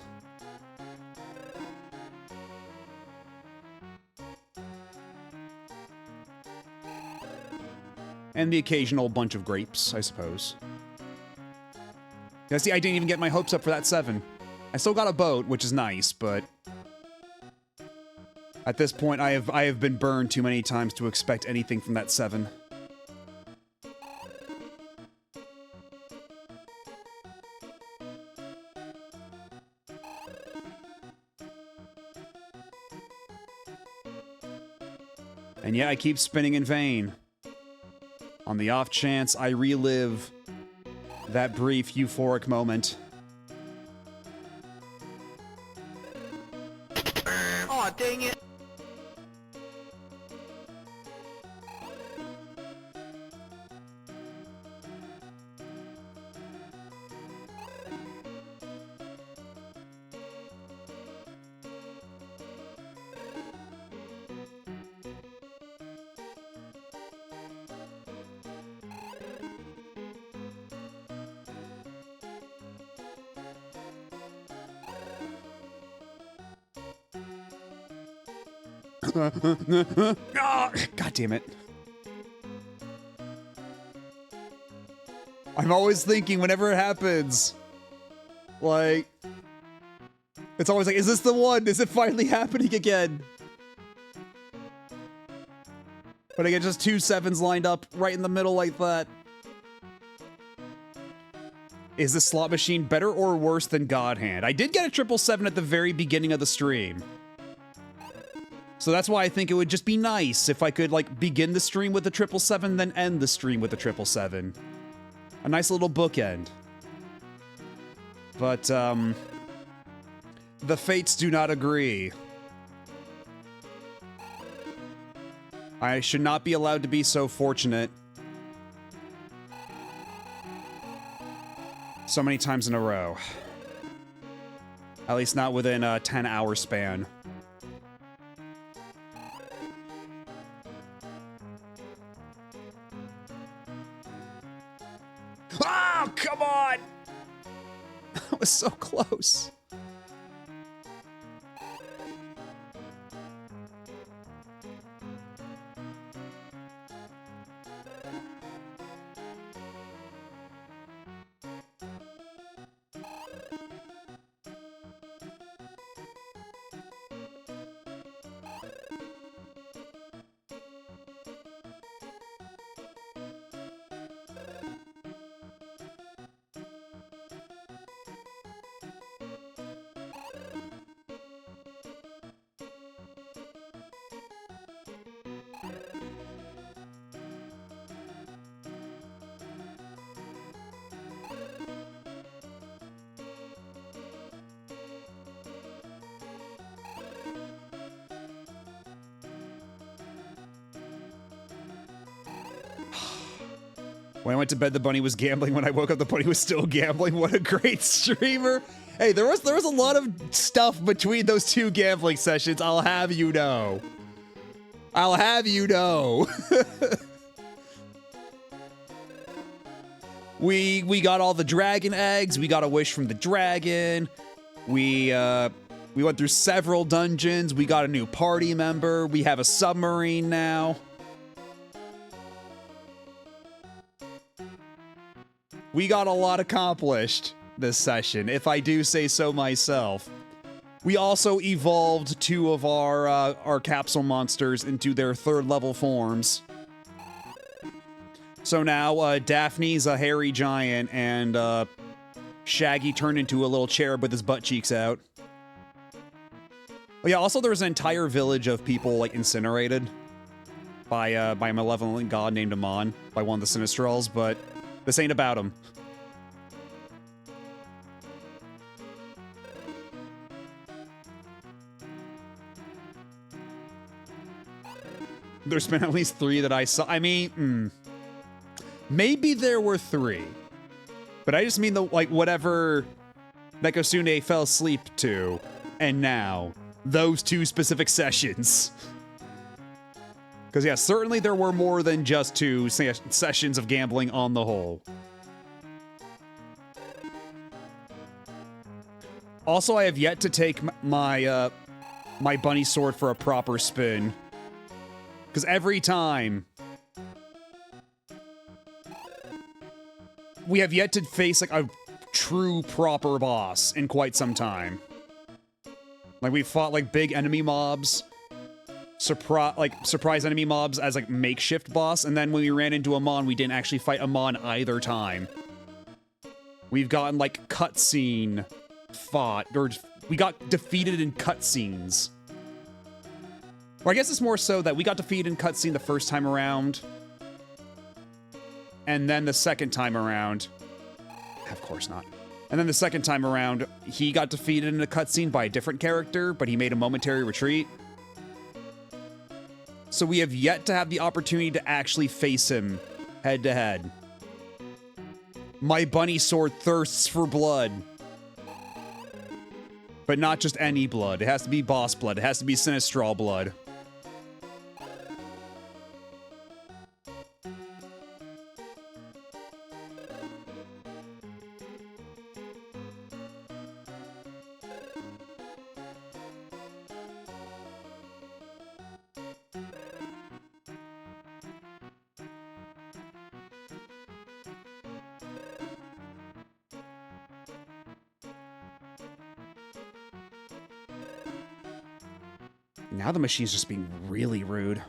And the occasional bunch of grapes, I suppose. Yeah, see, I didn't even get my hopes up for that 7. I still got a boat, which is nice, but at this point, I have been burned too many times to expect anything from that 7. And yeah, I keep spinning in vain. On the off chance I relive that brief euphoric moment. Oh, dang it. Ah, God damn it. I'm always thinking whenever it happens, like, it's always like, is this the one? Is it finally happening again? But I get just 2 7s lined up right in the middle like that. Is this slot machine better or worse than God Hand? I did get a 777 at the very beginning of the stream. So that's why I think it would just be nice if I could, like, begin the stream with a 777, then end the stream with a 777. A nice little bookend. But, the fates do not agree. I should not be allowed to be so fortunate. So many times in a row. At least not within a 10-hour span. Oh, come on! That was so close. When I went to bed, the bunny was gambling. When I woke up, the bunny was still gambling. What a great streamer. Hey, there was a lot of stuff between those 2 gambling sessions, I'll have you know. I'll have you know. We got all the dragon eggs. We got a wish from the dragon. We went through several dungeons. We got a new party member. We have a submarine now. We got a lot accomplished this session, if I do say so myself. We also evolved 2 of our capsule monsters into their 3rd level forms. So now Daphne's a hairy giant, and Shaggy turned into a little cherub with his butt cheeks out. Oh yeah, also there was an entire village of people like incinerated by a malevolent god named Amon, by one of the Sinistrals, but this ain't about him. There's been at least 3 that I saw. I mean, maybe there were 3. But I just mean the, like, whatever Nekosune fell asleep to, and now, those 2 specific sessions. Because, yeah, certainly there were more than just 2 sessions of gambling on the whole. Also, I have yet to take my bunny sword for a proper spin. Because every time we have yet to face like a true proper boss in quite some time. Like we fought like big enemy mobs, surprise enemy mobs as like makeshift boss, and then when we ran into Amon, we didn't actually fight Amon either time. We've gotten like cutscene fought, or we got defeated in cutscenes. Or I guess it's more so that we got defeated in cutscene the first time around, and then the second time around, of course not. And then the second time around, he got defeated in a cutscene by a different character, but he made a momentary retreat. So we have yet to have the opportunity to actually face him head to head. My bunny sword thirsts for blood. But not just any blood. It has to be boss blood. It has to be Sinistral blood. Now the machine's just being really rude.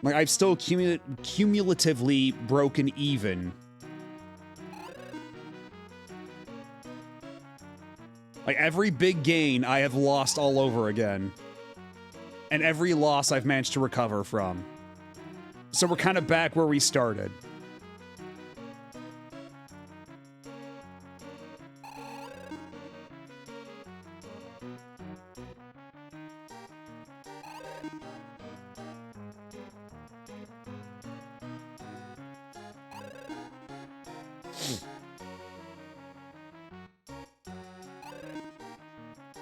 Like, I've still cumulatively broken even. Like, every big gain I have lost all over again. And every loss I've managed to recover from. So we're kind of back where we started.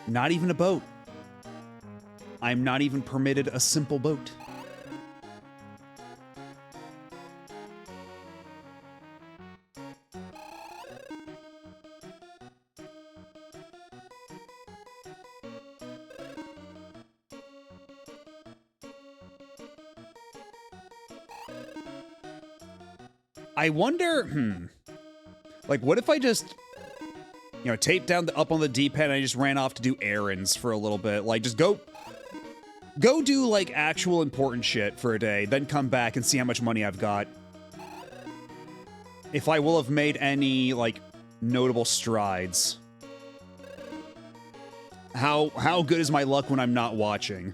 Not even a boat. I'm not even permitted a simple boat. I wonder, like, what if I just, you know, tape down up on the D-pad and I just ran off to do errands for a little bit? Like, just go do, like, actual important shit for a day, then come back and see how much money I've got. If I will have made any, like, notable strides. How good is my luck when I'm not watching?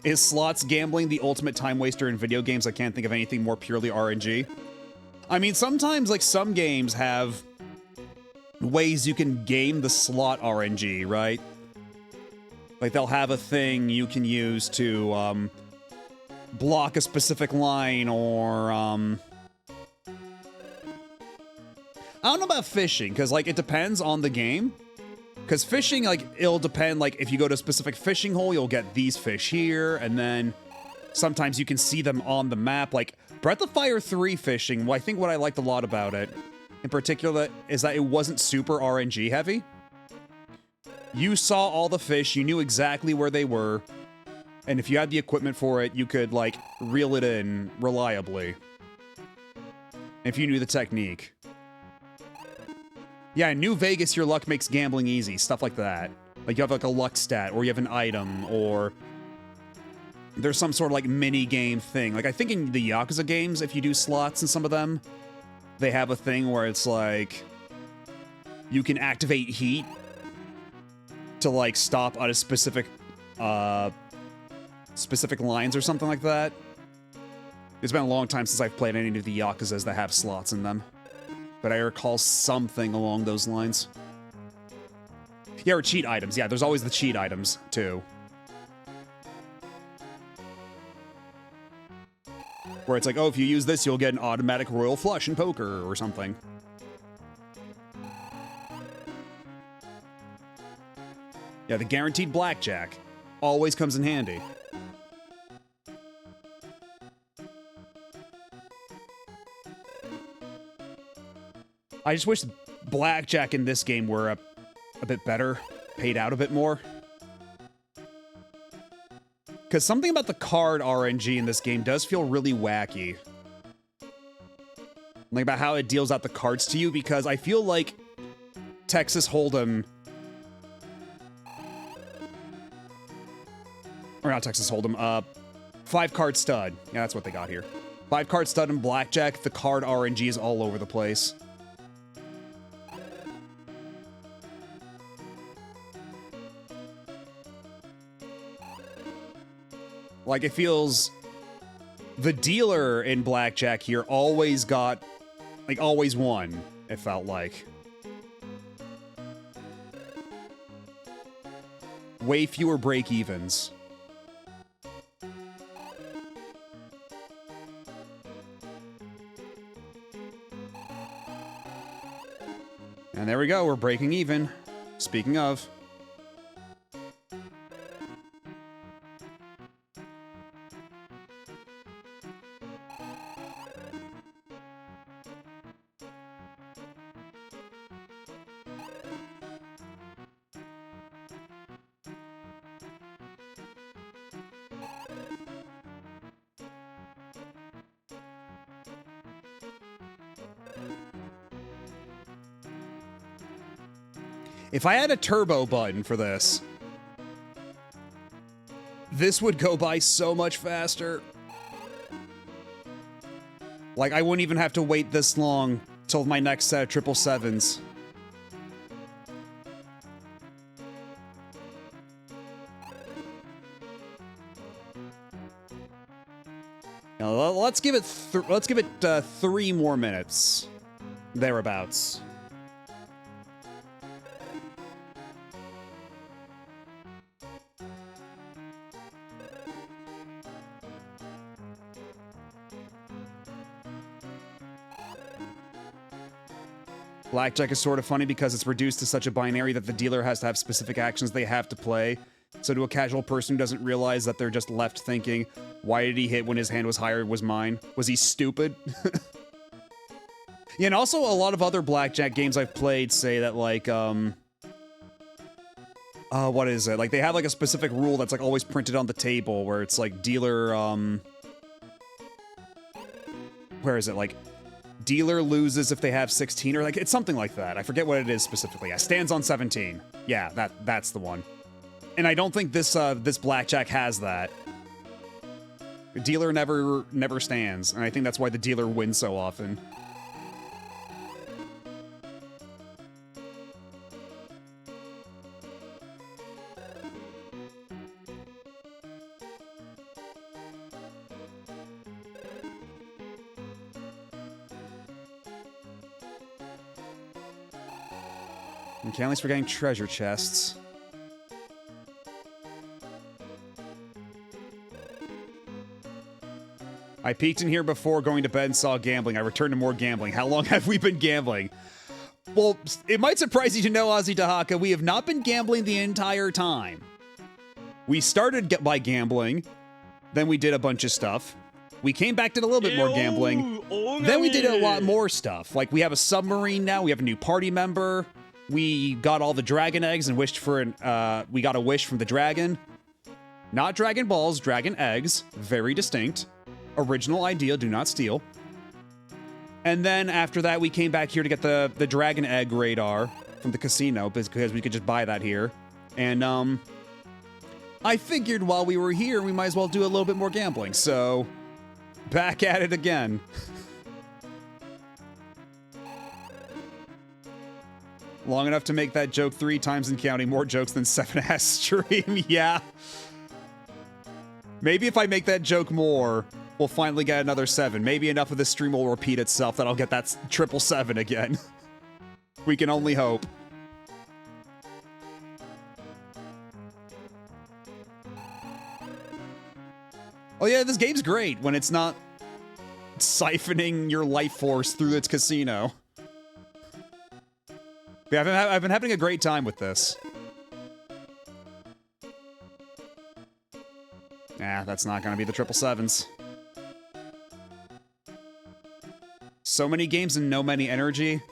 Is slots gambling the ultimate time waster in video games? I can't think of anything more purely RNG. I mean, sometimes, like, some games have ways you can game the slot RNG, right? Like, they'll have a thing you can use to, block a specific line, or, I don't know about fishing, because, like, it depends on the game. Because fishing, like, it'll depend, like, if you go to a specific fishing hole, you'll get these fish here, and then sometimes you can see them on the map. Like, Breath of Fire 3 fishing, well, I think what I liked a lot about it, in particular, is that it wasn't super RNG heavy. You saw all the fish, you knew exactly where they were, and if you had the equipment for it, you could, like, reel it in reliably. If you knew the technique. Yeah, in New Vegas, your luck makes gambling easy, stuff like that. Like, you have, like, a luck stat, or you have an item, or there's some sort of, like, mini-game thing. Like, I think in the Yakuza games, if you do slots in some of them, they have a thing where it's, like, you can activate heat to, like, stop at a specific lines or something like that. It's been a long time since I've played any of the Yakuzas that have slots in them. But I recall something along those lines. Yeah, or cheat items. Yeah, there's always the cheat items, too. Where it's like, oh, if you use this, you'll get an automatic royal flush in poker, or something. Yeah, the guaranteed blackjack always comes in handy. I just wish blackjack in this game were a bit better, paid out a bit more. Because something about the card RNG in this game does feel really wacky. Like, about how it deals out the cards to you, because I feel like Texas Hold'em... Or not Texas Hold'em, 5-card stud. Yeah, that's what they got here. 5-card stud and blackjack, the card RNG is all over the place. Like, it feels... The dealer in blackjack here always got... Like, always won, it felt like. Way fewer break-evens. And there we go, we're breaking even. Speaking of... If I had a turbo button for this, this would go by so much faster. Like, I wouldn't even have to wait this long till my next set of 777s. Now, let's give it 3 more minutes, thereabouts. Blackjack is sort of funny because it's reduced to such a binary that the dealer has to have specific actions they have to play. So to a casual person who doesn't realize that they're just left thinking, why did he hit when his hand was higher was mine? Was he stupid? Yeah, and also a lot of other blackjack games I've played say that, like, what is it? Like, they have, like, a specific rule that's, like, always printed on the table where it's, like, dealer, where is it? Like, dealer loses if they have 16, or, like, it's something like that. I forget what it is specifically. Yeah, stands on 17. Yeah, that's the one. And I don't think this blackjack has that. The dealer never stands, and I think that's why the dealer wins so often. Okay, at least we're getting treasure chests. I peeked in here before going to bed and saw gambling. I returned to more gambling. How long have we been gambling? Well, it might surprise you to know, Ozzy Dahaka, we have not been gambling the entire time. We started by gambling, then we did a bunch of stuff. We came back, did a little bit more gambling. Then we did a lot more stuff. Like, we have a submarine now, we have a new party member. We got all the dragon eggs and wished for we got a wish from the dragon. Not Dragon Balls, dragon eggs. Very distinct. Original idea, do not steal. And then after that, we came back here to get the dragon egg radar from the casino because we could just buy that here. And, I figured while we were here, we might as well do a little bit more gambling. So, back at it again. Long enough to make that joke 3 times and counting, more jokes than 7-ass stream, yeah. Maybe if I make that joke more, we'll finally get another 7. Maybe enough of this stream will repeat itself that I'll get that 777 again. We can only hope. Oh yeah, this game's great when it's not siphoning your life force through its casino. Yeah, I've been having a great time with this. Nah, that's not gonna be the 777s. So many games and no many energy.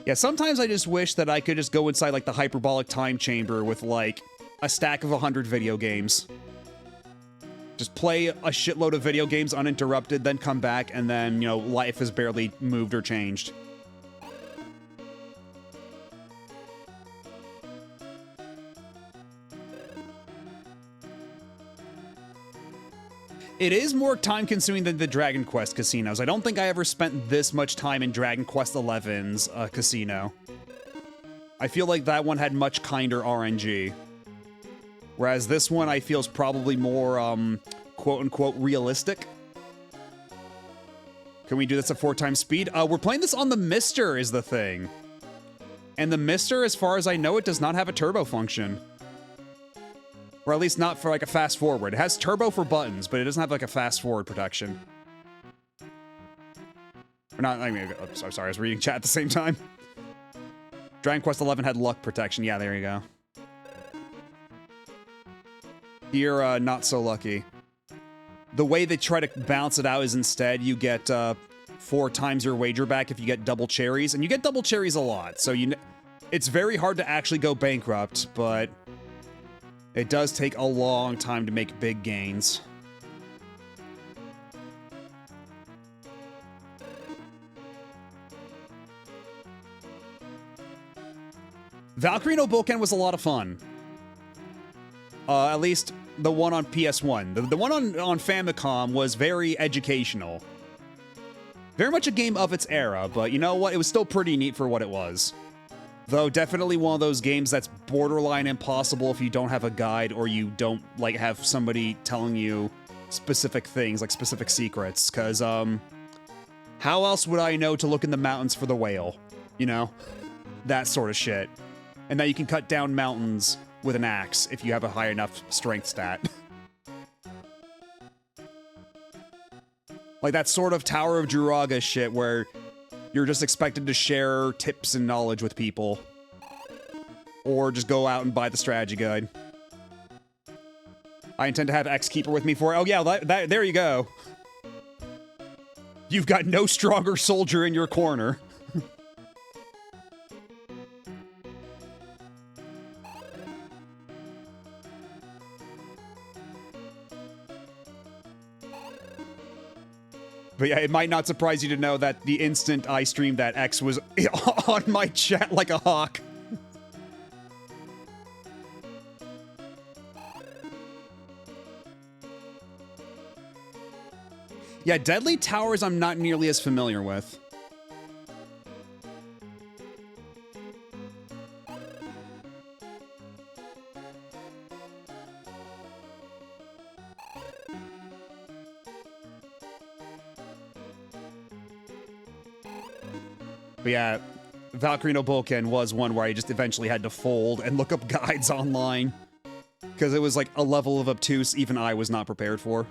Yeah, sometimes I just wish that I could just go inside, like, the hyperbolic time chamber with, like, a stack of 100 video games. Just play a shitload of video games uninterrupted, then come back, and then, you know, life has barely moved or changed. It is more time-consuming than the Dragon Quest casinos. I don't think I ever spent this much time in Dragon Quest XI's casino. I feel like that one had much kinder RNG. Whereas this one I feel is probably more, quote-unquote, realistic. Can we do this at 4 times speed? We're playing this on the Mister is the thing. And the Mister, as far as I know, it does not have a turbo function. Or at least not for, like, a fast forward. It has turbo for buttons, but it doesn't have, like, a fast forward protection. Or not, I mean, I'm sorry, I was reading chat at the same time. Dragon Quest XI had luck protection. Yeah, there you go. Here, not so lucky. The way they try to balance it out is instead you get, 4 times your wager back if you get double cherries. And you get double cherries a lot, so it's very hard to actually go bankrupt, but it does take a long time to make big gains. Valkyrie no Boken was a lot of fun. At least the one on PS1. The one on Famicom was very educational. Very much a game of its era, but you know what? It was still pretty neat for what it was. Though definitely one of those games that's borderline impossible if you don't have a guide or you don't, like, have somebody telling you specific things, like specific secrets, because, how else would I know to look in the mountains for the whale? You know? That sort of shit. And that you can cut down mountains with an axe if you have a high enough strength stat. Like that sort of Tower of Juraga shit where you're just expected to share tips and knowledge with people. Or just go out and buy the strategy guide. I intend to have X-Keeper with me for it. Oh yeah, there you go. You've got no stronger soldier in your corner. But yeah, it might not surprise you to know that the instant I streamed that, X was on my chat like a hawk. Yeah, Deadly Towers I'm not nearly as familiar with. But yeah, Valkyrie no Boken was one where I just eventually had to fold and look up guides online. Because it was like a level of obtuse even I was not prepared for.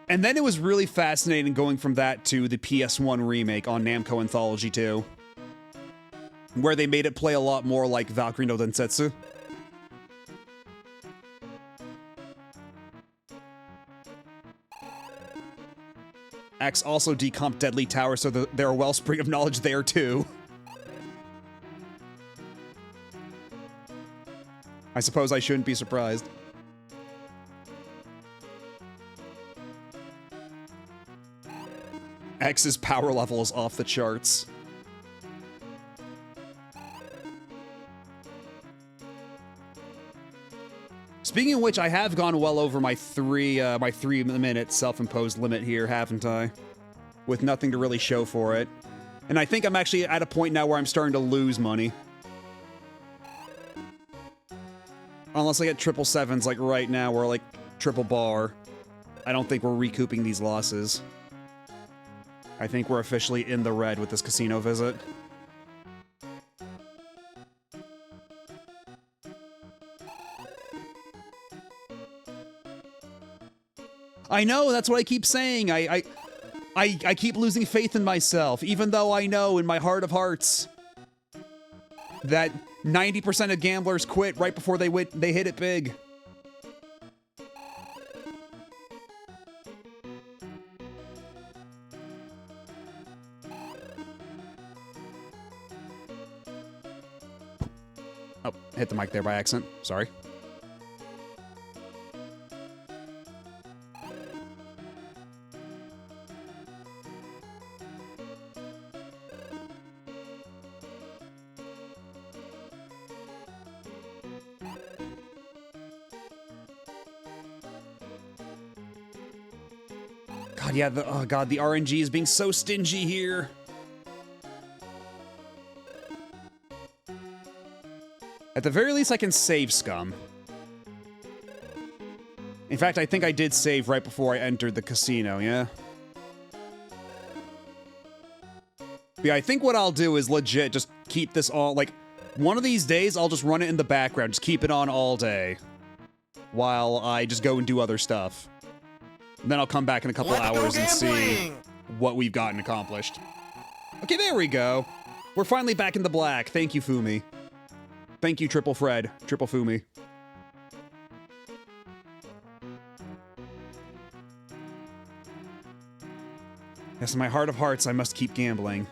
And then it was really fascinating going from that to the PS1 remake on Namco Anthology 2. Where they made it play a lot more like Valkyrie no Densetsu. X also decomped Deadly Tower, so there are wellspring of knowledge there too. I suppose I shouldn't be surprised. X's power level is off the charts. Speaking of which, I have gone well over my 3-minute self-imposed limit here, haven't I? With nothing to really show for it. And I think I'm actually at a point now where I'm starting to lose money. Unless I get triple sevens like right now, or like triple bar. I don't think we're recouping these losses. I think we're officially in the red with this casino visit. I know, that's what I keep saying. I keep losing faith in myself, even though I know in my heart of hearts that 90% of gamblers quit right before they hit it big. Oh, hit the mic there by accident. Sorry. God, yeah, the RNG is being so stingy here. At the very least, I can save Scum. In fact, I think I did save right before I entered the casino, yeah? But yeah, I think what I'll do is legit just keep this all, like, one of these days, I'll just run it in the background, just keep it on all day. While I just go and do other stuff. And then I'll come back in a couple hours and see what we've gotten accomplished. Okay, there we go. We're finally back in the black. Thank you, Fumi. Thank you, Triple Fred. Triple Fumi. Yes, in my heart of hearts, I must keep gambling.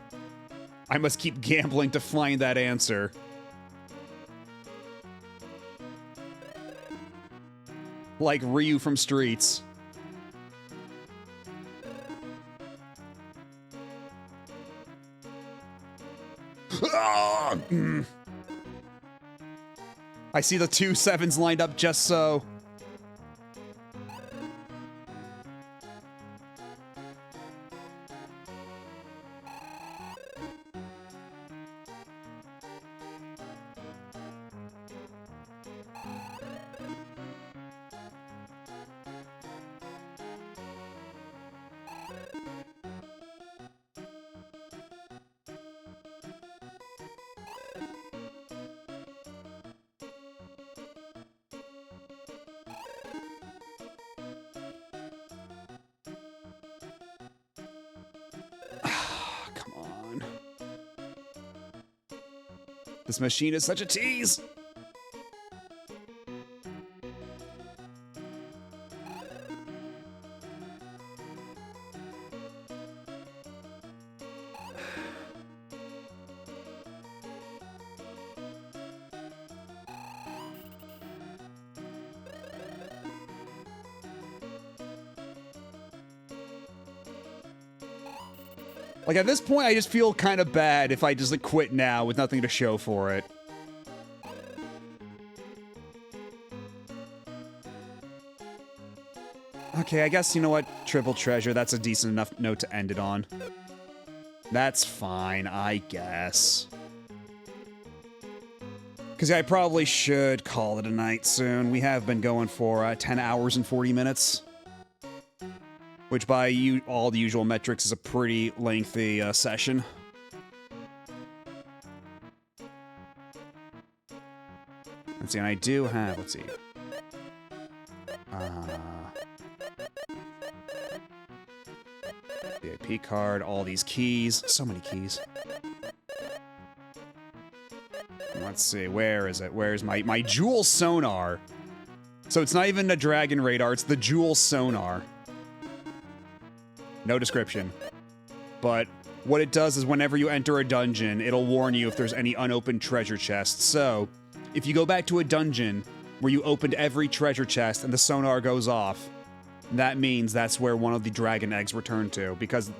I must keep gambling to find that answer. Like Ryu from Streets. Oh! I see the 2 7s lined up just so. Come on. This machine is such a tease. Like, at this point, I just feel kind of bad if I just, like, quit now with nothing to show for it. Okay, I guess, you know what? Triple treasure, that's a decent enough note to end it on. That's fine, I guess. Because I probably should call it a night soon. We have been going for 10 hours and 40 minutes. Which, by all the usual metrics, is a pretty lengthy session. Let's see, and I do have, let's see. VIP card, all these keys. So many keys. Let's see, where is it? Where's my jewel sonar? So it's not even a dragon radar, it's the jewel sonar. No description. But what it does is whenever you enter a dungeon, it'll warn you if there's any unopened treasure chests. So, if you go back to a dungeon where you opened every treasure chest and the sonar goes off, that means that's where one of the dragon eggs return to. Because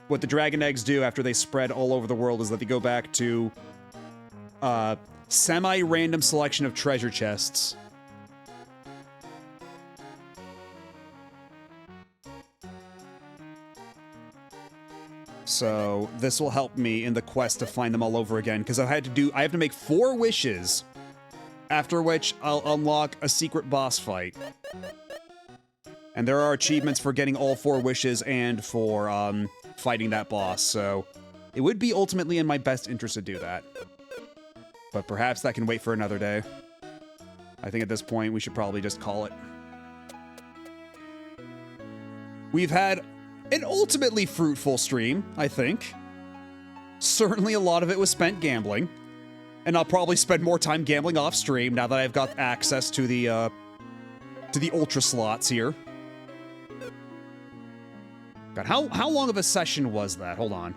what the dragon eggs do after they spread all over the world is that they go back to semi-random selection of treasure chests. So this will help me in the quest to find them all over again, because I have to make 4 wishes, after which I'll unlock a secret boss fight. And there are achievements for getting all 4 wishes and for fighting that boss, so it would be ultimately in my best interest to do that. But perhaps that can wait for another day. I think at this point we should probably just call it. We've had an ultimately fruitful stream, I think. Certainly a lot of it was spent gambling. And I'll probably spend more time gambling off stream now that I've got access to the ultra slots here. God, how long of a session was that? Hold on.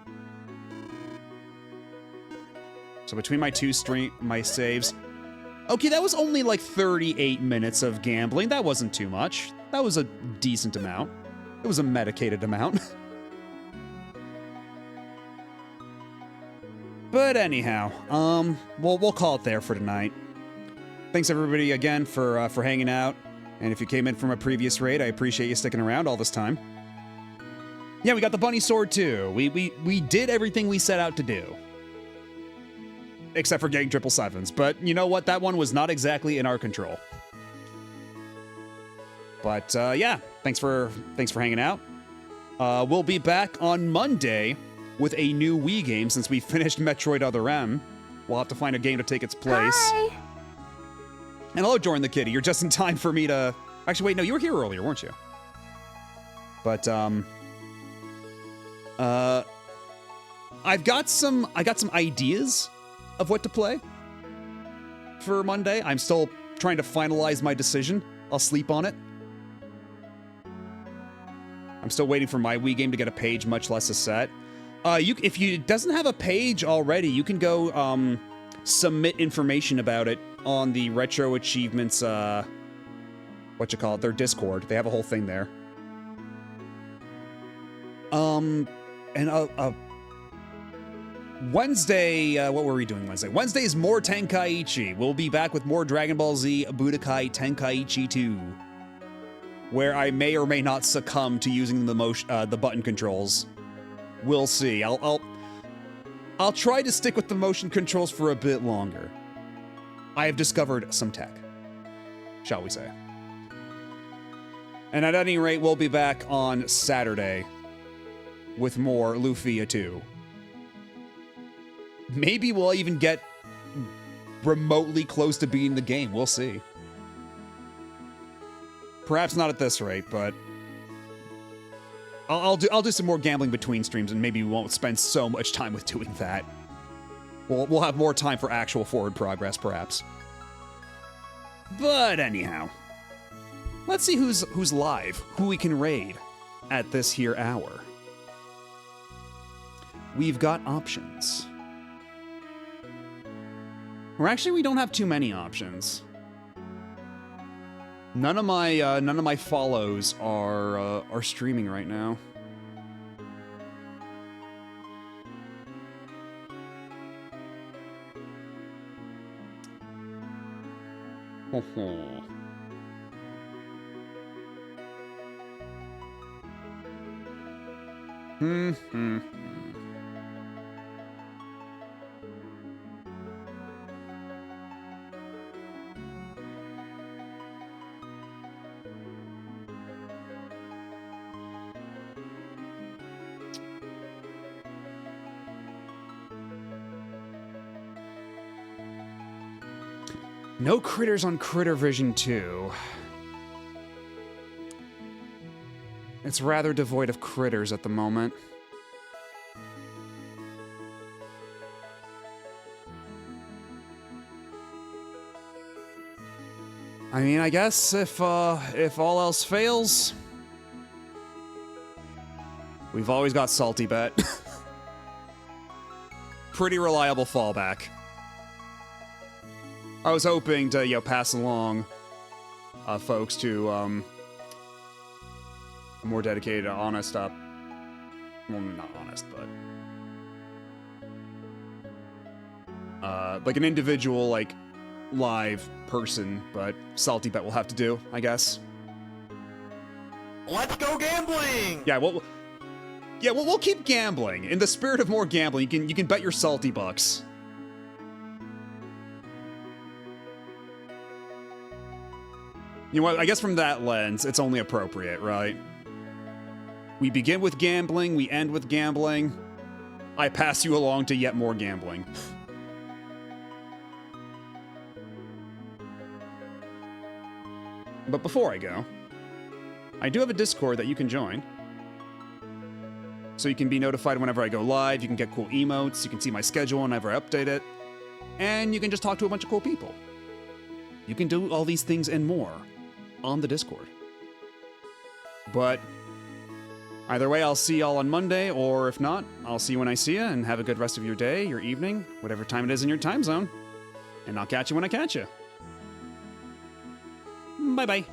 So between my my saves. Okay, that was only like 38 minutes of gambling. That wasn't too much. That was a decent amount. It was a medicated amount. But anyhow, we'll call it there for tonight. Thanks everybody again for hanging out. And if you came in from a previous raid, I appreciate you sticking around all this time. Yeah, we got the bunny sword too. We did everything we set out to do. Except for getting 777s. But you know what? That one was not exactly in our control. But yeah, thanks for hanging out. We'll be back on Monday with a new Wii game since we finished Metroid Other M. We'll have to find a game to take its place. Hi. And hello, Jordan the Kitty. You're just in time for me to... Actually, wait, no, you were here earlier, weren't you? But, I got some ideas of what to play for Monday. I'm still trying to finalize my decision. I'll sleep on it. I'm still waiting for my Wii game to get a page, much less a set. If you doesn't have a page already, you can go submit information about it on the RetroAchievements, their Discord. They have a whole thing there. Wednesday, what were we doing Wednesday? Wednesday is more Tenkaichi. We'll be back with more Dragon Ball Z Budokai Tenkaichi 2, where I may or may not succumb to using the button controls. We'll see. I'll try to stick with the motion controls for a bit longer. I have discovered some tech, shall we say. And at any rate, we'll be back on Saturday with more Lufia II. Maybe we'll even get remotely close to beating the game. We'll see. Perhaps not at this rate, but I'll do some more gambling between streams, and maybe we won't spend so much time with doing that. We'll have more time for actual forward progress, perhaps. But anyhow, let's see who's live, who we can raid at this here hour. We've got options. Or actually, we don't have too many options. None of my follows are streaming right now. No critters on Critter Vision 2. It's rather devoid of critters at the moment. I mean, I guess if all else fails, we've always got Salty Bet. Pretty reliable fallback. I was hoping to, pass along folks to a more dedicated, honest, well, not honest, but like an individual, like, live person, but Salty Bet will have to do, I guess. Let's go gambling! Yeah, we'll keep gambling. In the spirit of more gambling, you can bet your salty bucks. You know what, I guess from that lens, it's only appropriate, right? We begin with gambling, we end with gambling. I pass you along to yet more gambling. But before I go, I do have a Discord that you can join. So you can be notified whenever I go live, you can get cool emotes, you can see my schedule whenever I update it, and you can just talk to a bunch of cool people. You can do all these things and more on the Discord. But either way, I'll see y'all on Monday, or if not, I'll see you when I see you, and have a good rest of your day, your evening, whatever time it is in your time zone. And I'll catch you when I catch you. Bye-bye.